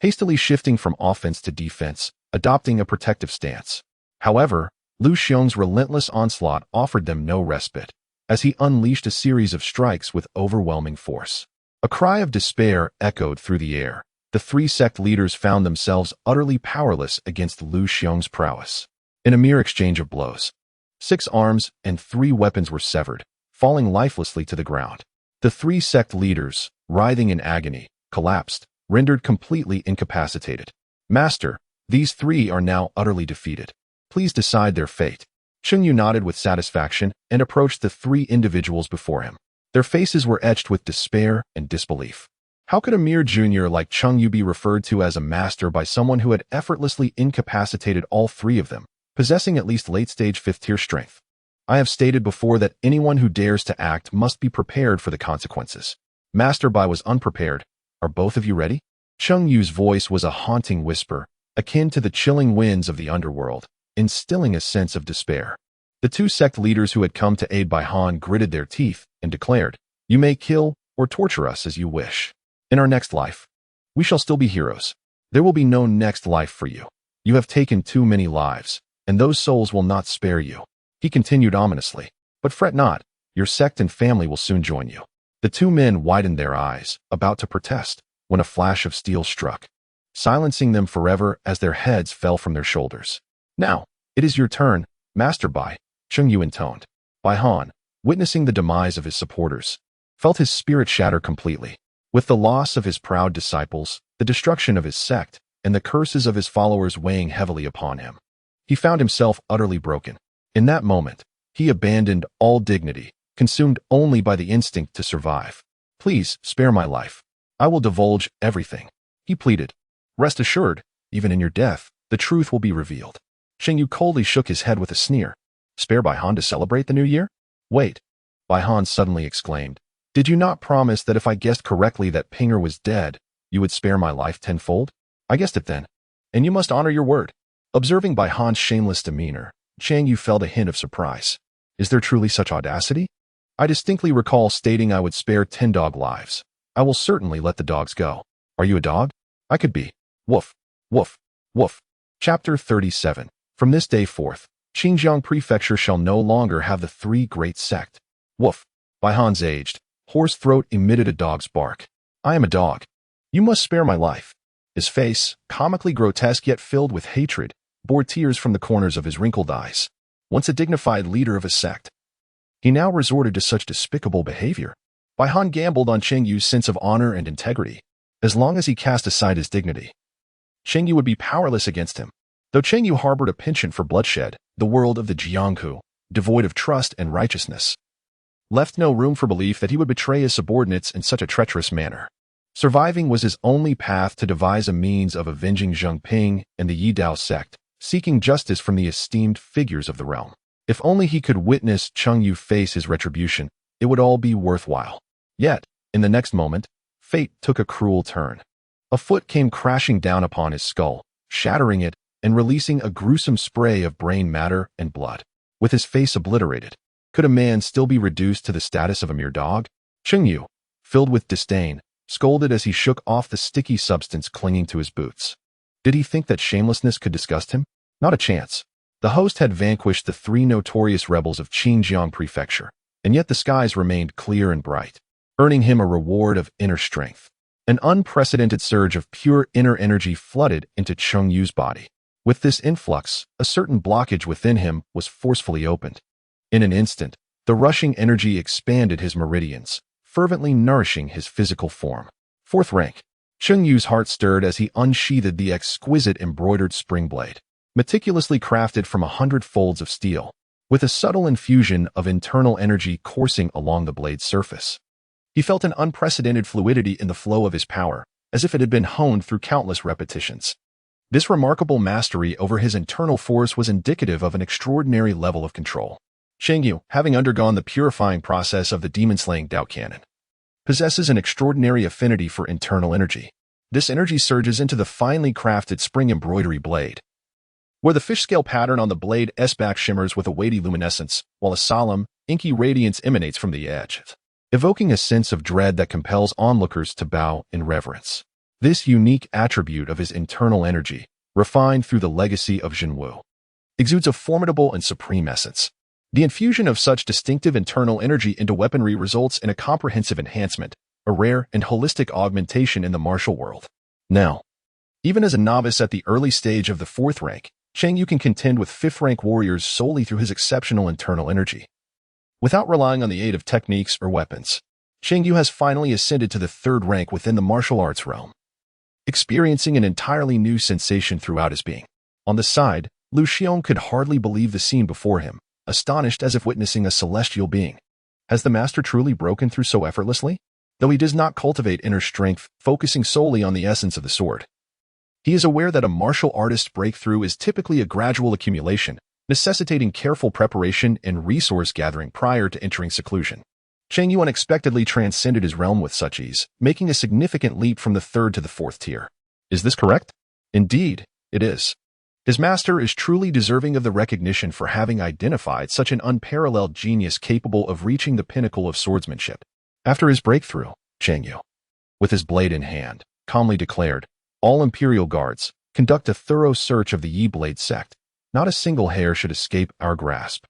hastily shifting from offense to defense, adopting a protective stance. However, Lu Xiong's relentless onslaught offered them no respite, as he unleashed a series of strikes with overwhelming force. A cry of despair echoed through the air. The three sect leaders found themselves utterly powerless against Lu Xiong's prowess. In a mere exchange of blows, 6 arms and 3 weapons were severed, falling lifelessly to the ground. The three sect leaders, writhing in agony, collapsed, rendered completely incapacitated. "Master, these three are now utterly defeated. Please decide their fate." Cheng Yu nodded with satisfaction and approached the 3 individuals before him. Their faces were etched with despair and disbelief. How could a mere junior like Cheng Yu be referred to as a master by someone who had effortlessly incapacitated all 3 of them, possessing at least late-stage 5th-tier strength? I have stated before that anyone who dares to act must be prepared for the consequences. Master Bai was unprepared. Are both of you ready? Cheng Yu's voice was a haunting whisper, akin to the chilling winds of the underworld, instilling a sense of despair. The 2 sect leaders who had come to aid Bai Han gritted their teeth and declared, "You may kill or torture us as you wish. In our next life, we shall still be heroes. There will be no next life for you. You have taken too many lives, and those souls will not spare you." He continued ominously, "But fret not, your sect and family will soon join you." The 2 men widened their eyes, about to protest, when a flash of steel struck, silencing them forever as their heads fell from their shoulders. "Now, it is your turn, Master Bai," Cheng Yu intoned. Bai Han, witnessing the demise of his supporters, felt his spirit shatter completely. With the loss of his proud disciples, the destruction of his sect, and the curses of his followers weighing heavily upon him, he found himself utterly broken. In that moment, he abandoned all dignity, consumed only by the instinct to survive. "Please, spare my life. I will divulge everything," he pleaded. "Rest assured, even in your death, the truth will be revealed. Cheng Yu coldly shook his head with a sneer. Spare Bai Han to celebrate the new year? Wait, Bai Han suddenly exclaimed. Did you not promise that if I guessed correctly that Pinger was dead, you would spare my life tenfold? I guessed it then, and you must honor your word. Observing Bai Han's shameless demeanor, Cheng Yu felt a hint of surprise. Is there truly such audacity? I distinctly recall stating I would spare 10 dog lives. I will certainly let the dogs go. Are you a dog? I could be. Woof, woof, woof. Chapter 37. From this day forth, Xinjiang Prefecture shall no longer have the three great sect. Woof. Bai Han's aged, hoarse throat emitted a dog's bark. I am a dog. You must spare my life. His face, comically grotesque yet filled with hatred, bore tears from the corners of his wrinkled eyes. Once a dignified leader of a sect, he now resorted to such despicable behavior. Bai Han gambled on Cheng Yu's sense of honor and integrity. As long as he cast aside his dignity, Cheng Yu would be powerless against him. Though Cheng Yu harbored a penchant for bloodshed, the world of the Jianghu, devoid of trust and righteousness, left no room for belief that he would betray his subordinates in such a treacherous manner. Surviving was his only path to devise a means of avenging Zheng Ping and the Yidao sect, seeking justice from the esteemed figures of the realm. If only he could witness Cheng Yu face his retribution, it would all be worthwhile. Yet, in the next moment, fate took a cruel turn. A foot came crashing down upon his skull, shattering it and releasing a gruesome spray of brain matter and blood. With his face obliterated, could a man still be reduced to the status of a mere dog? Cheng Yu, filled with disdain, scolded as he shook off the sticky substance clinging to his boots. Did he think that shamelessness could disgust him? Not a chance. The host had vanquished the three notorious rebels of Xinjiang Prefecture, and yet the skies remained clear and bright, earning him a reward of inner strength. An unprecedented surge of pure inner energy flooded into Cheng Yu's body. With this influx, a certain blockage within him was forcefully opened. In an instant, the rushing energy expanded his meridians, fervently nourishing his physical form. Fourth rank. Cheng Yu's heart stirred as he unsheathed the exquisite embroidered spring blade, meticulously crafted from 100 folds of steel, with a subtle infusion of internal energy coursing along the blade's surface. He felt an unprecedented fluidity in the flow of his power, as if it had been honed through countless repetitions. This remarkable mastery over his internal force was indicative of an extraordinary level of control. Cheng Yu, having undergone the purifying process of the demon-slaying Dao Cannon, possesses an extraordinary affinity for internal energy. This energy surges into the finely crafted spring embroidery blade, where the fish-scale pattern on the blade's back shimmers with a weighty luminescence, while a solemn, inky radiance emanates from the edge, evoking a sense of dread that compels onlookers to bow in reverence. This unique attribute of his internal energy, refined through the legacy of Jinyiwei, exudes a formidable and supreme essence. The infusion of such distinctive internal energy into weaponry results in a comprehensive enhancement, a rare and holistic augmentation in the martial world. Now, even as a novice at the early stage of the fourth rank, Cheng Yu can contend with fifth-rank warriors solely through his exceptional internal energy. Without relying on the aid of techniques or weapons, Cheng Yu has finally ascended to the third rank within the martial arts realm, experiencing an entirely new sensation throughout his being. On the side, Lu Xiong could hardly believe the scene before him, astonished as if witnessing a celestial being. Has the master truly broken through so effortlessly? Though he does not cultivate inner strength, focusing solely on the essence of the sword, he is aware that a martial artist's breakthrough is typically a gradual accumulation, necessitating careful preparation and resource gathering prior to entering seclusion. Cheng Yu unexpectedly transcended his realm with such ease, making a significant leap from the third to the fourth tier. Is this correct? Indeed, it is. His master is truly deserving of the recognition for having identified such an unparalleled genius capable of reaching the pinnacle of swordsmanship. After his breakthrough, Cheng Yu, with his blade in hand, calmly declared, "All imperial guards, conduct a thorough search of the Yi Blade sect. Not a single hair should escape our grasp.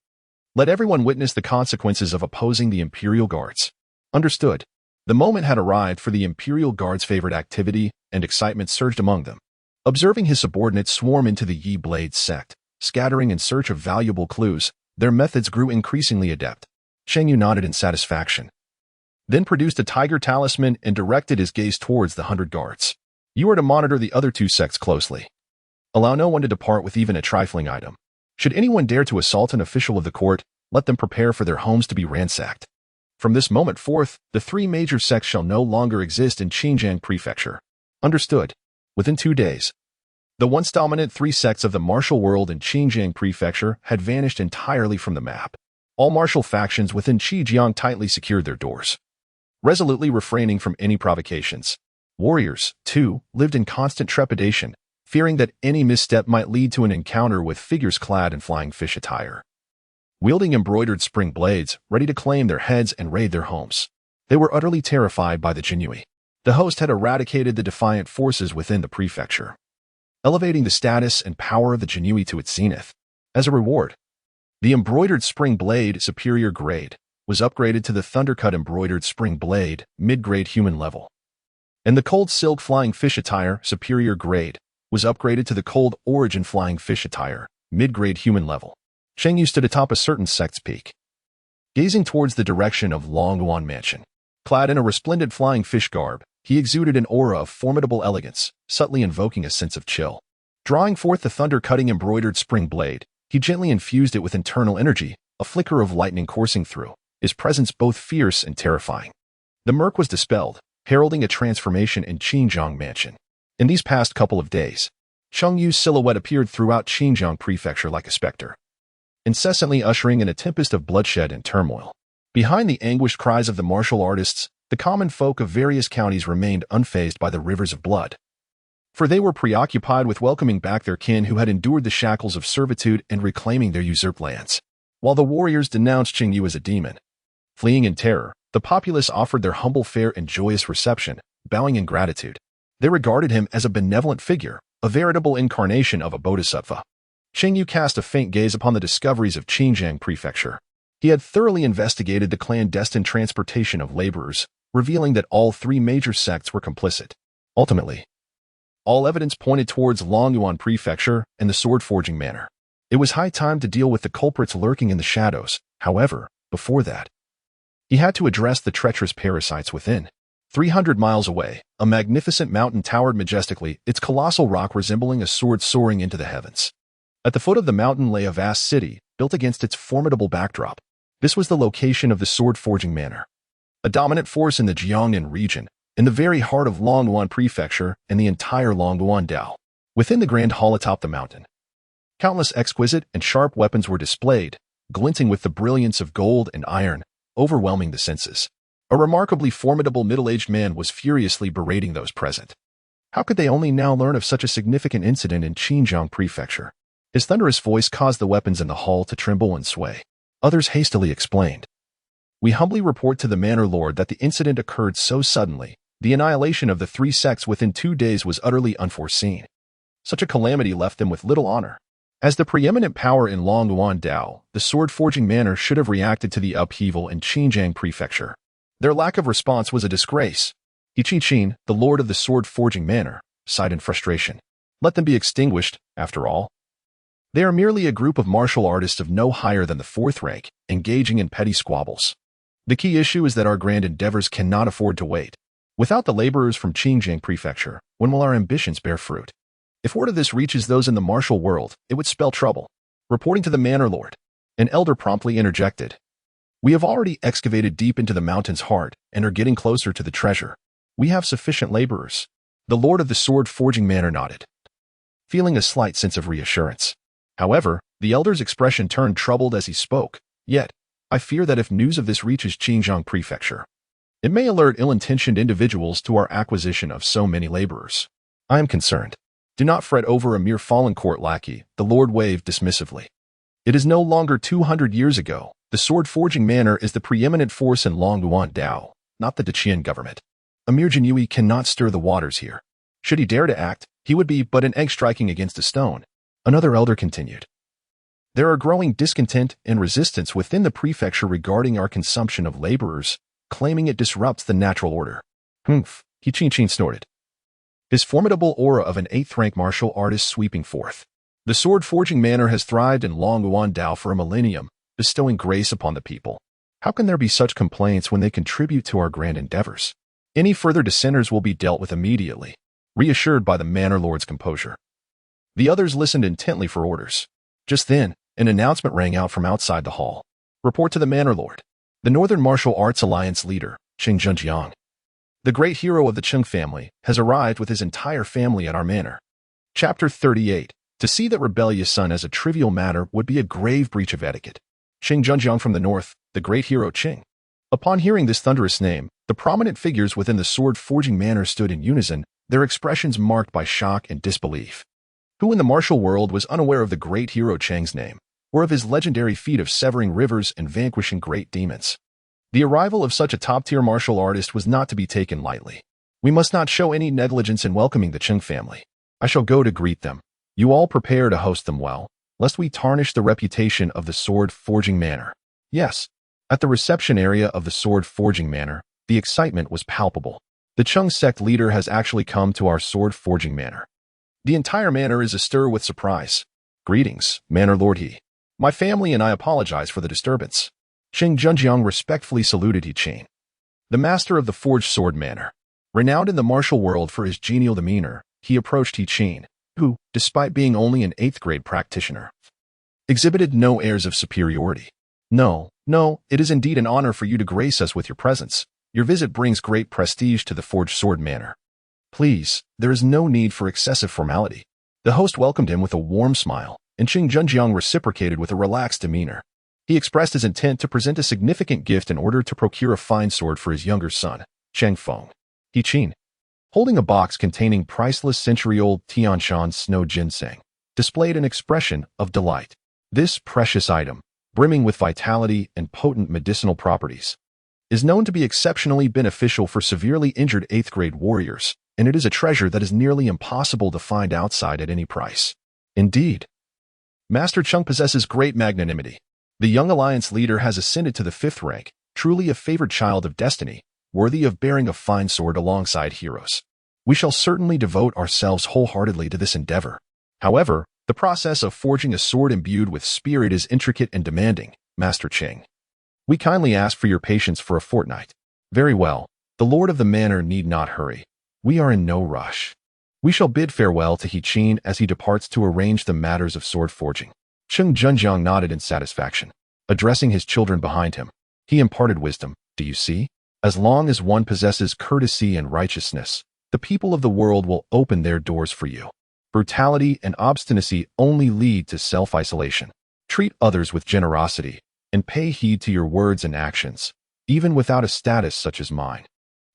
Let everyone witness the consequences of opposing the imperial guards." Understood. The moment had arrived for the imperial guards' favorite activity, and excitement surged among them. Observing his subordinates swarm into the Yi Blade sect, scattering in search of valuable clues, their methods grew increasingly adept. Cheng Yu nodded in satisfaction, then produced a tiger talisman and directed his gaze towards the 100 guards. You are to monitor the other two sects closely. Allow no one to depart with even a trifling item. Should anyone dare to assault an official of the court, let them prepare for their homes to be ransacked. From this moment forth, the three major sects shall no longer exist in Xinjiang Prefecture. Understood. Within 2 days, The once dominant three sects of the martial world in Xinjiang Prefecture had vanished entirely from the map. All martial factions within Zhejiang tightly secured their doors, resolutely refraining from any provocations. Warriors, too, lived in constant trepidation, fearing that any misstep might lead to an encounter with figures clad in flying fish attire, wielding embroidered spring blades, ready to claim their heads and raid their homes. They were utterly terrified by the Jinyiwei. The host had eradicated the defiant forces within the prefecture, elevating the status and power of the Jinyiwei to its zenith. As a reward, the embroidered spring blade superior grade was upgraded to the thundercut embroidered spring blade mid-grade human level, and the cold silk flying fish attire superior grade was upgraded to the cold origin flying fish attire mid-grade human level. Cheng Yu stood atop a certain sect's peak, gazing towards the direction of Longyuan Mansion. Clad in a resplendent flying fish garb, he exuded an aura of formidable elegance, subtly invoking a sense of chill. Drawing forth the thunder-cutting embroidered spring blade, he gently infused it with internal energy, a flicker of lightning coursing through, his presence both fierce and terrifying. The murk was dispelled, heralding a transformation in Xinjiang Mansion. In these past couple of days, Cheng Yu's silhouette appeared throughout Xinjiang Prefecture like a specter, incessantly ushering in a tempest of bloodshed and turmoil. Behind the anguished cries of the martial artists, the common folk of various counties remained unfazed by the rivers of blood, for they were preoccupied with welcoming back their kin who had endured the shackles of servitude and reclaiming their usurped lands. While the warriors denounced Cheng Yu as a demon, fleeing in terror, the populace offered their humble fare and joyous reception, bowing in gratitude. They regarded him as a benevolent figure, a veritable incarnation of a bodhisattva. Cheng Yu cast a faint gaze upon the discoveries of Xinjiang Prefecture. He had thoroughly investigated the clandestine transportation of laborers, revealing that all three major sects were complicit. Ultimately, all evidence pointed towards Longyuan Prefecture and the sword-forging manor. It was high time to deal with the culprits lurking in the shadows. However, before that, he had to address the treacherous parasites within. 300 miles away, a magnificent mountain towered majestically, its colossal rock resembling a sword soaring into the heavens. At the foot of the mountain lay a vast city, built against its formidable backdrop. This was the location of the sword-forging manor, a dominant force in the Jiangnan region, in the very heart of Longyuan Prefecture and the entire Longyuan Dao. Within the grand hall atop the mountain, countless exquisite and sharp weapons were displayed, glinting with the brilliance of gold and iron, overwhelming the senses. A remarkably formidable middle-aged man was furiously berating those present. How could they only now learn of such a significant incident in Xinjiang Prefecture? His thunderous voice caused the weapons in the hall to tremble and sway. Others hastily explained. We humbly report to the manor lord that the incident occurred so suddenly. The annihilation of the three sects within 2 days was utterly unforeseen. Such a calamity left them with little honor. As the preeminent power in Longyuan Dao, the sword-forging manor should have reacted to the upheaval in Xinjiang Prefecture. Their lack of response was a disgrace. Qin, the lord of the sword-forging manor, sighed in frustration. Let them be extinguished, after all. They are merely a group of martial artists of no higher than the 4th rank, engaging in petty squabbles. The key issue is that our grand endeavors cannot afford to wait. Without the laborers from Xinjiang Prefecture, when will our ambitions bear fruit? If word of this reaches those in the martial world, it would spell trouble. Reporting to the manor lord, an elder promptly interjected. We have already excavated deep into the mountain's heart and are getting closer to the treasure. We have sufficient laborers. The lord of the sword-forging manor nodded, feeling a slight sense of reassurance. However, the elder's expression turned troubled as he spoke. Yet, I fear that if news of this reaches Xinjiang Prefecture, it may alert ill-intentioned individuals to our acquisition of so many laborers. I am concerned. Do not fret over a mere fallen court lackey, the lord waved dismissively. It is no longer 200 years ago. The sword-forging manor is the preeminent force in Longyuan Dao, not the Dacian government. A mere Jinyiwei cannot stir the waters here. Should he dare to act, he would be but an egg striking against a stone. Another elder continued. There are growing discontent and resistance within the prefecture regarding our consumption of laborers, claiming it disrupts the natural order. Humph, Qin snorted, his formidable aura of an 8th-rank martial artist sweeping forth. The sword-forging manor has thrived in Longyuan Dao for a millennium, bestowing grace upon the people. How can there be such complaints when they contribute to our grand endeavors? Any further dissenters will be dealt with immediately, reassured by the manor lord's composure. The others listened intently for orders. Just then, an announcement rang out from outside the hall. Report to the manor lord. The Northern Martial Arts Alliance leader, Cheng Yu, the great hero of the Cheng family, has arrived with his entire family at our manor. Chapter 38. To see that rebellious son as a trivial matter would be a grave breach of etiquette. Cheng Yu from the north, the great hero Cheng. Upon hearing this thunderous name, the prominent figures within the sword-forging manor stood in unison, their expressions marked by shock and disbelief. Who in the martial world was unaware of the great hero Cheng's name, or of his legendary feat of severing rivers and vanquishing great demons? The arrival of such a top-tier martial artist was not to be taken lightly. We must not show any negligence in welcoming the Cheng family. I shall go to greet them. You all prepare to host them well, lest we tarnish the reputation of the sword-forging manor. Yes, at the reception area of the sword-forging manor, the excitement was palpable. The Cheng sect leader has actually come to our sword-forging manor. The entire manor is astir with surprise. Greetings, Manor Lord He. My family and I apologize for the disturbance. Cheng Yu respectfully saluted He Qian, the master of the forged sword manor. Renowned in the martial world for his genial demeanor, he approached He Qian, who, despite being only an 8th grade practitioner, exhibited no airs of superiority. No, it is indeed an honor for you to grace us with your presence. Your visit brings great prestige to the forged sword manor. Please, there is no need for excessive formality. The host welcomed him with a warm smile, and Cheng Yu reciprocated with a relaxed demeanor. He expressed his intent to present a significant gift in order to procure a fine sword for his younger son, Cheng Feng. He Qian, holding a box containing priceless century-old Tianshan snow ginseng, displayed an expression of delight. This precious item, brimming with vitality and potent medicinal properties, is known to be exceptionally beneficial for severely injured 8th grade warriors, and it is a treasure that is nearly impossible to find outside at any price. Indeed, Master Cheng possesses great magnanimity. The young alliance leader has ascended to the 5th rank, truly a favored child of destiny, worthy of bearing a fine sword alongside heroes. We shall certainly devote ourselves wholeheartedly to this endeavor. However, the process of forging a sword imbued with spirit is intricate and demanding, Master Cheng. We kindly ask for your patience for a fortnight. Very well, the lord of the manor need not hurry. We are in no rush. We shall bid farewell to He Qian as he departs to arrange the matters of sword forging. Cheng Yu nodded in satisfaction. Addressing his children behind him, he imparted wisdom. Do you see? As long as one possesses courtesy and righteousness, the people of the world will open their doors for you. Brutality and obstinacy only lead to self-isolation. Treat others with generosity, and pay heed to your words and actions, even without a status such as mine.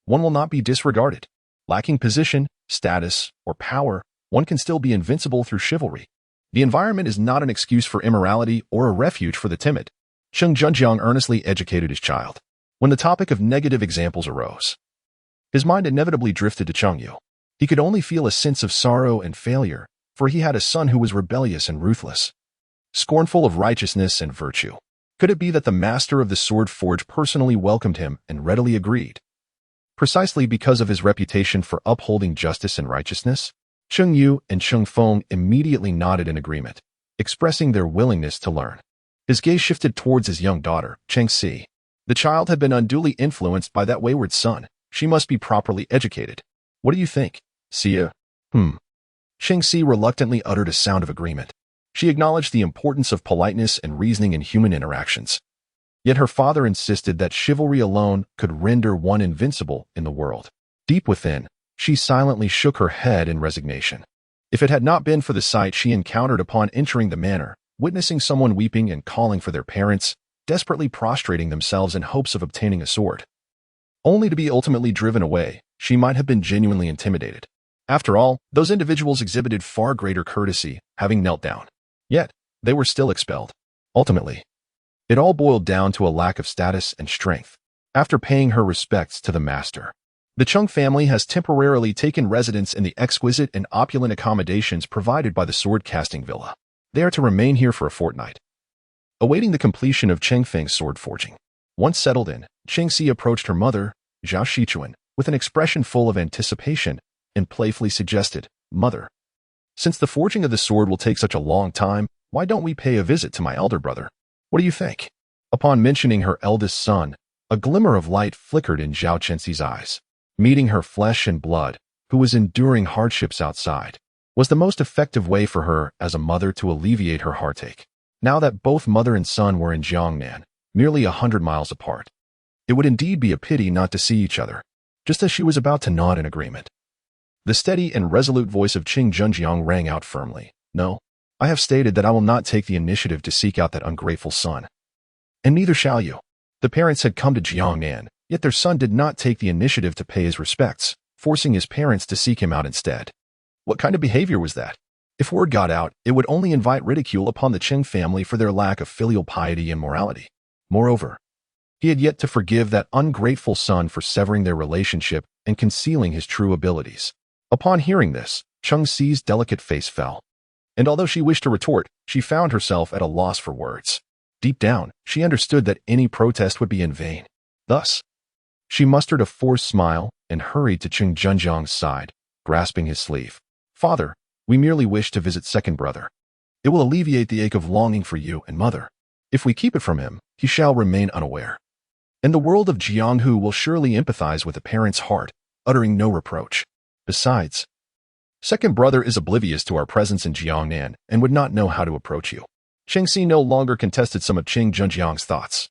One will not be disregarded. Lacking position, status, or power, one can still be invincible through chivalry. The environment is not an excuse for immorality or a refuge for the timid. Cheng Yu earnestly educated his child. When the topic of negative examples arose, his mind inevitably drifted to Cheng Yu. He could only feel a sense of sorrow and failure, for he had a son who was rebellious and ruthless, scornful of righteousness and virtue. Could it be that the master of the sword forge personally welcomed him and readily agreed? Precisely because of his reputation for upholding justice and righteousness, Cheng Yu and Cheng Feng immediately nodded in agreement, expressing their willingness to learn. His gaze shifted towards his young daughter, Cheng Si. The child had been unduly influenced by that wayward son. She must be properly educated. What do you think, Sia? Cheng Si reluctantly uttered a sound of agreement. She acknowledged the importance of politeness and reasoning in human interactions. Yet her father insisted that chivalry alone could render one invincible in the world. Deep within, she silently shook her head in resignation. If it had not been for the sight she encountered upon entering the manor, witnessing someone weeping and calling for their parents, desperately prostrating themselves in hopes of obtaining a sword, only to be ultimately driven away, she might have been genuinely intimidated. After all, those individuals exhibited far greater courtesy, having knelt down. Yet, they were still expelled. Ultimately, it all boiled down to a lack of status and strength. After paying her respects to the master, the Cheng family has temporarily taken residence in the exquisite and opulent accommodations provided by the sword-casting villa. They are to remain here for a fortnight, awaiting the completion of Cheng Feng's sword forging. Once settled in, Cheng Si approached her mother, Zhao Shichuan, with an expression full of anticipation and playfully suggested, "Mother, since the forging of the sword will take such a long time, why don't we pay a visit to my elder brother? What do you think?" Upon mentioning her eldest son, a glimmer of light flickered in Zhao Chenxi's eyes. Meeting her flesh and blood, who was enduring hardships outside, was the most effective way for her as a mother to alleviate her heartache. Now that both mother and son were in Jiangnan, merely 100 miles apart, it would indeed be a pity not to see each other, just as she was about to nod in agreement. The steady and resolute voice of Qing Junjiang rang out firmly. No, I have stated that I will not take the initiative to seek out that ungrateful son. And neither shall you. The parents had come to Jiangnan, yet their son did not take the initiative to pay his respects, forcing his parents to seek him out instead. What kind of behavior was that? If word got out, it would only invite ridicule upon the Qing family for their lack of filial piety and morality. Moreover, he had yet to forgive that ungrateful son for severing their relationship and concealing his true abilities. Upon hearing this, Cheng Xi's delicate face fell. And although she wished to retort, she found herself at a loss for words. Deep down, she understood that any protest would be in vain. Thus, she mustered a forced smile and hurried to Qing Junjiang's side, grasping his sleeve. Father, we merely wish to visit second brother. It will alleviate the ache of longing for you and mother. If we keep it from him, he shall remain unaware. And the world of Jianghu will surely empathize with a parent's heart, uttering no reproach. Besides, second brother is oblivious to our presence in Jiangnan and would not know how to approach you. Cheng Xi no longer contested some of Qing Junjiang's thoughts.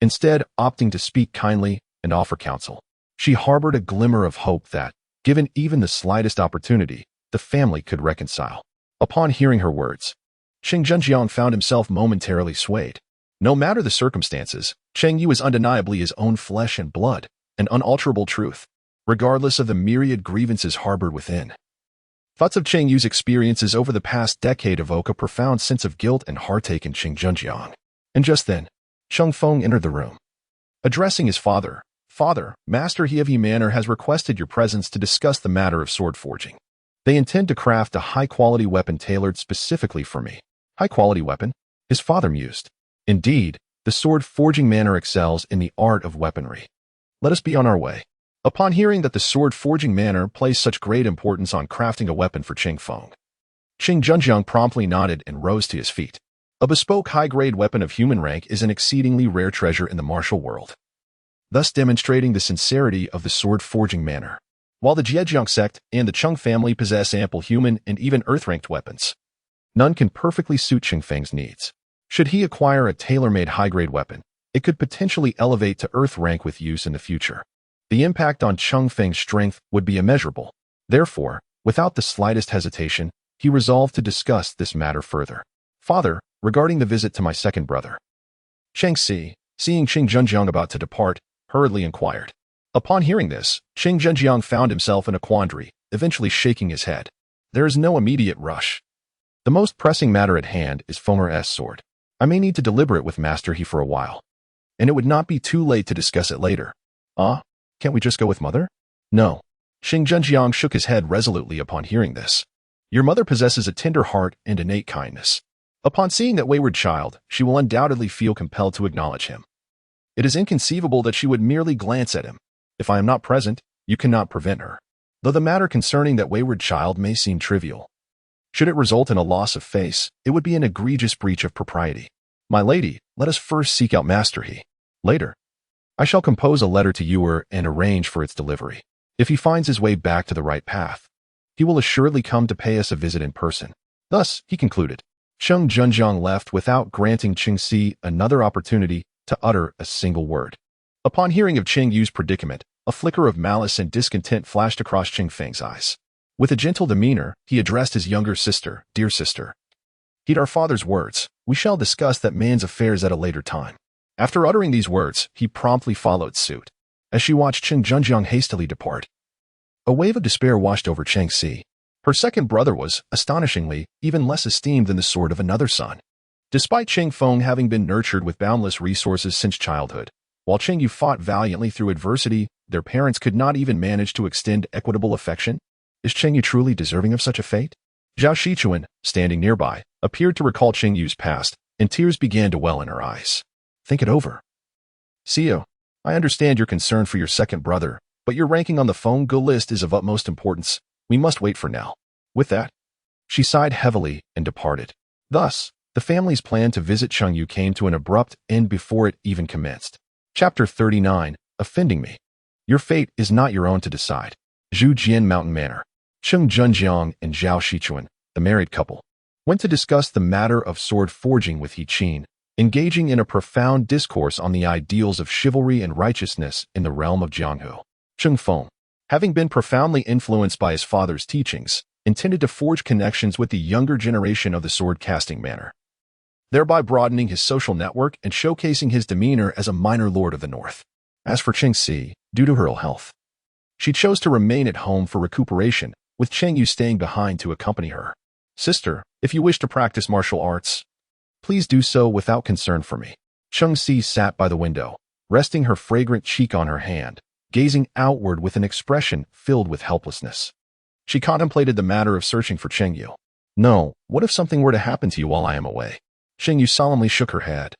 Instead, opting to speak kindly and offer counsel, she harbored a glimmer of hope that, given even the slightest opportunity, the family could reconcile. Upon hearing her words, Qing Junjiang found himself momentarily swayed. No matter the circumstances, Cheng Yu is undeniably his own flesh and blood, an unalterable truth, regardless of the myriad grievances harbored within. Thoughts of Cheng Yu's experiences over the past decade evoke a profound sense of guilt and heartache in Qing Junjiang. And just then, Cheng Feng entered the room. Addressing his father, "Father, Master He of Yi Manor has requested your presence to discuss the matter of sword forging. They intend to craft a high-quality weapon tailored specifically for me." High-quality weapon? His father mused. Indeed, the sword forging manor excels in the art of weaponry. Let us be on our way. Upon hearing that the sword forging manor placed such great importance on crafting a weapon for Cheng Feng, Qing Junjiang promptly nodded and rose to his feet. A bespoke high-grade weapon of human rank is an exceedingly rare treasure in the martial world, thus demonstrating the sincerity of the sword forging manor. While the Zhejiang sect and the Cheng family possess ample human and even earth-ranked weapons, none can perfectly suit Cheng Feng's needs. Should he acquire a tailor-made high-grade weapon, it could potentially elevate to earth rank with use in the future. The impact on Cheng Feng's strength would be immeasurable. Therefore, without the slightest hesitation, he resolved to discuss this matter further. "Father, regarding the visit to my second brother." Cheng Xi, seeing Qing Junjiang about to depart, hurriedly inquired. Upon hearing this, Qing Junjiang found himself in a quandary, eventually shaking his head. There is no immediate rush. The most pressing matter at hand is Feng'er's sword. I may need to deliberate with Master He for a while, and it would not be too late to discuss it later. Can't we just go with mother? No. Qing Junjiang shook his head resolutely upon hearing this. Your mother possesses a tender heart and innate kindness. Upon seeing that wayward child, she will undoubtedly feel compelled to acknowledge him. It is inconceivable that she would merely glance at him. If I am not present, you cannot prevent her. Though the matter concerning that wayward child may seem trivial, should it result in a loss of face, it would be an egregious breach of propriety. My lady, let us first seek out Master He. Later, I shall compose a letter to Yuer and arrange for its delivery. If he finds his way back to the right path, he will assuredly come to pay us a visit in person. Thus, he concluded. Qing Junjiang left without granting Cheng Xi another opportunity to utter a single word. Upon hearing of Cheng Yu's predicament, a flicker of malice and discontent flashed across Cheng Feng's eyes. With a gentle demeanor, he addressed his younger sister, "Dear sister, heed our father's words. We shall discuss that man's affairs at a later time." After uttering these words, he promptly followed suit. As she watched Qing Junjiang hastily depart, a wave of despair washed over Cheng Xi. Her second brother was, astonishingly, even less esteemed than the sword of another son. Despite Cheng Feng having been nurtured with boundless resources since childhood, while Cheng Yu fought valiantly through adversity, their parents could not even manage to extend equitable affection. Is Cheng Yu truly deserving of such a fate? Zhao Shichuan, standing nearby, appeared to recall Cheng Yu's past, and tears began to well in her eyes. Think it over. Xiu, I understand your concern for your second brother, but your ranking on the Feng Ge list is of utmost importance. We must wait for now. With that, she sighed heavily and departed. Thus, the family's plan to visit Cheng Yu came to an abrupt end before it even commenced. Chapter 39, Offending Me. Your fate is not your own to decide. Zhujian Mountain Manor. Qing Junjiang and Zhao Shichuan, the married couple, went to discuss the matter of sword forging with He Qin, engaging in a profound discourse on the ideals of chivalry and righteousness in the realm of Jianghu. Cheng Feng, Having been profoundly influenced by his father's teachings, intended to forge connections with the younger generation of the sword-casting manner, thereby broadening his social network and showcasing his demeanor as a minor lord of the North. As for Cheng Si, due to her ill health, she chose to remain at home for recuperation, with Cheng Yu staying behind to accompany her. Sister, if you wish to practice martial arts, please do so without concern for me. Cheng Si sat by the window, resting her fragrant cheek on her hand, gazing outward with an expression filled with helplessness. She contemplated the matter of searching for Cheng Yu. No, what if something were to happen to you while I am away? Cheng Yu solemnly shook her head.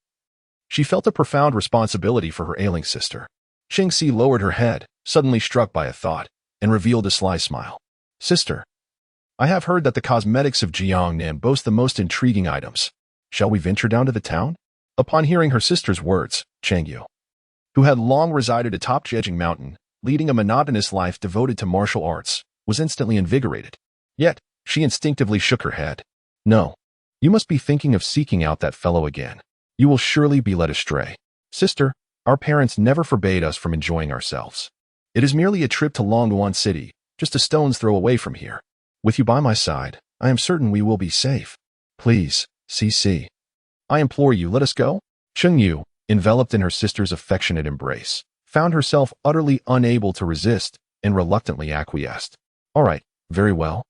She felt a profound responsibility for her ailing sister. Cheng Si lowered her head, suddenly struck by a thought, and revealed a sly smile. Sister, I have heard that the cosmetics of Jiangnan boast the most intriguing items. Shall we venture down to the town? Upon hearing her sister's words, Cheng Yu, who had long resided atop Zhejiang Mountain, leading a monotonous life devoted to martial arts, was instantly invigorated. Yet, she instinctively shook her head. No, you must be thinking of seeking out that fellow again. You will surely be led astray. Sister, our parents never forbade us from enjoying ourselves. It is merely a trip to Longyuan City, just a stone's throw away from here. With you by my side, I am certain we will be safe. Please, CC. I implore you, let us go. Cheng Yu, enveloped in her sister's affectionate embrace, found herself utterly unable to resist and reluctantly acquiesced. All right, very well.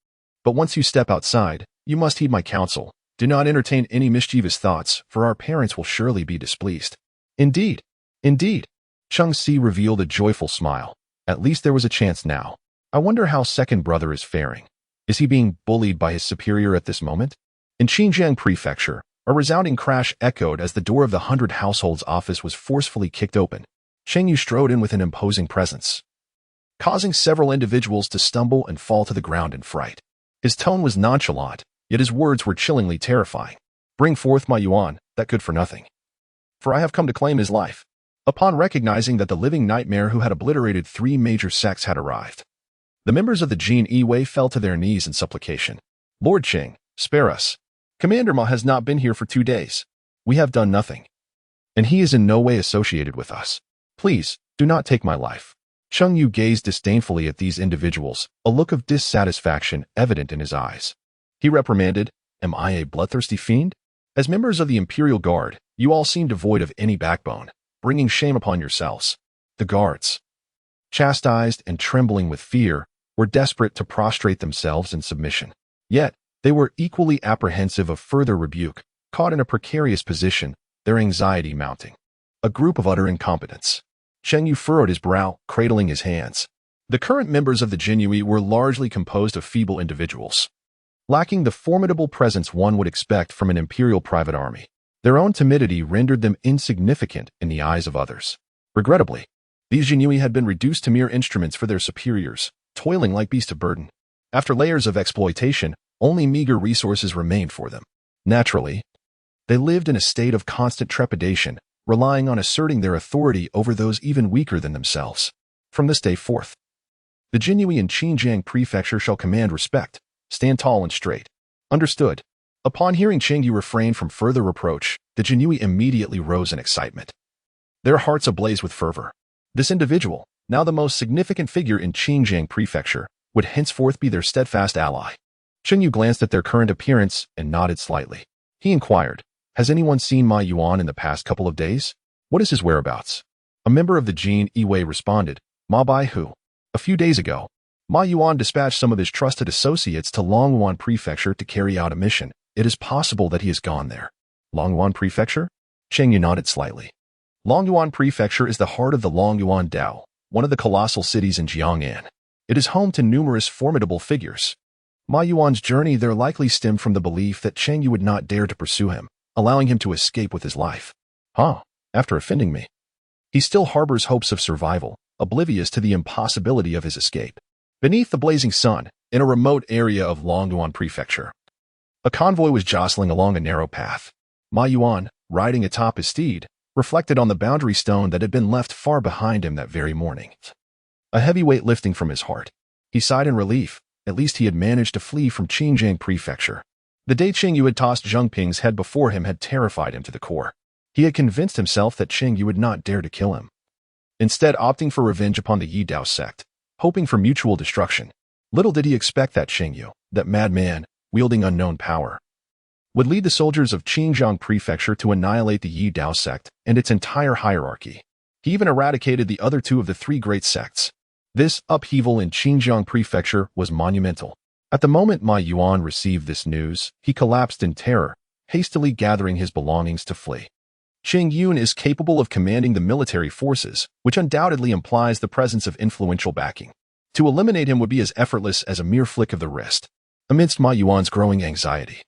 But once you step outside, you must heed my counsel. Do not entertain any mischievous thoughts, for our parents will surely be displeased. Indeed, indeed. Cheng Si revealed a joyful smile. At least there was a chance now. I wonder how second brother is faring. Is he being bullied by his superior at this moment? In Xinjiang Prefecture, a resounding crash echoed as the door of the 100 Households office was forcefully kicked open. Cheng Yu strode in with an imposing presence, causing several individuals to stumble and fall to the ground in fright. His tone was nonchalant, yet his words were chillingly terrifying. Bring forth my yuan, that good for nothing. For I have come to claim his life. Upon recognizing that the living nightmare who had obliterated 3 major sects had arrived, the members of the Jinyiwei fell to their knees in supplication. Lord Cheng, spare us. Commander Ma has not been here for 2 days. We have done nothing, and he is in no way associated with us. Please, do not take my life. Cheng Yu gazed disdainfully at these individuals, a look of dissatisfaction evident in his eyes. He reprimanded, Am I a bloodthirsty fiend? As members of the Imperial Guard, you all seem devoid of any backbone, bringing shame upon yourselves. The guards, chastised and trembling with fear, were desperate to prostrate themselves in submission. Yet, they were equally apprehensive of further rebuke, caught in a precarious position, their anxiety mounting. A group of utter incompetents. Cheng Yu furrowed his brow, cradling his hands. The current members of the Jinyiwei were largely composed of feeble individuals, lacking the formidable presence one would expect from an imperial private army. Their own timidity rendered them insignificant in the eyes of others. Regrettably, these Jinyiwei had been reduced to mere instruments for their superiors, toiling like beasts of burden. After layers of exploitation, only meager resources remained for them. Naturally, they lived in a state of constant trepidation, relying on asserting their authority over those even weaker than themselves. From this day forth, the Jinyiwei in Xinjiang Prefecture shall command respect, stand tall and straight. Understood. Upon hearing Cheng Yu refrain from further reproach, the Jinyiwei immediately rose in excitement, their hearts ablaze with fervor. This individual, now the most significant figure in Xinjiang Prefecture, would henceforth be their steadfast ally. Cheng Yu glanced at their current appearance and nodded slightly. He inquired, Has anyone seen Ma Yuan in the past couple of days? What is his whereabouts? A member of the Jinyiwei responded, Ma Bai Hu. A few days ago, Ma Yuan dispatched some of his trusted associates to Longyuan Prefecture to carry out a mission. It is possible that he has gone there. Longyuan Prefecture? Cheng Yu nodded slightly. Longyuan Prefecture is the heart of the Longyuan Dao, one of the colossal cities in Jiangnan. It is home to numerous formidable figures. Ma Yuan's journey there likely stemmed from the belief that Cheng Yu would not dare to pursue him, allowing him to escape with his life. After offending me, he still harbors hopes of survival, oblivious to the impossibility of his escape. Beneath the blazing sun, in a remote area of Longyuan Prefecture, a convoy was jostling along a narrow path. Ma Yuan, riding atop his steed, reflected on the boundary stone that had been left far behind him that very morning. A heavy weight lifting from his heart. He sighed in relief. At least he had managed to flee from Xinjiang Prefecture. The day Cheng Yu had tossed Zheng Ping's head before him had terrified him to the core. He had convinced himself that Cheng Yu would not dare to kill him, instead opting for revenge upon the Yi Dao sect. hoping for mutual destruction. Little did he expect that Cheng Yu, that madman, wielding unknown power, would lead the soldiers of Xinjiang Prefecture to annihilate the Yi Dao sect and its entire hierarchy. He even eradicated the other two of the three great sects. This upheaval in Xinjiang Prefecture was monumental. At the moment Ma Yuan received this news, he collapsed in terror, hastily gathering his belongings to flee. Cheng Yu is capable of commanding the military forces, which undoubtedly implies the presence of influential backing. To eliminate him would be as effortless as a mere flick of the wrist. Amidst Ma Yuan's growing anxiety,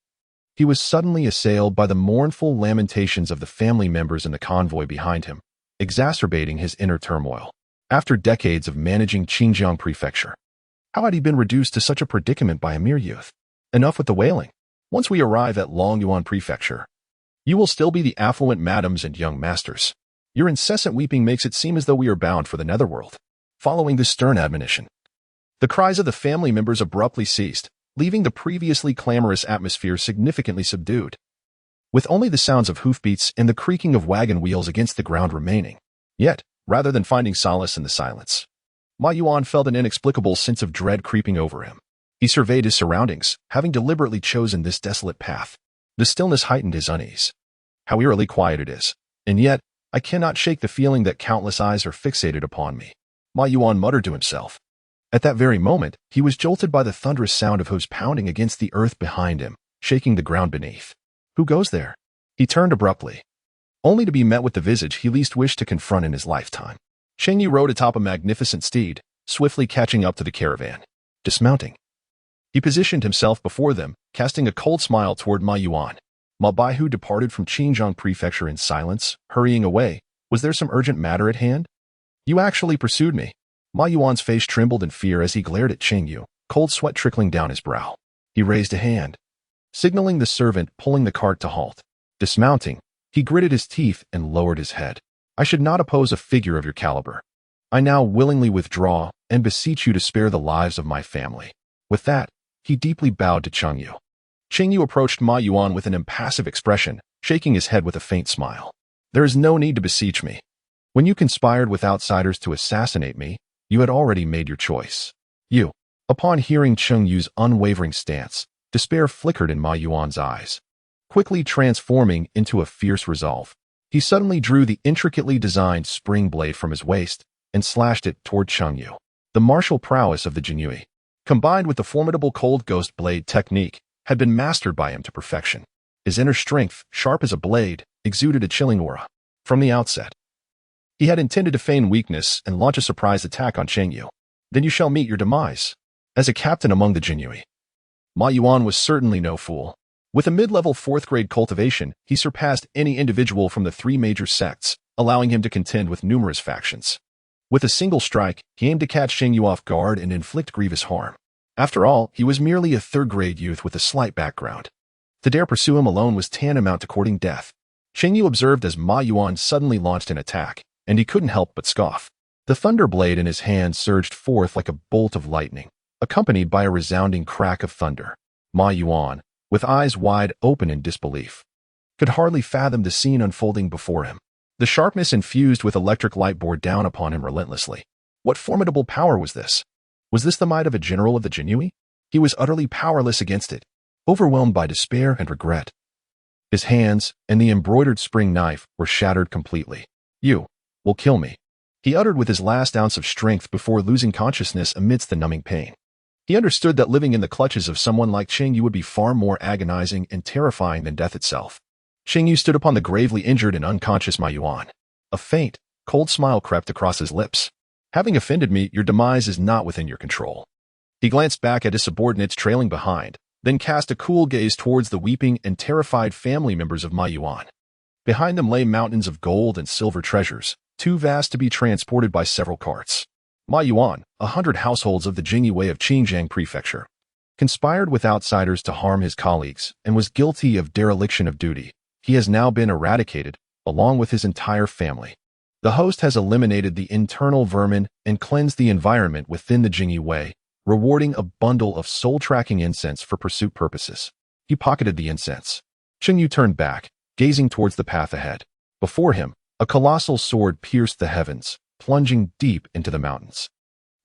he was suddenly assailed by the mournful lamentations of the family members in the convoy behind him, exacerbating his inner turmoil. After decades of managing Xinjiang Prefecture, how had he been reduced to such a predicament by a mere youth? Enough with the wailing. Once we arrive at Longyuan Prefecture, you will still be the affluent madams and young masters. Your incessant weeping makes it seem as though we are bound for the netherworld. Following this stern admonition, the cries of the family members abruptly ceased, leaving the previously clamorous atmosphere significantly subdued, with only the sounds of hoofbeats and the creaking of wagon wheels against the ground remaining. Yet, rather than finding solace in the silence, Ma Yuan felt an inexplicable sense of dread creeping over him. He surveyed his surroundings, having deliberately chosen this desolate path. The stillness heightened his unease. How eerily quiet it is, and yet, I cannot shake the feeling that countless eyes are fixated upon me, Ma Yuan muttered to himself. At that very moment, he was jolted by the thunderous sound of hooves pounding against the earth behind him, shaking the ground beneath. Who goes there? He turned abruptly, only to be met with the visage he least wished to confront in his lifetime. Cheng Yu rode atop a magnificent steed, swiftly catching up to the caravan. Dismounting, he positioned himself before them, casting a cold smile toward Ma Yuan. Ma Baihu departed from Xinjiang Prefecture in silence, hurrying away. Was there some urgent matter at hand? You actually pursued me. Ma Yuan's face trembled in fear as he glared at Cheng Yu, cold sweat trickling down his brow. He raised a hand, signaling the servant pulling the cart to halt. Dismounting, he gritted his teeth and lowered his head. I should not oppose a figure of your caliber. I now willingly withdraw and beseech you to spare the lives of my family. With that, he deeply bowed to Cheng Yu. Cheng Yu approached Ma Yuan with an impassive expression, shaking his head with a faint smile. There is no need to beseech me. When you conspired with outsiders to assassinate me, you had already made your choice. You. Upon hearing Cheng Yu's unwavering stance, despair flickered in Ma Yuan's eyes, quickly transforming into a fierce resolve. He suddenly drew the intricately designed spring blade from his waist and slashed it toward Cheng Yu. The martial prowess of the Jinyiwei, combined with the formidable cold ghost blade technique, had been mastered by him to perfection. His inner strength, sharp as a blade, exuded a chilling aura. From the outset, he had intended to feign weakness and launch a surprise attack on Cheng Yu. Then you shall meet your demise. As a captain among the Jinyiwei, Ma Yuan was certainly no fool. With a mid-level 4th grade cultivation, he surpassed any individual from the three major sects, allowing him to contend with numerous factions. With a single strike, he aimed to catch Cheng Yu off guard and inflict grievous harm. After all, he was merely a 3rd grade youth with a slight background. To dare pursue him alone was tantamount to courting death. Cheng Yu observed as Ma Yuan suddenly launched an attack, and he couldn't help but scoff. The thunder blade in his hand surged forth like a bolt of lightning, accompanied by a resounding crack of thunder. Ma Yuan, with eyes wide open in disbelief, could hardly fathom the scene unfolding before him. The sharpness infused with electric light bore down upon him relentlessly. What formidable power was this? Was this the might of a general of the Jinyiwei? He was utterly powerless against it, overwhelmed by despair and regret. His hands and the embroidered spring knife were shattered completely. You will kill me, he uttered with his last ounce of strength before losing consciousness amidst the numbing pain. He understood that living in the clutches of someone like Cheng Yu would be far more agonizing and terrifying than death itself. Cheng Yu stood upon the gravely injured and unconscious Ma Yuan. A faint, cold smile crept across his lips. Having offended me, your demise is not within your control. He glanced back at his subordinates trailing behind, then cast a cool gaze towards the weeping and terrified family members of Ma Yuan. Behind them lay mountains of gold and silver treasures, too vast to be transported by several carts. Ma Yuan, 100 households of the Jinyiwei of Xinjiang Prefecture, conspired with outsiders to harm his colleagues and was guilty of dereliction of duty. He has now been eradicated, along with his entire family. The host has eliminated the internal vermin and cleansed the environment within the Jinyiwei, rewarding a bundle of soul-tracking incense for pursuit purposes. He pocketed the incense. Cheng Yu turned back, gazing towards the path ahead. Before him, a colossal sword pierced the heavens, plunging deep into the mountains.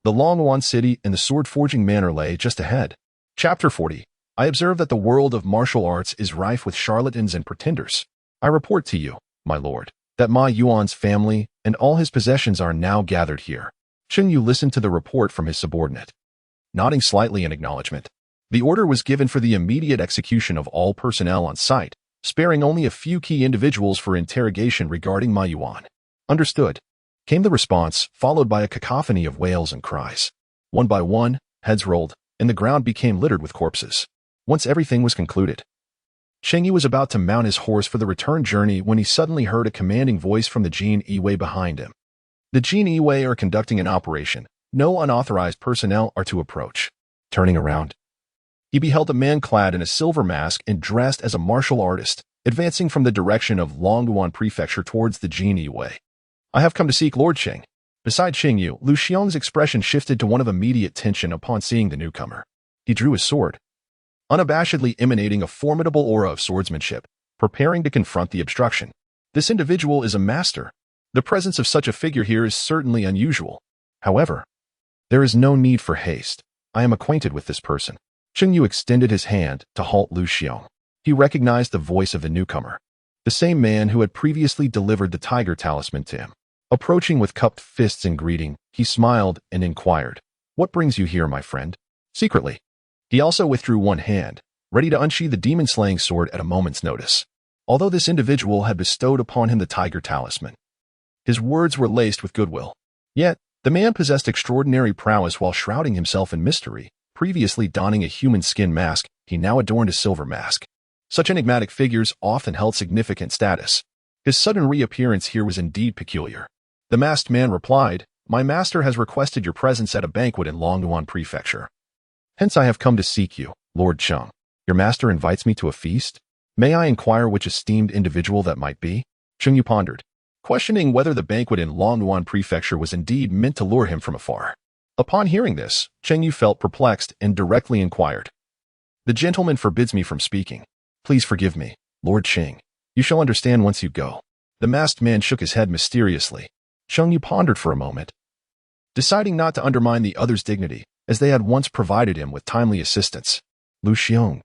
The Longyuan city and the sword-forging manor lay just ahead. Chapter 40. I observe that the world of martial arts is rife with charlatans and pretenders. I report to you, my lord, that Ma Yuan's family and all his possessions are now gathered here. Cheng Yu listened to the report from his subordinate, nodding slightly in acknowledgement. The order was given for the immediate execution of all personnel on site, sparing only a few key individuals for interrogation regarding Ma Yuan. Understood, came the response, followed by a cacophony of wails and cries. One by one, heads rolled, and the ground became littered with corpses. Once everything was concluded, Cheng Yu was about to mount his horse for the return journey when he suddenly heard a commanding voice from the Jinyiwei behind him. The Jinyiwei are conducting an operation. No unauthorized personnel are to approach. Turning around, he beheld a man clad in a silver mask and dressed as a martial artist, advancing from the direction of Longyuan Prefecture towards the Jinyiwei. I have come to seek Lord Cheng. Beside Cheng Yu, Lu Xiong's expression shifted to one of immediate tension upon seeing the newcomer. He drew his sword, unabashedly emanating a formidable aura of swordsmanship, preparing to confront the obstruction. This individual is a master. The presence of such a figure here is certainly unusual. However, there is no need for haste. I am acquainted with this person. Cheng Yu extended his hand to halt Lu Xiong. He recognized the voice of the newcomer, the same man who had previously delivered the tiger talisman to him. Approaching with cupped fists in greeting, he smiled and inquired, "What brings you here, my friend?" Secretly, he also withdrew one hand, ready to unsheathe the demon-slaying sword at a moment's notice. Although this individual had bestowed upon him the tiger talisman, his words were laced with goodwill. Yet, the man possessed extraordinary prowess while shrouding himself in mystery. Previously donning a human skin mask, he now adorned a silver mask. Such enigmatic figures often held significant status. His sudden reappearance here was indeed peculiar. The masked man replied, "My master has requested your presence at a banquet in Longyuan Prefecture. Hence I have come to seek you, Lord Cheng. Your master invites me to a feast? May I inquire which esteemed individual that might be?" Cheng Yu pondered, questioning whether the banquet in Longyuan Prefecture was indeed meant to lure him from afar. Upon hearing this, Cheng Yu felt perplexed and directly inquired, "The gentleman forbids me from speaking. Please forgive me, Lord Cheng. You shall understand once you go." The masked man shook his head mysteriously. Cheng Yu pondered for a moment, deciding not to undermine the other's dignity, as they had once provided him with timely assistance. "Lu Xiong,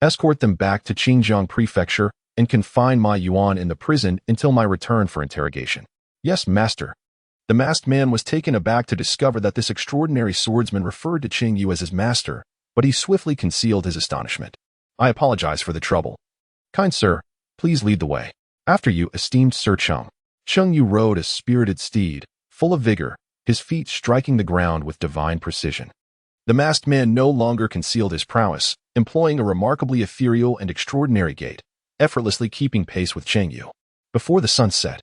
escort them back to Xinjiang Prefecture and confine Ma Yuan in the prison until my return for interrogation." "Yes, master." The masked man was taken aback to discover that this extraordinary swordsman referred to Cheng Yu as his master, but he swiftly concealed his astonishment. "I apologize for the trouble. Kind sir, please lead the way. After you, esteemed Sir Cheng." Cheng Yu rode a spirited steed, full of vigor, his feet striking the ground with divine precision. The masked man no longer concealed his prowess, employing a remarkably ethereal and extraordinary gait, effortlessly keeping pace with Cheng Yu. Before the sun set,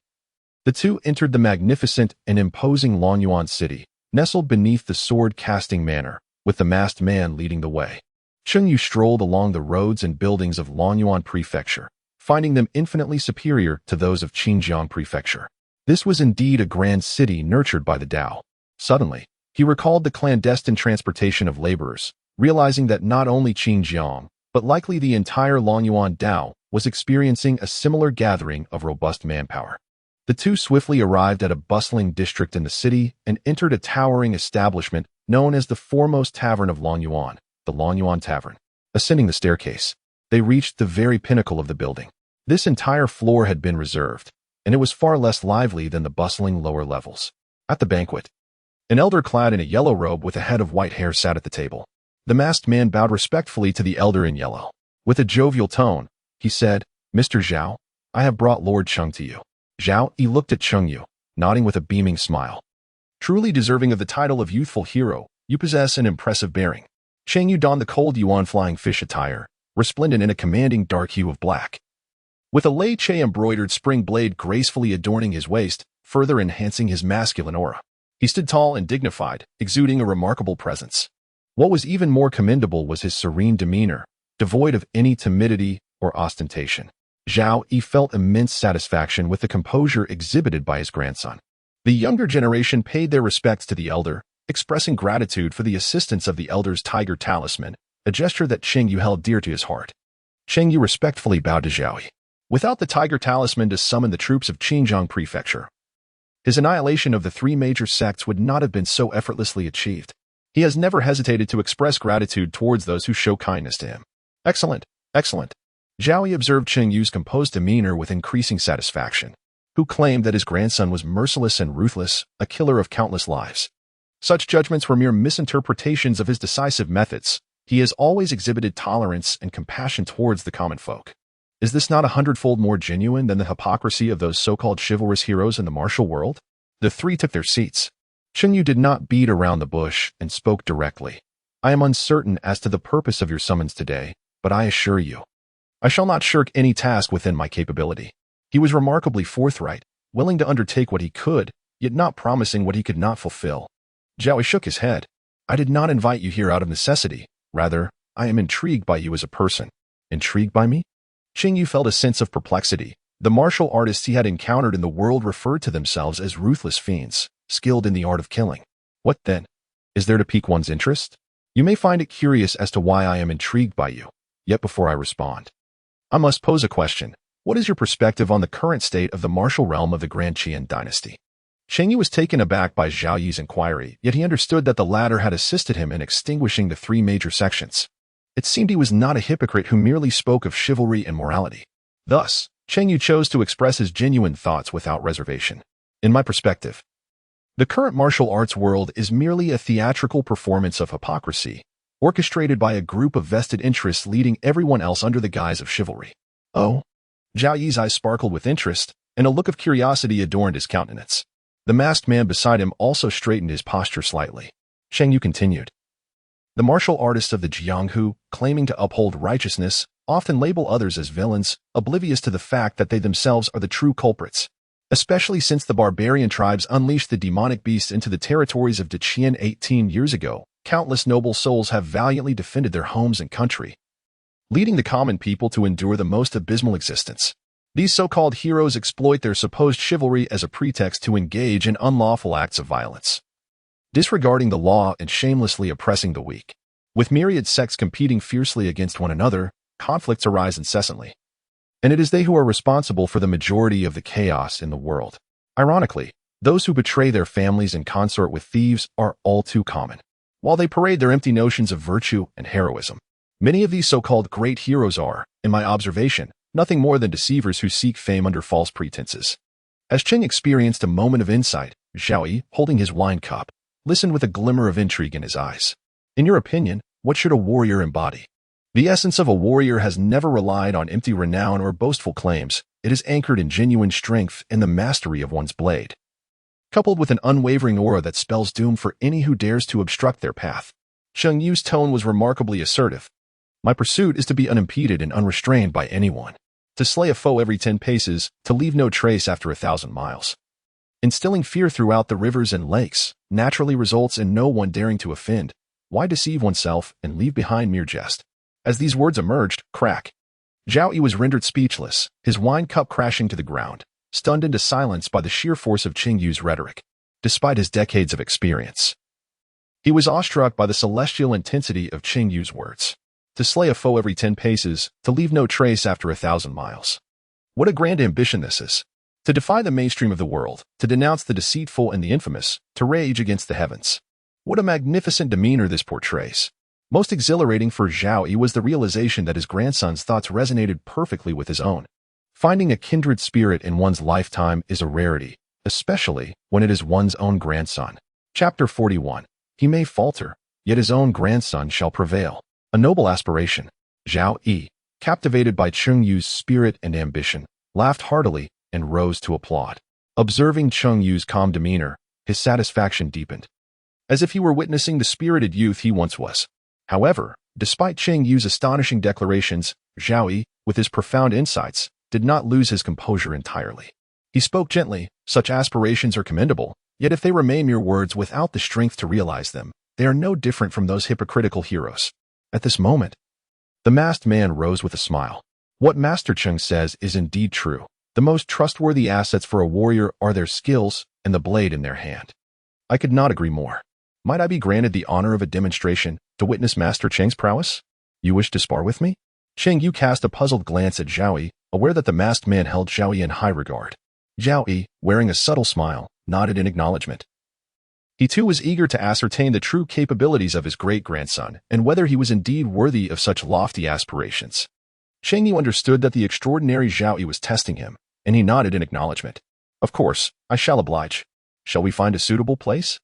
the two entered the magnificent and imposing Longyuan city, nestled beneath the sword-casting manor, with the masked man leading the way. Cheng Yu strolled along the roads and buildings of Longyuan Prefecture, finding them infinitely superior to those of Xinjiang Prefecture. This was indeed a grand city nurtured by the Tao. Suddenly, he recalled the clandestine transportation of laborers, realizing that not only Xinjiang, but likely the entire Longyuan Tao was experiencing a similar gathering of robust manpower. The two swiftly arrived at a bustling district in the city and entered a towering establishment known as the foremost tavern of Longyuan, the Longyuan Tavern. Ascending the staircase, they reached the very pinnacle of the building. This entire floor had been reserved, and it was far less lively than the bustling lower levels. At the banquet, an elder clad in a yellow robe with a head of white hair sat at the table. The masked man bowed respectfully to the elder in yellow. With a jovial tone, he said, "Mr. Zhao, I have brought Lord Cheng to you." Zhao Yi looked at Cheng Yu, nodding with a beaming smile. "Truly deserving of the title of youthful hero, you possess an impressive bearing." Cheng Yu donned the cold yuan flying fish attire, resplendent in a commanding dark hue of black, with a Lei Che embroidered spring blade gracefully adorning his waist, further enhancing his masculine aura. He stood tall and dignified, exuding a remarkable presence. What was even more commendable was his serene demeanor, devoid of any timidity or ostentation. Zhao Yi felt immense satisfaction with the composure exhibited by his grandson. The younger generation paid their respects to the elder, expressing gratitude for the assistance of the elder's tiger talisman, a gesture that Cheng Yu held dear to his heart. Cheng Yu respectfully bowed to Zhao Yi. Without the tiger talisman to summon the troops of Xinjiang Prefecture, His annihilation of the three major sects would not have been so effortlessly achieved. He has never hesitated to express gratitude towards those who show kindness to him. Excellent, excellent. Zhao Yi observed Cheng Yu's composed demeanor with increasing satisfaction, who claimed that his grandson was merciless and ruthless, a killer of countless lives. Such judgments were mere misinterpretations of his decisive methods. He has always exhibited tolerance and compassion towards the common folk. Is this not 100-fold more genuine than the hypocrisy of those so-called chivalrous heroes in the martial world? The three took their seats. Cheng Yu did not beat around the bush and spoke directly. I am uncertain as to the purpose of your summons today, but I assure you, I shall not shirk any task within my capability. He was remarkably forthright, willing to undertake what he could, yet not promising what he could not fulfill. Zhao Yi shook his head. I did not invite you here out of necessity. Rather, I am intrigued by you as a person. Intrigued by me? Cheng Yu felt a sense of perplexity. The martial artists he had encountered in the world referred to themselves as ruthless fiends, skilled in the art of killing. What then? Is there to pique one's interest? You may find it curious as to why I am intrigued by you. Yet before I respond, I must pose a question. What is your perspective on the current state of the martial realm of the Great Qian Dynasty? Cheng Yu was taken aback by Zhao Yi's inquiry, yet he understood that the latter had assisted him in extinguishing the three major sections. It seemed he was not a hypocrite who merely spoke of chivalry and morality. Thus, Cheng Yu chose to express his genuine thoughts without reservation. In my perspective, the current martial arts world is merely a theatrical performance of hypocrisy, orchestrated by a group of vested interests leading everyone else under the guise of chivalry. Oh? Zhao Yi's eyes sparkled with interest, and a look of curiosity adorned his countenance. The masked man beside him also straightened his posture slightly. Cheng Yu continued. The martial artists of the Jianghu, claiming to uphold righteousness, often label others as villains, oblivious to the fact that they themselves are the true culprits. Especially since the barbarian tribes unleashed the demonic beasts into the territories of Deqian 18 years ago, countless noble souls have valiantly defended their homes and country, leading the common people to endure the most abysmal existence. These so-called heroes exploit their supposed chivalry as a pretext to engage in unlawful acts of violence, disregarding the law and shamelessly oppressing the weak. With myriad sects competing fiercely against one another, conflicts arise incessantly. And it is they who are responsible for the majority of the chaos in the world. Ironically, those who betray their families and consort with thieves are all too common. While they parade their empty notions of virtue and heroism, many of these so-called great heroes are, in my observation, nothing more than deceivers who seek fame under false pretenses. As Cheng experienced a moment of insight, Zhao Yi, holding his wine cup, listened with a glimmer of intrigue in his eyes. In your opinion, what should a warrior embody? The essence of a warrior has never relied on empty renown or boastful claims. It is anchored in genuine strength and the mastery of one's blade, coupled with an unwavering aura that spells doom for any who dares to obstruct their path. Cheng Yu's tone was remarkably assertive. My pursuit is to be unimpeded and unrestrained by anyone, to slay a foe every 10 paces, to leave no trace after 1,000 miles. Instilling fear throughout the rivers and lakes naturally results in no one daring to offend. Why deceive oneself and leave behind mere jest? As these words emerged, crack, Zhao Yi was rendered speechless, his wine cup crashing to the ground, stunned into silence by the sheer force of Cheng Yu's rhetoric. Despite his decades of experience, he was awestruck by the celestial intensity of Cheng Yu's words. To slay a foe every 10 paces, to leave no trace after 1,000 miles. What a grand ambition this is. To defy the mainstream of the world, to denounce the deceitful and the infamous, to rage against the heavens. What a magnificent demeanor this portrays. Most exhilarating for Zhao Yi was the realization that his grandson's thoughts resonated perfectly with his own. Finding a kindred spirit in one's lifetime is a rarity, especially when it is one's own grandson. Chapter 41. He may falter, yet his own grandson shall prevail. A noble aspiration. Zhao Yi, captivated by Cheng Yu's spirit and ambition, laughed heartily and rose to applaud. Observing Cheng Yu's calm demeanor, his satisfaction deepened, as if he were witnessing the spirited youth he once was. However, despite Cheng Yu's astonishing declarations, Zhao Yi, with his profound insights, did not lose his composure entirely. He spoke gently. Such aspirations are commendable, yet if they remain mere words without the strength to realize them, they are no different from those hypocritical heroes. At this moment, the masked man rose with a smile. What Master Cheng says is indeed true. The most trustworthy assets for a warrior are their skills and the blade in their hand. I could not agree more. Might I be granted the honor of a demonstration to witness Master Cheng's prowess? You wish to spar with me? Cheng Yu cast a puzzled glance at Zhao Yi, aware that the masked man held Zhao Yi in high regard. Zhao Yi, wearing a subtle smile, nodded in acknowledgement. He too was eager to ascertain the true capabilities of his great-grandson and whether he was indeed worthy of such lofty aspirations. Cheng Yu understood that the extraordinary Zhao Yi was testing him, and he nodded in acknowledgement. Of course, I shall oblige. Shall we find a suitable place?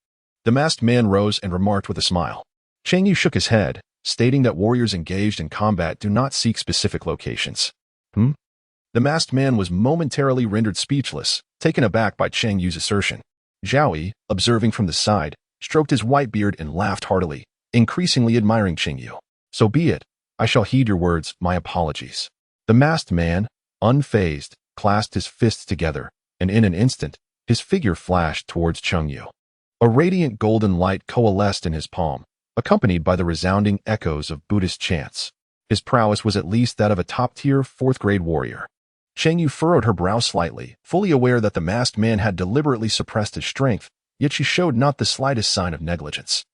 The masked man rose and remarked with a smile. Cheng Yu shook his head, stating that warriors engaged in combat do not seek specific locations. The masked man was momentarily rendered speechless, taken aback by Cheng Yu's assertion. Zhao Yi, observing from the side, stroked his white beard and laughed heartily, increasingly admiring Cheng Yu. So be it. I shall heed your words, my apologies. The masked man, unfazed, clasped his fists together, and in an instant, his figure flashed towards Cheng Yu. A radiant golden light coalesced in his palm, accompanied by the resounding echoes of Buddhist chants. His prowess was at least that of a top-tier, fourth-grade warrior. Cheng Yu furrowed her brow slightly, fully aware that the masked man had deliberately suppressed his strength, yet she showed not the slightest sign of negligence.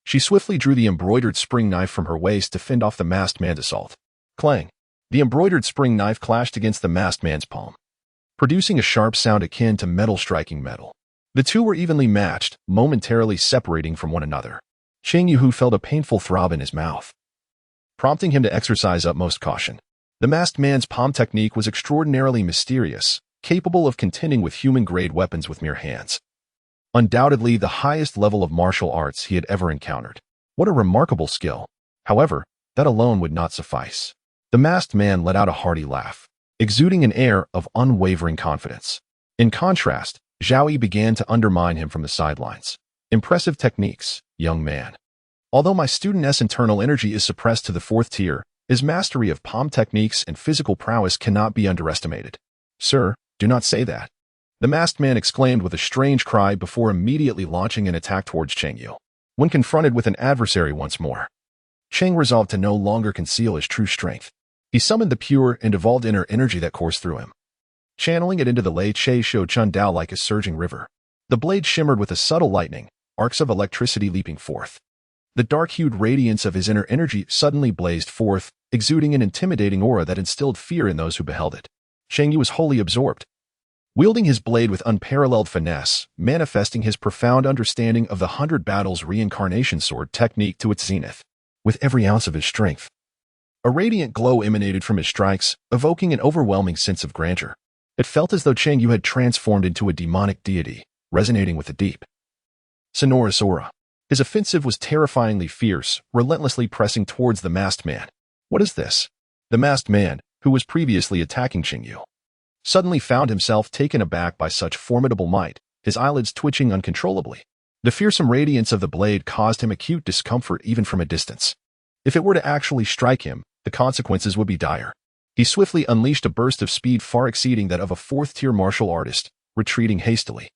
She swiftly drew the embroidered spring knife from her waist to fend off the masked man's assault. Clang! The embroidered spring knife clashed against the masked man's palm, producing a sharp sound akin to metal striking metal. The two were evenly matched, momentarily separating from one another. Cheng Yu felt a painful throb in his mouth, prompting him to exercise utmost caution. The masked man's palm technique was extraordinarily mysterious, capable of contending with human-grade weapons with mere hands. Undoubtedly the highest level of martial arts he had ever encountered. What a remarkable skill! However, that alone would not suffice. The masked man let out a hearty laugh, exuding an air of unwavering confidence. In contrast, Zhao Yi began to undermine him from the sidelines. Impressive techniques, young man. Although my student's internal energy is suppressed to the 4th tier, his mastery of palm techniques and physical prowess cannot be underestimated. Sir, do not say that. The masked man exclaimed with a strange cry before immediately launching an attack towards Cheng Yu. When confronted with an adversary once more, Cheng resolved to no longer conceal his true strength. He summoned the pure and evolved inner energy that coursed through him, channeling it into the Lei Che Shou Chun Dao like a surging river. The blade shimmered with a subtle lightning, arcs of electricity leaping forth. The dark-hued radiance of his inner energy suddenly blazed forth, exuding an intimidating aura that instilled fear in those who beheld it. Cheng Yu was wholly absorbed, wielding his blade with unparalleled finesse, manifesting his profound understanding of the 100 Battles reincarnation sword technique to its zenith. With every ounce of his strength, a radiant glow emanated from his strikes, evoking an overwhelming sense of grandeur. It felt as though Cheng Yu had transformed into a demonic deity, resonating with the deep, sonorous aura. His offensive was terrifyingly fierce, relentlessly pressing towards the masked man. What is this? The masked man, who was previously attacking Cheng Yu, suddenly found himself taken aback by such formidable might, his eyelids twitching uncontrollably. The fearsome radiance of the blade caused him acute discomfort even from a distance. If it were to actually strike him, the consequences would be dire. He swiftly unleashed a burst of speed far exceeding that of a 4th-tier martial artist, retreating hastily.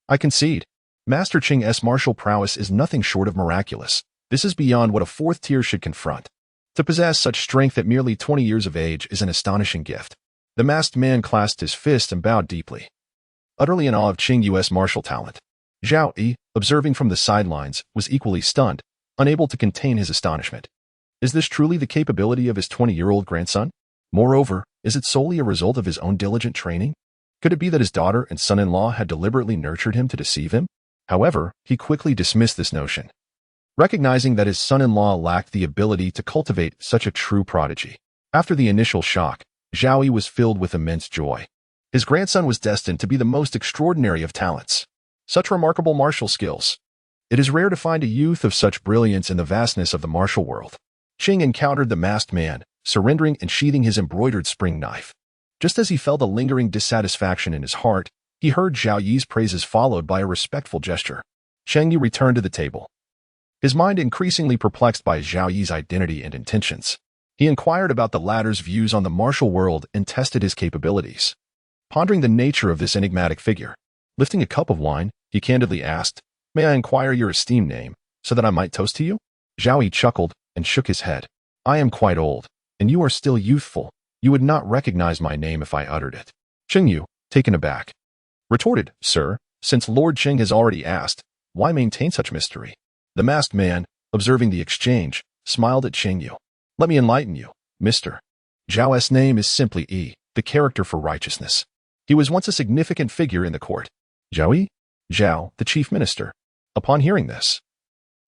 I concede. Master Cheng's martial prowess is nothing short of miraculous. This is beyond what a 4th tier should confront. To possess such strength at merely 20 years of age is an astonishing gift. The masked man clasped his fist and bowed deeply, utterly in awe of Cheng Yu's martial talent. Zhao Yi, observing from the sidelines, was equally stunned, unable to contain his astonishment. Is this truly the capability of his 20-year-old grandson? Moreover, is it solely a result of his own diligent training? Could it be that his daughter and son-in-law had deliberately nurtured him to deceive him? However, he quickly dismissed this notion, recognizing that his son-in-law lacked the ability to cultivate such a true prodigy. After the initial shock, Zhao Yi was filled with immense joy. His grandson was destined to be the most extraordinary of talents. Such remarkable martial skills. It is rare to find a youth of such brilliance in the vastness of the martial world. Cheng encountered the masked man, surrendering and sheathing his embroidered spring knife. Just as he felt a lingering dissatisfaction in his heart, he heard Zhao Yi's praises followed by a respectful gesture. Cheng Yu returned to the table, his mind increasingly perplexed by Zhao Yi's identity and intentions. He inquired about the latter's views on the martial world and tested his capabilities, pondering the nature of this enigmatic figure. Lifting a cup of wine, he candidly asked, "May I inquire your esteemed name, so that I might toast to you?" Zhao Yi chuckled and shook his head. "I am quite old, and you are still youthful. You would not recognize my name if I uttered it." Cheng Yu, taken aback, retorted, "Sir, since Lord Cheng has already asked, why maintain such mystery?" The masked man, observing the exchange, smiled at Cheng Yu. "Let me enlighten you, Mr. Zhao's name is simply Yi, the character for righteousness. He was once a significant figure in the court." "Zhao Yi?" Zhao, the chief minister. Upon hearing this,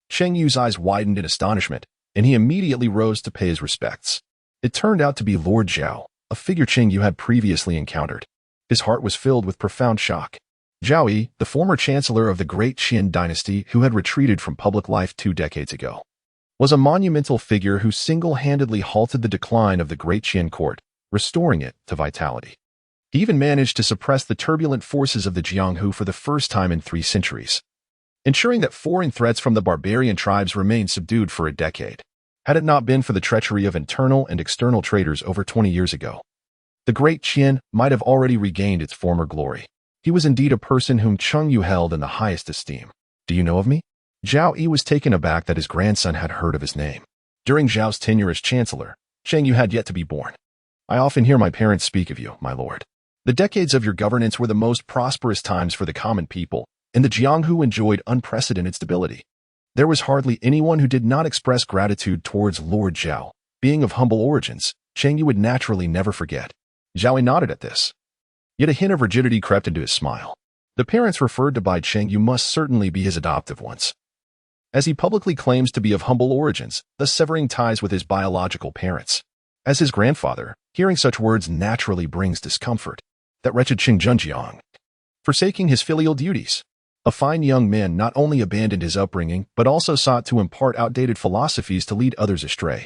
Cheng Yu's eyes widened in astonishment, and he immediately rose to pay his respects. It turned out to be Lord Zhao, a figure Cheng Yu had previously encountered. His heart was filled with profound shock. Zhao Yi, the former chancellor of the Great Qian Dynasty who had retreated from public life 2 decades ago, was a monumental figure who single-handedly halted the decline of the Great Qian court, restoring it to vitality. He even managed to suppress the turbulent forces of the Jianghu for the first time in 3 centuries, ensuring that foreign threats from the barbarian tribes remained subdued for a decade. Had it not been for the treachery of internal and external traitors over 20 years ago, the Great Qian might have already regained its former glory. He was indeed a person whom Cheng Yu held in the highest esteem. Do you know of me? Zhao Yi was taken aback that his grandson had heard of his name. During Zhao's tenure as chancellor, Cheng Yu had yet to be born. I often hear my parents speak of you, my lord. The decades of your governance were the most prosperous times for the common people, and the Jianghu enjoyed unprecedented stability. There was hardly anyone who did not express gratitude towards Lord Zhao. Being of humble origins, Cheng Yu would naturally never forget. Zhao Yi nodded at this. Yet a hint of rigidity crept into his smile. The parents referred to by Cheng Yu must certainly be his adoptive ones, as he publicly claims to be of humble origins, thus severing ties with his biological parents. As his grandfather, hearing such words naturally brings discomfort. That wretched Qing Zhenjiang, forsaking his filial duties. A fine young man not only abandoned his upbringing, but also sought to impart outdated philosophies to lead others astray.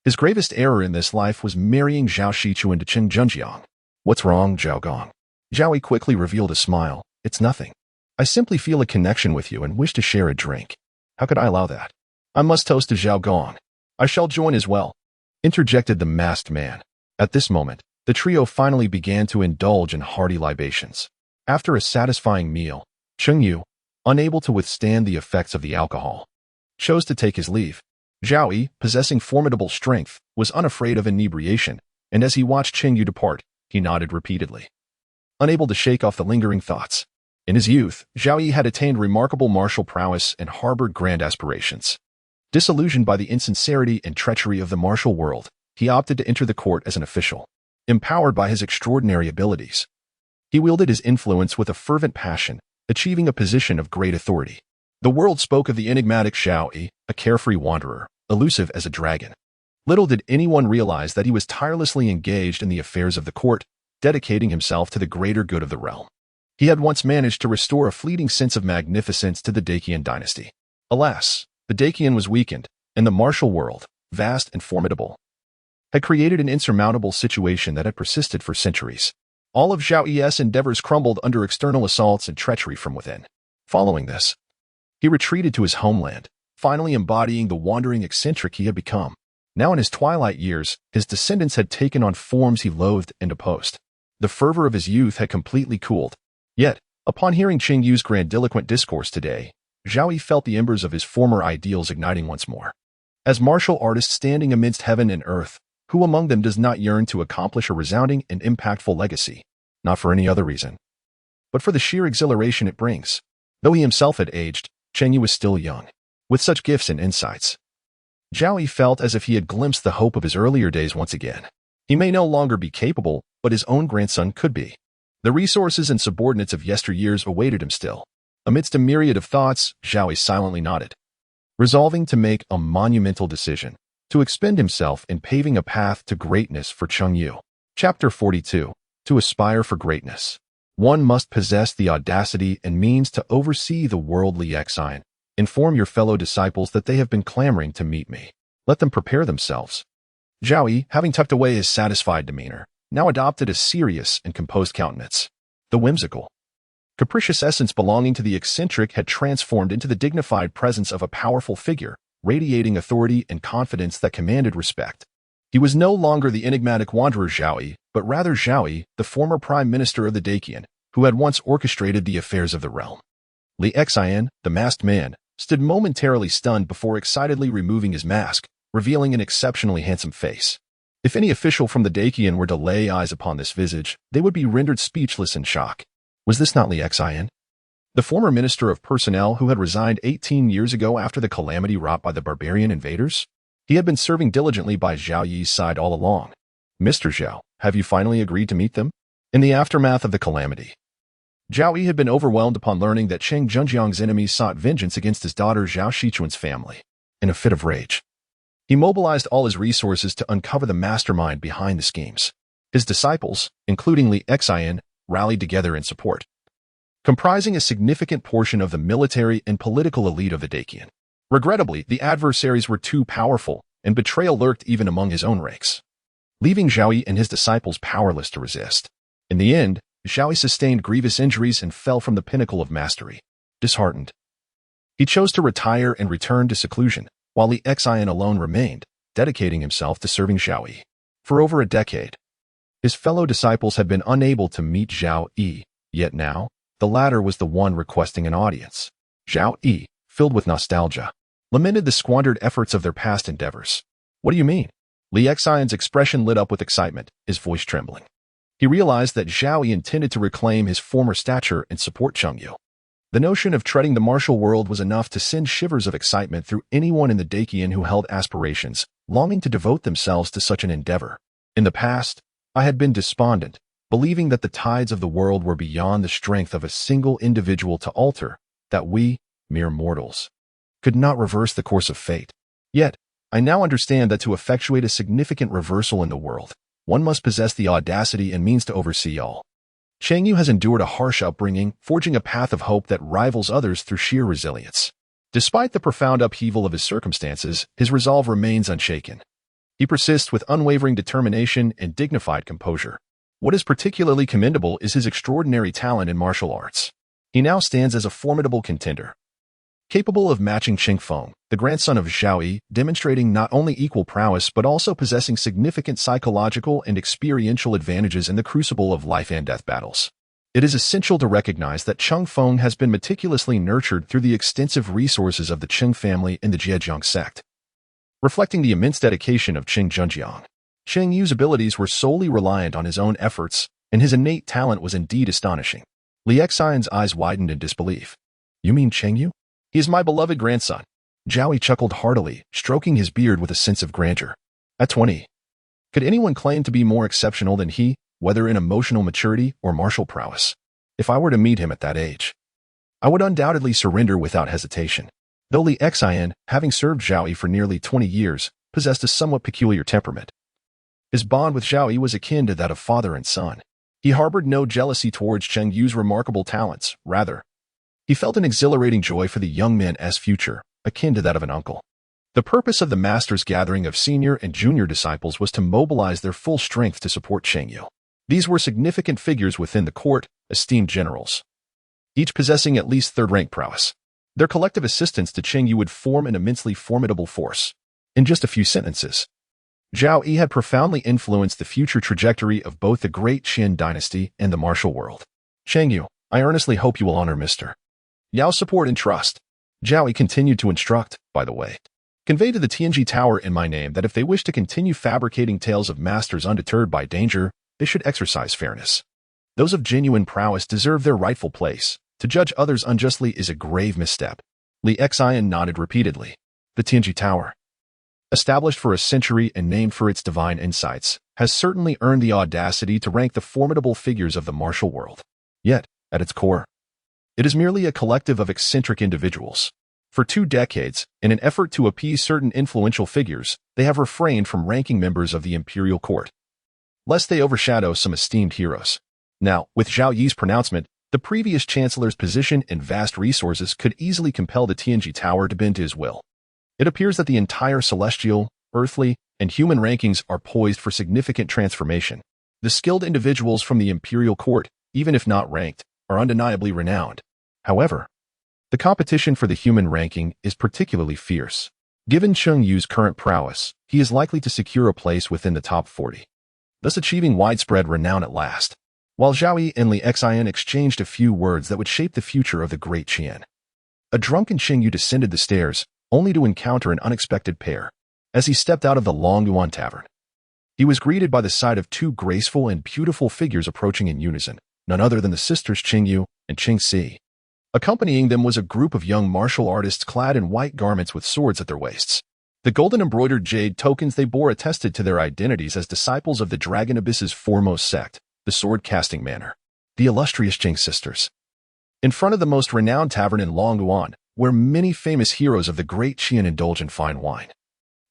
His gravest error in this life was marrying Zhao Shichu into Qing Zhenjiang. What's wrong, Zhao Gong? Zhao Yi quickly revealed a smile. It's nothing. I simply feel a connection with you and wish to share a drink. How could I allow that? I must toast to Zhao Gong. I shall join as well, interjected the masked man. At this moment, the trio finally began to indulge in hearty libations. After a satisfying meal, Cheng Yu, unable to withstand the effects of the alcohol, chose to take his leave. Zhao Yi, possessing formidable strength, was unafraid of inebriation, and as he watched Cheng Yu depart, he nodded repeatedly, unable to shake off the lingering thoughts. In his youth, Zhao Yi had attained remarkable martial prowess and harbored grand aspirations. Disillusioned by the insincerity and treachery of the martial world, he opted to enter the court as an official. Empowered by his extraordinary abilities, he wielded his influence with a fervent passion, achieving a position of great authority. The world spoke of the enigmatic Zhao Yi, a carefree wanderer, elusive as a dragon. Little did anyone realize that he was tirelessly engaged in the affairs of the court, dedicating himself to the greater good of the realm. He had once managed to restore a fleeting sense of magnificence to the Qian Dynasty. Alas, the Qian was weakened, and the martial world, vast and formidable, had created an insurmountable situation that had persisted for centuries. All of Zhao Yi's endeavors crumbled under external assaults and treachery from within. Following this, he retreated to his homeland, finally embodying the wandering eccentric he had become. Now in his twilight years, his descendants had taken on forms he loathed and opposed. The fervor of his youth had completely cooled. Yet, upon hearing Cheng Yu's grandiloquent discourse today, Zhao Yi felt the embers of his former ideals igniting once more. As martial artists standing amidst heaven and earth, who among them does not yearn to accomplish a resounding and impactful legacy? Not for any other reason, but for the sheer exhilaration it brings. Though he himself had aged, Cheng Yu was still young, with such gifts and insights. Zhao Yi felt as if he had glimpsed the hope of his earlier days once again. He may no longer be capable, but his own grandson could be. The resources and subordinates of yesteryears awaited him still. Amidst a myriad of thoughts, Zhao Yi silently nodded, resolving to make a monumental decision, to expend himself in paving a path to greatness for Cheng Yu. Chapter 42. To aspire for greatness, one must possess the audacity and means to oversee the worldly exine. Inform your fellow disciples that they have been clamoring to meet me. Let them prepare themselves. Zhao Yi, having tucked away his satisfied demeanor, now adopted a serious and composed countenance. The whimsical, capricious essence belonging to the eccentric had transformed into the dignified presence of a powerful figure, radiating authority and confidence that commanded respect. He was no longer the enigmatic wanderer Zhao Yi, but rather Zhao Yi, the former prime minister of the Qian, who had once orchestrated the affairs of the realm. Li Xian, the masked man, stood momentarily stunned before excitedly removing his mask, revealing an exceptionally handsome face. If any official from the Qian were to lay eyes upon this visage, they would be rendered speechless in shock. Was this not Li Xian, the former minister of personnel who had resigned 18 years ago after the calamity wrought by the barbarian invaders? He had been serving diligently by Zhao Yi's side all along. Mr. Zhao, have you finally agreed to meet them? In the aftermath of the calamity, Zhao Yi had been overwhelmed upon learning that Cheng Junjiang's enemies sought vengeance against his daughter Zhao Shichuan's family. In a fit of rage, he mobilized all his resources to uncover the mastermind behind the schemes. His disciples, including Li Xian, rallied together in support, comprising a significant portion of the military and political elite of the Dacian. Regrettably, the adversaries were too powerful, and betrayal lurked even among his own ranks, leaving Zhao Yi and his disciples powerless to resist. In the end, Zhao Yi sustained grievous injuries and fell from the pinnacle of mastery. Disheartened, he chose to retire and return to seclusion, while Li Xian alone remained, dedicating himself to serving Zhao Yi. For over a decade, his fellow disciples had been unable to meet Zhao Yi, yet now, the latter was the one requesting an audience. Zhao Yi, filled with nostalgia, lamented the squandered efforts of their past endeavors. What do you mean? Li Xian's expression lit up with excitement, his voice trembling. He realized that Zhao Yi intended to reclaim his former stature and support Cheng Yu. The notion of treading the martial world was enough to send shivers of excitement through anyone in the Dacian who held aspirations, longing to devote themselves to such an endeavor. In the past, I had been despondent, believing that the tides of the world were beyond the strength of a single individual to alter, that we, mere mortals, could not reverse the course of fate. Yet, I now understand that to effectuate a significant reversal in the world, one must possess the audacity and means to oversee all. Cheng Yu has endured a harsh upbringing, forging a path of hope that rivals others through sheer resilience. Despite the profound upheaval of his circumstances, his resolve remains unshaken. He persists with unwavering determination and dignified composure. What is particularly commendable is his extraordinary talent in martial arts. He now stands as a formidable contender, capable of matching Cheng Feng, the grandson of Zhao Yi, demonstrating not only equal prowess but also possessing significant psychological and experiential advantages in the crucible of life and death battles. It is essential to recognize that Cheng Feng has been meticulously nurtured through the extensive resources of the Cheng family in the Zhejiang sect, reflecting the immense dedication of Cheng Junjiang. Cheng Yu's abilities were solely reliant on his own efforts, and his innate talent was indeed astonishing. Li Xian's eyes widened in disbelief. You mean Cheng Yu? He is my beloved grandson. Zhao Yi chuckled heartily, stroking his beard with a sense of grandeur. At 20, could anyone claim to be more exceptional than he, whether in emotional maturity or martial prowess? If I were to meet him at that age, I would undoubtedly surrender without hesitation. Though Li Xian, having served Zhao Yi for nearly 20 years, possessed a somewhat peculiar temperament, his bond with Zhao Yi was akin to that of father and son. He harbored no jealousy towards Cheng Yu's remarkable talents. Rather, he felt an exhilarating joy for the young man's future, akin to that of an uncle. The purpose of the master's gathering of senior and junior disciples was to mobilize their full strength to support Cheng Yu. These were significant figures within the court, esteemed generals, each possessing at least third-rank prowess. Their collective assistance to Cheng Yu would form an immensely formidable force. In just a few sentences, Zhao Yi had profoundly influenced the future trajectory of both the Great Qian Dynasty and the martial world. Cheng Yu, I earnestly hope you will honor Mr. Yao's support and trust. Zhao Yi continued to instruct, by the way. Convey to the Tianji Tower in my name that if they wish to continue fabricating tales of masters undeterred by danger, they should exercise fairness. Those of genuine prowess deserve their rightful place. To judge others unjustly is a grave misstep. Li Xian nodded repeatedly. The Tianji Tower, established for a century and named for its divine insights, has certainly earned the audacity to rank the formidable figures of the martial world. Yet, at its core, it is merely a collective of eccentric individuals. For 2 decades, in an effort to appease certain influential figures, they have refrained from ranking members of the imperial court, lest they overshadow some esteemed heroes. Now, with Zhao Yi's pronouncement, the previous chancellor's position and vast resources could easily compel the Tianji Tower to bend to his will. It appears that the entire celestial, earthly, and human rankings are poised for significant transformation. The skilled individuals from the imperial court, even if not ranked, are undeniably renowned. However, the competition for the human ranking is particularly fierce. Given Cheng Yu's current prowess, he is likely to secure a place within the top 40, thus achieving widespread renown at last. While Zhao Yi and Li Xian exchanged a few words that would shape the future of the Great Qian, a drunken Cheng Yu descended the stairs, only to encounter an unexpected pair. As he stepped out of the Long Yuan Tavern, he was greeted by the sight of 2 graceful and beautiful figures approaching in unison, none other than the sisters Cheng Yu and Cheng Si. Accompanying them was a group of young martial artists clad in white garments with swords at their waists. The golden embroidered jade tokens they bore attested to their identities as disciples of the Dragon Abyss's foremost sect, the sword-casting manor. The illustrious Cheng sisters. in front of the most renowned tavern in Longyuan, where many famous heroes of the Great Qian indulge in fine wine.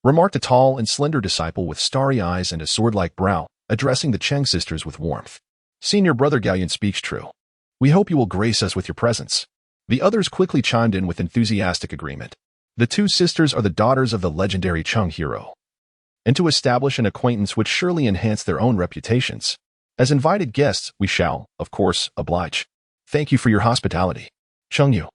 Remarked a tall and slender disciple with starry eyes and a sword-like brow, addressing the Cheng sisters with warmth. Senior brother Gao Yun speaks true. We hope you will grace us with your presence. The others quickly chimed in with enthusiastic agreement. The two sisters are the daughters of the legendary Cheng hero, and to establish an acquaintance would surely enhance their own reputations. As invited guests, we shall, of course, oblige. Thank you for your hospitality. Cheng Yu,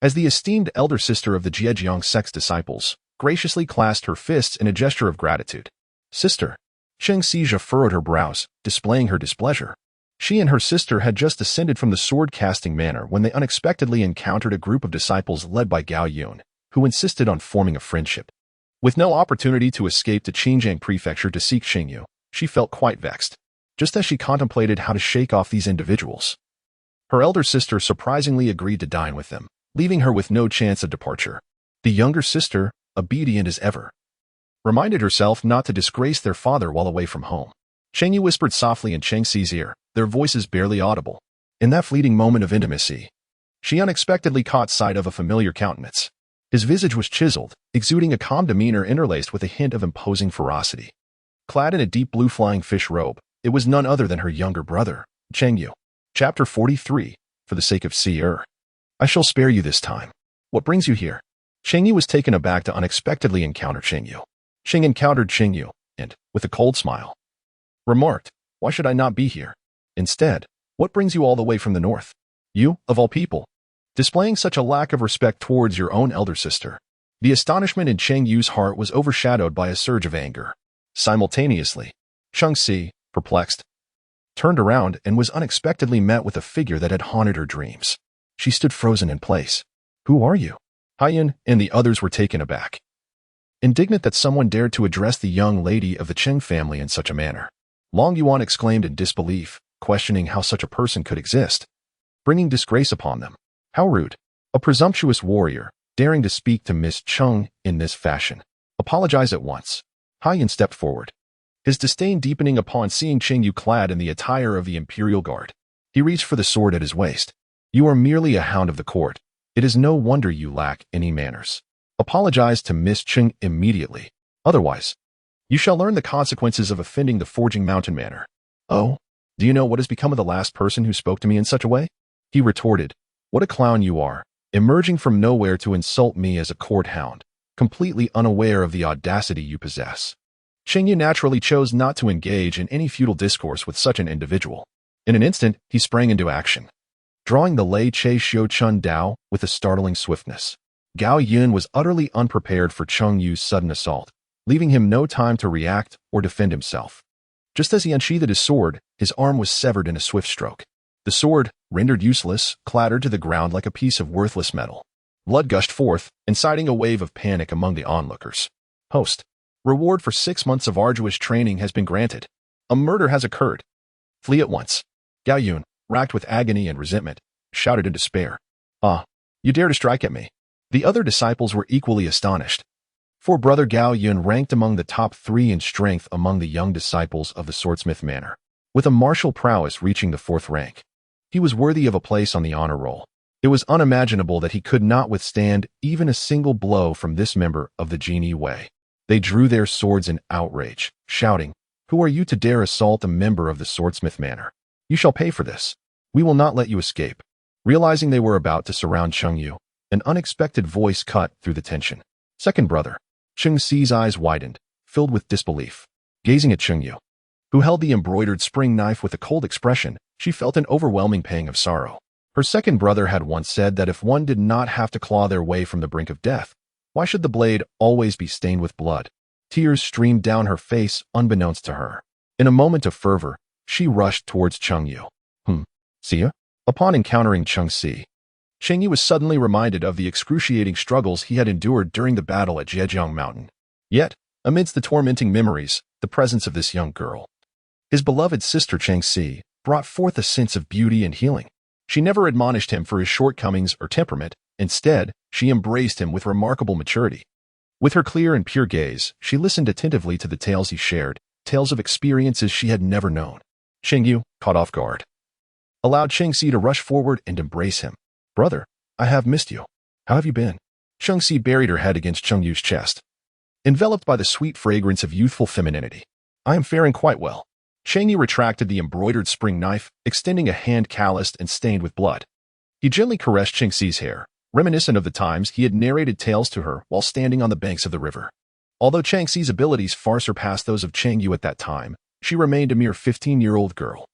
as the esteemed elder sister of the Zhejiang sect's disciples, graciously clasped her fists in a gesture of gratitude. Sister. Cheng Xizha furrowed her brows, displaying her displeasure. She and her sister had just descended from the sword-casting manor when they unexpectedly encountered a group of disciples led by Gao Yun, who insisted on forming a friendship. With no opportunity to escape to Xinjiang Prefecture to seek Cheng Yu, she felt quite vexed, just as she contemplated how to shake off these individuals. Her elder sister surprisingly agreed to dine with them, leaving her with no chance of departure. The younger sister, obedient as ever, reminded herself not to disgrace their father while away from home. Cheng Yu whispered softly in Cheng Xi's ear, their voices barely audible. In that fleeting moment of intimacy, she unexpectedly caught sight of a familiar countenance. His visage was chiseled, exuding a calm demeanor interlaced with a hint of imposing ferocity. Clad in a deep blue flying fish robe, it was none other than her younger brother, Cheng Yu. Chapter 43, for the sake of Seer. I shall spare you this time. What brings you here? Cheng Yu was taken aback to unexpectedly encounter Cheng Yu. Cheng encountered Cheng Yu, and, with a cold smile, remarked, why should I not be here? Instead, what brings you all the way from the north? You, of all people, displaying such a lack of respect towards your own elder sister. The astonishment in Cheng Yu's heart was overshadowed by a surge of anger. Simultaneously, Cheng Xi, perplexed, turned around and was unexpectedly met with a figure that had haunted her dreams. She stood frozen in place. Who are you? Haiyan and the others were taken aback, indignant that someone dared to address the young lady of the Cheng family in such a manner. Longyuan exclaimed in disbelief, questioning how such a person could exist, bringing disgrace upon them. How rude. A presumptuous warrior, daring to speak to Miss Cheng in this fashion. Apologize at once. Haiyan stepped forward, his disdain deepening upon seeing Cheng Yu clad in the attire of the Imperial Guard. He reached for the sword at his waist. You are merely a hound of the court. It is no wonder you lack any manners. Apologize to Miss Cheng immediately. Otherwise, you shall learn the consequences of offending the Forging Mountain Manor. Oh, do you know what has become of the last person who spoke to me in such a way? He retorted, what a clown you are, emerging from nowhere to insult me as a court hound, completely unaware of the audacity you possess. Cheng Yu naturally chose not to engage in any futile discourse with such an individual. In an instant, he sprang into action, drawing the Lei Che Xiu Chun Dao with a startling swiftness. Gao Yun was utterly unprepared for Cheng Yu's sudden assault, leaving him no time to react or defend himself. Just as he unsheathed his sword, his arm was severed in a swift stroke. The sword, rendered useless, clattered to the ground like a piece of worthless metal. Blood gushed forth, inciting a wave of panic among the onlookers. Host. Reward for 6 months of arduous training has been granted. A murder has occurred. Flee at once. Gao Yun, racked with agony and resentment, shouted in despair. Ah, you dare to strike at me. The other disciples were equally astonished, for brother Gao Yun ranked among the top 3 in strength among the young disciples of the Swordsmith Manor, with a martial prowess reaching the 4th rank. He was worthy of a place on the honor roll. It was unimaginable that he could not withstand even a single blow from this member of the Jinyiwei. They drew their swords in outrage, shouting, Who are you to dare assault a member of the Swordsmith Manor? You shall pay for this. We will not let you escape. Realizing they were about to surround Cheng Yu, an unexpected voice cut through the tension. Second brother. Cheng Xi's eyes widened, filled with disbelief. Gazing at Cheng Yu, who held the embroidered spring knife with a cold expression, she felt an overwhelming pang of sorrow. Her second brother had once said that if one did not have to claw their way from the brink of death, why should the blade always be stained with blood? Tears streamed down her face unbeknownst to her. In a moment of fervor, she rushed towards Cheng Yu. See ya? Upon encountering Cheng Xi, Cheng Yu was suddenly reminded of the excruciating struggles he had endured during the battle at Zhejiang Mountain. Yet, amidst the tormenting memories, the presence of this young girl, his beloved sister Cheng Xi, brought forth a sense of beauty and healing. She never admonished him for his shortcomings or temperament. Instead, she embraced him with remarkable maturity. With her clear and pure gaze, she listened attentively to the tales he shared, tales of experiences she had never known. Cheng Yu, caught off guard, allowed Cheng Si to rush forward and embrace him. "Brother, I have missed you. How have you been?" Cheng Si buried her head against Cheng Yu's chest, enveloped by the sweet fragrance of youthful femininity. "I am faring quite well." Cheng Yu retracted the embroidered spring knife, extending a hand calloused and stained with blood. He gently caressed Cheng Si's hair, reminiscent of the times he had narrated tales to her while standing on the banks of the river. Although Cheng Si's abilities far surpassed those of Cheng Yu at that time, she remained a mere 15-year-old girl.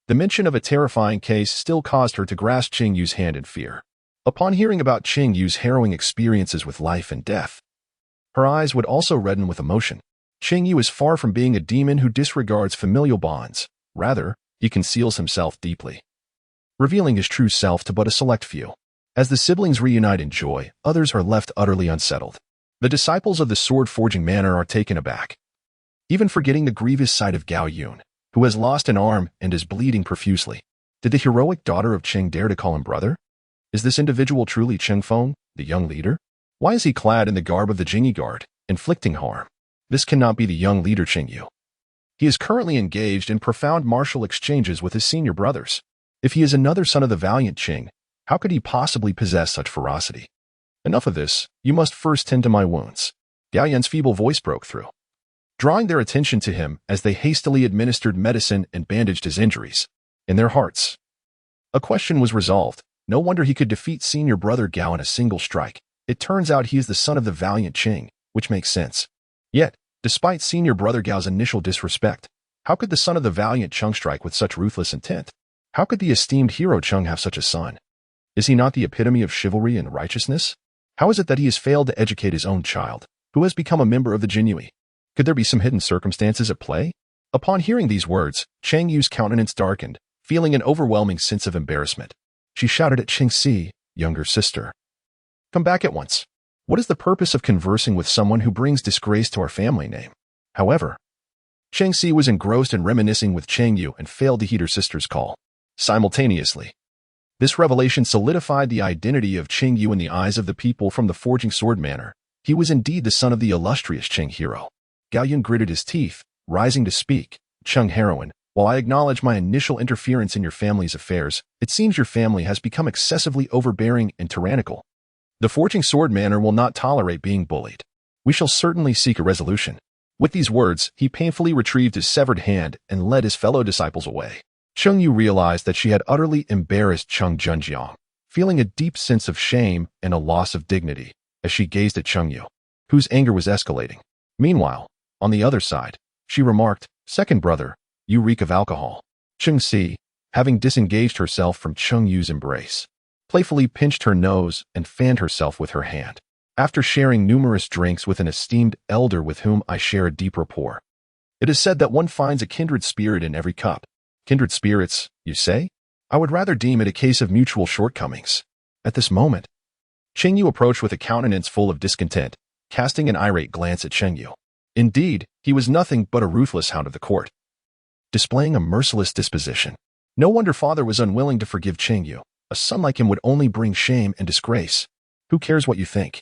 The mention of a terrifying case still caused her to grasp Cheng Yu's hand in fear. Upon hearing about Cheng Yu's harrowing experiences with life and death, her eyes would also redden with emotion. Cheng Yu is far from being a demon who disregards familial bonds. Rather, he conceals himself deeply, revealing his true self to but a select few. As the siblings reunite in joy, others are left utterly unsettled. The disciples of the sword-forging manor are taken aback, even forgetting the grievous sight of Gao Yun, who has lost an arm and is bleeding profusely. Did the heroic daughter of Cheng dare to call him brother? Is this individual truly Cheng Feng, the young leader? Why is he clad in the garb of the Jinyi guard, inflicting harm? This cannot be the young leader Cheng Yu. He is currently engaged in profound martial exchanges with his senior brothers. If he is another son of the valiant Cheng, how could he possibly possess such ferocity? Enough of this, you must first tend to my wounds. Gao Yan's feeble voice broke through, drawing their attention to him as they hastily administered medicine and bandaged his injuries. In their hearts, a question was resolved. No wonder he could defeat senior brother Gao in a single strike. It turns out he is the son of the valiant Cheng, which makes sense. Yet, despite senior brother Gao's initial disrespect, how could the son of the valiant Cheng strike with such ruthless intent? How could the esteemed hero Cheng have such a son? Is he not the epitome of chivalry and righteousness? How is it that he has failed to educate his own child, who has become a member of the Jinyiwei? Could there be some hidden circumstances at play? Upon hearing these words, Cheng Yu's countenance darkened, feeling an overwhelming sense of embarrassment. She shouted at Cheng Si, "Younger sister, come back at once. What is the purpose of conversing with someone who brings disgrace to our family name?" However, Cheng Si was engrossed in reminiscing with Cheng Yu and failed to heed her sister's call. Simultaneously, this revelation solidified the identity of Cheng Yu in the eyes of the people from the Forging Sword Manor. He was indeed the son of the illustrious Cheng hero. Gao Yun gritted his teeth, rising to speak. "Cheng heroine, while I acknowledge my initial interference in your family's affairs, it seems your family has become excessively overbearing and tyrannical. The Forging Sword Manor will not tolerate being bullied. We shall certainly seek a resolution." With these words, he painfully retrieved his severed hand and led his fellow disciples away. Cheng Yu realized that she had utterly embarrassed Cheng Junjiang, feeling a deep sense of shame and a loss of dignity as she gazed at Cheng Yu, whose anger was escalating. Meanwhile, on the other side, she remarked, "Second brother, you reek of alcohol." Cheng Si, having disengaged herself from Cheng Yu's embrace, playfully pinched her nose and fanned herself with her hand. "After sharing numerous drinks with an esteemed elder with whom I share a deep rapport, it is said that one finds a kindred spirit in every cup." Kindred spirits, you say? I would rather deem it a case of mutual shortcomings. At this moment, Cheng Yu approached with a countenance full of discontent, casting an irate glance at Cheng Yu. Indeed, he was nothing but a ruthless hound of the court, displaying a merciless disposition. No wonder father was unwilling to forgive Cheng Yu. A son like him would only bring shame and disgrace. Who cares what you think?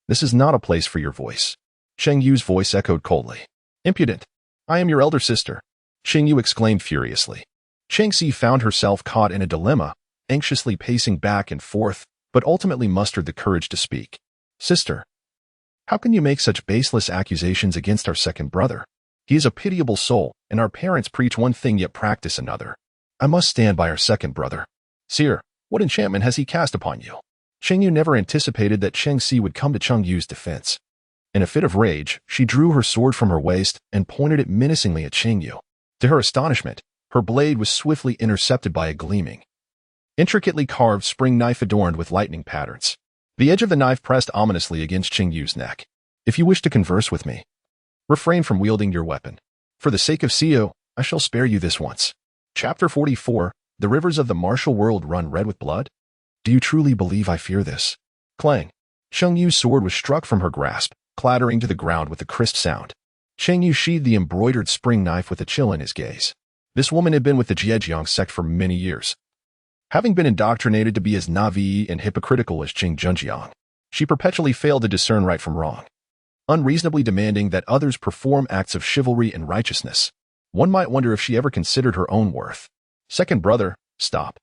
This is not a place for your voice. Cheng Yu's voice echoed coldly. "Impudent! I am your elder sister," Cheng Yu exclaimed furiously. Cheng Si found herself caught in a dilemma, anxiously pacing back and forth, but ultimately mustered the courage to speak. "Sister, how can you make such baseless accusations against our second brother? He is a pitiable soul, and our parents preach one thing yet practice another. I must stand by our second brother. Sire, what enchantment has he cast upon you?" Cheng Yu never anticipated that Cheng Si would come to Cheng Yu's defense. In a fit of rage, she drew her sword from her waist and pointed it menacingly at Cheng Yu. To her astonishment, her blade was swiftly intercepted by a gleaming, intricately carved spring knife adorned with lightning patterns. The edge of the knife pressed ominously against Cheng Yu's neck. "If you wish to converse with me, refrain from wielding your weapon. For the sake of Xiu, I shall spare you this once." Chapter 44, The Rivers of the Martial World Run Red with Blood? Do you truly believe I fear this? Clang! Cheng Yu's sword was struck from her grasp, clattering to the ground with a crisp sound. Cheng Yu sheathed the embroidered spring knife with a chill in his gaze. This woman had been with the Zhejiang sect for many years. Having been indoctrinated to be as naive and hypocritical as Cheng Junjiang, she perpetually failed to discern right from wrong, unreasonably demanding that others perform acts of chivalry and righteousness. One might wonder if she ever considered her own worth. "Second brother, stop."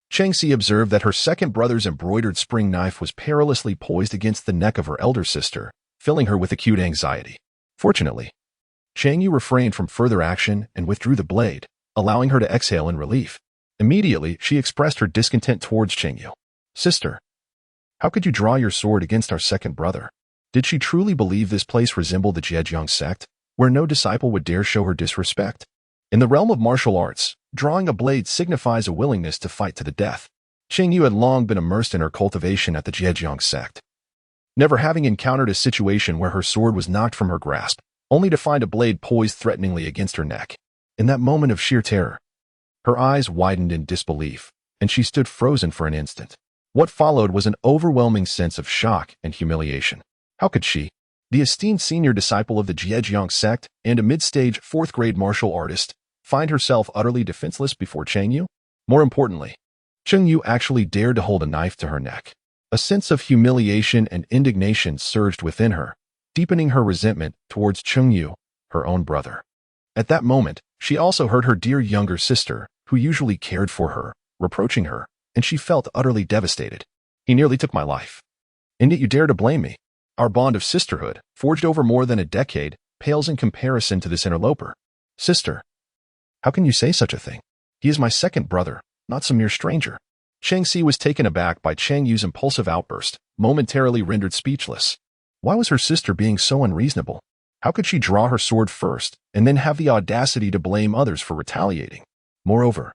Cheng Si observed that her second brother's embroidered spring knife was perilously poised against the neck of her elder sister, filling her with acute anxiety. Fortunately, Cheng Yu refrained from further action and withdrew the blade, allowing her to exhale in relief. Immediately, she expressed her discontent towards Cheng Yu. "Sister, how could you draw your sword against our second brother?" Did she truly believe this place resembled the Zhejiang sect, where no disciple would dare show her disrespect? In the realm of martial arts, drawing a blade signifies a willingness to fight to the death. Cheng Yu had long been immersed in her cultivation at the Zhejiang sect, never having encountered a situation where her sword was knocked from her grasp, only to find a blade poised threateningly against her neck. In that moment of sheer terror, her eyes widened in disbelief, and she stood frozen for an instant. What followed was an overwhelming sense of shock and humiliation. How could she, the esteemed senior disciple of the Zhejiang sect and a mid-stage fourth-grade martial artist, find herself utterly defenseless before Cheng Yu? More importantly, Cheng Yu actually dared to hold a knife to her neck. A sense of humiliation and indignation surged within her, deepening her resentment towards Cheng Yu, her own brother. At that moment, she also heard her dear younger sister, who usually cared for her, reproaching her, and she felt utterly devastated. "He nearly took my life. And yet you dare to blame me. Our bond of sisterhood, forged over more than a decade, pales in comparison to this interloper. Sister, how can you say such a thing? He is my second brother, not some mere stranger." Cheng Si was taken aback by Cheng Yu's impulsive outburst, momentarily rendered speechless. Why was her sister being so unreasonable? How could she draw her sword first, and then have the audacity to blame others for retaliating? Moreover,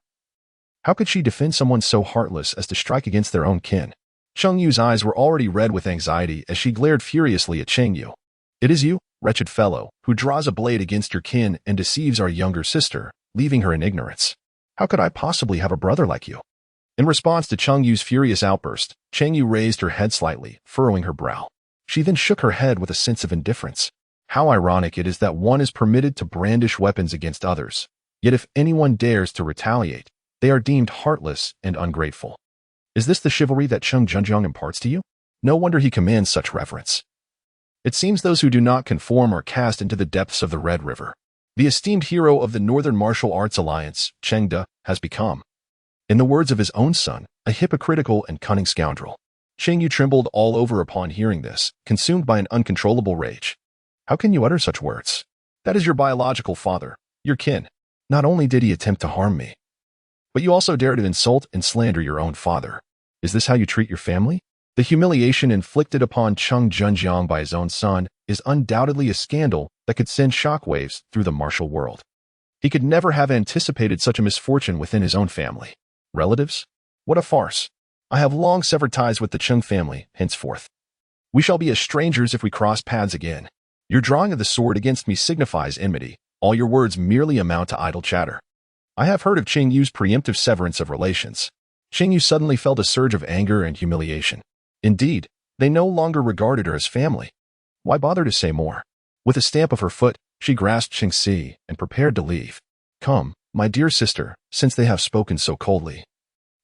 how could she defend someone so heartless as to strike against their own kin? Cheng Yu's eyes were already red with anxiety as she glared furiously at Cheng Yu. "It is you, wretched fellow, who draws a blade against your kin and deceives our younger sister, leaving her in ignorance. How could I possibly have a brother like you?" In response to Cheng Yu's furious outburst, Cheng Yu raised her head slightly, furrowing her brow. She then shook her head with a sense of indifference. How ironic it is that one is permitted to brandish weapons against others, yet if anyone dares to retaliate, they are deemed heartless and ungrateful. Is this the chivalry that Cheng Zhenjiang imparts to you? No wonder he commands such reverence. It seems those who do not conform are cast into the depths of the Red River. The esteemed hero of the Northern Martial Arts Alliance, Cheng De, has become, in the words of his own son, a hypocritical and cunning scoundrel. Cheng Yu trembled all over upon hearing this, consumed by an uncontrollable rage. How can you utter such words? That is your biological father, your kin. Not only did he attempt to harm me, but you also dare to insult and slander your own father. Is this how you treat your family? The humiliation inflicted upon Cheng Zhenjiang by his own son is undoubtedly a scandal that could send shockwaves through the martial world. He could never have anticipated such a misfortune within his own family. Relatives? What a farce. I have long severed ties with the Cheng family, henceforth. We shall be as strangers if we cross paths again. Your drawing of the sword against me signifies enmity. All your words merely amount to idle chatter. I have heard of Cheng Yu's preemptive severance of relations. Cheng Yu suddenly felt a surge of anger and humiliation. Indeed, they no longer regarded her as family. Why bother to say more? With a stamp of her foot, she grasped Cheng Si and prepared to leave. "Come, my dear sister, since they have spoken so coldly,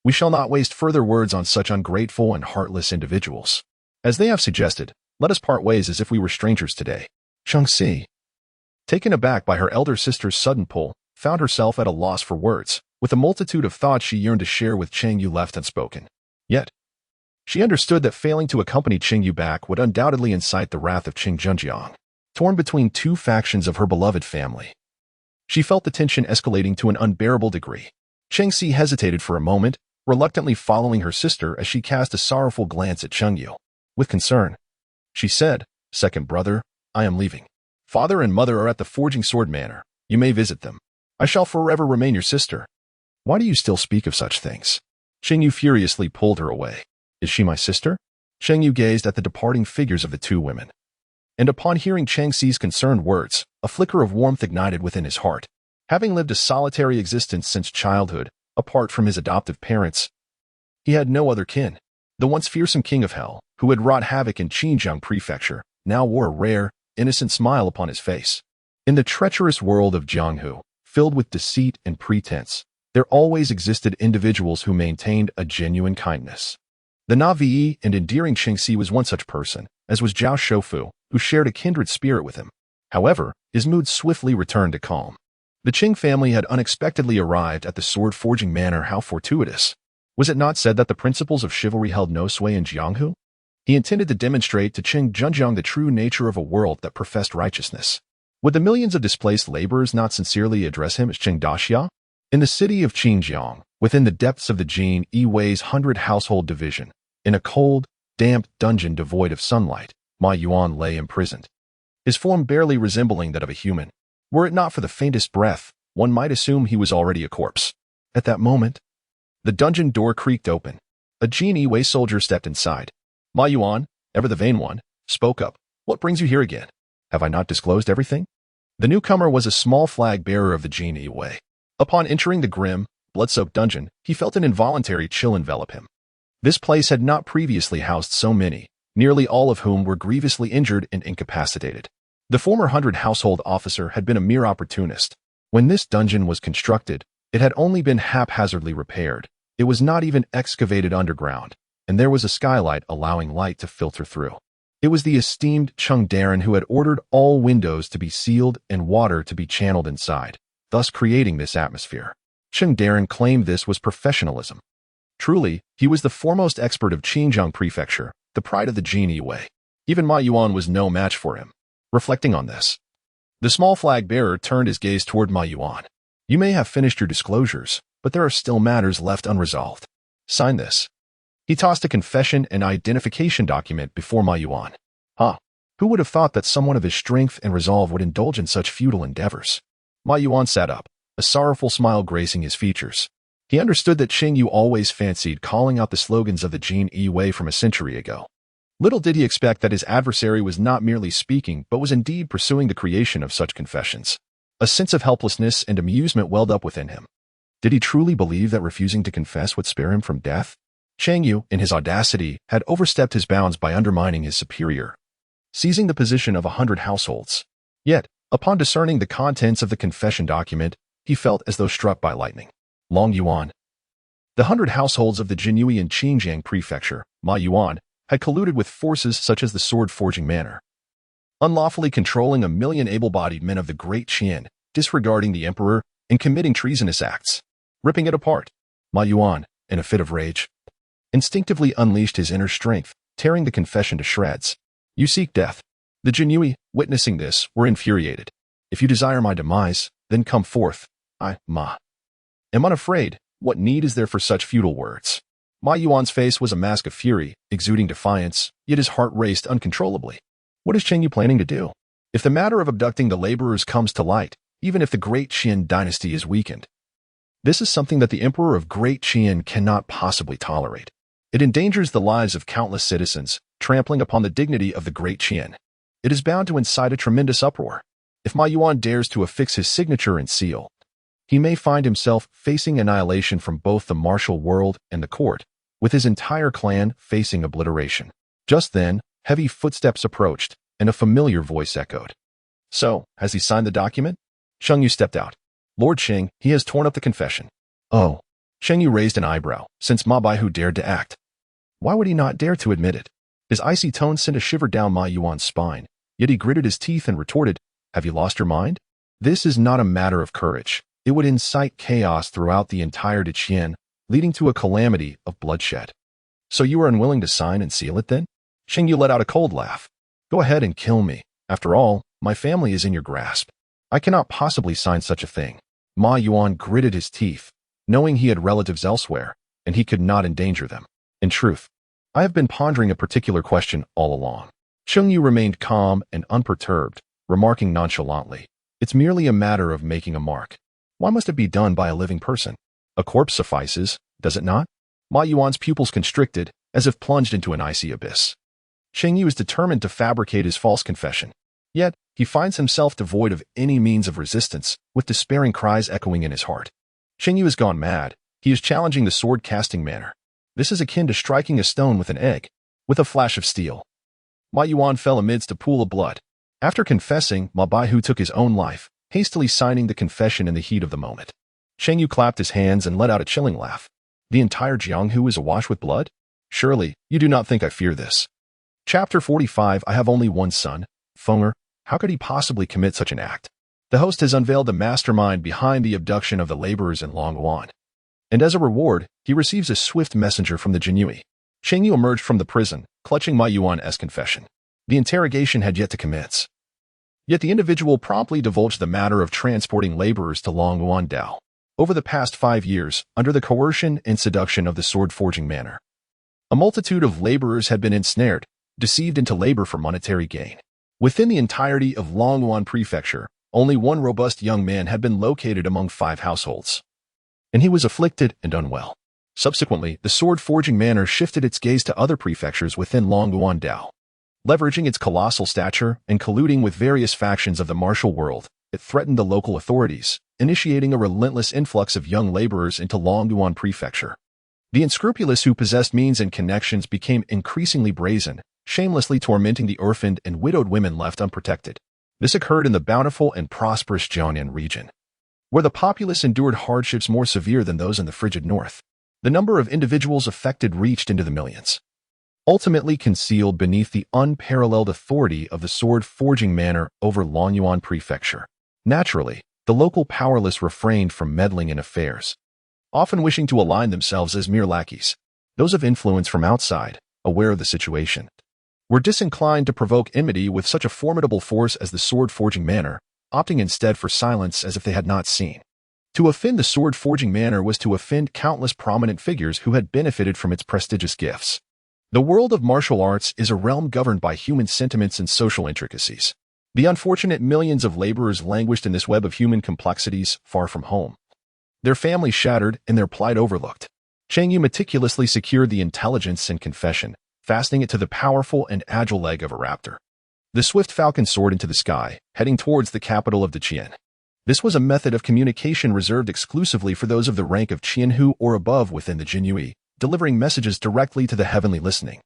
we shall not waste further words on such ungrateful and heartless individuals. As they have suggested, let us part ways as if we were strangers today." Cheng Si, taken aback by her elder sister's sudden pull, found herself at a loss for words, with a multitude of thoughts she yearned to share with Cheng Yu left unspoken. Yet, she understood that failing to accompany Cheng Yu back would undoubtedly incite the wrath of Cheng Zhenjiang. Torn between two factions of her beloved family, she felt the tension escalating to an unbearable degree. Cheng Si hesitated for a moment, reluctantly following her sister as she cast a sorrowful glance at Cheng Yu. With concern, she said, "Second brother, I am leaving. Father and mother are at the Forging Sword Manor. You may visit them. I shall forever remain your sister." "Why do you still speak of such things?" Cheng Yu furiously pulled her away. "Is she my sister?" Cheng Yu gazed at the departing figures of the two women, and upon hearing Cheng Si's concerned words, a flicker of warmth ignited within his heart. Having lived a solitary existence since childhood, apart from his adoptive parents, he had no other kin. The once fearsome king of hell, who had wrought havoc in Xinjiang Prefecture, now wore a rare, innocent smile upon his face. In the treacherous world of Jianghu, filled with deceit and pretense, there always existed individuals who maintained a genuine kindness. The naive and endearing Cheng Si was one such person, as was Zhao Shoufu, who shared a kindred spirit with him. However, his mood swiftly returned to calm. The Cheng family had unexpectedly arrived at the sword-forging manor. How fortuitous! Was it not said that the principles of chivalry held no sway in Jianghu? He intended to demonstrate to Cheng Junjiang the true nature of a world that professed righteousness. Would the millions of displaced laborers not sincerely address him as Cheng Daxia? In the city of Xinjiang, within the depths of the Jinyiwei's 100 household division, in a cold, damp dungeon devoid of sunlight, Ma Yuan lay imprisoned, his form barely resembling that of a human. Were it not for the faintest breath, one might assume he was already a corpse. At that moment, the dungeon door creaked open. A Jinyiwei soldier stepped inside. Ma Yuan, ever the vain one, spoke up. What brings you here again? Have I not disclosed everything? The newcomer was a small flag bearer of the Jinyiwei. Upon entering the grim, blood-soaked dungeon, he felt an involuntary chill envelop him. This place had not previously housed so many, nearly all of whom were grievously injured and incapacitated. The former 100 household officer had been a mere opportunist. When this dungeon was constructed, it had only been haphazardly repaired. It was not even excavated underground, and there was a skylight allowing light to filter through. It was the esteemed Cheng Darren who had ordered all windows to be sealed and water to be channeled inside, thus creating this atmosphere. Cheng Darren claimed this was professionalism. Truly, he was the foremost expert of Xinjiang Prefecture, the pride of the Jinyiwei. Even Ma Yuan was no match for him. Reflecting on this, the small flag bearer turned his gaze toward Ma Yuan. You may have finished your disclosures, but there are still matters left unresolved. Sign this. He tossed a confession and identification document before Ma Yuan. Who would have thought that someone of his strength and resolve would indulge in such futile endeavors? Ma Yuan sat up, a sorrowful smile gracing his features. He understood that Cheng Yu always fancied calling out the slogans of the Jinyiwei from a century ago. Little did he expect that his adversary was not merely speaking but was indeed pursuing the creation of such confessions. A sense of helplessness and amusement welled up within him. Did he truly believe that refusing to confess would spare him from death? Cheng Yu, in his audacity, had overstepped his bounds by undermining his superior, seizing the position of 100 households. Yet, upon discerning the contents of the confession document, he felt as though struck by lightning. Long Yuan. The 100 households of the Jinyiwei in Xinjiang Prefecture, Ma Yuan, had colluded with forces such as the sword-forging manor, unlawfully controlling 1 million able-bodied men of the Great Qian, disregarding the emperor, and committing treasonous acts. Ripping it apart, Ma Yuan, in a fit of rage, instinctively unleashed his inner strength, tearing the confession to shreds. You seek death. The Jinyiwei, witnessing this, were infuriated. If you desire my demise, then come forth. I, Ma, am unafraid. What need is there for such futile words? Ma Yuan's face was a mask of fury, exuding defiance, yet his heart raced uncontrollably. What is Cheng Yu planning to do? If the matter of abducting the laborers comes to light, even if the Great Qian Dynasty is weakened, this is something that the emperor of Great Qian cannot possibly tolerate. It endangers the lives of countless citizens, trampling upon the dignity of the Great Qian. It is bound to incite a tremendous uproar. If Ma Yuan dares to affix his signature and seal, he may find himself facing annihilation from both the martial world and the court, with his entire clan facing obliteration. Just then, heavy footsteps approached, and a familiar voice echoed. So, has he signed the document? Cheng Yu stepped out. Lord Cheng, he has torn up the confession. Oh. Cheng Yu raised an eyebrow, since Ma Baihu dared to act. Why would he not dare to admit it? His icy tone sent a shiver down Ma Yuan's spine, yet he gritted his teeth and retorted, Have you lost your mind? This is not a matter of courage. It would incite chaos throughout the entire Qian, leading to a calamity of bloodshed. So you are unwilling to sign and seal it then? Cheng Yu let out a cold laugh. Go ahead and kill me. After all, my family is in your grasp. I cannot possibly sign such a thing. Ma Yuan gritted his teeth, knowing he had relatives elsewhere, and he could not endanger them. In truth, I have been pondering a particular question all along. Cheng Yu remained calm and unperturbed, remarking nonchalantly, It's merely a matter of making a mark. Why must it be done by a living person? A corpse suffices, does it not? Ma Yuan's pupils constricted, as if plunged into an icy abyss. Cheng Yu is determined to fabricate his false confession. Yet, he finds himself devoid of any means of resistance, with despairing cries echoing in his heart. Cheng Yu has gone mad. He is challenging the sword-casting manner. This is akin to striking a stone with an egg, with a flash of steel. Ma Yuan fell amidst a pool of blood. After confessing, Ma Baihu took his own life, hastily signing the confession in the heat of the moment. Cheng Yu clapped his hands and let out a chilling laugh. The entire Jianghu is awash with blood? Surely, you do not think I fear this. Chapter 45 I have only one son, Fenger. How could he possibly commit such an act? The host has unveiled the mastermind behind the abduction of the laborers in Longwan. And as a reward, he receives a swift messenger from the Jinyiwei. Cheng Yu emerged from the prison, clutching Ma Yuan's confession. The interrogation had yet to commence. Yet the individual promptly divulged the matter of transporting laborers to Longyuan Dao. Over the past 5 years, under the coercion and seduction of the sword-forging manor, a multitude of laborers had been ensnared, deceived into labor for monetary gain. Within the entirety of Longyuan Prefecture, only one robust young man had been located among 5 households, and he was afflicted and unwell. Subsequently, the sword-forging manor shifted its gaze to other prefectures within Longyuan Dao. Leveraging its colossal stature and colluding with various factions of the martial world, it threatened the local authorities, initiating a relentless influx of young laborers into Longyuan Prefecture. The unscrupulous who possessed means and connections became increasingly brazen, shamelessly tormenting the orphaned and widowed women left unprotected. This occurred in the bountiful and prosperous Jiangnan region, where the populace endured hardships more severe than those in the frigid north. The number of individuals affected reached into the millions, ultimately concealed beneath the unparalleled authority of the sword-forging manor over Longyuan Prefecture. Naturally, the local powerless refrained from meddling in affairs, often wishing to align themselves as mere lackeys. Those of influence from outside, aware of the situation, were disinclined to provoke enmity with such a formidable force as the sword-forging manor, opting instead for silence as if they had not seen. To offend the sword-forging manor was to offend countless prominent figures who had benefited from its prestigious gifts. The world of martial arts is a realm governed by human sentiments and social intricacies. The unfortunate millions of laborers languished in this web of human complexities, far from home, their families shattered and their plight overlooked. Cheng Yu meticulously secured the intelligence and confession, fastening it to the powerful and agile leg of a raptor. The swift falcon soared into the sky, heading towards the capital of the Qian. This was a method of communication reserved exclusively for those of the rank of Qianhu or above within the Jinyiwei, delivering messages directly to the heavenly listening.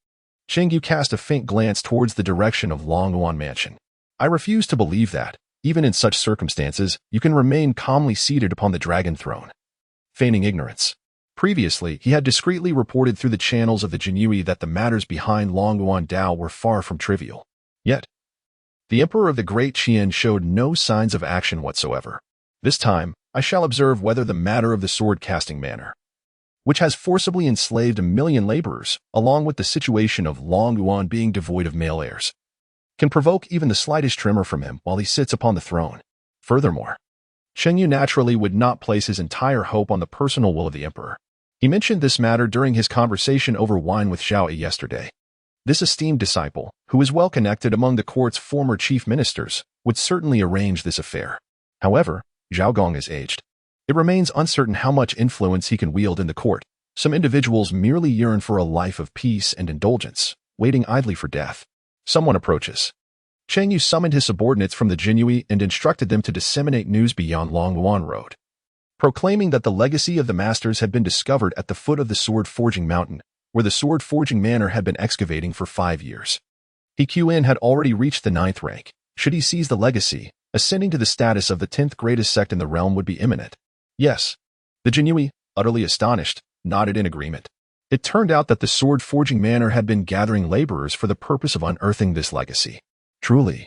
Cheng Yu cast a faint glance towards the direction of Longyuan Mansion. I refuse to believe that, even in such circumstances, you can remain calmly seated upon the dragon throne. Feigning ignorance. Previously, he had discreetly reported through the channels of the Jinyiwei that the matters behind Longyuan Dao were far from trivial. Yet, the Emperor of the Great Qian showed no signs of action whatsoever. This time, I shall observe whether the matter of the sword-casting manor, which has forcibly enslaved 1 million laborers, along with the situation of Longyuan being devoid of male heirs, can provoke even the slightest tremor from him while he sits upon the throne. Furthermore, Cheng Yu naturally would not place his entire hope on the personal will of the emperor. He mentioned this matter during his conversation over wine with Zhao Yi yesterday. This esteemed disciple, who is well connected among the court's former chief ministers, would certainly arrange this affair. However, Zhao Gong is aged. It remains uncertain how much influence he can wield in the court. Some individuals merely yearn for a life of peace and indulgence, waiting idly for death. Someone approaches. Cheng Yu summoned his subordinates from the Jinyiwei and instructed them to disseminate news beyond Longyuan Road, proclaiming that the legacy of the masters had been discovered at the foot of the sword-forging mountain, where the sword-forging manor had been excavating for 5 years. He Qin had already reached the 9th rank. Should he seize the legacy, ascending to the status of the 10th greatest sect in the realm would be imminent. Yes. The Jinyiwei, utterly astonished, nodded in agreement. It turned out that the sword-forging manor had been gathering laborers for the purpose of unearthing this legacy. Truly,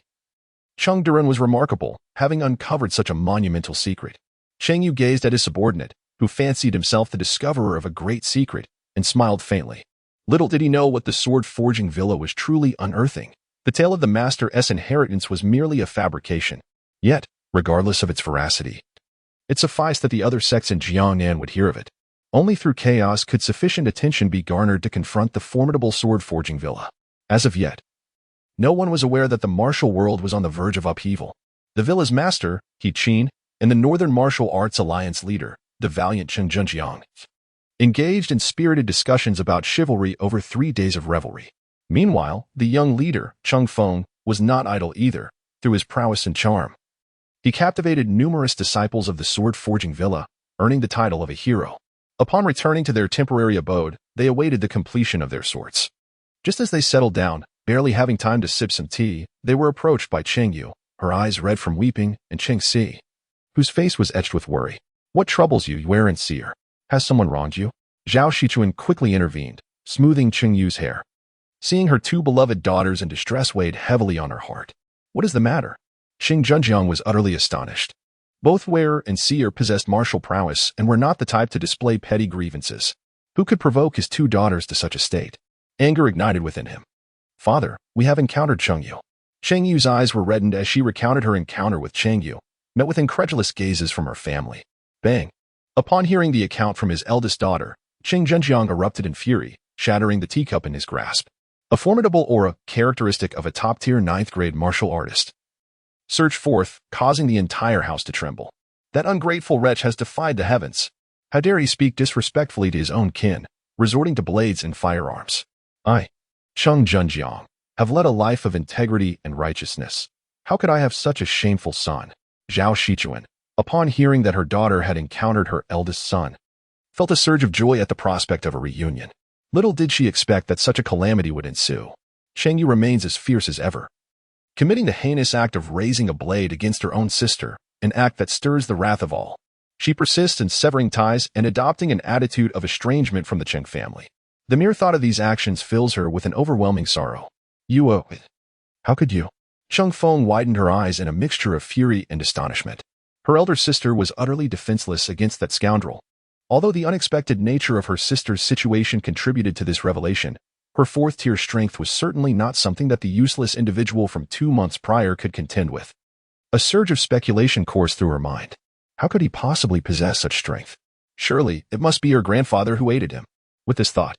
Cheng Duran was remarkable, having uncovered such a monumental secret. Cheng Yu gazed at his subordinate, who fancied himself the discoverer of a great secret, and smiled faintly. Little did he know what the sword-forging villa was truly unearthing. The tale of the master's inheritance was merely a fabrication. Yet, regardless of its veracity, it sufficed that the other sects in Jiangnan would hear of it. Only through chaos could sufficient attention be garnered to confront the formidable sword-forging villa. As of yet, no one was aware that the martial world was on the verge of upheaval. The villa's master, He Qin, and the Northern Martial Arts Alliance leader, the valiant Chen Zhenjiang, engaged in spirited discussions about chivalry over 3 days of revelry. Meanwhile, the young leader, Cheng Feng, was not idle either. Through his prowess and charm, he captivated numerous disciples of the sword-forging villa, earning the title of a hero. Upon returning to their temporary abode, they awaited the completion of their sorts. Just as they settled down, barely having time to sip some tea, they were approached by Cheng Yu, her eyes red from weeping, and Cheng Si, whose face was etched with worry. What troubles you, Yuan seer? Has someone wronged you? Zhao Shichuan quickly intervened, smoothing Cheng Yu's hair. Seeing her 2 beloved daughters in distress weighed heavily on her heart. What is the matter? Xing Zhenjiang was utterly astonished. Both Wei and Seer possessed martial prowess and were not the type to display petty grievances. Who could provoke his two daughters to such a state? Anger ignited within him. Father, we have encountered Cheng Yu. Cheng Yu's eyes were reddened as she recounted her encounter with Cheng Yu, met with incredulous gazes from her family. Bang! Upon hearing the account from his eldest daughter, Cheng Zhenjiang erupted in fury, shattering the teacup in his grasp. A formidable aura, characteristic of a top-tier 9th-grade martial artist, surged forth, causing the entire house to tremble. That ungrateful wretch has defied the heavens. How dare he speak disrespectfully to his own kin, resorting to blades and firearms. I, Cheng Zhenjiang, have led a life of integrity and righteousness. How could I have such a shameful son? Zhao Shichuan, upon hearing that her daughter had encountered her eldest son, felt a surge of joy at the prospect of a reunion. Little did she expect that such a calamity would ensue. Cheng Yu remains as fierce as ever, committing the heinous act of raising a blade against her own sister, an act that stirs the wrath of all. She persists in severing ties and adopting an attitude of estrangement from the Cheng family. The mere thought of these actions fills her with an overwhelming sorrow. You owe it. How could you? Cheng Feng widened her eyes in a mixture of fury and astonishment. Her elder sister was utterly defenseless against that scoundrel. Although the unexpected nature of her sister's situation contributed to this revelation, her 4th-tier strength was certainly not something that the useless individual from 2 months prior could contend with. A surge of speculation coursed through her mind. How could he possibly possess such strength? Surely, it must be her grandfather who aided him. With this thought,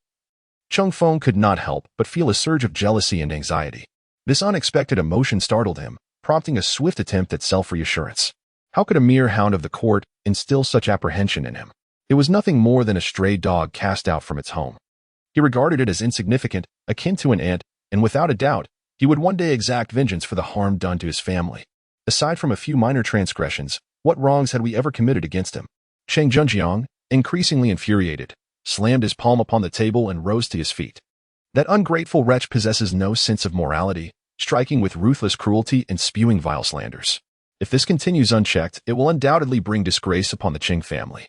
Cheng Feng could not help but feel a surge of jealousy and anxiety. This unexpected emotion startled him, prompting a swift attempt at self-reassurance. How could a mere hound of the court instill such apprehension in him? It was nothing more than a stray dog cast out from its home. He regarded it as insignificant, akin to an ant, and without a doubt, he would one day exact vengeance for the harm done to his family. Aside from a few minor transgressions, what wrongs had we ever committed against him? Cheng Zhenjiang, increasingly infuriated, slammed his palm upon the table and rose to his feet. That ungrateful wretch possesses no sense of morality, striking with ruthless cruelty and spewing vile slanders. If this continues unchecked, it will undoubtedly bring disgrace upon the Cheng family.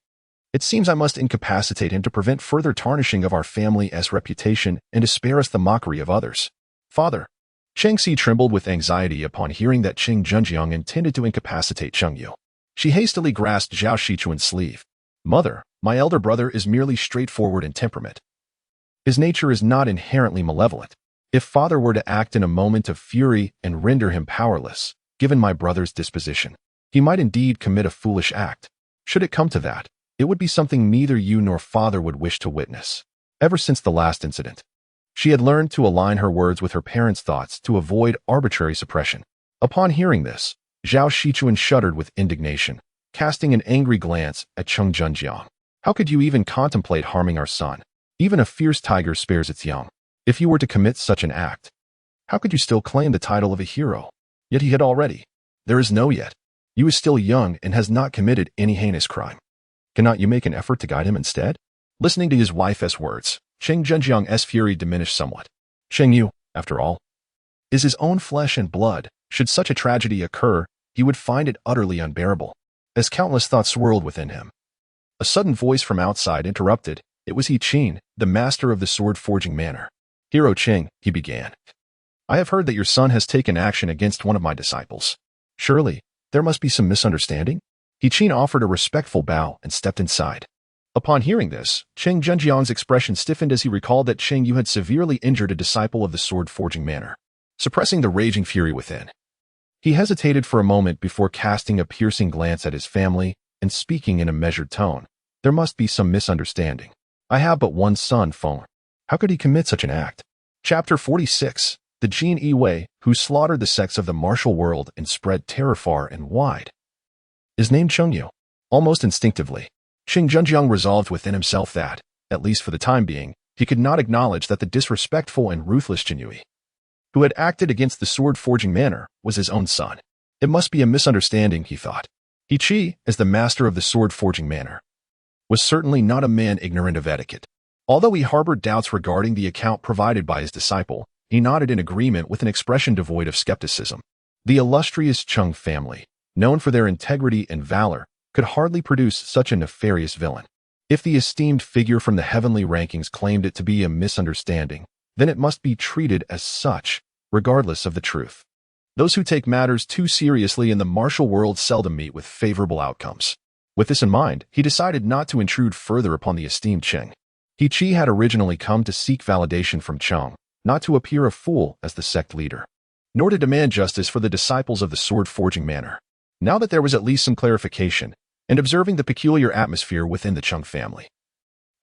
It seems I must incapacitate him to prevent further tarnishing of our family's reputation and to spare us the mockery of others. Father. Cheng Si trembled with anxiety upon hearing that Cheng Zhenjiang intended to incapacitate Cheng Yu. She hastily grasped Zhao Shichuan's sleeve. Mother, my elder brother is merely straightforward in temperament. His nature is not inherently malevolent. If father were to act in a moment of fury and render him powerless, given my brother's disposition, he might indeed commit a foolish act. Should it come to that, it would be something neither you nor father would wish to witness. Ever since the last incident, she had learned to align her words with her parents' thoughts to avoid arbitrary suppression. Upon hearing this, Zhao Shichuan shuddered with indignation, casting an angry glance at Cheng Zhenjiang. How could you even contemplate harming our son? Even a fierce tiger spares its young. If you were to commit such an act, how could you still claim the title of a hero? Yet he had already. There is no yet. You is still young and has not committed any heinous crime. Cannot you make an effort to guide him instead? Listening to his wife's words, Cheng Zhenjiang's fury diminished somewhat. Cheng Yu, after all, is his own flesh and blood. Should such a tragedy occur, he would find it utterly unbearable. As countless thoughts swirled within him, a sudden voice from outside interrupted. It was He Qin, the master of the sword-forging manor. Hero Cheng, he began. I have heard that your son has taken action against one of my disciples. Surely, there must be some misunderstanding? He Qin offered a respectful bow and stepped inside. Upon hearing this, Cheng Zhenjiang's expression stiffened as he recalled that Cheng Yu had severely injured a disciple of the sword-forging manor. Suppressing the raging fury within, he hesitated for a moment before casting a piercing glance at his family and speaking in a measured tone. There must be some misunderstanding. I have but one son, Feng. How could he commit such an act? Chapter 46. The Jinyiwei, who slaughtered the sects of the martial world and spread terror far and wide, is named Cheng Yu. Almost instinctively, Cheng Zhenjiang resolved within himself that, at least for the time being, he could not acknowledge that the disrespectful and ruthless Jinyiwei, who had acted against the sword-forging manor, was his own son. It must be a misunderstanding, he thought. He Qi, as the master of the sword-forging manor, was certainly not a man ignorant of etiquette. Although he harbored doubts regarding the account provided by his disciple, he nodded in agreement with an expression devoid of skepticism. The illustrious Cheng family, known for their integrity and valor, could hardly produce such a nefarious villain. If the esteemed figure from the heavenly rankings claimed it to be a misunderstanding, then it must be treated as such, regardless of the truth. Those who take matters too seriously in the martial world seldom meet with favorable outcomes. With this in mind, he decided not to intrude further upon the esteemed Cheng. He had originally come to seek validation from Cheng, not to appear a fool as the sect leader, nor to demand justice for the disciples of the sword-forging manner. Now that there was at least some clarification, and observing the peculiar atmosphere within the Cheng family,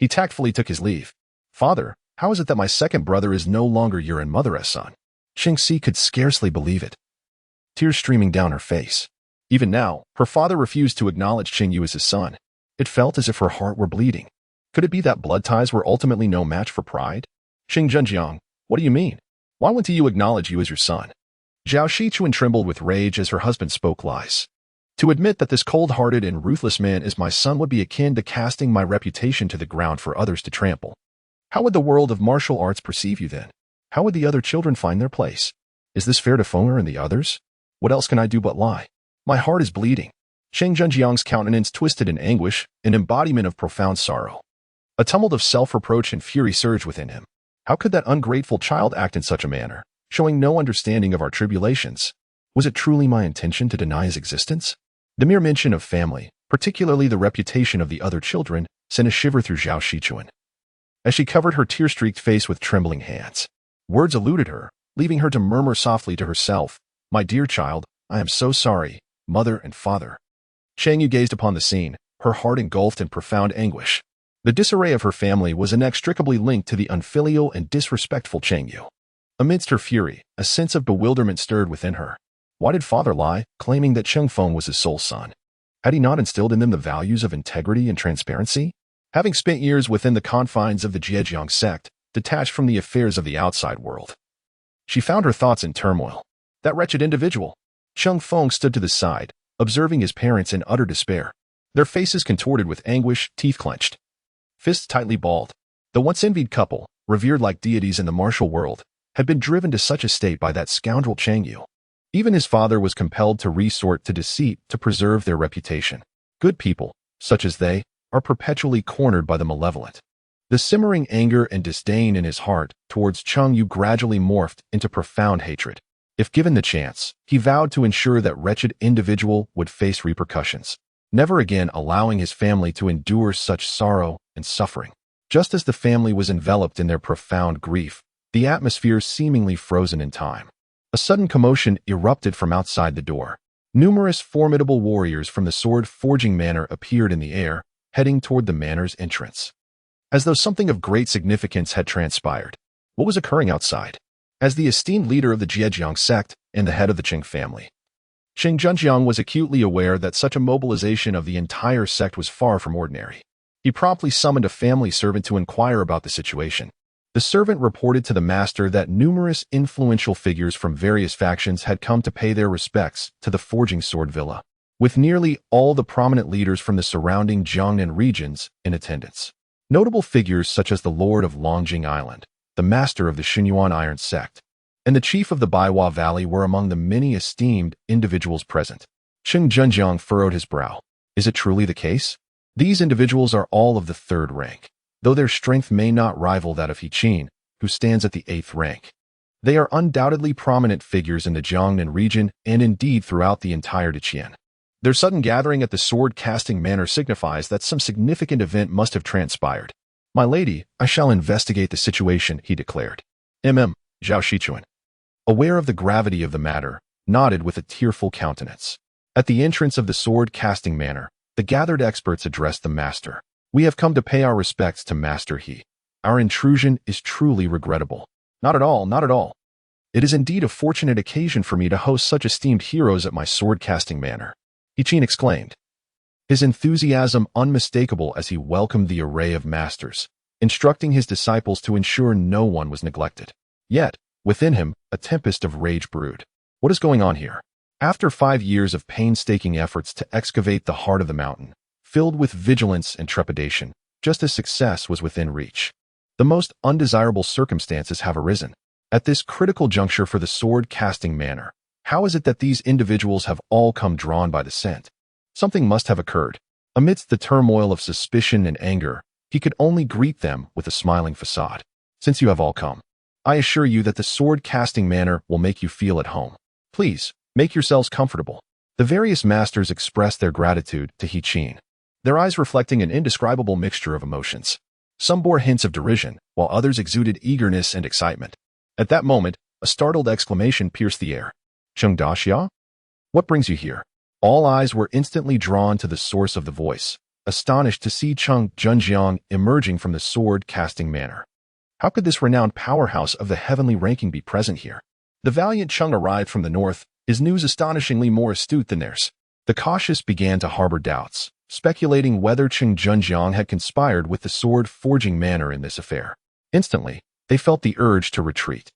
he tactfully took his leave. "Father, how is it that my second brother is no longer your and mother-as son?" Cheng Si could scarcely believe it, tears streaming down her face. Even now, her father refused to acknowledge Cheng Yu as his son. It felt as if her heart were bleeding. Could it be that blood ties were ultimately no match for pride? "Cheng Zhenjiang, what do you mean? Why won't you acknowledge you as your son?" Zhao Shichuan trembled with rage as her husband spoke lies. "To admit that this cold-hearted and ruthless man is my son would be akin to casting my reputation to the ground for others to trample. How would the world of martial arts perceive you then? How would the other children find their place? Is this fair to Fenger and the others? What else can I do but lie? My heart is bleeding." Cheng Zhenjiang's countenance twisted in anguish, an embodiment of profound sorrow. A tumult of self-reproach and fury surged within him. How could that ungrateful child act in such a manner, showing no understanding of our tribulations? Was it truly my intention to deny his existence? The mere mention of family, particularly the reputation of the other children, sent a shiver through Zhao Shichuan. As she covered her tear-streaked face with trembling hands, words eluded her, leaving her to murmur softly to herself, "My dear child, I am so sorry, mother and father." Cheng Yu gazed upon the scene, her heart engulfed in profound anguish. The disarray of her family was inextricably linked to the unfilial and disrespectful Cheng Yu. Amidst her fury, a sense of bewilderment stirred within her. Why did father lie, claiming that Cheng Feng was his sole son? Had he not instilled in them the values of integrity and transparency? Having spent years within the confines of the Zhejiang sect, detached from the affairs of the outside world, she found her thoughts in turmoil. That wretched individual! Cheng Feng stood to the side, observing his parents in utter despair. Their faces contorted with anguish, teeth clenched, fists tightly balled. The once envied couple, revered like deities in the martial world, had been driven to such a state by that scoundrel Cheng Yu. Even his father was compelled to resort to deceit to preserve their reputation. Good people, such as they, are perpetually cornered by the malevolent. The simmering anger and disdain in his heart towards Cheng Yu gradually morphed into profound hatred. If given the chance, he vowed to ensure that wretched individual would face repercussions, never again allowing his family to endure such sorrow and suffering. Just as the family was enveloped in their profound grief, the atmosphere seemingly frozen in time. A sudden commotion erupted from outside the door. Numerous formidable warriors from the sword-forging manor appeared in the air, heading toward the manor's entrance, as though something of great significance had transpired. What was occurring outside? As the esteemed leader of the Zhejiang sect and the head of the Cheng family, Cheng Zhenjiang was acutely aware that such a mobilization of the entire sect was far from ordinary. He promptly summoned a family servant to inquire about the situation. The servant reported to the master that numerous influential figures from various factions had come to pay their respects to the forging sword villa, with nearly all the prominent leaders from the surrounding Jiangnan regions in attendance. Notable figures such as the Lord of Longjing Island, the master of the Xinyuan Iron sect, and the chief of the Baiwa Valley were among the many esteemed individuals present. Cheng Zhenjiang furrowed his brow. Is it truly the case? These individuals are all of the third rank, though their strength may not rival that of Qin, who stands at the 8th rank. They are undoubtedly prominent figures in the Jiangnan region and indeed throughout the entire Qian. Their sudden gathering at the sword-casting manor signifies that some significant event must have transpired. "My lady, I shall investigate the situation," he declared. Zhao Shichuan, aware of the gravity of the matter, nodded with a tearful countenance. At the entrance of the sword-casting manor, the gathered experts addressed the master. "We have come to pay our respects to Master He. Our intrusion is truly regrettable." "Not at all, not at all. It is indeed a fortunate occasion for me to host such esteemed heroes at my sword-casting manor," Qin exclaimed, his enthusiasm unmistakable as he welcomed the array of masters, instructing his disciples to ensure no one was neglected. Yet, within him, a tempest of rage brewed. What is going on here? After 5 years of painstaking efforts to excavate the heart of the mountain, filled with vigilance and trepidation, just as success was within reach, the most undesirable circumstances have arisen. At this critical juncture for the sword-casting manor, how is it that these individuals have all come drawn by the scent? Something must have occurred. Amidst the turmoil of suspicion and anger, he could only greet them with a smiling facade. "Since you have all come, I assure you that the sword-casting manor will make you feel at home. Please, make yourselves comfortable. The various masters expressed their gratitude to He Qin, their eyes reflecting an indescribable mixture of emotions. Some bore hints of derision, while others exuded eagerness and excitement. At that moment, a startled exclamation pierced the air. Cheng Daxia? What brings you here? All eyes were instantly drawn to the source of the voice, astonished to see Cheng Junjiang emerging from the sword-casting manor. How could this renowned powerhouse of the heavenly ranking be present here? The valiant Cheng arrived from the north, his news astonishingly more astute than theirs. The cautious began to harbor doubts, speculating whether Cheng Junjiang had conspired with the sword-forging manor in this affair. Instantly, they felt the urge to retreat.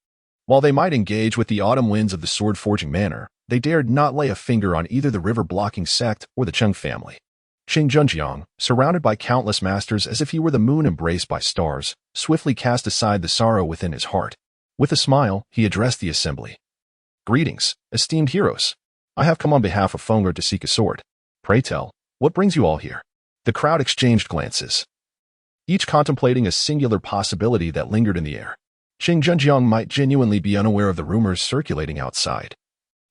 While they might engage with the autumn winds of the sword-forging manor, they dared not lay a finger on either the river-blocking sect or the Cheng family. Cheng Junjiang, surrounded by countless masters as if he were the moon embraced by stars, swiftly cast aside the sorrow within his heart. With a smile, he addressed the assembly. Greetings, esteemed heroes. I have come on behalf of Feign to seek a sword. Pray tell, what brings you all here? The crowd exchanged glances, each contemplating a singular possibility that lingered in the air. Cheng Junjiang might genuinely be unaware of the rumors circulating outside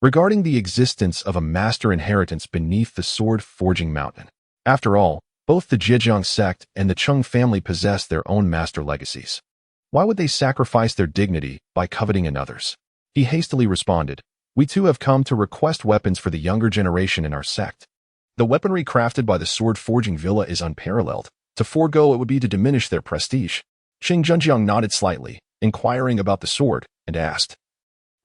regarding the existence of a master inheritance beneath the sword-forging mountain. After all, both the Zhejiang sect and the Cheng family possess their own master legacies. Why would they sacrifice their dignity by coveting another's? He hastily responded, We too have come to request weapons for the younger generation in our sect. The weaponry crafted by the sword-forging villa is unparalleled. To forego it would be to diminish their prestige. Cheng Junjiang nodded slightly, inquiring about the sword, and asked,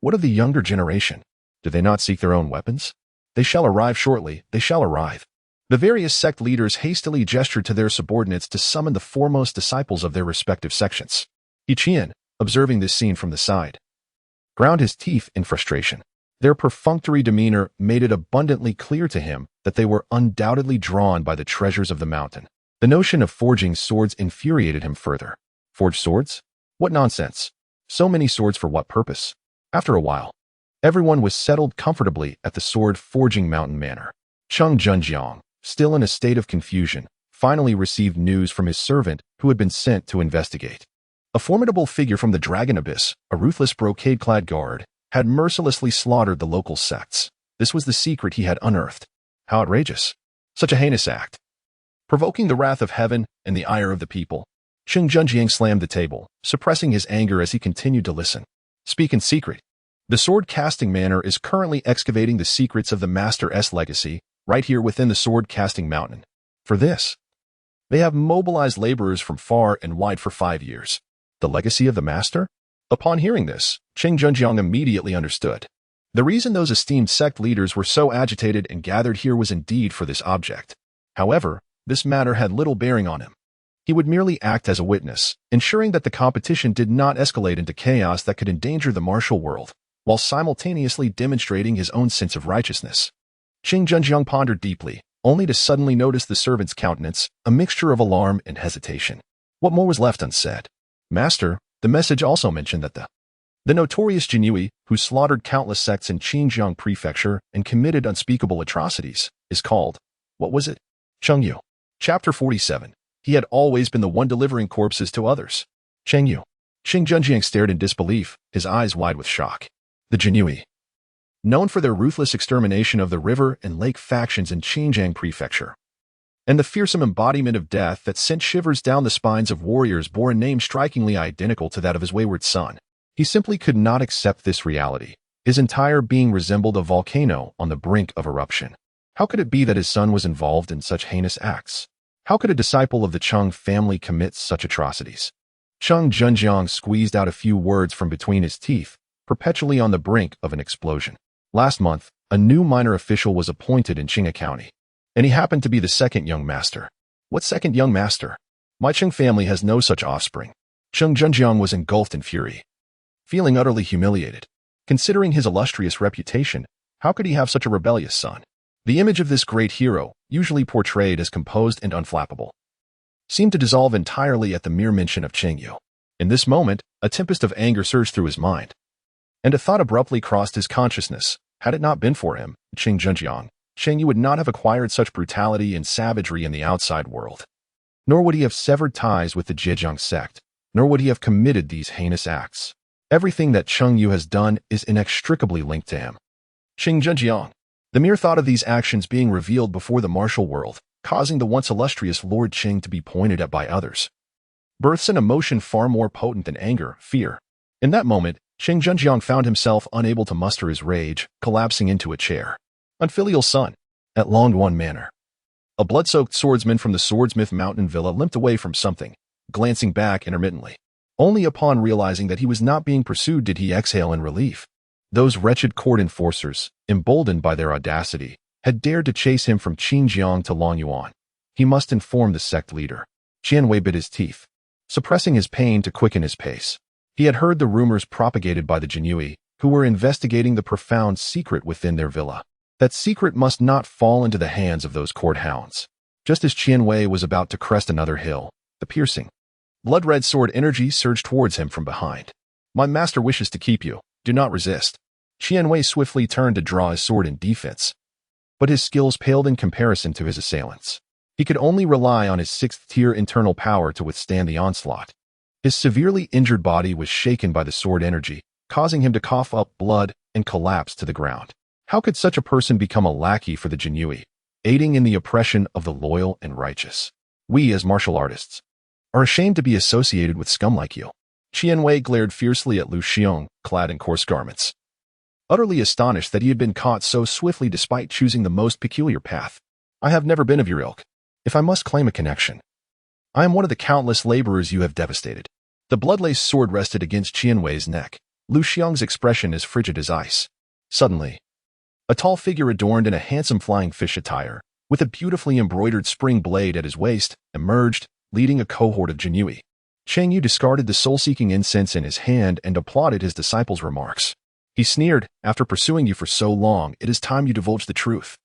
What of the younger generation? Do they not seek their own weapons? They shall arrive shortly, they shall arrive. The various sect leaders hastily gestured to their subordinates to summon the foremost disciples of their respective sections. He Qin, observing this scene from the side, ground his teeth in frustration. Their perfunctory demeanor made it abundantly clear to him that they were undoubtedly drawn by the treasures of the mountain. The notion of forging swords infuriated him further. Forge swords? What nonsense! So many swords for what purpose? After a while, everyone was settled comfortably at the sword-forging mountain manor. Cheng Junjiang, still in a state of confusion, finally received news from his servant who had been sent to investigate. A formidable figure from the Dragon Abyss, a ruthless brocade-clad guard, had mercilessly slaughtered the local sects. This was the secret he had unearthed. How outrageous! Such a heinous act. Provoking the wrath of heaven and the ire of the people, Cheng Junjiang slammed the table, suppressing his anger as he continued to listen. Speak in secret. The sword-casting manor is currently excavating the secrets of the Master S legacy, right here within the sword-casting mountain. For this, they have mobilized laborers from far and wide for 5 years. The legacy of the Master? Upon hearing this, Cheng Junjiang immediately understood. The reason those esteemed sect leaders were so agitated and gathered here was indeed for this object. However, this matter had little bearing on him. He would merely act as a witness, ensuring that the competition did not escalate into chaos that could endanger the martial world, while simultaneously demonstrating his own sense of righteousness. Cheng Junjiang pondered deeply, only to suddenly notice the servant's countenance, a mixture of alarm and hesitation. What more was left unsaid? Master, the message also mentioned that the notorious Jinyiwei, who slaughtered countless sects in Xinjiang Prefecture and committed unspeakable atrocities, is called, what was it? Cheng Yu. Chapter 47. He had always been the one delivering corpses to others. Cheng Yu. Cheng Junjiang stared in disbelief, his eyes wide with shock. The Jinyiwei, known for their ruthless extermination of the river and lake factions in Xinjiang Prefecture, and the fearsome embodiment of death that sent shivers down the spines of warriors, bore a name strikingly identical to that of his wayward son. He simply could not accept this reality. His entire being resembled a volcano on the brink of eruption. How could it be that his son was involved in such heinous acts? How could a disciple of the Cheng family commit such atrocities? Cheng Junjiang squeezed out a few words from between his teeth, perpetually on the brink of an explosion. Last month, a new minor official was appointed in Qinga County, and he happened to be the second young master. What second young master? My Cheng family has no such offspring. Cheng Junjiang was engulfed in fury, feeling utterly humiliated. Considering his illustrious reputation, how could he have such a rebellious son? The image of this great hero, usually portrayed as composed and unflappable, seemed to dissolve entirely at the mere mention of Cheng Yu. In this moment, a tempest of anger surged through his mind, and a thought abruptly crossed his consciousness. Had it not been for him, Cheng Junjiang, Cheng Yu would not have acquired such brutality and savagery in the outside world. Nor would he have severed ties with the Zhejiang sect, nor would he have committed these heinous acts. Everything that Cheng Yu has done is inextricably linked to him. Xingzhenjiang. The mere thought of these actions being revealed before the martial world, causing the once illustrious Lord Qing to be pointed at by others, births an emotion far more potent than anger, fear. In that moment, Xingzhenjiang found himself unable to muster his rage, collapsing into a chair. Unfilial son. At Longduan Manor. A blood-soaked swordsman from the Swordsmith Mountain Villa limped away from something, glancing back intermittently. Only upon realizing that he was not being pursued did he exhale in relief. Those wretched court enforcers, emboldened by their audacity, had dared to chase him from Qinjiang to Longyuan. He must inform the sect leader. Jinyiwei bit his teeth, suppressing his pain to quicken his pace. He had heard the rumors propagated by the Jinyiwei, who were investigating the profound secret within their villa. That secret must not fall into the hands of those court hounds. Just as Jinyiwei was about to crest another hill, the piercing, blood-red sword energy surged towards him from behind. My master wishes to keep you. Do not resist. Jinyiwei swiftly turned to draw his sword in defense, but his skills paled in comparison to his assailants. He could only rely on his sixth-tier internal power to withstand the onslaught. His severely injured body was shaken by the sword energy, causing him to cough up blood and collapse to the ground. How could such a person become a lackey for the Jinyiwei, aiding in the oppression of the loyal and righteous? We, as martial artists, are ashamed to be associated with scum like you. Jinyiwei glared fiercely at Lu Xiong, clad in coarse garments, utterly astonished that he had been caught so swiftly despite choosing the most peculiar path. I have never been of your ilk. If I must claim a connection, I am one of the countless laborers you have devastated. The blood-laced sword rested against Jinyiwei's neck. Lu Xiong's expression as frigid as ice. Suddenly, a tall figure adorned in a handsome flying fish attire, with a beautifully embroidered spring blade at his waist, emerged, leading a cohort of Jinyiwei. Cheng Yu discarded the soul-seeking incense in his hand and applauded his disciple's remarks. He sneered, after pursuing you for so long, it is time you divulge the truth.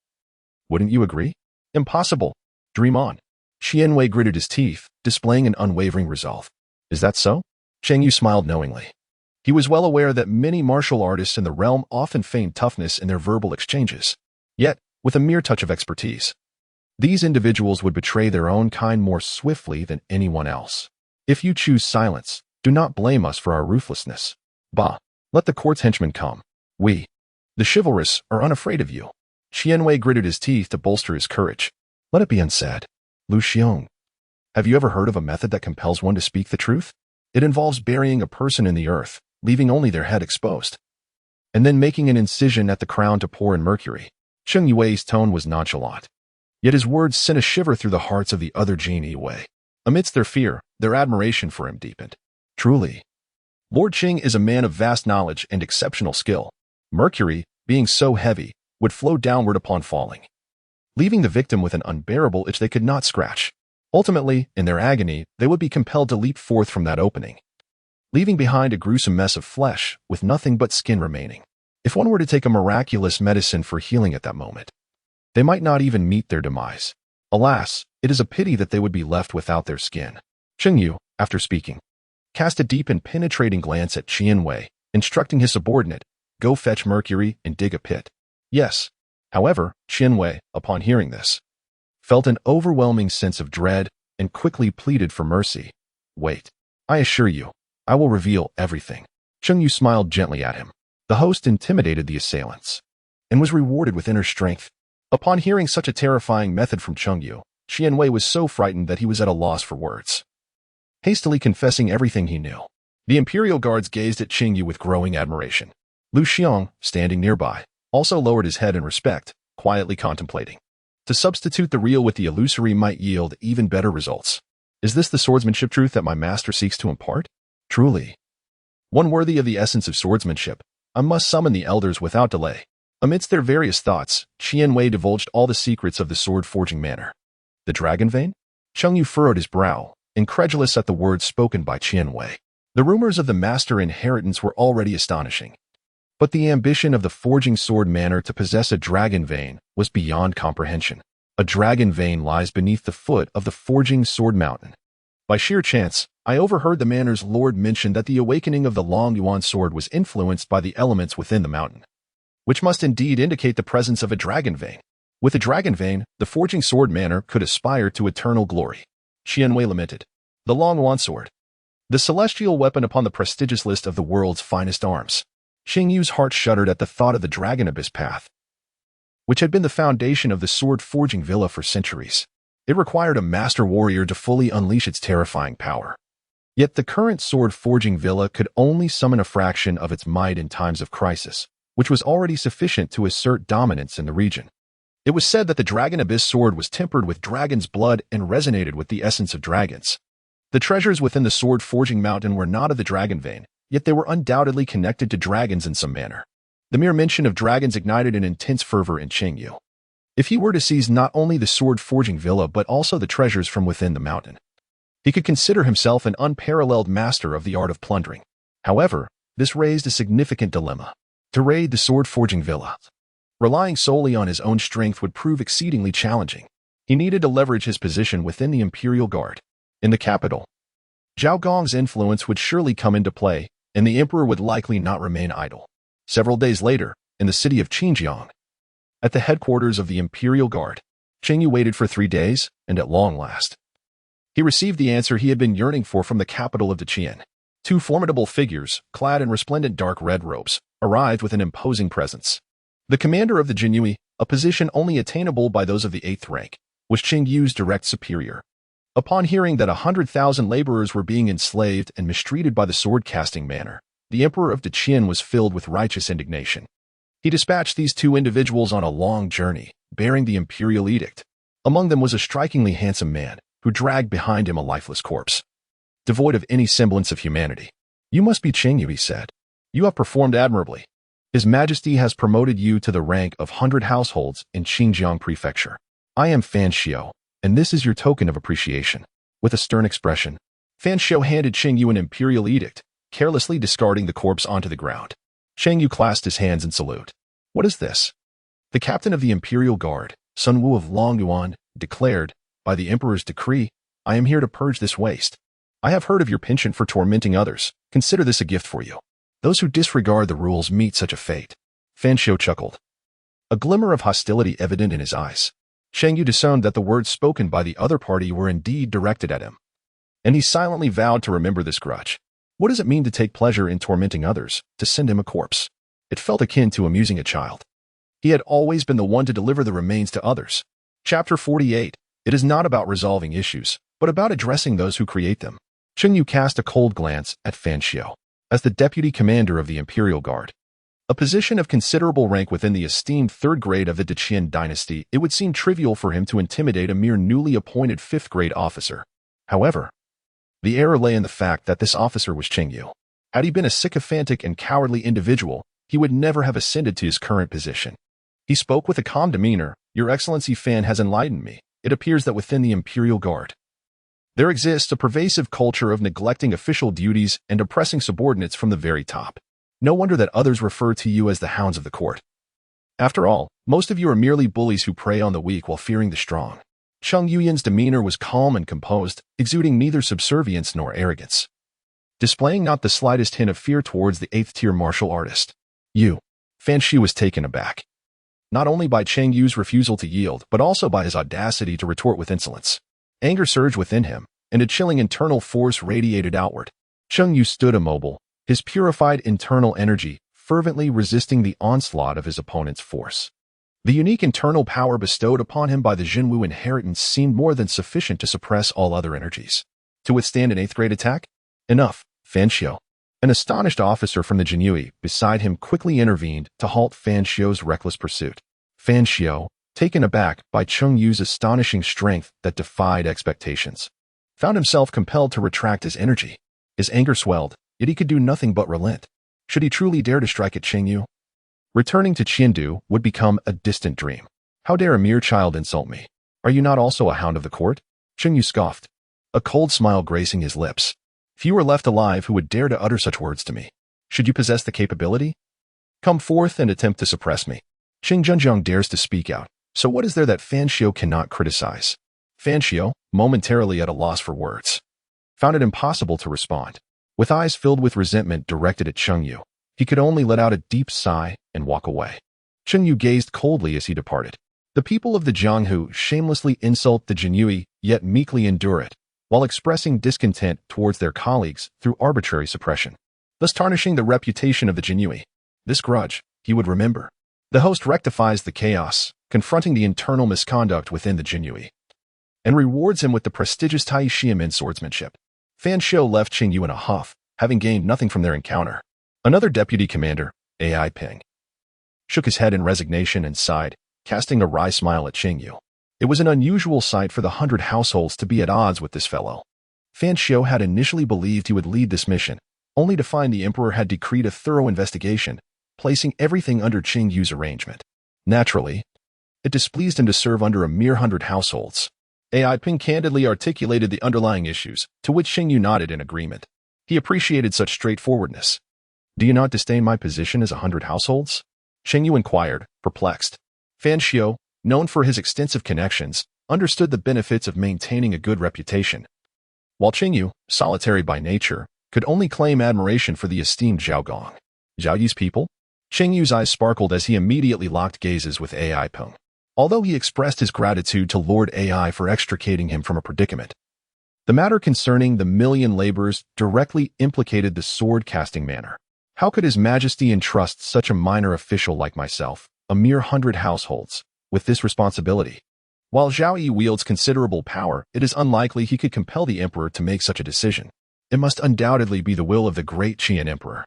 Wouldn't you agree? Impossible. Dream on. Jinyiwei gritted his teeth, displaying an unwavering resolve. Is that so? Cheng Yu smiled knowingly. He was well aware that many martial artists in the realm often feign toughness in their verbal exchanges. Yet, with a mere touch of expertise, these individuals would betray their own kind more swiftly than anyone else. If you choose silence, do not blame us for our ruthlessness. Bah, let the court's henchmen come. We, the chivalrous, are unafraid of you. Jinyiwei gritted his teeth to bolster his courage. Let it be unsaid. Lu Xiong, have you ever heard of a method that compels one to speak the truth? It involves burying a person in the earth, leaving only their head exposed, and then making an incision at the crown to pour in mercury. Jinyiwei's tone was nonchalant, yet his words sent a shiver through the hearts of the other Jinyiwei. Amidst their fear, their admiration for him deepened. Truly, Lord Qing is a man of vast knowledge and exceptional skill. Mercury, being so heavy, would flow downward upon falling, leaving the victim with an unbearable itch they could not scratch. Ultimately, in their agony, they would be compelled to leap forth from that opening, leaving behind a gruesome mess of flesh with nothing but skin remaining. If one were to take a miraculous medicine for healing at that moment, they might not even meet their demise. Alas, it is a pity that they would be left without their skin. Cheng Yu, after speaking, cast a deep and penetrating glance at Jinyiwei, instructing his subordinate, go fetch mercury and dig a pit. Yes. However, Jinyiwei, upon hearing this, felt an overwhelming sense of dread and quickly pleaded for mercy. Wait. I assure you, I will reveal everything. Cheng Yu smiled gently at him. The host intimidated the assailants and was rewarded with inner strength. Upon hearing such a terrifying method from Cheng Yu, Jinyiwei was so frightened that he was at a loss for words. Hastily confessing everything he knew, the imperial guards gazed at Cheng Yu with growing admiration. Lu Xiong, standing nearby, also lowered his head in respect, quietly contemplating. To substitute the real with the illusory might yield even better results. Is this the swordsmanship truth that my master seeks to impart? Truly, one worthy of the essence of swordsmanship, I must summon the elders without delay. Amidst their various thoughts, Jinyiwei divulged all the secrets of the sword-forging manner. The dragon vein? Cheng Yu furrowed his brow, incredulous at the words spoken by Jinyiwei. The rumors of the master inheritance were already astonishing, but the ambition of the forging sword manor to possess a dragon vein was beyond comprehension. A dragon vein lies beneath the foot of the forging sword mountain. By sheer chance, I overheard the manor's lord mention that the awakening of the Long Yuan sword was influenced by the elements within the mountain, which must indeed indicate the presence of a dragon vein. With a dragon vein, the forging sword manor could aspire to eternal glory. Jinyiwei lamented. The Long Yuan sword, the celestial weapon upon the prestigious list of the world's finest arms. Cheng Yu's heart shuddered at the thought of the Dragon Abyss path, which had been the foundation of the sword-forging villa for centuries. It required a master warrior to fully unleash its terrifying power. Yet the current sword-forging villa could only summon a fraction of its might in times of crisis, which was already sufficient to assert dominance in the region. It was said that the Dragon Abyss sword was tempered with dragon's blood and resonated with the essence of dragons. The treasures within the sword-forging mountain were not of the dragon vein, yet they were undoubtedly connected to dragons in some manner. The mere mention of dragons ignited an intense fervor in Cheng Yu. If he were to seize not only the sword-forging villa but also the treasures from within the mountain, he could consider himself an unparalleled master of the art of plundering. However, this raised a significant dilemma. To raid the sword-forging villa, relying solely on his own strength would prove exceedingly challenging. He needed to leverage his position within the Imperial Guard. In the capital, Zhao Gong's influence would surely come into play, and the emperor would likely not remain idle. Several days later, in the city of Xinjiang, at the headquarters of the Imperial Guard, Cheng Yu waited for 3 days, and at long last, he received the answer he had been yearning for from the capital of Qian. 2 formidable figures, clad in resplendent dark red robes, arrived with an imposing presence. The commander of the Jinyiwei, a position only attainable by those of the 8th rank, was Cheng Yu's direct superior. Upon hearing that 100,000 laborers were being enslaved and mistreated by the sword-casting manner, the emperor of Qian was filled with righteous indignation. He dispatched these 2 individuals on a long journey, bearing the imperial edict. Among them was a strikingly handsome man, who dragged behind him a lifeless corpse, devoid of any semblance of humanity. "You must be Cheng Yu," he said. "You have performed admirably. His Majesty has promoted you to the rank of 100 households in Xinjiang Prefecture. I am Fan Xiao, and this is your token of appreciation." With a stern expression, Fan Xiao handed Cheng Yu an imperial edict, carelessly discarding the corpse onto the ground. Cheng Yu clasped his hands in salute. "What is this?" The captain of the Imperial Guard, Sun Wu of Longyuan, declared, "By the emperor's decree, I am here to purge this waste. I have heard of your penchant for tormenting others. Consider this a gift for you. Those who disregard the rules meet such a fate." Fan Xiao chuckled, a glimmer of hostility evident in his eyes. Cheng Yu discerned that the words spoken by the other party were indeed directed at him, and he silently vowed to remember this grudge. What does it mean to take pleasure in tormenting others, to send him a corpse? It felt akin to amusing a child. He had always been the one to deliver the remains to others. Chapter 48. It is not about resolving issues, but about addressing those who create them. Cheng Yu cast a cold glance at Fan Xiao. As the deputy commander of the Imperial Guard, a position of considerable rank within the esteemed 3rd grade of the Qian Dynasty, it would seem trivial for him to intimidate a mere newly appointed 5th grade officer. However, the error lay in the fact that this officer was Cheng Yu. Had he been a sycophantic and cowardly individual, he would never have ascended to his current position. He spoke with a calm demeanor. "Your Excellency, Fan has enlightened me. It appears that within the Imperial Guard, there exists a pervasive culture of neglecting official duties and oppressing subordinates from the very top. No wonder that others refer to you as the hounds of the court. After all, most of you are merely bullies who prey on the weak while fearing the strong." Cheng Yuyan's demeanor was calm and composed, exuding neither subservience nor arrogance, displaying not the slightest hint of fear towards the 8th-tier martial artist. Fan Xiao was taken aback, not only by Cheng Yu's refusal to yield, but also by his audacity to retort with insolence. Anger surged within him, and a chilling internal force radiated outward. Cheng Yu stood immobile, his purified internal energy fervently resisting the onslaught of his opponent's force. The unique internal power bestowed upon him by the Jinyiwei inheritance seemed more than sufficient to suppress all other energies. To withstand an 8th-grade attack? Enough, Fan Xiao. An astonished officer from the Jinyiwei beside him quickly intervened to halt Fan Xiao's reckless pursuit. Fan Xiao, taken aback by Cheng Yu's astonishing strength that defied expectations, found himself compelled to retract his energy. His anger swelled, yet he could do nothing but relent. Should he truly dare to strike at Cheng Yu, returning to Qiandu would become a distant dream. "How dare a mere child insult me? Are you not also a hound of the court?" Cheng Yu scoffed, a cold smile gracing his lips. "Few are left alive who would dare to utter such words to me. Should you possess the capability, come forth and attempt to suppress me." Xing Zhenjiang dares to speak out. So what is there that Fan Xiao cannot criticize? Fan Xiao, momentarily at a loss for words, found it impossible to respond. With eyes filled with resentment directed at Cheng Yu, he could only let out a deep sigh and walk away. Cheng Yu gazed coldly as he departed. The people of the Jianghu shamelessly insult the Jinyiwei, yet meekly endure it, while expressing discontent towards their colleagues through arbitrary suppression, thus tarnishing the reputation of the Jinyiwei. This grudge, he would remember. The host rectifies the chaos, confronting the internal misconduct within the Jinyiwei, and rewards him with the prestigious Taishiam in swordsmanship. Fan Xiu left Cheng Yu in a huff, having gained nothing from their encounter. Another deputy commander, Ai Ping, shook his head in resignation and sighed, casting a wry smile at Cheng Yu. It was an unusual sight for the 100 households to be at odds with this fellow. Fan Xiu had initially believed he would lead this mission, only to find the emperor had decreed a thorough investigation, placing everything under Cheng Yu's arrangement. Naturally, it displeased him to serve under a mere 100 households. Ai Ping candidly articulated the underlying issues, to which Cheng Yu nodded in agreement. He appreciated such straightforwardness. Do you not disdain my position as 100 households? Cheng Yu inquired, perplexed. Fan Xiu, known for his extensive connections, understood the benefits of maintaining a good reputation. While Cheng Yu, solitary by nature, could only claim admiration for the esteemed Zhao Gong. Zhao Yi's people? Cheng Yu's eyes sparkled as he immediately locked gazes with Ai Peng. Although he expressed his gratitude to Lord Ai for extricating him from a predicament, the matter concerning the million laborers directly implicated the sword-casting manner. How could His Majesty entrust such a minor official like myself, a mere 100 households, with this responsibility? While Zhao Yi wields considerable power, it is unlikely he could compel the emperor to make such a decision. It must undoubtedly be the will of the Great Qian Emperor.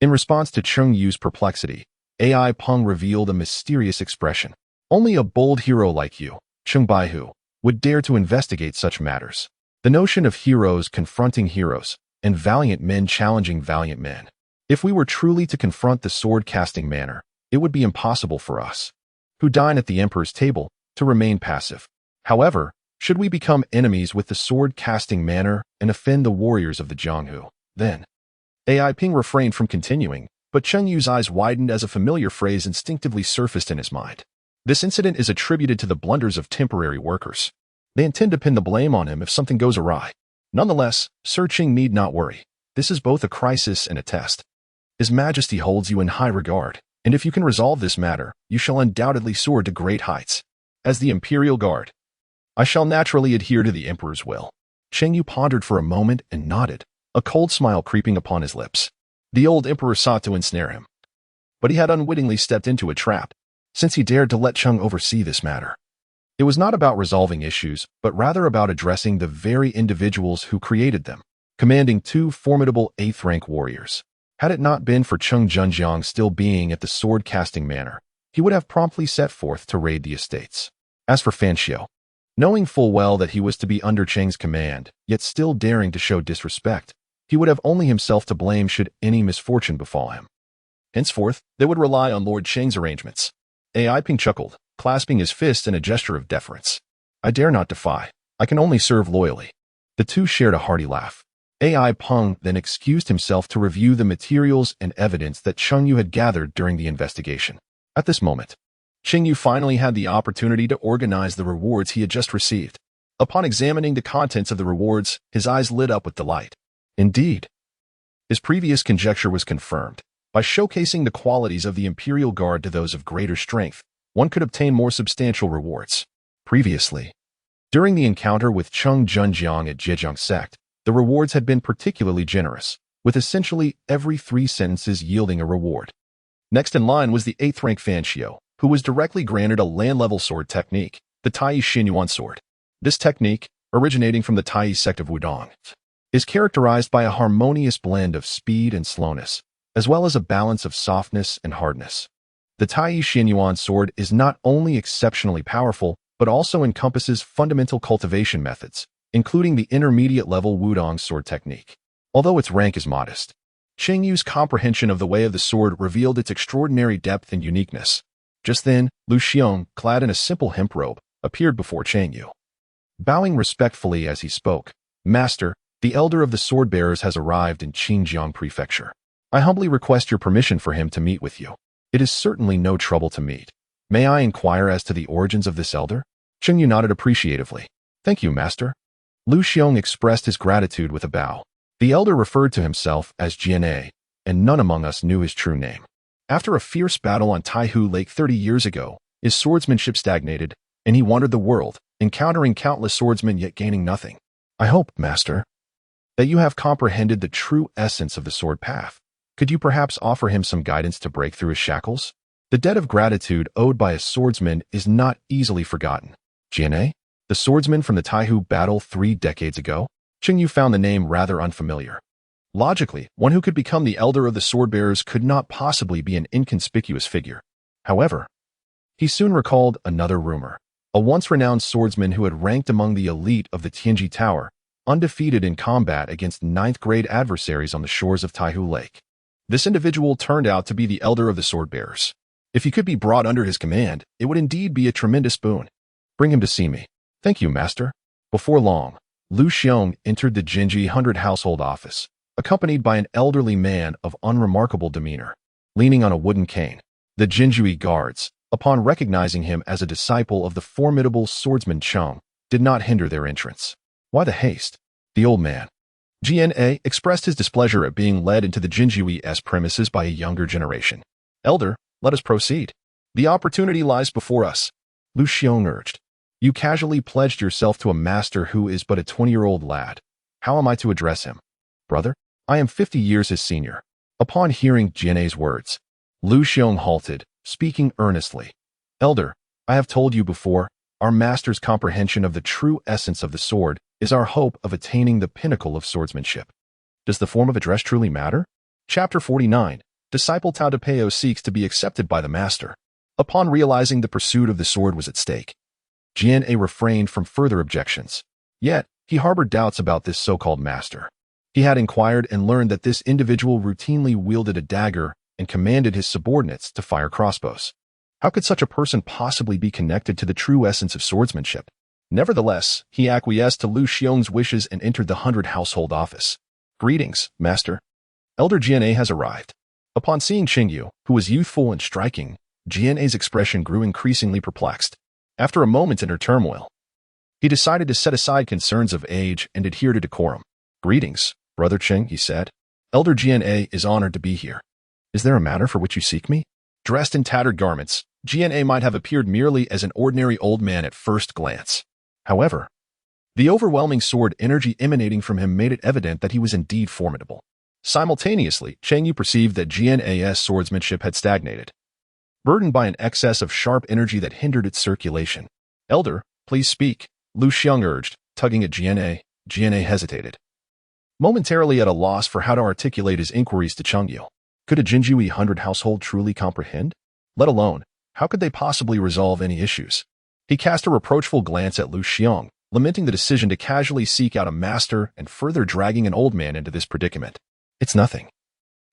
In response to Cheng Yu's perplexity, Ai Peng revealed a mysterious expression. Only a bold hero like you, Cheng Baihu, would dare to investigate such matters. The notion of heroes confronting heroes, and valiant men challenging valiant men. If we were truly to confront the sword-casting manner, it would be impossible for us, who dine at the emperor's table, to remain passive. However, should we become enemies with the sword-casting manner and offend the warriors of the Jianghu, then Ai Ping refrained from continuing, but Cheng Yu's eyes widened as a familiar phrase instinctively surfaced in his mind. This incident is attributed to the blunders of temporary workers. They intend to pin the blame on him if something goes awry. Nonetheless, Sir Cheng need not worry. This is both a crisis and a test. His Majesty holds you in high regard, and if you can resolve this matter, you shall undoubtedly soar to great heights. As the Imperial Guard, I shall naturally adhere to the Emperor's will. Cheng Yu pondered for a moment and nodded, a cold smile creeping upon his lips. The old Emperor sought to ensnare him, but he had unwittingly stepped into a trap, since he dared to let Cheng oversee this matter. It was not about resolving issues, but rather about addressing the very individuals who created them, commanding 2 formidable 8th-rank warriors. Had it not been for Cheng Junjiang still being at the sword-casting manor, he would have promptly set forth to raid the estates. As for Fan Xiu, knowing full well that he was to be under Cheng's command, yet still daring to show disrespect, he would have only himself to blame should any misfortune befall him. Henceforth, they would rely on Lord Cheng's arrangements. Ai Ping chuckled, clasping his fists in a gesture of deference. I dare not defy. I can only serve loyally. The two shared a hearty laugh. Ai Peng then excused himself to review the materials and evidence that Cheng Yu had gathered during the investigation. At this moment, Cheng Yu finally had the opportunity to organize the rewards he had just received. Upon examining the contents of the rewards, his eyes lit up with delight. Indeed, his previous conjecture was confirmed. By showcasing the qualities of the Imperial Guard to those of greater strength, one could obtain more substantial rewards. Previously, during the encounter with Cheng Junjiang at Zhejiang Sect, the rewards had been particularly generous, with essentially every 3 sentences yielding a reward. Next in line was the 8th-rank Fan Xiu, who was directly granted a land-level sword technique, the Tai Xinyuan sword. This technique, originating from the Tai sect of Wudong, is characterized by a harmonious blend of speed and slowness, as well as a balance of softness and hardness. The Tai Xinyuan sword is not only exceptionally powerful, but also encompasses fundamental cultivation methods, including the intermediate-level Wudong sword technique. Although its rank is modest, Cheng Yu's comprehension of the way of the sword revealed its extraordinary depth and uniqueness. Just then, Lu Xiong, clad in a simple hemp robe, appeared before Cheng Yu. Bowing respectfully as he spoke, Master, the elder of the sword-bearers has arrived in Xinjiang Prefecture. I humbly request your permission for him to meet with you. It is certainly no trouble to meet. May I inquire as to the origins of this elder? Cheng Yu nodded appreciatively. Thank you, Master. Lu Xiong expressed his gratitude with a bow. The elder referred to himself as Jianyiwei, and none among us knew his true name. After a fierce battle on Taihu Lake 30 years ago, his swordsmanship stagnated, and he wandered the world, encountering countless swordsmen yet gaining nothing. I hope, Master, that you have comprehended the true essence of the sword path. Could you perhaps offer him some guidance to break through his shackles? The debt of gratitude owed by a swordsman is not easily forgotten. Jinyiwei, the swordsman from the Taihu battle 3 decades ago? Cheng Yu found the name rather unfamiliar. Logically, one who could become the elder of the swordbearers could not possibly be an inconspicuous figure. However, he soon recalled another rumor. A once-renowned swordsman who had ranked among the elite of the Tianji Tower, undefeated in combat against ninth-grade adversaries on the shores of Taihu Lake. This individual turned out to be the elder of the swordbearers. If he could be brought under his command, it would indeed be a tremendous boon. Bring him to see me. Thank you, master. Before long, Lu Xiong entered the Jinji 100 household office, accompanied by an elderly man of unremarkable demeanor, leaning on a wooden cane. The Jinyiwei guards, upon recognizing him as a disciple of the formidable swordsman Cheng, did not hinder their entrance. Why the haste? The old man, Jinyiwei, expressed his displeasure at being led into the Jinyiwei's premises by a younger generation. Elder, let us proceed. The opportunity lies before us, Lu Xiong urged. You casually pledged yourself to a master who is but a 20-year-old lad. How am I to address him? Brother, I am 50 years his senior. Upon hearing Jinyiwei's words, Lu Xiong halted, speaking earnestly. Elder, I have told you before, our master's comprehension of the true essence of the sword is our hope of attaining the pinnacle of swordsmanship. Does the form of address truly matter? Chapter 49. Disciple Tao De Peo seeks to be accepted by the master. Upon realizing the pursuit of the sword was at stake, Jinyiwei refrained from further objections. Yet, he harbored doubts about this so-called master. He had inquired and learned that this individual routinely wielded a dagger and commanded his subordinates to fire crossbows. How could such a person possibly be connected to the true essence of swordsmanship? Nevertheless, he acquiesced to Lu Xiong's wishes and entered the 100 household office. Greetings, master. Elder Jinyiwei has arrived. Upon seeing Cheng Yu, who was youthful and striking, Jinyiwei's expression grew increasingly perplexed. After a moment's inner turmoil, he decided to set aside concerns of age and adhere to decorum. Greetings, Brother Cheng, he said. Elder Jinyiwei is honored to be here. Is there a matter for which you seek me? Dressed in tattered garments, Jinyiwei might have appeared merely as an ordinary old man at first glance. However, the overwhelming sword energy emanating from him made it evident that he was indeed formidable. Simultaneously, Cheng Yu perceived that Jinyiwei's swordsmanship had stagnated, burdened by an excess of sharp energy that hindered its circulation. Elder, please speak, Lu Xiong urged, tugging at Jinyiwei. Jinyiwei hesitated, momentarily at a loss for how to articulate his inquiries to Cheng Yu. Could a Jinyiwei 100 household truly comprehend? Let alone, how could they possibly resolve any issues? He cast a reproachful glance at Lu Xiong, lamenting the decision to casually seek out a master and further dragging an old man into this predicament. It's nothing.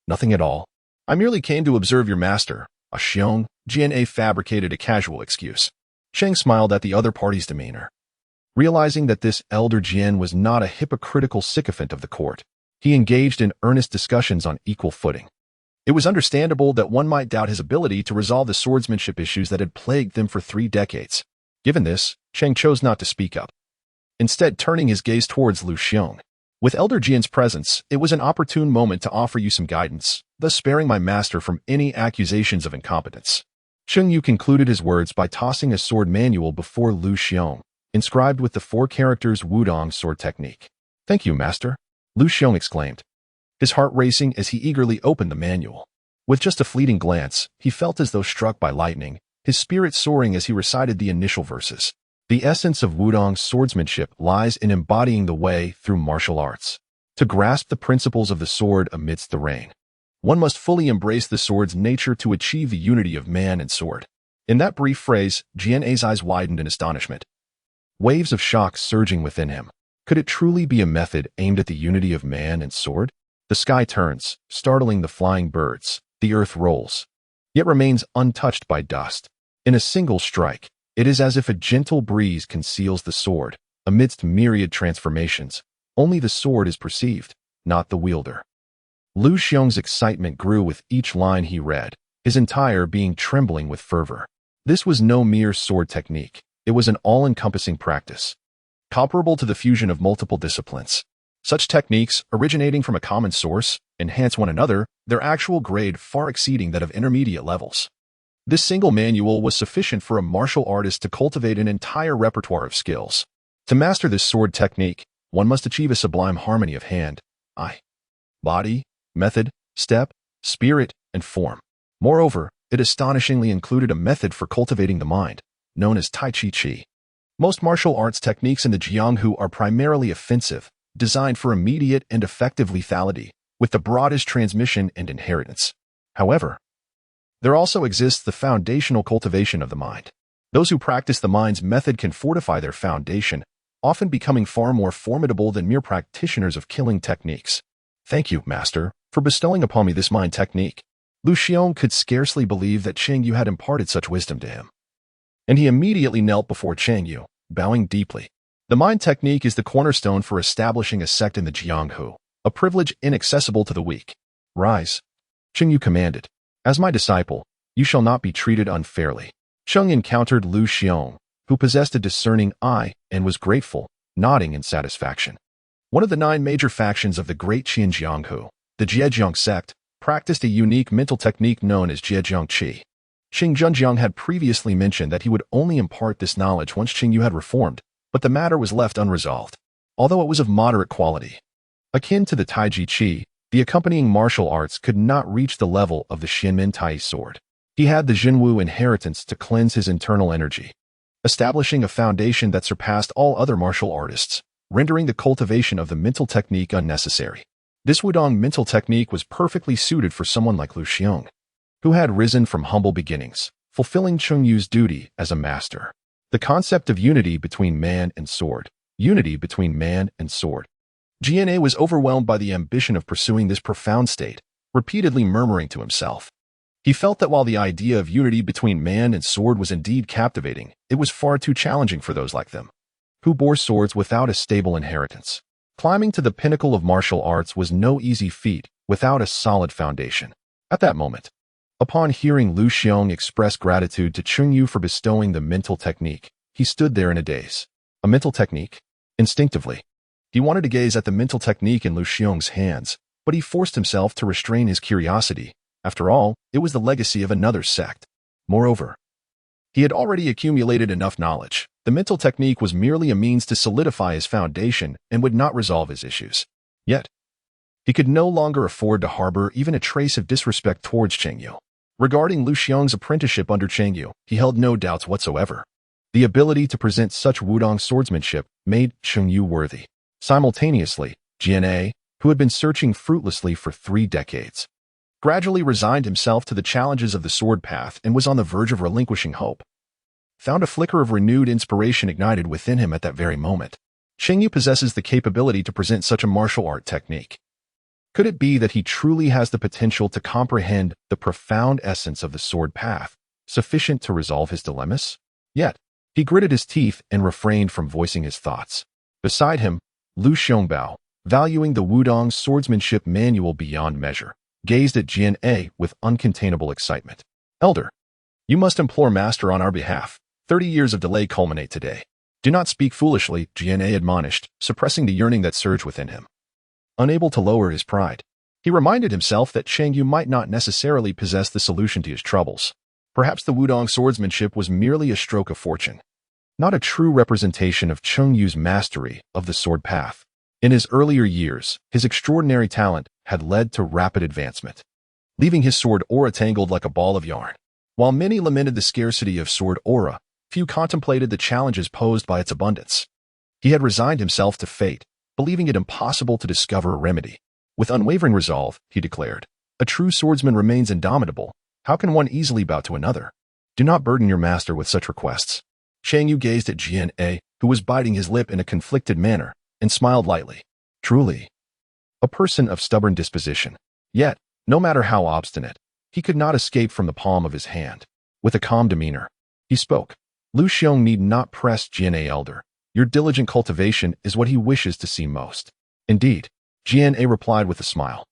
Nothing at all. I merely came to observe your master, a Xiong. Jinyiwei fabricated a casual excuse. Cheng smiled at the other party's demeanor. Realizing that this elder Jian was not a hypocritical sycophant of the court, he engaged in earnest discussions on equal footing. It was understandable that one might doubt his ability to resolve the swordsmanship issues that had plagued them for 3 decades. Given this, Cheng chose not to speak up, instead turning his gaze towards Lu Xiong. With Elder Jian's presence, it was an opportune moment to offer you some guidance, thus sparing my master from any accusations of incompetence. Cheng Yu concluded his words by tossing a sword manual before Lu Xiong, inscribed with the 4 characters Wudong sword technique. Thank you, master, Lu Xiong exclaimed, his heart racing as he eagerly opened the manual. With just a fleeting glance, he felt as though struck by lightning, his spirit soaring as he recited the initial verses. The essence of Wudong's swordsmanship lies in embodying the way through martial arts. To grasp the principles of the sword amidst the rain, one must fully embrace the sword's nature to achieve the unity of man and sword. In that brief phrase, Jinyiwei's eyes widened in astonishment, waves of shock surging within him. Could it truly be a method aimed at the unity of man and sword? The sky turns, startling the flying birds. The earth rolls, yet remains untouched by dust. In a single strike, it is as if a gentle breeze conceals the sword. Amidst myriad transformations, only the sword is perceived, not the wielder. Lu Xiong's excitement grew with each line he read, his entire being trembling with fervor. This was no mere sword technique. It was an all-encompassing practice, comparable to the fusion of multiple disciplines. Such techniques, originating from a common source, enhance one another, their actual grade far exceeding that of intermediate levels. This single manual was sufficient for a martial artist to cultivate an entire repertoire of skills. To master this sword technique, one must achieve a sublime harmony of hand, eye, body, method, step, spirit, and form. Moreover, it astonishingly included a method for cultivating the mind, known as Tai Chi. Most martial arts techniques in the Jianghu are primarily offensive, designed for immediate and effective lethality, with the broadest transmission and inheritance. However, there also exists the foundational cultivation of the mind. Those who practice the mind's method can fortify their foundation, often becoming far more formidable than mere practitioners of killing techniques. Thank you, Master, for bestowing upon me this mind technique. Lu Xiong could scarcely believe that Cheng Yu had imparted such wisdom to him. And he immediately knelt before Cheng Yu, bowing deeply. The mind technique is the cornerstone for establishing a sect in the Jianghu, a privilege inaccessible to the weak. Rise, Cheng Yu commanded. As my disciple, you shall not be treated unfairly. Cheng encountered Lu Xiong, who possessed a discerning eye and was grateful, nodding in satisfaction. One of the 9 major factions of the Great Qian Jianghu, the Zhejiang sect, practiced a unique mental technique known as Zhejiang Qi. Qing Zhenjiang had previously mentioned that he would only impart this knowledge once Cheng Yu had reformed, but the matter was left unresolved, although it was of moderate quality. Akin to the Taiji Qi, the accompanying martial arts could not reach the level of the Xianmen Tai sword. He had the Jinyiwei inheritance to cleanse his internal energy, establishing a foundation that surpassed all other martial artists, rendering the cultivation of the mental technique unnecessary. This Wudong mental technique was perfectly suited for someone like Lu Xiong, who had risen from humble beginnings, fulfilling Cheng Yu's duty as a master. The concept of unity between man and sword. Unity between man and sword. Jinyiwei was overwhelmed by the ambition of pursuing this profound state, repeatedly murmuring to himself. He felt that while the idea of unity between man and sword was indeed captivating, it was far too challenging for those like them, who bore swords without a stable inheritance. Climbing to the pinnacle of martial arts was no easy feat without a solid foundation. At that moment, upon hearing Lu Xiong express gratitude to Cheng Yu for bestowing the mental technique, he stood there in a daze. A mental technique? Instinctively, he wanted to gaze at the mental technique in Lu Xiong's hands, but he forced himself to restrain his curiosity. After all, it was the legacy of another sect. Moreover, he had already accumulated enough knowledge. The mental technique was merely a means to solidify his foundation and would not resolve his issues. Yet, he could no longer afford to harbor even a trace of disrespect towards Cheng Yu. Regarding Lu Xiong's apprenticeship under Cheng Yu, he held no doubts whatsoever. The ability to present such Wudong swordsmanship made Cheng Yu worthy. Simultaneously, Jinyiwei, who had been searching fruitlessly for 3 decades, gradually resigned himself to the challenges of the sword path and was on the verge of relinquishing hope. Found a flicker of renewed inspiration ignited within him at that very moment. Cheng Yu possesses the capability to present such a martial art technique. Could it be that he truly has the potential to comprehend the profound essence of the sword path, sufficient to resolve his dilemmas? Yet, he gritted his teeth and refrained from voicing his thoughts. Beside him, Lu Xiong, valuing the Wudong swordsmanship manual beyond measure, gazed at Jinyiwei with uncontainable excitement. Elder, you must implore Master on our behalf. 30 years of delay culminate today. Do not speak foolishly, Jinyiwei admonished, suppressing the yearning that surged within him. Unable to lower his pride, he reminded himself that Cheng Yu might not necessarily possess the solution to his troubles. Perhaps the Wudong swordsmanship was merely a stroke of fortune, not a true representation of Cheng Yu's mastery of the sword path. In his earlier years, his extraordinary talent had led to rapid advancement, leaving his sword aura tangled like a ball of yarn. While many lamented the scarcity of sword aura, few contemplated the challenges posed by its abundance. He had resigned himself to fate, believing it impossible to discover a remedy. With unwavering resolve, he declared, "A true swordsman remains indomitable. How can one easily bow to another? Do not burden your master with such requests." Cheng Yu gazed at Jinyiwei, who was biting his lip in a conflicted manner, and smiled lightly. Truly, a person of stubborn disposition. Yet, no matter how obstinate, he could not escape from the palm of his hand. With a calm demeanor, he spoke. Lu Xiong need not press Jinyiwei, elder. Your diligent cultivation is what he wishes to see most. Indeed, Jinyiwei replied with a smile.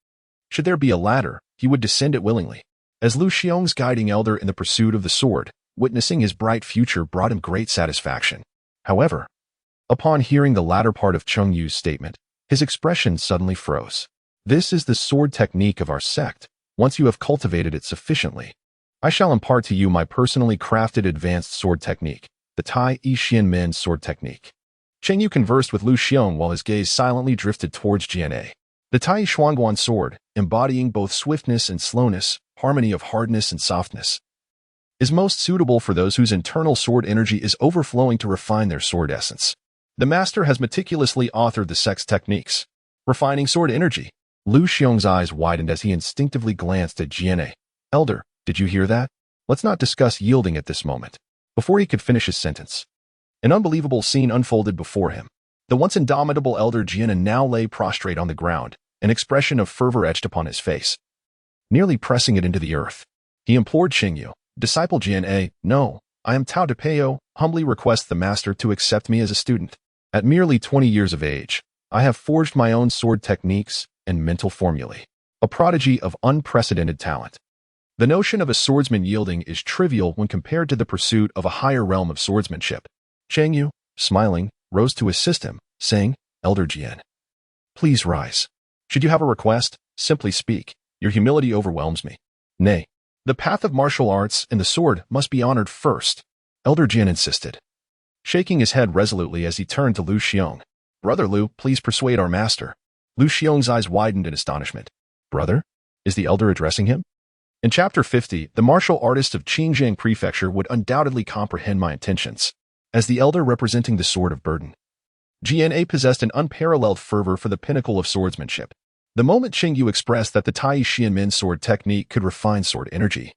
Should there be a ladder, he would descend it willingly. As Lu Xiong's guiding elder in the pursuit of the sword, witnessing his bright future brought him great satisfaction. However, upon hearing the latter part of Cheng Yu's statement, his expression suddenly froze. This is the sword technique of our sect. Once you have cultivated it sufficiently, I shall impart to you my personally crafted advanced sword technique, the Tai Xian Men sword technique. Cheng Yu conversed with Lu Xiong while his gaze silently drifted towards Jinyiwei. The Tai Shuangguan sword, embodying both swiftness and slowness, harmony of hardness and softness, is most suitable for those whose internal sword energy is overflowing to refine their sword essence. The master has meticulously authored the sex techniques. Refining sword energy. Lu Xiong's eyes widened as he instinctively glanced at Jinyiwei. Elder, did you hear that? Let's not discuss yielding at this moment. Before he could finish his sentence, an unbelievable scene unfolded before him. The once indomitable elder Jinyiwei now lay prostrate on the ground, an expression of fervor etched upon his face. Nearly pressing it into the earth, he implored Cheng Yu, disciple Jinyiwei, no, I am Tao Depeo, humbly request the master to accept me as a student. At merely 20 years of age, I have forged my own sword techniques and mental formulae, a prodigy of unprecedented talent. The notion of a swordsman yielding is trivial when compared to the pursuit of a higher realm of swordsmanship. Cheng Yu, smiling, rose to assist him, saying, Elder Jian, please rise. Should you have a request, simply speak. Your humility overwhelms me. Nay, the path of martial arts and the sword must be honored first, Elder Jian insisted, shaking his head resolutely as he turned to Lu Xiong. Brother Lu, please persuade our master. Lu Xiong's eyes widened in astonishment. Brother? Is the elder addressing him? In Chapter 50, the martial artist of Qinjiang Prefecture would undoubtedly comprehend my intentions. As the elder representing the sword of burden, Jinyiwei possessed an unparalleled fervor for the pinnacle of swordsmanship. The moment Cheng Yu expressed that the Tai Xianmen sword technique could refine sword energy,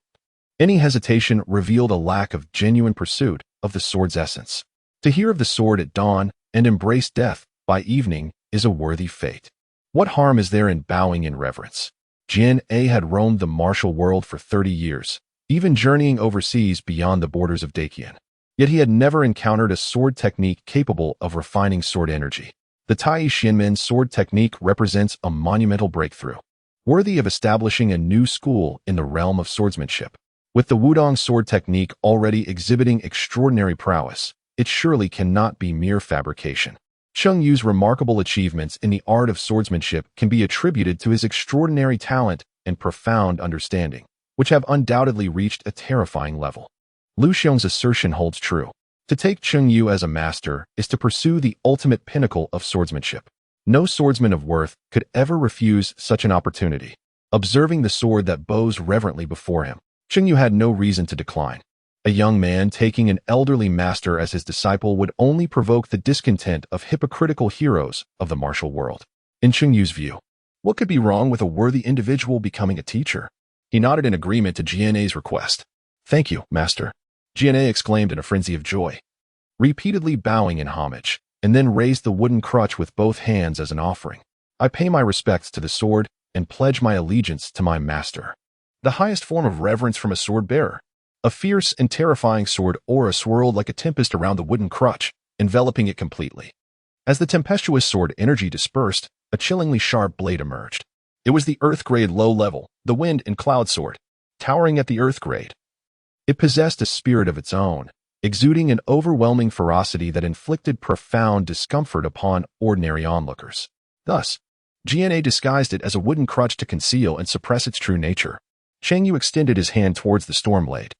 any hesitation revealed a lack of genuine pursuit of the sword's essence. To hear of the sword at dawn and embrace death by evening is a worthy fate. What harm is there in bowing in reverence? Jinyiwei had roamed the martial world for 30 years, even journeying overseas beyond the borders of Daqian. Yet he had never encountered a sword technique capable of refining sword energy. The Tai Xianmen sword technique represents a monumental breakthrough, worthy of establishing a new school in the realm of swordsmanship. With the Wudong sword technique already exhibiting extraordinary prowess, it surely cannot be mere fabrication. Cheng Yu's remarkable achievements in the art of swordsmanship can be attributed to his extraordinary talent and profound understanding, which have undoubtedly reached a terrifying level. Lu Xiong's assertion holds true. To take Cheng Yu as a master is to pursue the ultimate pinnacle of swordsmanship. No swordsman of worth could ever refuse such an opportunity. Observing the sword that bows reverently before him, Cheng Yu had no reason to decline. A young man taking an elderly master as his disciple would only provoke the discontent of hypocritical heroes of the martial world. In Cheng Yu's view, what could be wrong with a worthy individual becoming a teacher? He nodded in agreement to Jinyiwei's request. Thank you, master, Jinyiwei exclaimed in a frenzy of joy, repeatedly bowing in homage, and then raised the wooden crutch with both hands as an offering. I pay my respects to the sword and pledge my allegiance to my master. The highest form of reverence from a sword-bearer. A fierce and terrifying sword aura swirled like a tempest around the wooden crutch, enveloping it completely. As the tempestuous sword energy dispersed, a chillingly sharp blade emerged. It was the Earth Grade low level, the Wind and Cloud sword, towering at the Earth Grade. It possessed a spirit of its own, exuding an overwhelming ferocity that inflicted profound discomfort upon ordinary onlookers. Thus, Jinyiwei disguised it as a wooden crutch to conceal and suppress its true nature. Cheng Yu extended his hand towards the storm blade,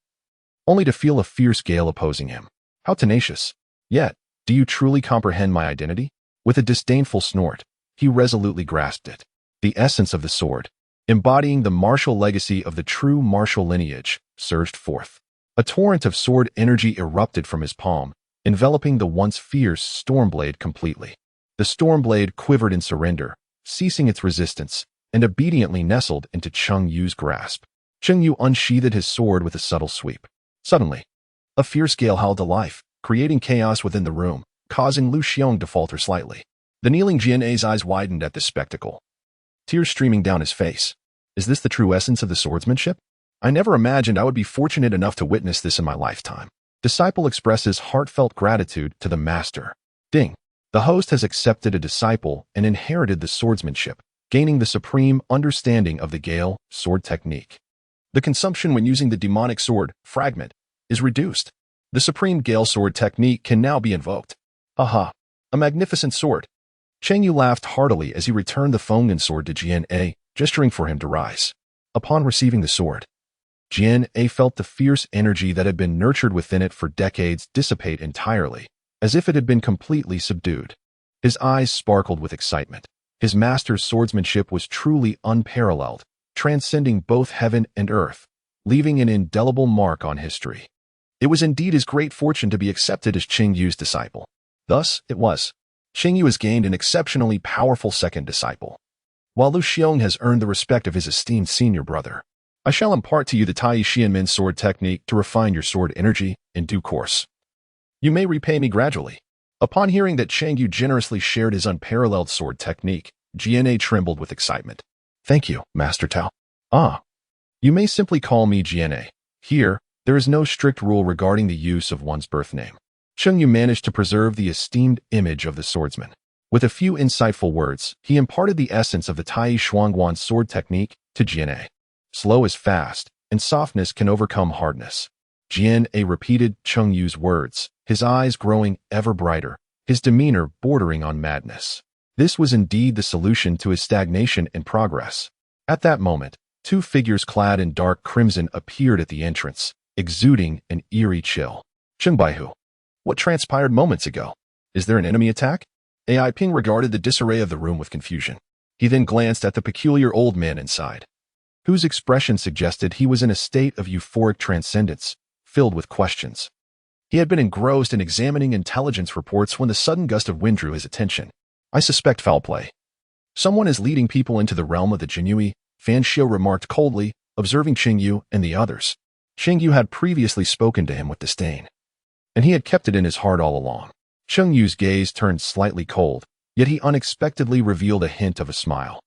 only to feel a fierce gale opposing him. How tenacious! Yet, do you truly comprehend my identity? With a disdainful snort, he resolutely grasped it. The essence of the sword, embodying the martial legacy of the true martial lineage, surged forth. A torrent of sword energy erupted from his palm, enveloping the once fierce storm blade completely. The storm blade quivered in surrender, ceasing its resistance, and obediently nestled into Cheng Yu's grasp. Cheng Yu unsheathed his sword with a subtle sweep. Suddenly, a fierce gale howled to life, creating chaos within the room, causing Lu Xiong to falter slightly. The kneeling Jinyiwei's eyes widened at this spectacle, tears streaming down his face. Is this the true essence of the swordsmanship? I never imagined I would be fortunate enough to witness this in my lifetime. Disciple expresses heartfelt gratitude to the master. Ding. The host has accepted a disciple and inherited the swordsmanship, gaining the supreme understanding of the Gale sword technique. The consumption when using the demonic sword, fragment, is reduced. The supreme Gale sword technique can now be invoked. Aha! A magnificent sword. Cheng Yu laughed heartily as he returned the feign sword to Jinyiwei, gesturing for him to rise. Upon receiving the sword, Jinyiwei felt the fierce energy that had been nurtured within it for decades dissipate entirely, as if it had been completely subdued. His eyes sparkled with excitement. His master's swordsmanship was truly unparalleled, transcending both heaven and earth, leaving an indelible mark on history. It was indeed his great fortune to be accepted as Cheng Yu's disciple. Thus, it was. Cheng Yu has gained an exceptionally powerful second disciple, while Lu Xiong has earned the respect of his esteemed senior brother. I shall impart to you the Tai Xianmen sword technique to refine your sword energy in due course. You may repay me gradually. Upon hearing that Cheng Yu generously shared his unparalleled sword technique, Jinyiwei trembled with excitement. Thank you, Master Tao. Ah, you may simply call me Jinyiwei. Here, there is no strict rule regarding the use of one's birth name. Cheng Yu managed to preserve the esteemed image of the swordsman. With a few insightful words, he imparted the essence of the Tai Shuangguan sword technique to Jinyiwei. Slow is fast, and softness can overcome hardness. Jinyiwei repeated Cheng Yu's words, his eyes growing ever brighter, his demeanor bordering on madness. This was indeed the solution to his stagnation and progress. At that moment, two figures clad in dark crimson appeared at the entrance, exuding an eerie chill. Chengbaihu, what transpired moments ago? Is there an enemy attack? AI Ping regarded the disarray of the room with confusion. He then glanced at the peculiar old man inside, whose expression suggested he was in a state of euphoric transcendence, filled with questions. He had been engrossed in examining intelligence reports when the sudden gust of wind drew his attention. I suspect foul play. Someone is leading people into the realm of the Jinyiwei, Fan Xiu remarked coldly, observing Cheng Yu and the others. Cheng Yu had previously spoken to him with disdain, and he had kept it in his heart all along. Cheng Yu's gaze turned slightly cold, yet he unexpectedly revealed a hint of a smile.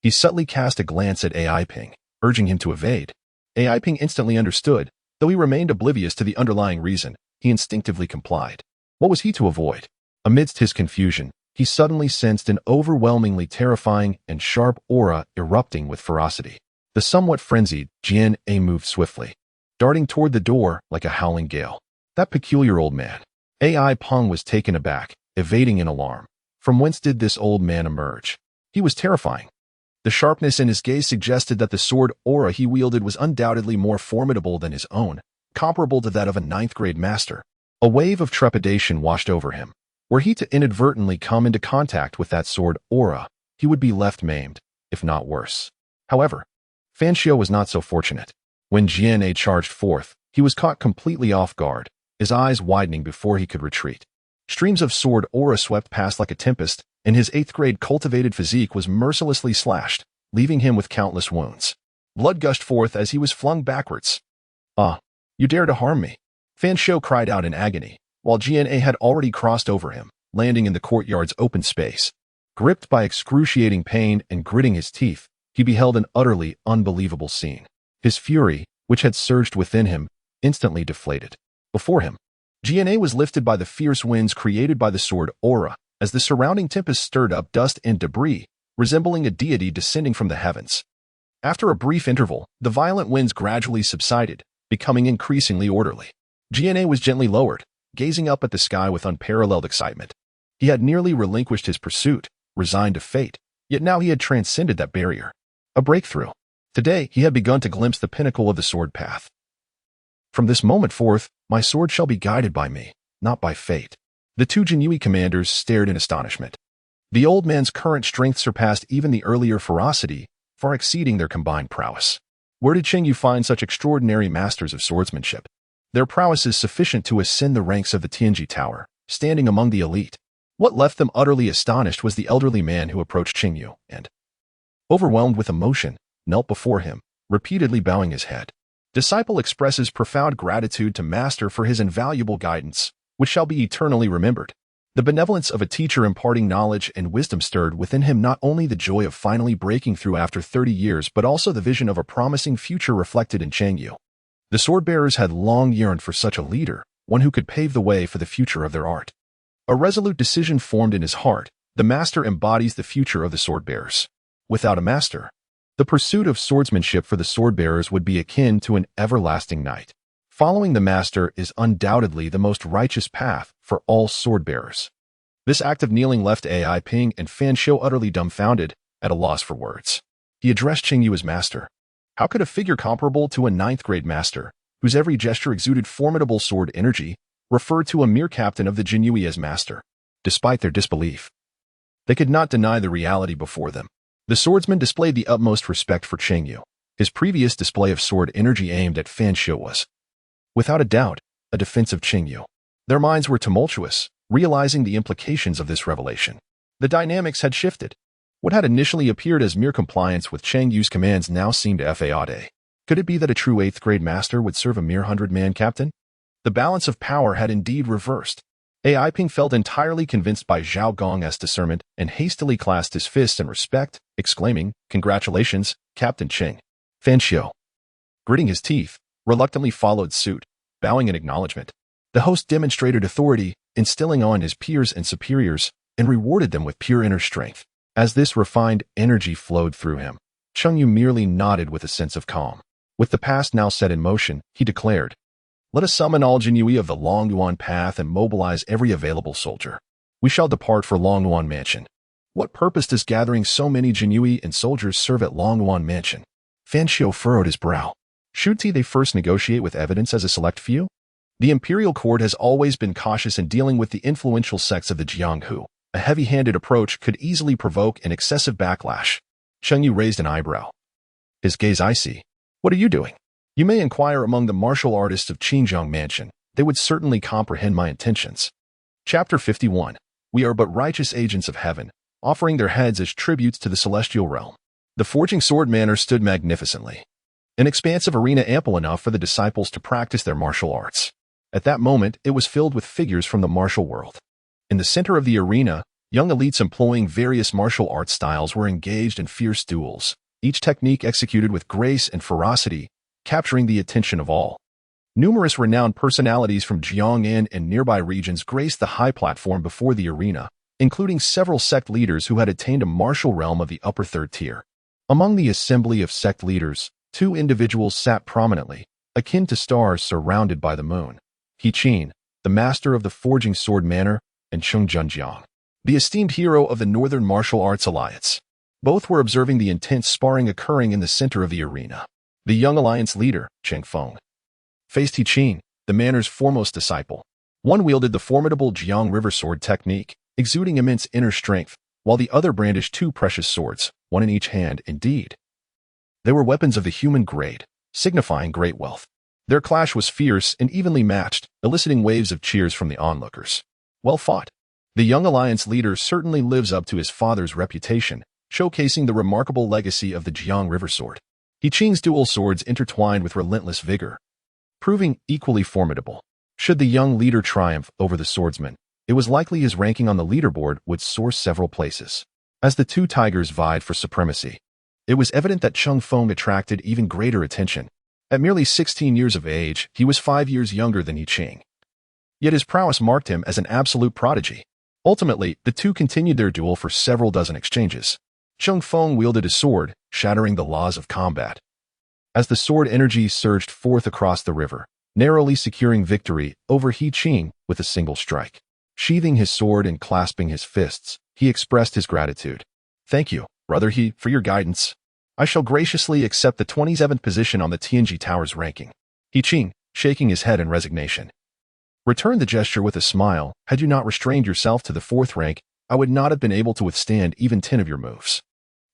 He subtly cast a glance at AI Ping, urging him to evade. AI Ping instantly understood. Though he remained oblivious to the underlying reason, he instinctively complied. What was he to avoid? Amidst his confusion, he suddenly sensed an overwhelmingly terrifying and sharp aura erupting with ferocity. The somewhat frenzied Jinyiwei moved swiftly, darting toward the door like a howling gale. That peculiar old man. AI Peng was taken aback, evading in alarm. From whence did this old man emerge? He was terrifying. The sharpness in his gaze suggested that the sword aura he wielded was undoubtedly more formidable than his own, comparable to that of a ninth-grade master. A wave of trepidation washed over him. Were he to inadvertently come into contact with that sword aura, he would be left maimed, if not worse. However, Fan Xiu was not so fortunate. When Jinyiwei charged forth, he was caught completely off guard, his eyes widening before he could retreat. Streams of sword aura swept past like a tempest, and his 8th-grade cultivated physique was mercilessly slashed, leaving him with countless wounds. Blood gushed forth as he was flung backwards. Ah, you dare to harm me! Fan Xiu cried out in agony, while Jinyiwei had already crossed over him, landing in the courtyard's open space. Gripped by excruciating pain and gritting his teeth, he beheld an utterly unbelievable scene. His fury, which had surged within him, instantly deflated. Before him, Jinyiwei was lifted by the fierce winds created by the sword aura, as the surrounding tempest stirred up dust and debris, resembling a deity descending from the heavens. After a brief interval, the violent winds gradually subsided, becoming increasingly orderly. Jinyiwei was gently lowered, gazing up at the sky with unparalleled excitement. He had nearly relinquished his pursuit, resigned to fate, yet now he had transcended that barrier. A breakthrough. Today, he had begun to glimpse the pinnacle of the sword path. From this moment forth, my sword shall be guided by me, not by fate. The two Jinyiwei commanders stared in astonishment. The old man's current strength surpassed even the earlier ferocity, far exceeding their combined prowess. Where did Cheng Yu find such extraordinary masters of swordsmanship? Their prowess is sufficient to ascend the ranks of the Tianji Tower, standing among the elite. What left them utterly astonished was the elderly man who approached Cheng Yu and, overwhelmed with emotion, knelt before him, repeatedly bowing his head. Disciple expresses profound gratitude to Master for his invaluable guidance, which shall be eternally remembered. The benevolence of a teacher imparting knowledge and wisdom stirred within him not only the joy of finally breaking through after 30 years but also the vision of a promising future reflected in Cheng Yu. The sword-bearers had long yearned for such a leader, one who could pave the way for the future of their art. A resolute decision formed in his heart. The master embodies the future of the sword-bearers. Without a master, the pursuit of swordsmanship for the sword-bearers would be akin to an everlasting night. Following the master is undoubtedly the most righteous path for all sword-bearers. This act of kneeling left AI Ping and Fan Xiu utterly dumbfounded, at a loss for words. He addressed Cheng Yu as master. How could a figure comparable to a ninth-grade master, whose every gesture exuded formidable sword energy, refer to a mere captain of the Jinyiwei as master? Despite their disbelief, They could not deny the reality before them. The swordsman displayed the utmost respect for Cheng Yu. His previous display of sword energy aimed at Fan Xiu was, without a doubt, a defense of Cheng Yu. Their minds were tumultuous, realizing the implications of this revelation. The dynamics had shifted. What had initially appeared as mere compliance with Cheng Yu's commands now seemed effete. Could it be that a true 8th grade master would serve a mere 100-man captain? The balance of power had indeed reversed. Ai Ping felt entirely convinced by Zhao Gong's discernment and hastily clasped his fists in respect, exclaiming, "Congratulations, Captain Cheng." Fan Xiu, gritting his teeth, reluctantly followed suit, bowing in acknowledgement. The host demonstrated authority, instilling on his peers and superiors, and rewarded them with pure inner strength. As this refined energy flowed through him, Cheng Yu merely nodded with a sense of calm. With the past now set in motion, he declared, "Let us summon all Jinyiwei of the Longyuan path and mobilize every available soldier. We shall depart for Longyuan Mansion." What purpose does gathering so many Jinyiwei and soldiers serve at Longyuan Mansion? Fan Xiu furrowed his brow. Should they first negotiate with evidence as a select few? The imperial court has always been cautious in dealing with the influential sects of the Jianghu. A heavy-handed approach could easily provoke an excessive backlash. Cheng Yu raised an eyebrow, his gaze icy. "What are you doing?" "You may inquire among the martial artists of Qinjiang Mansion. They would certainly comprehend my intentions." Chapter 51. We are but righteous agents of heaven, offering their heads as tributes to the celestial realm. The forging sword manor stood magnificently. An expansive arena ample enough for the disciples to practice their martial arts. At that moment, it was filled with figures from the martial world. In the center of the arena, young elites employing various martial arts styles were engaged in fierce duels, each technique executed with grace and ferocity, capturing the attention of all. Numerous renowned personalities from Jiangnan and nearby regions graced the high platform before the arena, including several sect leaders who had attained a martial realm of the upper third tier. Among the assembly of sect leaders, 2 individuals sat prominently, akin to stars surrounded by the moon. He Qin, the master of the forging sword manor, and Cheng Junjiang, the esteemed hero of the Northern Martial Arts Alliance. Both were observing the intense sparring occurring in the center of the arena. The young alliance leader, Cheng Feng, faced He Qin, the manor's foremost disciple. One wielded the formidable Jiang River sword technique, exuding immense inner strength, while the other brandished 2 precious swords, one in each hand, indeed. They were weapons of the human grade, signifying great wealth. Their clash was fierce and evenly matched, eliciting waves of cheers from the onlookers. Well fought. The young alliance leader certainly lives up to his father's reputation, showcasing the remarkable legacy of the Jiang River sword. He Qin's dual swords intertwined with relentless vigor, proving equally formidable. Should the young leader triumph over the swordsman, it was likely his ranking on the leaderboard would soar several places. As the 2 tigers vied for supremacy, it was evident that Cheng Feng attracted even greater attention. At merely 16 years of age, he was 5 years younger than He Qin. Yet his prowess marked him as an absolute prodigy. Ultimately, the 2 continued their duel for several dozen exchanges. Cheng Feng wielded his sword, shattering the laws of combat. As the sword energy surged forth across the river, narrowly securing victory over He Qin with a single strike. Sheathing his sword and clasping his fists, he expressed his gratitude. "Thank you, Brother He, for your guidance. I shall graciously accept the 27th position on the Tianji Tower's ranking." He Qin, shaking his head in resignation, returned the gesture with a smile. "Had you not restrained yourself to the 4th rank, I would not have been able to withstand even 10 of your moves."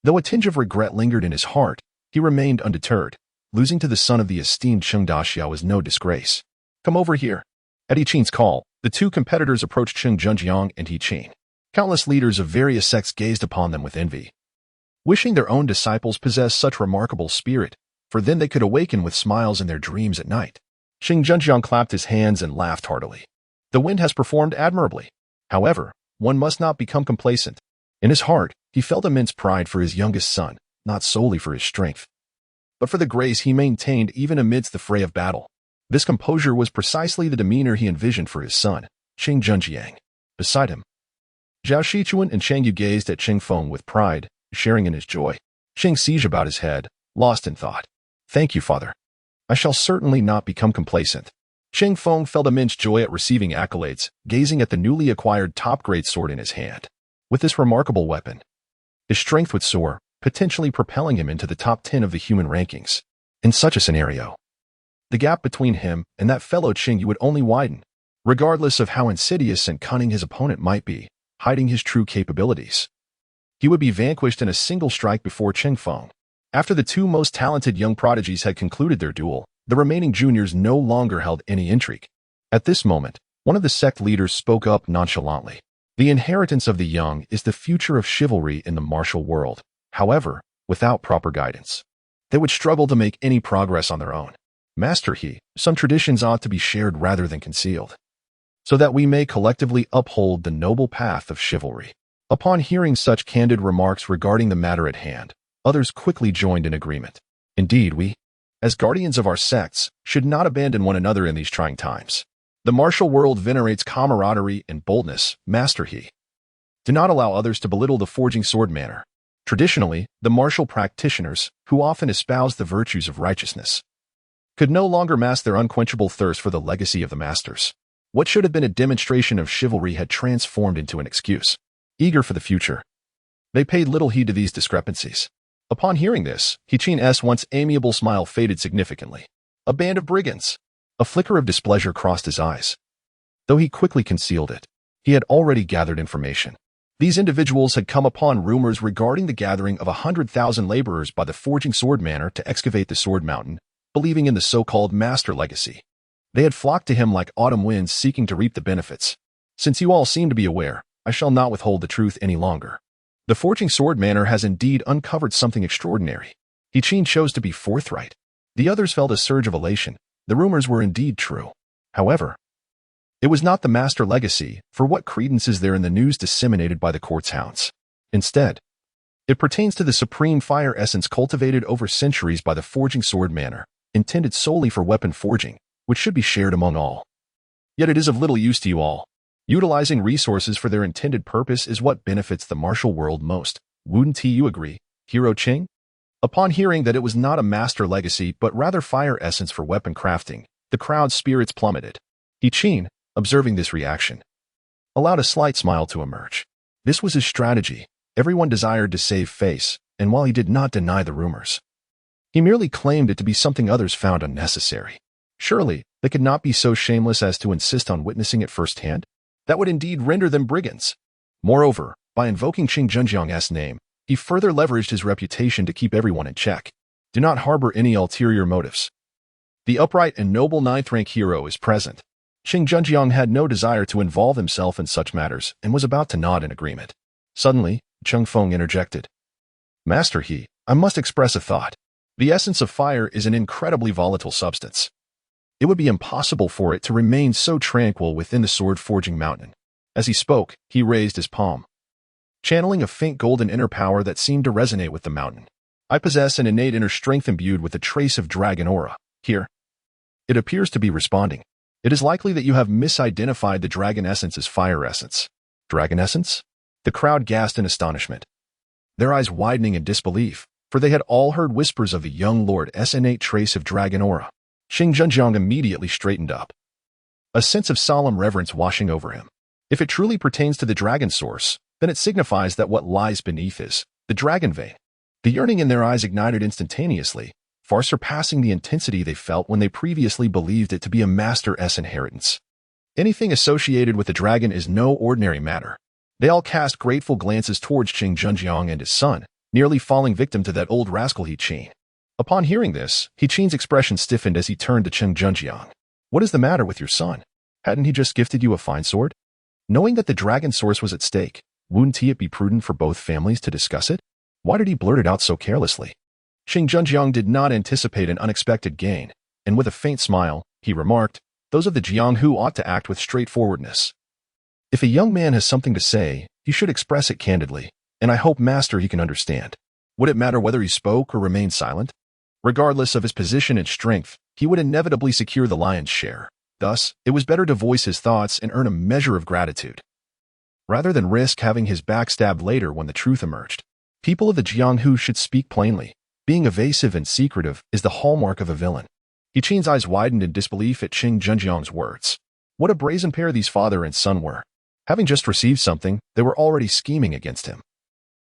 Though a tinge of regret lingered in his heart, he remained undeterred. Losing to the son of the esteemed Cheng Daxiao was no disgrace. "Come over here." At He Qin's call, the 2 competitors approached Cheng Junjiang and He Qin. Countless leaders of various sects gazed upon them with envy, wishing their own disciples possessed such remarkable spirit, for then they could awaken with smiles in their dreams at night. Cheng Junjiang clapped his hands and laughed heartily. The wind has performed admirably. However, one must not become complacent. In his heart, he felt immense pride for his youngest son, not solely for his strength, but for the grace he maintained even amidst the fray of battle. This composure was precisely the demeanor he envisioned for his son, Cheng Junjiang. Beside him, Zhao Shichuan and Cheng Yu gazed at Cheng Feng with pride, sharing in his joy. Cheng sieged about his head, lost in thought. "Thank you, father. I shall certainly not become complacent." Cheng Feng felt immense joy at receiving accolades, gazing at the newly acquired top-grade sword in his hand. With this remarkable weapon, his strength would soar, potentially propelling him into the top 10 of the human rankings. In such a scenario, the gap between him and that fellow Cheng Yu would only widen, regardless of how insidious and cunning his opponent might be, hiding his true capabilities. He would be vanquished in a single strike before Cheng Feng. After the two most talented young prodigies had concluded their duel, the remaining juniors no longer held any intrigue. At this moment, one of the sect leaders spoke up nonchalantly. The inheritance of the young is the future of chivalry in the martial world. However, without proper guidance, they would struggle to make any progress on their own. Master He, some traditions ought to be shared rather than concealed, so that we may collectively uphold the noble path of chivalry. Upon hearing such candid remarks regarding the matter at hand, others quickly joined in agreement. Indeed, we, as guardians of our sects, should not abandon one another in these trying times. The martial world venerates camaraderie and boldness, Master He. Do not allow others to belittle the forging sword manner. Traditionally, the martial practitioners, who often espouse the virtues of righteousness, could no longer mask their unquenchable thirst for the legacy of the masters. What should have been a demonstration of chivalry had transformed into an excuse. Eager for the future, they paid little heed to these discrepancies. Upon hearing this, He Qin's once amiable smile faded significantly. A band of brigands. A flicker of displeasure crossed his eyes. Though he quickly concealed it, he had already gathered information. These individuals had come upon rumors regarding the gathering of 100,000 laborers by the forging sword manor to excavate the sword mountain, believing in the so-called master legacy. They had flocked to him like autumn winds seeking to reap the benefits. Since you all seem to be aware, I shall not withhold the truth any longer. The forging sword manor has indeed uncovered something extraordinary. He Qin chose to be forthright. The others felt a surge of elation. The rumors were indeed true. However, it was not the master legacy, for what credence is there in the news disseminated by the court's hounds? Instead, it pertains to the supreme fire essence cultivated over centuries by the forging sword manor, intended solely for weapon forging, which should be shared among all. Yet it is of little use to you all. Utilizing resources for their intended purpose is what benefits the martial world most. Wouldn't you agree, Hero Cheng? Upon hearing that it was not a master legacy but rather fire essence for weapon crafting, the crowd's spirits plummeted. He Qin, observing this reaction, allowed a slight smile to emerge. This was his strategy. Everyone desired to save face, and while he did not deny the rumors, he merely claimed it to be something others found unnecessary. Surely, they could not be so shameless as to insist on witnessing it firsthand? That would indeed render them brigands. Moreover, by invoking Cheng Junjiang's name, he further leveraged his reputation to keep everyone in check. Do not harbor any ulterior motives. The upright and noble ninth-rank hero is present. Cheng Junjiang had no desire to involve himself in such matters and was about to nod in agreement. Suddenly, Cheng Feng interjected. Master He, I must express a thought. The essence of fire is an incredibly volatile substance. It would be impossible for it to remain so tranquil within the sword-forging mountain. As he spoke, he raised his palm, channeling a faint golden inner power that seemed to resonate with the mountain. I possess an innate inner strength imbued with a trace of dragon aura. Here, it appears to be responding. It is likely that you have misidentified the dragon essence as fire essence. Dragon essence? The crowd gasped in astonishment, their eyes widening in disbelief, for they had all heard whispers of the young lord's innate trace of dragon aura. Cheng Junjiang immediately straightened up, a sense of solemn reverence washing over him. If it truly pertains to the dragon source, then it signifies that what lies beneath is the dragon vein. The yearning in their eyes ignited instantaneously, far surpassing the intensity they felt when they previously believed it to be a master's inheritance. Anything associated with the dragon is no ordinary matter. They all cast grateful glances towards Cheng Junjiang and his son, nearly falling victim to that old rascal He Qin. Upon hearing this, He Qin's expression stiffened as he turned to Cheng Junjiang. What is the matter with your son? Hadn't he just gifted you a fine sword? Knowing that the dragon source was at stake, wouldn't it be prudent for both families to discuss it? Why did he blurt it out so carelessly? Cheng Junjiang did not anticipate an unexpected gain, and with a faint smile, he remarked, those of the Jianghu ought to act with straightforwardness. If a young man has something to say, he should express it candidly, and I hope, Master, he can understand. Would it matter whether he spoke or remained silent? Regardless of his position and strength, he would inevitably secure the lion's share. Thus, it was better to voice his thoughts and earn a measure of gratitude, rather than risk having his back stabbed later when the truth emerged. People of the Jianghu should speak plainly. Being evasive and secretive is the hallmark of a villain. He Qin's eyes widened in disbelief at Cheng Junjiang's words. What a brazen pair these father and son were. Having just received something, they were already scheming against him.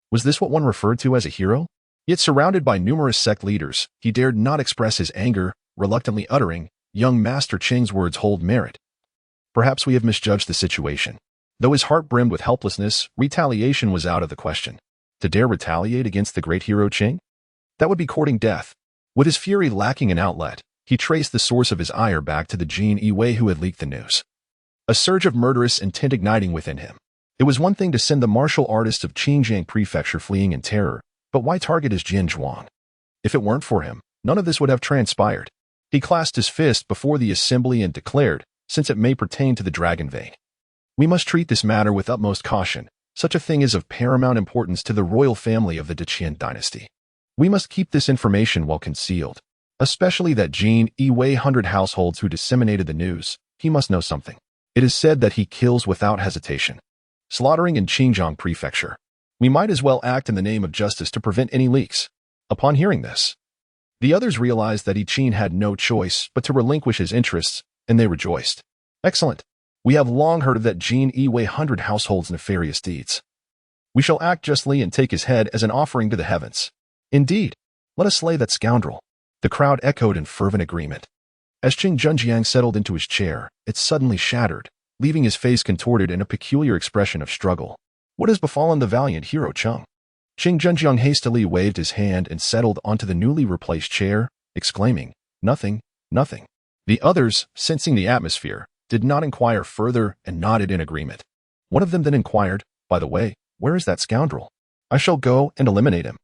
Was this what one referred to as a hero? Yet surrounded by numerous sect leaders, he dared not express his anger, reluctantly uttering, young Master Cheng's words hold merit. Perhaps we have misjudged the situation. Though his heart brimmed with helplessness, retaliation was out of the question. To dare retaliate against the great hero Cheng? That would be courting death. With his fury lacking an outlet, he traced the source of his ire back to the Jinyiwei who had leaked the news. A surge of murderous intent igniting within him. It was one thing to send the martial artists of Xinjiang Prefecture fleeing in terror, but why target his Jin Zhuang? If it weren't for him, none of this would have transpired. He clasped his fist before the assembly and declared, since it may pertain to the dragon vein, we must treat this matter with utmost caution. Such a thing is of paramount importance to the royal family of the Great Qian Dynasty. We must keep this information well concealed, especially that Jinyiwei 100 households who disseminated the news. He must know something. It is said that he kills without hesitation, slaughtering in Xinjiang Prefecture. We might as well act in the name of justice to prevent any leaks. Upon hearing this, the others realized that Qin had no choice but to relinquish his interests, and they rejoiced. Excellent. We have long heard of that Jinyiwei 100 households' nefarious deeds. We shall act justly and take his head as an offering to the heavens. Indeed, let us slay that scoundrel. The crowd echoed in fervent agreement. As Cheng Junjiang settled into his chair, it suddenly shattered, leaving his face contorted in a peculiar expression of struggle. What has befallen the valiant hero Cheng? Cheng Junjiang hastily waved his hand and settled onto the newly replaced chair, exclaiming, "Nothing, nothing." The others, sensing the atmosphere, did not inquire further and nodded in agreement. One of them then inquired, "By the way, where is that scoundrel? I shall go and eliminate him."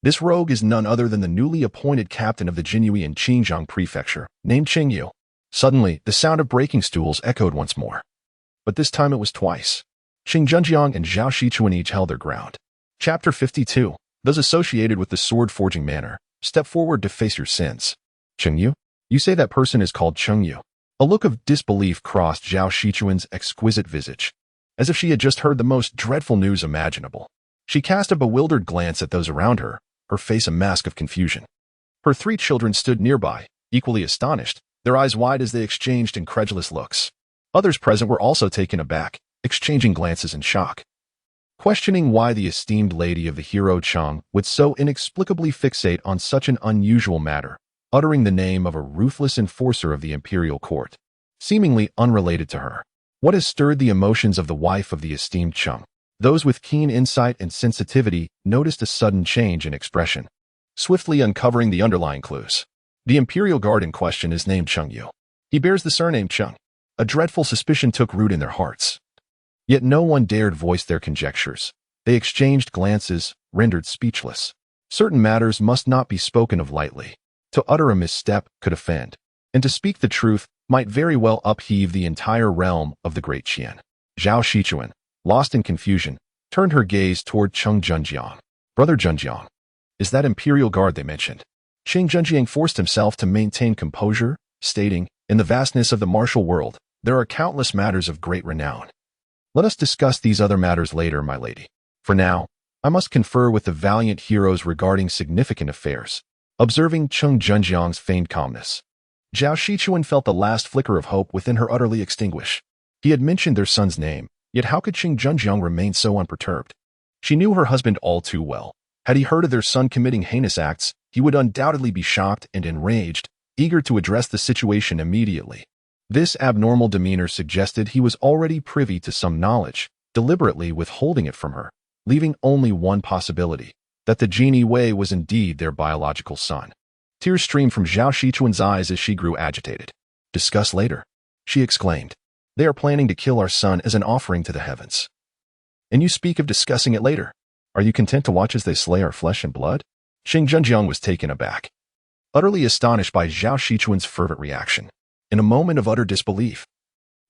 This rogue is none other than the newly appointed captain of the Jinyiwei in Xinjiang Prefecture, named Cheng Yu. Suddenly, the sound of breaking stools echoed once more. But this time it was twice. Cheng Junjiang and Zhao Shichuan each held their ground. Chapter 52. Those associated with the sword-forging manner, step forward to face your sins. Cheng Yu? You say that person is called Cheng Yu. A look of disbelief crossed Zhao Shichuan's exquisite visage, as if she had just heard the most dreadful news imaginable. She cast a bewildered glance at those around her, her face a mask of confusion. Her 3 children stood nearby, equally astonished, their eyes wide as they exchanged incredulous looks. Others present were also taken aback, exchanging glances in shock, questioning why the esteemed lady of the hero Cheng would so inexplicably fixate on such an unusual matter, uttering the name of a ruthless enforcer of the imperial court, seemingly unrelated to her. What has stirred the emotions of the wife of the esteemed Cheng? Those with keen insight and sensitivity noticed a sudden change in expression, swiftly uncovering the underlying clues. The imperial guard in question is named Cheng Yu. He bears the surname Cheng. A dreadful suspicion took root in their hearts. Yet no one dared voice their conjectures. They exchanged glances, rendered speechless. Certain matters must not be spoken of lightly. To utter a misstep could offend, and to speak the truth might very well upheave the entire realm of the Great Qian. Zhao Shichuan, lost in confusion, turned her gaze toward Cheng Junjiang. Brother Junjiang, is that imperial guard they mentioned? Cheng Junjiang forced himself to maintain composure, stating, in the vastness of the martial world, there are countless matters of great renown. Let us discuss these other matters later, my lady. For now, I must confer with the valiant heroes regarding significant affairs. Observing Cheng Junjiang's feigned calmness, Zhao Shichuan felt the last flicker of hope within her utterly extinguish. He had mentioned their son's name, yet how could Cheng Junjiang remain so unperturbed? She knew her husband all too well. Had he heard of their son committing heinous acts, he would undoubtedly be shocked and enraged, eager to address the situation immediately. This abnormal demeanor suggested he was already privy to some knowledge, deliberately withholding it from her, leaving only one possibility, that the Jinyiwei was indeed their biological son. Tears streamed from Zhao Shichuan's eyes as she grew agitated. Discuss later, she exclaimed. They are planning to kill our son as an offering to the heavens. And you speak of discussing it later. Are you content to watch as they slay our flesh and blood? Cheng Junjiang was taken aback, utterly astonished by Zhao Shichuan's fervent reaction. In a moment of utter disbelief,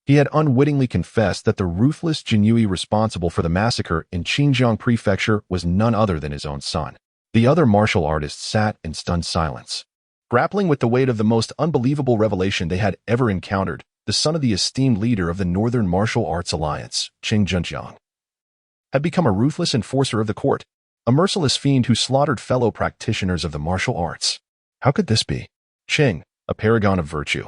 he had unwittingly confessed that the ruthless Jinyiwei responsible for the massacre in Xinjiang Prefecture was none other than his own son. The other martial artists sat in stunned silence, grappling with the weight of the most unbelievable revelation they had ever encountered. The son of the esteemed leader of the Northern Martial Arts Alliance, Cheng Junjiang, had become a ruthless enforcer of the court, a merciless fiend who slaughtered fellow practitioners of the martial arts. How could this be? Cheng, a paragon of virtue,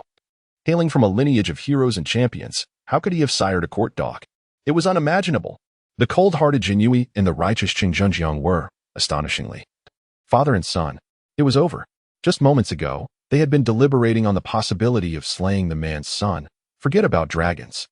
hailing from a lineage of heroes and champions, how could he have sired a court dog? It was unimaginable. The cold-hearted Jinyiwei and the righteous Cheng Junjiang were, astonishingly, father and son. It was over. Just moments ago, they had been deliberating on the possibility of slaying the man's son. Forget about dragons.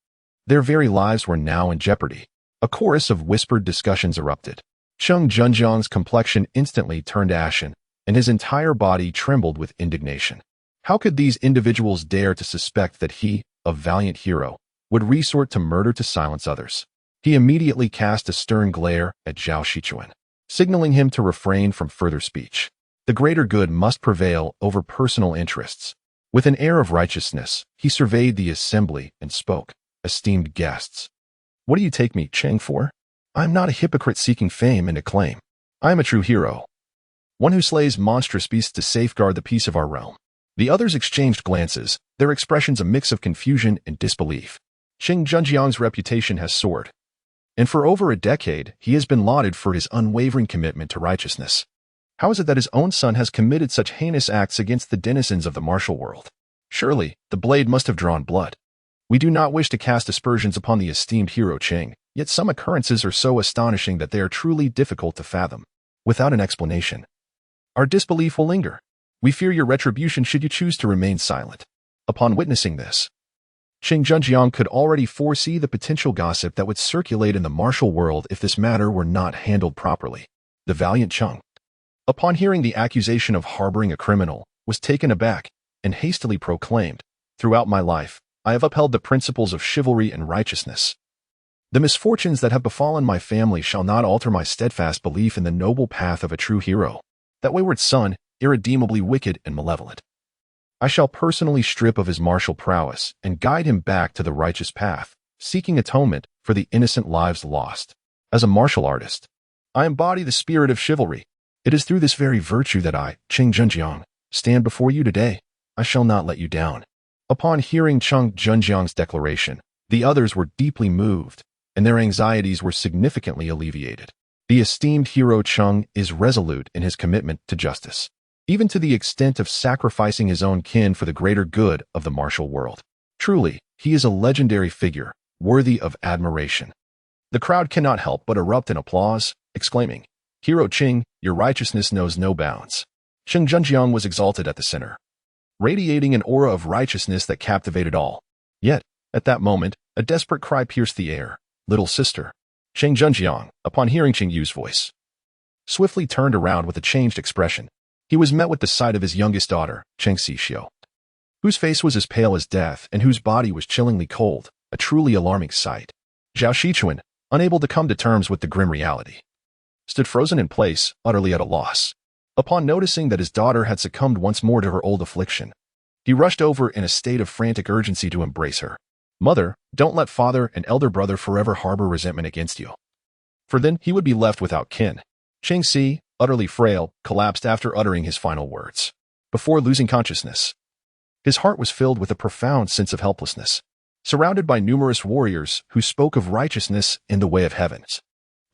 Their very lives were now in jeopardy. A chorus of whispered discussions erupted. Cheng Junjiang's complexion instantly turned ashen, and his entire body trembled with indignation. How could these individuals dare to suspect that he, a valiant hero, would resort to murder to silence others? He immediately cast a stern glare at Zhao Shichuan, signaling him to refrain from further speech. The greater good must prevail over personal interests. With an air of righteousness, he surveyed the assembly and spoke. Esteemed guests, what do you take me, Cheng, for? I am not a hypocrite seeking fame and acclaim. I am a true hero, one who slays monstrous beasts to safeguard the peace of our realm. The others exchanged glances, their expressions a mix of confusion and disbelief. Cheng Junjiang's reputation has soared, and for over a decade he has been lauded for his unwavering commitment to righteousness. How is it that his own son has committed such heinous acts against the denizens of the martial world? Surely, the blade must have drawn blood. We do not wish to cast aspersions upon the esteemed hero Cheng, yet some occurrences are so astonishing that they are truly difficult to fathom. Without an explanation, our disbelief will linger. We fear your retribution should you choose to remain silent. Upon witnessing this, Cheng Junjiang could already foresee the potential gossip that would circulate in the martial world if this matter were not handled properly. The valiant Cheng, upon hearing the accusation of harboring a criminal, was taken aback and hastily proclaimed, "Throughout my life, I have upheld the principles of chivalry and righteousness. The misfortunes that have befallen my family shall not alter my steadfast belief in the noble path of a true hero, that wayward son, irredeemably wicked and malevolent. I shall personally strip of his martial prowess and guide him back to the righteous path, seeking atonement for the innocent lives lost. As a martial artist, I embody the spirit of chivalry. It is through this very virtue that I, Cheng Junjiang, stand before you today. I shall not let you down." Upon hearing Cheng Junjiang's declaration, the others were deeply moved, and their anxieties were significantly alleviated. The esteemed hero Cheng is resolute in his commitment to justice, even to the extent of sacrificing his own kin for the greater good of the martial world. Truly, he is a legendary figure, worthy of admiration. The crowd cannot help but erupt in applause, exclaiming, "Hero Cheng, your righteousness knows no bounds." Cheng Junjiang was exalted at the center, radiating an aura of righteousness that captivated all. Yet, at that moment, a desperate cry pierced the air. "Little sister." Cheng Junjiang, upon hearing Cheng Yu's voice, swiftly turned around with a changed expression. He was met with the sight of his youngest daughter, Cheng Xixiu, whose face was as pale as death and whose body was chillingly cold, a truly alarming sight. Zhao Shichuan, unable to come to terms with the grim reality, stood frozen in place, utterly at a loss. Upon noticing that his daughter had succumbed once more to her old affliction, he rushed over in a state of frantic urgency to embrace her. "Mother, don't let father and elder brother forever harbor resentment against you, for then he would be left without kin." Cheng Si, utterly frail, collapsed after uttering his final words. Before losing consciousness, his heart was filled with a profound sense of helplessness. Surrounded by numerous warriors who spoke of righteousness in the way of heavens,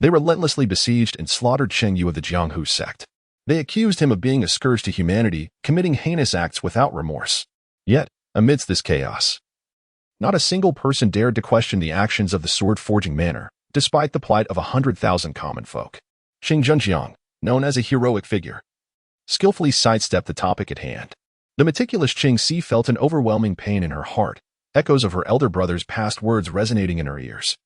they relentlessly besieged and slaughtered Cheng Yu of the Jianghu sect. They accused him of being a scourge to humanity, committing heinous acts without remorse. Yet, amidst this chaos, not a single person dared to question the actions of the sword-forging manor, despite the plight of 100,000 common folk. Cheng Junjiang, known as a heroic figure, skillfully sidestepped the topic at hand. The meticulous Cheng Si felt an overwhelming pain in her heart, echoes of her elder brother's past words resonating in her ears.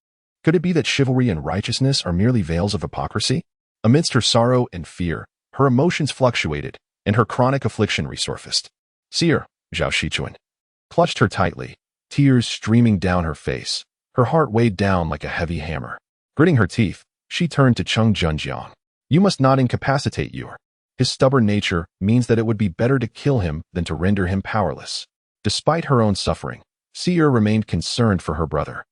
Could it be that chivalry and righteousness are merely veils of hypocrisy? Amidst her sorrow and fear, her emotions fluctuated, and her chronic affliction resurfaced. Seer, Zhao Shichuan, clutched her tightly, tears streaming down her face, her heart weighed down like a heavy hammer. Gritting her teeth, she turned to Cheng Junjiang. "You must not incapacitate Yu. His stubborn nature means that it would be better to kill him than to render him powerless." Despite her own suffering, Seer remained concerned for her brother.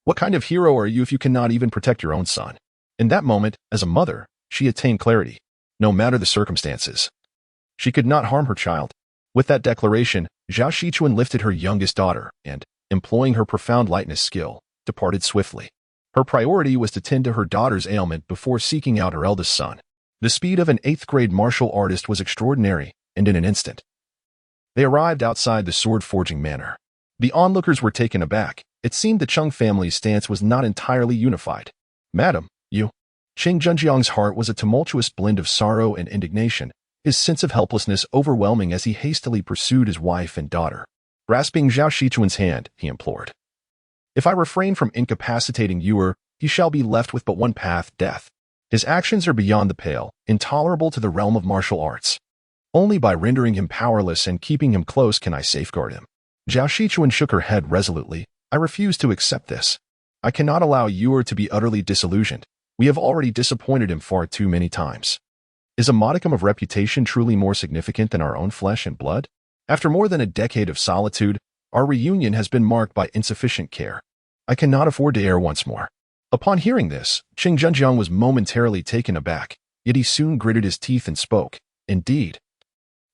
"What kind of hero are you if you cannot even protect your own son?" In that moment, as a mother, she attained clarity. No matter the circumstances, she could not harm her child. With that declaration, Zhao Shichuan lifted her youngest daughter and, employing her profound lightness skill, departed swiftly. Her priority was to tend to her daughter's ailment before seeking out her eldest son. The speed of an 8th-grade martial artist was extraordinary, and in an instant, they arrived outside the sword-forging manor. The onlookers were taken aback. It seemed the Cheng family's stance was not entirely unified. "Madam, you..." Cheng Junjiang's heart was a tumultuous blend of sorrow and indignation, his sense of helplessness overwhelming as he hastily pursued his wife and daughter. Grasping Zhao Shichuan's hand, he implored, "If I refrain from incapacitating Yu, he shall be left with but one path, death." His actions are beyond the pale, intolerable to the realm of martial arts. Only by rendering him powerless and keeping him close can I safeguard him. Zhao Shichuan shook her head resolutely. I refuse to accept this. I cannot allow Yu to be utterly disillusioned. We have already disappointed him far too many times. Is a modicum of reputation truly more significant than our own flesh and blood? After more than a decade of solitude, our reunion has been marked by insufficient care. I cannot afford to err once more. Upon hearing this, Cheng Yu was momentarily taken aback, yet he soon gritted his teeth and spoke. Indeed,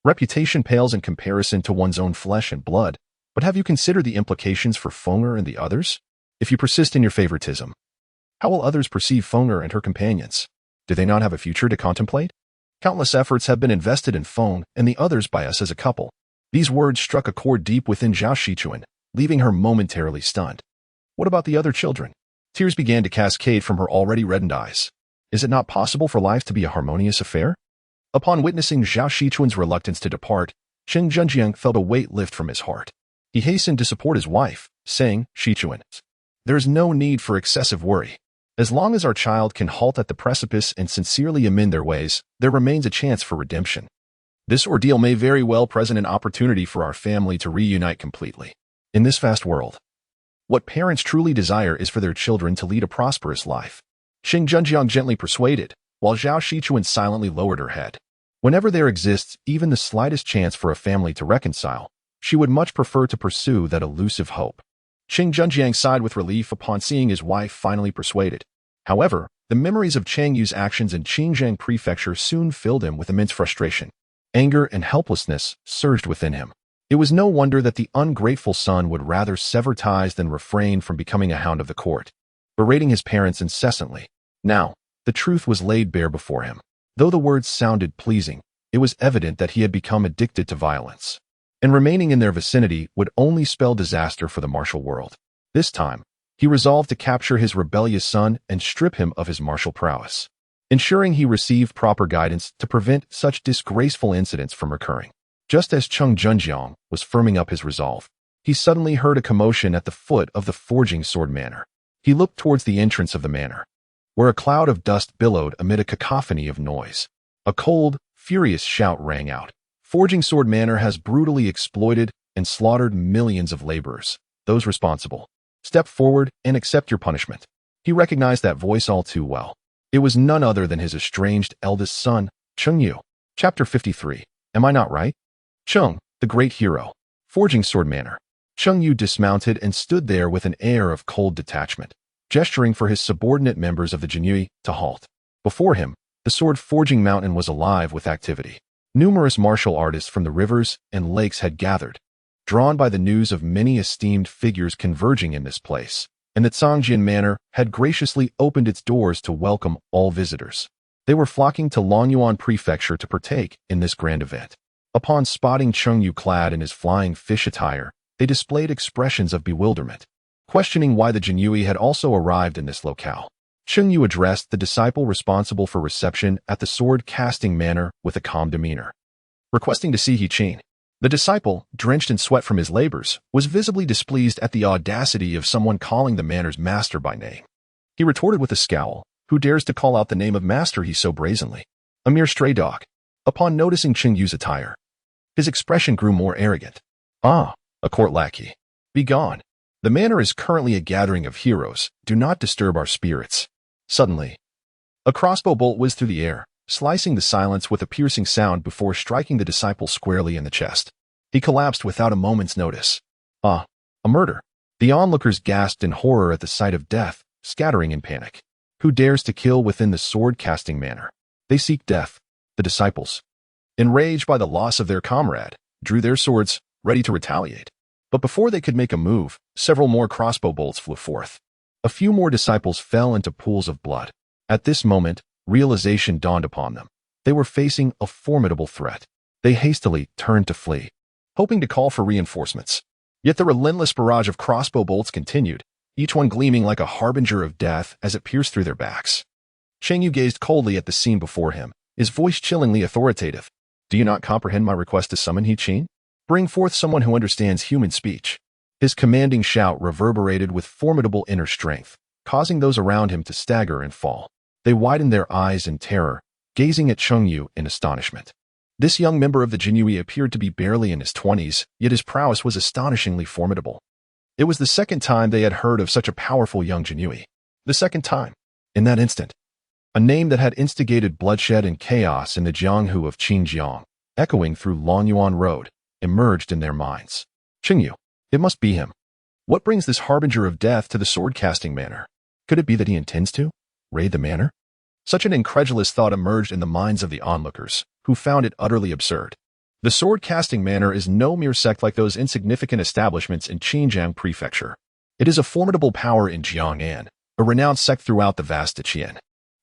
reputation pales in comparison to one's own flesh and blood, but have you considered the implications for Feign and the others? If you persist in your favoritism, how will others perceive Feign and her companions? Do they not have a future to contemplate? Countless efforts have been invested in Feign and the others by us as a couple. These words struck a chord deep within Zhao Shichuan, leaving her momentarily stunned. What about the other children? Tears began to cascade from her already reddened eyes. Is it not possible for life to be a harmonious affair? Upon witnessing Zhao Shichuan's reluctance to depart, Cheng Yu felt a weight lift from his heart. He hastened to support his wife, saying, Shichuan, there is no need for excessive worry. As long as our child can halt at the precipice and sincerely amend their ways, there remains a chance for redemption. This ordeal may very well present an opportunity for our family to reunite completely. In this vast world, what parents truly desire is for their children to lead a prosperous life. Cheng Yu gently persuaded, while Zhao Shichuan silently lowered her head. Whenever there exists even the slightest chance for a family to reconcile, she would much prefer to pursue that elusive hope. Cheng Yu sighed with relief upon seeing his wife finally persuaded. However, the memories of Cheng Yu's actions in Xinjiang Prefecture soon filled him with immense frustration. Anger and helplessness surged within him. It was no wonder that the ungrateful son would rather sever ties than refrain from becoming a hound of the court, berating his parents incessantly. Now, the truth was laid bare before him. Though the words sounded pleasing, it was evident that he had become addicted to violence, and remaining in their vicinity would only spell disaster for the martial world. This time, he resolved to capture his rebellious son and strip him of his martial prowess, ensuring he received proper guidance to prevent such disgraceful incidents from occurring. Just as Cheng Yu was firming up his resolve, he suddenly heard a commotion at the foot of the Forging Sword Manor. He looked towards the entrance of the manor, where a cloud of dust billowed amid a cacophony of noise. A cold, furious shout rang out. Forging Sword Manor has brutally exploited and slaughtered millions of laborers. Those responsible, step forward and accept your punishment. He recognized that voice all too well. It was none other than his estranged eldest son, Cheng Yu. Chapter 53. Am I not right? Cheng, the great hero. Forging Sword Manor. Cheng Yu dismounted and stood there with an air of cold detachment, gesturing for his subordinate members of the Jinyiwei to halt. Before him, the sword-forging mountain was alive with activity. Numerous martial artists from the rivers and lakes had gathered, drawn by the news of many esteemed figures converging in this place, and the Zhangjian Manor had graciously opened its doors to welcome all visitors. They were flocking to Longyuan Prefecture to partake in this grand event. Upon spotting Cheng Yu clad in his flying fish attire, they displayed expressions of bewilderment, questioning why the Jinyiwei had also arrived in this locale. Cheng Yu addressed the disciple responsible for reception at the sword-casting manor with a calm demeanor, requesting to see He Qin. The disciple, drenched in sweat from his labors, was visibly displeased at the audacity of someone calling the manor's master by name. He retorted with a scowl, "Who dares to call out the name of master he so brazenly? A mere stray dog." Upon noticing Cheng Yu's attire, his expression grew more arrogant. "Ah, a court lackey. Be gone. The manor is currently a gathering of heroes. Do not disturb our spirits." Suddenly, a crossbow bolt whizzed through the air, slicing the silence with a piercing sound before striking the disciple squarely in the chest. He collapsed without a moment's notice. "Ah, a murder." The onlookers gasped in horror at the sight of death, scattering in panic. Who dares to kill within the sword-casting manor? They seek death. The disciples, enraged by the loss of their comrade, drew their swords, ready to retaliate. But before they could make a move, several more crossbow bolts flew forth. A few more disciples fell into pools of blood. At this moment, realization dawned upon them. They were facing a formidable threat. They hastily turned to flee, hoping to call for reinforcements. Yet the relentless barrage of crossbow bolts continued, each one gleaming like a harbinger of death as it pierced through their backs. Cheng Yu gazed coldly at the scene before him, his voice chillingly authoritative. "Do you not comprehend my request to summon He Qin? Bring forth someone who understands human speech." His commanding shout reverberated with formidable inner strength, causing those around him to stagger and fall. They widened their eyes in terror, gazing at Cheng Yu in astonishment. This young member of the Jinyiwei appeared to be barely in his 20s, yet his prowess was astonishingly formidable. It was the second time they had heard of such a powerful young Jinyiwei. The second time. In that instant, a name that had instigated bloodshed and chaos in the Jianghu of Xinjiang, echoing through Longyuan Road, emerged in their minds. Cheng Yu. It must be him. What brings this harbinger of death to the sword-casting manor? Could it be that he intends to raid the manor? Such an incredulous thought emerged in the minds of the onlookers, who found it utterly absurd. The sword-casting manor is no mere sect like those insignificant establishments in Xinjiang Prefecture. It is a formidable power in Jiangnan, a renowned sect throughout the vast Qian.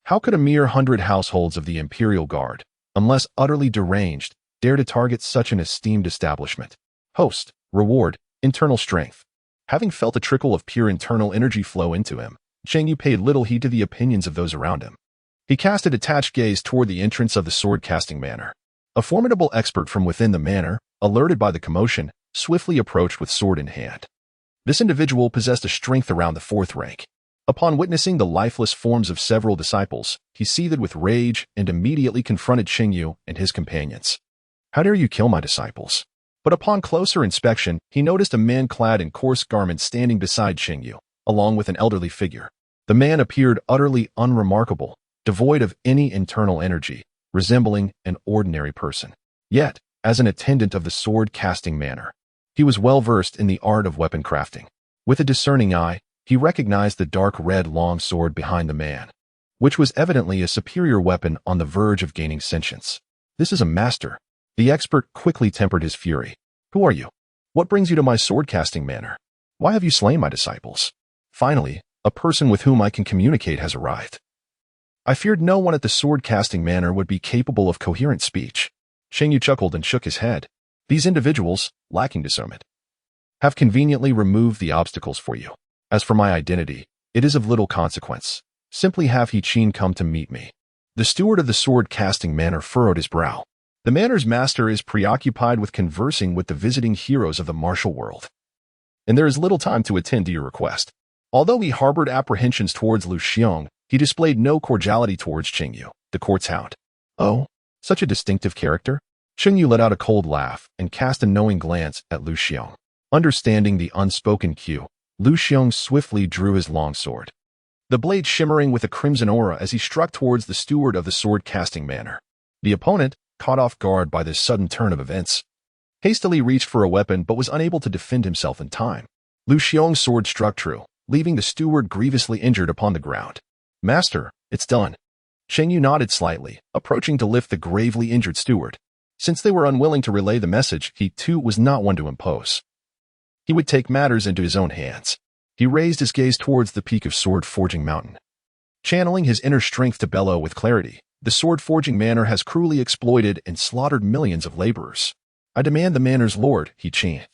How could a mere 100 households of the Imperial Guard, unless utterly deranged, dare to target such an esteemed establishment? Host, reward, internal strength. Having felt a trickle of pure internal energy flow into him, Cheng Yu paid little heed to the opinions of those around him. He cast a detached gaze toward the entrance of the sword-casting manor. A formidable expert from within the manor, alerted by the commotion, swiftly approached with sword in hand. This individual possessed a strength around the fourth rank. Upon witnessing the lifeless forms of several disciples, he seethed with rage and immediately confronted Cheng Yu and his companions. How dare you kill my disciples? But upon closer inspection, he noticed a man clad in coarse garments standing beside Cheng Yu, along with an elderly figure. The man appeared utterly unremarkable, devoid of any internal energy, resembling an ordinary person. Yet, as an attendant of the sword-casting manor, he was well versed in the art of weapon crafting. With a discerning eye, he recognized the dark red long sword behind the man, which was evidently a superior weapon on the verge of gaining sentience. This is a master. The expert quickly tempered his fury. Who are you? What brings you to my sword-casting manor? Why have you slain my disciples? Finally, a person with whom I can communicate has arrived. I feared no one at the sword-casting manor would be capable of coherent speech. Cheng Yu chuckled and shook his head. These individuals, lacking discernment, have conveniently removed the obstacles for you. As for my identity, it is of little consequence. Simply have He Qin come to meet me. The steward of the sword-casting manor furrowed his brow. The manor's master is preoccupied with conversing with the visiting heroes of the martial world, and there is little time to attend to your request. Although he harbored apprehensions towards Lu Xiong, he displayed no cordiality towards Cheng Yu, the court's hound. Oh, such a distinctive character? Cheng Yu let out a cold laugh and cast a knowing glance at Lu Xiong. Understanding the unspoken cue, Lu Xiong swiftly drew his long sword, the blade shimmering with a crimson aura as he struck towards the steward of the sword-casting manor. The opponent, caught off guard by this sudden turn of events, hastily reached for a weapon but was unable to defend himself in time. Lu Xiong's sword struck true, leaving the steward grievously injured upon the ground. Master, it's done. Cheng Yu nodded slightly, approaching to lift the gravely injured steward. Since they were unwilling to relay the message, he too was not one to impose. He would take matters into his own hands. He raised his gaze towards the peak of sword-forging mountain. Channeling his inner strength to bellow with clarity, the sword-forging manor has cruelly exploited and slaughtered millions of laborers. I demand the manor's lord, he chanted,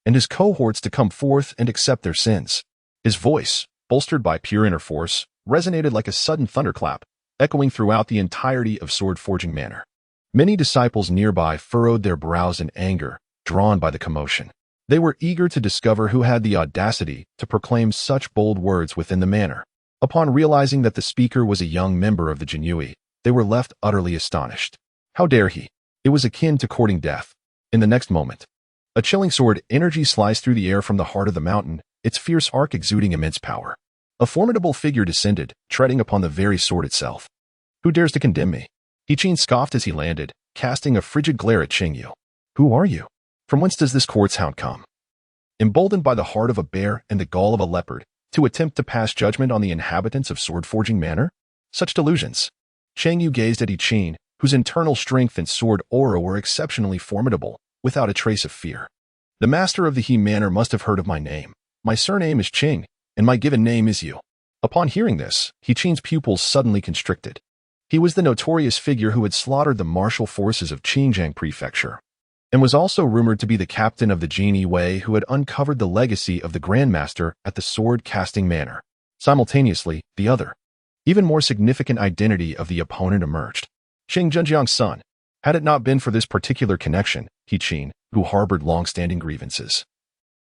and his cohorts to come forth and accept their sins. His voice, bolstered by pure inner force, resonated like a sudden thunderclap, echoing throughout the entirety of sword-forging manor. Many disciples nearby furrowed their brows in anger, drawn by the commotion. They were eager to discover who had the audacity to proclaim such bold words within the manor. Upon realizing that the speaker was a young member of the Jinyiwei, they were left utterly astonished. How dare he? It was akin to courting death. In the next moment, a chilling sword energy sliced through the air from the heart of the mountain, its fierce arc exuding immense power. A formidable figure descended, treading upon the very sword itself. Who dares to condemn me? He Qin scoffed as he landed, casting a frigid glare at Cheng Yu. Who are you? From whence does this court's hound come? Emboldened by the heart of a bear and the gall of a leopard, to attempt to pass judgment on the inhabitants of sword-forging manor? Such delusions. Cheng Yu gazed at Yi Qin, whose internal strength and sword aura were exceptionally formidable, without a trace of fear. The master of the He manor must have heard of my name. My surname is Cheng, and my given name is Yu. Upon hearing this, Yi Qin's pupils suddenly constricted. He was the notorious figure who had slaughtered the martial forces of Xinjiang Prefecture, and was also rumored to be the captain of the Jinyiwei who had uncovered the legacy of the Grandmaster at the sword-casting manor. Simultaneously, the other, even more significant identity of the opponent emerged. Cheng Zhenjiang's son. Had it not been for this particular connection, Yi Qin, who harbored long-standing grievances,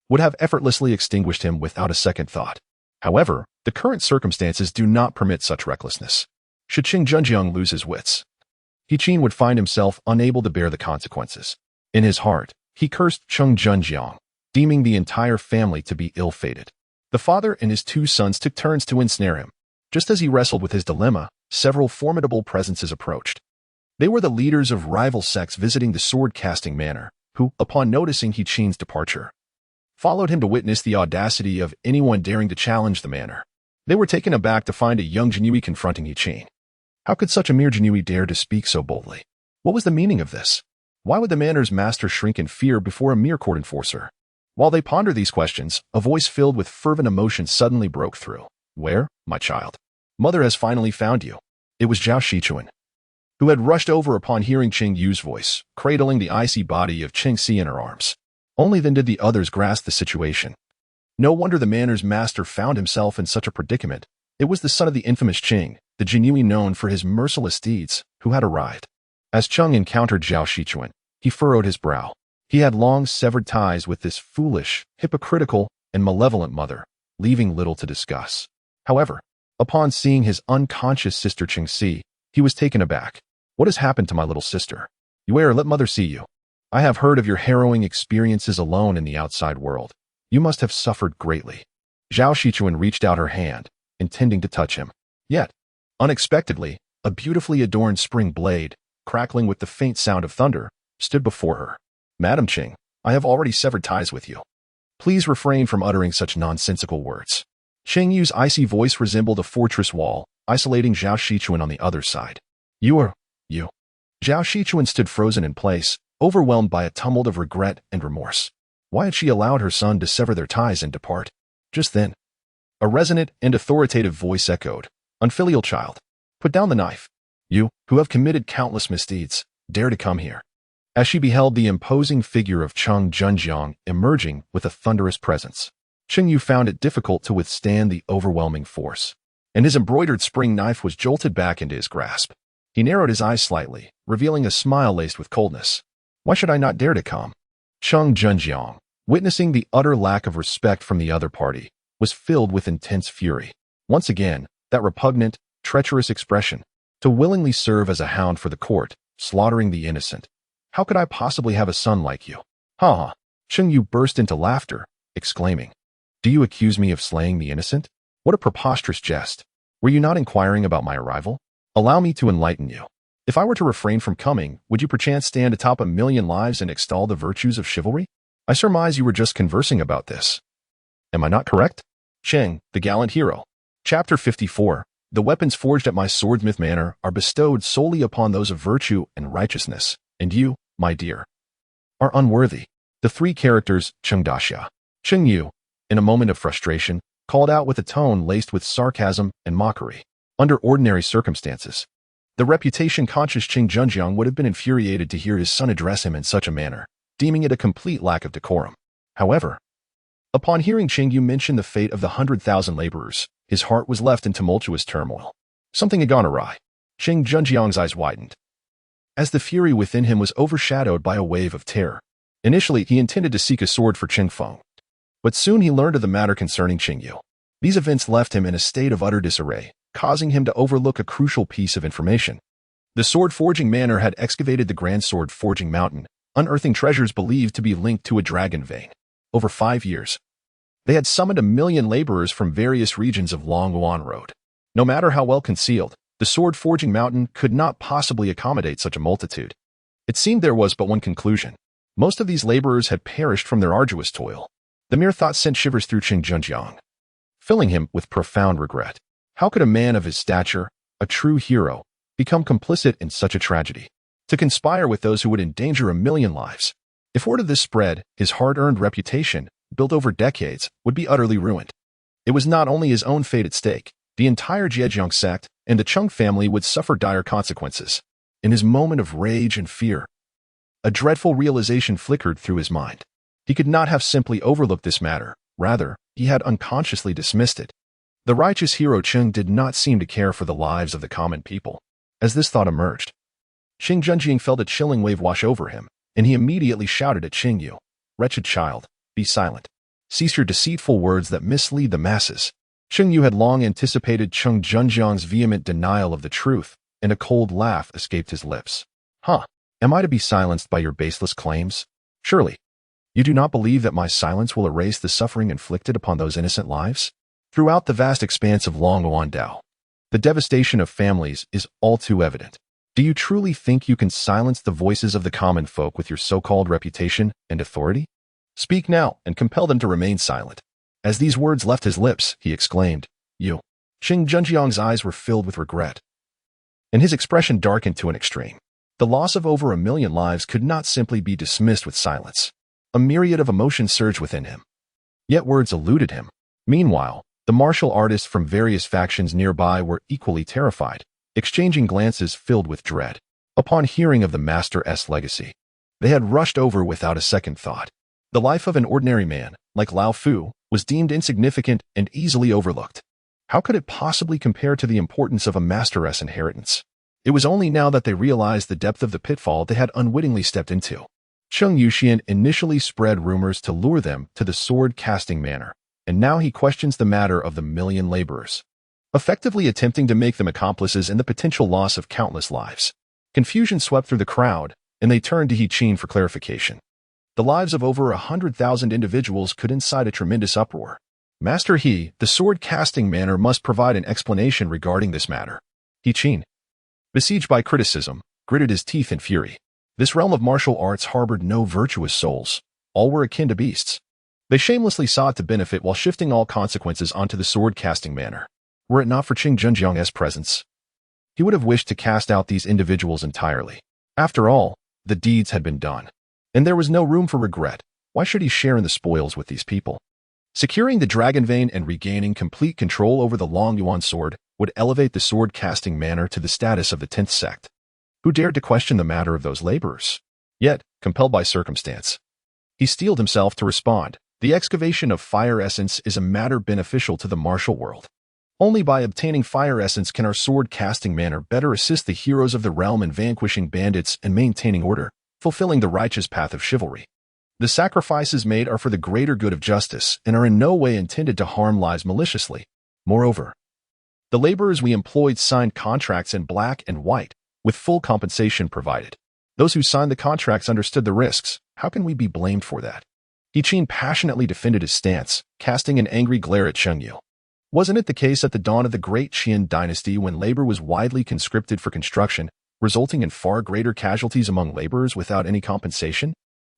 would have effortlessly extinguished him without a second thought. However, the current circumstances do not permit such recklessness. Should Cheng Junjiang lose his wits, Qin would find himself unable to bear the consequences. In his heart, he cursed Cheng Junjiang, deeming the entire family to be ill-fated. The father and his two sons took turns to ensnare him. Just as he wrestled with his dilemma, several formidable presences approached. They were the leaders of rival sects visiting the sword-casting manor, who, upon noticing Qin's departure, followed him to witness the audacity of anyone daring to challenge the manor. They were taken aback to find a young Jinyiwei confronting Qin. How could such a mere Jinyiwei dare to speak so boldly? What was the meaning of this? Why would the manor's master shrink in fear before a mere court enforcer? While they pondered these questions, a voice filled with fervent emotion suddenly broke through. Where, my child? Mother has finally found you. It was Zhao Shichuan, who had rushed over upon hearing Cheng Yu's voice, cradling the icy body of Cheng Si in her arms. Only then did the others grasp the situation. No wonder the manor's master found himself in such a predicament. It was the son of the infamous Cheng, the Jinyiwei known for his merciless deeds, who had arrived. As Cheng encountered Zhao Shichuan, he furrowed his brow. He had long severed ties with this foolish, hypocritical, and malevolent mother, leaving little to discuss. However, upon seeing his unconscious sister Cheng Si, he was taken aback. What has happened to my little sister? Yue, let mother see you. I have heard of your harrowing experiences alone in the outside world. You must have suffered greatly. Zhao Shichuan reached out her hand, intending to touch him. Yet, unexpectedly, a beautifully adorned spring blade, crackling with the faint sound of thunder, stood before her. Madam Cheng, I have already severed ties with you. Please refrain from uttering such nonsensical words. Cheng Yu's icy voice resembled a fortress wall, isolating Zhao Shichuan on the other side. You. Zhao Shichuan stood frozen in place, overwhelmed by a tumult of regret and remorse. Why had she allowed her son to sever their ties and depart? Just then, a resonant and authoritative voice echoed. Unfilial child, put down the knife. You, who have committed countless misdeeds, dare to come here. As she beheld the imposing figure of Cheng Junjiang emerging with a thunderous presence, Cheng Yu found it difficult to withstand the overwhelming force, and his embroidered spring knife was jolted back into his grasp. He narrowed his eyes slightly, revealing a smile laced with coldness. Why should I not dare to come? Cheng Junjiang, witnessing the utter lack of respect from the other party, was filled with intense fury. Once again, that repugnant, treacherous expression, to willingly serve as a hound for the court, slaughtering the innocent. How could I possibly have a son like you? Ha ha! Cheng Yu burst into laughter, exclaiming, Do you accuse me of slaying the innocent? What a preposterous jest! Were you not inquiring about my arrival? Allow me to enlighten you. If I were to refrain from coming, would you perchance stand atop 1,000,000 lives and extol the virtues of chivalry? I surmise you were just conversing about this. Am I not correct? Cheng, the gallant hero. Chapter 54. The weapons forged at my swordsmith manor are bestowed solely upon those of virtue and righteousness, and you, my dear, are unworthy. The three characters, Cheng Daxia, Cheng Yu, in a moment of frustration, called out with a tone laced with sarcasm and mockery. Under ordinary circumstances, the reputation-conscious Cheng Junjiang would have been infuriated to hear his son address him in such a manner, deeming it a complete lack of decorum. However, upon hearing Cheng Yu mention the fate of the 100,000 laborers, his heart was left in tumultuous turmoil. Something had gone awry. Cheng Junjiang's eyes widened, as the fury within him was overshadowed by a wave of terror. Initially, he intended to seek a sword for Cheng Feng, but soon he learned of the matter concerning Cheng Yu. These events left him in a state of utter disarray, causing him to overlook a crucial piece of information. The sword-forging manor had excavated the Grand Sword-Forging Mountain, unearthing treasures believed to be linked to a dragon vein. Over 5 years, they had summoned 1,000,000 laborers from various regions of Longyuan Road. No matter how well concealed, the sword-forging mountain could not possibly accommodate such a multitude. It seemed there was but one conclusion. Most of these laborers had perished from their arduous toil. The mere thought sent shivers through Cheng Junjiang, filling him with profound regret. How could a man of his stature, a true hero, become complicit in such a tragedy? To conspire with those who would endanger 1,000,000 lives. If word of this spread, his hard-earned reputation, built over decades, would be utterly ruined. It was not only his own fate at stake. The entire Zhejiang sect and the Cheng family would suffer dire consequences. In his moment of rage and fear, a dreadful realization flickered through his mind. He could not have simply overlooked this matter. Rather, he had unconsciously dismissed it. The righteous hero Cheng did not seem to care for the lives of the common people. As this thought emerged, Cheng Junjiang felt a chilling wave wash over him, and he immediately shouted at Cheng Yu, "Wretched child, be silent. Cease your deceitful words that mislead the masses." Cheng Yu had long anticipated Cheng Junjiang's vehement denial of the truth, and a cold laugh escaped his lips. Huh, am I to be silenced by your baseless claims? Surely, you do not believe that my silence will erase the suffering inflicted upon those innocent lives? Throughout the vast expanse of Longyuandao, the devastation of families is all too evident. Do you truly think you can silence the voices of the common folk with your so-called reputation and authority? Speak now and compel them to remain silent. As these words left his lips, he exclaimed, You. Cheng Junjiang's eyes were filled with regret, and his expression darkened to an extreme. The loss of over 1 million lives could not simply be dismissed with silence. A myriad of emotions surged within him. Yet words eluded him. Meanwhile, the martial artists from various factions nearby were equally terrified, exchanging glances filled with dread. Upon hearing of the Master's legacy, they had rushed over without a second thought. The life of an ordinary man, like Lao Fu, was deemed insignificant and easily overlooked. How could it possibly compare to the importance of a Master's inheritance? It was only now that they realized the depth of the pitfall they had unwittingly stepped into. Cheng Yuxian initially spread rumors to lure them to the sword-casting manor, and now he questions the matter of the 1,000,000 laborers, effectively attempting to make them accomplices in the potential loss of countless lives. Confusion swept through the crowd, and they turned to He Qin for clarification. The lives of over 100,000 individuals could incite a tremendous uproar. Master He, the sword-casting manor must provide an explanation regarding this matter. He Qin, besieged by criticism, gritted his teeth in fury. This realm of martial arts harbored no virtuous souls. All were akin to beasts. They shamelessly sought to benefit while shifting all consequences onto the sword-casting manor. Were it not for Cheng Junjiang's presence, he would have wished to cast out these individuals entirely. After all, the deeds had been done, and there was no room for regret. Why should he share in the spoils with these people? Securing the dragon vein and regaining complete control over the Longyuan sword would elevate the sword-casting manor to the status of the 10th sect. Who dared to question the matter of those laborers? Yet, compelled by circumstance, he steeled himself to respond. The excavation of fire essence is a matter beneficial to the martial world. Only by obtaining fire essence can our sword-casting manor better assist the heroes of the realm in vanquishing bandits and maintaining order, fulfilling the righteous path of chivalry. The sacrifices made are for the greater good of justice and are in no way intended to harm lives maliciously. Moreover, the laborers we employed signed contracts in black and white, with full compensation provided. Those who signed the contracts understood the risks. How can we be blamed for that? He Qin passionately defended his stance, casting an angry glare at Cheng Yu. Wasn't it the case at the dawn of the Great Qian Dynasty when labor was widely conscripted for construction, resulting in far greater casualties among laborers without any compensation?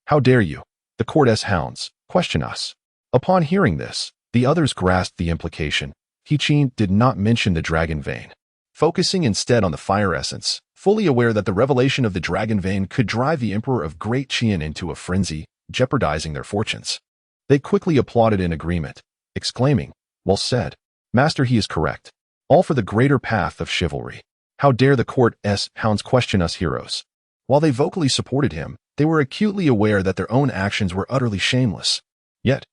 How dare you, the court's hounds, question us? Upon hearing this, the others grasped the implication. He Qin did not mention the dragon vein, focusing instead on the fire essence, fully aware that the revelation of the dragon vein could drive the emperor of Great Qian into a frenzy, jeopardizing their fortunes. They quickly applauded in agreement, exclaiming, Well said, Master, he is correct. All for the greater path of chivalry. How dare the court's hounds question us heroes? While they vocally supported him, they were acutely aware that their own actions were utterly shameless. Yet,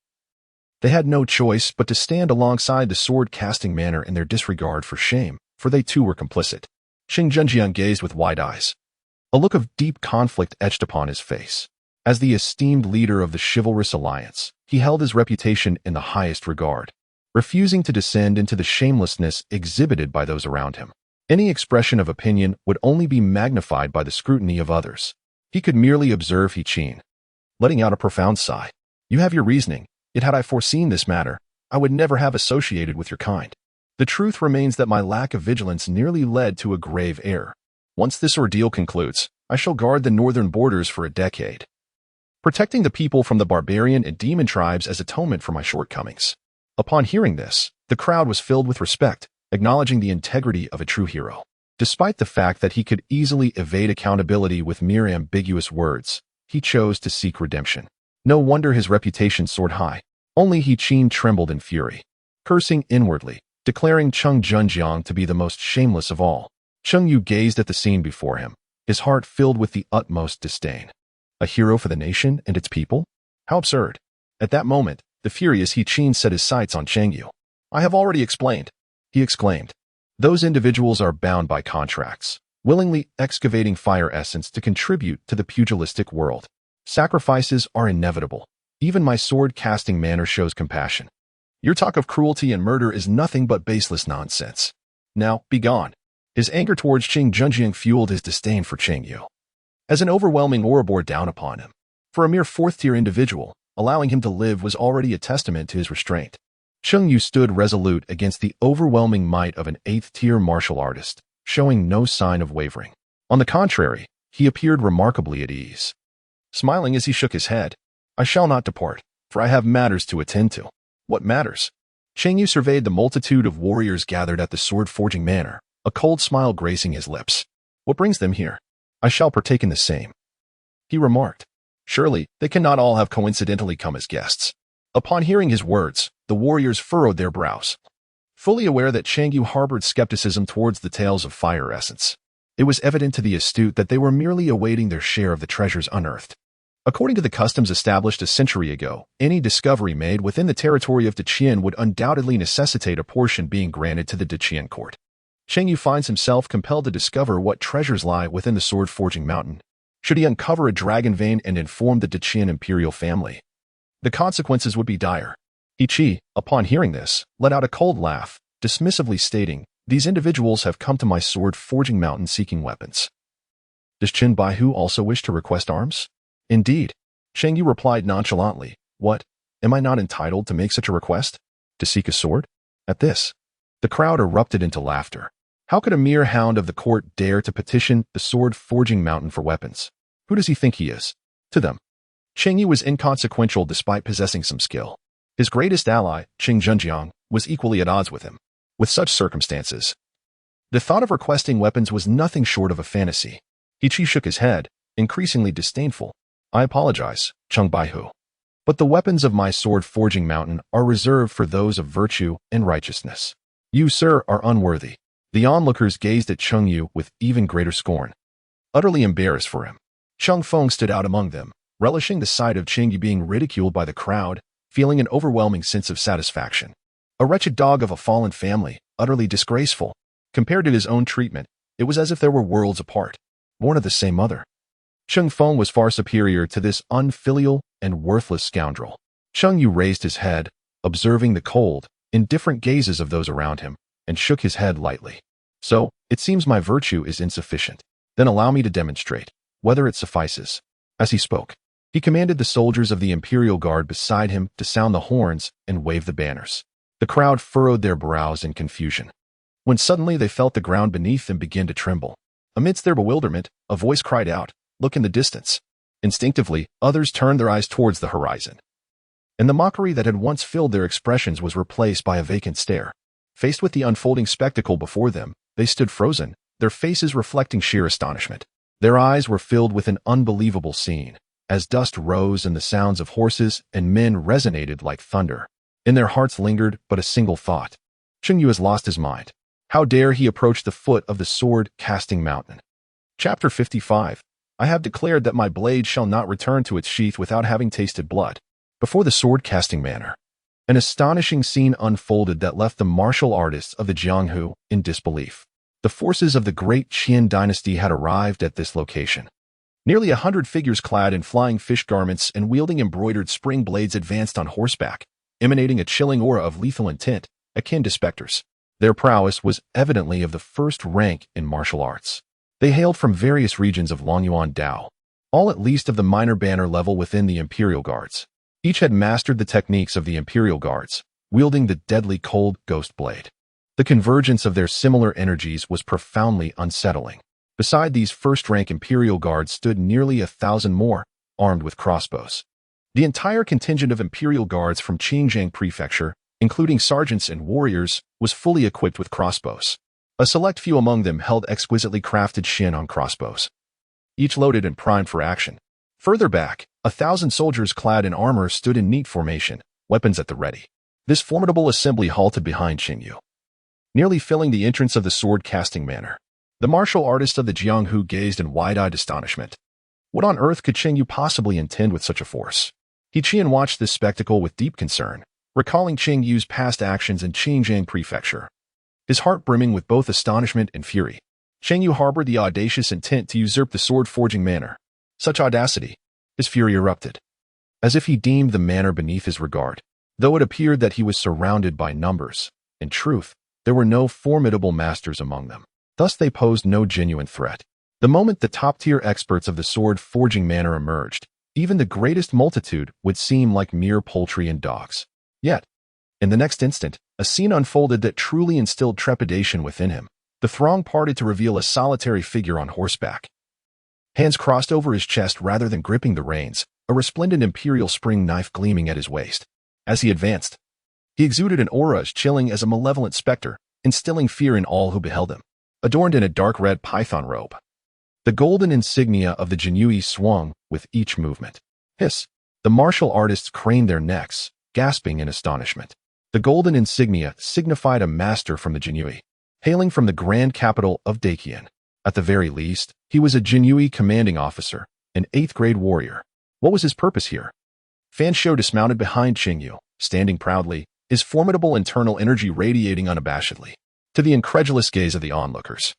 they had no choice but to stand alongside the sword-casting manor in their disregard for shame, for they too were complicit. Cheng Junjiang gazed with wide eyes. A look of deep conflict etched upon his face. As the esteemed leader of the chivalrous alliance, he held his reputation in the highest regard, refusing to descend into the shamelessness exhibited by those around him. Any expression of opinion would only be magnified by the scrutiny of others. He could merely observe He Qin, letting out a profound sigh. You have your reasoning, yet had I foreseen this matter, I would never have associated with your kind. The truth remains that my lack of vigilance nearly led to a grave error. Once this ordeal concludes, I shall guard the northern borders for a decade, protecting the people from the barbarian and demon tribes as atonement for my shortcomings. Upon hearing this, the crowd was filled with respect, acknowledging the integrity of a true hero. Despite the fact that he could easily evade accountability with mere ambiguous words, he chose to seek redemption. No wonder his reputation soared high. Only He Qin trembled in fury, cursing inwardly, declaring Cheng Junjiang to be the most shameless of all. Cheng Yu gazed at the scene before him, his heart filled with the utmost disdain. A hero for the nation and its people? How absurd. At that moment, the furious He Qin set his sights on Cheng Yu. I have already explained, he exclaimed. Those individuals are bound by contracts, willingly excavating fire essence to contribute to the pugilistic world. Sacrifices are inevitable. Even my sword-casting manner shows compassion. Your talk of cruelty and murder is nothing but baseless nonsense. Now, be gone. His anger towards Cheng Junjiang fueled his disdain for Cheng Yu. As an overwhelming aura bore down upon him, for a mere fourth-tier individual, allowing him to live was already a testament to his restraint. Cheng Yu stood resolute against the overwhelming might of an eighth-tier martial artist, showing no sign of wavering. On the contrary, he appeared remarkably at ease. Smiling as he shook his head, "I shall not depart, for I have matters to attend to." "What matters?" Cheng Yu surveyed the multitude of warriors gathered at the sword-forging manor, a cold smile gracing his lips. "What brings them here?" "I shall partake in the same," he remarked. Surely, they cannot all have coincidentally come as guests. Upon hearing his words, the warriors furrowed their brows, fully aware that Cheng Yu harbored skepticism towards the tales of fire essence. It was evident to the astute that they were merely awaiting their share of the treasures unearthed. According to the customs established a century ago, any discovery made within the territory of Deqian would undoubtedly necessitate a portion being granted to the Deqian court. Cheng Yu finds himself compelled to discover what treasures lie within the sword-forging mountain. Should he uncover a dragon vein and inform the Deqian imperial family, the consequences would be dire. Qi, upon hearing this, let out a cold laugh, dismissively stating, "These individuals have come to my sword-forging mountain seeking weapons. Does Qin Baihu also wish to request arms?" "Indeed," Cheng Yu replied nonchalantly. "What? Am I not entitled to make such a request? To seek a sword?" At this, the crowd erupted into laughter. How could a mere hound of the court dare to petition the sword-forging mountain for weapons? Who does he think he is? To them, Cheng Yu was inconsequential despite possessing some skill. His greatest ally, Cheng Junjiang, was equally at odds with him. With such circumstances, the thought of requesting weapons was nothing short of a fantasy. Qi shook his head, increasingly disdainful. "I apologize, Cheng Baihu, but the weapons of my sword-forging mountain are reserved for those of virtue and righteousness. You, sir, are unworthy." The onlookers gazed at Cheng Yu with even greater scorn. Utterly embarrassed for him, Cheng Feng stood out among them, relishing the sight of Cheng Yu being ridiculed by the crowd, feeling an overwhelming sense of satisfaction. A wretched dog of a fallen family, utterly disgraceful. Compared to his own treatment, it was as if there were worlds apart, born of the same mother. Cheng Feng was far superior to this unfilial and worthless scoundrel. Cheng Yu raised his head, observing the cold, indifferent gazes of those around him, and shook his head lightly. "So, it seems my virtue is insufficient. Then allow me to demonstrate whether it suffices." As he spoke, he commanded the soldiers of the Imperial Guard beside him to sound the horns and wave the banners. The crowd furrowed their brows in confusion, when suddenly they felt the ground beneath them begin to tremble. Amidst their bewilderment, a voice cried out, "Look in the distance." Instinctively, others turned their eyes towards the horizon, and the mockery that had once filled their expressions was replaced by a vacant stare. Faced with the unfolding spectacle before them, they stood frozen, their faces reflecting sheer astonishment. Their eyes were filled with an unbelievable scene, as dust rose and the sounds of horses and men resonated like thunder. In their hearts lingered but a single thought. Cheng Yu has lost his mind. How dare he approach the foot of the sword-casting mountain? Chapter 55. I have declared that my blade shall not return to its sheath without having tasted blood. Before the sword-casting manor, an astonishing scene unfolded that left the martial artists of the Jianghu in disbelief. The forces of the Great Qian Dynasty had arrived at this location. Nearly 100 figures clad in flying fish garments and wielding embroidered spring blades advanced on horseback, emanating a chilling aura of lethal intent, akin to specters. Their prowess was evidently of the first rank in martial arts. They hailed from various regions of Longyuan Dao, all at least of the minor banner level within the Imperial Guards. Each had mastered the techniques of the Imperial Guards, wielding the deadly cold ghost blade. The convergence of their similar energies was profoundly unsettling. Beside these first-rank Imperial Guards stood nearly 1,000 more, armed with crossbows. The entire contingent of Imperial Guards from Xinjiang Prefecture, including sergeants and warriors, was fully equipped with crossbows. A select few among them held exquisitely crafted Xian crossbows, each loaded and primed for action. Further back, 1,000 soldiers clad in armor stood in neat formation, weapons at the ready. This formidable assembly halted behind Cheng Yu, nearly filling the entrance of the sword-casting manor. The martial artists of the Jianghu gazed in wide-eyed astonishment. What on earth could Cheng Yu possibly intend with such a force? Qian watched this spectacle with deep concern, recalling Cheng Yu's past actions in Xinjiang Prefecture, his heart brimming with both astonishment and fury. Cheng Yu harbored the audacious intent to usurp the sword-forging manor. Such audacity! His fury erupted. As if he deemed the manor beneath his regard, though it appeared that he was surrounded by numbers. In truth, there were no formidable masters among them. Thus they posed no genuine threat. The moment the top-tier experts of the sword-forging manner emerged, even the greatest multitude would seem like mere poultry and dogs. Yet, in the next instant, a scene unfolded that truly instilled trepidation within him. The throng parted to reveal a solitary figure on horseback. Hands crossed over his chest rather than gripping the reins, a resplendent imperial spring knife gleaming at his waist. As he advanced, he exuded an aura as chilling as a malevolent specter, instilling fear in all who beheld him. Adorned in a dark red python robe, the golden insignia of the Jinyiwei swung with each movement. Hiss! The martial artists craned their necks, gasping in astonishment. The golden insignia signified a master from the Jinyiwei, hailing from the grand capital of Great Qian. At the very least, he was a Jinyiwei commanding officer, an 8th-grade warrior. What was his purpose here? Fan Shou dismounted behind Cheng Yu, standing proudly, his formidable internal energy radiating unabashedly. To the incredulous gaze of the onlookers,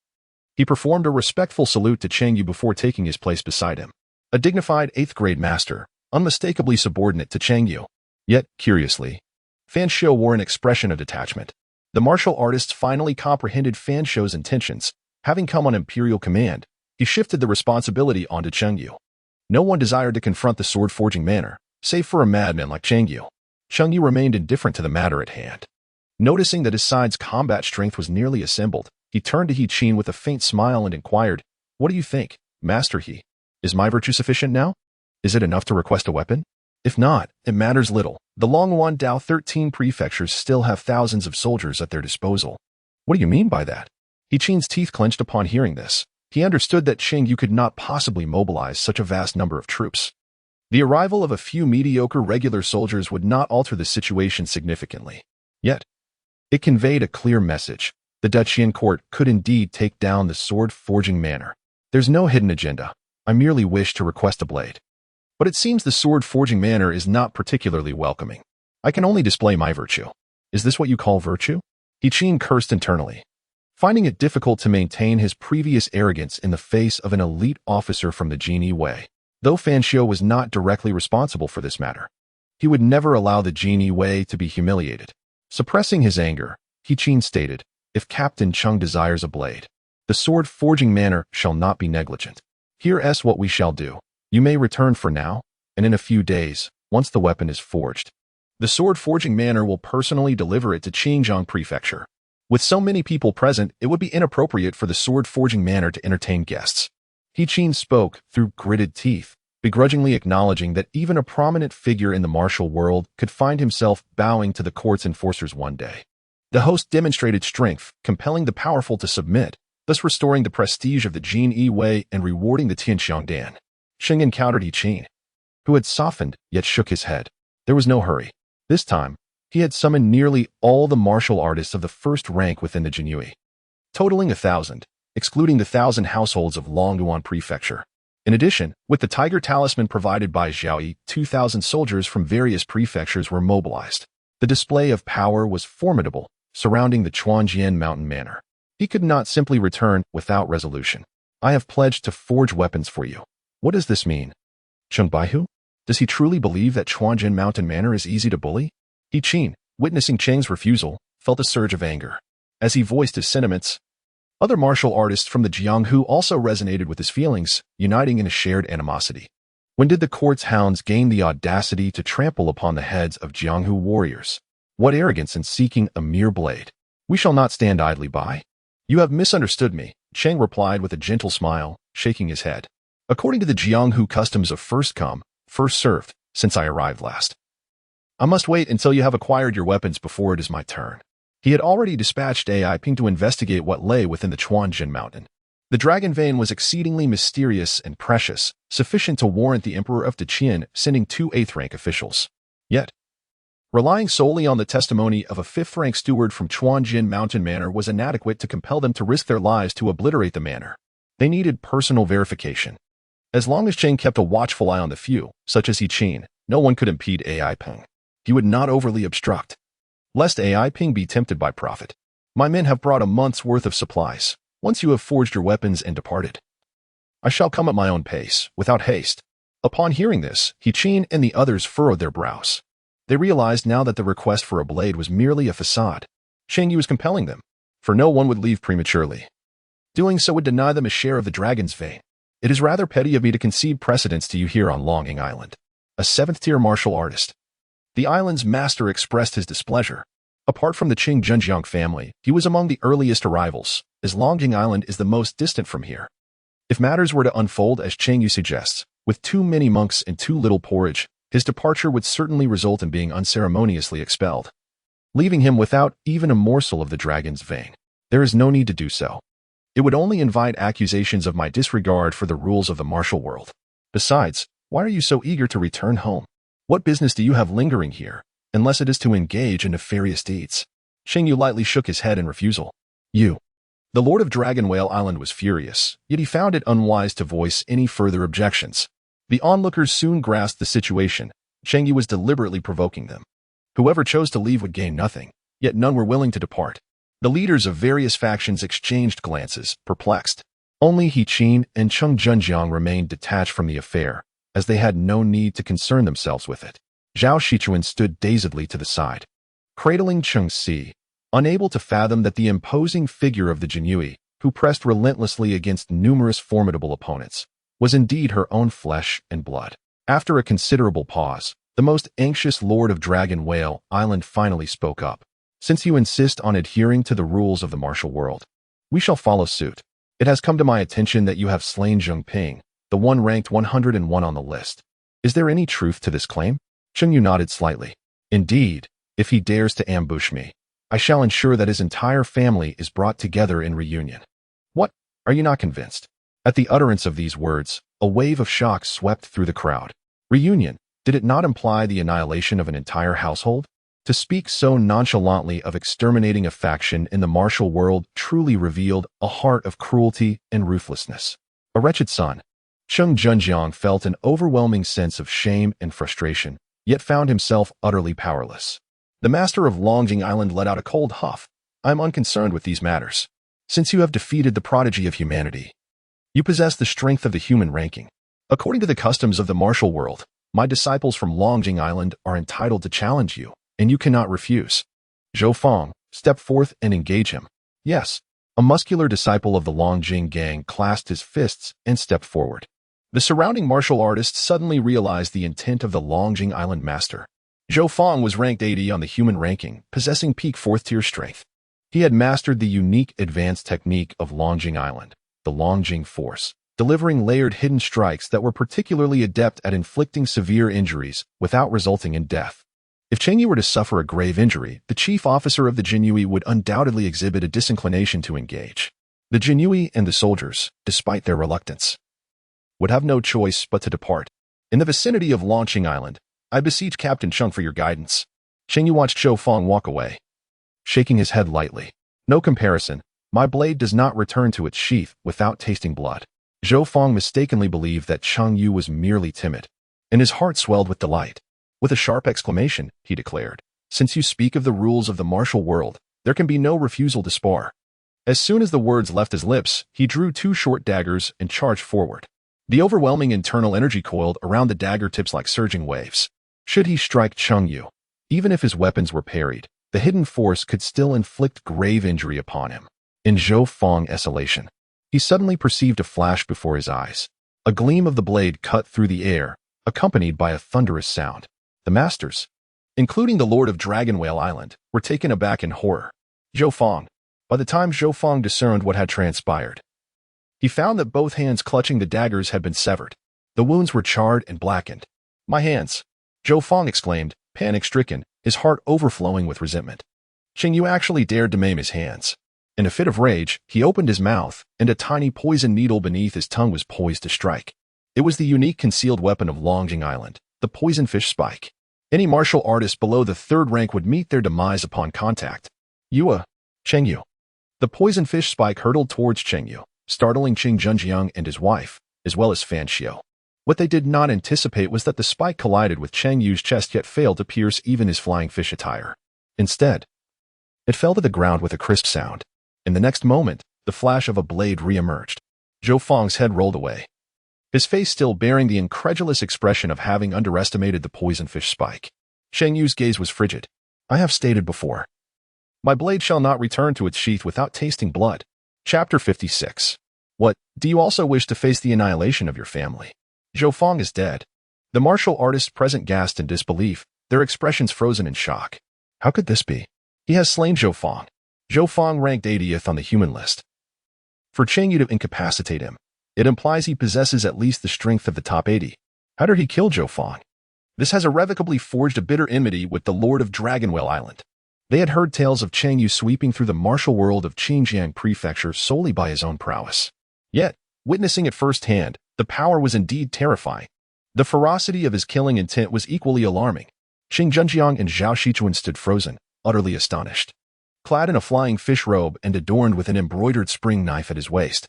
he performed a respectful salute to Cheng Yu before taking his place beside him. A dignified 8th-grade master, unmistakably subordinate to Cheng Yu. Yet, curiously, Fan Shou wore an expression of detachment. The martial artists finally comprehended Fan Shou's intentions. Having come on imperial command, he shifted the responsibility onto Cheng Yu. No one desired to confront the sword-forging manner, save for a madman like Cheng Yu. Cheng Yu remained indifferent to the matter at hand. Noticing that his side's combat strength was nearly assembled, he turned to He Qin with a faint smile and inquired, "What do you think, Master He? Is my virtue sufficient now? Is it enough to request a weapon? If not, it matters little. The Longwan Dao 13 prefectures still have thousands of soldiers at their disposal." "What do you mean by that?" He Qin's teeth clenched upon hearing this. He understood that Cheng Yu could not possibly mobilize such a vast number of troops. The arrival of a few mediocre regular soldiers would not alter the situation significantly. Yet, it conveyed a clear message. The Qian court could indeed take down the sword-forging manner. There's no hidden agenda. I merely wish to request a blade. But it seems the sword-forging manner is not particularly welcoming. I can only display my virtue. Is this what you call virtue? He Qin cursed internally, finding it difficult to maintain his previous arrogance in the face of an elite officer from the Jinyiwei. Though Fan Shou was not directly responsible for this matter, he would never allow the Jinyiwei to be humiliated. Suppressing his anger, He Qin stated, "If Captain Cheng desires a blade, the sword-forging manner shall not be negligent. Here's what we shall do. You may return for now, and in a few days, once the weapon is forged, the sword-forging manner will personally deliver it to Qingjiang Prefecture. With so many people present, it would be inappropriate for the sword-forging manner to entertain guests." He Qin spoke through gritted teeth, begrudgingly acknowledging that even a prominent figure in the martial world could find himself bowing to the court's enforcers one day. The host demonstrated strength, compelling the powerful to submit, thus restoring the prestige of the Jinyiwei and rewarding the Tianxiangdan. Cheng encountered He Qin, who had softened yet shook his head. There was no hurry. This time, he had summoned nearly all the martial artists of the first rank within the Jinyiwei, totaling 1,000, excluding the 1,000 households of Longyuan Prefecture. In addition, with the tiger talisman provided by Zhao, 2,000 soldiers from various prefectures were mobilized. The display of power was formidable, surrounding the Chuanjian mountain manor. He could not simply return without resolution. "I have pledged to forge weapons for you." What does this mean? Cheng Baihu? Does he truly believe that Chuanjian mountain manor is easy to bully? He Qin, witnessing Cheng's refusal, felt a surge of anger. As he voiced his sentiments, other martial artists from the Jianghu also resonated with his feelings, uniting in a shared animosity. When did the court's hounds gain the audacity to trample upon the heads of Jianghu warriors? What arrogance in seeking a mere blade! We shall not stand idly by. You have misunderstood me, Cheng replied with a gentle smile, shaking his head. According to the Jianghu customs of first come, first served, since I arrived last, I must wait until you have acquired your weapons before it is my turn. He had already dispatched AI Ping to investigate what lay within the Chuanjian mountain. The dragon vein was exceedingly mysterious and precious, sufficient to warrant the Emperor of Qin sending 2 8th-rank officials. Yet, relying solely on the testimony of a 5th-rank steward from Chuanjian Mountain Manor was inadequate to compel them to risk their lives to obliterate the manor. They needed personal verification. As long as Cheng kept a watchful eye on the few, such as He Qin, no one could impede AI Ping. He would not overly obstruct, lest AI Ping be tempted by profit. My men have brought a month's worth of supplies. Once you have forged your weapons and departed, I shall come at my own pace, without haste. Upon hearing this, He Qin and the others furrowed their brows. They realized now that the request for a blade was merely a facade. Cheng Yu was compelling them, for no one would leave prematurely. Doing so would deny them a share of the dragon's vein. It is rather petty of me to concede precedence to you here on Longing Island. A seventh-tier martial artist. The island's master expressed his displeasure. Apart from the Qing Zhenjiang family, he was among the earliest arrivals, as Longing Island is the most distant from here. If matters were to unfold as Cheng Yu suggests, with too many monks and too little porridge, his departure would certainly result in being unceremoniously expelled, leaving him without even a morsel of the dragon's vein. There is no need to do so. It would only invite accusations of my disregard for the rules of the martial world. Besides, why are you so eager to return home? What business do you have lingering here, unless it is to engage in nefarious deeds? Cheng Yu lightly shook his head in refusal. You. The Lord of Dragonwhale Island was furious, yet he found it unwise to voice any further objections. The onlookers soon grasped the situation. Cheng Yu was deliberately provoking them. Whoever chose to leave would gain nothing, yet none were willing to depart. The leaders of various factions exchanged glances, perplexed. Only He Qin and Cheng Zhenjiang remained detached from the affair, as they had no need to concern themselves with it. Zhao Shichuan stood dazedly to the side, cradling Cheng Si, unable to fathom that the imposing figure of the Jinyiwei, who pressed relentlessly against numerous formidable opponents, was indeed her own flesh and blood. After a considerable pause, the most anxious lord of Dragonwhale Island finally spoke up. Since you insist on adhering to the rules of the martial world, we shall follow suit. It has come to my attention that you have slain Zheng Ping, the one ranked 101 on the list. Is there any truth to this claim? Cheng Yu nodded slightly. Indeed, if he dares to ambush me, I shall ensure that his entire family is brought together in reunion. What? Are you not convinced? At the utterance of these words, a wave of shock swept through the crowd. Reunion? Did it not imply the annihilation of an entire household? To speak so nonchalantly of exterminating a faction in the martial world truly revealed a heart of cruelty and ruthlessness. A wretched son. Cheng Zhenjiang felt an overwhelming sense of shame and frustration, yet found himself utterly powerless. The master of Longing Island let out a cold huff. I am unconcerned with these matters. Since you have defeated the prodigy of humanity, you possess the strength of the human ranking. According to the customs of the martial world, my disciples from Longing Island are entitled to challenge you, and you cannot refuse. Zhou Fang, step forth and engage him. Yes. A muscular disciple of the Longjing gang clasped his fists and stepped forward. The surrounding martial artists suddenly realized the intent of the Longjing Island master. Zhou Fang was ranked 80 on the human ranking, possessing peak 4th-tier strength. He had mastered the unique advanced technique of Longjing Island, the Longjing Force, delivering layered hidden strikes that were particularly adept at inflicting severe injuries without resulting in death. If Cheng Yu were to suffer a grave injury, the chief officer of the Jinyiwei would undoubtedly exhibit a disinclination to engage. The Jinyiwei and the soldiers, despite their reluctance, would have no choice but to depart. In the vicinity of Longqing Island, I beseech Captain Cheng for your guidance. Cheng Yu watched Zhou Fang walk away, shaking his head lightly. No comparison. My blade does not return to its sheath without tasting blood. Zhou Fang mistakenly believed that Cheng Yu was merely timid, and his heart swelled with delight. With a sharp exclamation, he declared, "Since you speak of the rules of the martial world, there can be no refusal to spar." As soon as the words left his lips, he drew 2 short daggers and charged forward. The overwhelming internal energy coiled around the dagger tips like surging waves. Should he strike Cheng Yu, even if his weapons were parried, the hidden force could still inflict grave injury upon him. In Zhou Fang's elation, he suddenly perceived a flash before his eyes. A gleam of the blade cut through the air, accompanied by a thunderous sound. The masters, including the Lord of Dragonwhale Island, were taken aback in horror. Zhou Fang. By the time Zhou Fang discerned what had transpired, he found that both hands clutching the daggers had been severed. The wounds were charred and blackened. "My hands!" Zhou Fang exclaimed, panic-stricken, his heart overflowing with resentment. Cheng Yu actually dared to maim his hands. In a fit of rage, he opened his mouth, and a tiny poison needle beneath his tongue was poised to strike. It was the unique concealed weapon of Longqing Island, the poison fish spike. Any martial artist below the 3rd rank would meet their demise upon contact. Cheng Yu. The poison fish spike hurtled towards Cheng Yu, startling Qing Zhenjiang and his wife, as well as Fan Xiu. What they did not anticipate was that the spike collided with Cheng Yu's chest yet failed to pierce even his flying fish attire. Instead, it fell to the ground with a crisp sound. In the next moment, the flash of a blade re-emerged. Zhou Fang's head rolled away, his face still bearing the incredulous expression of having underestimated the poison fish spike. Cheng Yu's gaze was frigid. I have stated before. My blade shall not return to its sheath without tasting blood. Chapter 56. What, do you also wish to face the annihilation of your family? Zhou Fang is dead. The martial artists present gasped in disbelief, their expressions frozen in shock. How could this be? He has slain Zhou Fang. Zhou Fang ranked 80th on the human list. For Cheng Yu to incapacitate him, it implies he possesses at least the strength of the top 80. How did he kill Zhou Fang? This has irrevocably forged a bitter enmity with the Lord of Dragonwell Island. They had heard tales of Cheng Yu sweeping through the martial world of Xinjiang Prefecture solely by his own prowess. Yet, witnessing it firsthand, the power was indeed terrifying. The ferocity of his killing intent was equally alarming. Xing Zhenjiang and Zhao Shichuan stood frozen, utterly astonished. Clad in a flying fish robe and adorned with an embroidered spring knife at his waist,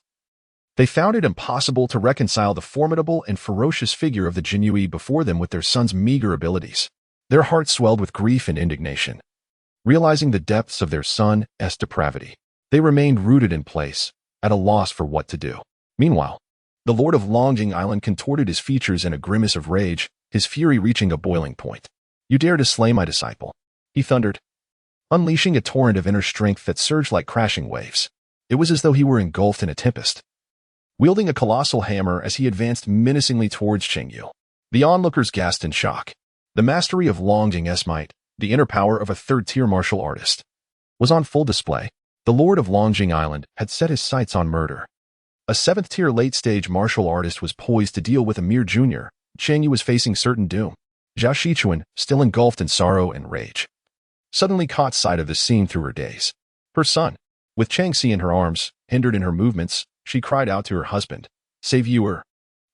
they found it impossible to reconcile the formidable and ferocious figure of the Jinyiwei before them with their son's meager abilities. Their hearts swelled with grief and indignation. Realizing the depths of their son's depravity, they remained rooted in place, at a loss for what to do. Meanwhile, the Lord of Longjing Island contorted his features in a grimace of rage, his fury reaching a boiling point. You dare to slay my disciple, he thundered, unleashing a torrent of inner strength that surged like crashing waves. It was as though he were engulfed in a tempest. Wielding a colossal hammer as he advanced menacingly towards Cheng Yu, the onlookers gasped in shock. The mastery of Longjing's might, the inner power of a third-tier martial artist, was on full display. The Lord of Longjing Island had set his sights on murder. A seventh-tier late-stage martial artist was poised to deal with a mere junior. Cheng Yu was facing certain doom. Zhao Shichuan, still engulfed in sorrow and rage, suddenly caught sight of the scene through her daze. Her son, with Chang Si in her arms, hindered in her movements, she cried out to her husband, "Save you!"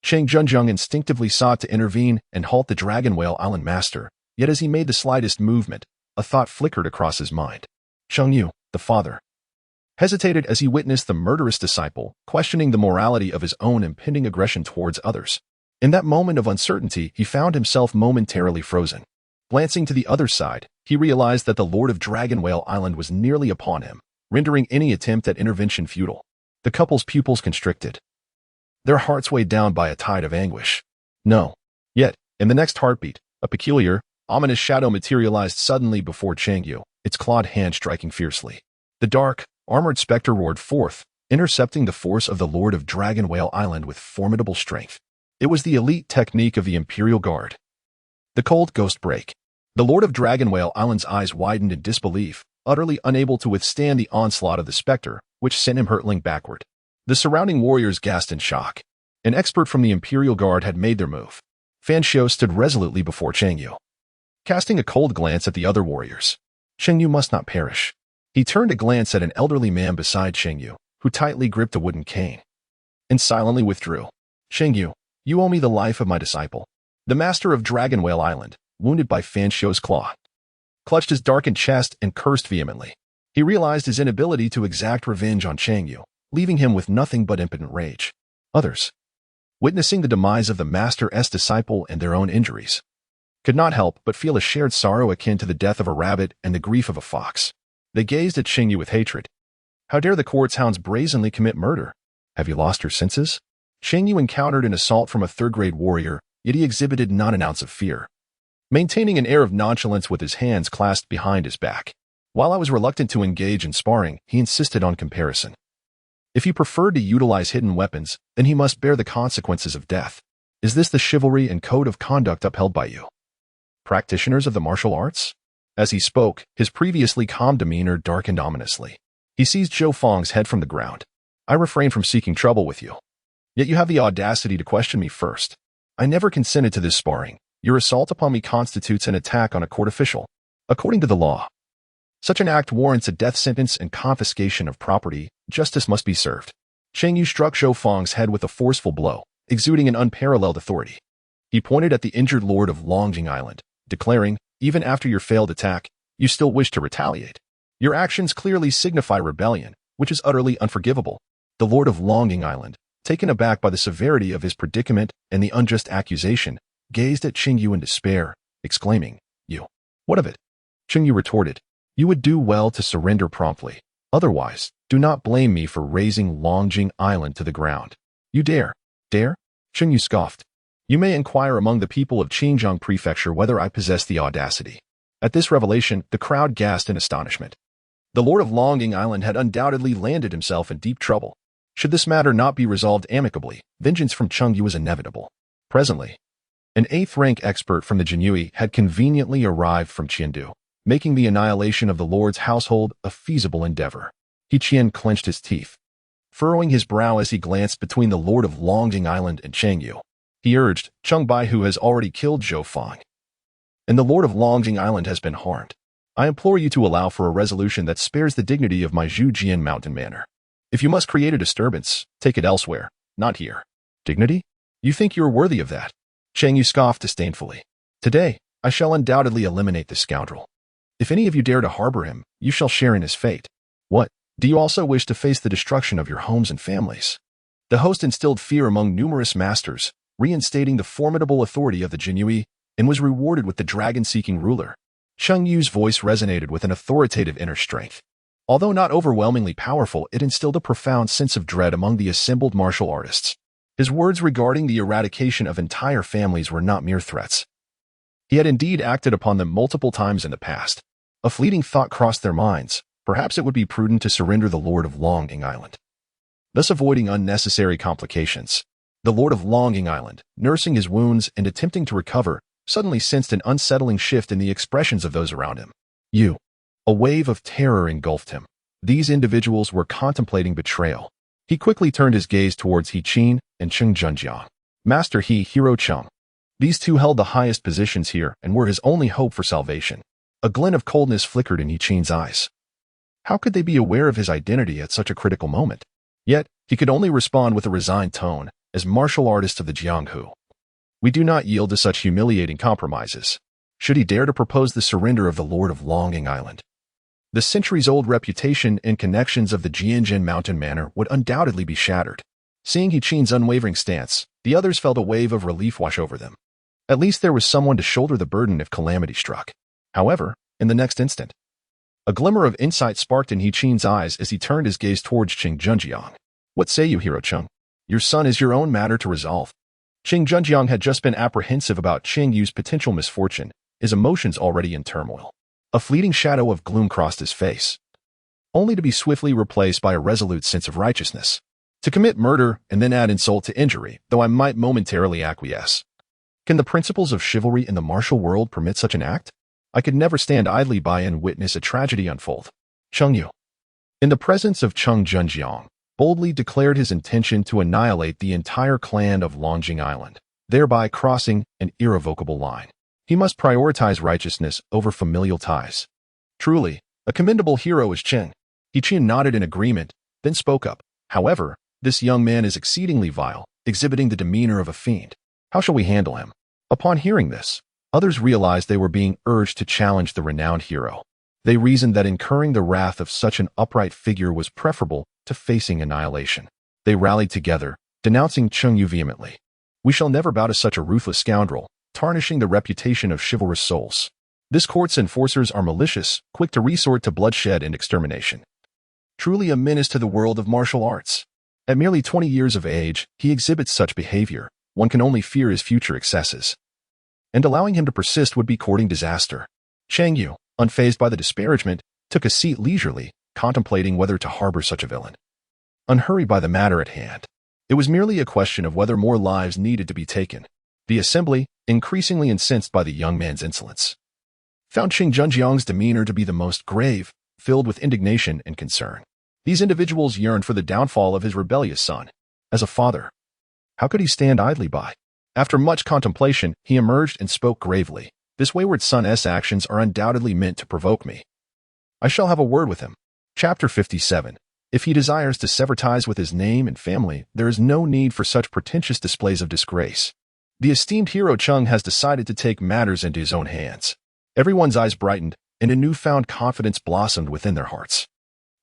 Cheng Zhenjiang instinctively sought to intervene and halt the Dragonwell Island master, yet as he made the slightest movement, a thought flickered across his mind. Cheng Yu, the father, hesitated as he witnessed the murderous disciple questioning the morality of his own impending aggression towards others. In that moment of uncertainty, he found himself momentarily frozen. Glancing to the other side, he realized that the Lord of Dragonwell Island was nearly upon him, rendering any attempt at intervention futile. The couple's pupils constricted, their hearts weighed down by a tide of anguish. No. Yet, in the next heartbeat, a peculiar, ominous shadow materialized suddenly before Cheng Yu, its clawed hand striking fiercely. The dark, armored specter roared forth, intercepting the force of the Lord of Dragonwell Island with formidable strength. It was the elite technique of the Imperial Guard. The cold ghost break. The Lord of Dragonwell Island's eyes widened in disbelief, utterly unable to withstand the onslaught of the specter, which sent him hurtling backward. The surrounding warriors gasped in shock. An expert from the Imperial Guard had made their move. Fan Xiu stood resolutely before Cheng Yu, casting a cold glance at the other warriors. Cheng Yu must not perish. He turned to glance at an elderly man beside Cheng Yu, who tightly gripped a wooden cane, and silently withdrew. Cheng Yu, you owe me the life of my disciple. The master of Dragonwell Island, wounded by Fan Xiu's claw, clutched his darkened chest and cursed vehemently. He realized his inability to exact revenge on Cheng Yu, leaving him with nothing but impotent rage. Others, witnessing the demise of the master's disciple and their own injuries, could not help but feel a shared sorrow akin to the death of a rabbit and the grief of a fox. They gazed at Cheng Yu with hatred. How dare the court's hounds brazenly commit murder? Have you lost your senses? Cheng Yu encountered an assault from a third-grade warrior, yet he exhibited not an ounce of fear, maintaining an air of nonchalance with his hands clasped behind his back. While I was reluctant to engage in sparring, he insisted on comparison. If he preferred to utilize hidden weapons, then he must bear the consequences of death. Is this the chivalry and code of conduct upheld by you, practitioners of the martial arts? As he spoke, his previously calm demeanor darkened ominously. He seized Zhou Fang's head from the ground. I refrain from seeking trouble with you. Yet you have the audacity to question me first. I never consented to this sparring. Your assault upon me constitutes an attack on a court official. According to the law, such an act warrants a death sentence and confiscation of property. Justice must be served. Cheng Yu struck Zhou Fang's head with a forceful blow, exuding an unparalleled authority. He pointed at the injured lord of Longjing Island, declaring, even after your failed attack, you still wish to retaliate. Your actions clearly signify rebellion, which is utterly unforgivable. The lord of Longjing Island, taken aback by the severity of his predicament and the unjust accusation, gazed at Cheng Yu in despair, exclaiming, "You, what of it?" Cheng Yu retorted, "You would do well to surrender promptly. Otherwise, do not blame me for razing Longjing Island to the ground." "You dare?" "Dare?" Cheng Yu scoffed. You may inquire among the people of Qinjiang Prefecture whether I possess the audacity. At this revelation, the crowd gasped in astonishment. The Lord of Longing Island had undoubtedly landed himself in deep trouble. Should this matter not be resolved amicably, vengeance from Cheng Yu was inevitable. Presently, an 8th-rank expert from the Jinyiwei had conveniently arrived from Chengdu, making the annihilation of the Lord's household a feasible endeavor. He Qian clenched his teeth, furrowing his brow as he glanced between the Lord of Longing Island and Cheng Yu. He urged, Cheng Bai, who has already killed Zhou Fang, and the Lord of Longing Island has been harmed. I implore you to allow for a resolution that spares the dignity of my Zhujian mountain manor. If you must create a disturbance, take it elsewhere, not here. Dignity? You think you are worthy of that? Cheng Yu scoffed disdainfully. Today, I shall undoubtedly eliminate this scoundrel. If any of you dare to harbor him, you shall share in his fate. What? Do you also wish to face the destruction of your homes and families? The host instilled fear among numerous masters, reinstating the formidable authority of the Jinyiwei, and was rewarded with the dragon-seeking ruler. Cheng Yu's voice resonated with an authoritative inner strength. Although not overwhelmingly powerful, it instilled a profound sense of dread among the assembled martial artists. His words regarding the eradication of entire families were not mere threats. He had indeed acted upon them multiple times in the past. A fleeting thought crossed their minds. Perhaps it would be prudent to surrender the Lord of Longing Island, thus avoiding unnecessary complications. The Lord of Longing Island, nursing his wounds and attempting to recover, suddenly sensed an unsettling shift in the expressions of those around him. A wave of terror engulfed him. These individuals were contemplating betrayal. He quickly turned his gaze towards He Qin and Cheng Junjiang. Master He, Hero Cheng. These two held the highest positions here and were his only hope for salvation. A glint of coldness flickered in He Qin's eyes. How could they be aware of his identity at such a critical moment? Yet, he could only respond with a resigned tone, as martial artist of the Jianghu. We do not yield to such humiliating compromises. Should he dare to propose the surrender of the Lord of Longing Island, the centuries-old reputation and connections of the Jianjin mountain manor would undoubtedly be shattered. Seeing He Qin's unwavering stance, the others felt a wave of relief wash over them. At least there was someone to shoulder the burden if calamity struck. However, in the next instant, a glimmer of insight sparked in He Qin's eyes as he turned his gaze towards Cheng Junjiang. What say you, Hero Cheng? Your son is your own matter to resolve. Cheng Junjiang had just been apprehensive about Cheng Yu's potential misfortune, his emotions already in turmoil. A fleeting shadow of gloom crossed his face, only to be swiftly replaced by a resolute sense of righteousness. To commit murder and then add insult to injury, though I might momentarily acquiesce. Can the principles of chivalry in the martial world permit such an act? I could never stand idly by and witness a tragedy unfold. Cheng Yu, in the presence of Cheng Junjiang, boldly declared his intention to annihilate the entire clan of Longing Island, thereby crossing an irrevocable line. He must prioritize righteousness over familial ties. Truly, a commendable hero is Cheng. He Qin nodded in agreement, then spoke up. However, this young man is exceedingly vile, exhibiting the demeanor of a fiend. How shall we handle him? Upon hearing this, others realized they were being urged to challenge the renowned hero. They reasoned that incurring the wrath of such an upright figure was preferable to facing annihilation. They rallied together, denouncing Cheng Yu vehemently. We shall never bow to such a ruthless scoundrel, tarnishing the reputation of chivalrous souls. This court's enforcers are malicious, quick to resort to bloodshed and extermination. Truly a menace to the world of martial arts. At merely 20 years of age, he exhibits such behavior. One can only fear his future excesses. And allowing him to persist would be courting disaster. Cheng Yu, unfazed by the disparagement, took a seat leisurely, contemplating whether to harbor such a villain. Unhurried by the matter at hand, it was merely a question of whether more lives needed to be taken. The assembly, increasingly incensed by the young man's insolence, found Cheng Junjiang's demeanor to be the most grave, filled with indignation and concern. These individuals yearned for the downfall of his rebellious son. As a father, how could he stand idly by? After much contemplation, he emerged and spoke gravely. This wayward son's actions are undoubtedly meant to provoke me. I shall have a word with him. Chapter 57. If he desires to sever ties with his name and family, there is no need for such pretentious displays of disgrace. The esteemed hero Cheng has decided to take matters into his own hands. Everyone's eyes brightened, and a newfound confidence blossomed within their hearts.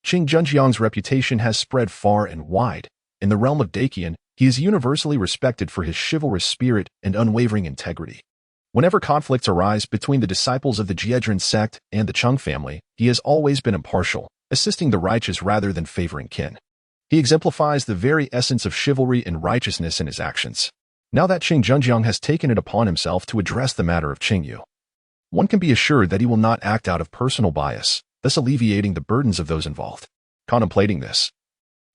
Cheng Junjiang's reputation has spread far and wide. In the realm of Daqian, he is universally respected for his chivalrous spirit and unwavering integrity. Whenever conflicts arise between the disciples of the Jiedren sect and the Cheng family, he has always been impartial, assisting the righteous rather than favoring kin. He exemplifies the very essence of chivalry and righteousness in his actions. Now that Cheng Junjiang has taken it upon himself to address the matter of Cheng Yu, one can be assured that he will not act out of personal bias, thus alleviating the burdens of those involved. Contemplating this,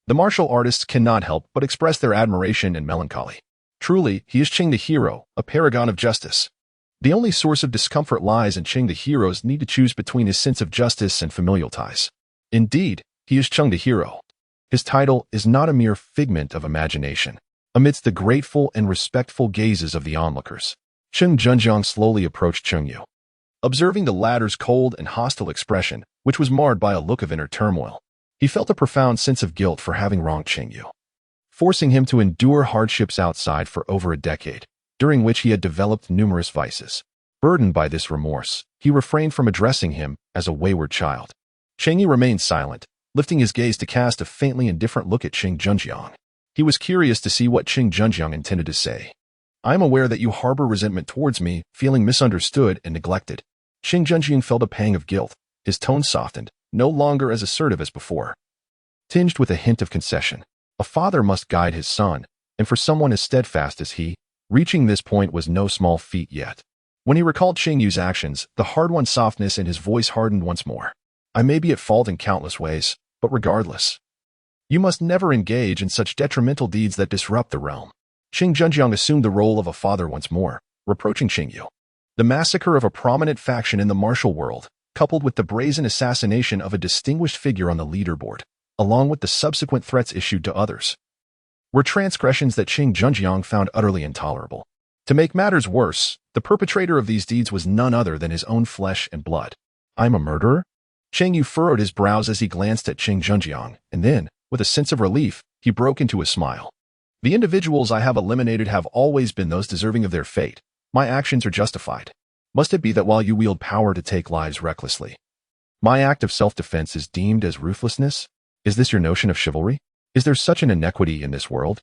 the martial artists cannot help but express their admiration and melancholy. Truly, he is Cheng the hero, a paragon of justice. The only source of discomfort lies in Cheng the hero's need to choose between his sense of justice and familial ties. Indeed, he is Cheng the hero. His title is not a mere figment of imagination. Amidst the grateful and respectful gazes of the onlookers, Cheng Junjiang slowly approached Cheng Yu. Observing the latter's cold and hostile expression, which was marred by a look of inner turmoil, he felt a profound sense of guilt for having wronged Cheng Yu, forcing him to endure hardships outside for over a decade, during which he had developed numerous vices. Burdened by this remorse, he refrained from addressing him as a wayward child. Cheng Yu remained silent, lifting his gaze to cast a faintly indifferent look at Cheng Junjiang. He was curious to see what Cheng Junjiang intended to say. "I am aware that you harbor resentment towards me, feeling misunderstood and neglected." Cheng Junjiang felt a pang of guilt. His tone softened, no longer as assertive as before, tinged with a hint of concession. A father must guide his son, and for someone as steadfast as he, reaching this point was no small feat yet. When he recalled Cheng Yu's actions, the hard-won softness in his voice hardened once more. "I may be at fault in countless ways, but regardless, you must never engage in such detrimental deeds that disrupt the realm." Cheng Junjiang assumed the role of a father once more, reproaching Cheng Yu. The massacre of a prominent faction in the martial world, coupled with the brazen assassination of a distinguished figure on the leaderboard, along with the subsequent threats issued to others, were transgressions that Cheng Junjiang found utterly intolerable. To make matters worse, the perpetrator of these deeds was none other than his own flesh and blood. "I'm a murderer?" Cheng Yu furrowed his brows as he glanced at Cheng Junjiang, and then, with a sense of relief, he broke into a smile. "The individuals I have eliminated have always been those deserving of their fate. My actions are justified. Must it be that while you wield power to take lives recklessly, my act of self-defense is deemed as ruthlessness? Is this your notion of chivalry? Is there such an inequity in this world?"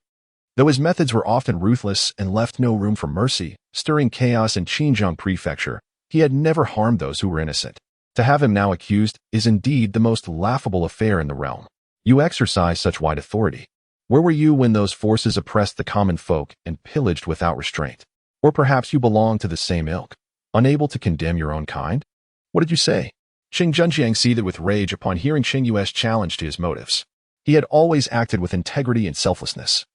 Though his methods were often ruthless and left no room for mercy, stirring chaos in Xinjiang Prefecture, he had never harmed those who were innocent. To have him now accused is indeed the most laughable affair in the realm. "You exercise such wide authority. Where were you when those forces oppressed the common folk and pillaged without restraint? Or perhaps you belong to the same ilk, unable to condemn your own kind? What did you say?" Cheng Junjiang seethed with rage upon hearing Cheng Yu's challenge to his motives. He had always acted with integrity and selflessness,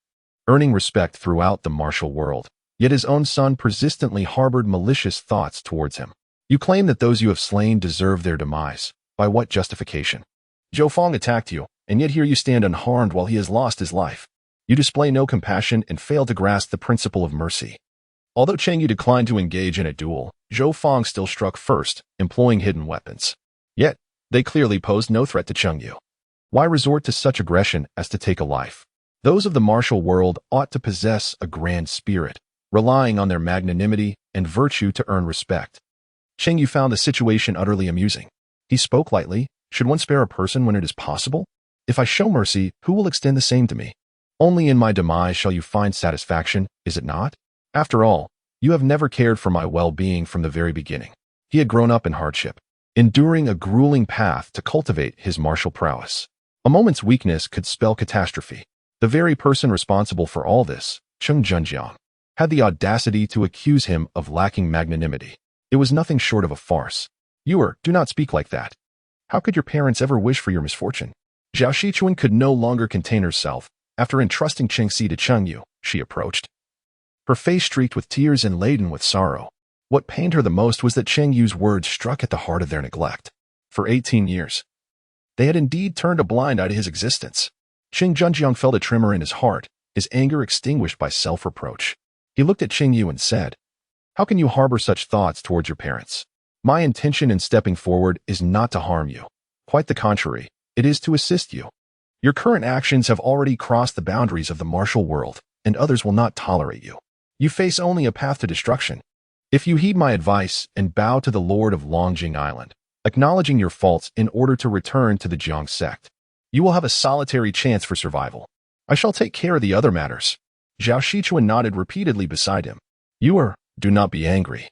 earning respect throughout the martial world, yet his own son persistently harbored malicious thoughts towards him. "You claim that those you have slain deserve their demise. By what justification? Zhou Fong attacked you, and yet here you stand unharmed while he has lost his life. You display no compassion and fail to grasp the principle of mercy." Although Cheng Yu declined to engage in a duel, Zhou Fong still struck first, employing hidden weapons. Yet, they clearly posed no threat to Cheng Yu. Why resort to such aggression as to take a life? Those of the martial world ought to possess a grand spirit, relying on their magnanimity and virtue to earn respect. Cheng Yu found the situation utterly amusing. He spoke lightly. "Should one spare a person when it is possible? If I show mercy, who will extend the same to me? Only in my demise shall you find satisfaction, is it not? After all, you have never cared for my well-being from the very beginning." He had grown up in hardship, enduring a grueling path to cultivate his martial prowess. A moment's weakness could spell catastrophe. The very person responsible for all this, Cheng Junjiang, had the audacity to accuse him of lacking magnanimity. It was nothing short of a farce. Do not speak like that. How could your parents ever wish for your misfortune?" Zhao Shichuan could no longer contain herself. After entrusting Cheng Si to Cheng Yu, she approached, her face streaked with tears and laden with sorrow. What pained her the most was that Cheng Yu's words struck at the heart of their neglect. For 18 years, they had indeed turned a blind eye to his existence. Cheng Junjiang felt a tremor in his heart, his anger extinguished by self-reproach. He looked at Cheng Yu and said, "How can you harbor such thoughts towards your parents? My intention in stepping forward is not to harm you. Quite the contrary, it is to assist you. Your current actions have already crossed the boundaries of the martial world, and others will not tolerate you. You face only a path to destruction. If you heed my advice and bow to the Lord of Longjing Island, acknowledging your faults in order to return to the Jiang sect, you will have a solitary chance for survival. I shall take care of the other matters." Zhao Shichuan nodded repeatedly beside him. Do not be angry.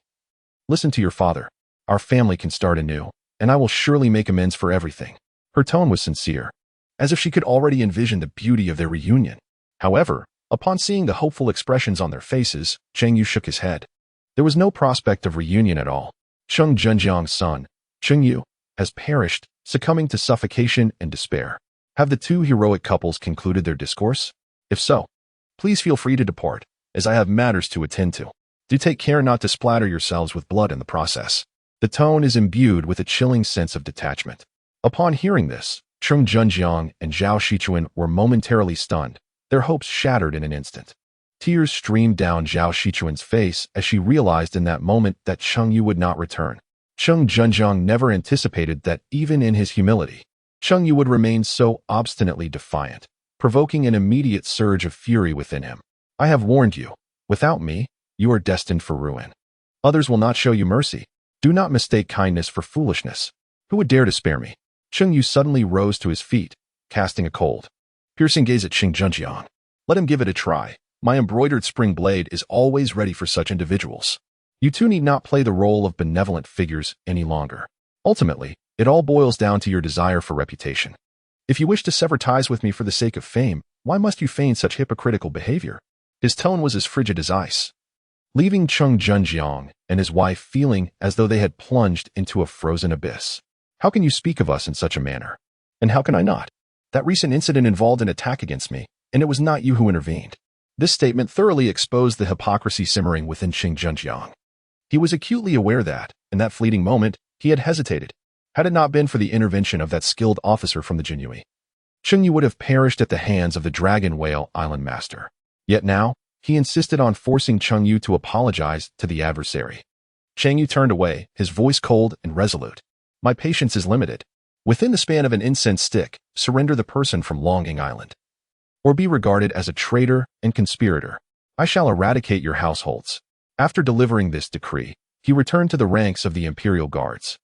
Listen to your father. Our family can start anew, and I will surely make amends for everything." Her tone was sincere, as if she could already envision the beauty of their reunion. However, Upon seeing the hopeful expressions on their faces, Cheng Yu shook his head. There was no prospect of reunion at all. Cheng Zhenjiang's son, Cheng Yu, has perished, succumbing to suffocation and despair. Have the two heroic couples concluded their discourse? If so, please feel free to depart, as I have matters to attend to. Do take care not to splatter yourselves with blood in the process. The tone is imbued with a chilling sense of detachment. Upon hearing this, Cheng Zhenjiang and Zhao Shichuan were momentarily stunned, their hopes shattered in an instant. Tears streamed down Zhao Shichuan's face as she realized in that moment that Cheng Yu would not return. Cheng Zhenjiang never anticipated that even in his humility, Cheng Yu would remain so obstinately defiant, provoking an immediate surge of fury within him. I have warned you. Without me, you are destined for ruin. Others will not show you mercy. Do not mistake kindness for foolishness. Who would dare to spare me? Cheng Yu suddenly rose to his feet, casting a cold, piercing gaze at Cheng Zhenjiang. Let him give it a try. My embroidered spring blade is always ready for such individuals. You two need not play the role of benevolent figures any longer. Ultimately, it all boils down to your desire for reputation. If you wish to sever ties with me for the sake of fame, why must you feign such hypocritical behavior? His tone was as frigid as ice, leaving Cheng Zhenjiang and his wife feeling as though they had plunged into a frozen abyss. How can you speak of us in such a manner? And how can I not? That recent incident involved an attack against me, and it was not you who intervened. This statement thoroughly exposed the hypocrisy simmering within Cheng Zhenjiang. He was acutely aware that, in that fleeting moment, he had hesitated. Had it not been for the intervention of that skilled officer from the Jinyiwei, Cheng Yu would have perished at the hands of the Dragon Whale Island Master. Yet now, he insisted on forcing Cheng Yu to apologize to the adversary. Cheng Yu turned away, his voice cold and resolute. My patience is limited. Within the span of an incense stick, surrender the person from Longing Island, or be regarded as a traitor and conspirator. I shall eradicate your households. After delivering this decree, he returned to the ranks of the Imperial Guards.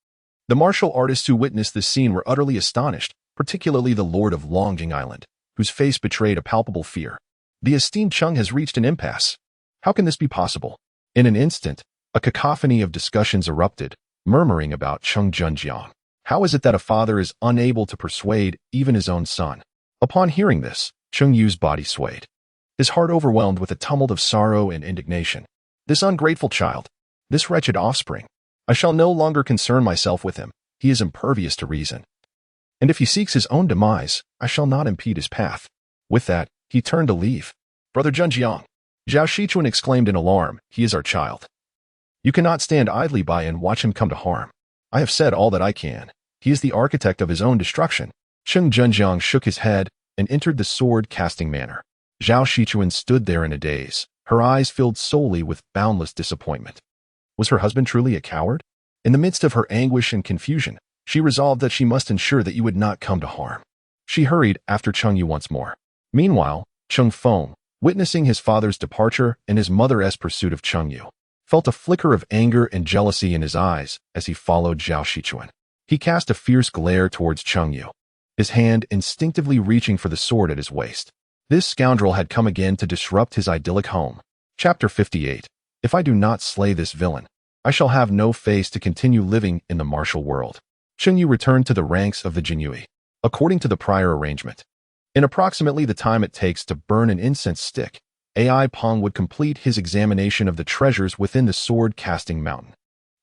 The martial artists who witnessed this scene were utterly astonished, particularly the Lord of Longing Island, whose face betrayed a palpable fear. The esteemed Cheng has reached an impasse. How can this be possible? In an instant, a cacophony of discussions erupted, murmuring about Cheng Zhenjiang. How is it that a father is unable to persuade even his own son? Upon hearing this, Cheng Yu's body swayed, his heart overwhelmed with a tumult of sorrow and indignation. This ungrateful child, this wretched offspring, I shall no longer concern myself with him. He is impervious to reason. And if he seeks his own demise, I shall not impede his path. With that, he turned to leave. Brother Zhenjiang, Zhao Shichuan exclaimed in alarm, he is our child. You cannot stand idly by and watch him come to harm. I have said all that I can. He is the architect of his own destruction. Cheng Zhenjiang shook his head and entered the sword-casting manor. Zhao Shichuan stood there in a daze, her eyes filled solely with boundless disappointment. Was her husband truly a coward? In the midst of her anguish and confusion, she resolved that she must ensure that you would not come to harm. She hurried after Cheng Yu once more. Meanwhile, Cheng Feng, witnessing his father's departure and his mother's pursuit of Cheng Yu, felt a flicker of anger and jealousy in his eyes as he followed Zhao Shichuan. He cast a fierce glare towards Cheng Yu, his hand instinctively reaching for the sword at his waist. This scoundrel had come again to disrupt his idyllic home. Chapter 58. If I do not slay this villain, I shall have no face to continue living in the martial world. Cheng Yu returned to the ranks of the Jinyiwei, according to the prior arrangement. In approximately the time it takes to burn an incense stick, AI Peng would complete his examination of the treasures within the sword-casting mountain.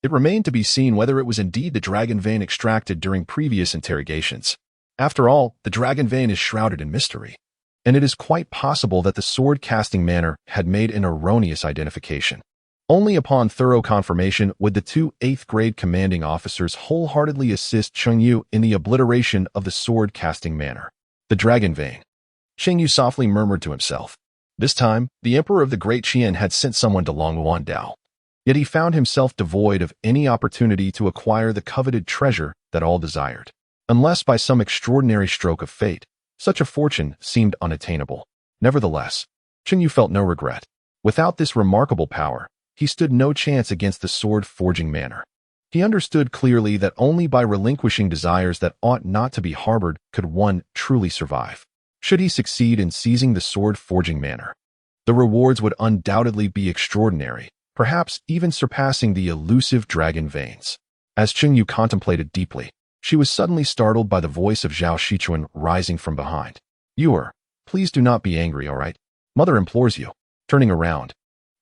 It remained to be seen whether it was indeed the dragon vein extracted during previous interrogations. After all, the dragon vein is shrouded in mystery, and it is quite possible that the sword-casting manor had made an erroneous identification. Only upon thorough confirmation would the two 8th-grade commanding officers wholeheartedly assist Cheng Yu in the obliteration of the sword-casting manor. The dragon vein. Cheng Yu softly murmured to himself. This time, the emperor of the Great Qian had sent someone to Longwan Dao. Yet he found himself devoid of any opportunity to acquire the coveted treasure that all desired. Unless by some extraordinary stroke of fate, such a fortune seemed unattainable. Nevertheless, Cheng Yu felt no regret. Without this remarkable power, he stood no chance against the sword-forging manor. He understood clearly that only by relinquishing desires that ought not to be harbored could one truly survive. Should he succeed in seizing the sword-forging manor, the rewards would undoubtedly be extraordinary, perhaps even surpassing the elusive dragon veins. As Cheng Yu contemplated deeply, she was suddenly startled by the voice of Zhao Shichuan rising from behind. Please do not be angry, all right? Mother implores you. Turning around,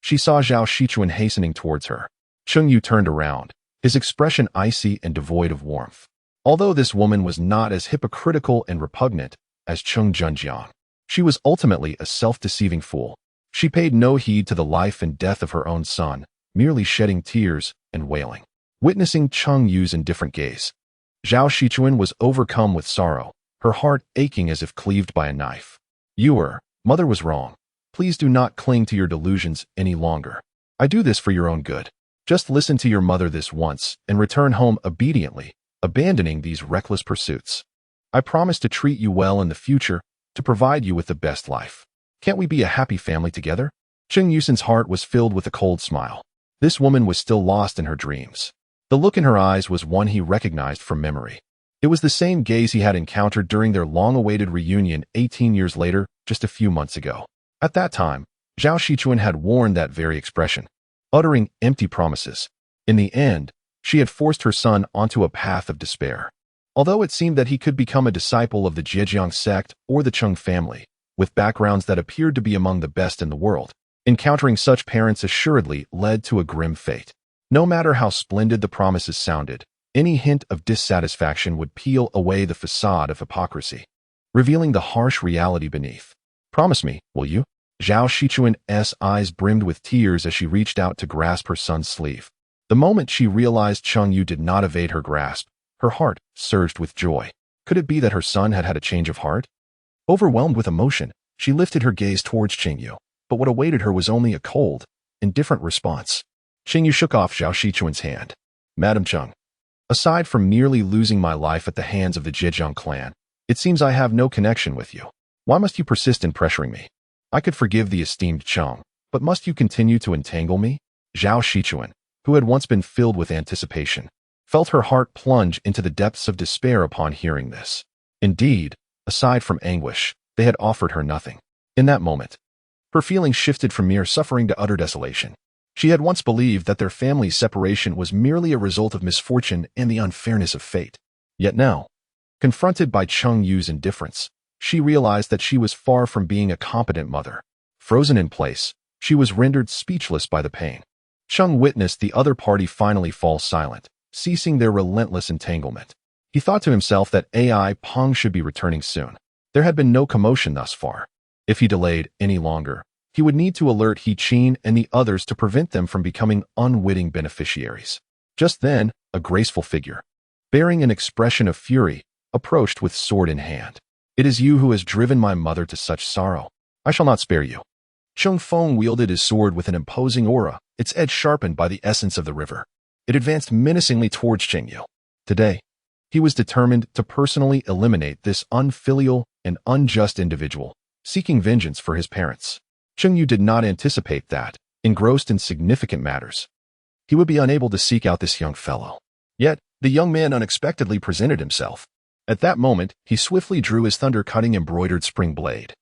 she saw Zhao Shichuan hastening towards her. Cheng Yu turned around, his expression icy and devoid of warmth. Although this woman was not as hypocritical and repugnant as Cheng Junjiang, she was ultimately a self-deceiving fool. She paid no heed to the life and death of her own son, merely shedding tears and wailing. Witnessing Cheng Yu's indifferent gaze, Zhao Shichuan was overcome with sorrow, her heart aching as if cleaved by a knife. Mother was wrong. Please do not cling to your delusions any longer. I do this for your own good. Just listen to your mother this once and return home obediently, abandoning these reckless pursuits. I promise to treat you well in the future, to provide you with the best life. Can't we be a happy family together? Cheng Yu's heart was filled with a cold smile. This woman was still lost in her dreams. The look in her eyes was one he recognized from memory. It was the same gaze he had encountered during their long-awaited reunion 18 years later, just a few months ago. At that time, Zhao Shichuan had worn that very expression, uttering empty promises. In the end, she had forced her son onto a path of despair. Although it seemed that he could become a disciple of the Zhejiang sect or the Cheng family, with backgrounds that appeared to be among the best in the world, encountering such parents assuredly led to a grim fate. No matter how splendid the promises sounded, any hint of dissatisfaction would peel away the facade of hypocrisy, revealing the harsh reality beneath. Promise me, will you? Zhao Shichuan's eyes brimmed with tears as she reached out to grasp her son's sleeve. The moment she realized Cheng Yu did not evade her grasp, her heart surged with joy. Could it be that her son had had a change of heart? Overwhelmed with emotion, she lifted her gaze towards Cheng Yu, but what awaited her was only a cold, indifferent response. Cheng Yu shook off Zhao Shichuan's hand. Madam Cheng, aside from nearly losing my life at the hands of the Zhejiang clan, it seems I have no connection with you. Why must you persist in pressuring me? I could forgive the esteemed Cheng, but must you continue to entangle me? Zhao Shichuan, who had once been filled with anticipation, felt her heart plunge into the depths of despair upon hearing this. Indeed, aside from anguish, they had offered her nothing. In that moment, her feelings shifted from mere suffering to utter desolation. She had once believed that their family's separation was merely a result of misfortune and the unfairness of fate. Yet now, confronted by Cheng Yu's indifference, she realized that she was far from being a competent mother. Frozen in place, she was rendered speechless by the pain. Cheng witnessed the other party finally fall silent, ceasing their relentless entanglement. He thought to himself that AI Peng should be returning soon. There had been no commotion thus far. If he delayed any longer, he would need to alert He Qin and the others to prevent them from becoming unwitting beneficiaries. Just then, a graceful figure, bearing an expression of fury, approached with sword in hand. It is you who has driven my mother to such sorrow. I shall not spare you. Cheng Feng wielded his sword with an imposing aura, its edge sharpened by the essence of the river. It advanced menacingly towards Cheng Yu. Today, he was determined to personally eliminate this unfilial and unjust individual, seeking vengeance for his parents. Cheng Yu did not anticipate that, engrossed in significant matters, he would be unable to seek out this young fellow. Yet, the young man unexpectedly presented himself. At that moment, he swiftly drew his thunder-cutting embroidered spring blade,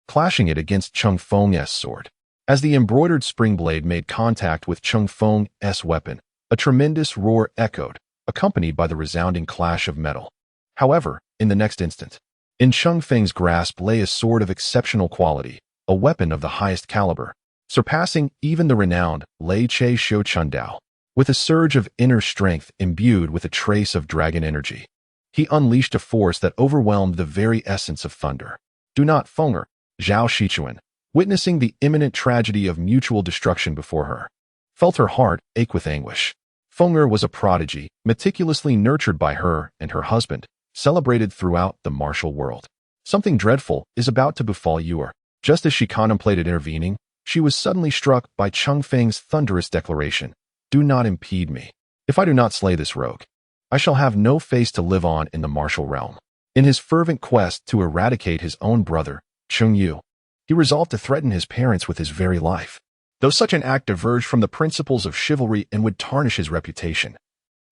clashing it against Cheng Feng's sword. As the embroidered spring blade made contact with Cheng Feng's weapon, a tremendous roar echoed, accompanied by the resounding clash of metal. However, in the next instant, in Cheng Feng's grasp lay a sword of exceptional quality, a weapon of the highest caliber, surpassing even the renowned Lei Che Shou Chundao. With a surge of inner strength imbued with a trace of dragon energy, he unleashed a force that overwhelmed the very essence of thunder. Do not Fenger, Zhao Shichuan, witnessing the imminent tragedy of mutual destruction before her, felt her heart ache with anguish. Fenger was a prodigy, meticulously nurtured by her and her husband, celebrated throughout the martial world. Something dreadful is about to befall you. Just as she contemplated intervening, she was suddenly struck by Cheng Feng's thunderous declaration. Do not impede me. If I do not slay this rogue, I shall have no face to live on in the martial realm. In his fervent quest to eradicate his own brother, Cheng Yu, he resolved to threaten his parents with his very life. Though such an act diverged from the principles of chivalry and would tarnish his reputation,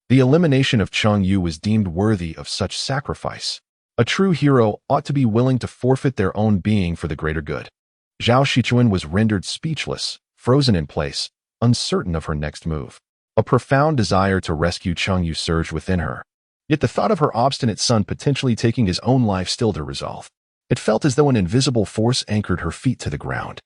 the elimination of Cheng Yu was deemed worthy of such sacrifice. A true hero ought to be willing to forfeit their own being for the greater good. Zhao Shichuan was rendered speechless, frozen in place, uncertain of her next move. A profound desire to rescue Cheng Yu surged within her. Yet the thought of her obstinate son potentially taking his own life stilled her resolve. It felt as though an invisible force anchored her feet to the ground,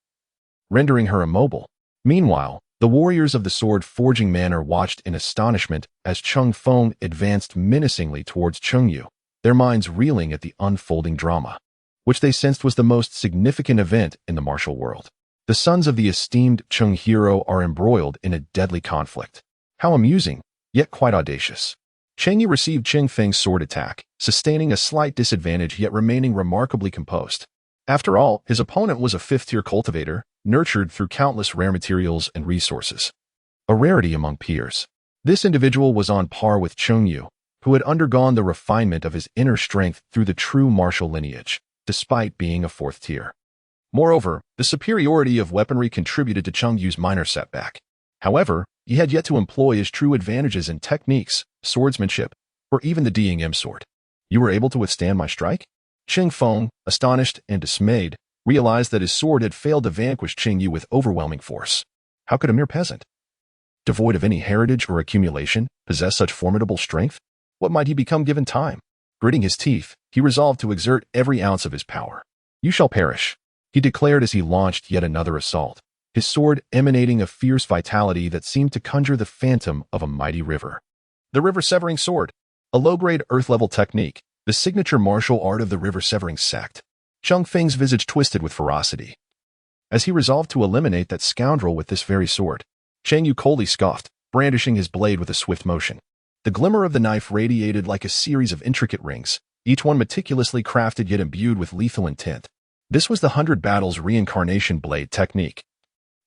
rendering her immobile. Meanwhile, the warriors of the sword-forging manor watched in astonishment as Cheng Feng advanced menacingly towards Cheng Yu, their minds reeling at the unfolding drama, which they sensed was the most significant event in the martial world. The sons of the esteemed Cheng hero are embroiled in a deadly conflict. How amusing, yet quite audacious. Cheng Yu received Cheng Feng's sword attack, sustaining a slight disadvantage yet remaining remarkably composed. After all, his opponent was a fifth-tier cultivator, nurtured through countless rare materials and resources. A rarity among peers. This individual was on par with Cheng Yu, who had undergone the refinement of his inner strength through the true martial lineage, despite being a fourth tier. Moreover, the superiority of weaponry contributed to Cheng Yu's minor setback. However, he had yet to employ his true advantages in techniques, swordsmanship, or even the Ding sword. You were able to withstand my strike? Cheng Feng, astonished and dismayed, realized that his sword had failed to vanquish Cheng Yu with overwhelming force. How could a mere peasant, devoid of any heritage or accumulation, possess such formidable strength? What might he become given time? Gritting his teeth, he resolved to exert every ounce of his power. You shall perish, he declared as he launched yet another assault, his sword emanating a fierce vitality that seemed to conjure the phantom of a mighty river. The river-severing sword, a low-grade earth-level technique, the signature martial art of the river-severing sect. Cheng Feng's visage twisted with ferocity. As he resolved to eliminate that scoundrel with this very sword, Cheng Yu coldly scoffed, brandishing his blade with a swift motion. The glimmer of the knife radiated like a series of intricate rings, each one meticulously crafted yet imbued with lethal intent. This was the 100 Battles reincarnation blade technique,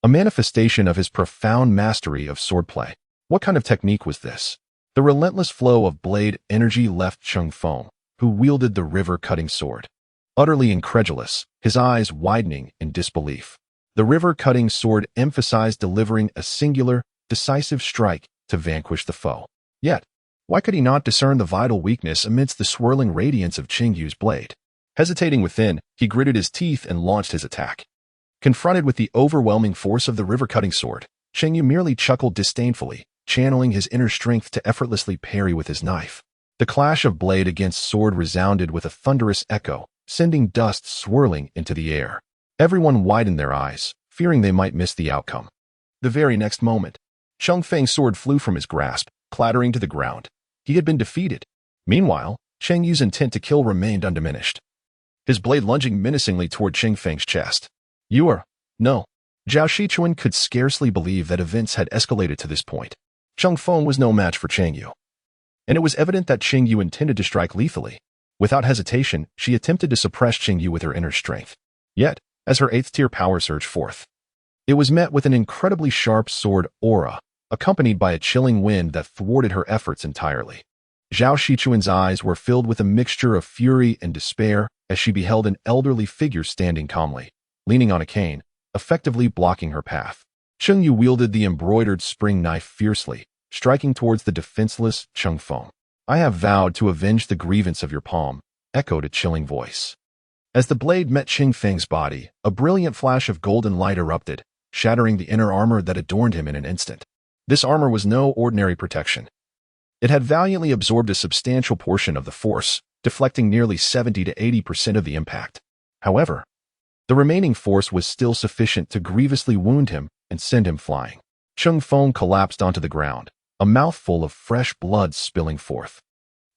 a manifestation of his profound mastery of swordplay. What kind of technique was this? The relentless flow of blade energy left Cheng Feng, who wielded the river-cutting sword, utterly incredulous, his eyes widening in disbelief. The river-cutting sword emphasized delivering a singular, decisive strike to vanquish the foe. Yet, why could he not discern the vital weakness amidst the swirling radiance of Cheng Yu's blade? Hesitating within, he gritted his teeth and launched his attack. Confronted with the overwhelming force of the river-cutting sword, Cheng Yu merely chuckled disdainfully, channeling his inner strength to effortlessly parry with his knife. The clash of blade against sword resounded with a thunderous echo, sending dust swirling into the air. Everyone widened their eyes, fearing they might miss the outcome. The very next moment, Cheng Feng's sword flew from his grasp, clattering to the ground. He had been defeated. Meanwhile, Cheng Yu's intent to kill remained undiminished, his blade lunging menacingly toward Cheng Feng's chest. No. Zhao Shichuan could scarcely believe that events had escalated to this point. Cheng Feng was no match for Cheng Yu, and it was evident that Cheng Yu intended to strike lethally. Without hesitation, she attempted to suppress Cheng Yu with her inner strength. Yet, as her 8th-tier power surged forth, it was met with an incredibly sharp sword aura, accompanied by a chilling wind that thwarted her efforts entirely. Zhao Shichuan's eyes were filled with a mixture of fury and despair as she beheld an elderly figure standing calmly, leaning on a cane, effectively blocking her path. Cheng Yu wielded the embroidered spring knife fiercely, striking towards the defenseless Cheng Feng. I have vowed to avenge the grievance of your palm, echoed a chilling voice. As the blade met Cheng Feng's body, a brilliant flash of golden light erupted, shattering the inner armor that adorned him in an instant. This armor was no ordinary protection. It had valiantly absorbed a substantial portion of the force, deflecting nearly 70 to 80% of the impact. However, the remaining force was still sufficient to grievously wound him and send him flying. Cheng Feng collapsed onto the ground, a mouthful of fresh blood spilling forth.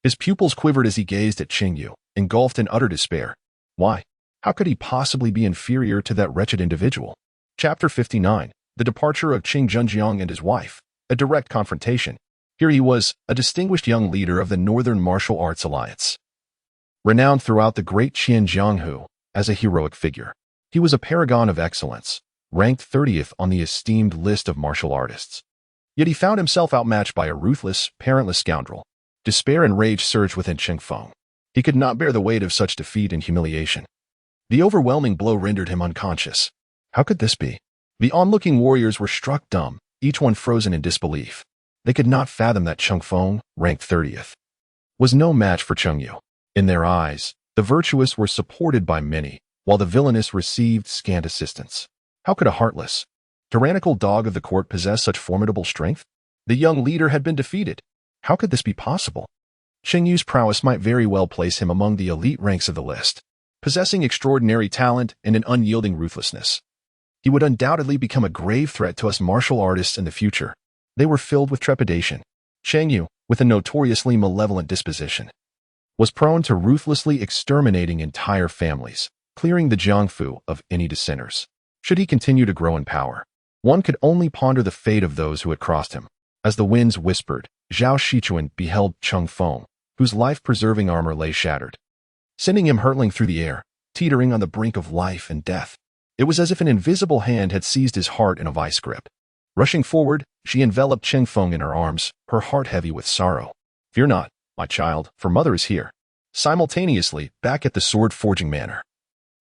His pupils quivered as he gazed at Cheng Yu, engulfed in utter despair. Why? How could he possibly be inferior to that wretched individual? Chapter 59. The departure of Qing Zhenjiang and his wife. A direct confrontation. Here he was, a distinguished young leader of the Northern Martial Arts Alliance, renowned throughout the Great Qian Dynasty as a heroic figure. He was a paragon of excellence, ranked 30th on the esteemed list of martial artists. Yet he found himself outmatched by a ruthless, parentless scoundrel. Despair and rage surged within Cheng Feng. He could not bear the weight of such defeat and humiliation. The overwhelming blow rendered him unconscious. How could this be? The onlooking warriors were struck dumb, each one frozen in disbelief. They could not fathom that Cheng Feng, ranked 30th, was no match for Cheng Yu. In their eyes, the virtuous were supported by many, while the villainous received scant assistance. How could a heartless, tyrannical dog of the court possess such formidable strength? The young leader had been defeated. How could this be possible? Cheng Yu's prowess might very well place him among the elite ranks of the list. possessing extraordinary talent and an unyielding ruthlessness. He would undoubtedly become a grave threat to us martial artists in the future. They were filled with trepidation. Cheng Yu, with a notoriously malevolent disposition, was prone to ruthlessly exterminating entire families, clearing the Jiangfu of any dissenters. Should he continue to grow in power, one could only ponder the fate of those who had crossed him. As the winds whispered, Zhao Shichuan beheld Cheng Feng, whose life-preserving armor lay shattered, sending him hurtling through the air, teetering on the brink of life and death. It was as if an invisible hand had seized his heart in a vice grip. Rushing forward, she enveloped Cheng Feng in her arms, her heart heavy with sorrow. "Fear not, my child, for mother is here." Simultaneously, back at the sword-forging manor,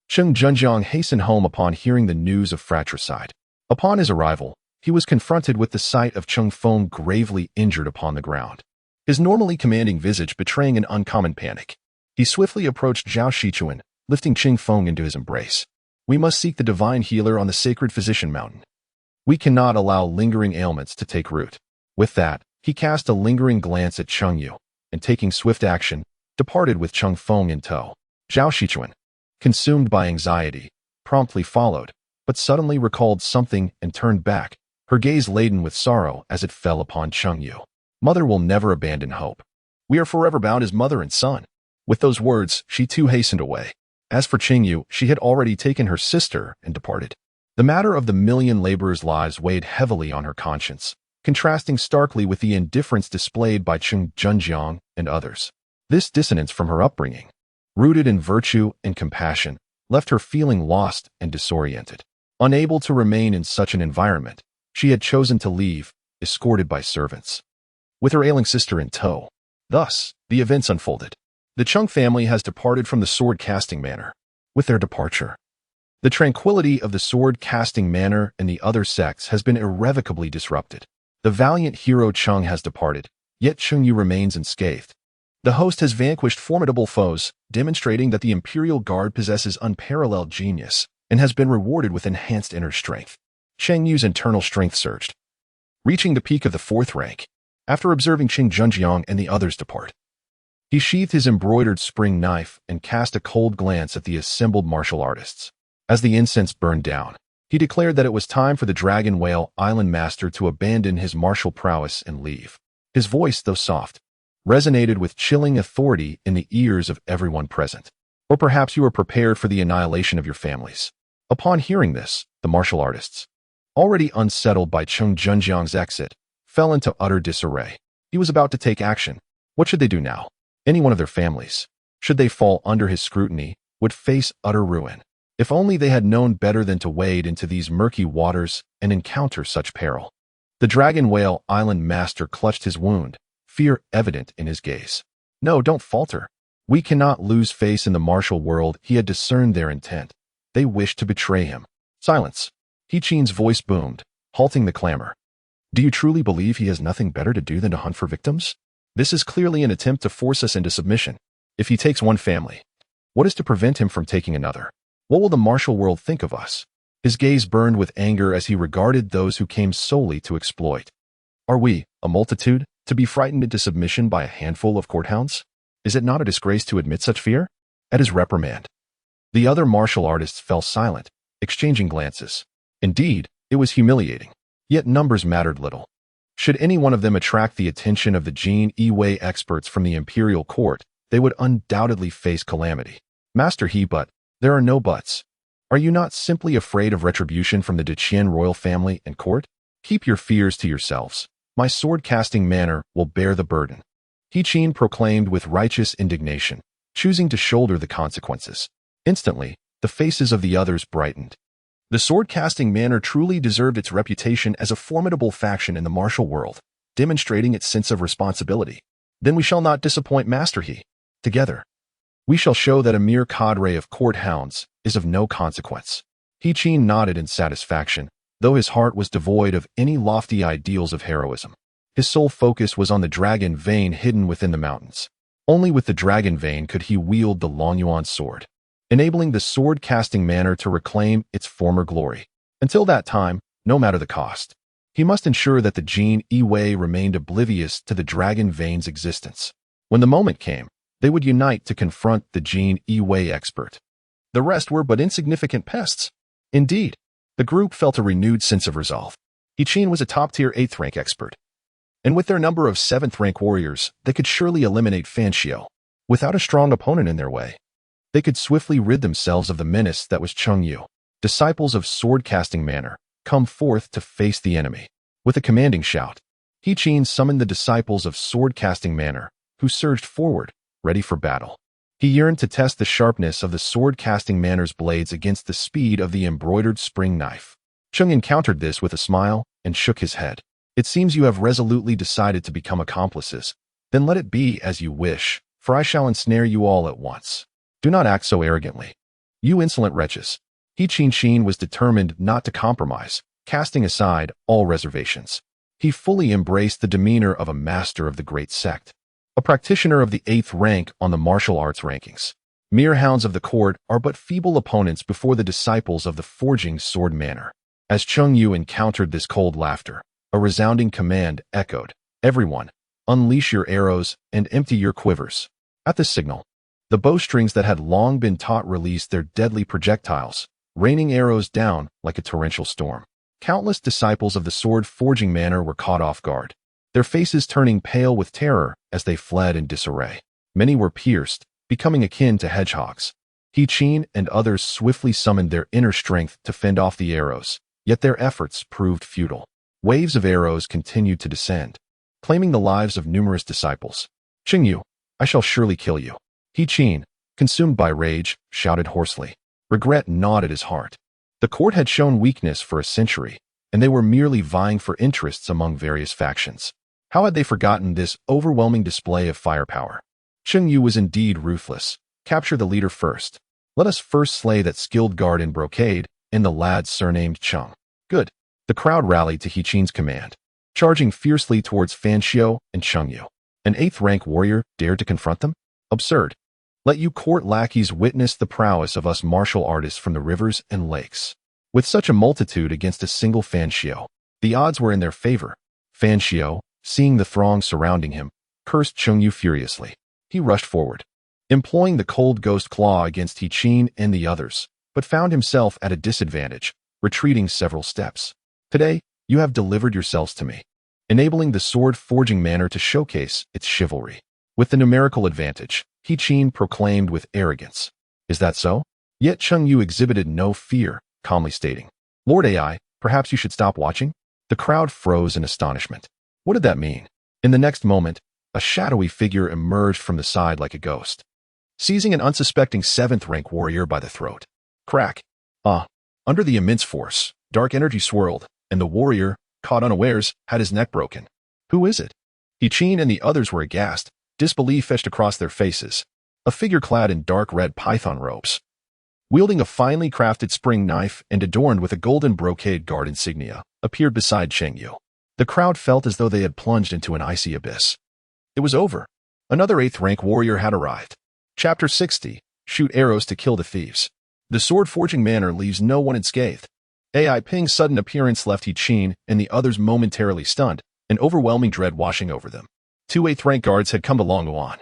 Cheng Junjiang hastened home upon hearing the news of fratricide. Upon his arrival, he was confronted with the sight of Cheng Feng gravely injured upon the ground, his normally commanding visage betraying an uncommon panic. He swiftly approached Zhao Shichuan, lifting Cheng Feng into his embrace. "We must seek the divine healer on the sacred physician mountain. We cannot allow lingering ailments to take root." With that, he cast a lingering glance at Cheng Yu, and taking swift action, departed with Cheng Feng in tow. Zhao Shichuan, consumed by anxiety, promptly followed, but suddenly recalled something and turned back, her gaze laden with sorrow as it fell upon Cheng Yu. "Mother will never abandon hope. We are forever bound as mother and son." With those words, she too hastened away. As for Cheng Yu, she had already taken her sister and departed. The matter of the million laborers' lives weighed heavily on her conscience, contrasting starkly with the indifference displayed by Cheng Junjiang and others. This dissonance from her upbringing, rooted in virtue and compassion, left her feeling lost and disoriented. Unable to remain in such an environment, she had chosen to leave, escorted by servants, with her ailing sister in tow. Thus, the events unfolded. The Cheng family has departed from the sword-casting manor. With their departure, the tranquility of the sword-casting manor and the other sects has been irrevocably disrupted. The valiant hero Cheng has departed, yet Cheng Yu remains unscathed. The host has vanquished formidable foes, demonstrating that the Imperial Guard possesses unparalleled genius and has been rewarded with enhanced inner strength. Cheng Yu's internal strength surged, reaching the peak of the 4th rank. After observing Cheng Junjiang and the others depart, he sheathed his embroidered spring knife and cast a cold glance at the assembled martial artists. As the incense burned down, he declared that it was time for the Dragon Whale Island Master to abandon his martial prowess and leave. His voice, though soft, resonated with chilling authority in the ears of everyone present. "Or perhaps you are prepared for the annihilation of your families." Upon hearing this, the martial artists, already unsettled by Cheng Junjiang's exit, fell into utter disarray. He was about to take action. What should they do now? Any one of their families, should they fall under his scrutiny, would face utter ruin. If only they had known better than to wade into these murky waters and encounter such peril. The Dragon Whale Island Master clutched his wound, fear evident in his gaze. "No, don't falter. We cannot lose face in the martial world." He had discerned their intent. They wished to betray him. "Silence." He Qin's voice boomed, halting the clamor. "Do you truly believe he has nothing better to do than to hunt for victims? This is clearly an attempt to force us into submission. If he takes one family, what is to prevent him from taking another? What will the martial world think of us?" His gaze burned with anger as he regarded those who came solely to exploit. "Are we, a multitude, to be frightened into submission by a handful of courthounds? Is it not a disgrace to admit such fear?" At his reprimand, the other martial artists fell silent, exchanging glances. Indeed, it was humiliating. Yet numbers mattered little. Should any one of them attract the attention of the Jinyiwei experts from the imperial court, they would undoubtedly face calamity. "Master He, but there are no buts. Are you not simply afraid of retribution from the Qian royal family and court? Keep your fears to yourselves. My sword-casting manor will bear the burden." He Qin proclaimed with righteous indignation, choosing to shoulder the consequences. Instantly, the faces of the others brightened. The sword-casting manor truly deserved its reputation as a formidable faction in the martial world, demonstrating its sense of responsibility. "Then we shall not disappoint Master He. Together, we shall show that a mere cadre of court hounds is of no consequence." He Qin nodded in satisfaction, though his heart was devoid of any lofty ideals of heroism. His sole focus was on the dragon vein hidden within the mountains. Only with the dragon vein could he wield the Longyuan sword, enabling the sword-casting manor to reclaim its former glory. Until that time, no matter the cost, he must ensure that the Jinyiwei remained oblivious to the dragon vein's existence. When the moment came, they would unite to confront the Jinyiwei expert. The rest were but insignificant pests. Indeed, the group felt a renewed sense of resolve. Qin was a top-tier 8th rank expert, and with their number of 7th rank warriors, they could surely eliminate Fan Xiao. Without a strong opponent in their way, they could swiftly rid themselves of the menace that was Cheng Yu. Disciples of sword-casting manner, come forth to face the enemy. With a commanding shout, Qin summoned the disciples of sword-casting manner, who surged forward, ready for battle. He yearned to test the sharpness of the sword-casting manner's blades against the speed of the embroidered spring knife. Cheng encountered this with a smile and shook his head. It seems you have resolutely decided to become accomplices. Then let it be as you wish, for I shall ensnare you all at once. Do not act so arrogantly, you insolent wretches. Qin was determined not to compromise, casting aside all reservations. He fully embraced the demeanor of a master of the great sect, a practitioner of the 8th rank on the martial arts rankings. Mere hounds of the court are but feeble opponents before the disciples of the forging sword manner. As Cheng Yu encountered this cold laughter, a resounding command echoed. Everyone, unleash your arrows and empty your quivers. At the signal, the bowstrings that had long been taut released their deadly projectiles, raining arrows down like a torrential storm. Countless disciples of the sword-forging manner were caught off guard, their faces turning pale with terror as they fled in disarray. Many were pierced, becoming akin to hedgehogs. Qin and others swiftly summoned their inner strength to fend off the arrows, yet their efforts proved futile. Waves of arrows continued to descend, claiming the lives of numerous disciples. Cheng Yu, I shall surely kill you. Qin, consumed by rage, shouted hoarsely. Regret gnawed at his heart. The court had shown weakness for a century, and they were merely vying for interests among various factions. How had they forgotten this overwhelming display of firepower? Cheng Yu was indeed ruthless. Capture the leader first. Let us first slay that skilled guard in brocade, and the lad surnamed Cheng. Good. The crowd rallied to Qin's command, charging fiercely towards Fan Xiao and Cheng Yu. An 8th rank warrior dared to confront them? Absurd. Let you court lackeys witness the prowess of us martial artists from the rivers and lakes. With such a multitude against a single Fan Xiao, the odds were in their favor. Fan Xiao, seeing the throng surrounding him, cursed Cheng Yu furiously. He rushed forward, employing the cold ghost claw against Qin and the others, but found himself at a disadvantage, retreating several steps. Today, you have delivered yourselves to me, enabling the sword-forging manner to showcase its chivalry. With the numerical advantage, Qin proclaimed with arrogance. Is that so? Yet Cheng Yu exhibited no fear, calmly stating, Lord AI, perhaps you should stop watching? The crowd froze in astonishment. What did that mean? In the next moment, a shadowy figure emerged from the side like a ghost, seizing an unsuspecting 7th rank warrior by the throat. Crack. Under the immense force, dark energy swirled, and the warrior, caught unawares, had his neck broken. Who is it? Qin and the others were aghast, disbelief etched across their faces. A figure clad in dark red python robes, wielding a finely crafted spring knife and adorned with a golden brocade guard insignia, appeared beside Cheng Yu. The crowd felt as though they had plunged into an icy abyss. It was over. Another 8th rank warrior had arrived. Chapter 60. Shoot arrows to kill the thieves. The sword-forging manner leaves no one unscathed. AI Ping's sudden appearance left Qin and the others momentarily stunned, an overwhelming dread washing over them. 2 8th rank guards had come to Long Yuan.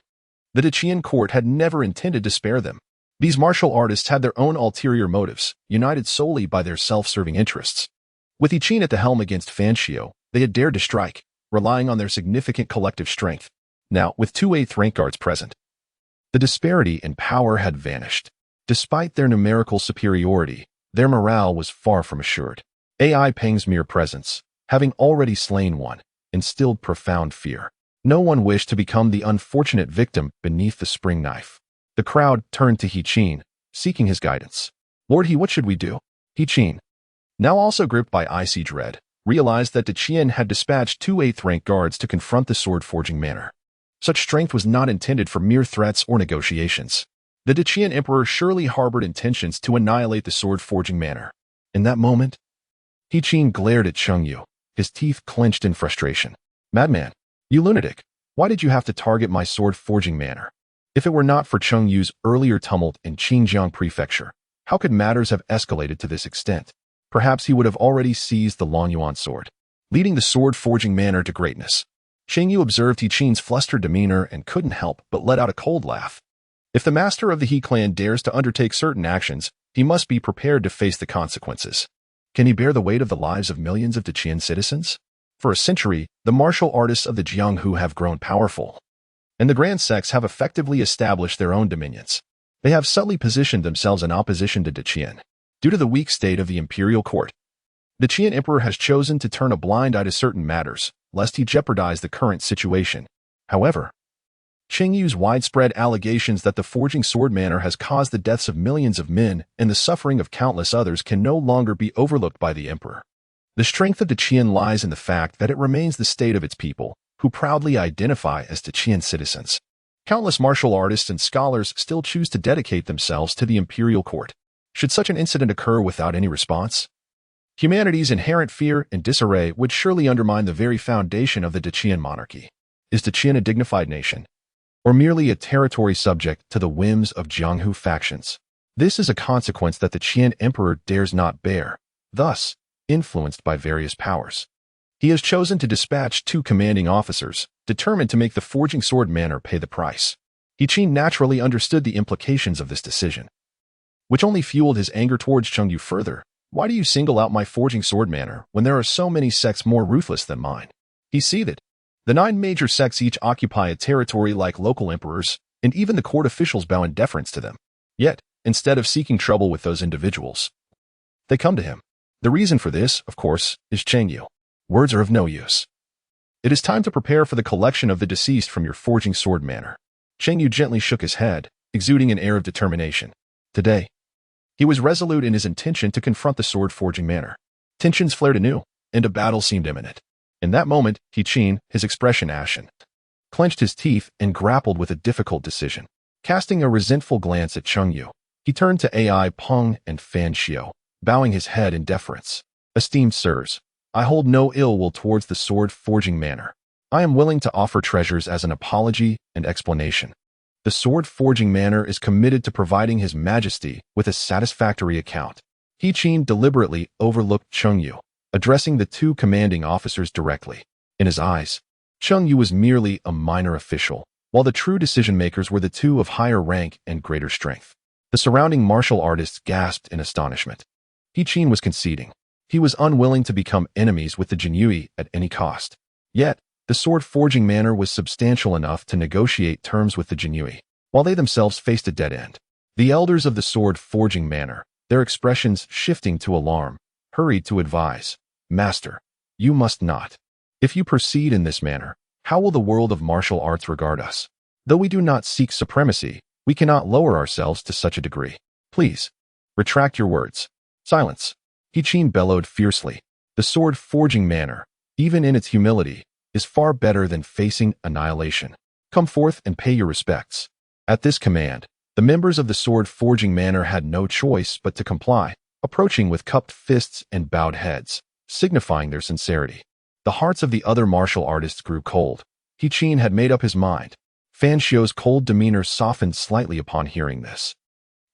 The Qian court had never intended to spare them. These martial artists had their own ulterior motives, united solely by their self-serving interests. With Qin at the helm against Fan Xiao, they had dared to strike, relying on their significant collective strength. Now, with 2 8th rank guards present, the disparity in power had vanished. Despite their numerical superiority, their morale was far from assured. AI Peng's mere presence, having already slain one, instilled profound fear. No one wished to become the unfortunate victim beneath the spring knife. The crowd turned to Qin, seeking his guidance. Lord He, what should we do? Qin, now also gripped by icy dread, realized that Qian had dispatched 2 8th rank guards to confront the sword-forging manner. Such strength was not intended for mere threats or negotiations. The Qian emperor surely harbored intentions to annihilate the sword-forging manner. In that moment, Qin glared at Cheng Yu, his teeth clenched in frustration. Madman, you lunatic, why did you have to target my sword-forging manner? If it were not for Cheng Yu's earlier tumult in Xinjiang Prefecture, how could matters have escalated to this extent? Perhaps he would have already seized the Long Yuan sword, leading the sword-forging manner to greatness. Cheng Yu observed Qin's flustered demeanor and couldn't help but let out a cold laugh. If the master of the He clan dares to undertake certain actions, he must be prepared to face the consequences. Can he bear the weight of the lives of millions of Daqian citizens? For a century, the martial artists of the Jianghu have grown powerful, and the grand sects have effectively established their own dominions. They have subtly positioned themselves in opposition to Daqian. Due to the weak state of the imperial court, the Qian emperor has chosen to turn a blind eye to certain matters, lest he jeopardize the current situation. However, Cheng Yu's widespread allegations that the forging sword manor has caused the deaths of millions of men and the suffering of countless others can no longer be overlooked by the emperor. The strength of Daqian lies in the fact that it remains the state of its people, who proudly identify as Daqian citizens. Countless martial artists and scholars still choose to dedicate themselves to the imperial court. Should such an incident occur without any response, humanity's inherent fear and disarray would surely undermine the very foundation of the Daqian monarchy. Is Daqian a dignified nation, or merely a territory subject to the whims of Jianghu factions? This is a consequence that the Qian emperor dares not bear. Thus, influenced by various powers, he has chosen to dispatch 2 commanding officers, determined to make the forging sword manor pay the price. He naturally understood the implications of this decision, which only fueled his anger towards Cheng Yu further. Why do you single out my forging sword manor when there are so many sects more ruthless than mine? He seethed. The 9 major sects each occupy a territory like local emperors, and even the court officials bow in deference to them. Yet, instead of seeking trouble with those individuals, they come to him. The reason for this, of course, is Cheng Yu. Words are of no use. It is time to prepare for the collection of the deceased from your forging sword manor. Cheng Yu gently shook his head, exuding an air of determination. Today, he was resolute in his intention to confront the sword forging manor. Tensions flared anew, and a battle seemed imminent. In that moment, Qin, his expression ashen, clenched his teeth and grappled with a difficult decision. Casting a resentful glance at Cheng Yu, he turned to Ai Peng and Fan Xiao, bowing his head in deference. Esteemed sirs, I hold no ill will towards the sword forging manor. I am willing to offer treasures as an apology and explanation. The sword forging manor is committed to providing His Majesty with a satisfactory account. Qin deliberately overlooked Cheng Yu, addressing the 2 commanding officers directly. In his eyes, Cheng Yu was merely a minor official, while the true decision-makers were the 2 of higher rank and greater strength. The surrounding martial artists gasped in astonishment. Qin was conceding. He was unwilling to become enemies with the Jinyiwei at any cost. Yet, the sword forging manor was substantial enough to negotiate terms with the Jinyiwei, while they themselves faced a dead end. The elders of the sword forging manor, their expressions shifting to alarm, hurried to advise, Master, you must not. If you proceed in this manner, how will the world of martial arts regard us? Though we do not seek supremacy, we cannot lower ourselves to such a degree. Please, retract your words. Silence. Qin bellowed fiercely. The sword forging manor, even in its humility, is far better than facing annihilation. Come forth and pay your respects. At this command, the members of the sword forging manor had no choice but to comply, approaching with cupped fists and bowed heads, signifying their sincerity. The hearts of the other martial artists grew cold. Qin had made up his mind. Fan Xiao's cold demeanor softened slightly upon hearing this.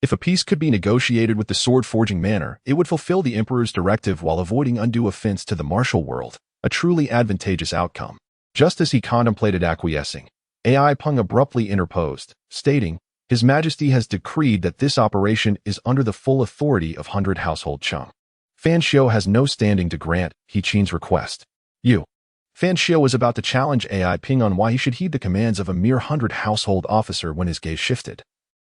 If a peace could be negotiated with the sword forging manor, it would fulfill the emperor's directive while avoiding undue offense to the martial world, a truly advantageous outcome. Just as he contemplated acquiescing, Ai Peng abruptly interposed, stating, His Majesty has decreed that this operation is under the full authority of 100 household Cheng. Fan Xiao has no standing to grant Qin's request. Fan Xiao was about to challenge Ai Peng on why he should heed the commands of a mere 100 household officer when his gaze shifted.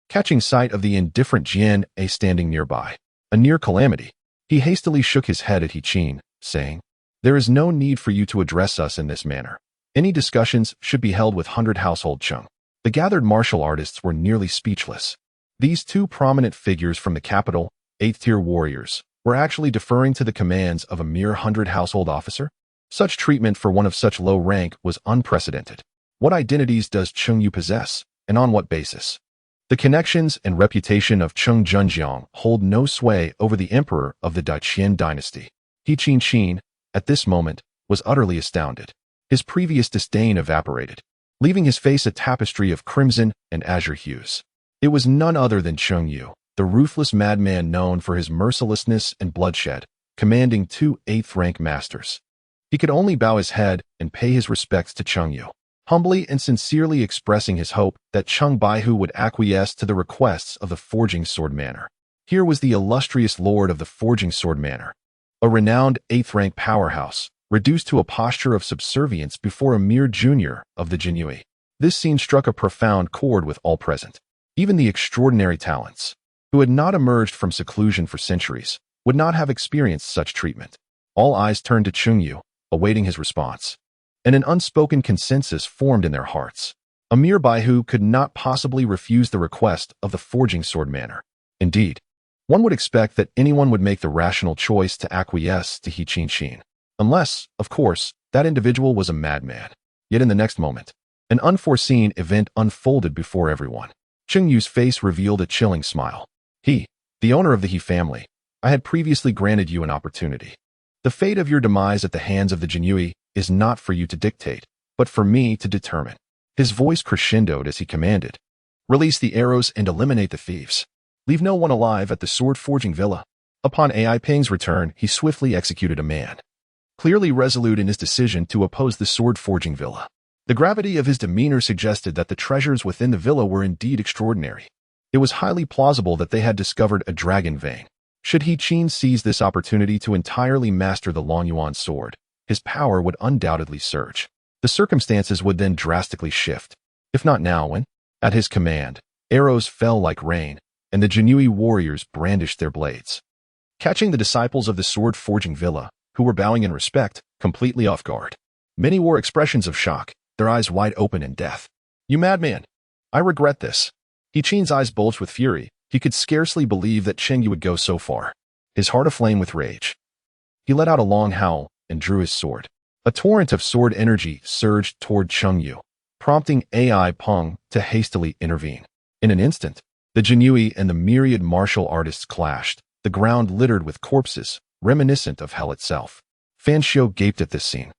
Catching sight of the indifferent Jian A standing nearby, a near calamity, he hastily shook his head at Qin, saying, There is no need for you to address us in this manner. Any discussions should be held with 100 household Cheng. The gathered martial artists were nearly speechless. These 2 prominent figures from the capital, 8th-tier warriors, were actually deferring to the commands of a mere 100 household officer? Such treatment for one of such low rank was unprecedented. What identities does Cheng Yu possess, and on what basis? The connections and reputation of Cheng Junjiang hold no sway over the emperor of the Great Qian Dynasty. Qin, at this moment, was utterly astounded. His previous disdain evaporated, leaving his face a tapestry of crimson and azure hues. It was none other than Cheng Yu, the ruthless madman known for his mercilessness and bloodshed, commanding 2 8th-rank masters. He could only bow his head and pay his respects to Cheng Yu. humbly and sincerely expressing his hope that Cheng Baihu would acquiesce to the requests of the Forging Sword Manor. Here was the illustrious lord of the Forging Sword Manor, a renowned 8th-rank powerhouse, reduced to a posture of subservience before a mere junior of the Jinyiwei. This scene struck a profound chord with all present. Even the extraordinary talents, who had not emerged from seclusion for centuries, would not have experienced such treatment. All eyes turned to Cheng Yu, awaiting his response, and an unspoken consensus formed in their hearts. A mere Baihu could not possibly refuse the request of the Forging Sword Manor. Indeed, one would expect that anyone would make the rational choice to acquiesce to He Qin, unless, of course, that individual was a madman. Yet in the next moment, an unforeseen event unfolded before everyone. Cheng Yu's face revealed a chilling smile. He, the owner of the He family, I had previously granted you an opportunity. The fate of your demise at the hands of the Jinyiwei is not for you to dictate, but for me to determine. His voice crescendoed as he commanded, "Release the arrows and eliminate the thieves. Leave no one alive at the sword forging villa." Upon Ai Ping's return, he swiftly executed a man, clearly resolute in his decision to oppose the sword forging villa. The gravity of his demeanor suggested that the treasures within the villa were indeed extraordinary. It was highly plausible that they had discovered a dragon vein. Should He Qin seize this opportunity to entirely master the Longyuan sword, his power would undoubtedly surge. The circumstances would then drastically shift. If not now, when? At his command, arrows fell like rain, and the Jinyiwei warriors brandished their blades, catching the disciples of the sword forging villa, who were bowing in respect, completely off guard. Many wore expressions of shock, their eyes wide open in death. "You madman! I regret this." He Qin's eyes bulged with fury. He could scarcely believe that Cheng Yu would go so far. His heart aflame with rage, he let out a long howl and drew his sword. A torrent of sword energy surged toward Cheng Yu, prompting Ai Peng to hastily intervene. In an instant, the Jinyiwei and the myriad martial artists clashed, the ground littered with corpses, reminiscent of hell itself. Fan Xiu gaped at this scene,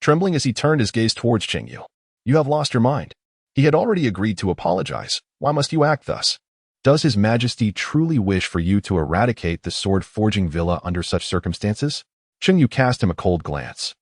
trembling as he turned his gaze towards Cheng Yu. "You have lost your mind." He had already agreed to apologize. "Why must you act thus? Does His Majesty truly wish for you to eradicate the sword-forging villa under such circumstances?" Cheng Yu cast him a cold glance.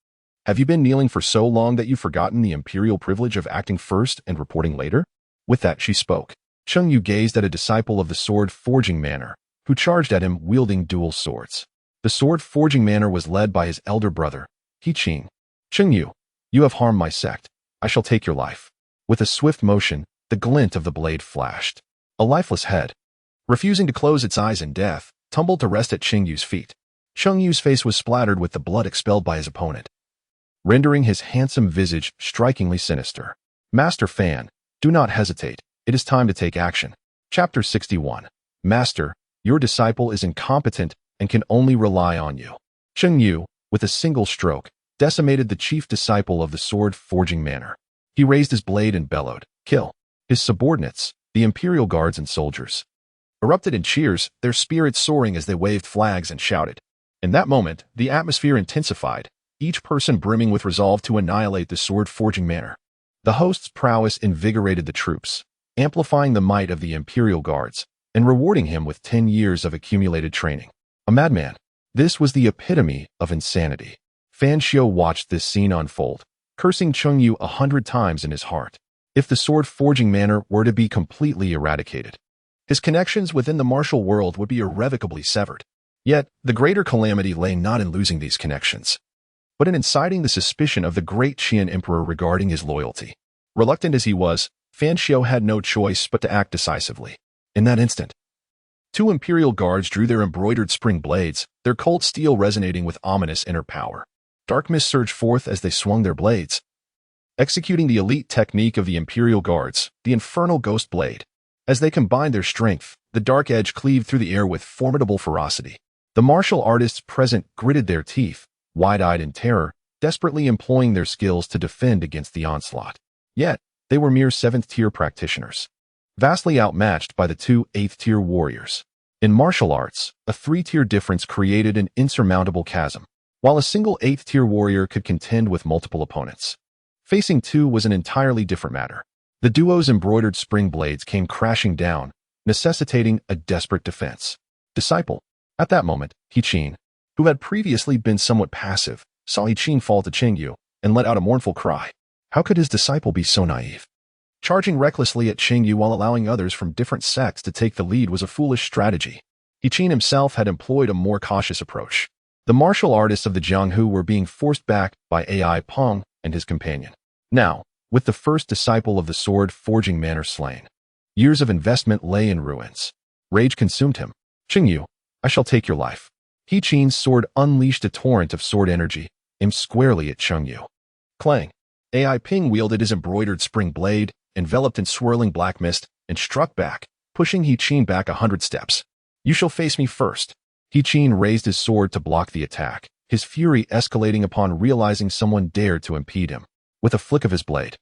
"Have you been kneeling for so long that you've forgotten the imperial privilege of acting first and reporting later?" With that, she spoke. Cheng Yu gazed at a disciple of the sword-forging manor, who charged at him wielding dual swords. The sword-forging manor was led by his elder brother, He Qin. "Cheng Yu, you have harmed my sect. I shall take your life." With a swift motion, the glint of the blade flashed. A lifeless head, refusing to close its eyes in death, tumbled to rest at Cheng Yu's feet. Cheng Yu's face was splattered with the blood expelled by his opponent, rendering his handsome visage strikingly sinister. "Master Fan, do not hesitate. It is time to take action." Chapter 61. "Master, your disciple is incompetent and can only rely on you." Cheng Yu, with a single stroke, decimated the chief disciple of the sword-forging manor. He raised his blade and bellowed, "Kill!" His subordinates, the imperial guards and soldiers, erupted in cheers, their spirits soaring as they waved flags and shouted. In that moment, the atmosphere intensified, each person brimming with resolve to annihilate the sword-forging manor. The host's prowess invigorated the troops, amplifying the might of the imperial guards and rewarding him with 10 years of accumulated training. A madman. This was the epitome of insanity. Fan Xiu watched this scene unfold, cursing Cheng Yu 100 times in his heart. If the sword-forging manor were to be completely eradicated, his connections within the martial world would be irrevocably severed. Yet, the greater calamity lay not in losing these connections, but in inciting the suspicion of the Great Qian Emperor regarding his loyalty. Reluctant as he was, Fan Xiu had no choice but to act decisively. In that instant, 2 imperial guards drew their embroidered spring blades, their cold steel resonating with ominous inner power. Dark mist surged forth as they swung their blades, executing the elite technique of the imperial guards, the infernal ghost blade. As they combined their strength, the dark edge cleaved through the air with formidable ferocity. The martial artists present gritted their teeth, wide-eyed in terror, desperately employing their skills to defend against the onslaught. Yet, they were mere 7th-tier practitioners, vastly outmatched by the 2 8th-tier warriors. In martial arts, a 3-tier difference created an insurmountable chasm, while a single 8th-tier warrior could contend with multiple opponents. Facing 2 was an entirely different matter. The duo's embroidered spring blades came crashing down, necessitating a desperate defense. Disciple. At that moment, He Qin, who had previously been somewhat passive, saw He Qin fall to Cheng Yu and let out a mournful cry. How could his disciple be so naive? Charging recklessly at Cheng Yu while allowing others from different sects to take the lead was a foolish strategy. Qin himself had employed a more cautious approach. The martial artists of the Jianghu were being forced back by Ai Peng and his companion. Now, with the first disciple of the sword-forging manner slain, years of investment lay in ruins. Rage consumed him. Cheng Yu, I shall take your life. Qin's sword unleashed a torrent of sword energy, aimed squarely at Cheng Yu. Clang. Ai Peng wielded his embroidered spring blade, enveloped in swirling black mist, and struck back, pushing Qin back 100 steps. You shall face me first. Qin raised his sword to block the attack, his fury escalating upon realizing someone dared to impede him. With a flick of his blade,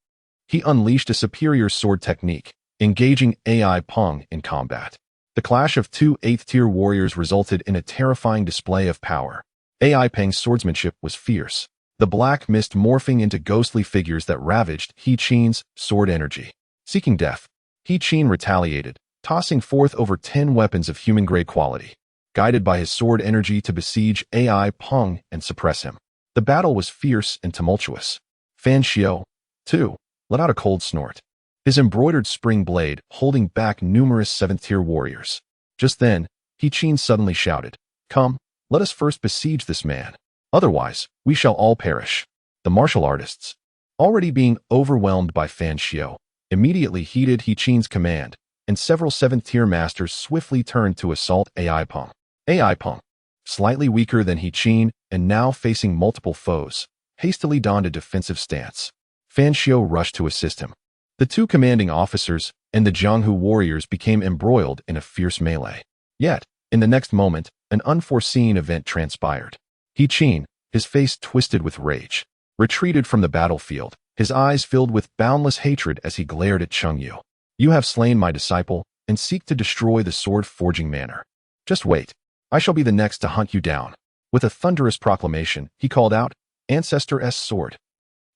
he unleashed a superior sword technique, engaging Ai Peng in combat. The clash of two 8th-tier warriors resulted in a terrifying display of power. Ai Peng's swordsmanship was fierce, the black mist morphing into ghostly figures that ravaged Qin's sword energy. Seeking death, Qin retaliated, tossing forth over 10 weapons of human-grade quality, guided by his sword energy to besiege Ai Peng and suppress him. The battle was fierce and tumultuous. Fan Xiao, too, let out a cold snort, his embroidered spring blade holding back numerous 7th-tier warriors. Just then, Qin suddenly shouted, "Come, let us first besiege this man. Otherwise, we shall all perish." The martial artists, already being overwhelmed by Fan Xiao, immediately heeded Qin's command, and several 7th-tier masters swiftly turned to assault Ai Peng. Ai Peng, slightly weaker than Qin and now facing multiple foes, hastily donned a defensive stance. Fan Xiao rushed to assist him. The two commanding officers and the Jianghu warriors became embroiled in a fierce melee. Yet, in the next moment, an unforeseen event transpired. Qin, his face twisted with rage, retreated from the battlefield, his eyes filled with boundless hatred as he glared at Cheng Yu. "You have slain my disciple and seek to destroy the sword-forging manor. Just wait. I shall be the next to hunt you down." With a thunderous proclamation, he called out, "Ancestor-S sword."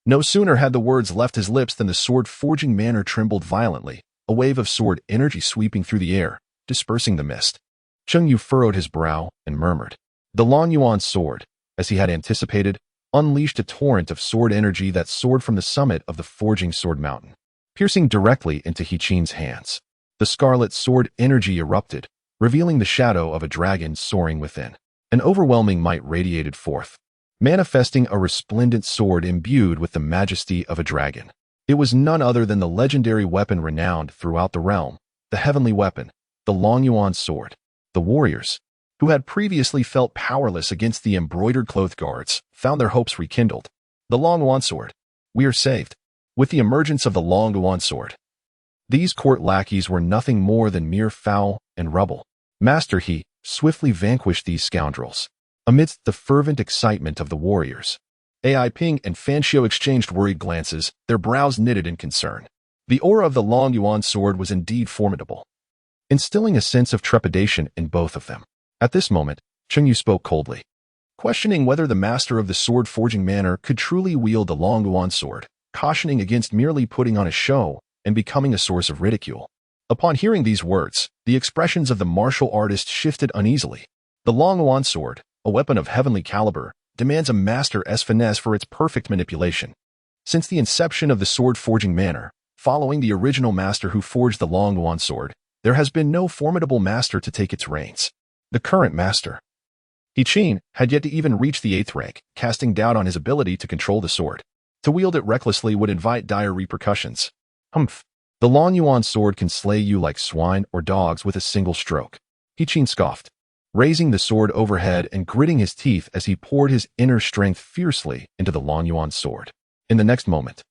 No sooner had the words left his lips than the sword-forging manor trembled violently, a wave of sword energy sweeping through the air, dispersing the mist. Cheng Yu furrowed his brow and murmured. The Long Yuan sword, as he had anticipated, unleashed a torrent of sword energy that soared from the summit of the forging sword mountain, piercing directly into Qin's hands. The scarlet sword energy erupted, revealing the shadow of a dragon soaring within. An overwhelming might radiated forth, manifesting a resplendent sword imbued with the majesty of a dragon. It was none other than the legendary weapon renowned throughout the realm, the heavenly weapon, the Long Yuan sword. The warriors, who had previously felt powerless against the embroidered cloth guards, found their hopes rekindled. The Long Yuan sword. We are saved. With the emergence of the Long Yuan sword, these court lackeys were nothing more than mere foul and rubble. Master He swiftly vanquished these scoundrels. Amidst the fervent excitement of the warriors, Ai Peng and Fan Xiao exchanged worried glances, their brows knitted in concern. The aura of the Long Yuan sword was indeed formidable, instilling a sense of trepidation in both of them. At this moment, Cheng Yu spoke coldly, questioning whether the master of the sword-forging manor could truly wield the Long Yuan sword, cautioning against merely putting on a show and becoming a source of ridicule. Upon hearing these words, the expressions of the martial artist shifted uneasily. The Long Yuan sword, a weapon of heavenly caliber, demands a master's finesse for its perfect manipulation. Since the inception of the sword-forging manor, following the original master who forged the Long Yuan sword, there has been no formidable master to take its reins. The current master, Qin, had yet to even reach the 8th rank, casting doubt on his ability to control the sword. To wield it recklessly would invite dire repercussions. Humph. The Long Yuan sword can slay you like swine or dogs with a single stroke. Qin scoffed, raising the sword overhead and gritting his teeth as he poured his inner strength fiercely into the Long Yuan sword. In the next moment,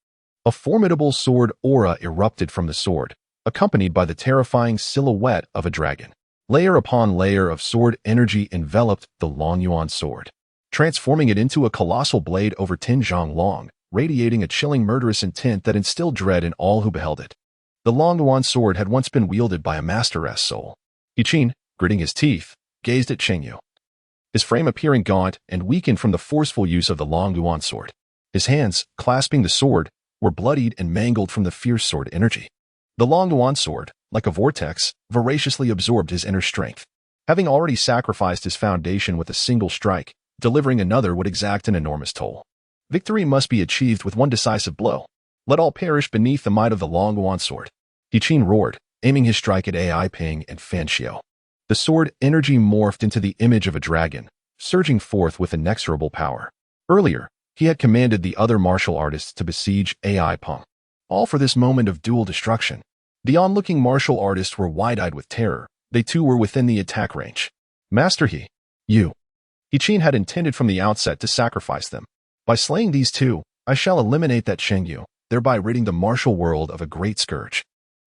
a formidable sword aura erupted from the sword, accompanied by the terrifying silhouette of a dragon. Layer upon layer of sword energy enveloped the Long Yuan sword, transforming it into a colossal blade over 10 zhang long, radiating a chilling murderous intent that instilled dread in all who beheld it. The Long Yuan sword had once been wielded by a master's soul. Qin, gritting his teeth, gazed at Cheng Yu, his frame appearing gaunt and weakened from the forceful use of the Long Yuan sword. His hands, clasping the sword, were bloodied and mangled from the fierce sword energy. The Long Yuan sword, like a vortex, voraciously absorbed his inner strength. Having already sacrificed his foundation with a single strike, delivering another would exact an enormous toll. Victory must be achieved with one decisive blow. Let all perish beneath the might of the long Yuan sword. He Qin roared, aiming his strike at Ai Ping and Fan Xiao. The sword energy morphed into the image of a dragon, surging forth with inexorable power. Earlier, he had commanded the other martial artists to besiege Ai Peng. All for this moment of dual destruction. The onlooking martial artists were wide-eyed with terror. They too were within the attack range. Master He Qin had intended from the outset to sacrifice them. By slaying these two, I shall eliminate that Cheng Yu, thereby ridding the martial world of a great scourge.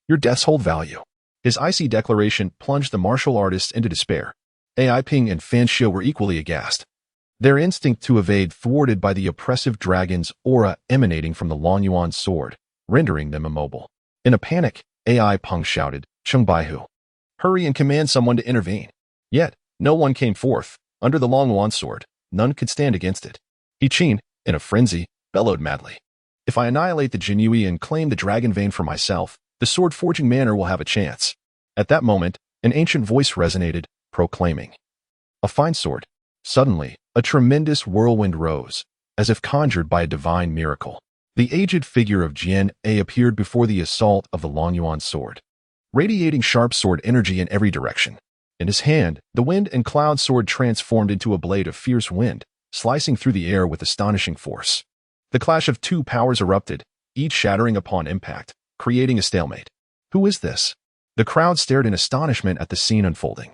Your deaths hold value. His icy declaration plunged the martial artists into despair. Ai Ping and Fan Xiao were equally aghast. Their instinct to evade thwarted by the oppressive dragon's aura emanating from the Long Yuan sword, rendering them immobile. In a panic, Ai Peng shouted, Cheng Baihu, hurry and command someone to intervene. Yet, no one came forth. Under the Long Yuan sword, none could stand against it. He Qin, in a frenzy, bellowed madly. If I annihilate the Jinyiwei and claim the dragon vein for myself, the sword-forging manor will have a chance. At that moment, an ancient voice resonated, proclaiming, a fine sword. Suddenly, a tremendous whirlwind rose, as if conjured by a divine miracle. The aged figure of Jinyiwei appeared before the assault of the Long Yuan sword, radiating sharp sword energy in every direction. In his hand, the wind and cloud sword transformed into a blade of fierce wind, slicing through the air with astonishing force. The clash of two powers erupted, each shattering upon impact, creating a stalemate. Who is this? The crowd stared in astonishment at the scene unfolding.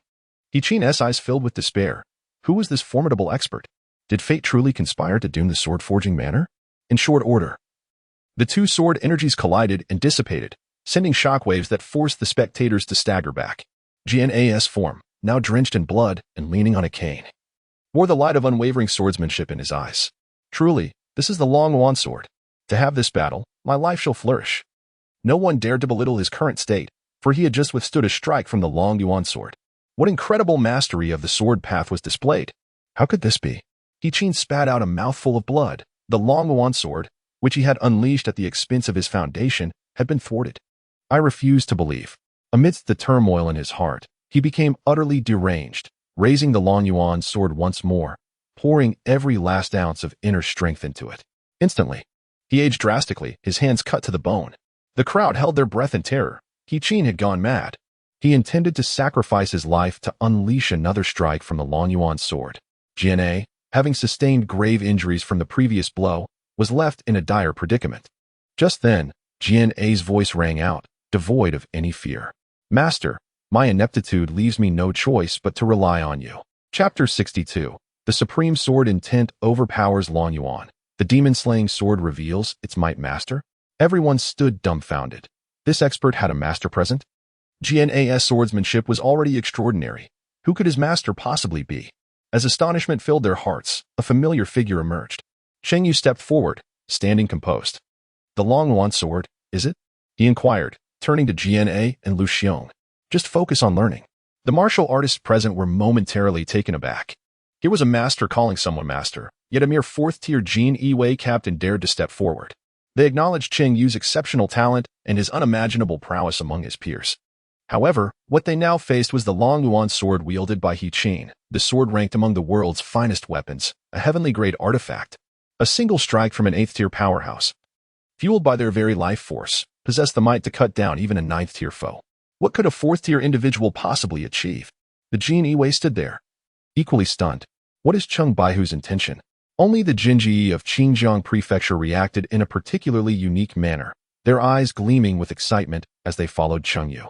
He Qin's eyes filled with despair. Who was this formidable expert? Did fate truly conspire to doom the sword-forging manor? In short order, the two sword energies collided and dissipated, sending shockwaves that forced the spectators to stagger back. Jinyiwei's form, now drenched in blood and leaning on a cane, wore the light of unwavering swordsmanship in his eyes. Truly, this is the Long Yuan sword. To have this battle, my life shall flourish. No one dared to belittle his current state, for he had just withstood a strike from the Long Yuan sword. What incredible mastery of the sword path was displayed. How could this be? He Qin spat out a mouthful of blood. The Long Yuan sword, which he had unleashed at the expense of his foundation, had been thwarted. I refused to believe. Amidst the turmoil in his heart, he became utterly deranged, raising the Long Yuan sword once more, pouring every last ounce of inner strength into it. Instantly, he aged drastically, his hands cut to the bone. The crowd held their breath in terror. He Qin had gone mad. He intended to sacrifice his life to unleash another strike from the Long Yuan sword. Jinyiwei, having sustained grave injuries from the previous blow, was left in a dire predicament. Just then, Jinyiwei's voice rang out, devoid of any fear. Master, my ineptitude leaves me no choice but to rely on you. Chapter 62. The supreme sword intent overpowers Long Yuan. The demon-slaying sword reveals its might. Master? Everyone stood dumbfounded. This expert had a master present? Jinyiwei's swordsmanship was already extraordinary. Who could his master possibly be? As astonishment filled their hearts, a familiar figure emerged. Cheng Yu stepped forward, standing composed. The Long Yuan sword, is it? He inquired, turning to Jinyiwei and Lu Xiong. Just focus on learning. The martial artists present were momentarily taken aback. Here was a master calling someone master, yet a mere fourth-tier Jinyiwei captain dared to step forward. They acknowledged Cheng Yu's exceptional talent and his unimaginable prowess among his peers. However, what they now faced was the Long Yuan sword wielded by He Qin, the sword ranked among the world's finest weapons, a heavenly-grade artifact. A single strike from an 8th-tier powerhouse, fueled by their very life force, possessed the might to cut down even a 9th-tier foe. What could a 4th-tier individual possibly achieve? The Jinyiwei stood there, equally stunned. What is Cheng Baihu's intention? Only the Jinyiwei of Xinjiang Prefecture reacted in a particularly unique manner, their eyes gleaming with excitement as they followed Cheng Yu,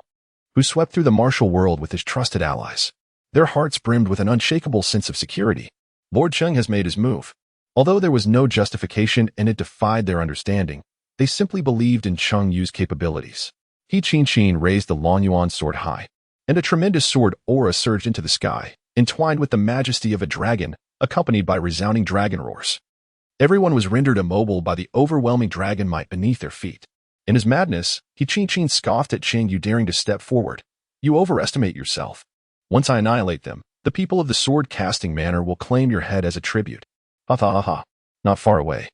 who swept through the martial world with his trusted allies. Their hearts brimmed with an unshakable sense of security. Lord Cheng has made his move. Although there was no justification and it defied their understanding, they simply believed in Cheng Yu's capabilities. He Qin raised the Long Yuan sword high, and a tremendous sword aura surged into the sky, entwined with the majesty of a dragon, accompanied by resounding dragon roars. Everyone was rendered immobile by the overwhelming dragon might beneath their feet. In his madness, He Qin scoffed at Cheng Yu daring to step forward. You overestimate yourself. Once I annihilate them, the people of the sword-casting manor will claim your head as a tribute. Ha ha ha ha. Not far away.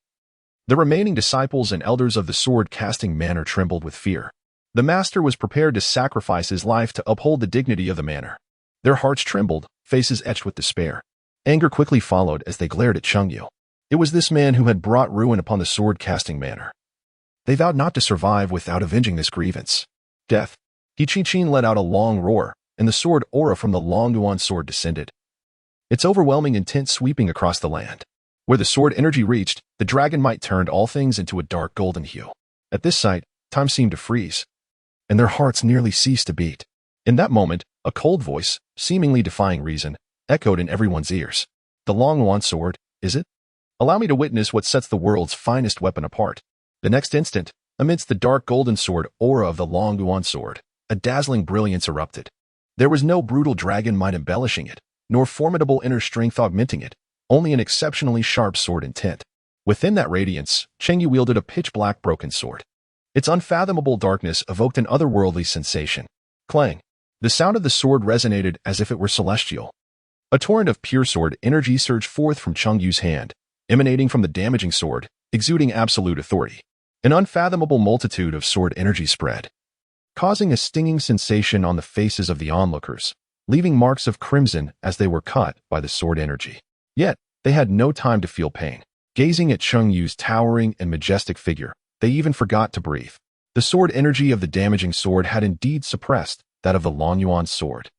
The remaining disciples and elders of the sword-casting manor trembled with fear. The master was prepared to sacrifice his life to uphold the dignity of the manor. Their hearts trembled, faces etched with despair. Anger quickly followed as they glared at Cheng Yu. It was this man who had brought ruin upon the sword-casting manor. They vowed not to survive without avenging this grievance. Death. He Qin let out a long roar, and the sword aura from the Long Yuan sword descended, its overwhelming intent sweeping across the land. Where the sword energy reached, the dragon might turned all things into a dark golden hue. At this sight, time seemed to freeze, and their hearts nearly ceased to beat. In that moment, a cold voice, seemingly defying reason, echoed in everyone's ears. The Long Yuan sword, is it? Allow me to witness what sets the world's finest weapon apart. The next instant, amidst the dark golden sword aura of the Long Yuan sword, a dazzling brilliance erupted. There was no brutal dragon might embellishing it, nor formidable inner strength augmenting it, only an exceptionally sharp sword intent. Within that radiance, Cheng Yu wielded a pitch-black broken sword. Its unfathomable darkness evoked an otherworldly sensation. Clang! The sound of the sword resonated as if it were celestial. A torrent of pure sword energy surged forth from Cheng Yu's hand, emanating from the damaging sword, exuding absolute authority. An unfathomable multitude of sword energy spread, causing a stinging sensation on the faces of the onlookers, leaving marks of crimson as they were cut by the sword energy. Yet, they had no time to feel pain. Gazing at Cheng Yu's towering and majestic figure, they even forgot to breathe. The sword energy of the damaging sword had indeed suppressed that of the Long Yuan sword.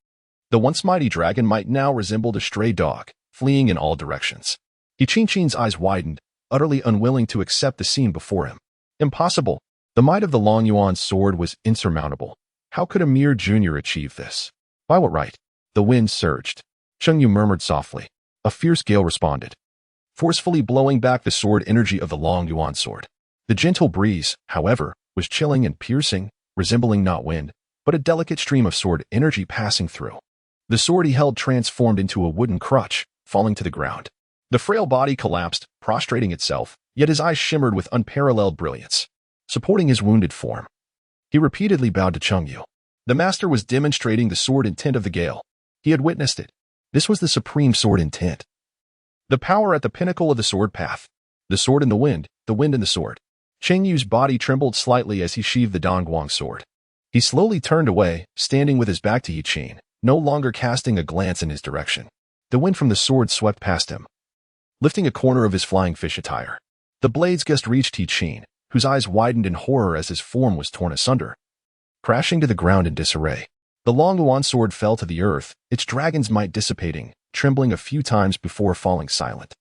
The once mighty dragon might now resembled a stray dog, fleeing in all directions. He Qin's eyes widened, utterly unwilling to accept the scene before him. Impossible. The might of the Long Yuan sword was insurmountable. How could a mere junior achieve this? By what right? The wind surged. Cheng Yu murmured softly. A fierce gale responded, forcefully blowing back the sword energy of the Long Yuan sword. The gentle breeze, however, was chilling and piercing, resembling not wind, but a delicate stream of sword energy passing through. The sword he held transformed into a wooden crutch, falling to the ground. The frail body collapsed, prostrating itself, yet his eyes shimmered with unparalleled brilliance, supporting his wounded form. He repeatedly bowed to Cheng Yu. The master was demonstrating the sword intent of the gale. He had witnessed it. This was the supreme sword intent. The power at the pinnacle of the sword path. The sword in the wind in the sword. Cheng Yu's body trembled slightly as he sheathed the Dongguang sword. He slowly turned away, standing with his back to Yi Qin, no longer casting a glance in his direction. The wind from the sword swept past him, lifting a corner of his flying fish attire. The blades just reached Yi Qin, whose eyes widened in horror as his form was torn asunder, crashing to the ground in disarray. The Long Yuan sword fell to the earth, its dragon's might dissipating, trembling a few times before falling silent.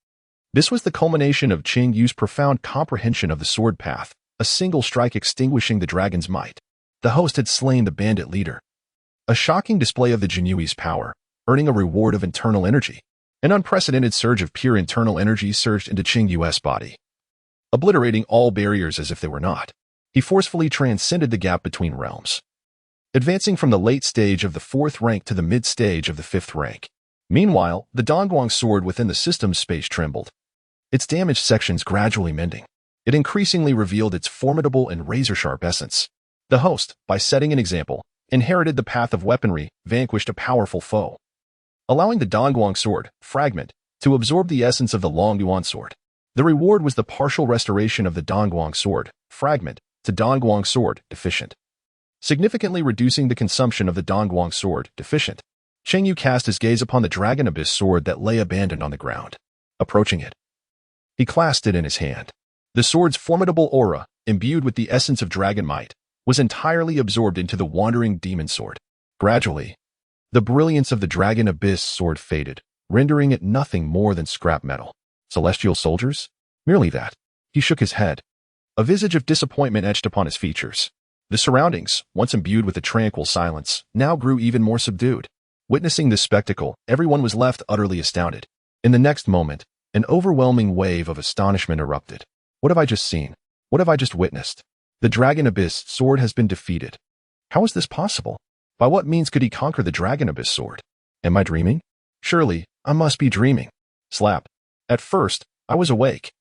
This was the culmination of Cheng Yu's profound comprehension of the sword path, a single strike extinguishing the dragon's might. The host had slain the bandit leader. A shocking display of the Jinyiwei's power, earning a reward of internal energy. An unprecedented surge of pure internal energy surged into Cheng Yu's body, obliterating all barriers as if they were not. He forcefully transcended the gap between realms, advancing from the late stage of the 4th rank to the mid-stage of the 5th rank. Meanwhile, the Dongguang sword within the system's space trembled, its damaged sections gradually mending. It increasingly revealed its formidable and razor-sharp essence. The host, by setting an example, inherited the path of weaponry, vanquished a powerful foe, allowing the Dongguang sword, fragment, to absorb the essence of the Long Yuan sword. The reward was the partial restoration of the Dongguang sword, fragment, to Dongguang sword, deficient, significantly reducing the consumption of the Dongguang sword, deficient. Cheng Yu cast his gaze upon the Dragon Abyss sword that lay abandoned on the ground. Approaching it, he clasped it in his hand. The sword's formidable aura, imbued with the essence of dragon might, was entirely absorbed into the wandering demon sword. Gradually, the brilliance of the Dragon Abyss sword faded, rendering it nothing more than scrap metal. Celestial soldiers? Merely that. He shook his head. A visage of disappointment etched upon his features. The surroundings, once imbued with a tranquil silence, now grew even more subdued. Witnessing this spectacle, everyone was left utterly astounded. In the next moment, an overwhelming wave of astonishment erupted. What have I just seen? What have I just witnessed? The Dragon Abyss sword has been defeated. How is this possible? By what means could he conquer the Dragon Abyss sword? Am I dreaming? Surely, I must be dreaming. Slap. At first, I was awake.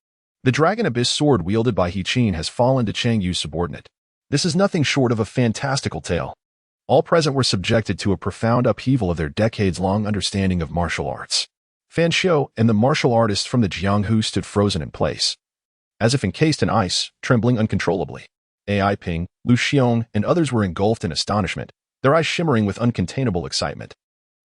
The Dragon Abyss sword wielded by Yi Qin has fallen to Cheng Yu's subordinate. This is nothing short of a fantastical tale. All present were subjected to a profound upheaval of their decades-long understanding of martial arts. Fan Xiu and the martial artists from the Jianghu stood frozen in place, as if encased in ice, trembling uncontrollably. Ai Ping, Lu Xiong, and others were engulfed in astonishment, their eyes shimmering with uncontainable excitement.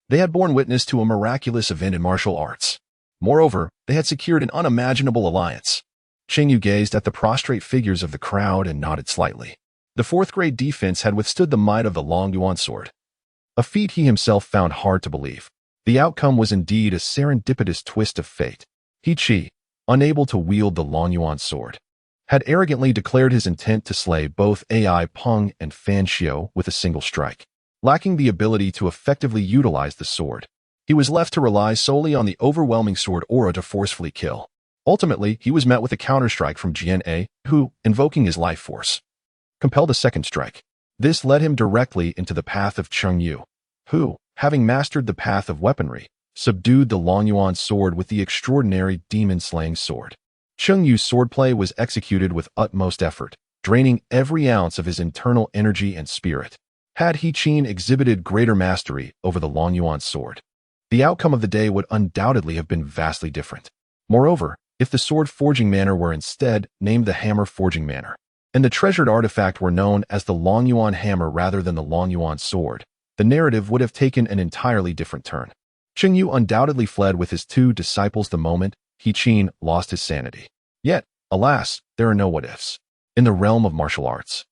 They had borne witness to a miraculous event in martial arts. Moreover, they had secured an unimaginable alliance. Cheng Yu gazed at the prostrate figures of the crowd and nodded slightly. The fourth-grade defense had withstood the might of the Long Yuan sword, a feat he himself found hard to believe. The outcome was indeed a serendipitous twist of fate. He Qi, unable to wield the Long Yuan sword, had arrogantly declared his intent to slay both Ai Peng and Fan Xiao with a single strike. Lacking the ability to effectively utilize the sword, he was left to rely solely on the overwhelming sword aura to forcefully kill. Ultimately, he was met with a counterstrike from Jinyiwei, who, invoking his life force, compelled a second strike. This led him directly into the path of Cheng Yu, who, having mastered the path of weaponry, subdued the Long Yuan sword with the extraordinary demon-slaying sword. Cheng Yu's swordplay was executed with utmost effort, draining every ounce of his internal energy and spirit. Had He Qin exhibited greater mastery over the Long Yuan sword, the outcome of the day would undoubtedly have been vastly different. Moreover, if the sword forging manner were instead named the hammer forging manner, and the treasured artifact were known as the Long Yuan hammer rather than the Long Yuan sword, the narrative would have taken an entirely different turn. Cheng Yu undoubtedly fled with his two disciples the moment He Qin lost his sanity. Yet, alas, there are no what-ifs. In the realm of martial arts,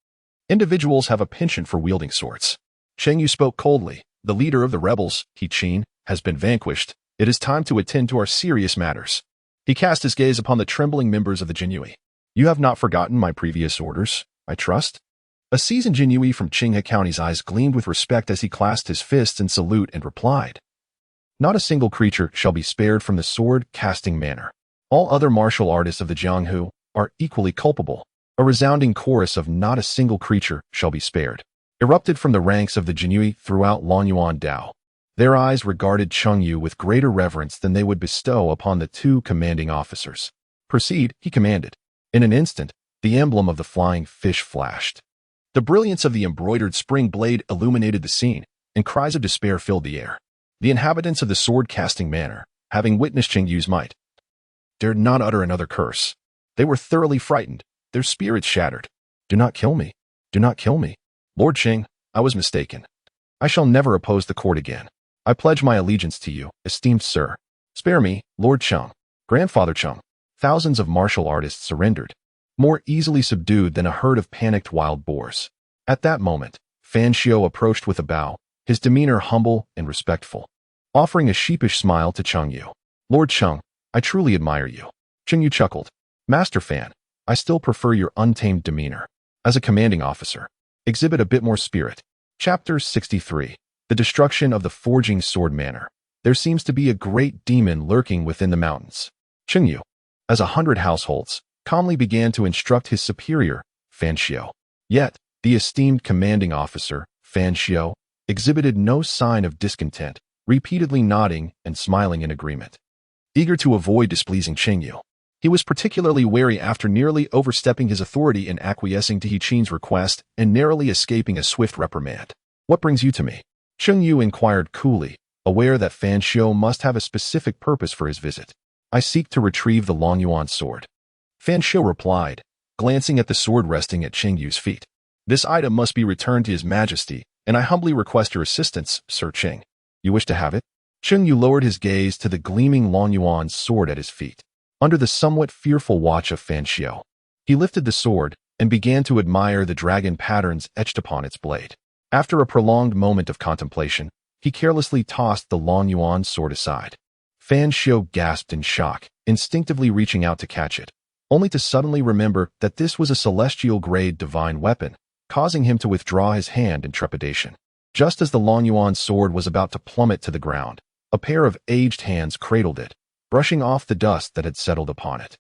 individuals have a penchant for wielding swords. Cheng Yu spoke coldly. The leader of the rebels, He Qin, has been vanquished. It is time to attend to our serious matters. He cast his gaze upon the trembling members of the Jinyiwei. You have not forgotten my previous orders, I trust? A seasoned Jinyiwei from Qinghe County's eyes gleamed with respect as he clasped his fists in salute and replied, Not a single creature shall be spared from the sword-casting manner. All other martial artists of the Jianghu are equally culpable. A resounding chorus of not a single creature shall be spared erupted from the ranks of the Jinyiwei throughout Longyuan Dao. Their eyes regarded Cheng Yu with greater reverence than they would bestow upon the two commanding officers. Proceed, he commanded. In an instant, the emblem of the flying fish flashed. The brilliance of the embroidered spring blade illuminated the scene, and cries of despair filled the air. The inhabitants of the sword-casting manor, having witnessed Cheng Yu's might, dared not utter another curse. They were thoroughly frightened, their spirits shattered. Do not kill me. Do not kill me. Lord Cheng, I was mistaken. I shall never oppose the court again. I pledge my allegiance to you, esteemed sir. Spare me, Lord Cheng, Grandfather Cheng. Thousands of martial artists surrendered, more easily subdued than a herd of panicked wild boars. At that moment, Fan Xiao approached with a bow, his demeanor humble and respectful, offering a sheepish smile to Cheng Yu. Lord Cheng, I truly admire you. Cheng Yu chuckled. Master Fan, I still prefer your untamed demeanor. As a commanding officer, exhibit a bit more spirit. Chapter 63. The Destruction of the Forging Sword Manor. There seems to be a great demon lurking within the mountains. Cheng Yu, as 100 households, calmly began to instruct his superior, Fan Xiao. Yet, the esteemed commanding officer, Fan Xiao, exhibited no sign of discontent, repeatedly nodding and smiling in agreement. Eager to avoid displeasing Cheng Yu, he was particularly wary after nearly overstepping his authority in acquiescing to He Qin's request and narrowly escaping a swift reprimand. What brings you to me? Cheng Yu inquired coolly, aware that Fan Xiao must have a specific purpose for his visit. I seek to retrieve the Long Yuan sword. Fan Xiao replied, glancing at the sword resting at Cheng Yu's feet. This item must be returned to His Majesty, and I humbly request your assistance, Sir Cheng. You wish to have it? Cheng Yu lowered his gaze to the gleaming Long Yuan sword at his feet. Under the somewhat fearful watch of Fan Xiao, he lifted the sword and began to admire the dragon patterns etched upon its blade. After a prolonged moment of contemplation, he carelessly tossed the Long Yuan sword aside. Fan Xiao gasped in shock, instinctively reaching out to catch it, only to suddenly remember that this was a celestial-grade divine weapon, causing him to withdraw his hand in trepidation. Just as the Long Yuan sword was about to plummet to the ground, a pair of aged hands cradled it, brushing off the dust that had settled upon it.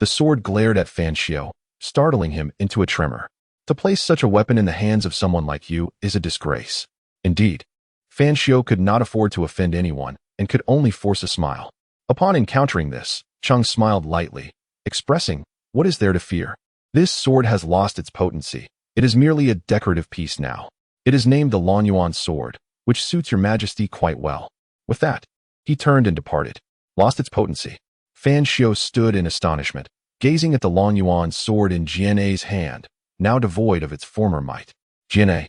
The sword glared at Fan Xiao, startling him into a tremor. To place such a weapon in the hands of someone like you is a disgrace. Indeed, Fan Xiao could not afford to offend anyone and could only force a smile. Upon encountering this, Cheng smiled lightly, expressing, what is there to fear? This sword has lost its potency. It is merely a decorative piece now. It is named the Long Yuan sword, which suits your majesty quite well. With that, he turned and departed. Lost its potency. Fan Xiao stood in astonishment, gazing at the Long Yuan sword in Jianyei's hand, now devoid of its former might. Jianyei,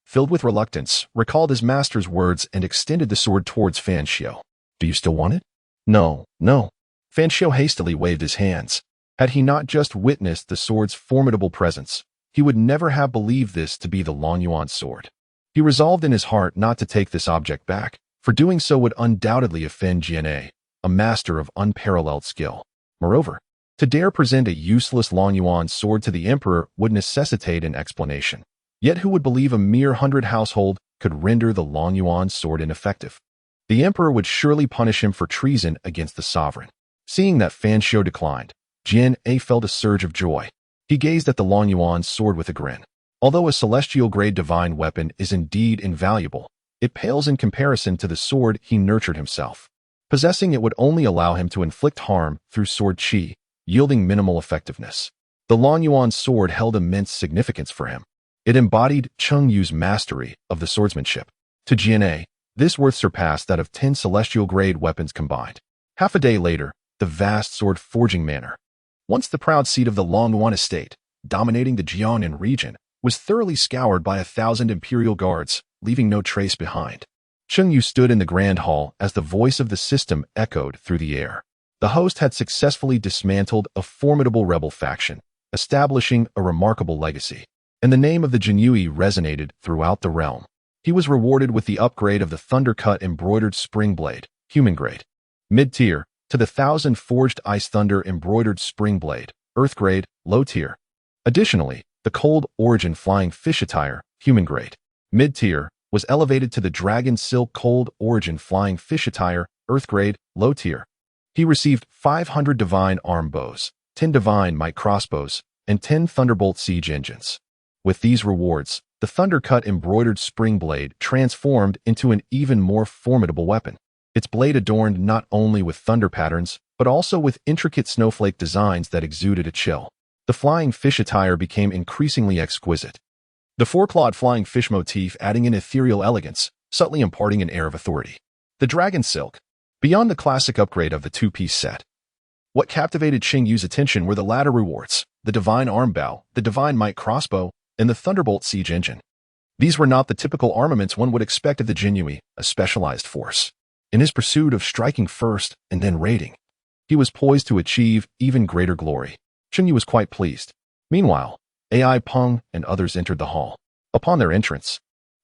filled with reluctance, recalled his master's words and extended the sword towards Fan Xiao. Do you still want it? No, no. Fan Xiao hastily waved his hands. Had he not just witnessed the sword's formidable presence, he would never have believed this to be the Longyuan sword. He resolved in his heart not to take this object back, for doing so would undoubtedly offend Jinyiwei, a master of unparalleled skill. Moreover, to dare present a useless Longyuan sword to the emperor would necessitate an explanation. Yet who would believe a mere 100 household could render the Longyuan sword ineffective? The emperor would surely punish him for treason against the sovereign. Seeing that Fanxiu declined, Jinyiwei felt a surge of joy. He gazed at the Longyuan sword with a grin. Although a celestial-grade divine weapon is indeed invaluable, it pales in comparison to the sword he nurtured himself. Possessing it would only allow him to inflict harm through sword qi, yielding minimal effectiveness. The Longyuan sword held immense significance for him. It embodied Cheng Yu's mastery of the swordsmanship. To Jinyiwei, this worth surpassed that of 10 celestial-grade weapons combined. Half a day later, the vast sword-forging manor, once the proud seat of the Longyuan estate, dominating the Jiangnan region, was thoroughly scoured by 1,000 imperial guards, leaving no trace behind. Cheng Yu stood in the grand hall as the voice of the system echoed through the air. The host had successfully dismantled a formidable rebel faction, establishing a remarkable legacy, and the name of the Jinyiwei resonated throughout the realm. He was rewarded with the upgrade of the thunder-cut embroidered spring blade, human grade, mid-tier, to the 1,000 forged ice thunder embroidered spring blade, earth grade, low tier. Additionally, the cold origin flying fish attire, human grade, mid-tier, was elevated to the dragon silk cold origin flying fish attire, earth grade, low tier. He received 500 divine arm bows, 10 divine might crossbows, and 10 thunderbolt siege engines. With these rewards, the thunder-cut embroidered spring blade transformed into an even more formidable weapon. Its blade adorned not only with thunder patterns, but also with intricate snowflake designs that exuded a chill. The flying fish attire became increasingly exquisite. The four-clawed flying fish motif adding an ethereal elegance, subtly imparting an air of authority. The dragon silk. Beyond the classic upgrade of the two-piece set, what captivated Cheng Yu's attention were the latter rewards, the divine arm bow, the divine might crossbow, and the thunderbolt siege engine. These were not the typical armaments one would expect of the Jinyiwei, a specialized force. In his pursuit of striking first and then raiding, he was poised to achieve even greater glory. Cheng Yu was quite pleased. Meanwhile, AI Peng and others entered the hall. Upon their entrance,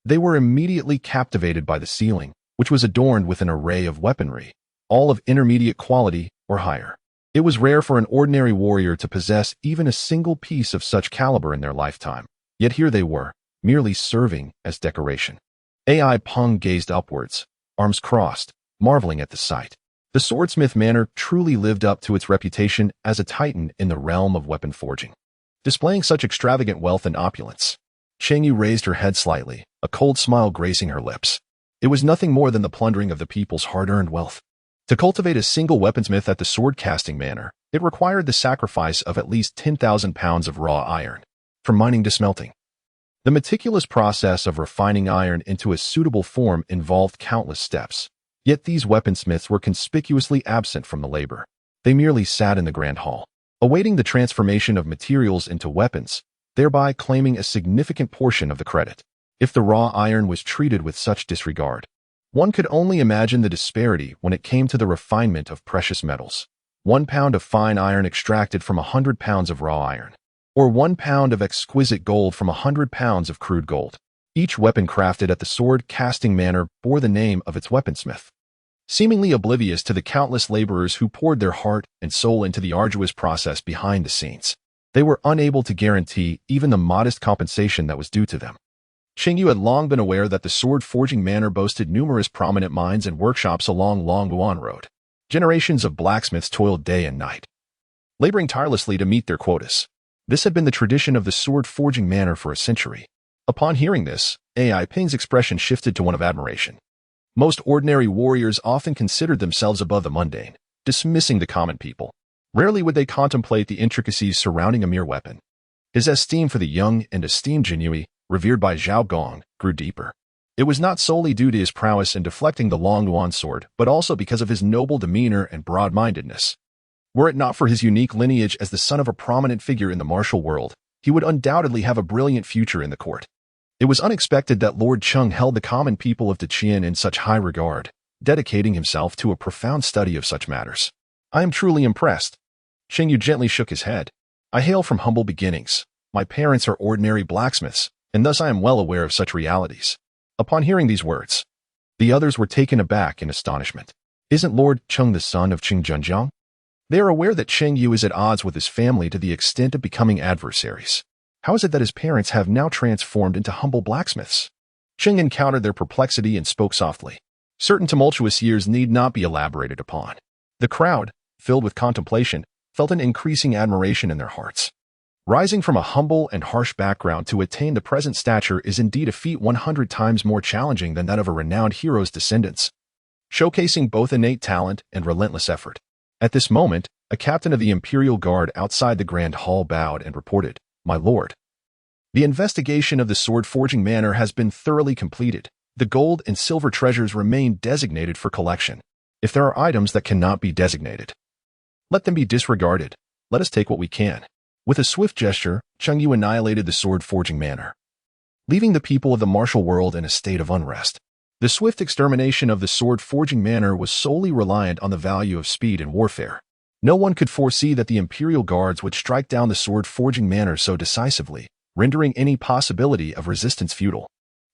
they were immediately captivated by the ceiling, which was adorned with an array of weaponry, all of intermediate quality or higher. It was rare for an ordinary warrior to possess even a single piece of such caliber in their lifetime, yet here they were, merely serving as decoration. AI Peng gazed upwards, arms crossed, marveling at the sight. The swordsmith manor truly lived up to its reputation as a titan in the realm of weapon forging. Displaying such extravagant wealth and opulence, Cheng Yu raised her head slightly, a cold smile gracing her lips. It was nothing more than the plundering of the people's hard-earned wealth. To cultivate a single weaponsmith at the sword-casting manor, it required the sacrifice of at least 10,000 pounds of raw iron, from mining to smelting. The meticulous process of refining iron into a suitable form involved countless steps. Yet these weaponsmiths were conspicuously absent from the labor. They merely sat in the grand hall, awaiting the transformation of materials into weapons, thereby claiming a significant portion of the credit. If the raw iron was treated with such disregard, one could only imagine the disparity when it came to the refinement of precious metals. 1 pound of fine iron extracted from 100 pounds of raw iron, or 1 pound of exquisite gold from 100 pounds of crude gold. Each weapon crafted at the sword-casting manor bore the name of its weaponsmith. Seemingly oblivious to the countless laborers who poured their heart and soul into the arduous process behind the scenes, they were unable to guarantee even the modest compensation that was due to them. Cheng Yu had long been aware that the sword-forging manor boasted numerous prominent mines and workshops along Longyuan Road. Generations of blacksmiths toiled day and night, laboring tirelessly to meet their quotas. This had been the tradition of the sword-forging manor for a century. Upon hearing this, AI Peng's expression shifted to one of admiration. Most ordinary warriors often considered themselves above the mundane, dismissing the common people. Rarely would they contemplate the intricacies surrounding a mere weapon. His esteem for the young and esteemed Jinyiwei, revered by Zhao Gong, grew deeper. It was not solely due to his prowess in deflecting the Longyuan sword, but also because of his noble demeanor and broad-mindedness. Were it not for his unique lineage as the son of a prominent figure in the martial world, he would undoubtedly have a brilliant future in the court. It was unexpected that Lord Cheng held the common people of Qian in such high regard, dedicating himself to a profound study of such matters. I am truly impressed. Cheng Yu gently shook his head. I hail from humble beginnings. My parents are ordinary blacksmiths, and thus I am well aware of such realities. Upon hearing these words, the others were taken aback in astonishment. Isn't Lord Cheng the son of Qing Zhenjiang? They are aware that Cheng Yu is at odds with his family to the extent of becoming adversaries. How is it that his parents have now transformed into humble blacksmiths? Cheng encountered their perplexity and spoke softly. Certain tumultuous years need not be elaborated upon. The crowd, filled with contemplation, felt an increasing admiration in their hearts. Rising from a humble and harsh background to attain the present stature is indeed a feat 100 times more challenging than that of a renowned hero's descendants, showcasing both innate talent and relentless effort. At this moment, a captain of the Imperial Guard outside the Grand Hall bowed and reported, "My lord, the investigation of the sword-forging manor has been thoroughly completed. The gold and silver treasures remain designated for collection. If there are items that cannot be designated, let them be disregarded. Let us take what we can." With a swift gesture, Cheng Yu annihilated the sword-forging manor, leaving the people of the martial world in a state of unrest. The swift extermination of the sword-forging manor was solely reliant on the value of speed in warfare. No one could foresee that the Imperial Guards would strike down the sword-forging manor so decisively, rendering any possibility of resistance futile.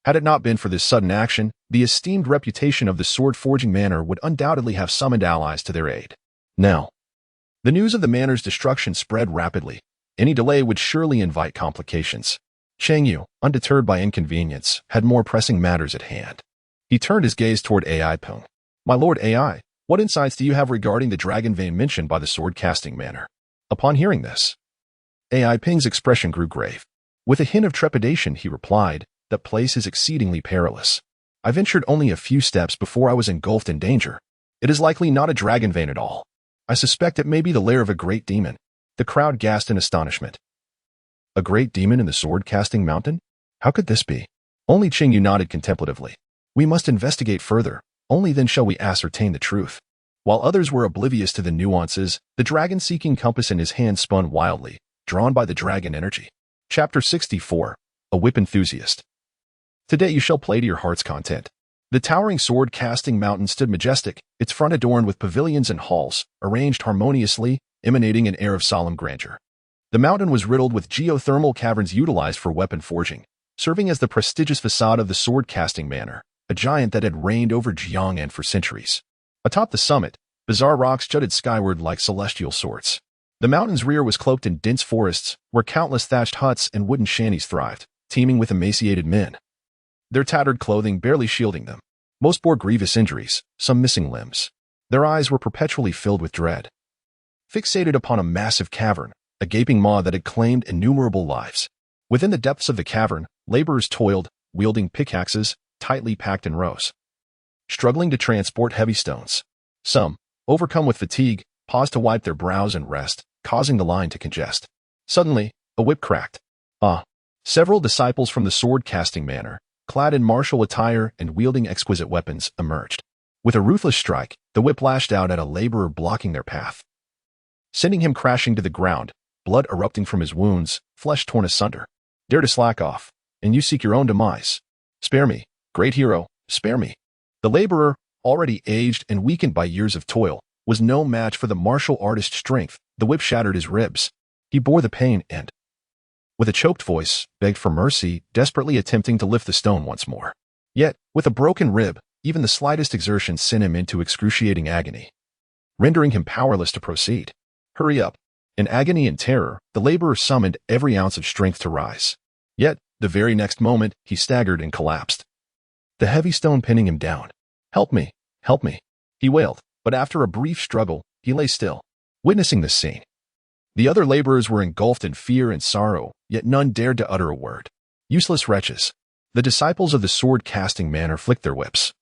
Had it not been for this sudden action, the esteemed reputation of the sword-forging manor would undoubtedly have summoned allies to their aid. Now, the news of the manor's destruction spread rapidly. Any delay would surely invite complications. Cheng Yu, undeterred by inconvenience, had more pressing matters at hand. He turned his gaze toward Ai Peng. "My lord Ai, what insights do you have regarding the dragon vein mentioned by the sword-casting manor?" Upon hearing this, Ai Peng's expression grew grave. With a hint of trepidation, he replied, "That place is exceedingly perilous. I ventured only a few steps before I was engulfed in danger. It is likely not a dragon vein at all. I suspect it may be the lair of a great demon." The crowd gasped in astonishment. A great demon in the sword-casting mountain? How could this be? Only Cheng Yu nodded contemplatively. "We must investigate further. Only then shall we ascertain the truth." While others were oblivious to the nuances, the dragon-seeking compass in his hand spun wildly, drawn by the dragon energy. Chapter 64. A Whip Enthusiast. Today you shall play to your heart's content. The towering sword-casting mountain stood majestic, its front adorned with pavilions and halls, arranged harmoniously, emanating an air of solemn grandeur. The mountain was riddled with geothermal caverns utilized for weapon forging, serving as the prestigious facade of the sword-casting manor, a giant that had reigned over Jiangnan for centuries. Atop the summit, bizarre rocks jutted skyward like celestial swords. The mountain's rear was cloaked in dense forests, where countless thatched huts and wooden shanties thrived, teeming with emaciated men, their tattered clothing barely shielding them. Most bore grievous injuries, some missing limbs. Their eyes were perpetually filled with dread. Fixated upon a massive cavern, a gaping maw that had claimed innumerable lives. Within the depths of the cavern, laborers toiled, wielding pickaxes, tightly packed in rows, struggling to transport heavy stones. Some, overcome with fatigue, paused to wipe their brows and rest, causing the line to congest. Suddenly, a whip cracked. Several disciples from the sword-casting manor, clad in martial attire and wielding exquisite weapons, emerged. With a ruthless strike, the whip lashed out at a laborer blocking their path, sending him crashing to the ground, blood erupting from his wounds, flesh torn asunder. "Dare to slack off, and you seek your own demise. Spare me, great hero, spare me." The laborer, already aged and weakened by years of toil, was no match for the martial artist's strength. The whip shattered his ribs. He bore the pain and, with a choked voice, begged for mercy, desperately attempting to lift the stone once more. Yet, with a broken rib, even the slightest exertion sent him into excruciating agony, rendering him powerless to proceed. "Hurry up." In agony and terror, the laborer summoned every ounce of strength to rise. Yet, the very next moment, he staggered and collapsed, the heavy stone pinning him down. Help me, he wailed, but after a brief struggle, he lay still, witnessing this scene. The other laborers were engulfed in fear and sorrow, yet none dared to utter a word. Useless wretches. The disciples of the sword-casting manor flicked their whips,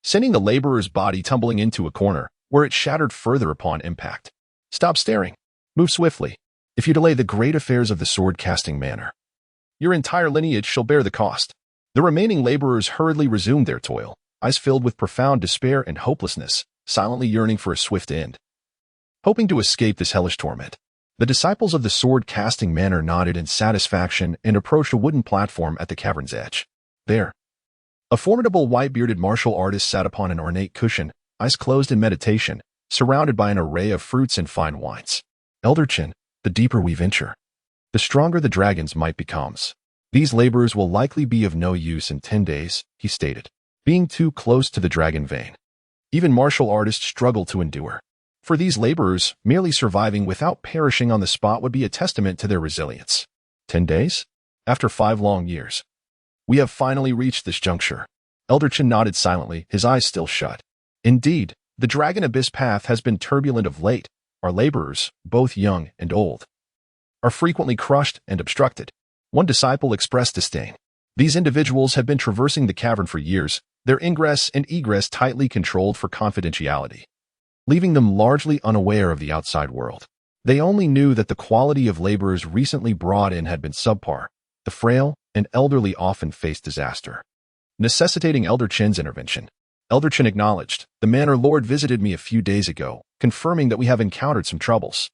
sending the laborer's body tumbling into a corner, where it shattered further upon impact. "Stop staring. Move swiftly. If you delay the great affairs of the sword-casting manor, your entire lineage shall bear the cost." The remaining laborers hurriedly resumed their toil, eyes filled with profound despair and hopelessness, silently yearning for a swift end. Hoping to escape this hellish torment, the disciples of the sword-casting manor nodded in satisfaction and approached a wooden platform at the cavern's edge. There, a formidable white-bearded martial artist sat upon an ornate cushion, eyes closed in meditation, surrounded by an array of fruits and fine wines. Elder Chen, the deeper we venture, the stronger the dragon's might becomes. These laborers will likely be of no use in 10 days, he stated, being too close to the dragon vein. Even martial artists struggle to endure. For these laborers, merely surviving without perishing on the spot would be a testament to their resilience. 10 days? After 5 long years. We have finally reached this juncture. Elder Chen nodded silently, his eyes still shut. Indeed, the Dragon Abyss path has been turbulent of late. Our laborers, both young and old, are frequently crushed and obstructed. One disciple expressed disdain. These individuals have been traversing the cavern for years, their ingress and egress tightly controlled for confidentiality, leaving them largely unaware of the outside world. They only knew that the quality of laborers recently brought in had been subpar. The frail and elderly often faced disaster, necessitating Elder Chen's intervention. Elder Chen acknowledged, "The Manor Lord visited me a few days ago, confirming that we have encountered some troubles.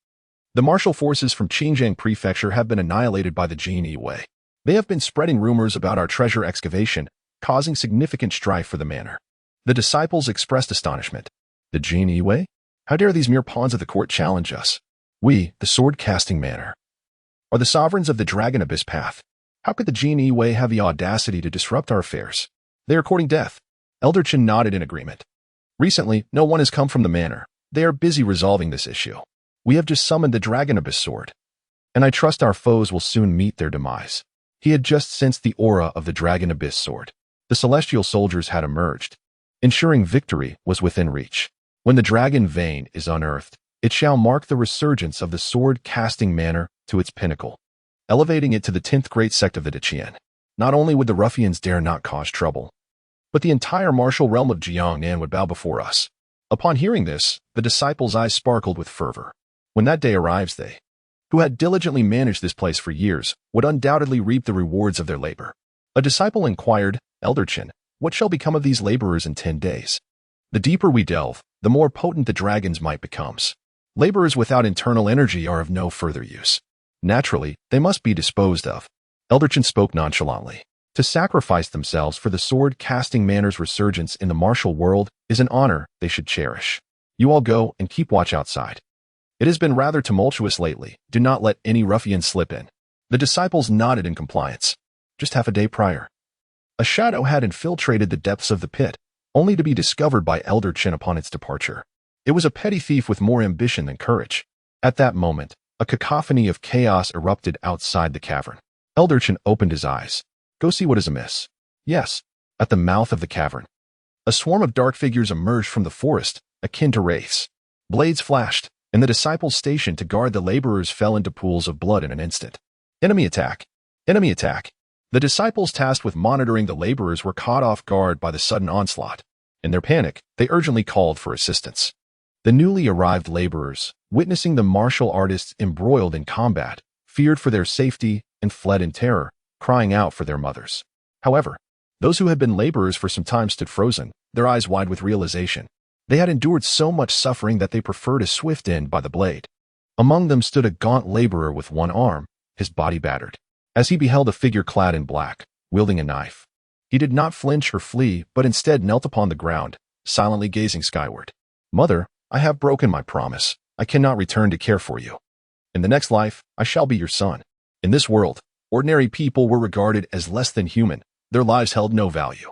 The martial forces from Xinjiang Prefecture have been annihilated by the Jinyiwei. They have been spreading rumors about our treasure excavation, causing significant strife for the manor." The disciples expressed astonishment. The Jinyiwei? How dare these mere pawns of the court challenge us? We, the sword-casting manor, are the sovereigns of the Dragon Abyss path. How could the Jinyiwei have the audacity to disrupt our affairs? They are courting death. Elder Chen nodded in agreement. Recently, no one has come from the manor. They are busy resolving this issue. We have just summoned the Dragon Abyss sword, and I trust our foes will soon meet their demise. He had just sensed the aura of the Dragon Abyss sword. The celestial soldiers had emerged, ensuring victory was within reach. When the dragon vein is unearthed, it shall mark the resurgence of the sword-casting manor to its pinnacle, elevating it to the 10th great sect of the Qian. Not only would the ruffians dare not cause trouble, but the entire martial realm of Jiangnan would bow before us. Upon hearing this, the disciples' eyes sparkled with fervor. When that day arrives, they, who had diligently managed this place for years, would undoubtedly reap the rewards of their labor. A disciple inquired, "Elder Chen, what shall become of these laborers in 10 days? The deeper we delve, the more potent the dragon's might becomes. Laborers without internal energy are of no further use. Naturally, they must be disposed of." Elder Chen spoke nonchalantly. To sacrifice themselves for the sword-casting manor's resurgence in the martial world is an honor they should cherish. You all go and keep watch outside. It has been rather tumultuous lately. Do not let any ruffians slip in. The disciples nodded in compliance. Just half a day prior, a shadow had infiltrated the depths of the pit, only to be discovered by Elder Chen upon its departure. It was a petty thief with more ambition than courage. At that moment, a cacophony of chaos erupted outside the cavern. Elder Chen opened his eyes. "Go see what is amiss." Yes, at the mouth of the cavern, a swarm of dark figures emerged from the forest, akin to wraiths. Blades flashed, and the disciples stationed to guard the laborers fell into pools of blood in an instant. Enemy attack! Enemy attack! The disciples tasked with monitoring the laborers were caught off guard by the sudden onslaught. In their panic, they urgently called for assistance. The newly arrived laborers, witnessing the martial artists embroiled in combat, feared for their safety and fled in terror, crying out for their mothers. However, those who had been laborers for some time stood frozen, their eyes wide with realization. They had endured so much suffering that they preferred a swift end by the blade. Among them stood a gaunt laborer with one arm, his body battered. As he beheld a figure clad in black, wielding a knife, he did not flinch or flee, but instead knelt upon the ground, silently gazing skyward. "Mother, I have broken my promise. I cannot return to care for you. In the next life, I shall be your son." In this world, ordinary people were regarded as less than human. Their lives held no value.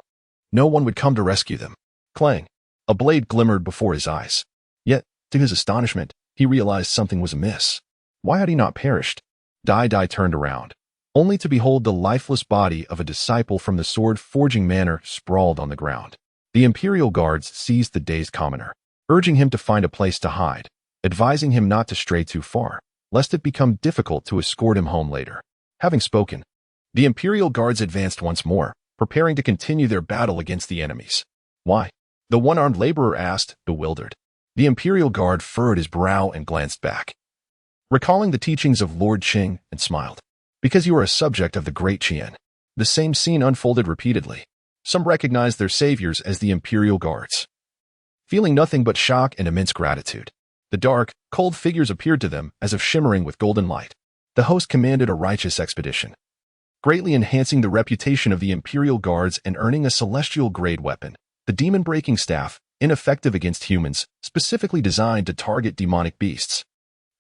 No one would come to rescue them. Clang! A blade glimmered before his eyes. Yet, to his astonishment, he realized something was amiss. Why had he not perished? Dai turned around, only to behold the lifeless body of a disciple from the sword-forging manor sprawled on the ground. The imperial guards seized the dazed commoner, urging him to find a place to hide, advising him not to stray too far, lest it become difficult to escort him home later. Having spoken, the imperial guards advanced once more, preparing to continue their battle against the enemies. "Why?" the one-armed laborer asked, bewildered. The imperial guard furrowed his brow and glanced back, recalling the teachings of Lord Qing, and smiled. "Because you are a subject of the Great Qian." The same scene unfolded repeatedly. Some recognized their saviors as the imperial guards, feeling nothing but shock and immense gratitude. The dark, cold figures appeared to them as if shimmering with golden light. The host commanded a righteous expedition, greatly enhancing the reputation of the imperial guards and earning a celestial-grade weapon, the demon-breaking staff, ineffective against humans, specifically designed to target demonic beasts.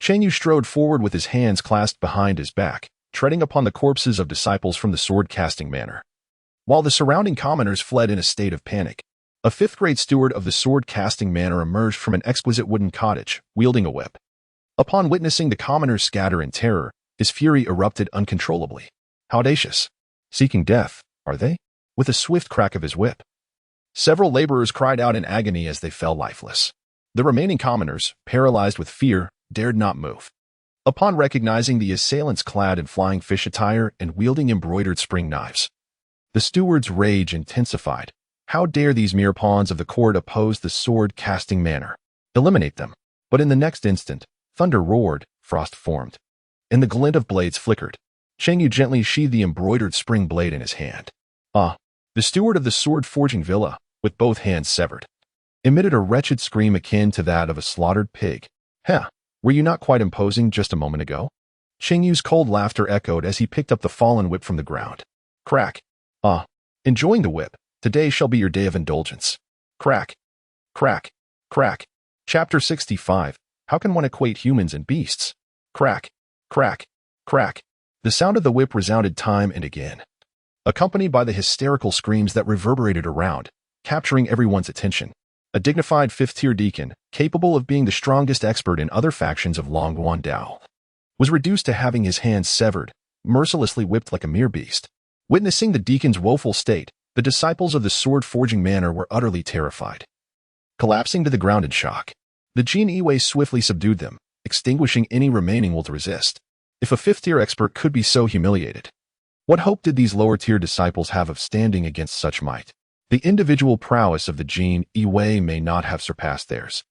Cheng Yu strode forward with his hands clasped behind his back, treading upon the corpses of disciples from the sword-casting manor. While the surrounding commoners fled in a state of panic, a fifth-grade steward of the sword-casting manor emerged from an exquisite wooden cottage, wielding a whip. Upon witnessing the commoners scatter in terror, his fury erupted uncontrollably. How audacious! Seeking death, are they? With a swift crack of his whip, several laborers cried out in agony as they fell lifeless. The remaining commoners, paralyzed with fear, dared not move. Upon recognizing the assailants clad in flying fish attire and wielding embroidered spring knives, the steward's rage intensified. How dare these mere pawns of the court oppose the sword-casting manor? Eliminate them. But in the next instant, thunder roared, frost formed, and the glint of blades flickered. Cheng Yu gently sheathed the embroidered spring blade in his hand. The steward of the sword-forging villa, with both hands severed, emitted a wretched scream akin to that of a slaughtered pig. Were you not quite imposing just a moment ago? Cheng Yu's cold laughter echoed as he picked up the fallen whip from the ground. Crack. Enjoying the whip. Today shall be your day of indulgence. Crack. Crack. Crack. Chapter 65. How can one equate humans and beasts? Crack. Crack. Crack. The sound of the whip resounded time and again, accompanied by the hysterical screams that reverberated around, capturing everyone's attention. A dignified fifth-tier deacon, capable of being the strongest expert in other factions of Longguan Dao, was reduced to having his hands severed, mercilessly whipped like a mere beast. Witnessing the deacon's woeful state, the disciples of the sword-forging manor were utterly terrified. Collapsing to the ground in shock, the Jinyiwei swiftly subdued them, extinguishing any remaining will to resist. If a fifth-tier expert could be so humiliated, what hope did these lower-tier disciples have of standing against such might? The individual prowess of the Jinyiwei may not have surpassed theirs.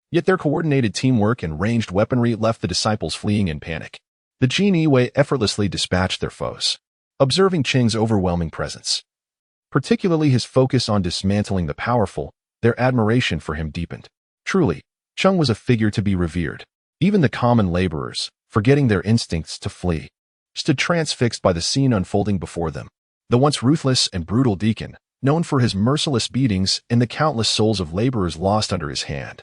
Yet their coordinated teamwork and ranged weaponry left the disciples fleeing in panic. The Jinyiwei effortlessly dispatched their foes, observing Cheng's overwhelming presence. Particularly his focus on dismantling the powerful, their admiration for him deepened. Truly, Cheng was a figure to be revered. Even the common laborers, forgetting their instincts to flee, stood transfixed by the scene unfolding before them. The once ruthless and brutal deacon, known for his merciless beatings and the countless souls of laborers lost under his hand,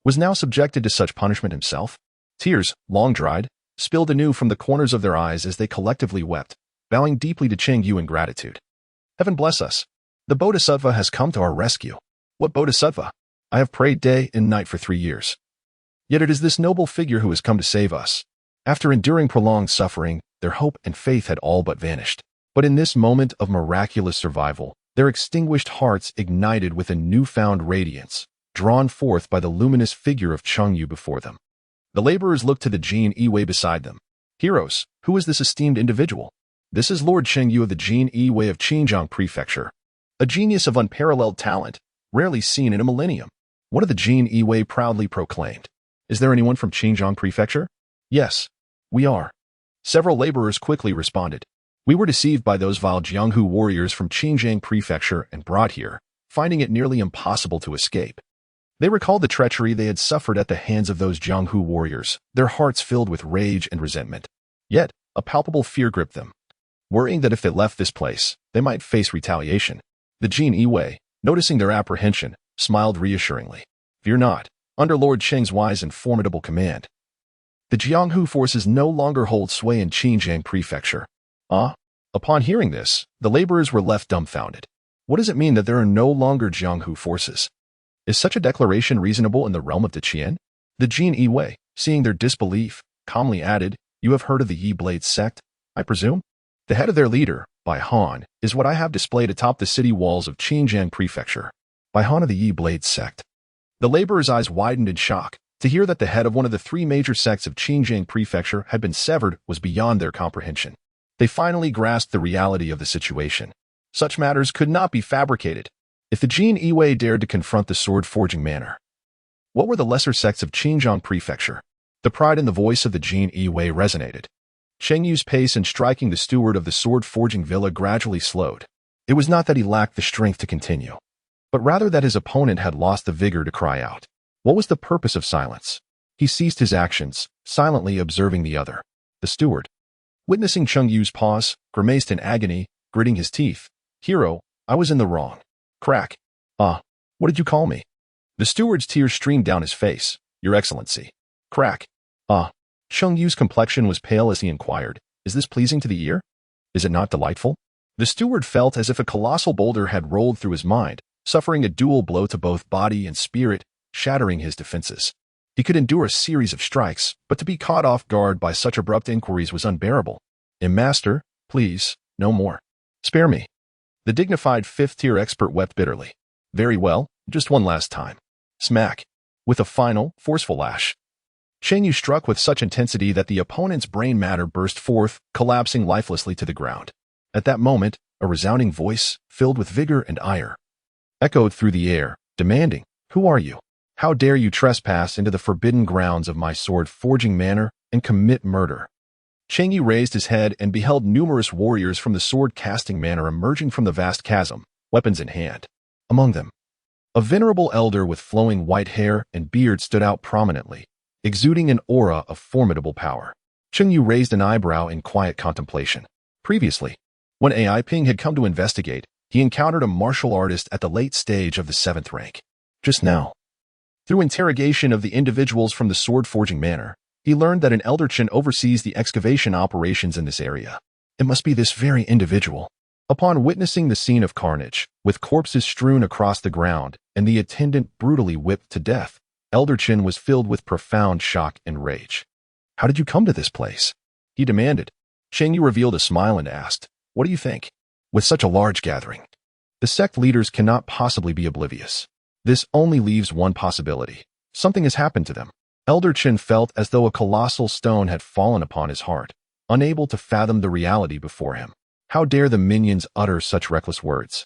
was now subjected to such punishment himself. Tears, long dried, spilled anew from the corners of their eyes as they collectively wept, bowing deeply to Cheng Yu in gratitude. Heaven bless us. The Bodhisattva has come to our rescue. What Bodhisattva? I have prayed day and night for 3 years. Yet it is this noble figure who has come to save us. After enduring prolonged suffering, their hope and faith had all but vanished. But in this moment of miraculous survival, their extinguished hearts ignited with a newfound radiance, drawn forth by the luminous figure of Cheng Yu before them. The laborers looked to the Jinyiwei beside them. Heroes, who is this esteemed individual? This is Lord Cheng Yu of the Jinyiwei of Xinjiang Prefecture, a genius of unparalleled talent, rarely seen in a millennium. One of the Jinyiwei proudly proclaimed. Is there anyone from Xinjiang Prefecture? Yes, we are. Several laborers quickly responded. We were deceived by those vile Jianghu warriors from Xinjiang Prefecture and brought here, finding it nearly impossible to escape. They recalled the treachery they had suffered at the hands of those Jianghu warriors, their hearts filled with rage and resentment. Yet, a palpable fear gripped them, worrying that if they left this place, they might face retaliation. The Jinyiwei, noticing their apprehension, smiled reassuringly. Fear not, under Lord Cheng's wise and formidable command. The Jianghu forces no longer hold sway in Xinjiang Prefecture. Upon hearing this, the laborers were left dumbfounded. What does it mean that there are no longer Jianghu forces? Is such a declaration reasonable in the realm of Qian? The Jinyiwei, seeing their disbelief, calmly added, You have heard of the Yi Blade sect, I presume? The head of their leader, Bai Han, is what I have displayed atop the city walls of Xinjiang Prefecture. Bai Han of the Yi Blade sect. The laborers' eyes widened in shock. To hear that the head of one of the 3 major sects of Xinjiang Prefecture had been severed was beyond their comprehension. They finally grasped the reality of the situation. Such matters could not be fabricated. If the Jinyiwei dared to confront the sword-forging manor, what were the lesser sects of Xinjiang Prefecture? The pride in the voice of the Jinyiwei resonated. Cheng Yu's pace in striking the steward of the sword-forging villa gradually slowed. It was not that he lacked the strength to continue, but rather that his opponent had lost the vigor to cry out. What was the purpose of silence? He ceased his actions, silently observing the other. The steward, witnessing Cheng Yu's pause, grimaced in agony, gritting his teeth. Hero, I was in the wrong. Crack. What did you call me? The steward's tears streamed down his face. Your Excellency. Crack. Ah, Cheng Yu's complexion was pale as he inquired, "Is this pleasing to the ear? Is it not delightful?" The steward felt as if a colossal boulder had rolled through his mind, suffering a dual blow to both body and spirit, shattering his defenses. He could endure a series of strikes, but to be caught off guard by such abrupt inquiries was unbearable. Master, please, no more. Spare me." The dignified fifth-tier expert wept bitterly. "Very well, just one last time." Smack. With a final, forceful lash, Cheng Yu struck with such intensity that the opponent's brain matter burst forth, collapsing lifelessly to the ground. At that moment, a resounding voice, filled with vigor and ire, echoed through the air, demanding, "Who are you? How dare you trespass into the forbidden grounds of my sword-forging manor and commit murder?" Cheng Yu raised his head and beheld numerous warriors from the sword-casting manor emerging from the vast chasm, weapons in hand. Among them, a venerable elder with flowing white hair and beard stood out prominently, exuding an aura of formidable power. Cheng Yu raised an eyebrow in quiet contemplation. Previously, when AI Ping had come to investigate, he encountered a martial artist at the late stage of the 7th rank. Just now, through interrogation of the individuals from the sword-forging manor, he learned that an elder Chen oversees the excavation operations in this area. It must be this very individual. Upon witnessing the scene of carnage, with corpses strewn across the ground and the attendant brutally whipped to death, Elder Chen was filled with profound shock and rage. "How did you come to this place?" he demanded. Cheng Yu revealed a smile and asked, "What do you think? With such a large gathering, the sect leaders cannot possibly be oblivious. This only leaves one possibility. Something has happened to them." Elder Chen felt as though a colossal stone had fallen upon his heart, unable to fathom the reality before him. How dare the minions utter such reckless words?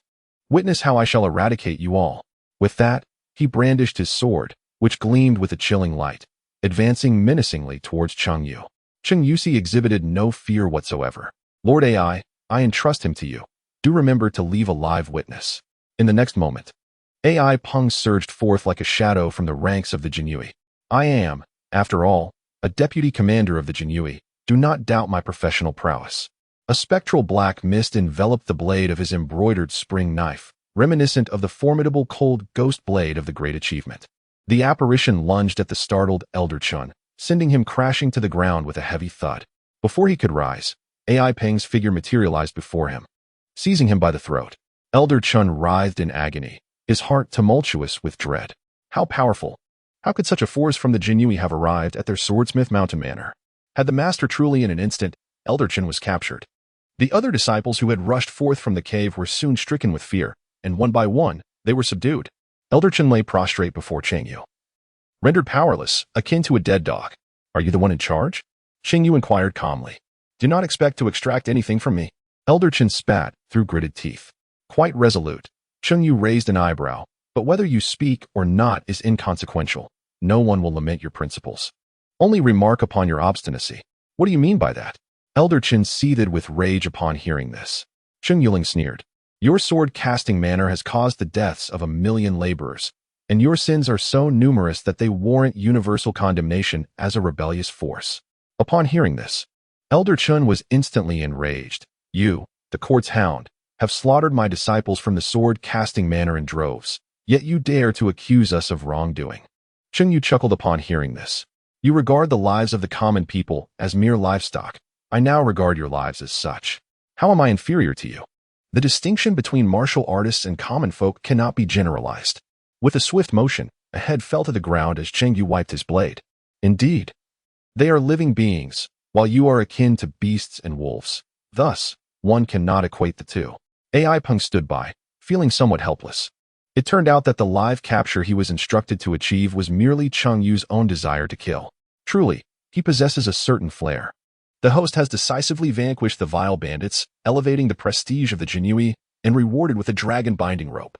"Witness how I shall eradicate you all." With that, he brandished his sword, which gleamed with a chilling light, advancing menacingly towards Cheng Yu. Cheng Yu exhibited no fear whatsoever. "Lord AI, I entrust him to you. Do remember to leave a live witness." In the next moment, AI Peng surged forth like a shadow from the ranks of the Jinyiwei. "I am, after all, a deputy commander of the Jinyiwei. Do not doubt my professional prowess." A spectral black mist enveloped the blade of his embroidered spring knife, reminiscent of the formidable cold ghost blade of the Great Achievement. The apparition lunged at the startled Elder Chen, sending him crashing to the ground with a heavy thud. Before he could rise, AI Peng's figure materialized before him, seizing him by the throat. Elder Chen writhed in agony, his heart tumultuous with dread. How powerful! How could such a force from the Jinyiwei have arrived at their Swordsmith Mountain manor? Had the master truly in an instant, Elder Chen was captured. The other disciples who had rushed forth from the cave were soon stricken with fear, and one by one, they were subdued. Elder Chen lay prostrate before Cheng Yu, rendered powerless, akin to a dead dog. "Are you the one in charge?" Cheng Yu inquired calmly. "Do not expect to extract anything from me." Elder Chen spat through gritted teeth. Quite resolute, Cheng Yu raised an eyebrow. "But whether you speak or not is inconsequential. No one will lament your principles. Only remark upon your obstinacy." "What do you mean by that?" Elder Chen seethed with rage upon hearing this. Cheng Yu sneered. "Your sword-casting manner has caused the deaths of 1,000,000 laborers, and your sins are so numerous that they warrant universal condemnation as a rebellious force." Upon hearing this, Elder Chen was instantly enraged. "You, the court's hound, have slaughtered my disciples from the sword-casting manor in droves, yet you dare to accuse us of wrongdoing." Cheng Yu chuckled upon hearing this. "You regard the lives of the common people as mere livestock. I now regard your lives as such. How am I inferior to you?" The distinction between martial artists and common folk cannot be generalized. With a swift motion, a head fell to the ground as Cheng Yu wiped his blade. "Indeed, they are living beings, while you are akin to beasts and wolves. Thus, one cannot equate the two." AI Peng stood by, feeling somewhat helpless. It turned out that the live capture he was instructed to achieve was merely Cheng Yu's own desire to kill. Truly, he possesses a certain flair. The host has decisively vanquished the vile bandits, elevating the prestige of the Jinyiwei, and rewarded with a dragon binding rope.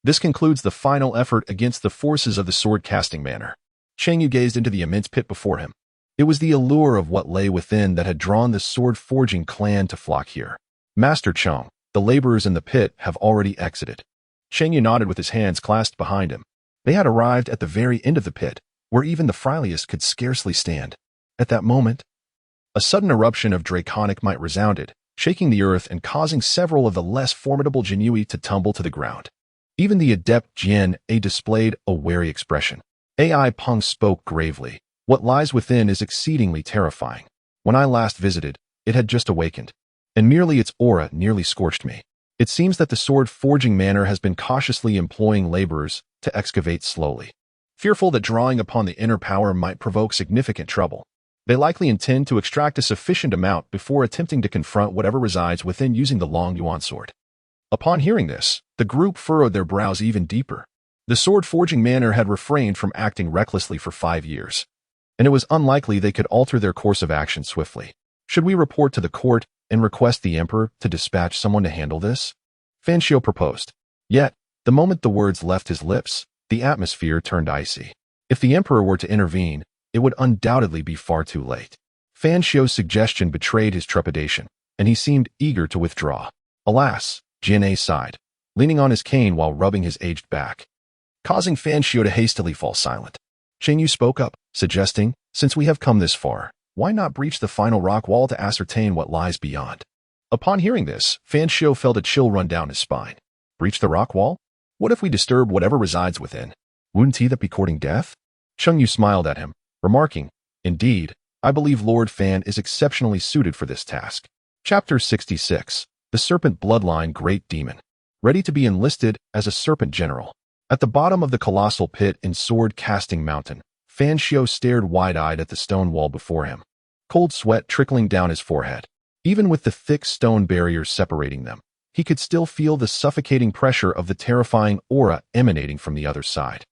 This concludes the final effort against the forces of the sword-casting manor. Cheng Yu gazed into the immense pit before him. It was the allure of what lay within that had drawn the sword-forging clan to flock here. "Master Cheng, the laborers in the pit have already exited." Cheng Yu nodded with his hands clasped behind him. They had arrived at the very end of the pit, where even the frailest could scarcely stand. At that moment, a sudden eruption of draconic might resounded, shaking the earth and causing several of the less formidable Jinyiwei to tumble to the ground. Even the adept Jian A displayed a wary expression. AI Peng spoke gravely. What lies within is exceedingly terrifying. When I last visited, it had just awakened, and merely its aura nearly scorched me. It seems that the sword-forging manor has been cautiously employing laborers to excavate slowly. Fearful that drawing upon the inner power might provoke significant trouble, they likely intend to extract a sufficient amount before attempting to confront whatever resides within using the long yuan sword. Upon hearing this, the group furrowed their brows even deeper. The sword-forging manor had refrained from acting recklessly for 5 years, and it was unlikely they could alter their course of action swiftly. Should we report to the court and request the emperor to dispatch someone to handle this? Fan Xiu proposed. Yet, the moment the words left his lips, the atmosphere turned icy. If the emperor were to intervene, it would undoubtedly be far too late. Fan Xiu's suggestion betrayed his trepidation, and he seemed eager to withdraw. Alas, Jinyiwei sighed, leaning on his cane while rubbing his aged back, causing Fan Xiu to hastily fall silent. Cheng Yu spoke up, suggesting, since we have come this far, why not breach the final rock wall to ascertain what lies beyond? Upon hearing this, Fan Xiu felt a chill run down his spine. Breach the rock wall? What if we disturb whatever resides within? Wouldn't he that be courting death? Cheng Yu smiled at him, remarking, indeed, I believe Lord Fan is exceptionally suited for this task. Chapter 66. The Serpent Bloodline Great Demon. Ready to be enlisted as a serpent general. At the bottom of the colossal pit in Sword-Casting Mountain, Fan Xiu stared wide-eyed at the stone wall before him, cold sweat trickling down his forehead. Even with the thick stone barriers separating them, he could still feel the suffocating pressure of the terrifying aura emanating from the other side.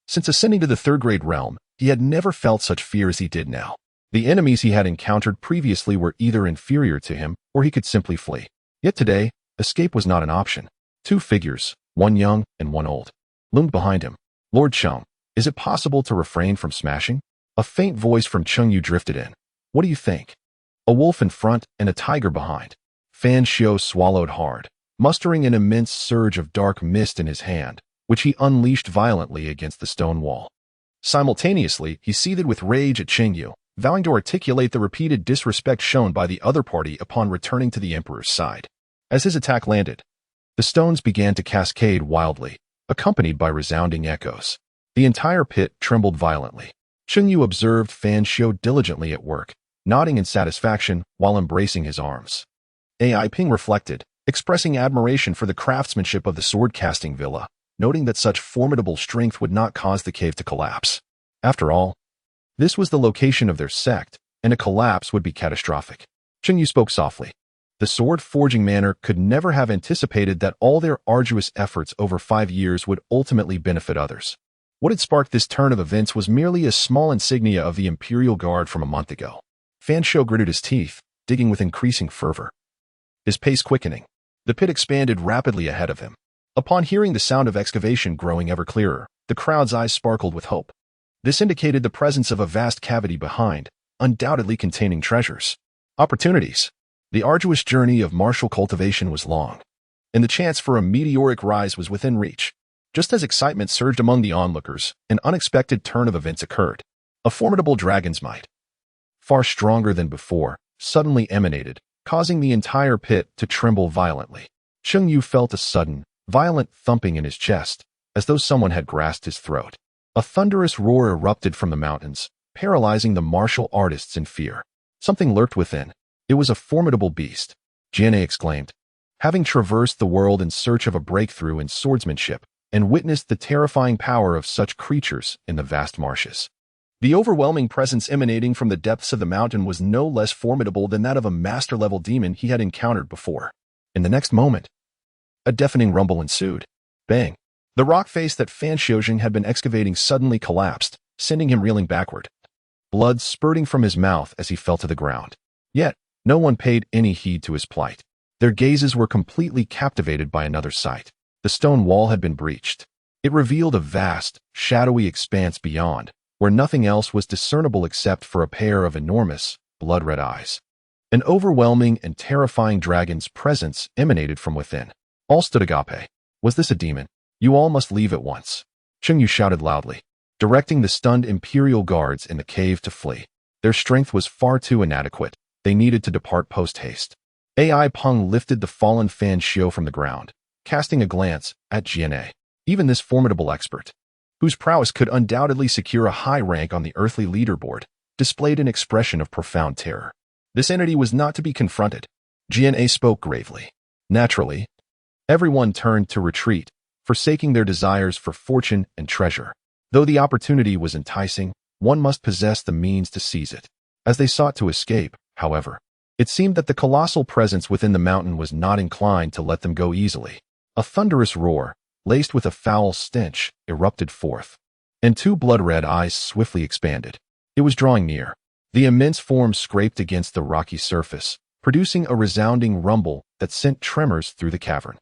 Since ascending to the third-grade realm, he had never felt such fear as he did now. The enemies he had encountered previously were either inferior to him, or he could simply flee. Yet today, escape was not an option. 2 figures, one young and one old, loomed behind him. Lord Cheng, is it possible to refrain from smashing? A faint voice from Cheng Yu drifted in. What do you think? A wolf in front and a tiger behind. Fan Xiu swallowed hard, mustering an immense surge of dark mist in his hand, which he unleashed violently against the stone wall. Simultaneously, he seethed with rage at Cheng Yu, vowing to articulate the repeated disrespect shown by the other party upon returning to the emperor's side. As his attack landed, the stones began to cascade wildly, accompanied by resounding echoes. The entire pit trembled violently. Cheng Yu observed Fan Xiu diligently at work, nodding in satisfaction while embracing his arms. Ai Ping reflected, expressing admiration for the craftsmanship of the sword-casting villa, noting that such formidable strength would not cause the cave to collapse. After all, this was the location of their sect, and a collapse would be catastrophic. Cheng Yu spoke softly. The sword-forging manor could never have anticipated that all their arduous efforts over 5 years would ultimately benefit others. What had sparked this turn of events was merely a small insignia of the Imperial Guard from a month ago. Fan Xiu gritted his teeth, digging with increasing fervor, his pace quickening. The pit expanded rapidly ahead of him. Upon hearing the sound of excavation growing ever clearer, the crowd's eyes sparkled with hope. This indicated the presence of a vast cavity behind, undoubtedly containing treasures. Opportunities. The arduous journey of martial cultivation was long, and the chance for a meteoric rise was within reach. Just as excitement surged among the onlookers, an unexpected turn of events occurred. A formidable dragon's might, far stronger than before, suddenly emanated, causing the entire pit to tremble violently. Cheng Yu felt a sudden, violent thumping in his chest, as though someone had grasped his throat. A thunderous roar erupted from the mountains, paralyzing the martial artists in fear. Something lurked within. It was a formidable beast, Jinyiwei exclaimed. Having traversed the world in search of a breakthrough in swordsmanship, and witnessed the terrifying power of such creatures in the vast marshes. The overwhelming presence emanating from the depths of the mountain was no less formidable than that of a master-level demon he had encountered before. In the next moment, a deafening rumble ensued. Bang! The rock face that Fan Xiu had been excavating suddenly collapsed, sending him reeling backward, blood spurting from his mouth as he fell to the ground. Yet, no one paid any heed to his plight. Their gazes were completely captivated by another sight. The stone wall had been breached. It revealed a vast, shadowy expanse beyond, where nothing else was discernible except for a pair of enormous, blood-red eyes. An overwhelming and terrifying dragon's presence emanated from within. All stood agape. Was this a demon? You all must leave at once. Cheng Yu shouted loudly, directing the stunned Imperial guards in the cave to flee. Their strength was far too inadequate. They needed to depart post-haste. Ai Peng lifted the fallen Fan Xiu from the ground, casting a glance at Jinyiwei. Even this formidable expert, whose prowess could undoubtedly secure a high rank on the earthly leaderboard, displayed an expression of profound terror. This entity was not to be confronted. Jinyiwei spoke gravely. Naturally, everyone turned to retreat, forsaking their desires for fortune and treasure. Though the opportunity was enticing, one must possess the means to seize it. As they sought to escape, however, it seemed that the colossal presence within the mountain was not inclined to let them go easily. A thunderous roar, laced with a foul stench, erupted forth, and two blood-red eyes swiftly expanded. It was drawing near. The immense form scraped against the rocky surface, producing a resounding rumble that sent tremors through the cavern.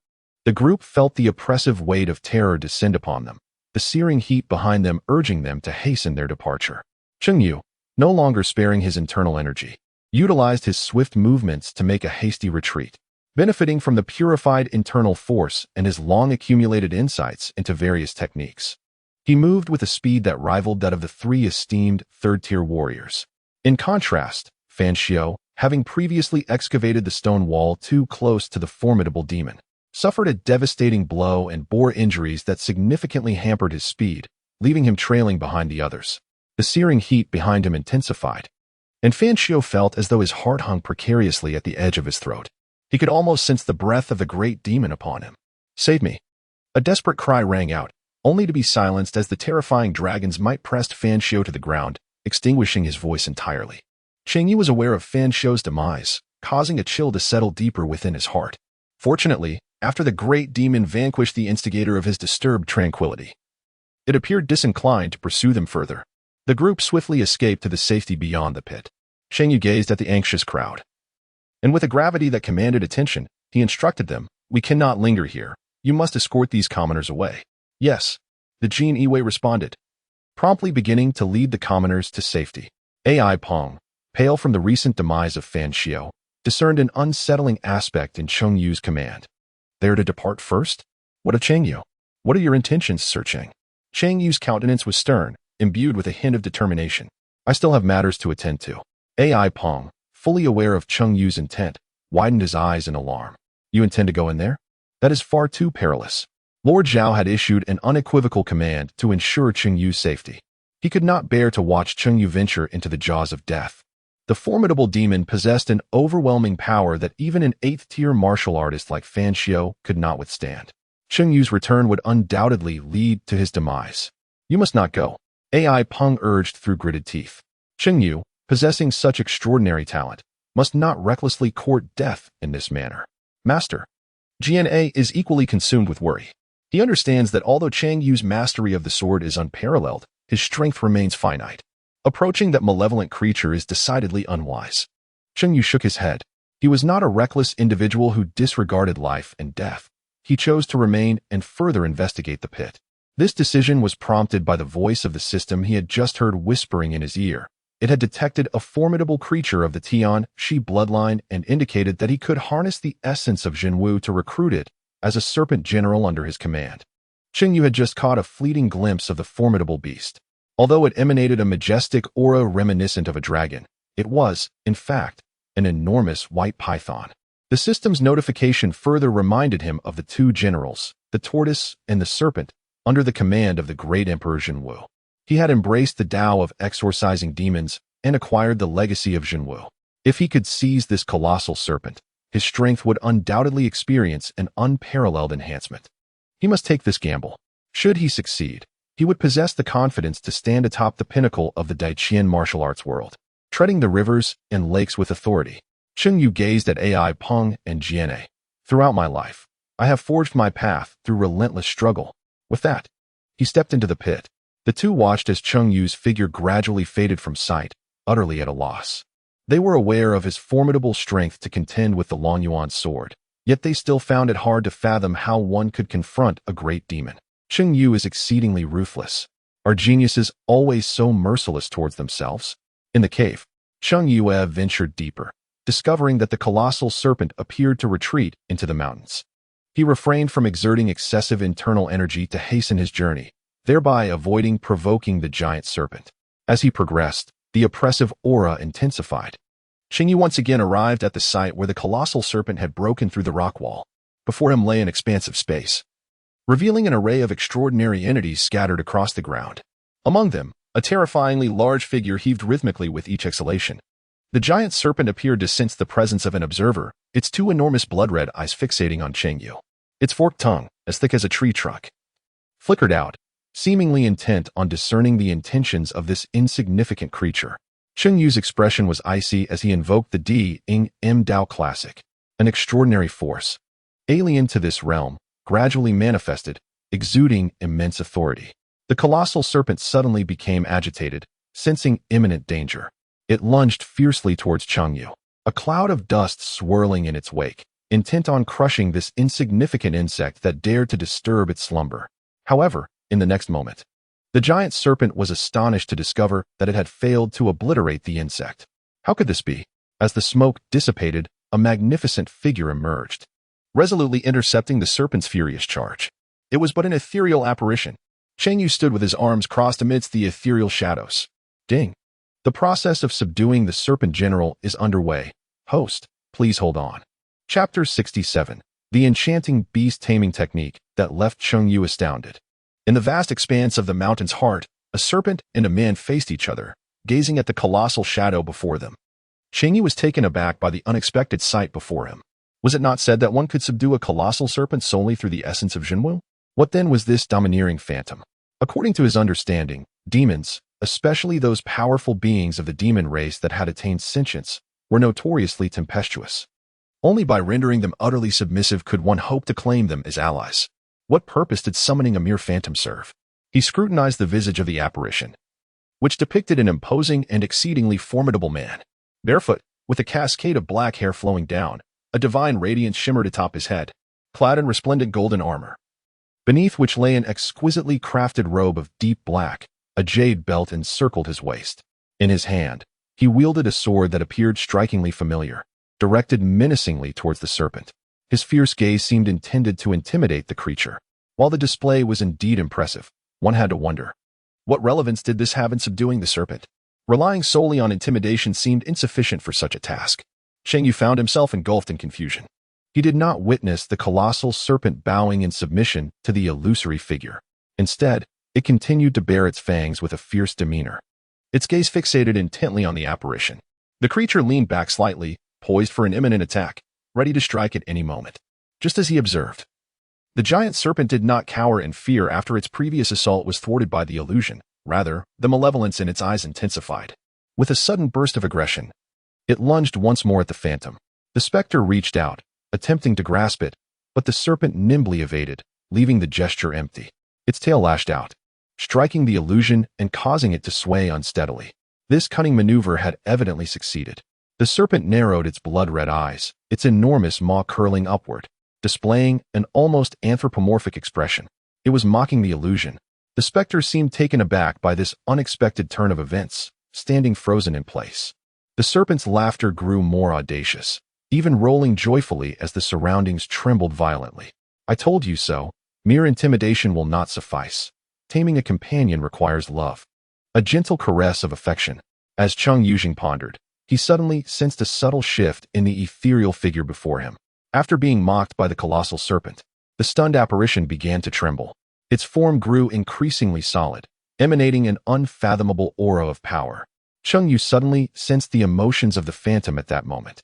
The group felt the oppressive weight of terror descend upon them, the searing heat behind them urging them to hasten their departure. Cheng Yu, no longer sparing his internal energy, utilized his swift movements to make a hasty retreat. Benefiting from the purified internal force and his long-accumulated insights into various techniques, he moved with a speed that rivaled that of the three esteemed third-tier warriors. In contrast, Fan Xiao, having previously excavated the stone wall too close to the formidable demon, suffered a devastating blow and bore injuries that significantly hampered his speed, leaving him trailing behind the others. The searing heat behind him intensified, and Fan Xiao felt as though his heart hung precariously at the edge of his throat. He could almost sense the breath of the great demon upon him. "Save me!" A desperate cry rang out, only to be silenced as the terrifying dragon's might pressed Fan Xiao to the ground, extinguishing his voice entirely. Cheng Yu was aware of Fan Xiao's demise, causing a chill to settle deeper within his heart. Fortunately, after the great demon vanquished the instigator of his disturbed tranquility, it appeared disinclined to pursue them further. The group swiftly escaped to the safety beyond the pit. Cheng Yu gazed at the anxious crowd, and with a gravity that commanded attention, he instructed them, "We cannot linger here. You must escort these commoners away." "Yes," the Jinyiwei responded, promptly beginning to lead the commoners to safety. Ai Peng, pale from the recent demise of Fan Xiao, discerned an unsettling aspect in Cheng Yu's command. "They are to depart first? What of Cheng Yu? What are your intentions, Sir Cheng?" Cheng Yu's countenance was stern, imbued with a hint of determination. "I still have matters to attend to." Ai Peng, fully aware of Cheng Yu's intent, widened his eyes in alarm. "You intend to go in there? That is far too perilous." Lord Zhao had issued an unequivocal command to ensure Cheng Yu's safety. He could not bear to watch Cheng Yu venture into the jaws of death. The formidable demon possessed an overwhelming power that even an 8th-tier martial artist like Fan Xiao could not withstand. Cheng Yu's return would undoubtedly lead to his demise. "You must not go," Ai Peng urged through gritted teeth. Cheng Yu, possessing such extraordinary talent, must not recklessly court death in this manner. "Master." Jinyiwei is equally consumed with worry. He understands that although Cheng Yu's mastery of the sword is unparalleled, his strength remains finite. Approaching that malevolent creature is decidedly unwise. Cheng Yu shook his head. He was not a reckless individual who disregarded life and death. He chose to remain and further investigate the pit. This decision was prompted by the voice of the system he had just heard whispering in his ear. It had detected a formidable creature of the Tian Shi bloodline and indicated that he could harness the essence of Jinyiwei to recruit it as a serpent general under his command. Cheng Yu had just caught a fleeting glimpse of the formidable beast. Although it emanated a majestic aura reminiscent of a dragon, it was, in fact, an enormous white python. The system's notification further reminded him of the two generals, the tortoise and the serpent, under the command of the great Emperor Jinyiwei. He had embraced the Tao of exorcising demons and acquired the legacy of Jinyiwei. If he could seize this colossal serpent, his strength would undoubtedly experience an unparalleled enhancement. He must take this gamble. Should he succeed, he would possess the confidence to stand atop the pinnacle of the Daiqian martial arts world, treading the rivers and lakes with authority. Cheng Yu gazed at Ai Peng and Jinyiwei. "Throughout my life, I have forged my path through relentless struggle." With that, he stepped into the pit. The two watched as Cheng Yu's figure gradually faded from sight, utterly at a loss. They were aware of his formidable strength to contend with the Longyuan sword, yet they still found it hard to fathom how one could confront a great demon. Cheng Yu is exceedingly ruthless. Are geniuses always so merciless towards themselves? In the cave, Cheng Yu ventured deeper, discovering that the colossal serpent appeared to retreat into the mountains. He refrained from exerting excessive internal energy to hasten his journey, thereby avoiding provoking the giant serpent. As he progressed, the oppressive aura intensified. Cheng Yu once again arrived at the site where the colossal serpent had broken through the rock wall. Before him lay an expanse of space, revealing an array of extraordinary entities scattered across the ground. Among them, a terrifyingly large figure heaved rhythmically with each exhalation. The giant serpent appeared to sense the presence of an observer, its two enormous blood-red eyes fixating on Cheng Yu. Its forked tongue, as thick as a tree trunk, flickered out, seemingly intent on discerning the intentions of this insignificant creature. Cheng Yu's expression was icy as he invoked the D-Ing M Dao Classic. An extraordinary force, alien to this realm, gradually manifested, exuding immense authority. The colossal serpent suddenly became agitated, sensing imminent danger. It lunged fiercely towards Cheng Yu, a cloud of dust swirling in its wake, intent on crushing this insignificant insect that dared to disturb its slumber. However, in the next moment, the giant serpent was astonished to discover that it had failed to obliterate the insect. How could this be? As the smoke dissipated, a magnificent figure emerged, resolutely intercepting the serpent's furious charge. It was but an ethereal apparition. Cheng Yu stood with his arms crossed amidst the ethereal shadows. Ding. The process of subduing the serpent general is underway. Host, please hold on. Chapter 67. The enchanting beast taming technique that left Cheng Yu astounded. In the vast expanse of the mountain's heart, a serpent and a man faced each other, gazing at the colossal shadow before them. Cheng Yu was taken aback by the unexpected sight before him. Was it not said that one could subdue a colossal serpent solely through the essence of Jinyiwei? What then was this domineering phantom? According to his understanding, demons, especially those powerful beings of the demon race that had attained sentience, were notoriously tempestuous. Only by rendering them utterly submissive could one hope to claim them as allies. What purpose did summoning a mere phantom serve? He scrutinized the visage of the apparition, which depicted an imposing and exceedingly formidable man. Barefoot, with a cascade of black hair flowing down, a divine radiance shimmered atop his head, clad in resplendent golden armor, beneath which lay an exquisitely crafted robe of deep black. A jade belt encircled his waist. In his hand, he wielded a sword that appeared strikingly familiar, directed menacingly towards the serpent. His fierce gaze seemed intended to intimidate the creature. While the display was indeed impressive, one had to wonder, what relevance did this have in subduing the serpent? Relying solely on intimidation seemed insufficient for such a task. Cheng Yu found himself engulfed in confusion. He did not witness the colossal serpent bowing in submission to the illusory figure. Instead, it continued to bare its fangs with a fierce demeanor, its gaze fixated intently on the apparition. The creature leaned back slightly, poised for an imminent attack, ready to strike at any moment. Just as he observed, the giant serpent did not cower in fear after its previous assault was thwarted by the illusion. Rather, the malevolence in its eyes intensified. With a sudden burst of aggression, it lunged once more at the phantom. The specter reached out, attempting to grasp it, but the serpent nimbly evaded, leaving the gesture empty. Its tail lashed out, striking the illusion and causing it to sway unsteadily. This cunning maneuver had evidently succeeded. The serpent narrowed its blood-red eyes, its enormous maw curling upward, displaying an almost anthropomorphic expression. It was mocking the illusion. The specter seemed taken aback by this unexpected turn of events, standing frozen in place. The serpent's laughter grew more audacious, even rolling joyfully as the surroundings trembled violently. I told you so. Mere intimidation will not suffice. Taming a companion requires love, a gentle caress of affection. As Cheng Yu pondered, he suddenly sensed a subtle shift in the ethereal figure before him. After being mocked by the colossal serpent, the stunned apparition began to tremble. Its form grew increasingly solid, emanating an unfathomable aura of power. Cheng Yu suddenly sensed the emotions of the phantom at that moment.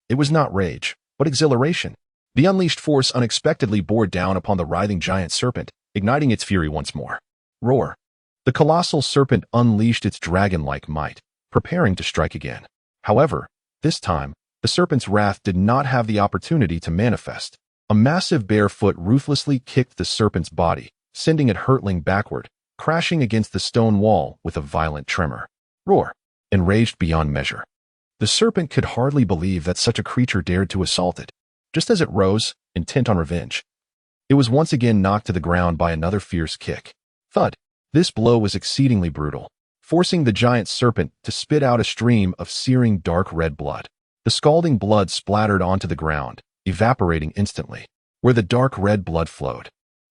It was not rage, but exhilaration. The unleashed force unexpectedly bore down upon the writhing giant serpent, igniting its fury once more. Roar. The colossal serpent unleashed its dragon-like might, preparing to strike again. However, this time, the serpent's wrath did not have the opportunity to manifest. A massive bare foot ruthlessly kicked the serpent's body, sending it hurtling backward, crashing against the stone wall with a violent tremor. Roar. Enraged beyond measure, the serpent could hardly believe that such a creature dared to assault it. Just as it rose, intent on revenge, it was once again knocked to the ground by another fierce kick. Thud. This blow was exceedingly brutal, forcing the giant serpent to spit out a stream of searing dark red blood. The scalding blood splattered onto the ground, evaporating instantly. Where the dark red blood flowed,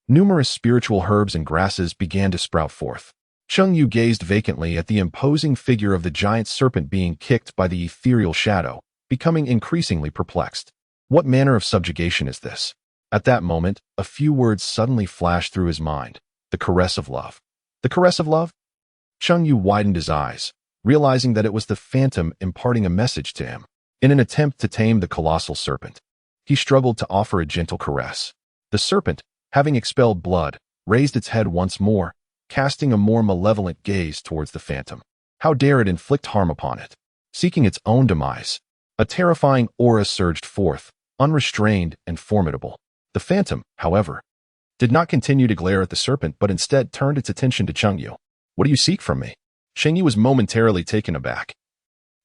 numerous spiritual herbs and grasses began to sprout forth. Cheng Yu gazed vacantly at the imposing figure of the giant serpent being kicked by the ethereal shadow, becoming increasingly perplexed. What manner of subjugation is this? At that moment, a few words suddenly flashed through his mind. The caress of love. The caress of love? Cheng Yu widened his eyes, realizing that it was the phantom imparting a message to him. In an attempt to tame the colossal serpent, he struggled to offer a gentle caress. The serpent, having expelled blood, raised its head once more, casting a more malevolent gaze towards the phantom. How dare it inflict harm upon it? Seeking its own demise. A terrifying aura surged forth, unrestrained and formidable. The phantom, however, did not continue to glare at the serpent but instead turned its attention to Cheng Yu. What do you seek from me? Cheng Yu was momentarily taken aback,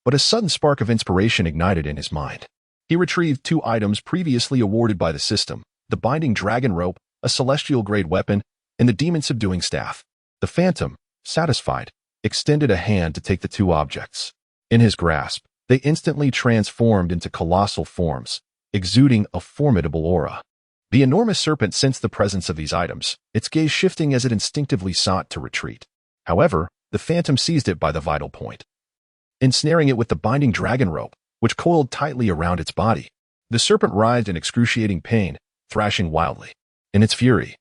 but a sudden spark of inspiration ignited in his mind. He retrieved 2 items previously awarded by the system, the binding dragon rope, a celestial-grade weapon, and the demon-subduing staff. The phantom, satisfied, extended a hand to take the 2 objects. In his grasp, they instantly transformed into colossal forms, exuding a formidable aura. The enormous serpent sensed the presence of these items, its gaze shifting as it instinctively sought to retreat. However, the phantom seized it by the vital point, ensnaring it with the binding dragon rope, which coiled tightly around its body. The serpent writhed in excruciating pain, thrashing wildly. In its fury,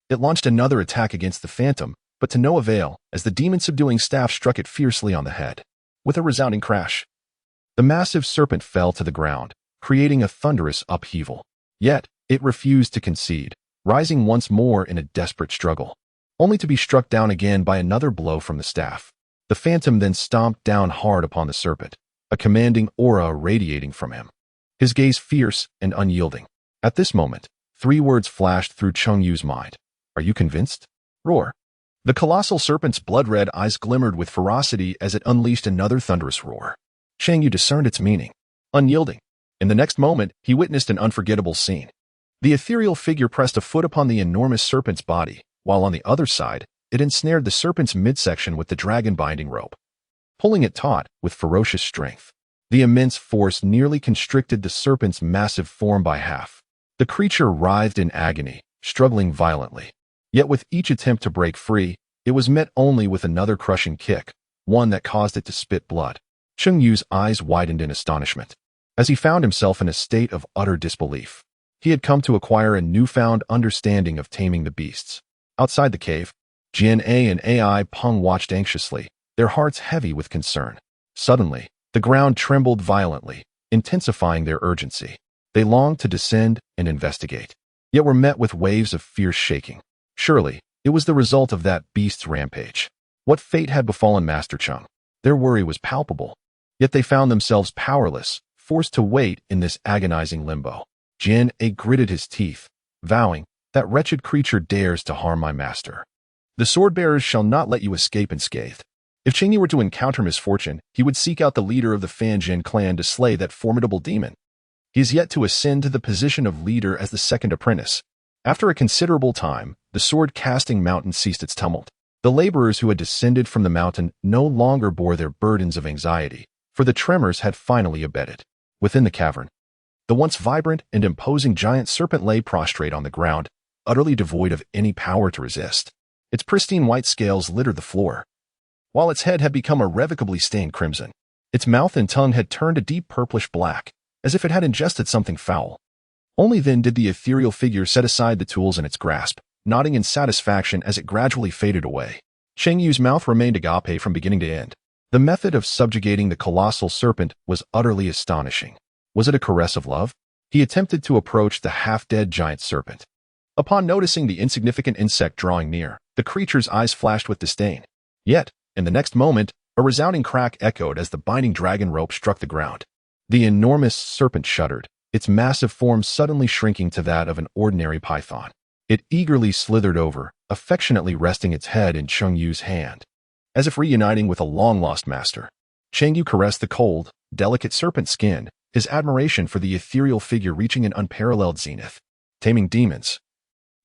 it launched another attack against the phantom, but to no avail, as the demon-subduing staff struck it fiercely on the head. With a resounding crash, the massive serpent fell to the ground, creating a thunderous upheaval. Yet, it refused to concede, rising once more in a desperate struggle, only to be struck down again by another blow from the staff. The phantom then stomped down hard upon the serpent, a commanding aura radiating from him, his gaze fierce and unyielding. At this moment, 3 words flashed through Cheng Yu's mind. Are you convinced? Roar. The colossal serpent's blood-red eyes glimmered with ferocity as it unleashed another thunderous roar. Cheng Yu discerned its meaning. Unyielding. In the next moment, he witnessed an unforgettable scene. The ethereal figure pressed a foot upon the enormous serpent's body, while on the other side, it ensnared the serpent's midsection with the dragon binding rope, pulling it taut with ferocious strength. The immense force nearly constricted the serpent's massive form by half. The creature writhed in agony, struggling violently. Yet with each attempt to break free, it was met only with another crushing kick, one that caused it to spit blood. Cheng Yu's eyes widened in astonishment, as he found himself in a state of utter disbelief. He had come to acquire a newfound understanding of taming the beasts. Outside the cave, Jinyiwei and AI Peng watched anxiously, their hearts heavy with concern. Suddenly, the ground trembled violently, intensifying their urgency. They longed to descend and investigate, yet were met with waves of fierce shaking. Surely, it was the result of that beast's rampage. What fate had befallen Master Cheng? Their worry was palpable, yet they found themselves powerless, forced to wait in this agonizing limbo. Jinyiwei gritted his teeth, vowing, that wretched creature dares to harm my master. The sword-bearers shall not let you escape unscathed. If Cheng Yu were to encounter misfortune, he would seek out the leader of the Feign clan to slay that formidable demon. He is yet to ascend to the position of leader as the second apprentice. After a considerable time, the sword-casting mountain ceased its tumult. The laborers who had descended from the mountain no longer bore their burdens of anxiety, for the tremors had finally abated. Within the cavern, the once vibrant and imposing giant serpent lay prostrate on the ground, utterly devoid of any power to resist. Its pristine white scales littered the floor, while its head had become irrevocably stained crimson. Its mouth and tongue had turned a deep purplish black, as if it had ingested something foul. Only then did the ethereal figure set aside the tools in its grasp, nodding in satisfaction as it gradually faded away. Cheng Yu's mouth remained agape from beginning to end. The method of subjugating the colossal serpent was utterly astonishing. Was it a caress of love? He attempted to approach the half-dead giant serpent. Upon noticing the insignificant insect drawing near, the creature's eyes flashed with disdain. Yet, in the next moment, a resounding crack echoed as the binding dragon rope struck the ground. The enormous serpent shuddered, its massive form suddenly shrinking to that of an ordinary python. It eagerly slithered over, affectionately resting its head in Cheng Yu's hand, as if reuniting with a long-lost master. Cheng Yu caressed the cold, delicate serpent skin, his admiration for the ethereal figure reaching an unparalleled zenith. Taming demons.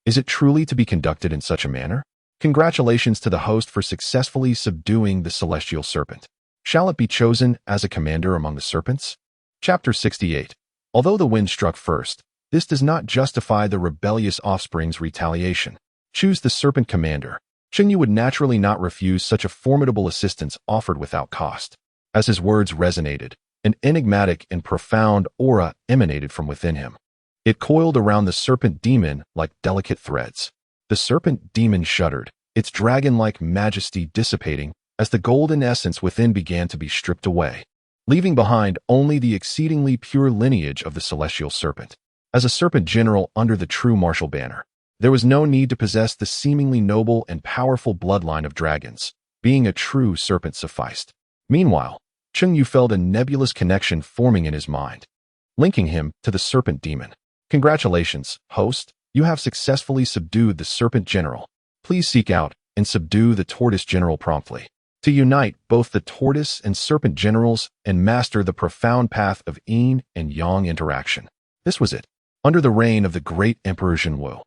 Is it truly to be conducted in such a manner? Congratulations to the host for successfully subduing the celestial serpent. Shall it be chosen as a commander among the serpents? Chapter 68. Although the wind struck first, this does not justify the rebellious offspring's retaliation. Choose the serpent commander. Cheng Yu would naturally not refuse such a formidable assistance offered without cost. As his words resonated, an enigmatic and profound aura emanated from within him. It coiled around the serpent demon like delicate threads. The serpent demon shuddered, its dragon-like majesty dissipating as the golden essence within began to be stripped away, leaving behind only the exceedingly pure lineage of the celestial serpent. As a serpent general under the true martial banner, there was no need to possess the seemingly noble and powerful bloodline of dragons. Being a true serpent sufficed. Meanwhile, Cheng Yu felt a nebulous connection forming in his mind, linking him to the serpent demon. Congratulations, host. You have successfully subdued the serpent general. Please seek out and subdue the tortoise general promptly, to unite both the tortoise and serpent generals and master the profound path of yin and yang interaction. This was it. Under the reign of the great Emperor Jinyiwei,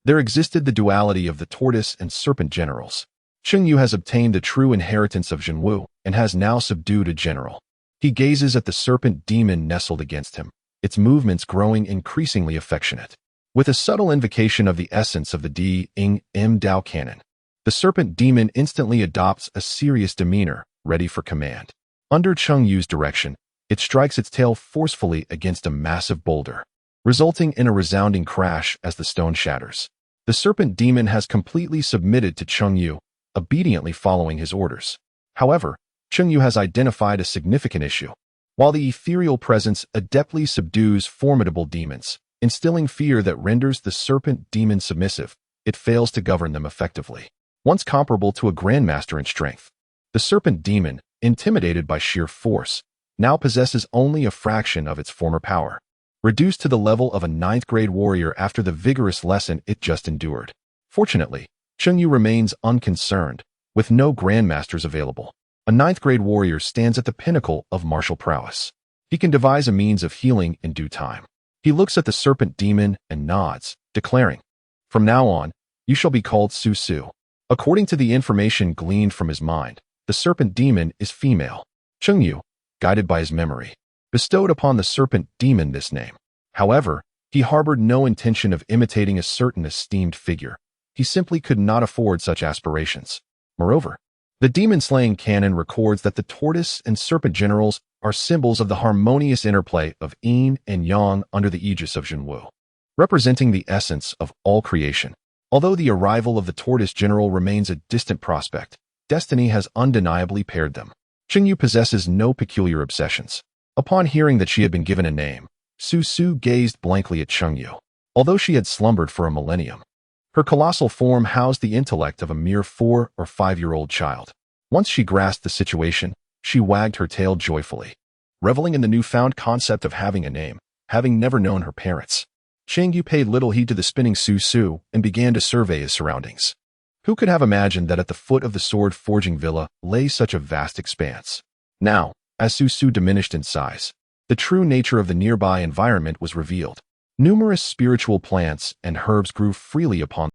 there existed the duality of the tortoise and serpent generals. Cheng Yu has obtained the true inheritance of Jinyiwei and has now subdued a general. He gazes at the serpent demon nestled against him, its movements growing increasingly affectionate. With a subtle invocation of the essence of the Di-Ing M Dao canon, the serpent demon instantly adopts a serious demeanor, ready for command. Under Cheng Yu's direction, it strikes its tail forcefully against a massive boulder, resulting in a resounding crash as the stone shatters. The serpent demon has completely submitted to Cheng Yu, obediently following his orders. However, Cheng Yu has identified a significant issue. While the ethereal presence adeptly subdues formidable demons, instilling fear that renders the serpent demon submissive, it fails to govern them effectively. Once comparable to a grandmaster in strength, the serpent demon, intimidated by sheer force, now possesses only a fraction of its former power, reduced to the level of a ninth-grade warrior after the vigorous lesson it just endured. Fortunately, Cheng Yu remains unconcerned, with no grandmasters available. A ninth-grade warrior stands at the pinnacle of martial prowess. He can devise a means of healing in due time. He looks at the serpent demon and nods, declaring, "From now on, you shall be called Su Su." According to the information gleaned from his mind, the serpent demon is female. Cheng Yu, guided by his memory, bestowed upon the serpent demon this name. However, he harbored no intention of imitating a certain esteemed figure. He simply could not afford such aspirations. Moreover, the demon-slaying canon records that the tortoise and serpent generals are symbols of the harmonious interplay of yin and yang under the aegis of Jinyiwei, representing the essence of all creation. Although the arrival of the tortoise general remains a distant prospect, destiny has undeniably paired them. Cheng Yu possesses no peculiar obsessions. Upon hearing that she had been given a name, Su Su gazed blankly at Cheng Yu. Although she had slumbered for a millennium, her colossal form housed the intellect of a mere 4- or 5-year-old child. Once she grasped the situation, she wagged her tail joyfully, reveling in the newfound concept of having a name, having never known her parents. Cheng Yu paid little heed to the spinning Su Su and began to survey his surroundings. Who could have imagined that at the foot of the sword-forging villa lay such a vast expanse? Now, as Su Su diminished in size, the true nature of the nearby environment was revealed. Numerous spiritual plants and herbs grew freely upon